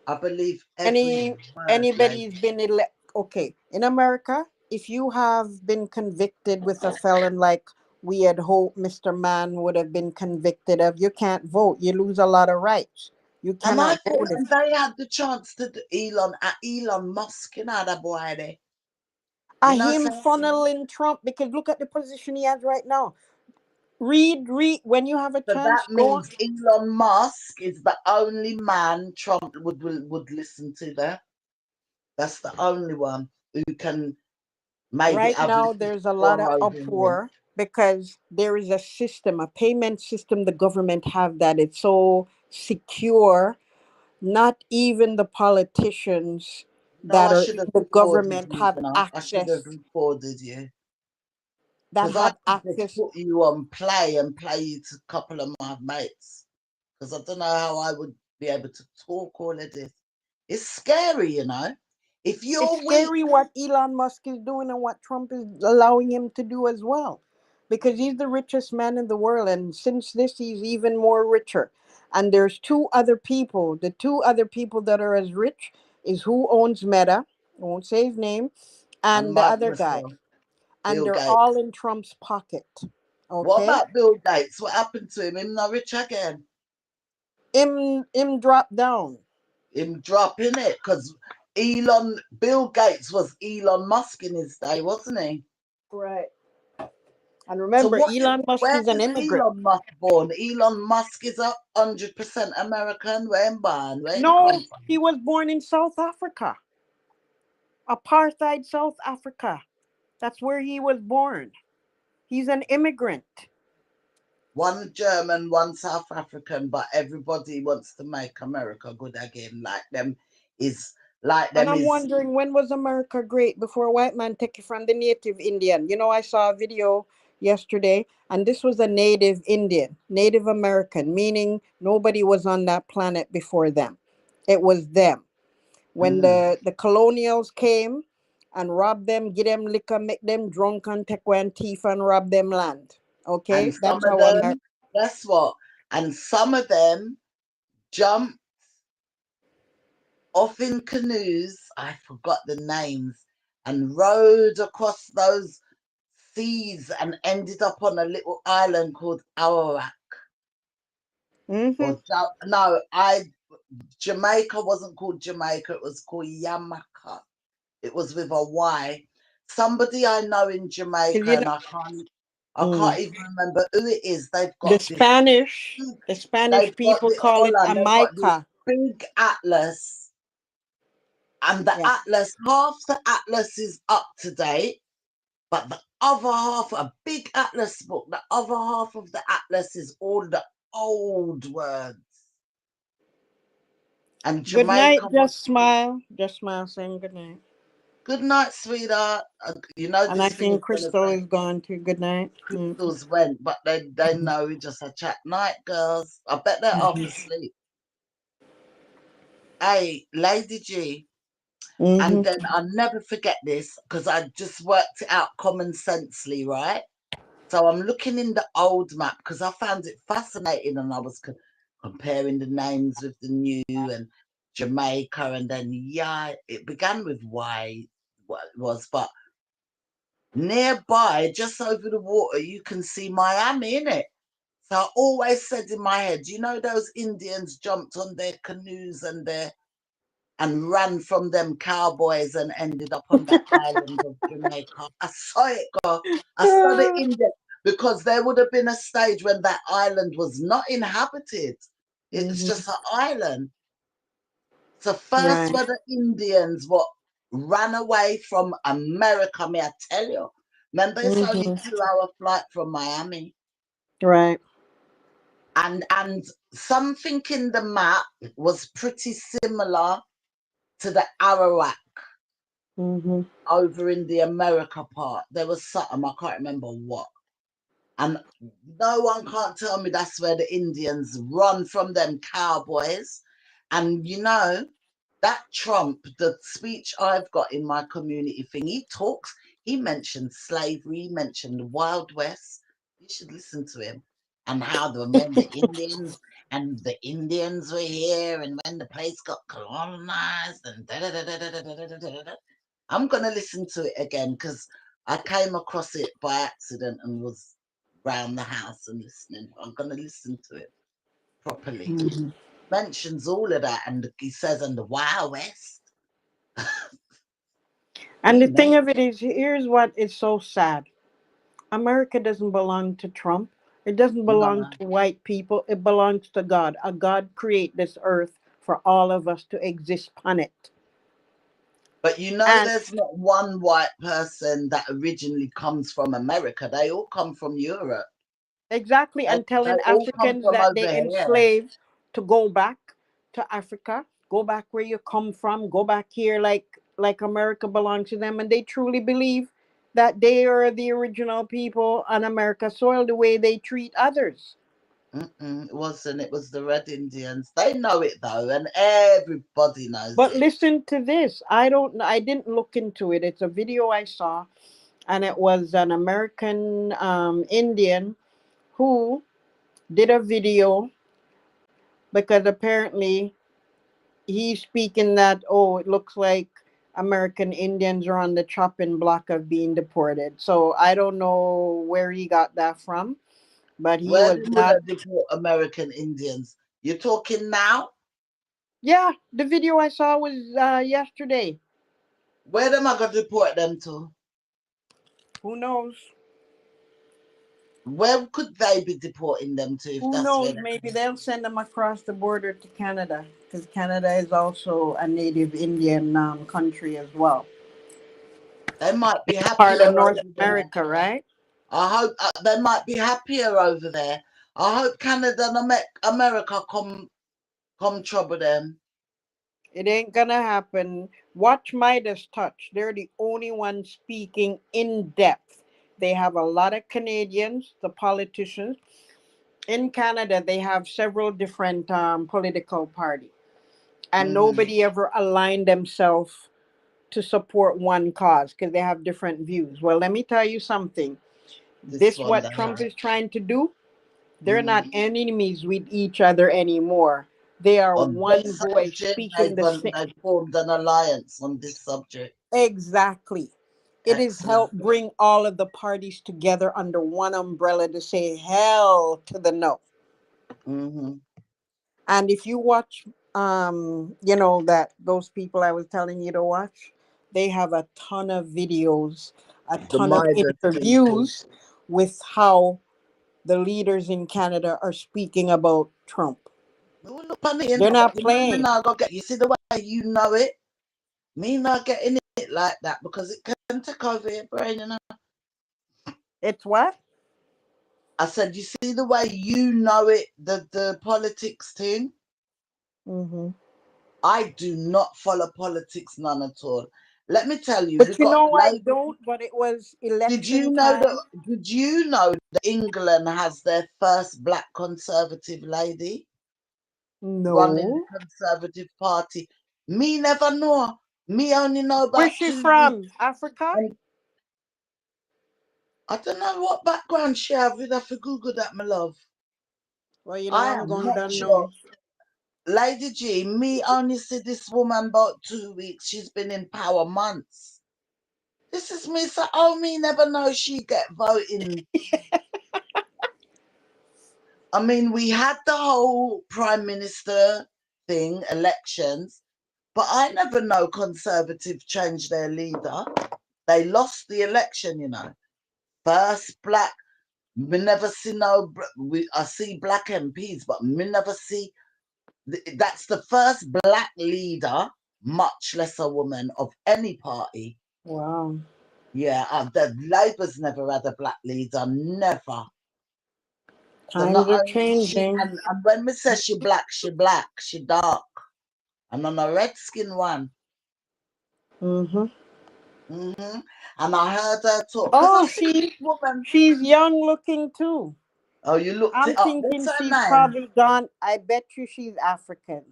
S1: I believe every
S2: any
S1: word, lady.
S2: anybody's been okay in America, if you have been convicted with a felon like we had hoped Mr. Mann would have been convicted of, you can't vote. You lose a lot of rights. You
S1: And I
S2: cannot
S1: thought,
S2: vote
S1: and they had the chance to do Elon Musk, you know, that boy there. You know,
S2: him
S1: saying
S2: funneling Trump, because look at the position he has right now. Read when you have a
S1: so that
S2: chance, go on.
S1: means Elon Musk is the only man Trump would listen to there. That's the only one who can maybe
S2: Right
S1: have a
S2: now
S1: little
S2: there's a lot
S1: power
S2: of
S1: over him.
S2: uproar because there is a system, a payment system the government have that it's so secure. Not even the politicians
S1: No,
S2: that
S1: I
S2: are
S1: should
S2: in
S1: have
S2: the
S1: recorded
S2: government
S1: you,
S2: have
S1: you know. I should have
S2: access,
S1: recorded you.
S2: that
S1: Because I
S2: have
S1: could just
S2: access.
S1: put you on play and play you to a couple of my mates. Because I don't know how I would be able to talk all of this. It's scary, you know. If
S2: It's
S1: you're weak,
S2: scary what Elon Musk is doing and what Trump is allowing him to do as well. Because he's the richest man in the world. And since this, he's even more richer. And there's two other people. The two other people that are as rich is who owns Meta. I won't say his name.
S1: and
S2: And the other guy.
S1: Microsoft,
S2: And
S1: Bill
S2: they're all
S1: Gates.
S2: in Trump's pocket.
S1: What
S2: Okay?
S1: about Bill Gates? What happened to him? Him not rich again.
S2: Him drop down.
S1: Him dropping it because Bill Gates was Elon Musk in his day, wasn't he?
S2: Right. And
S1: So
S2: remember,
S1: what?
S2: Elon Musk
S1: Where
S2: is an
S1: is
S2: immigrant.
S1: Elon Musk born? Elon Musk is 100% American. Where him born? Where he
S2: No,
S1: come from?
S2: he was born in South Africa, apartheid South Africa. That's where he was born. He's an immigrant.
S1: One German, one South African, but everybody wants to make America good again. Is like
S2: And
S1: them
S2: I'm
S1: is
S2: wondering, when was America great before a white man took it from the native Indian? You know, I saw a video yesterday, and this was a native Indian, Native American, meaning nobody was on that planet before them. It was them. When
S1: mm.
S2: the colonials came and robbed them, give them liquor, make them drunk and take one thief and rob them land.
S1: And
S2: Okay,
S1: some
S2: that's
S1: of
S2: how America.
S1: them, guess what? And some of them jump off in canoes, I forgot the names, and rowed across those seas and ended up on a little island called Ararat.
S2: Mm-hmm.
S1: No, Jamaica wasn't called Jamaica, it was called Yamaka. It was with a Y. Somebody I know in
S2: Because
S1: Jamaica,
S2: you know,
S1: and I can't even remember who it is.
S2: the Spanish, the Spanish
S1: They've got
S2: people
S1: the
S2: call it
S1: Holland, they've got this
S2: Jamaica.
S1: big atlas, and the
S2: Yeah.
S1: atlas, half the atlas is up to date, but the other half, a big atlas book, the other half of the atlas is all the old words. And
S2: Good night.
S1: Jamaica was
S2: Just smile. Just smile. Saying good night.
S1: good night, sweetheart. You know
S2: And I
S1: this thing is
S2: think
S1: gonna
S2: Crystal
S1: say
S2: is gone too. Good night. Mm-hmm.
S1: crystals went, but they know we just a chat night, girls. I bet they're off asleep. Hey, Lady G. And then
S2: Mm-hmm.
S1: I'll never forget this because I just worked it out common sensely, right? So I'm looking in the old map because I found it fascinating and I was comparing the names with the new and Jamaica. And then, yeah, it began with Y, what it was, but nearby, just over the water, you can see Miami in it. So I always said in my head, you know, those Indians jumped on their canoes and ran from them cowboys and ended up on the island of Jamaica. I saw it go. I saw the Indian because there would have been a stage when that island was not inhabited. It was
S2: Mm-hmm.
S1: just an island. So first
S2: Right.
S1: were the Indians what ran away from America, may I tell you. Remember, it's only
S2: Mm-hmm.
S1: 2 hour flight from Miami.
S2: Right.
S1: And something in the map was pretty similar to the Arawak
S2: Mm-hmm.
S1: over in the America part. There was something, I can't remember what. And no one can't tell me that's where the Indians run from them cowboys. And you know, that Trump, the speech I've got in my community thing, he He mentioned slavery, he mentioned the Wild West. You should listen to him. And how when the Indians were here and when the place got colonized and da da da da da da da da da da. I'm gonna listen to it again because I came across it by accident and was round the house and listening. I'm gonna listen to it properly.
S2: Mhm.
S1: Mentions all of that and he says and the Wild West.
S2: And
S1: He
S2: the thing
S1: meant
S2: of it is, here's what is so sad. America doesn't belong to Trump. It doesn't belong
S1: no.
S2: to white people. It belongs to God. A God create this earth for all of us to exist on it.
S1: But you know,
S2: And
S1: there's not one white person that originally comes from America. They all come from Europe.
S2: exactly, and
S1: They
S2: telling
S1: all come
S2: Africans
S1: from
S2: that
S1: over
S2: they
S1: here.
S2: enslaved to go back to Africa, go back where you come from, go back here like America belongs to them, and they truly believe that they are the original people on America's soil the way they treat others.
S1: It wasn't. It was the Red Indians. They know it though, and everybody knows
S2: But
S1: it.
S2: listen to this. I didn't look into it. It's a video I saw, and it was an American Indian who did a video because apparently he's speaking that, oh, it looks like American Indians are on the chopping block of being deported. So I don't know where he got that from, but he
S1: Where
S2: was
S1: did
S2: not.
S1: they deport American Indians? You're talking now?
S2: Yeah, the video I saw was yesterday.
S1: Where am I gonna deport them to?
S2: Who knows?
S1: Where could they be deporting them to if
S2: Who
S1: that's where
S2: knows?
S1: they're
S2: Maybe
S1: gonna?
S2: they'll send them across the border to Canada because Canada is also a native Indian country as well.
S1: They might be
S2: Part
S1: happier
S2: of
S1: over
S2: North
S1: there.
S2: America, right?
S1: I hope they might be happier over there. I hope Canada and America come trouble them.
S2: It ain't gonna happen. Watch Midas touch. They're the only ones speaking in depth. They have a lot of Canadians, the politicians. In Canada, they have several different political parties, and
S1: Hmm.
S2: nobody ever aligned themselves to support one cause because they have different views. Well, let me tell you something.
S1: This
S2: This
S1: one
S2: what
S1: they
S2: Trump
S1: have.
S2: is trying to do. They're not
S1: Hmm.
S2: enemies with each other anymore. They are
S1: On
S2: one
S1: this
S2: voice
S1: subject,
S2: speaking the same.
S1: they formed an alliance on this subject.
S2: Exactly. It has
S1: Excellent.
S2: helped bring all of the parties together under one umbrella to say hell to the no.
S1: Hmm.
S2: And if you watch, that those people I was telling you to watch, they have a ton of videos, a
S1: The
S2: ton of
S1: Midas people.
S2: interviews with how the leaders in Canada are speaking about Trump.
S1: Oh, look funny, you
S2: They're
S1: know, but
S2: not
S1: you know, me
S2: playing.
S1: not gonna get. You see the way you know it. Me not getting it like that because it can take over your brain. You know.
S2: It's what?
S1: I said, you see the way you know it, the politics thing.
S2: Hmm.
S1: I do not follow politics none at all. Let me tell you, we
S2: But you
S1: got
S2: know, I
S1: Labour.
S2: don't. But it was
S1: Did you
S2: election
S1: know
S2: time.
S1: that? Did you know that England has their first black conservative lady running the
S2: No.
S1: Conservative Party? Me never know. Me only know
S2: Where's
S1: about
S2: she
S1: 2 weeks,
S2: from? Africa?
S1: and I don't know what background she have. We'd have to Google that, my love.
S2: Well, you know,
S1: I
S2: I'm
S1: am
S2: going
S1: not
S2: to
S1: sure.
S2: know.
S1: Lady G, me only see this woman about 2 weeks. She's been in power months. This is me. So, oh, me never know she get voting. I mean, we had the whole prime minister thing, elections, but I never know Conservative changed their leader. They lost the election, you know. First black. Me never see no. I see black MPs, but me never see. That's the first black leader, much less a woman of any party.
S2: Wow.
S1: Yeah, the Labour's never had a black leader, never. So not
S2: Times are
S1: only is she,
S2: changing.
S1: and when me say she black, she dark. And on a red skin one.
S2: Hmm.
S1: Hmm. And I heard her talk, because I
S2: Oh,
S1: see this woman.
S2: she's young looking too.
S1: Oh, you looked
S2: I'm
S1: it up. What's
S2: thinking
S1: her
S2: she's
S1: name?
S2: probably gone. I bet you she's African.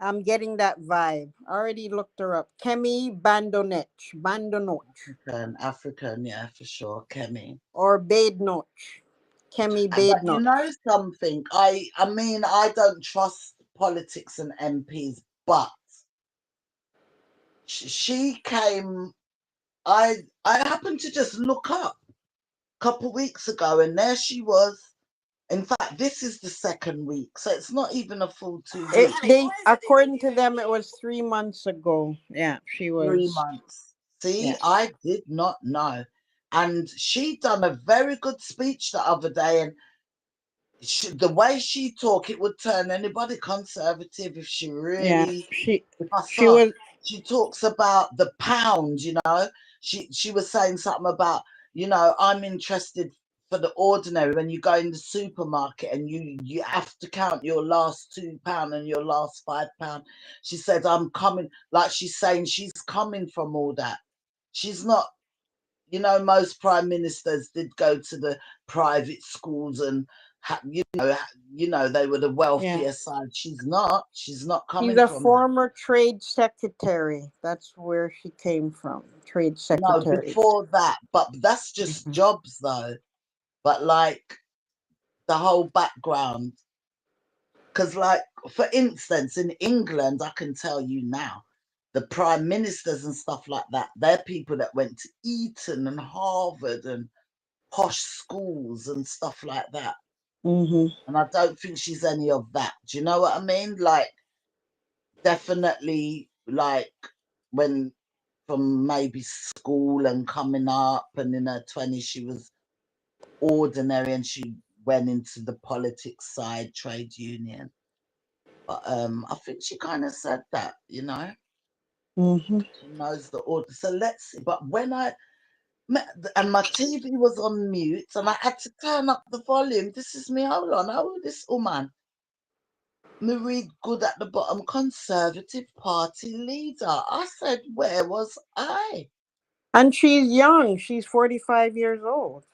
S2: I'm getting that vibe. I already looked her up. Kemi Bandonoch,
S1: African, yeah, for sure, Kemi.
S2: or Badenoch. Kemi
S1: But you
S2: Badenoch.
S1: know something, I mean, I don't trust politics and MPs, but she came. I happened to just look up a couple weeks ago, and there she was. In fact, this is the second week, so it's not even a full 2 weeks.
S2: According to them, it was 3 months ago. Yeah, she
S1: 3
S2: was.
S1: months. See,
S2: Yeah,
S1: I did not know. And she done a very good speech the other day, and the way she talk, it would turn anybody conservative if she
S2: yeah.
S1: really,
S2: She
S1: if I
S2: she
S1: saw.
S2: was.
S1: She talks about the pound, you know. She was saying something about, you know, I'm interested for the ordinary when you go in the supermarket and you have to count your last £2 and your last £5. She said, I'm coming, like she's saying she's coming from all that. She's not, you know, most prime ministers did go to the private schools and you know they were the
S2: Yeah,
S1: wealthier side. She's not
S2: she's
S1: coming
S2: a
S1: from that.
S2: former trade secretary. That's where she came from. Trade
S1: No,
S2: secretary.
S1: before that, but that's just
S2: Mhm.
S1: jobs though. But like the whole background, because like for instance, in England, I can tell you now, the prime ministers and stuff like that, they're people that went to Eton and Harvard and posh schools and stuff like that.
S2: Mhm.
S1: And I don't think she's any of that. Do you know what I mean? Like definitely like when from maybe school and coming up and in her 20s she was ordinary and she went into the politics side, trade union. But I think she kind of said that, you know,
S2: Mhm.
S1: she knows the order. So let's see. But when and my TV was on mute and I had to turn up the volume. This is me. Hold on. Oh, this woman. Me read good at the bottom. Conservative Party leader. I said, where was I?
S2: And she's young. She's 45 years old.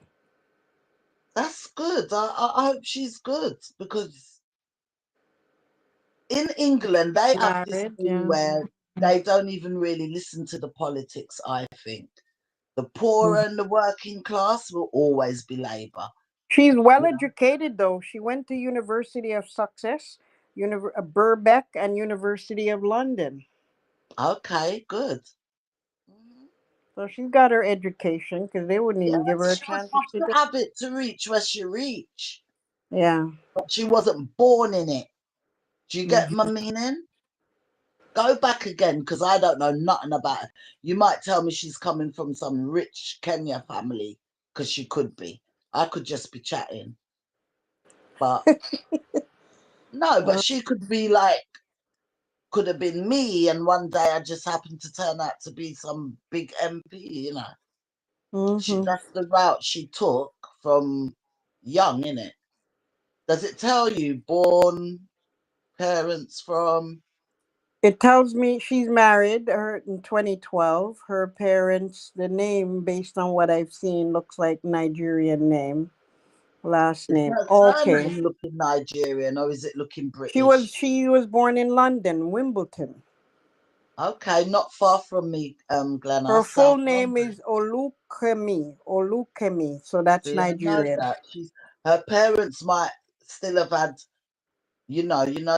S1: That's good. I hope she's good because in England, they have this
S2: Married.
S1: thing
S2: Yeah.
S1: where they don't even really listen to the politics, I think. The poor
S2: Mhm.
S1: and the working class will always be Labour.
S2: She's well
S1: You know?
S2: educated, though. She went to University of Sussex, Birkbeck, and University of London.
S1: Okay, good. Mhm.
S2: So she's got her education because they wouldn't
S1: Yeah,
S2: even give her a
S1: she would
S2: chance if she
S1: have
S2: did.
S1: to have it to reach where she reached,
S2: Yeah.
S1: but she wasn't born in it. Do you get my
S2: Mhm.
S1: meaning? Go back again because I don't know nothing about her. You might tell me she's coming from some rich Kenya family because she could be. I could just be chatting, but no, but
S2: Uh,
S1: she could be like, could have been me, and one day I just happened to turn out to be some big MP, you know.
S2: mhm.
S1: That's the route she took from young, innit? Does it tell you born, parents from?
S2: It tells me she's married her in 2012. Her parents, the name based on what I've seen looks like Nigerian name, last
S1: Is
S2: name.
S1: her
S2: Okay.
S1: surname looking Nigerian or is it looking
S2: She was
S1: British?
S2: she was born in London, Wimbledon.
S1: Okay, not far from me, Glenna,
S2: Her full
S1: South
S2: name
S1: London.
S2: is Olukemi. Olukemi. So that's
S1: See, I know
S2: Nigerian.
S1: that. Her parents might still have had,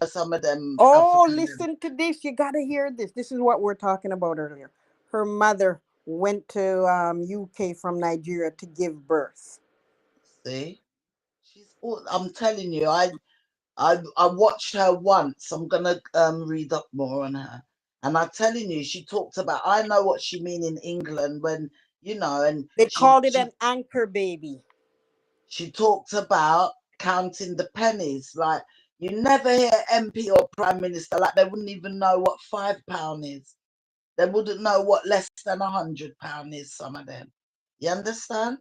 S1: some of them
S2: Oh,
S1: African.
S2: listen to this. You got to hear this. This is what we're talking about earlier. Her mother went to UK from Nigeria to give birth.
S1: See, I'm telling you, I watched her once. I'm gonna read up more on her. And I'm telling you, she talked about. I know what she mean in England when and
S2: They
S1: she
S2: called it
S1: she
S2: an anchor baby.
S1: she talked about counting the pennies. Like you never hear MP or Prime Minister like they wouldn't even know what £5 is. They wouldn't know what less than £100 is. Some of them, you understand?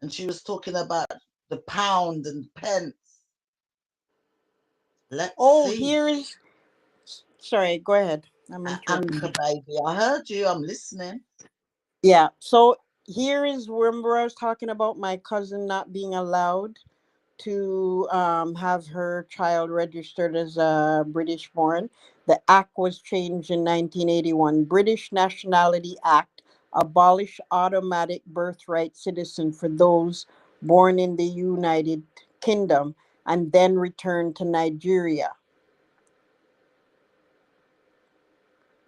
S1: And she was talking about the pound and pence. Let's
S2: Oh,
S1: see.
S2: here's. Sorry, go ahead. I'm interrupting.
S1: Anchor baby. I heard you. I'm listening.
S2: Yeah. So here is, remember I was talking about my cousin not being allowed to have her child registered as a British born. The act was changed in 1981. British Nationality Act abolished automatic birthright citizen for those born in the United Kingdom and then returned to Nigeria.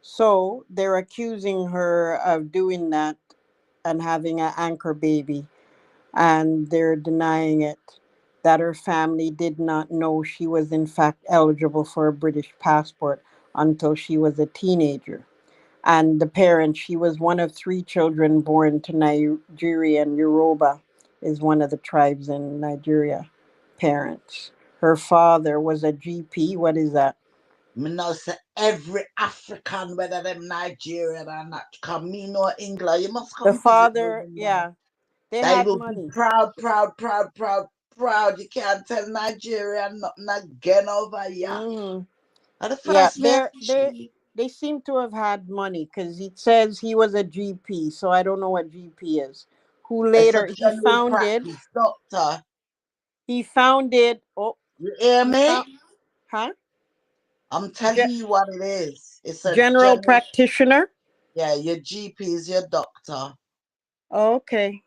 S2: So they're accusing her of doing that and having an anchor baby, and they're denying it. That her family did not know she was in fact eligible for a British passport until she was a teenager. And the parents, she was one of three children born to Nigeria, and Yoruba is one of the tribes in Nigeria. Parents. Her father was a GP. What is that?
S1: Me know say every African, whether them Nigerian or not, come me know England, you must
S2: The
S1: come visit me.
S2: father,
S1: You know.
S2: yeah, they
S1: They
S2: had
S1: will be
S2: money.
S1: proud, proud, proud, proud, proud. You can't tell Nigeria nothing again over here.
S2: Hmm.
S1: And the
S2: Yeah,
S1: first me
S2: they seem to have had money because it says he was a GP, so I don't know what GP is. Who
S1: it's a
S2: later
S1: general practice doctor.
S2: he founded oh
S1: You hear
S2: he
S1: me?
S2: found huh
S1: I'm telling
S2: Ge-
S1: you what it is. It's a
S2: general
S1: general,
S2: practitioner.
S1: yeah, your GP is your doctor.
S2: Oh, okay.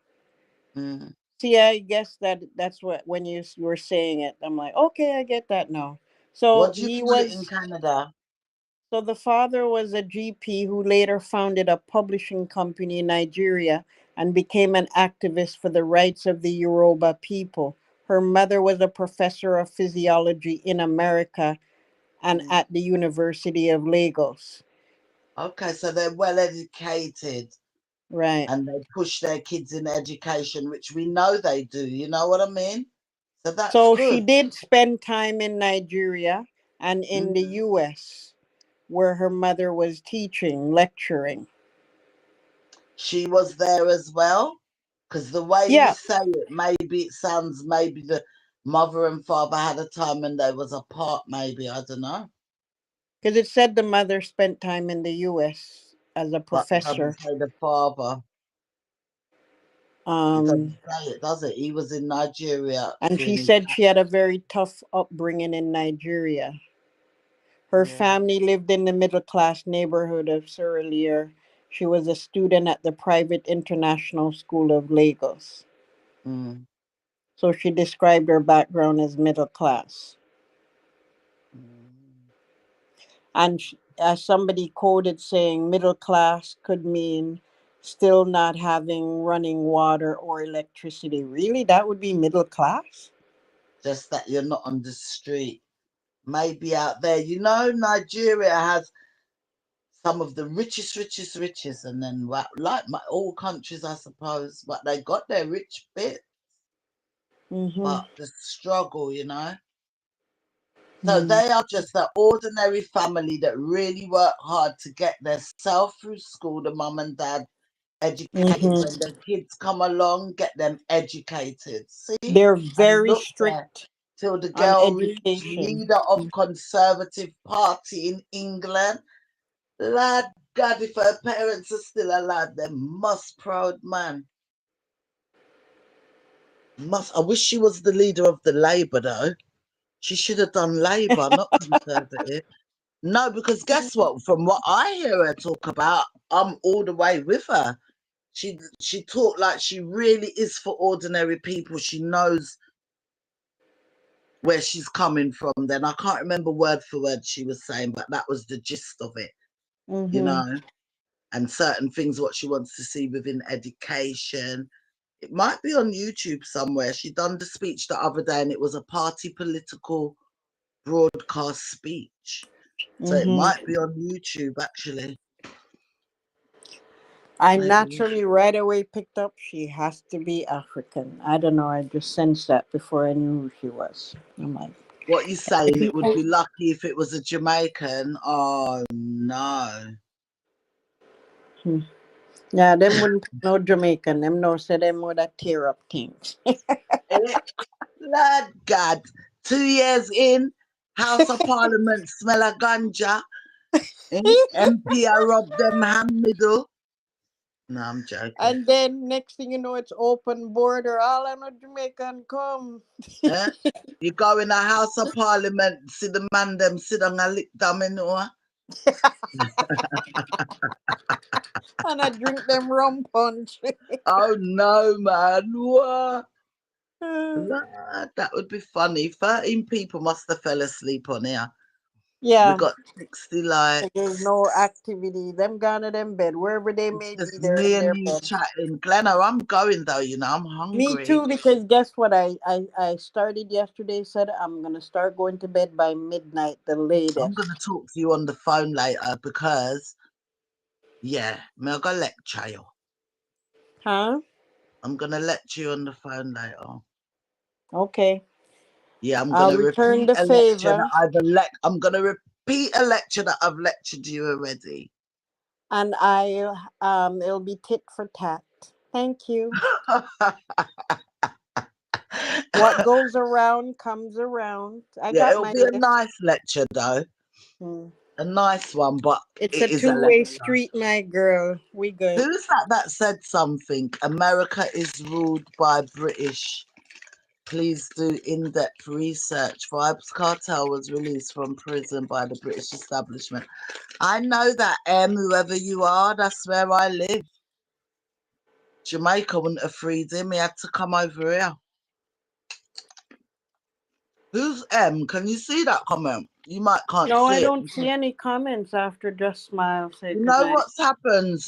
S1: Mm.
S2: See, I guess that's what when you were saying it, I'm like, okay, I get that now. So
S1: What do you
S2: he
S1: call it in
S2: was
S1: Canada?
S2: So the father was a GP who later founded a publishing company in Nigeria and became an activist for the rights of the Yoruba people. Her mother was a professor of physiology in America and
S1: Mm.
S2: at the University of Lagos.
S1: Okay, so they're well educated
S2: Right.
S1: and they push their kids in education, which we know they do. You know what I mean? So that's
S2: So she
S1: good.
S2: did spend time in Nigeria and in the
S1: Mm.
S2: US where her mother was teaching, lecturing.
S1: She was there as well, because the way you
S2: Yeah,
S1: say it, maybe it sounds maybe the mother and father had a time when they was apart. Maybe I don't know,
S2: because it said the mother spent time in the US as a
S1: but it doesn't
S2: professor.
S1: say the father. It doesn't
S2: Um,
S1: say it, does it? He was in Nigeria
S2: and she
S1: doing his.
S2: said she had a very tough upbringing in Nigeria. Her
S1: Yeah.
S2: family lived in the middle class neighborhood of Surrey. She was a student at the private international school of Lagos.
S1: Mm,
S2: So she described her background as middle class.
S1: mm.
S2: And as somebody quoted saying, middle class could mean still not having running water or electricity. Really? That would be middle class?
S1: Just that you're not on the street. Maybe out there, Nigeria has some of the richest, and then like all countries, I suppose, but they got their rich bit,
S2: Mm-hmm.
S1: but the struggle. So
S2: Mm-hmm.
S1: they are just an ordinary family that really work hard to get themselves through school, the mum and dad educated.
S2: Mm-hmm.
S1: When their kids come along, get them educated. See?
S2: They're
S1: And
S2: very
S1: look there,
S2: strict
S1: till the
S2: on
S1: girl reached
S2: education.
S1: leader of Conservative Party in England. Lord God, if her parents are still alive, they must proud man. Must I wish she was the leader of the Labour though. She should have done Labour, not Conservative. No, because guess what? From what I hear her talk about, I'm all the way with her. She talked like she really is for ordinary people. She knows where she's coming from. Then I can't remember word for word she was saying, but that was the gist of it, you
S2: Mm-hmm.
S1: know. And certain things what she wants to see within education. It might be on YouTube somewhere. She done the speech the other day, and it was a party political broadcast speech. So it might
S2: Mm-hmm.
S1: be on YouTube actually.
S2: I
S1: Maybe.
S2: naturally right away picked up she has to be African. I don't know. I just sensed that before I knew who she was. I'm like,
S1: What you saying? It would be lucky if it was a Jamaican. Oh no.
S2: hmm. Yeah, them wouldn't pick no Jamaican. Them no say them would have tear up things.
S1: Eh, Lord God. 2 years in, House of Parliament smell of ganja. Eh? MP I rub them hand middle. No, I'm joking.
S2: And then next thing you know, it's open border. All I know Jamaican come.
S1: Eh? You go in the House of Parliament, see the man them sit on a lick them in or
S2: And I drink them rum punch.
S1: oh no, man. What? That would be funny. 13 people must have fell asleep on here. We
S2: Yeah.
S1: got 60
S2: 'Cause there's
S1: likes.
S2: no activity. Them gone to them bed. Wherever they
S1: It's
S2: may be,
S1: just
S2: they're
S1: me
S2: in
S1: and
S2: their
S1: you
S2: bed.
S1: chatting. Glenna, I'm going though, I'm
S2: Me
S1: hungry.
S2: too, because guess what? I started yesterday, said I'm gonna start going to bed by midnight, the
S1: I'm gonna
S2: latest.
S1: talk to you on the phone later because I'm gonna lecture you.
S2: Huh?
S1: I'm gonna lecture you on the phone later.
S2: Okay.
S1: Yeah, I'm
S2: I'll
S1: gonna
S2: return
S1: repeat
S2: the
S1: a lecture
S2: favor,
S1: that I'm gonna repeat a lecture that I've lectured you already.
S2: and I'll it'll be tit for tat. Thank you. What goes around comes around. I
S1: Yeah,
S2: got
S1: it'll
S2: my
S1: be a
S2: list.
S1: nice lecture though.
S2: Hmm.
S1: A nice one, but
S2: It's a
S1: it is a
S2: two-way
S1: lecture.
S2: street, my girl. We good.
S1: Who's that said something? America is ruled by British. Please do in-depth research. Vibes Cartel was released from prison by the British establishment. I know that, whoever you are, that's where I live. Jamaica wouldn't have freed him. He had to come over here. Who's M? Can you see that comment? You might can't
S2: No, I
S1: see it.
S2: don't see any comments after Just Smile said
S1: You
S2: good
S1: know
S2: night.
S1: what's happened?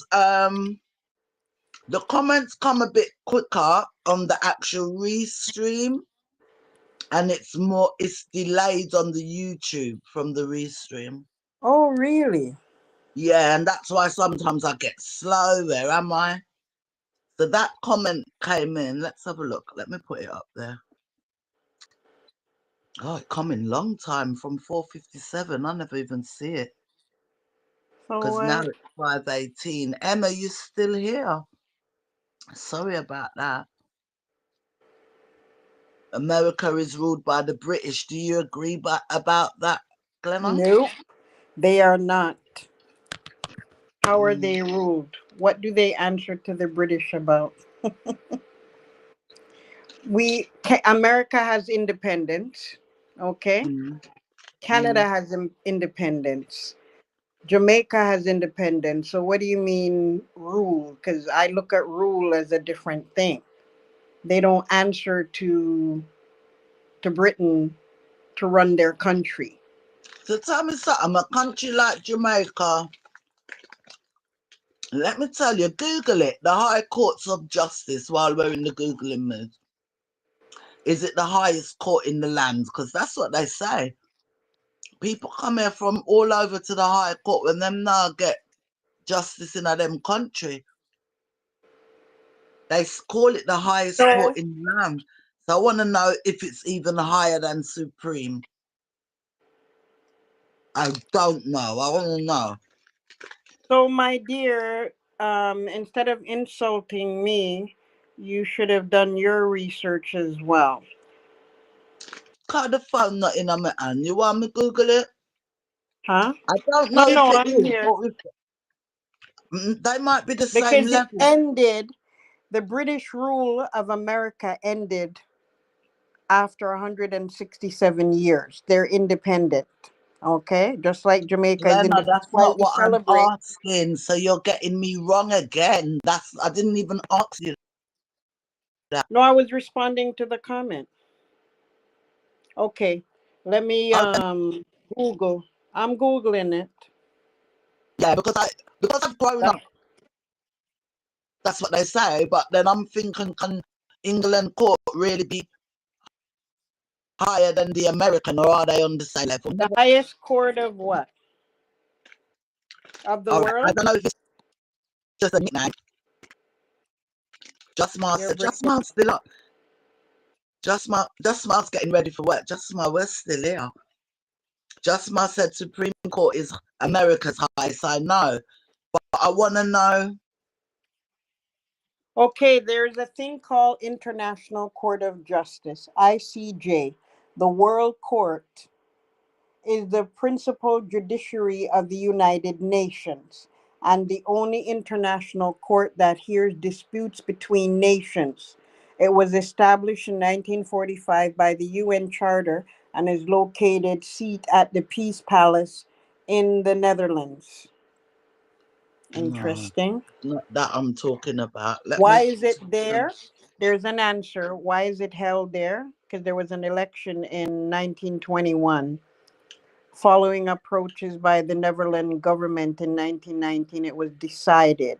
S1: The comments come a bit quicker on the actual restream, and it's delayed on the YouTube from the restream.
S2: Oh, really?
S1: Yeah, and that's why sometimes I get slow. Where am I? So that comment came in. Let's have a look. Let me put it up there. Oh, it come in long time from 4:57. I never even see it
S2: So
S1: because now
S2: what?
S1: it's 5:18. Emma, you still here? Sorry about that. America is ruled by the British. Do you agree about that, Glenna?
S2: Nope, they are not. How are
S1: Mm,
S2: they ruled? What do they answer to the British about? America has independence. Okay.
S1: mm,
S2: Canada
S1: mm.
S2: has independence. Jamaica has independence. So what do you mean rule? Because I look at rule as a different thing. They don't answer to Britain to run their country.
S1: So tell me something. A country like Jamaica, let me tell you, Google it. The High Courts of Justice, while we're in the Googling mood. Is it the highest court in the land? Because that's what they say. People come here from all over to the High Court when them now get justice in a them country. They call it the highest court
S2: So
S1: in the land. So I want to know if it's even higher than Supreme. I don't know. I want to know.
S2: So, my dear, instead of insulting me, you should have done your research as well.
S1: Got the phone not in my hand. You want me to Google it?
S2: Huh?
S1: I don't
S2: No,
S1: know if
S2: no,
S1: it
S2: I'm
S1: is,
S2: here.
S1: but they might be the same
S2: Because it
S1: level.
S2: ended, the British rule of America ended after 167 years. They're independent. Okay? Just like Jamaica is
S1: Glenna,
S2: independent.
S1: that's
S2: That's why
S1: not
S2: we
S1: what I'm
S2: celebrate.
S1: asking. So you're getting me wrong again. I didn't even ask you that.
S2: No, I was responding to the comment. Okay. Let me
S1: Oh,
S2: Google. I'm Googling it.
S1: yeah, because I've grown up, that's what they say. But then I'm thinking, can England court really be higher than the American, or are they on the same level?
S2: The highest court of what? Of the
S1: All right, I
S2: world?
S1: don't know if it's just a nickname.
S2: You're
S1: Just
S2: breaking.
S1: Miles still up. Just Miles getting ready for work. Just Miles, we're still here. Just Miles said Supreme Court is America's highest. I know, but I want to know.
S2: Okay, there's a thing called International Court of Justice, ICJ. The World Court is the principal judiciary of the United Nations. and the only international court that hears disputes between nations. It was established in 1945 by the UN Charter and is located seat at the Peace Palace in the Netherlands.
S1: No,
S2: Interesting.
S1: not that I'm talking about. Let
S2: Why
S1: me.
S2: is it there? There's an answer. Why is it held there? Because there was an election in 1921. Following approaches by the Netherlands government in 1919, it was decided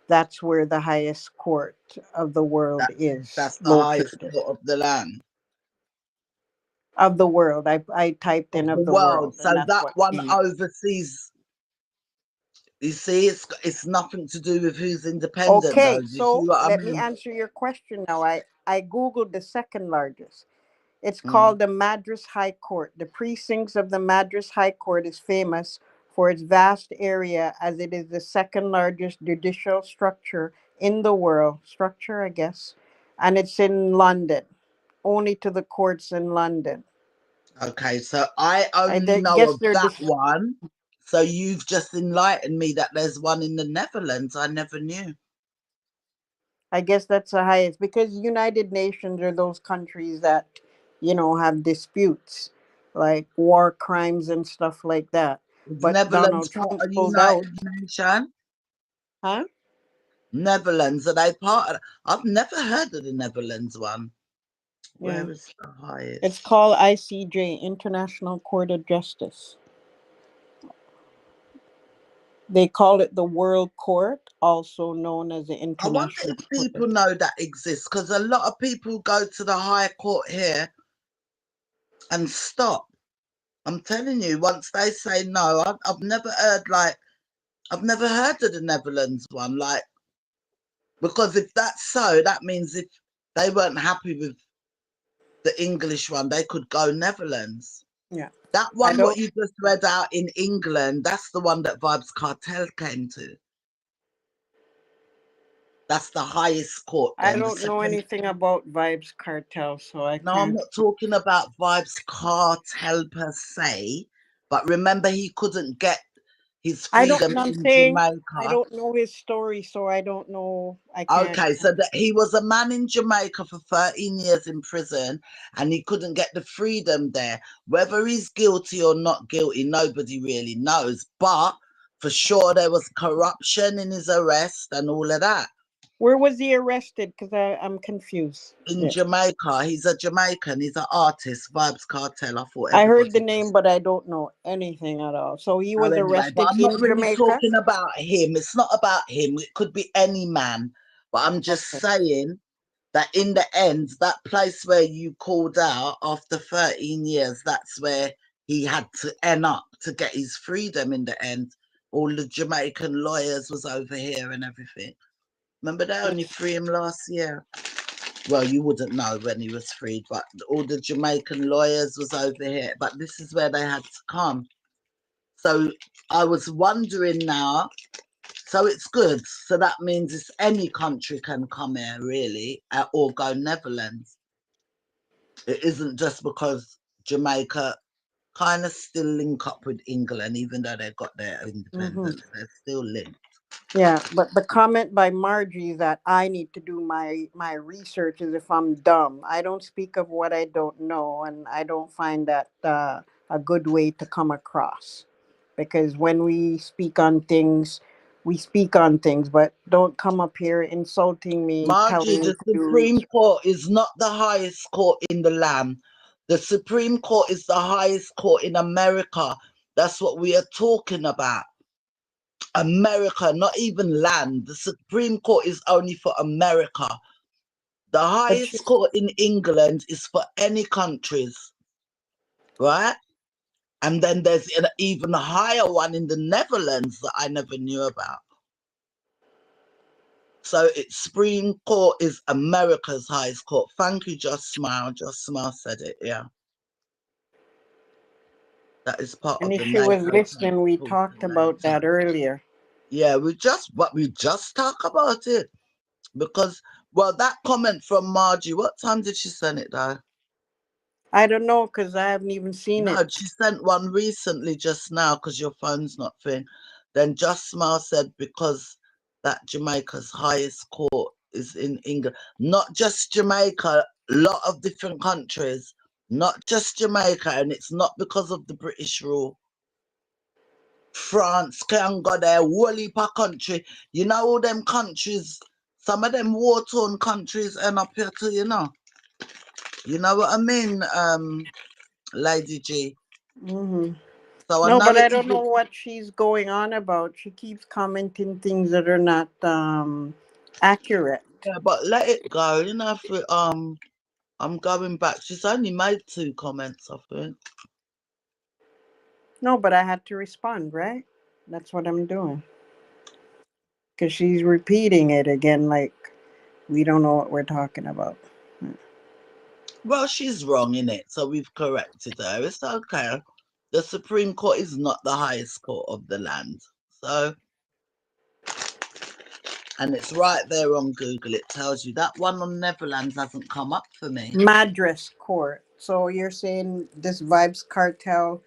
S2: that's where the highest court of the world is
S1: That's the highest
S2: located.
S1: court of the land
S2: Of the world. I typed
S1: of
S2: in
S1: the
S2: of the
S1: world.
S2: world,
S1: So
S2: and that's
S1: that
S2: what
S1: one
S2: came up.
S1: oversees. You see, it's nothing to do with who's independent, though.
S2: Okay,
S1: Do you see
S2: so
S1: what I
S2: let me
S1: mean?
S2: answer your question now. I Googled the second largest. It's
S1: Mm.
S2: called the Madras High Court. The precincts of the Madras High Court is famous for its vast area as it is the second largest judicial structure in the world. Structure, I guess. And it's in London, only to the courts in London.
S1: Okay, so I only know
S2: Guess
S1: of
S2: they're
S1: that one. So you've just enlightened me that there's one in the Netherlands. I never knew.
S2: I guess that's the highest because United Nations are those countries that, have disputes like war crimes and stuff like that.
S1: Is
S2: But
S1: Netherlands
S2: Donald
S1: part
S2: Trump
S1: of
S2: pulled out.
S1: United Nation?
S2: Huh?
S1: Netherlands, are they part of? I've never heard of the Netherlands one.
S2: Yeah.
S1: Where is the
S2: It's
S1: highest?
S2: called ICJ, International Court of Justice. They call it the World Court, also known as the
S1: I wonder
S2: International
S1: if
S2: Court of
S1: people know that exists because a lot of people go to the High Court here and stop. I'm telling you, once they say no, I've never heard I've never heard of the Netherlands one. Because if that's so, that means if they weren't happy with the English one, they could go Netherlands.
S2: Yeah.
S1: That
S2: I
S1: one, what
S2: don't
S1: you just read out in England, that's the one that Vibes Cartel came to. That's the highest court
S2: I
S1: then. The
S2: don't know
S1: second.
S2: anything about Vibes Cartel, so I
S1: No, I'm
S2: can't.
S1: not talking about Vibes Cartel per se, but remember he couldn't get his
S2: I don't
S1: freedom
S2: I'm
S1: in
S2: saying I
S1: Jamaica.
S2: don't know his story, so I don't know. I can't.
S1: Okay, so that he was a man in Jamaica for 13 years in prison and he couldn't get the freedom there. Whether he's guilty or not guilty, nobody really knows. But for sure, there was corruption in his arrest and all of that.
S2: Where was he arrested? Because I'm confused.
S1: In
S2: Yeah.
S1: Jamaica, he's a Jamaican, he's an artist, Vibes Cartel. I thought
S2: I heard the
S1: everybody
S2: name,
S1: was.
S2: but I don't know anything at all. So he
S1: Oh,
S2: was
S1: anyway, but
S2: arrested
S1: I'm not
S2: in
S1: really
S2: Jamaica.
S1: talking about him. It's not about him. It could be any man. But I'm just
S2: Okay.
S1: saying that in the end, that place where you called out after 13 years, that's where he had to end up to get his freedom in the end. All the Jamaican lawyers was over here and everything. Remember they only free him last year? Well, you wouldn't know when he was freed, but all the Jamaican lawyers was over here. But this is where they had to come. So I was wondering now, so it's good. So that means it's any country can come here, really, or go Netherlands. It isn't just because Jamaica kind of still link up with England, even though they got their
S2: Mm-hmm.
S1: independence. They're still linked.
S2: Yeah, but the comment by Margie that I need to do my research is if I'm dumb. I don't speak of what I don't know, and I don't find that a good way to come across. Because when we speak on things, but don't come up here insulting me,
S1: Margie,
S2: telling me
S1: the
S2: to do
S1: Supreme
S2: research.
S1: Court is not the highest court in the land. The Supreme Court is the highest court in America. That's what we are talking about. America, not even land. The Supreme Court is only for America. The
S2: But you,
S1: highest court in England is for any countries, right? And then there's an even higher one in the Netherlands that I never knew about. So it's Supreme Court is America's highest court. Thank you, Just Smile. Just Smile said it, yeah. That is part
S2: and
S1: of the
S2: if you was
S1: NATO
S2: listening, we talked about that
S1: Nations.
S2: earlier.
S1: Yeah, we just talk about it. Because well, that comment from Margie, what time did she send it though?
S2: I don't know because I haven't even seen
S1: No,
S2: it.
S1: she sent one recently just now because your phone's not thing. Then Just Smile said because that Jamaica's highest court is in England. Not just Jamaica, a lot of different countries. Not just Jamaica, and it's not because of the British rule. France can go there, whole heap of country. You know all them countries, some of them war-torn countries end up here too, you know. You know what I mean, Lady G?
S2: Mm-hmm.
S1: So I
S2: No,
S1: know
S2: but I
S1: it's a
S2: don't know
S1: bit,
S2: what she's going on about. She keeps commenting things that are not accurate.
S1: yeah, but let it go. You know, if I'm going back. She's only made 2 comments, I think.
S2: No, but I had to respond, right? That's what I'm doing. Because she's repeating it again, like we don't know what we're talking about.
S1: Well, she's wrong in it, so we've corrected her. It's okay. The Supreme Court is not the highest court of the land. So, and it's right there on Google. It tells you that one on Netherlands hasn't come up for me.
S2: Madras court. So you're saying this Vibes Cartel.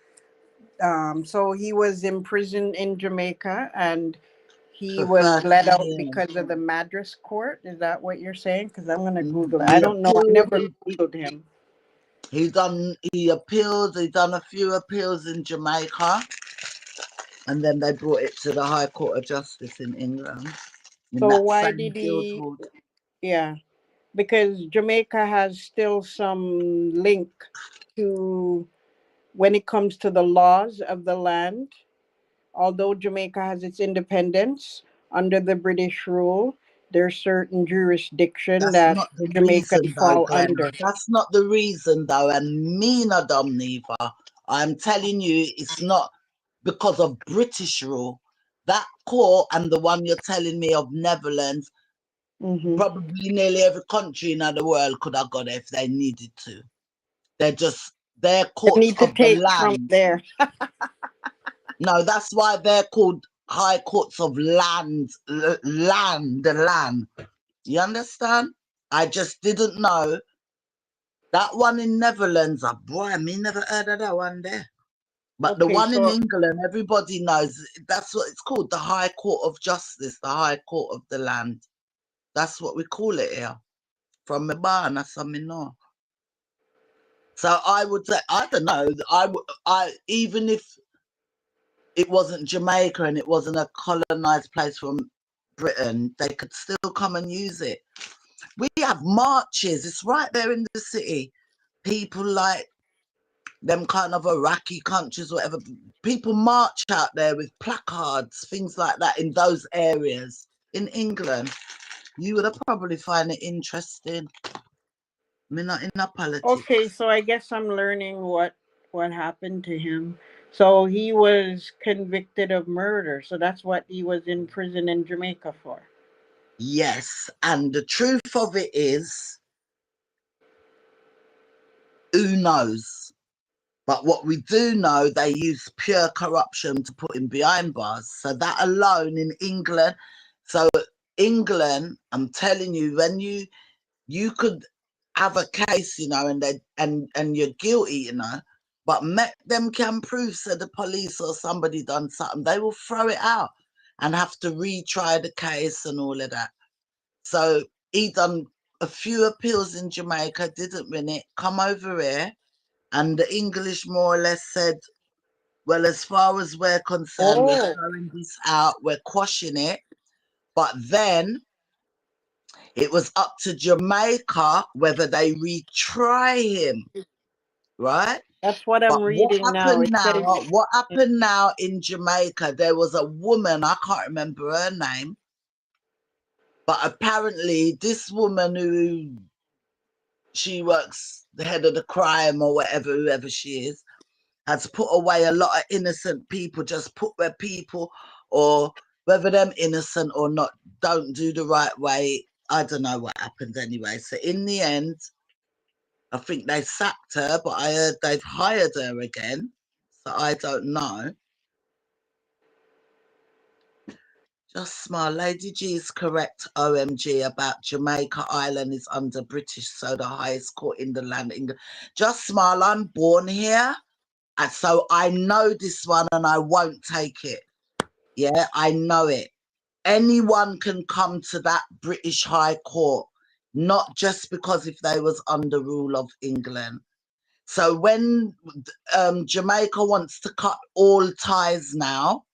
S2: So he was imprisoned in Jamaica and he
S1: For
S2: was let
S1: 13
S2: out
S1: years.
S2: because of the Madras court. Is that what you're saying? Because I'm gonna Google it. I
S1: He
S2: don't know. I
S1: appealed.
S2: never Googled him.
S1: He appealed. He done a few appeals in Jamaica, and then they brought it to the High Court of Justice in England in
S2: So
S1: that
S2: why
S1: same
S2: did he?
S1: Guildhall.
S2: Yeah, because Jamaica has still some link to when it comes to the laws of the land. Although Jamaica has its independence under the British rule, there's certain jurisdiction
S1: That's
S2: that
S1: not the
S2: Jamaican
S1: reason, though,
S2: fall
S1: Glenn.
S2: under.
S1: That's not the reason, though, and me not dumb neither. I'm telling you, it's not because of British rule. That court and the one you're telling me of Netherlands,
S2: Hmm.
S1: probably nearly every country in the world could have got it if they needed to. They're
S2: I
S1: courts
S2: need to
S1: of the
S2: take Trump
S1: land.
S2: there.
S1: No, that's why they're called high courts of land, the land. You understand? I just didn't know that one in Netherlands. Oh boy, I mean, never heard of that one there. But the
S2: Okay,
S1: one in
S2: so
S1: England, everybody knows that's what it's called, the High Court of Justice, the High Court of the Land. That's what we call it here. From my barn, that's something know. So I would say, I don't know. I even if it wasn't Jamaica and it wasn't a colonized place from Britain, they could still come and use it. We have marches. It's right there in the city. People like them kind of Iraqi countries, whatever. People march out there with placards, things like that in those areas. In England, you would have probably find it interesting. We're not in our
S2: okay,
S1: politics.
S2: so I guess I'm learning what happened to him. So he was convicted of murder. So that's what he was in prison in Jamaica for.
S1: Yes, and the truth of it is, who knows? But what we do know, they use pure corruption to put him behind bars. So that alone in England, so England, I'm telling you, when you could have a case, you know, and you're guilty, you know, but make them can prove so the police or somebody done something, they will throw it out and have to retry the case and all of that. So he done a few appeals in Jamaica, didn't win it, come over here, and the English more or less said, well, as far as we're concerned, we're
S2: Oh,
S1: throwing this out, we're quashing it. But then it was up to Jamaica whether they retry him, right?
S2: that's what
S1: But
S2: I'm reading now. It says
S1: what happened now in Jamaica, there was a woman, I can't remember her name, but apparently this woman who she works the head of the crime or whatever, whoever she is, has put away a lot of innocent people, just put where people, or whether them innocent or not, don't do the right way. I don't know what happened anyway. So in the end, I think they sacked her, but I heard they've hired her again. So I don't know. Just smile. Lady G is correct, OMG, about Jamaica Island is under British, so the highest court in the land. Just smile. I'm born here, and so I know this one and I won't take it. Yeah, I know it. Anyone can come to that British High Court, not just because if they was under rule of England. So when Jamaica wants to cut all ties now,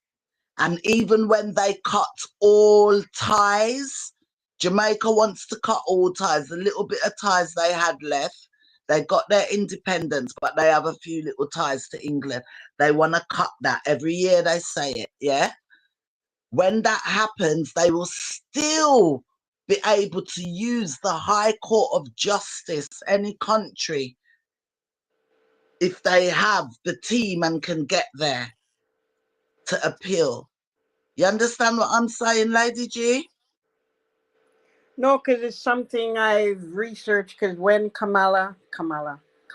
S1: and even when they cut all ties, Jamaica wants to cut all ties. The little bit of ties they had left, they got their independence, but they have a few little ties to England. They want to cut that. Every year they say it, yeah? When that happens, they will still be able to use the High Court of Justice, any country, if they have the team and can get there to appeal. You understand what I'm saying, Lady G?
S2: No, because it's something I've researched. Because when Kamala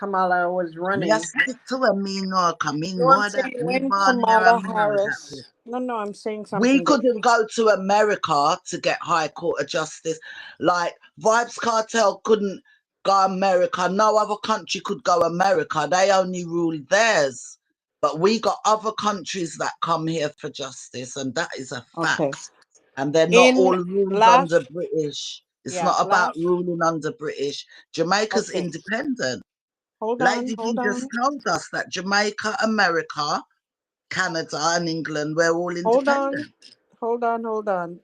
S2: was
S1: Me a
S2: running.
S1: stick to a me no, come me
S2: No, I'm
S1: know that
S2: saying
S1: me
S2: when
S1: born here
S2: Kamala
S1: and me know that bit.
S2: Harris. No, I'm saying
S1: We
S2: something that.
S1: couldn't go to America to get High Court of Justice. Like Vibes Cartel couldn't go America. No other country could go America. They only ruled theirs. But we got other countries that come here for justice, and that is a
S2: Okay.
S1: fact. And they're not
S2: In
S1: all ruled under
S2: last,
S1: British. It's
S2: yeah,
S1: not about
S2: last.
S1: ruling under British. Jamaica's
S2: Okay.
S1: independent.
S2: Hold on,
S1: Lady
S2: hold
S1: G just
S2: on,
S1: told us that Jamaica, America, Canada, and England, we're all
S2: hold on,
S1: independent.
S2: hold on.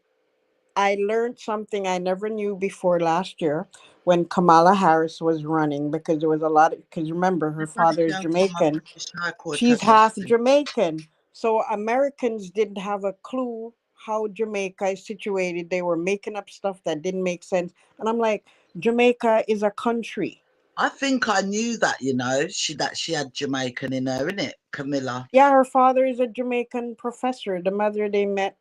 S2: I learned something I never knew before last year when Kamala Harris was running because there was a lot of, because remember her
S1: Everybody
S2: father is
S1: can from a
S2: Jamaican.
S1: British High Court
S2: She's
S1: of
S2: half
S1: Justice.
S2: Jamaican. So Americans didn't have a clue how Jamaica is situated. They were making up stuff that didn't make sense. And I'm like, Jamaica is a country.
S1: I think I knew that, you know, she had Jamaican in her, innit, Camilla?
S2: Yeah, her father is a Jamaican professor. The mother they met,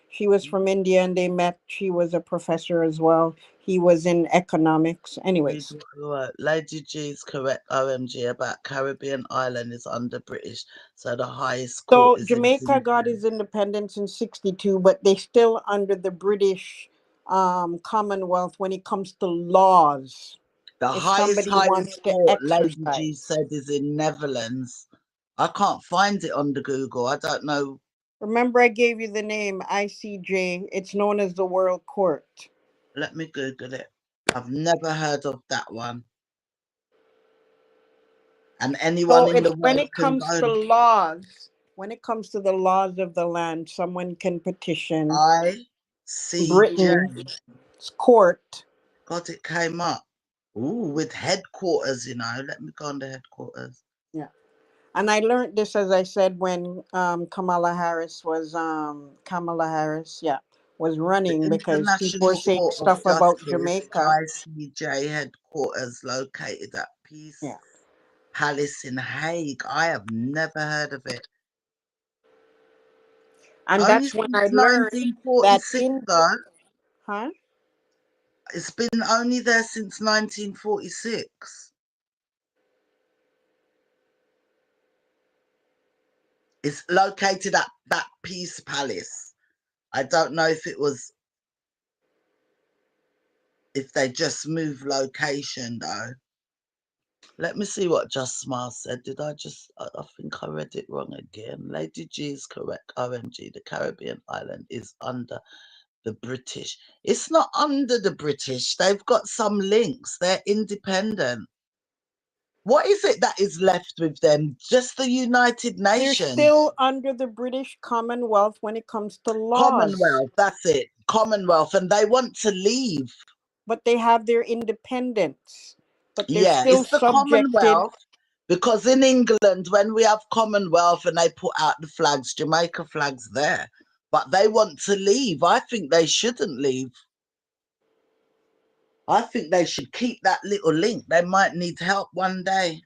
S2: she was from India and they met. She was a professor as well. He was in economics.
S1: Read
S2: Anyways.
S1: the word. Lady G is correct, OMG, about Caribbean island is under British, so the highest court
S2: So
S1: is in
S2: Jamaica got
S1: England.
S2: its independence in 62, but they still under the British Commonwealth when it comes to laws.
S1: The
S2: If
S1: highest,
S2: somebody
S1: highest
S2: wants to
S1: court, Lady G
S2: exercise.
S1: said, is in Netherlands. I can't find it on the Google. I don't know.
S2: Remember I gave you the name ICJ. It's known as the World Court.
S1: Let me Google it. I've never heard of that one. And anyone
S2: So
S1: in
S2: it's
S1: the
S2: when
S1: world
S2: it
S1: can
S2: comes
S1: go.
S2: to laws, when it comes to the laws of the land, someone can petition
S1: ICJ.
S2: Britain's court.
S1: God, it came up. Ooh, with headquarters, you know. Let me go on the headquarters.
S2: Yeah. And I learned this, as I said, when Kamala Harris, yeah, was
S1: The
S2: running because people were
S1: International
S2: saying
S1: Court of
S2: stuff about
S1: Justice,
S2: Jamaica.
S1: ICJ headquarters located at Peace
S2: Yeah.
S1: Palace in Hague. I have never heard of it.
S2: And
S1: Only
S2: that's when
S1: since
S2: I learned that
S1: 1946,
S2: in,
S1: though.
S2: huh?
S1: It's been only there since 1946. It's located at that Peace Palace. I don't know if it was, if they just moved location, though. Let me see what Just Smile said. Did I think I read it wrong again. Lady G is correct. OMG, the Caribbean island is under the British. It's not under the British. They've got some links. They're independent. What is it that is left with them? Just the United
S2: They're
S1: Nations.
S2: still under the British Commonwealth when it comes to laws,
S1: Commonwealth, that's it. Commonwealth. And they want to leave.
S2: but they have their independence, but they're
S1: Yeah,
S2: still
S1: it's the
S2: subjected.
S1: Commonwealth. Because in England, when we have Commonwealth and they put out the flags, Jamaica flags there, but they want to leave. I think they shouldn't leave. I think they should keep that little link. They might need help one day.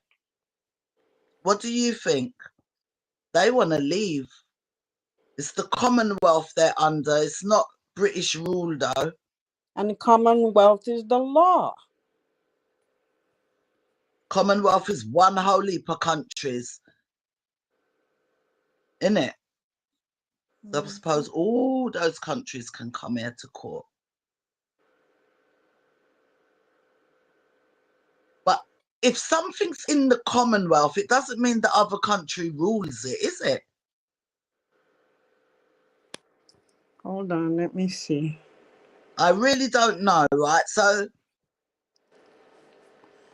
S1: What do you think? They want to leave. It's the Commonwealth they're under. It's not British rule, though.
S2: And the Commonwealth is the law.
S1: Commonwealth is one whole heap of countries, isn't it? So I
S2: Mhm.
S1: suppose all those countries can come here to court. But if something's in the Commonwealth, it doesn't mean the other country rules it, is it?
S2: Hold on, let me see.
S1: I really don't know, right? So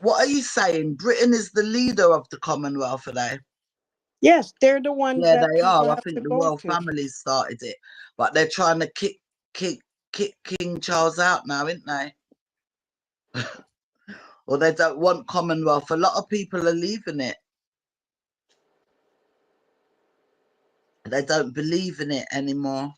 S1: what are you saying? Britain is the leader of the Commonwealth, are they?
S2: Yes, they're the ones
S1: Yeah,
S2: that
S1: they are.
S2: people
S1: I
S2: have to
S1: think the
S2: go
S1: royal
S2: to.
S1: family started it, but they're trying to kick King Charles out now, aren't they? Or they don't want Commonwealth. A lot of people are leaving it. They don't believe in it anymore.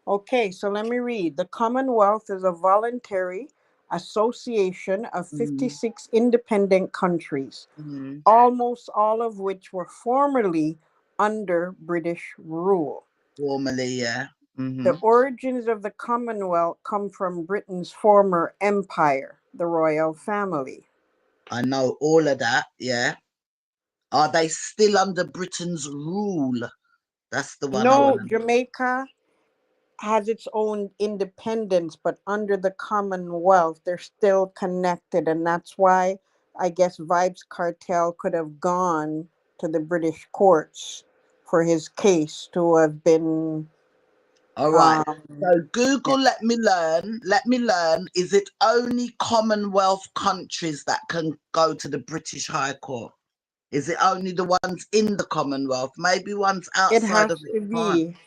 S2: Okay, so let me read. The Commonwealth is a voluntary association of
S1: Mm,
S2: 56 independent countries,
S1: mm.
S2: almost all of which were formerly under British rule.
S1: Formally, yeah.
S2: The
S1: Hmm.
S2: origins of the Commonwealth come from Britain's former empire, the royal family.
S1: I know all of that, yeah. Are they still under Britain's rule? That's the one I want
S2: No,
S1: to know.
S2: Jamaica has its own independence, but under the Commonwealth, they're still connected. And that's why I guess Vibes Cartel could have gone to the British courts for his case to have been.
S1: All right.
S2: Um,
S1: So
S2: yeah.
S1: Google, let me learn. Let me learn. Is it only Commonwealth countries that can go to the British High Court? Is it only the ones in the Commonwealth? Maybe ones
S2: It
S1: outside of
S2: has
S1: it
S2: to
S1: can't.
S2: be.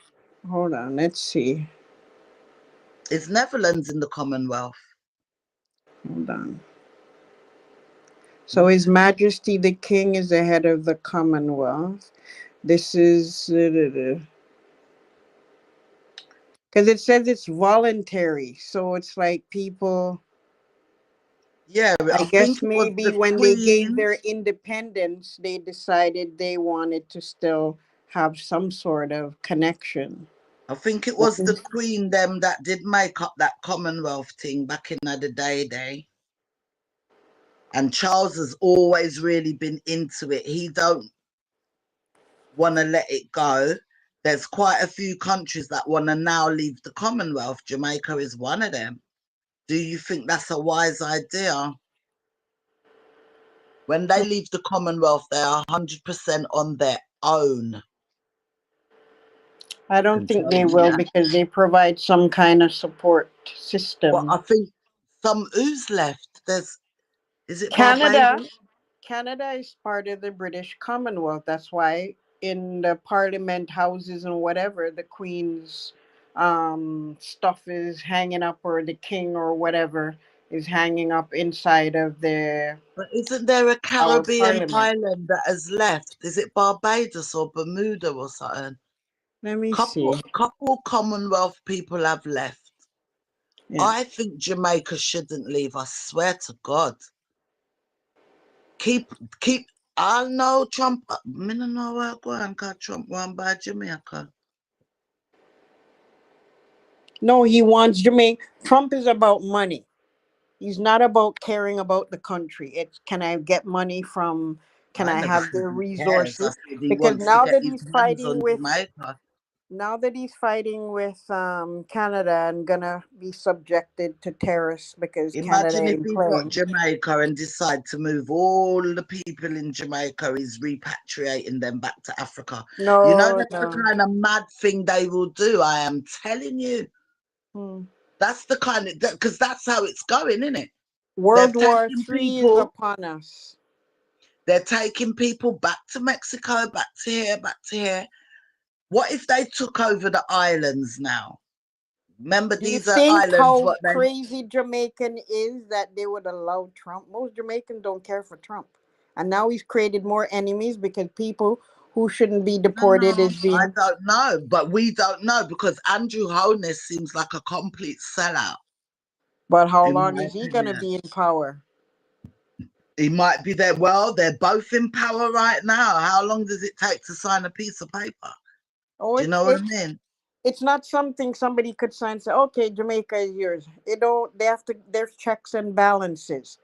S2: Hold on, let's see.
S1: Is Netherlands in the Commonwealth?
S2: Hold on. So
S1: What?
S2: His Majesty the King is the head of the Commonwealth. This is because it says it's voluntary, so it's like people.
S1: Yeah,
S2: I
S1: I think
S2: guess
S1: it was
S2: maybe
S1: the
S2: when they gave
S1: Queen.
S2: their independence, they decided they wanted to still have some sort of connection.
S1: I think it
S2: Let
S1: was
S2: me-
S1: the Queen them that did make up that Commonwealth thing back in the day. And Charles has always really been into it. He don't want to let it go. There's quite a few countries that want to now leave the Commonwealth. Jamaica is one of them. Do you think that's a wise idea? When they leave the Commonwealth, they are 100% on their own.
S2: I
S1: I
S2: don't
S1: can
S2: think
S1: tell
S2: they
S1: you
S2: will
S1: that.
S2: because they provide some kind of support
S1: But I
S2: system.
S1: think who's left? Is it
S2: Canada,
S1: Barbados?
S2: Canada is part of the British Commonwealth. That's why in the Parliament houses and whatever, the Queen's stuff is hanging up, or the King or whatever is hanging up inside of
S1: But isn't there a
S2: our
S1: Caribbean
S2: Parliament.
S1: island that has left? Is it Barbados or Bermuda or something?
S2: Let me see.
S1: Couple Commonwealth people have left.
S2: Yeah.
S1: I think Jamaica shouldn't leave. I swear to God. Keep keep. I know Trump. Me no know where go and cause Trump one by Jamaica.
S2: No, he wants Jamaica. Trump is about money. He's not about caring about the country. It's can I get money from, can
S1: I
S2: I
S1: never
S2: have
S1: said
S2: the
S1: he cares. I
S2: resources?
S1: said he
S2: Because
S1: wants to get his hands on Jamaica.
S2: now that he's fighting with Canada and gonna be subjected to tariffs because Canada
S1: Imagine if
S2: ain't
S1: he got
S2: playing.
S1: Jamaica and decide to move all the people in Jamaica, he's repatriating them back to Africa. You know,
S2: No,
S1: that's the
S2: no.
S1: kind of mad thing they will do. I am telling you.
S2: Hmm.
S1: That's the kind of, because that's how it's going, isn't it? They're
S2: World War
S1: taking
S2: Three is
S1: people,
S2: upon us.
S1: they're taking people back to Mexico, back to here, back to here. What if they took over the islands now? Remember,
S2: Do you
S1: these are
S2: think
S1: islands,
S2: how
S1: what they,
S2: crazy Jamaican is that they would allow Trump? Most Jamaicans don't care for Trump. And now he's created more enemies because people who shouldn't be
S1: I don't
S2: deported
S1: know.
S2: is
S1: I
S2: being.
S1: don't know, but we don't know because Andrew Holness seems like a complete sellout,
S2: But how
S1: in
S2: long
S1: my
S2: is he going to
S1: opinion.
S2: be in power?
S1: He might be there. Well, they're both in power right now. How long does it take to sign a piece of paper?
S2: Oh,
S1: Do you know what I mean?
S2: it's not something somebody could sign and say, okay, Jamaica is yours. It don't, they have to, there's checks and balances.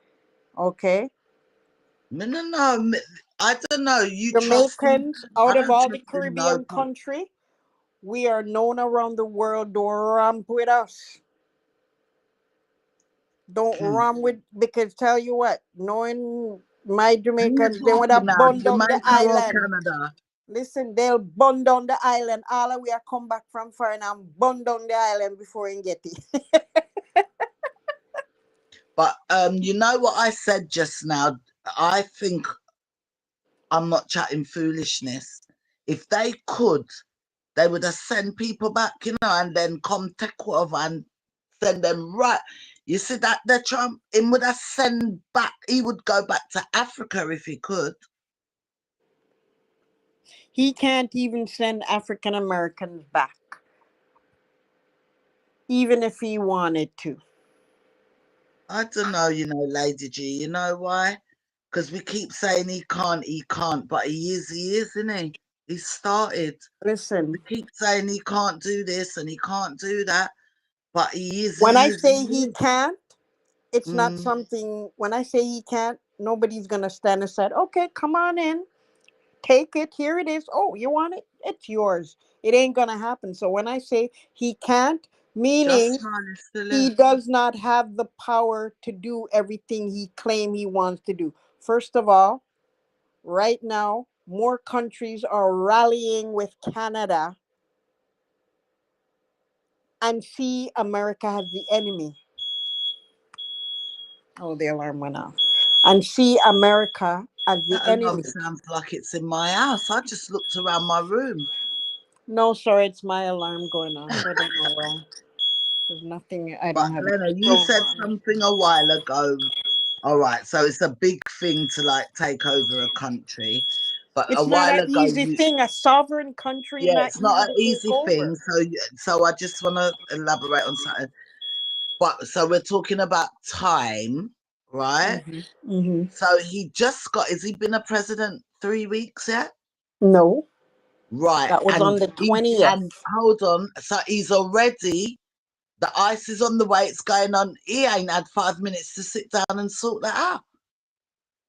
S2: Okay.
S1: No, no, no. I don't know. You trust him?
S2: Jamaicans,
S1: I
S2: out of
S1: don't
S2: all the
S1: trust him. No.
S2: Caribbean country, we are known around the world. Don't ramp with us. Don't
S1: Hmm.
S2: ram with, because tell you what, knowing my
S1: Who are you
S2: Jamaicans, they would
S1: talking
S2: have
S1: now?
S2: burned down the
S1: Jamaica or
S2: island.
S1: Canada?
S2: Listen, they'll burn down the island. All the way I come back from foreign and burn down the island before he get it.
S1: But you know what I said just now? I think I'm not chatting foolishness. If they could, they would have sent people back, and then come take over and send them right. You see that the Trump, him would have sent back, he would go back to Africa if he could.
S2: He can't even send African Americans back, even if he wanted to.
S1: I don't know, Lady G, you know why? Because we keep saying he can't, but he is, isn't he? He started. We
S2: Listen,
S1: keep saying he can't do this and he can't do that, but he is,
S2: when
S1: he
S2: I
S1: is, he
S2: say he
S1: is.
S2: can't, it's not
S1: Mm,
S2: something, when I say he can't, nobody's going to stand and say, okay, come on in, take it, here it is. Oh, you want it? It's yours. It ain't going to happen. So when I say he can't, meaning
S1: just smile is still
S2: he
S1: here.
S2: does not have the power to do everything he claim he wants to do. First of all, right now, more countries are rallying with Canada and see America as the enemy. Oh, the alarm went off. And see America as the
S1: That alarm
S2: enemy.
S1: sounds like it's in my house. I just looked around my room.
S2: No, sorry, it's my alarm going off. I don't know why. There's nothing. I
S1: But
S2: don't have
S1: Glenna,
S2: it.
S1: you
S2: So
S1: said something a while ago. All right, so it's a big thing to like take over a country. But a
S2: it's not
S1: while
S2: an
S1: ago,
S2: easy thing. A sovereign country is
S1: yeah,
S2: not
S1: it's not
S2: easy
S1: an
S2: to take
S1: easy thing.
S2: over.
S1: So I just want to elaborate on something. But so we're talking about time, right?
S2: Hmm.
S1: So he just got. Has he been a president 3 weeks yet?
S2: No,
S1: Right,
S2: that was
S1: and
S2: on the
S1: he
S2: 20th.
S1: and hold on. So he's already. The ice is on the way. It's going on. He ain't had 5 minutes to sit down and sort that out.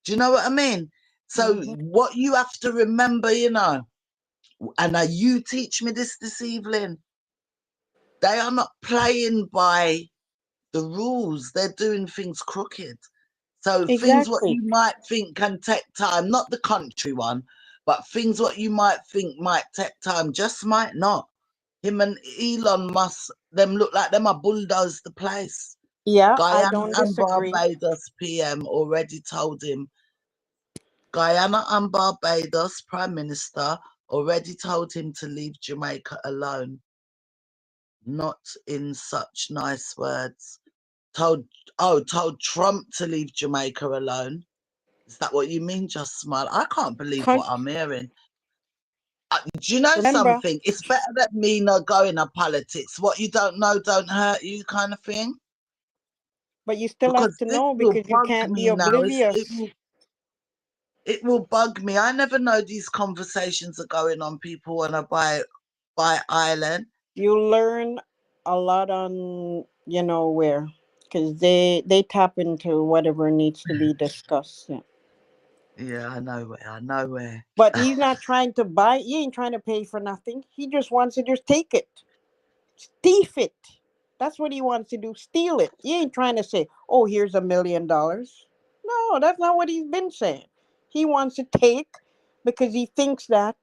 S1: Do you know what I mean? So
S2: Hmm.
S1: what you have to remember, and you teach me this evening, they are not playing by the rules. They're doing things crooked. So things what
S2: Exactly.
S1: you might think can take time, not the country one, but things what you might think might take time just might not. Him and Elon Musk, them look like them are bulldoze the place.
S2: Yeah, I
S1: Guyana
S2: don't
S1: and
S2: disagree.
S1: Barbados PM already told him. Guyana and Barbados Prime Minister already told him to leave Jamaica alone. Not in such nice words. Told Trump to leave Jamaica alone. Is that what you mean? Just smile. I can't believe
S2: Con-
S1: what I'm hearing. Do you know
S2: Remember,
S1: something? It's better that me not go into politics. What you don't know don't hurt you, kind of thing.
S2: but you still have
S1: Because
S2: to
S1: this
S2: know
S1: will
S2: because you
S1: bug
S2: can't be
S1: me now.
S2: oblivious.
S1: It will bug me. I never know these conversations are going on. People want to buy island.
S2: You learn a lot on where, because they tap into whatever needs to be discussed. Yeah.
S1: Yeah, I know where. I know where.
S2: But he's not trying to buy. He ain't trying to pay for nothing. He just wants to just take it, thief it. That's what he wants to do. Steal it. He ain't trying to say, "Oh, here's $1 million." No, that's not what he's been saying. He wants to take because he thinks that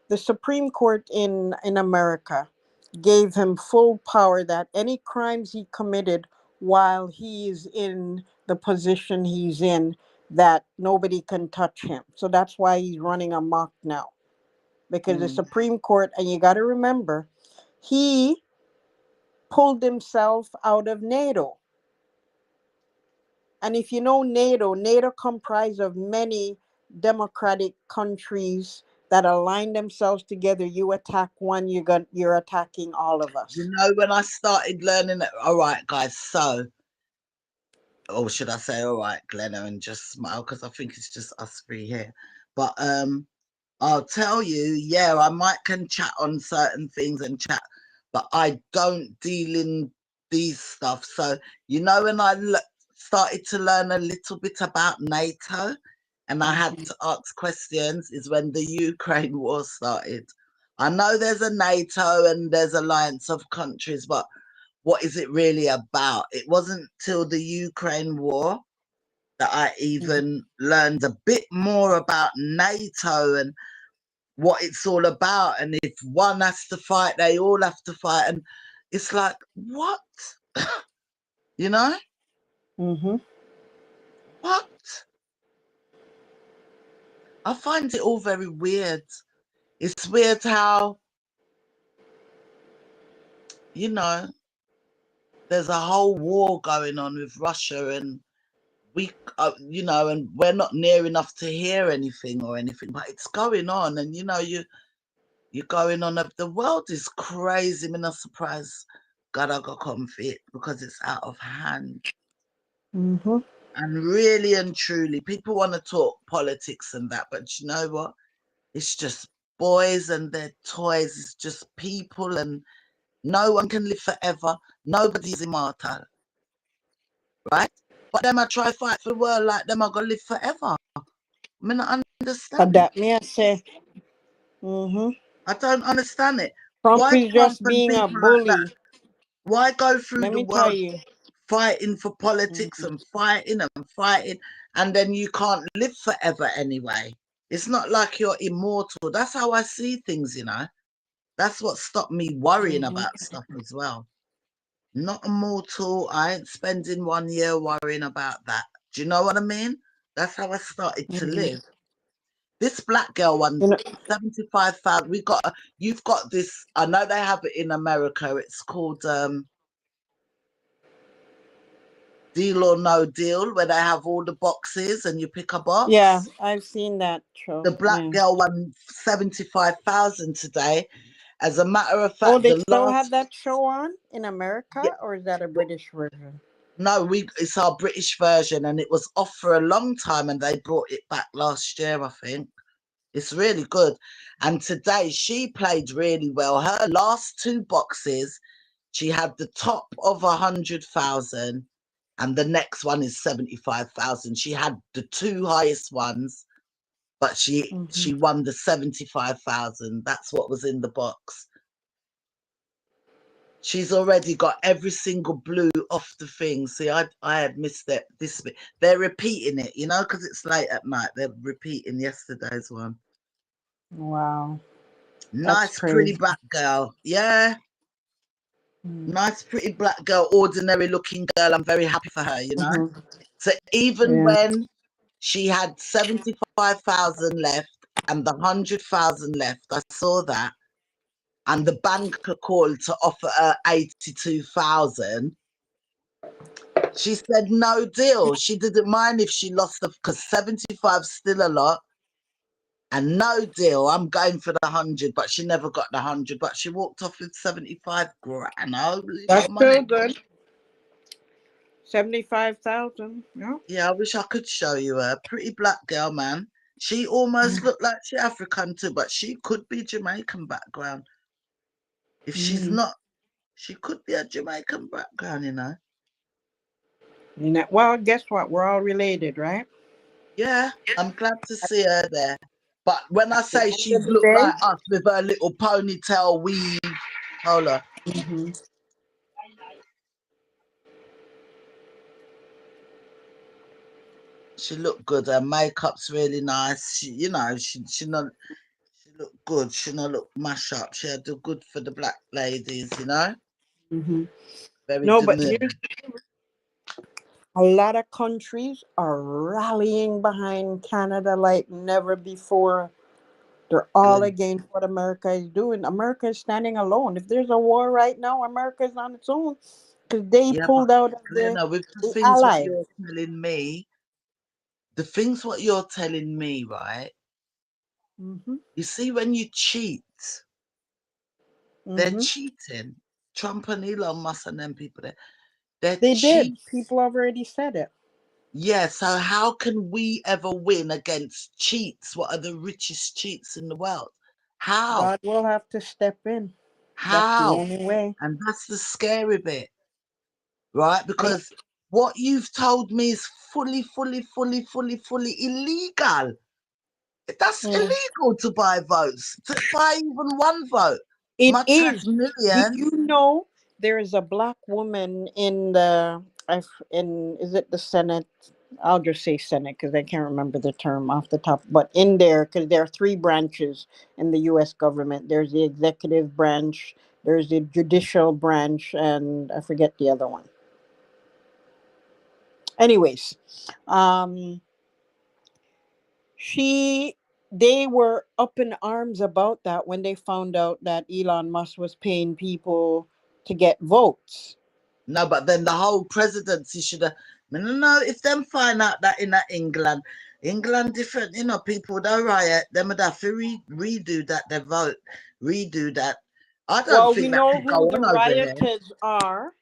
S2: the Supreme Court in America gave him full power that any crimes he committed while he is in the position he's in, that nobody can touch him. So that's why he's running amok now, because the
S1: Mm.
S2: Supreme Court, and you got to remember, he pulled himself out of NATO. And if you know NATO comprised of many democratic countries that align themselves together. You attack one, you're attacking all of
S1: You
S2: us.
S1: know, when I started learning it, all right, guys, so, or should I say, all right, Glenna, and just smile, because I think it's just us three here. But I'll tell you, yeah, I might can chat on certain things and chat, but I don't deal in these stuff. So, when I started to learn a little bit about NATO and I had
S2: Mhm.
S1: to ask questions is when the Ukraine war started. I know there's a NATO and there's alliance of countries, but what is it really about? It wasn't till the Ukraine war that I
S2: Mhm.
S1: even learned a bit more about NATO and what it's all about. And if one has to fight, they all have to fight. And it's like, what? You know?
S2: Mm-hmm.
S1: What? I find it all very weird. It's weird how, you know, there's a whole war going on with Russia, and we, you know, and we're not near enough to hear anything or anything, but it's going on. And, you know, you're going on. The world is crazy. I'm not surprised God I got comfy because it's out of hand.
S2: Mm-hmm.
S1: And really and truly, people want to talk politics and that, but you know what? It's just boys and their toys. It's just people, and no one can live forever. Nobody's immortal, right? But them I try fight for the world like them I gonna live forever. I mean, I understand it.
S2: That me I say. Mm-hmm.
S1: I don't understand it.
S2: Trump
S1: Why
S2: is
S1: Trump
S2: just
S1: and
S2: being a
S1: people like that?
S2: bully.
S1: Why go through
S2: Let
S1: the
S2: me tell
S1: world
S2: you.
S1: fighting for politics
S2: Mm-hmm.
S1: and fighting, and then you can't live forever anyway? It's not like you're immortal. That's how I see things, you know. That's what stopped me worrying
S2: Mm-hmm.
S1: about stuff as well. Not immortal. I ain't spending 1 year worrying about that. Do you know what I mean? That's how I started to
S2: Mm-hmm.
S1: live. This black girl
S2: You
S1: one's
S2: know,
S1: 75,000. You've got this. I know they have it in America. It's called Deal or No Deal, where they have all the boxes and you pick a
S2: yeah,
S1: box.
S2: I've seen that show.
S1: The black
S2: Yeah.
S1: girl won 75,000 today. As a matter of
S2: Oh,
S1: fact,
S2: they
S1: the
S2: still have
S1: last,
S2: that show on in America, or is that a British version?
S1: no, it's our British version, and it was off for a long time, and they brought it back last year, I think. It's really good. And today she played really well. Her last two boxes, she had the top of 100,000, and the next one is 75,000. She had the two highest ones, but
S2: Mm-hmm.
S1: she won the 75,000. That's what was in the box. She's already got every single blue off the thing. See, I had missed it. This bit. They're repeating it, you know, because it's late at night. They're repeating yesterday's one.
S2: Wow, that's
S1: Nice, pretty
S2: crazy.
S1: black girl. Yeah,
S2: Mm-hmm.
S1: nice, pretty black girl. Ordinary looking girl. I'm very happy for her, you know.
S2: Mm-hmm.
S1: So even
S2: Yeah.
S1: when she had 75,000 left and the 100,000 left, I saw that. And the banker called to offer her 82,000. She said no deal. She didn't mind if she lost the, because 75 still a lot. And no deal. I'm going for the 100, but she never got the 100. But she walked off with 75 grand. Holy
S2: That's
S1: money.
S2: still good. 75,000. Yeah.
S1: Yeah, I wish I could show you her. Pretty black girl, man. She almost looked like she African too, but she could be Jamaican background. If she's
S2: Mm-hmm.
S1: not, she could be a Jamaican background, you know.
S2: Well, guess what? We're all related, right?
S1: Yeah, I'm glad to see her there. But when I
S2: At the
S1: say
S2: end
S1: she
S2: of the
S1: looked
S2: day.
S1: like us with her little ponytail weave, hold on,
S2: Mm-hmm.
S1: she looked good. Her makeup's really nice. She, you know, she not she looked good. She not look mash up. She had do good for the black ladies, you know.
S2: Mm-hmm.
S1: Very
S2: No, but
S1: demure.
S2: a lot of countries are rallying behind Canada like never before. They're all
S1: Good.
S2: against what America is doing. America is standing alone. If there's a war right now, America is on its own because they
S1: Yeah, but
S2: pulled out of
S1: Lena, with the
S2: the
S1: things what
S2: allies.
S1: you're telling me, the things what you're telling me, right?
S2: Mm-hmm.
S1: You see, when you cheat, they're
S2: Mm-hmm.
S1: cheating. Trump and Elon Musk and them people there, they're
S2: They
S1: cheating.
S2: did. People already said it.
S1: Yeah, so how can we ever win against cheats? What are the richest cheats in the world? How?
S2: God will have to step in. That's the
S1: How?
S2: only way.
S1: And that's the scary bit, right?
S2: And
S1: Because what you've told me is fully illegal. That's
S2: mm,
S1: illegal to buy votes, to buy even one vote,
S2: it
S1: much less
S2: is. Did you
S1: millions.
S2: know there is a black woman in the in is it the Senate? I'll just say Senate because I can't remember the term off the top. But in there, because there are three branches in the U.S. government. There's the executive branch, there's the judicial branch, and I forget the other one. Anyways, um, she they were up in arms about that when they found out that Elon Musk was paying people to get votes.
S1: No, but then the whole presidency should have. No, if them find out that in England, England different, people don't riot. Them would have to redo that, their vote, redo that. I don't
S2: Well, we
S1: think that
S2: know
S1: could go
S2: who the
S1: on over here.
S2: rioters are.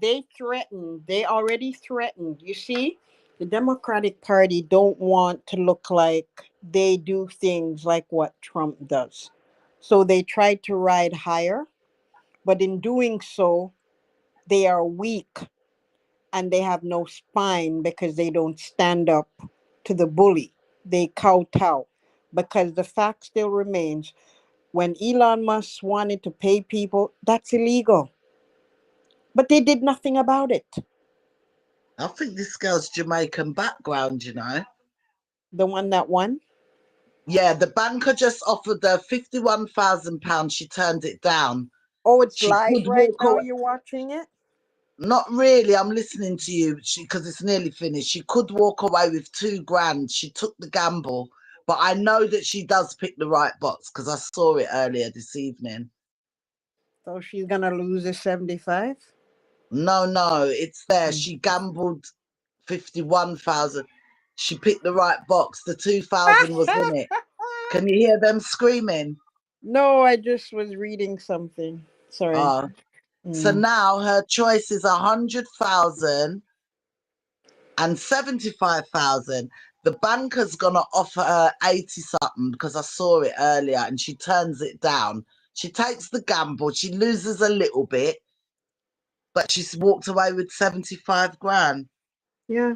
S2: They threatened. They already threatened. You see, the Democratic Party don't want to look like they do things like what Trump does. So they try to ride higher, but in doing so, they are weak and they have no spine because they don't stand up to the bully. They kowtow. Because the fact still remains, when Elon Musk wanted to pay people, that's illegal. But they did nothing about it.
S1: I think this girl's Jamaican background.
S2: The one that won?
S1: Yeah, the banker just offered her £51,000. She turned it down.
S2: Oh, it's
S1: She
S2: live
S1: could
S2: right
S1: walk
S2: now.
S1: away.
S2: You're watching it?
S1: Not really. I'm listening to you because it's nearly finished. She could walk away with 2 grand. She took the gamble, but I know that she does pick the right box because I saw it earlier this evening.
S2: So she's gonna lose the 75?
S1: No, it's there.
S2: Mm.
S1: She gambled 51,000. She picked the right box. The 2,000 was in it. Can you hear them screaming?
S2: No, I just was reading something. Sorry.
S1: Uh, so
S2: Mm.
S1: now her choice is 100,000 and 75,000. The banker's gonna offer her 80 something because I saw it earlier and she turns it down. She takes the gamble, she loses a little bit, but she's walked away with 75 grand.
S2: Yeah.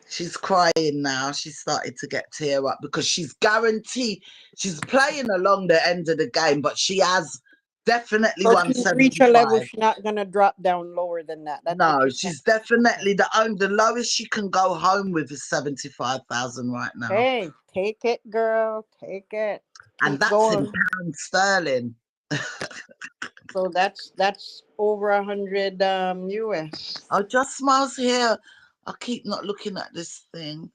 S1: She's crying now. She's started to get tear up because she's guaranteed she's playing along the end of the game, but she has definitely
S2: So
S1: won
S2: she's reached a level
S1: 75.
S2: she's not gonna drop down lower than that. That's what
S1: No,
S2: you're saying.
S1: she's definitely the lowest she can go home with is 75,000 right now.
S2: Hey, take it, girl. Take it.
S1: And
S2: Keep
S1: that's in
S2: going.
S1: pound sterling.
S2: So that's over 100 US.
S1: Oh, Just Smiles here. I keep not looking at this thing.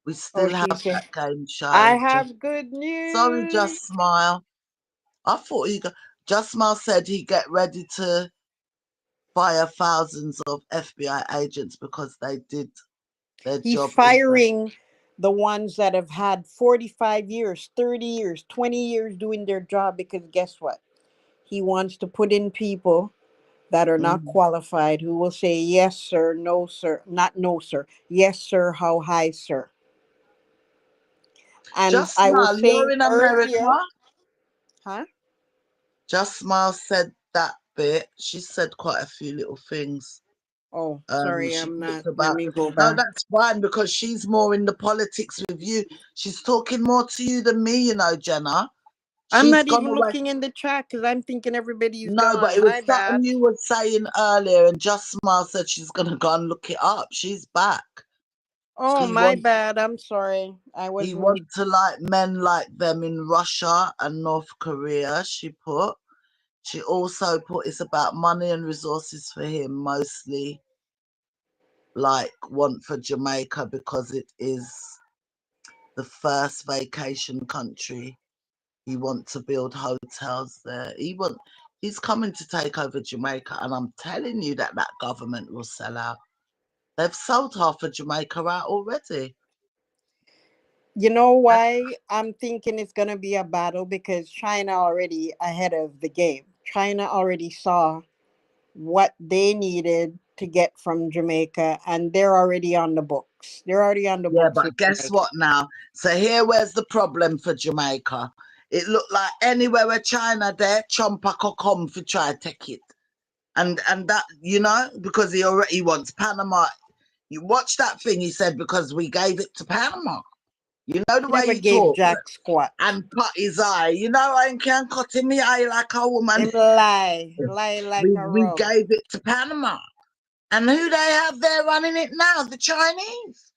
S1: We
S2: Oh,
S1: still have
S2: she said,
S1: that game
S2: I
S1: show.
S2: have good
S1: Sorry,
S2: news.
S1: Just Smile. I thought Just Smile said he'd get ready to fire thousands of FBI agents because they did their
S2: He's
S1: job in the.
S2: firing the ones that have had 45 years, 30 years, 20 years doing their job because guess what? He wants to put in people that are not
S1: Mhm.
S2: qualified who will say yes sir, no sir, not no sir, yes sir, how high sir. And
S1: Just
S2: I was
S1: Smile, you're
S2: saying
S1: in
S2: earlier,
S1: America.
S2: huh?
S1: Just Smile said that bit. She said quite a few little things.
S2: Oh, sorry,
S1: She
S2: I'm
S1: talked
S2: not. Let
S1: about
S2: me go
S1: no,
S2: back.
S1: that's fine because she's more in the politics with you. She's talking more to you than me, Jenna.
S2: I'm
S1: She's
S2: not
S1: gone
S2: even
S1: away.
S2: looking in the chat because I'm thinking everybody's
S1: No, but
S2: gone.
S1: it was
S2: My
S1: something
S2: bad.
S1: you were saying earlier, and Just Smile said she's gonna go and look it up. She's back.
S2: Oh,
S1: He
S2: my
S1: wants
S2: bad. I'm sorry. I
S1: he
S2: wasn't.
S1: wants to like men like them in Russia and North Korea. She put. She also put it's about money and resources for him, mostly like want for Jamaica because it is the first vacation country. He wants to build hotels there. He's coming to take over Jamaica, and I'm telling you that government will sell out. They've sold half of Jamaica out already.
S2: You know
S1: That-
S2: why I'm thinking it's going to be a battle? Because China already ahead of the game. China already saw what they needed to get from Jamaica, and they're already on the books. They're already on the
S1: Yeah,
S2: books with
S1: but guess
S2: Jamaica.
S1: what now? So where's the problem for Jamaica. It looked like anywhere where China there, Trump could come for try to take it. And that, because he already wants Panama. You watch that thing he said because we gave it to Panama. You know the way
S2: Never
S1: he
S2: gave
S1: talk
S2: Jack squat.
S1: and cut his eye. I can't cut him my eye like a woman.
S2: Him lie like
S1: We
S2: a
S1: we
S2: rug.
S1: gave it to Panama. And who they have there running it now? The Chinese.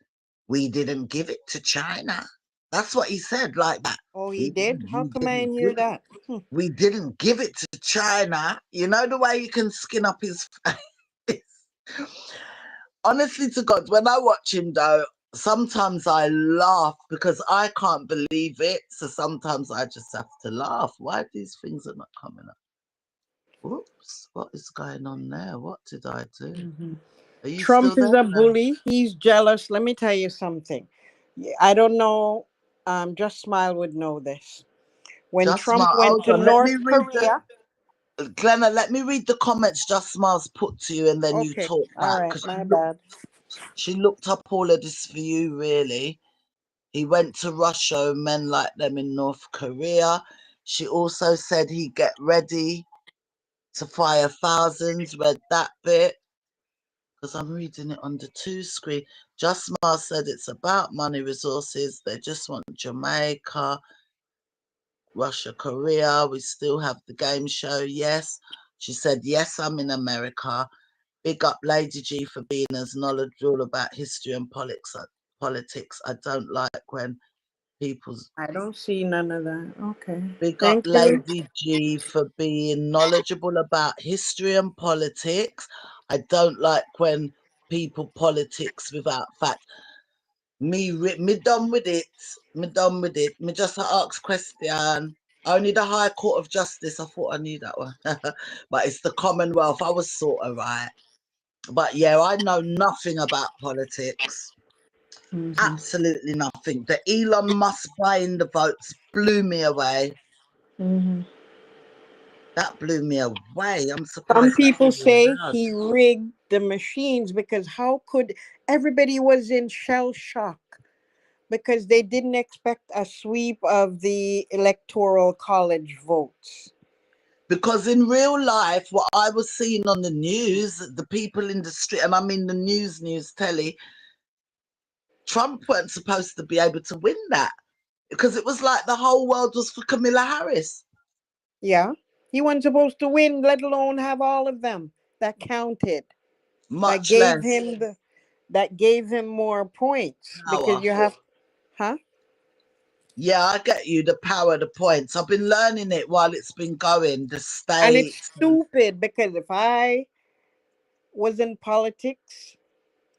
S1: We didn't give it to China. That's what he said, like that.
S2: Oh, he did? How come I didn't hear
S1: Give it.
S2: that?
S1: We didn't give it to China. You know the way you can skin up his face. Honestly to God, when I watch him though, sometimes I laugh because I can't believe it. So sometimes I just have to laugh. Why these things are not coming up? Oops, what is going on there? What did I do?
S2: Mm-hmm.
S1: Are you
S2: Trump
S1: still
S2: is
S1: there?
S2: a bully. He's jealous. Let me tell you something. I don't know. Just Smile would know this. When
S1: Just
S2: Trump
S1: Smile.
S2: went
S1: Hold
S2: to
S1: on. Let me
S2: North
S1: read the
S2: Korea.
S1: Glenna, let me read the comments Just Smile's put to you and then you
S2: Okay.
S1: talk
S2: All
S1: back.
S2: right.
S1: Because
S2: My bad.
S1: she looked up all of this for you, really. He went to Russia, men like them in North Korea. She also said he'd get ready to fire thousands. Read that bit because I'm reading it on the two screen. Just Smile said it's about money, resources. They just want Jamaica, Russia, Korea. We still have the game show. Yes. She said, yes, I'm in America. Big up Lady G for being as knowledgeable about history and politics. I don't like when people's
S2: I don't see none of that. Okay.
S1: big up
S2: Thank you.
S1: Lady G for being knowledgeable about history and politics. I don't like when people politics without fact. Me done with it. Me done with it. Me just ask question. Only the High Court of Justice. I thought I knew that one, but it's the Commonwealth. I was sort of right. But yeah, I know nothing about politics.
S2: Mm-hmm.
S1: Absolutely nothing. The Elon Musk buying the votes blew me away.
S2: Mm-hmm.
S1: That blew me away. I'm
S2: Some
S1: surprised that
S2: people
S1: even
S2: say
S1: does.
S2: he rigged the machines because how could everybody was in shell shock because they didn't expect a sweep of the electoral college votes.
S1: Because in real life, what I was seeing on the news, the people in the street, and I mean the news telly, Trump weren't supposed to be able to win that because it was like the whole world was for Camilla Harris.
S2: Yeah. He wasn't supposed to win, let alone have all of them that counted. That
S1: Much
S2: gave
S1: less
S2: him the that gave him more points because
S1: power.
S2: you have huh?
S1: Yeah, I get you. The power, the points. I've been learning it while it's been going. The
S2: And it's
S1: states.
S2: stupid because if I was in politics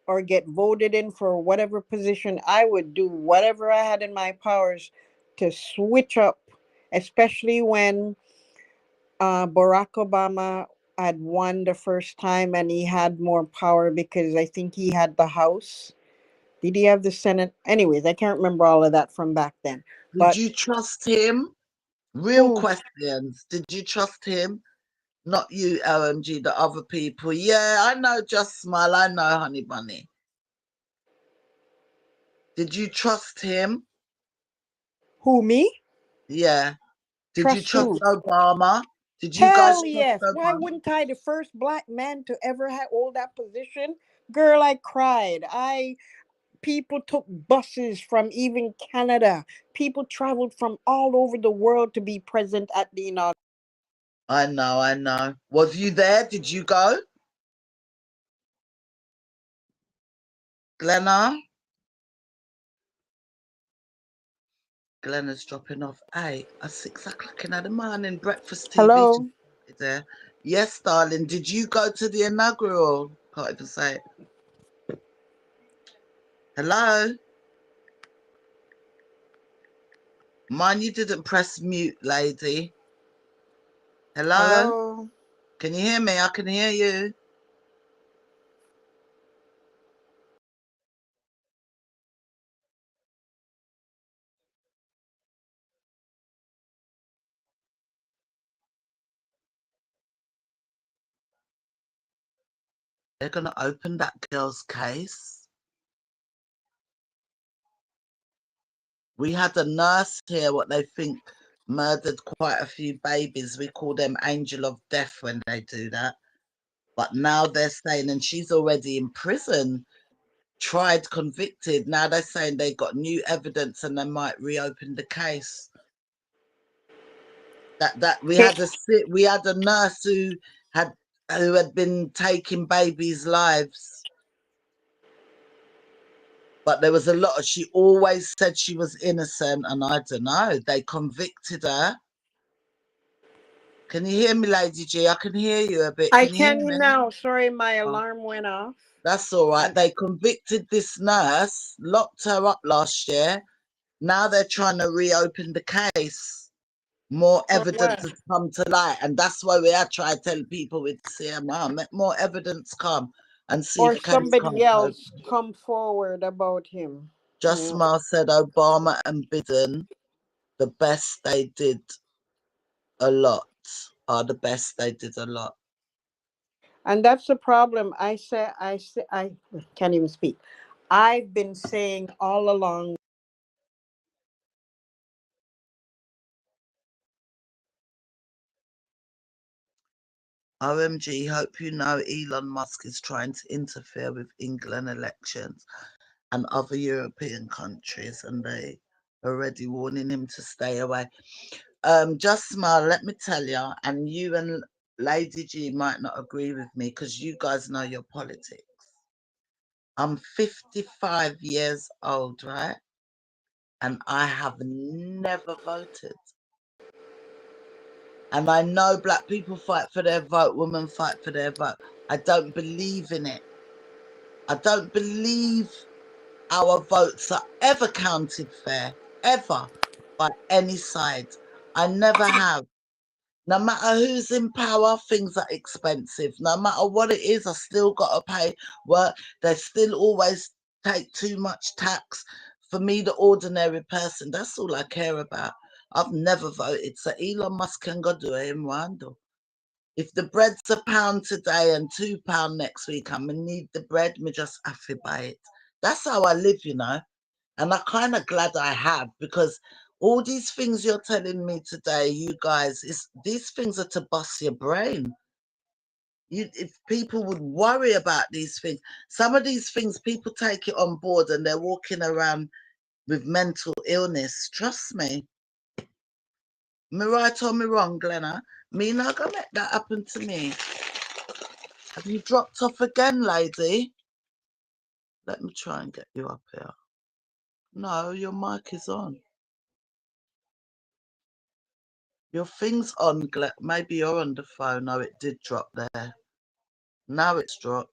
S2: or get voted in for whatever position, I would do whatever I had in my powers to switch up, especially when Barack Obama had won the first time and he had more power because I think he had the House. Did he have the Senate? Anyways, I can't remember all of that from back then.
S1: Did
S2: But
S1: you trust him? Real
S2: who?
S1: questions. Did you trust him? Not you, OMG, the other people. Yeah, I know. Just Smile. I know, Honey Bunny. Did you trust him?
S2: Who, me?
S1: Yeah. Did you
S2: Trust
S1: trust
S2: who?
S1: Obama? Did you guys
S2: Hell
S1: trust
S2: yes. Why
S1: Obama?
S2: wouldn't I? The first black man to ever hold that position? Girl, I cried. People took buses from even Canada. People traveled from all over the world to be present at the inauguration.
S1: I know, I know. Was you there? Did you go? Glenna? Glenna's dropping off. Hey, at 6 o'clock in the morning, breakfast TV to
S2: Hello.
S1: be there. Yes, darling. Did you go to the inaugural? Can't even say it. Hello? Mind you didn't press mute, lady. Hello?
S2: Hello.
S1: Can you hear me? I can hear you. They're going to open that girl's case. We had a nurse here, what they think murdered quite a few babies. We call them angel of death when they do that. But now they're saying, and she's already in prison, tried, convicted. Now they're saying they got new evidence and they might reopen the case. That we
S2: Hey,
S1: had a nurse who had who had been taking babies' lives. But there was a lot of, she always said she was innocent, and I don't know, they convicted her. Can you hear me, Lady G? I can hear you a bit.
S2: I
S1: Can you hear
S2: can
S1: me?
S2: now. Sorry, my
S1: Oh,
S2: alarm went off.
S1: that's all right.
S2: And
S1: They convicted this nurse, locked her up last year. Now they're trying to reopen the case. More
S2: for
S1: evidence
S2: what?
S1: has come to light, and that's why we are trying to tell people with CMR, let more evidence come and see
S2: Or
S1: if case
S2: somebody
S1: can't
S2: else
S1: open.
S2: come forward about him.
S1: Just
S2: Yeah.
S1: said Obama and Biden, the best they did a lot, are the best they did a lot.
S2: And that's the problem. I can't even speak. I've been saying all along.
S1: OMG, hope you know Elon Musk is trying to interfere with England elections and other European countries, and they already warning him to stay away. Just smile, let me tell you, and you and Lady G might not agree with me because you guys know your politics. I'm 55 years old, right? And I have never voted. And I know black people fight for their vote, women fight for their vote. I don't believe in it. I don't believe our votes are ever counted fair, ever, by any side. I never have. No matter who's in power, things are expensive. No matter what it is, I still got to pay work. They still always take too much tax. For me, the ordinary person, that's all I care about. I've never voted. So Elon Musk can go do it in Rwanda. If the bread's £1 today and £2 next week, I'm going to need the bread, me just have to buy it. That's how I live, you know. And I'm kind of glad I have, because all these things you're telling me today, you guys, these things are to bust your brain. If people would worry about these things, some of these things, people take it on board and they're walking around with mental illness. Trust me. Me right or me wrong, Glenna? Me not gonna let that happen to me. Have you dropped off again, lady? Let me try and get you up here. No, your mic is on. Your thing's on, maybe you're on the phone. No, it did drop there. Now it's dropped.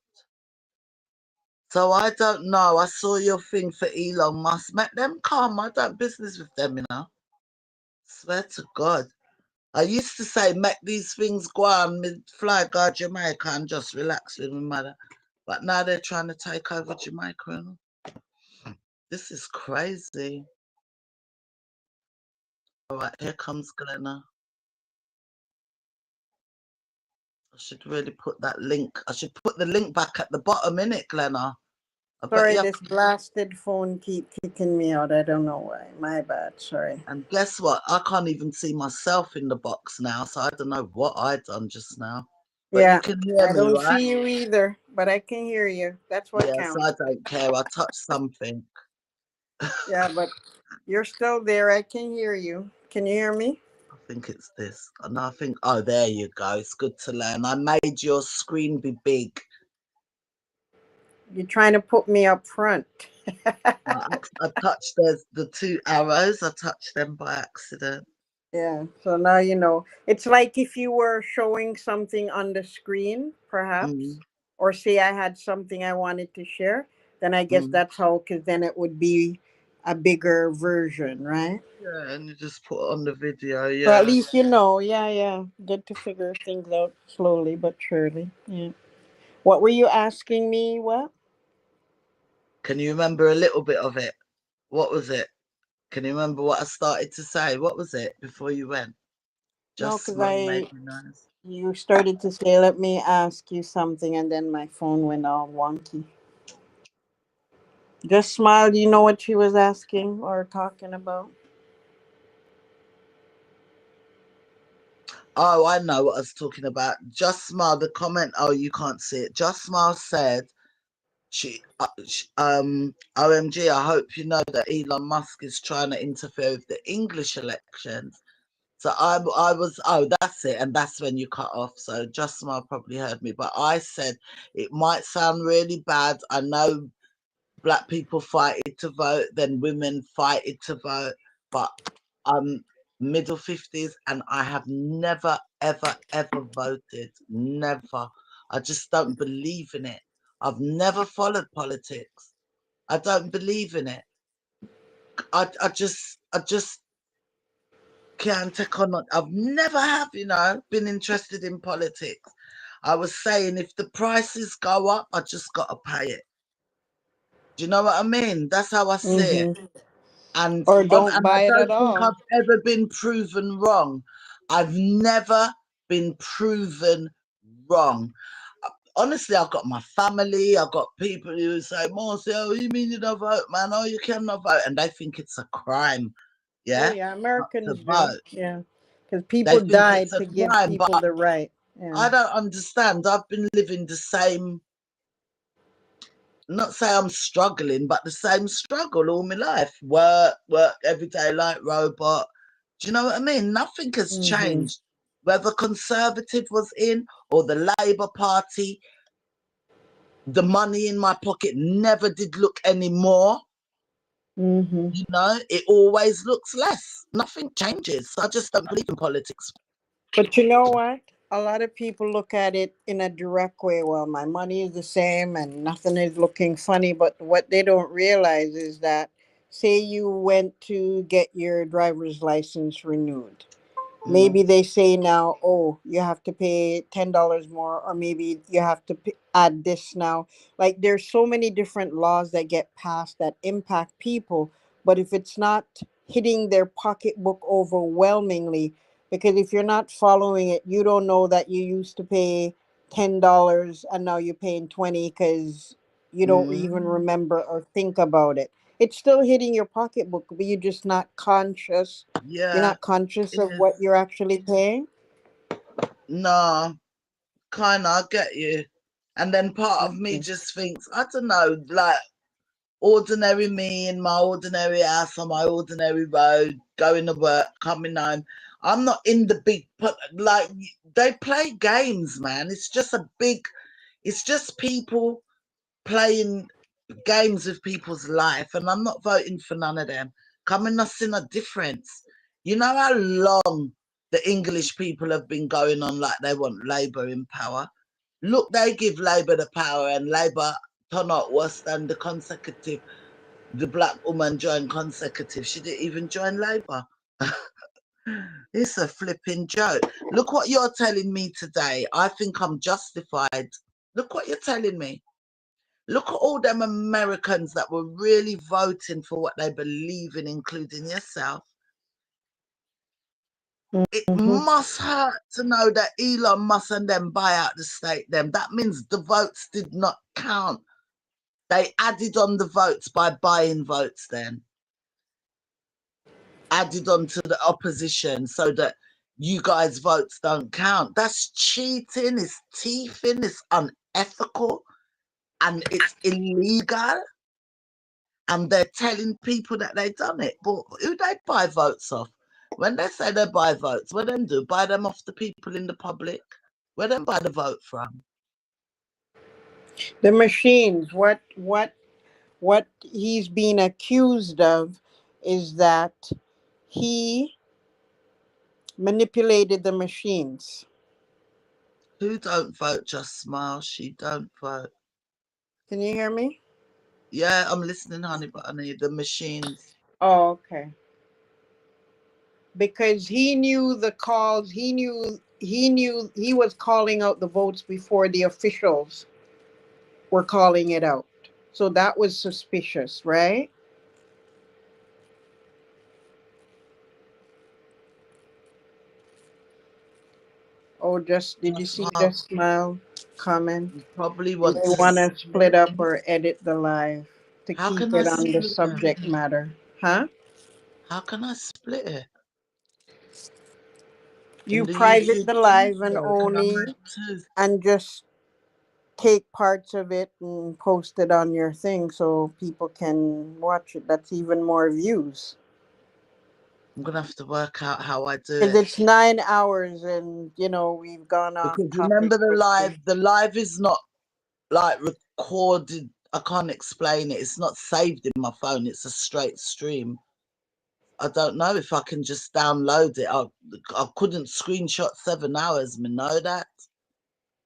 S1: So I don't know. I saw your thing for Elon Musk. Make them calm. I don't business with them, you know. Swear to God. I used to say, make these things go on, fly go Jamaica and just relax with my mother. But now they're trying to take over Jamaica. You know? This is crazy. All right, here comes Glenna. I should really put that link. I should put the link back at the bottom, innit, Glenna? I bet
S2: Sorry,
S1: you.
S2: this blasted phone keep kicking me out. I don't know why. My bad. Sorry.
S1: And guess what? I can't even see myself in the box now, so I don't know what I done just now. But you
S2: Yeah,
S1: can hear
S2: I
S1: me,
S2: don't
S1: right?
S2: see you either, but I can hear you. That's what
S1: Yes,
S2: counts.
S1: I don't care. I touched something.
S2: Yeah, but you're still there. I can hear you. Can you hear me?
S1: I think it's this. And I think, oh, there you go. It's good to learn. I made your screen be big.
S2: You're trying to put me up front.
S1: I touched the two arrows. I touched them by accident.
S2: Yeah, so now you know. It's like if you were showing something on the screen, perhaps,
S1: Mm,
S2: or say I had something I wanted to share, then I guess
S1: mm.
S2: that's how, because then it would be a bigger version, right?
S1: Yeah, and you just put it on the video.
S2: So at
S1: Yeah.
S2: least you know. Yeah, yeah. Good to figure things out slowly but surely. Yeah. What were you asking me? What?
S1: Can you remember a little bit of it? What was it? Can you remember what I started to say? What was it before you went?
S2: No,
S1: Just
S2: because
S1: smile, made me nice.
S2: you started to say, let me ask you something, and then my phone went all wonky. Just smile. Do you know what she was asking or talking about?
S1: Oh, I know what I was talking about. Just smile. The comment. Oh, you can't see it. Just smile said OMG. I hope you know that Elon Musk is trying to interfere with the English elections So I was, oh, that's it. And that's when you cut off. So Just Smile probably heard me. But I said it might sound really bad. I know black people fighted to vote, then women fighted to vote. But I'm middle 50s and I have never, ever, ever voted. Never. I just don't believe in it. I've never followed politics. I don't believe in it. I just can't take on. I've never have, been interested in politics. I was saying if the prices go up, I just gotta pay it. Do you know what I mean? That's how I see it.
S2: Mm-hmm.
S1: And
S2: Or
S1: on,
S2: don't
S1: and I
S2: buy it at
S1: don't think
S2: all.
S1: I've ever been proven wrong. I've never been proven wrong. Honestly, I've got my family, I've got people who say, Marcy, oh, you mean you don't vote, man? Oh, you cannot vote. And they think it's a crime,
S2: Oh
S1: yeah,
S2: yeah,
S1: not to
S2: Americans do.
S1: vote.
S2: Yeah, because
S1: They
S2: people
S1: think it's
S2: died
S1: a
S2: to give
S1: crime,
S2: people
S1: but
S2: the right. Yeah.
S1: I don't understand. I've been living the same, not say I'm struggling, but the same struggle all my life. Work every day like robot. Do you know what I mean? Nothing has
S2: Mm-hmm.
S1: changed. Whether Conservative was in or the Labour Party, the money in my pocket never did look any more.
S2: Mm-hmm.
S1: It always looks less. Nothing changes. I just don't believe in politics.
S2: But you know what? A lot of people look at it in a direct way. Well, my money is the same and nothing is looking funny. But what they don't realize is that, say you went to get your driver's license renewed. Maybe
S1: Mm,
S2: they say now, oh, you have to pay $10 more, or maybe you have to add this now. Like there's so many different laws that get passed that impact people, but if it's not hitting their pocketbook overwhelmingly, because if you're not following it, you don't know that you used to pay $10 and now you're paying 20 because you don't even
S1: mm,
S2: remember or think about it. It's still hitting your pocketbook, but you're just not conscious. You're
S1: yeah,
S2: not conscious
S1: it
S2: of
S1: is.
S2: what you're actually paying.
S1: No, kind of, I get you. And then part of me
S2: Mhm.
S1: just thinks, I don't know, like ordinary me in my ordinary house on my ordinary road, going to work, coming home. I'm not in the big, like, they play games, man. It's just people playing games with people's life, and I'm not voting for none of them. Coming us in a difference. You know how long the English people have been going on like they want Labour in power? Look, they give Labour the power, and Labour turn out worse than the black woman joined consecutive. She didn't even join Labour. It's a flipping joke. Look what you're telling me today. I think I'm justified. Look what you're telling me. Look at all them Americans that were really voting for what they believe in, including yourself. It
S2: Mhm.
S1: must hurt to know that Elon Musk and them buy out the state them. That means the votes did not count. They added on the votes by buying votes then. Added on to the opposition so that you guys' votes don't count. That's cheating, it's thieving, it's unethical, and it's illegal. And they're telling people that they done it. But who they buy votes off? When they say they buy votes, what them do? Buy them off the people in the public? Where them buy the vote from?
S2: The machines. What he's being accused of is that he manipulated the machines.
S1: Who don't vote? Just smile. She don't vote.
S2: Can you hear me?
S1: Yeah, I'm listening, honey, but I need the machines.
S2: Oh, okay. Because he knew the calls. He knew he was calling out the votes before the officials were calling it out. So that was suspicious, right? Oh, just did you
S1: Just
S2: see
S1: smile.
S2: just smile comment?
S1: You probably
S2: You
S1: want
S2: may
S1: to
S2: want to split
S1: split
S2: up
S1: it.
S2: or edit the live to
S1: How
S2: keep
S1: can I
S2: it on the
S1: split it?
S2: subject matter. Huh?
S1: How can I split it? In
S2: You
S1: the
S2: private
S1: YouTube
S2: the live and
S1: studio, can I
S2: only
S1: make two?
S2: and just take parts of it and post it on your thing so people can watch it. That's even more views.
S1: I'm gonna have to work out how I do
S2: Because
S1: it.
S2: it's 9 hours, and we've gone off
S1: Because
S2: topic
S1: remember the live,
S2: quickly.
S1: the live is not like recorded. I can't explain it. It's not saved in my phone. It's a straight stream. I don't know if I can just download it. I couldn't screenshot 7 hours. Me know that.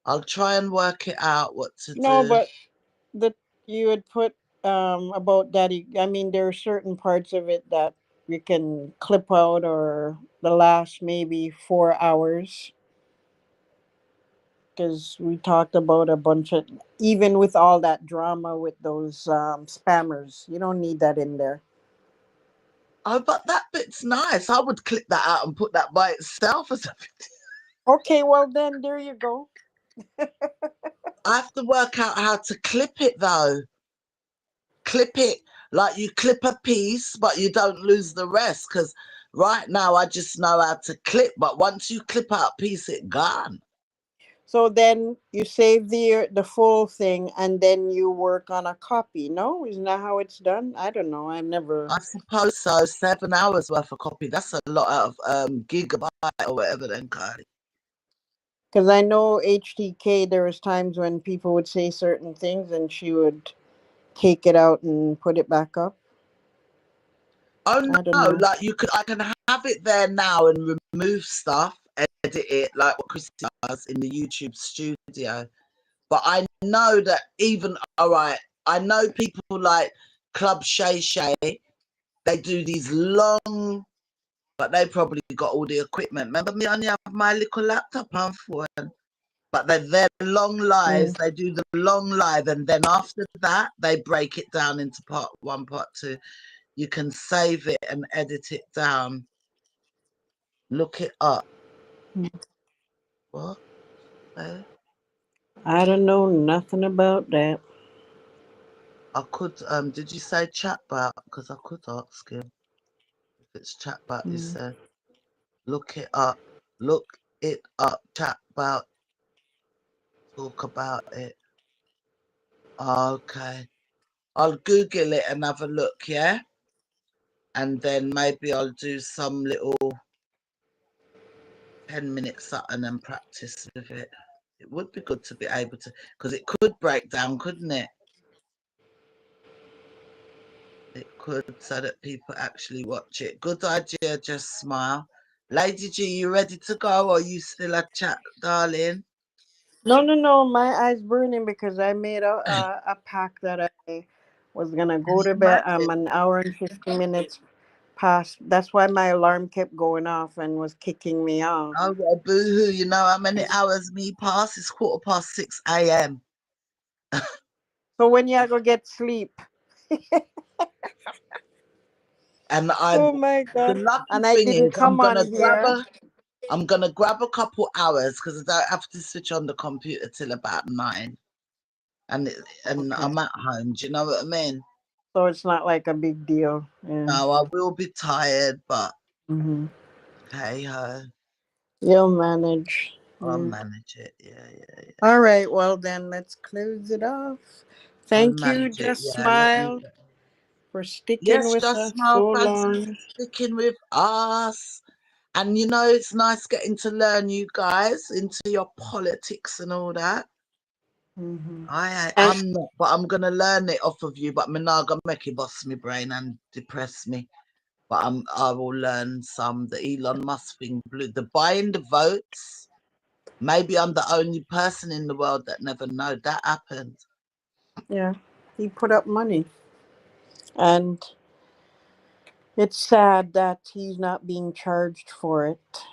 S1: I'll try and work it out what to
S2: No,
S1: do.
S2: but the you would put about Daddy. I mean, there are certain parts of it that we can clip out, or the last maybe 4 hours, because we talked about a bunch of, even with all that drama with those spammers. You don't need that in there.
S1: Oh, but that bit's nice. I would clip that out and put that by itself or something.
S2: Okay, well then there you go.
S1: I have to work out how to clip it though. Clip it like you clip a piece, but you don't lose the rest. Because right now I just know how to clip, but once you clip out a piece, it gone.
S2: So then you save the full thing, and then you work on a copy. No, isn't that how it's done? I don't know. I've never.
S1: I suppose so. 7 hours worth of copy. That's a lot out of gigabyte or whatever then, Kylie.
S2: Because I know HTK, there was times when people would say certain things, and she would take it out and put it back up.
S1: Oh
S2: I don't
S1: no,
S2: know.
S1: like I can have it there now and remove stuff, edit it like what Chrissy does in the YouTube studio. But I know that even, all right, I know people like Club Shay Shay, they do these long, but they probably got all the equipment. Remember me only have my little laptop on phone, but they're long lives.
S2: Mm.
S1: They do the long live, and then after that, they break it down into part one, part two. You can save it and edit it down. Look it up. What?
S2: I don't know nothing about that.
S1: I could, did you say chatbot? Because I could ask him if it's chatbot, you
S2: Mm.
S1: said. Look it up. Look it up. Chatbot. Talk about it. Okay. I'll Google it and have a look, yeah? And then maybe I'll do some little 10 minute something and practice with it. It would be good to be able to, because it could break down, couldn't it? It could, so that people actually watch it. Good idea, just smile. Lady G, you ready to go or you still a chat, darling?
S2: No, no, no. My eyes burning because I made a pack that I was gonna
S1: Can
S2: go
S1: you
S2: to bed.
S1: imagine?
S2: An hour and 50 minutes past. That's why my alarm kept going off and was kicking me off.
S1: Oh, well, boo-hoo. You know how many hours me pass? It's 6:15 a.m.
S2: So when you go get sleep?
S1: And
S2: Oh
S1: I'm
S2: my
S1: the
S2: god!
S1: lucky
S2: And I
S1: thing
S2: didn't
S1: is
S2: come on here.
S1: I'm gonna grab a couple hours because I don't have to switch on the computer till about 9. And
S2: Okay.
S1: I'm at home. Do you know what I mean?
S2: So it's not like a big deal. Yeah.
S1: No, I will be tired, but
S2: Hmm.
S1: hey ho,
S2: You'll manage.
S1: I'll
S2: Yeah.
S1: manage it. Yeah, yeah, yeah.
S2: All right. Well, then let's close it off.
S1: I'll
S2: Thank you,
S1: manage it.
S2: Just
S1: Yeah, let me.
S2: Smile, for sticking
S1: Yes,
S2: with
S1: just
S2: us
S1: smile.
S2: so
S1: Thanks for
S2: long.
S1: sticking with us. And you know, it's nice getting to learn you guys into your politics and all that.
S2: Hmm. And
S1: I'm not, but I'm gonna learn it off of you. But me not gonna make it bust me brain and depress me. But I will learn some. The Elon Musk thing, blue, the buying the votes. Maybe I'm the only person in the world that never know that happened.
S2: yeah, he put up money. And it's sad that he's not being charged for it.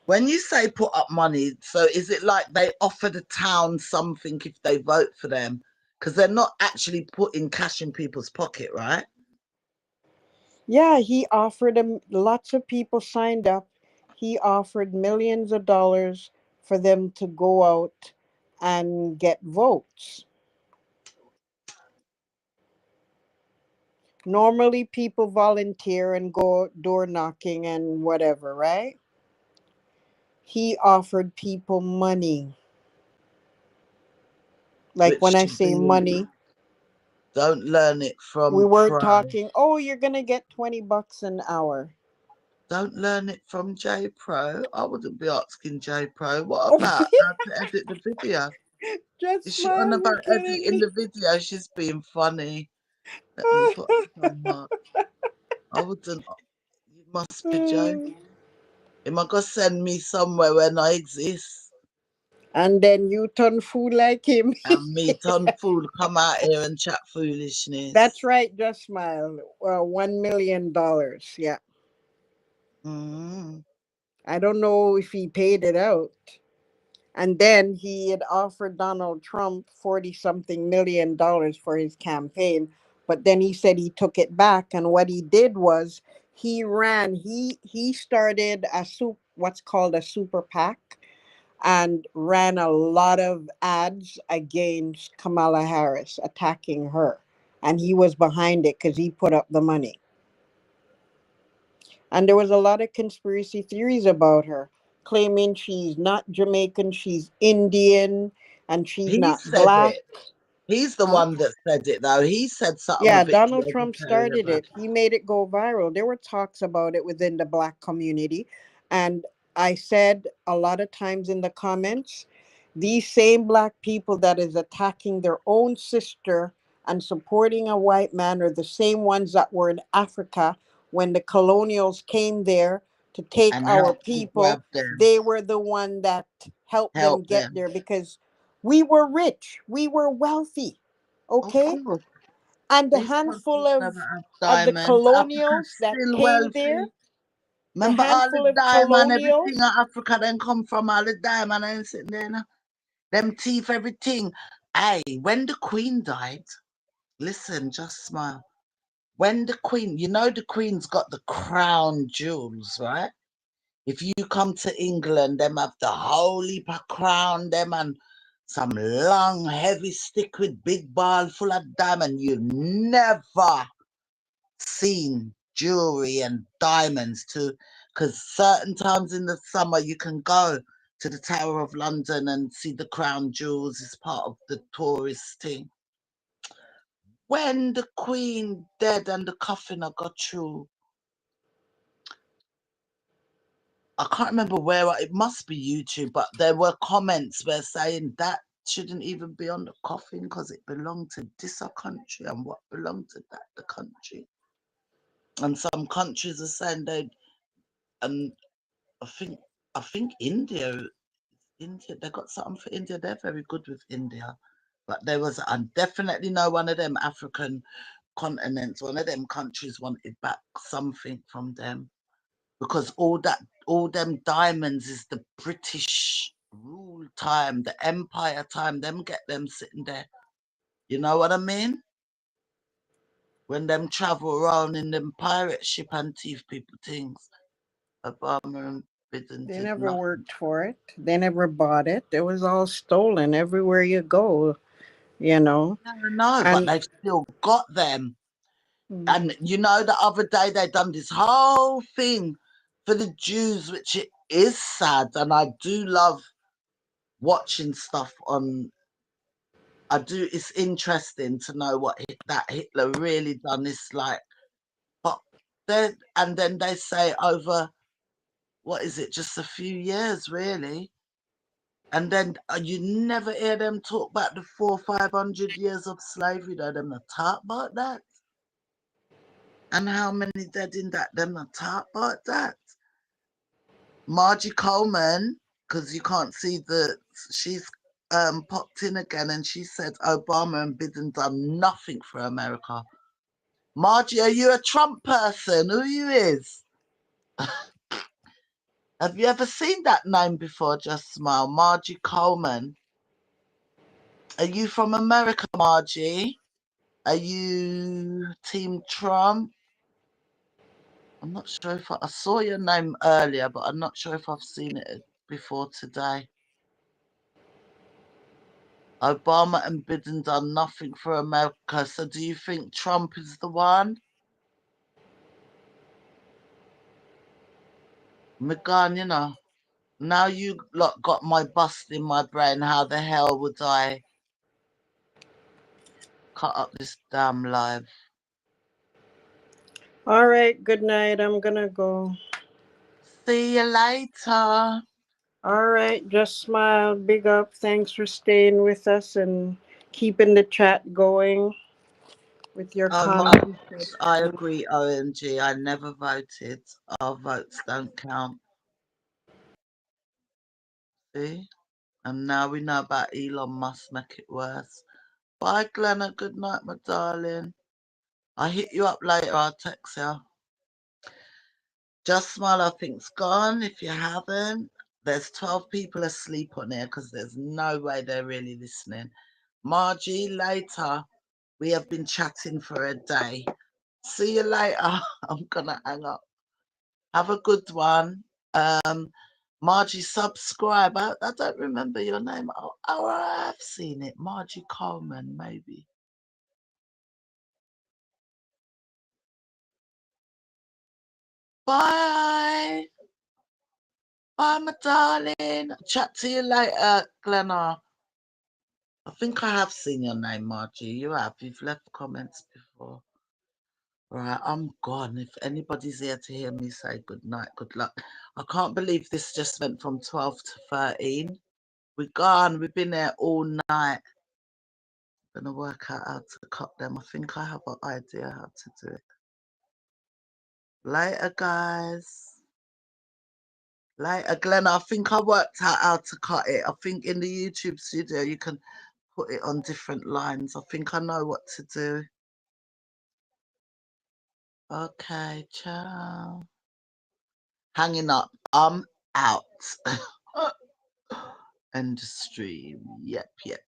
S1: When you say put up money, so is it like they offer the town something if they vote for them? Because they're not actually putting cash in people's pocket, right?
S2: Yeah, he offered them, lots of people signed up. He offered millions of dollars for them to go out and get votes. Normally, people volunteer and go door knocking and whatever, right? He offered people money. Like when
S1: Which
S2: I
S1: to
S2: say
S1: be,
S2: money,
S1: don't learn it
S2: we
S1: from
S2: weren't
S1: pro.
S2: talking, oh, you're going to get $20 an hour.
S1: Don't learn it from J Pro. I wouldn't be asking J Pro. What
S2: Oh,
S1: about how to edit the video?
S2: just
S1: Is she on
S2: smile, you're
S1: about
S2: killing
S1: editing
S2: me.
S1: the video? She's being funny. Let me put some heart. I wouldn't. You must be joking. Am I gonna send me somewhere when I exist?
S2: And then you turn fool like him.
S1: And me, ton fool, come out here and chat
S2: That's
S1: foolishness.
S2: right, just smile. $1 million. Yeah.
S1: Mm.
S2: I don't know if he paid it out. And then he had offered Donald Trump 40 something $1 million for his campaign. But then he said he took it back. And what he did was he started what's called a super PAC, and ran a lot of ads against Kamala Harris, attacking her. And he was behind it because he put up the money. And there was a lot of conspiracy theories about her, claiming she's not Jamaican, she's Indian, and she's
S1: He
S2: not
S1: said
S2: black.
S1: it. He's the
S2: Huh?
S1: one that said it, though. He said something a
S2: Yeah,
S1: bit
S2: Donald Trump
S1: derogatory
S2: started
S1: about
S2: it. He made it go viral. There were talks about it within the black community. And I said a lot of times in the comments, these same black people that is attacking their own sister and supporting a white man are the same ones that were in Africa when the colonials came there to take
S1: and
S2: our
S1: helped to grab
S2: people.
S1: them,
S2: They were the one that helped them
S1: help
S2: get
S1: them.
S2: there because we were rich, we were wealthy.
S1: Of
S2: Okay,
S1: course,
S2: and the
S1: these
S2: handful
S1: countries
S2: of
S1: never have
S2: the
S1: diamonds. Africa's
S2: colonials that
S1: still
S2: came there,
S1: wealthy.
S2: the
S1: Remember all the
S2: handful of
S1: diamond, everything in
S2: colonials.
S1: Africa then come from all the diamond and sitting there. Now. Them teeth, everything. Hey, when the Queen died, listen, just smile. When the Queen, you know the Queen's got the crown jewels, right? If you come to England, them have the holy crown, them and some long, heavy stick with big ball full of diamond. You never seen jewelry and diamonds too, because certain times in the summer you can go to the Tower of London and see the crown jewels as part of the tourist thing. When the Queen dead and the coffin I got through, I can't remember it must be YouTube, but there were comments where saying that shouldn't even be on the coffin because it belonged to this a country and what belonged to that the country. And some countries are saying and I think I think India, they got something for India. They're very good with India. But there was I definitely know one of them African continents, one of them countries wanted back something from them. Because all them diamonds is the British rule time, the empire time, them get them sitting there. You know what I mean? When them travel around in them pirate ship and thief people things. Obama and Biden
S2: They
S1: did
S2: never
S1: nothing.
S2: worked for it. They never bought it. It was all stolen everywhere you go, you know.
S1: I don't know, but
S2: And
S1: they've still got them.
S2: mm,
S1: And you know, the other day they done this whole thing for the Jews, which it is sad. And I do love watching stuff on. I do. It's interesting to know what that Hitler really done. It's like, but then and then they say over what is it? Just a few years, really. And then you never hear them talk about the 400-500 years of slavery. Though them not talk about that, and how many dead in that. Them not talk about that. Margie Coleman, because you can't see she's popped in again and she said Obama and Biden done nothing for America. Margie, are you a Trump person? Who you is? Have you ever seen that name before? Just smile. Margie Coleman. Are you from America, Margie? Are you Team Trump? I'm not sure if I saw your name earlier, but I'm not sure if I've seen it before today. Obama and Biden done nothing for America. So do you think Trump is the one? McGann, now you lot got my bust in my brain. How the hell would I cut up this damn live?
S2: all right, good night. I'm gonna go.
S1: See you later.
S2: All right, just smile, big up. Thanks for staying with us and keeping the chat going with your
S1: Oh,
S2: comments.
S1: I agree, OMG. I never voted. Our votes don't count. See? And now we know about Elon Musk make it worse. Bye, Glenna. Good night, my darling. I'll hit you up later. I'll text you. Just Smile, I think's gone. If you haven't, there's 12 people asleep on here because there's no way they're really listening. Margie, later. We have been chatting for a day. See you later. I'm gonna hang up. Have a good one. Margie, subscribe. I don't remember your name. Oh, I have seen it. Margie Coleman, maybe. Bye. Bye, my darling. Chat to you later, Glenna. I think I have seen your name, Margie. You have. You've left comments before. Right, I'm gone. If anybody's here to hear me say good night, good luck. I can't believe this just went from 12 to 13. We're gone. We've been there all night. Gonna work out how to cut them. I think I have an idea how to do it. Later, guys. Later, Glenn. I think I worked out how to cut it. I think in the YouTube studio you can put it on different lines. I think I know what to do. Okay, ciao. Hanging up. I'm out. End stream. Yep, yep.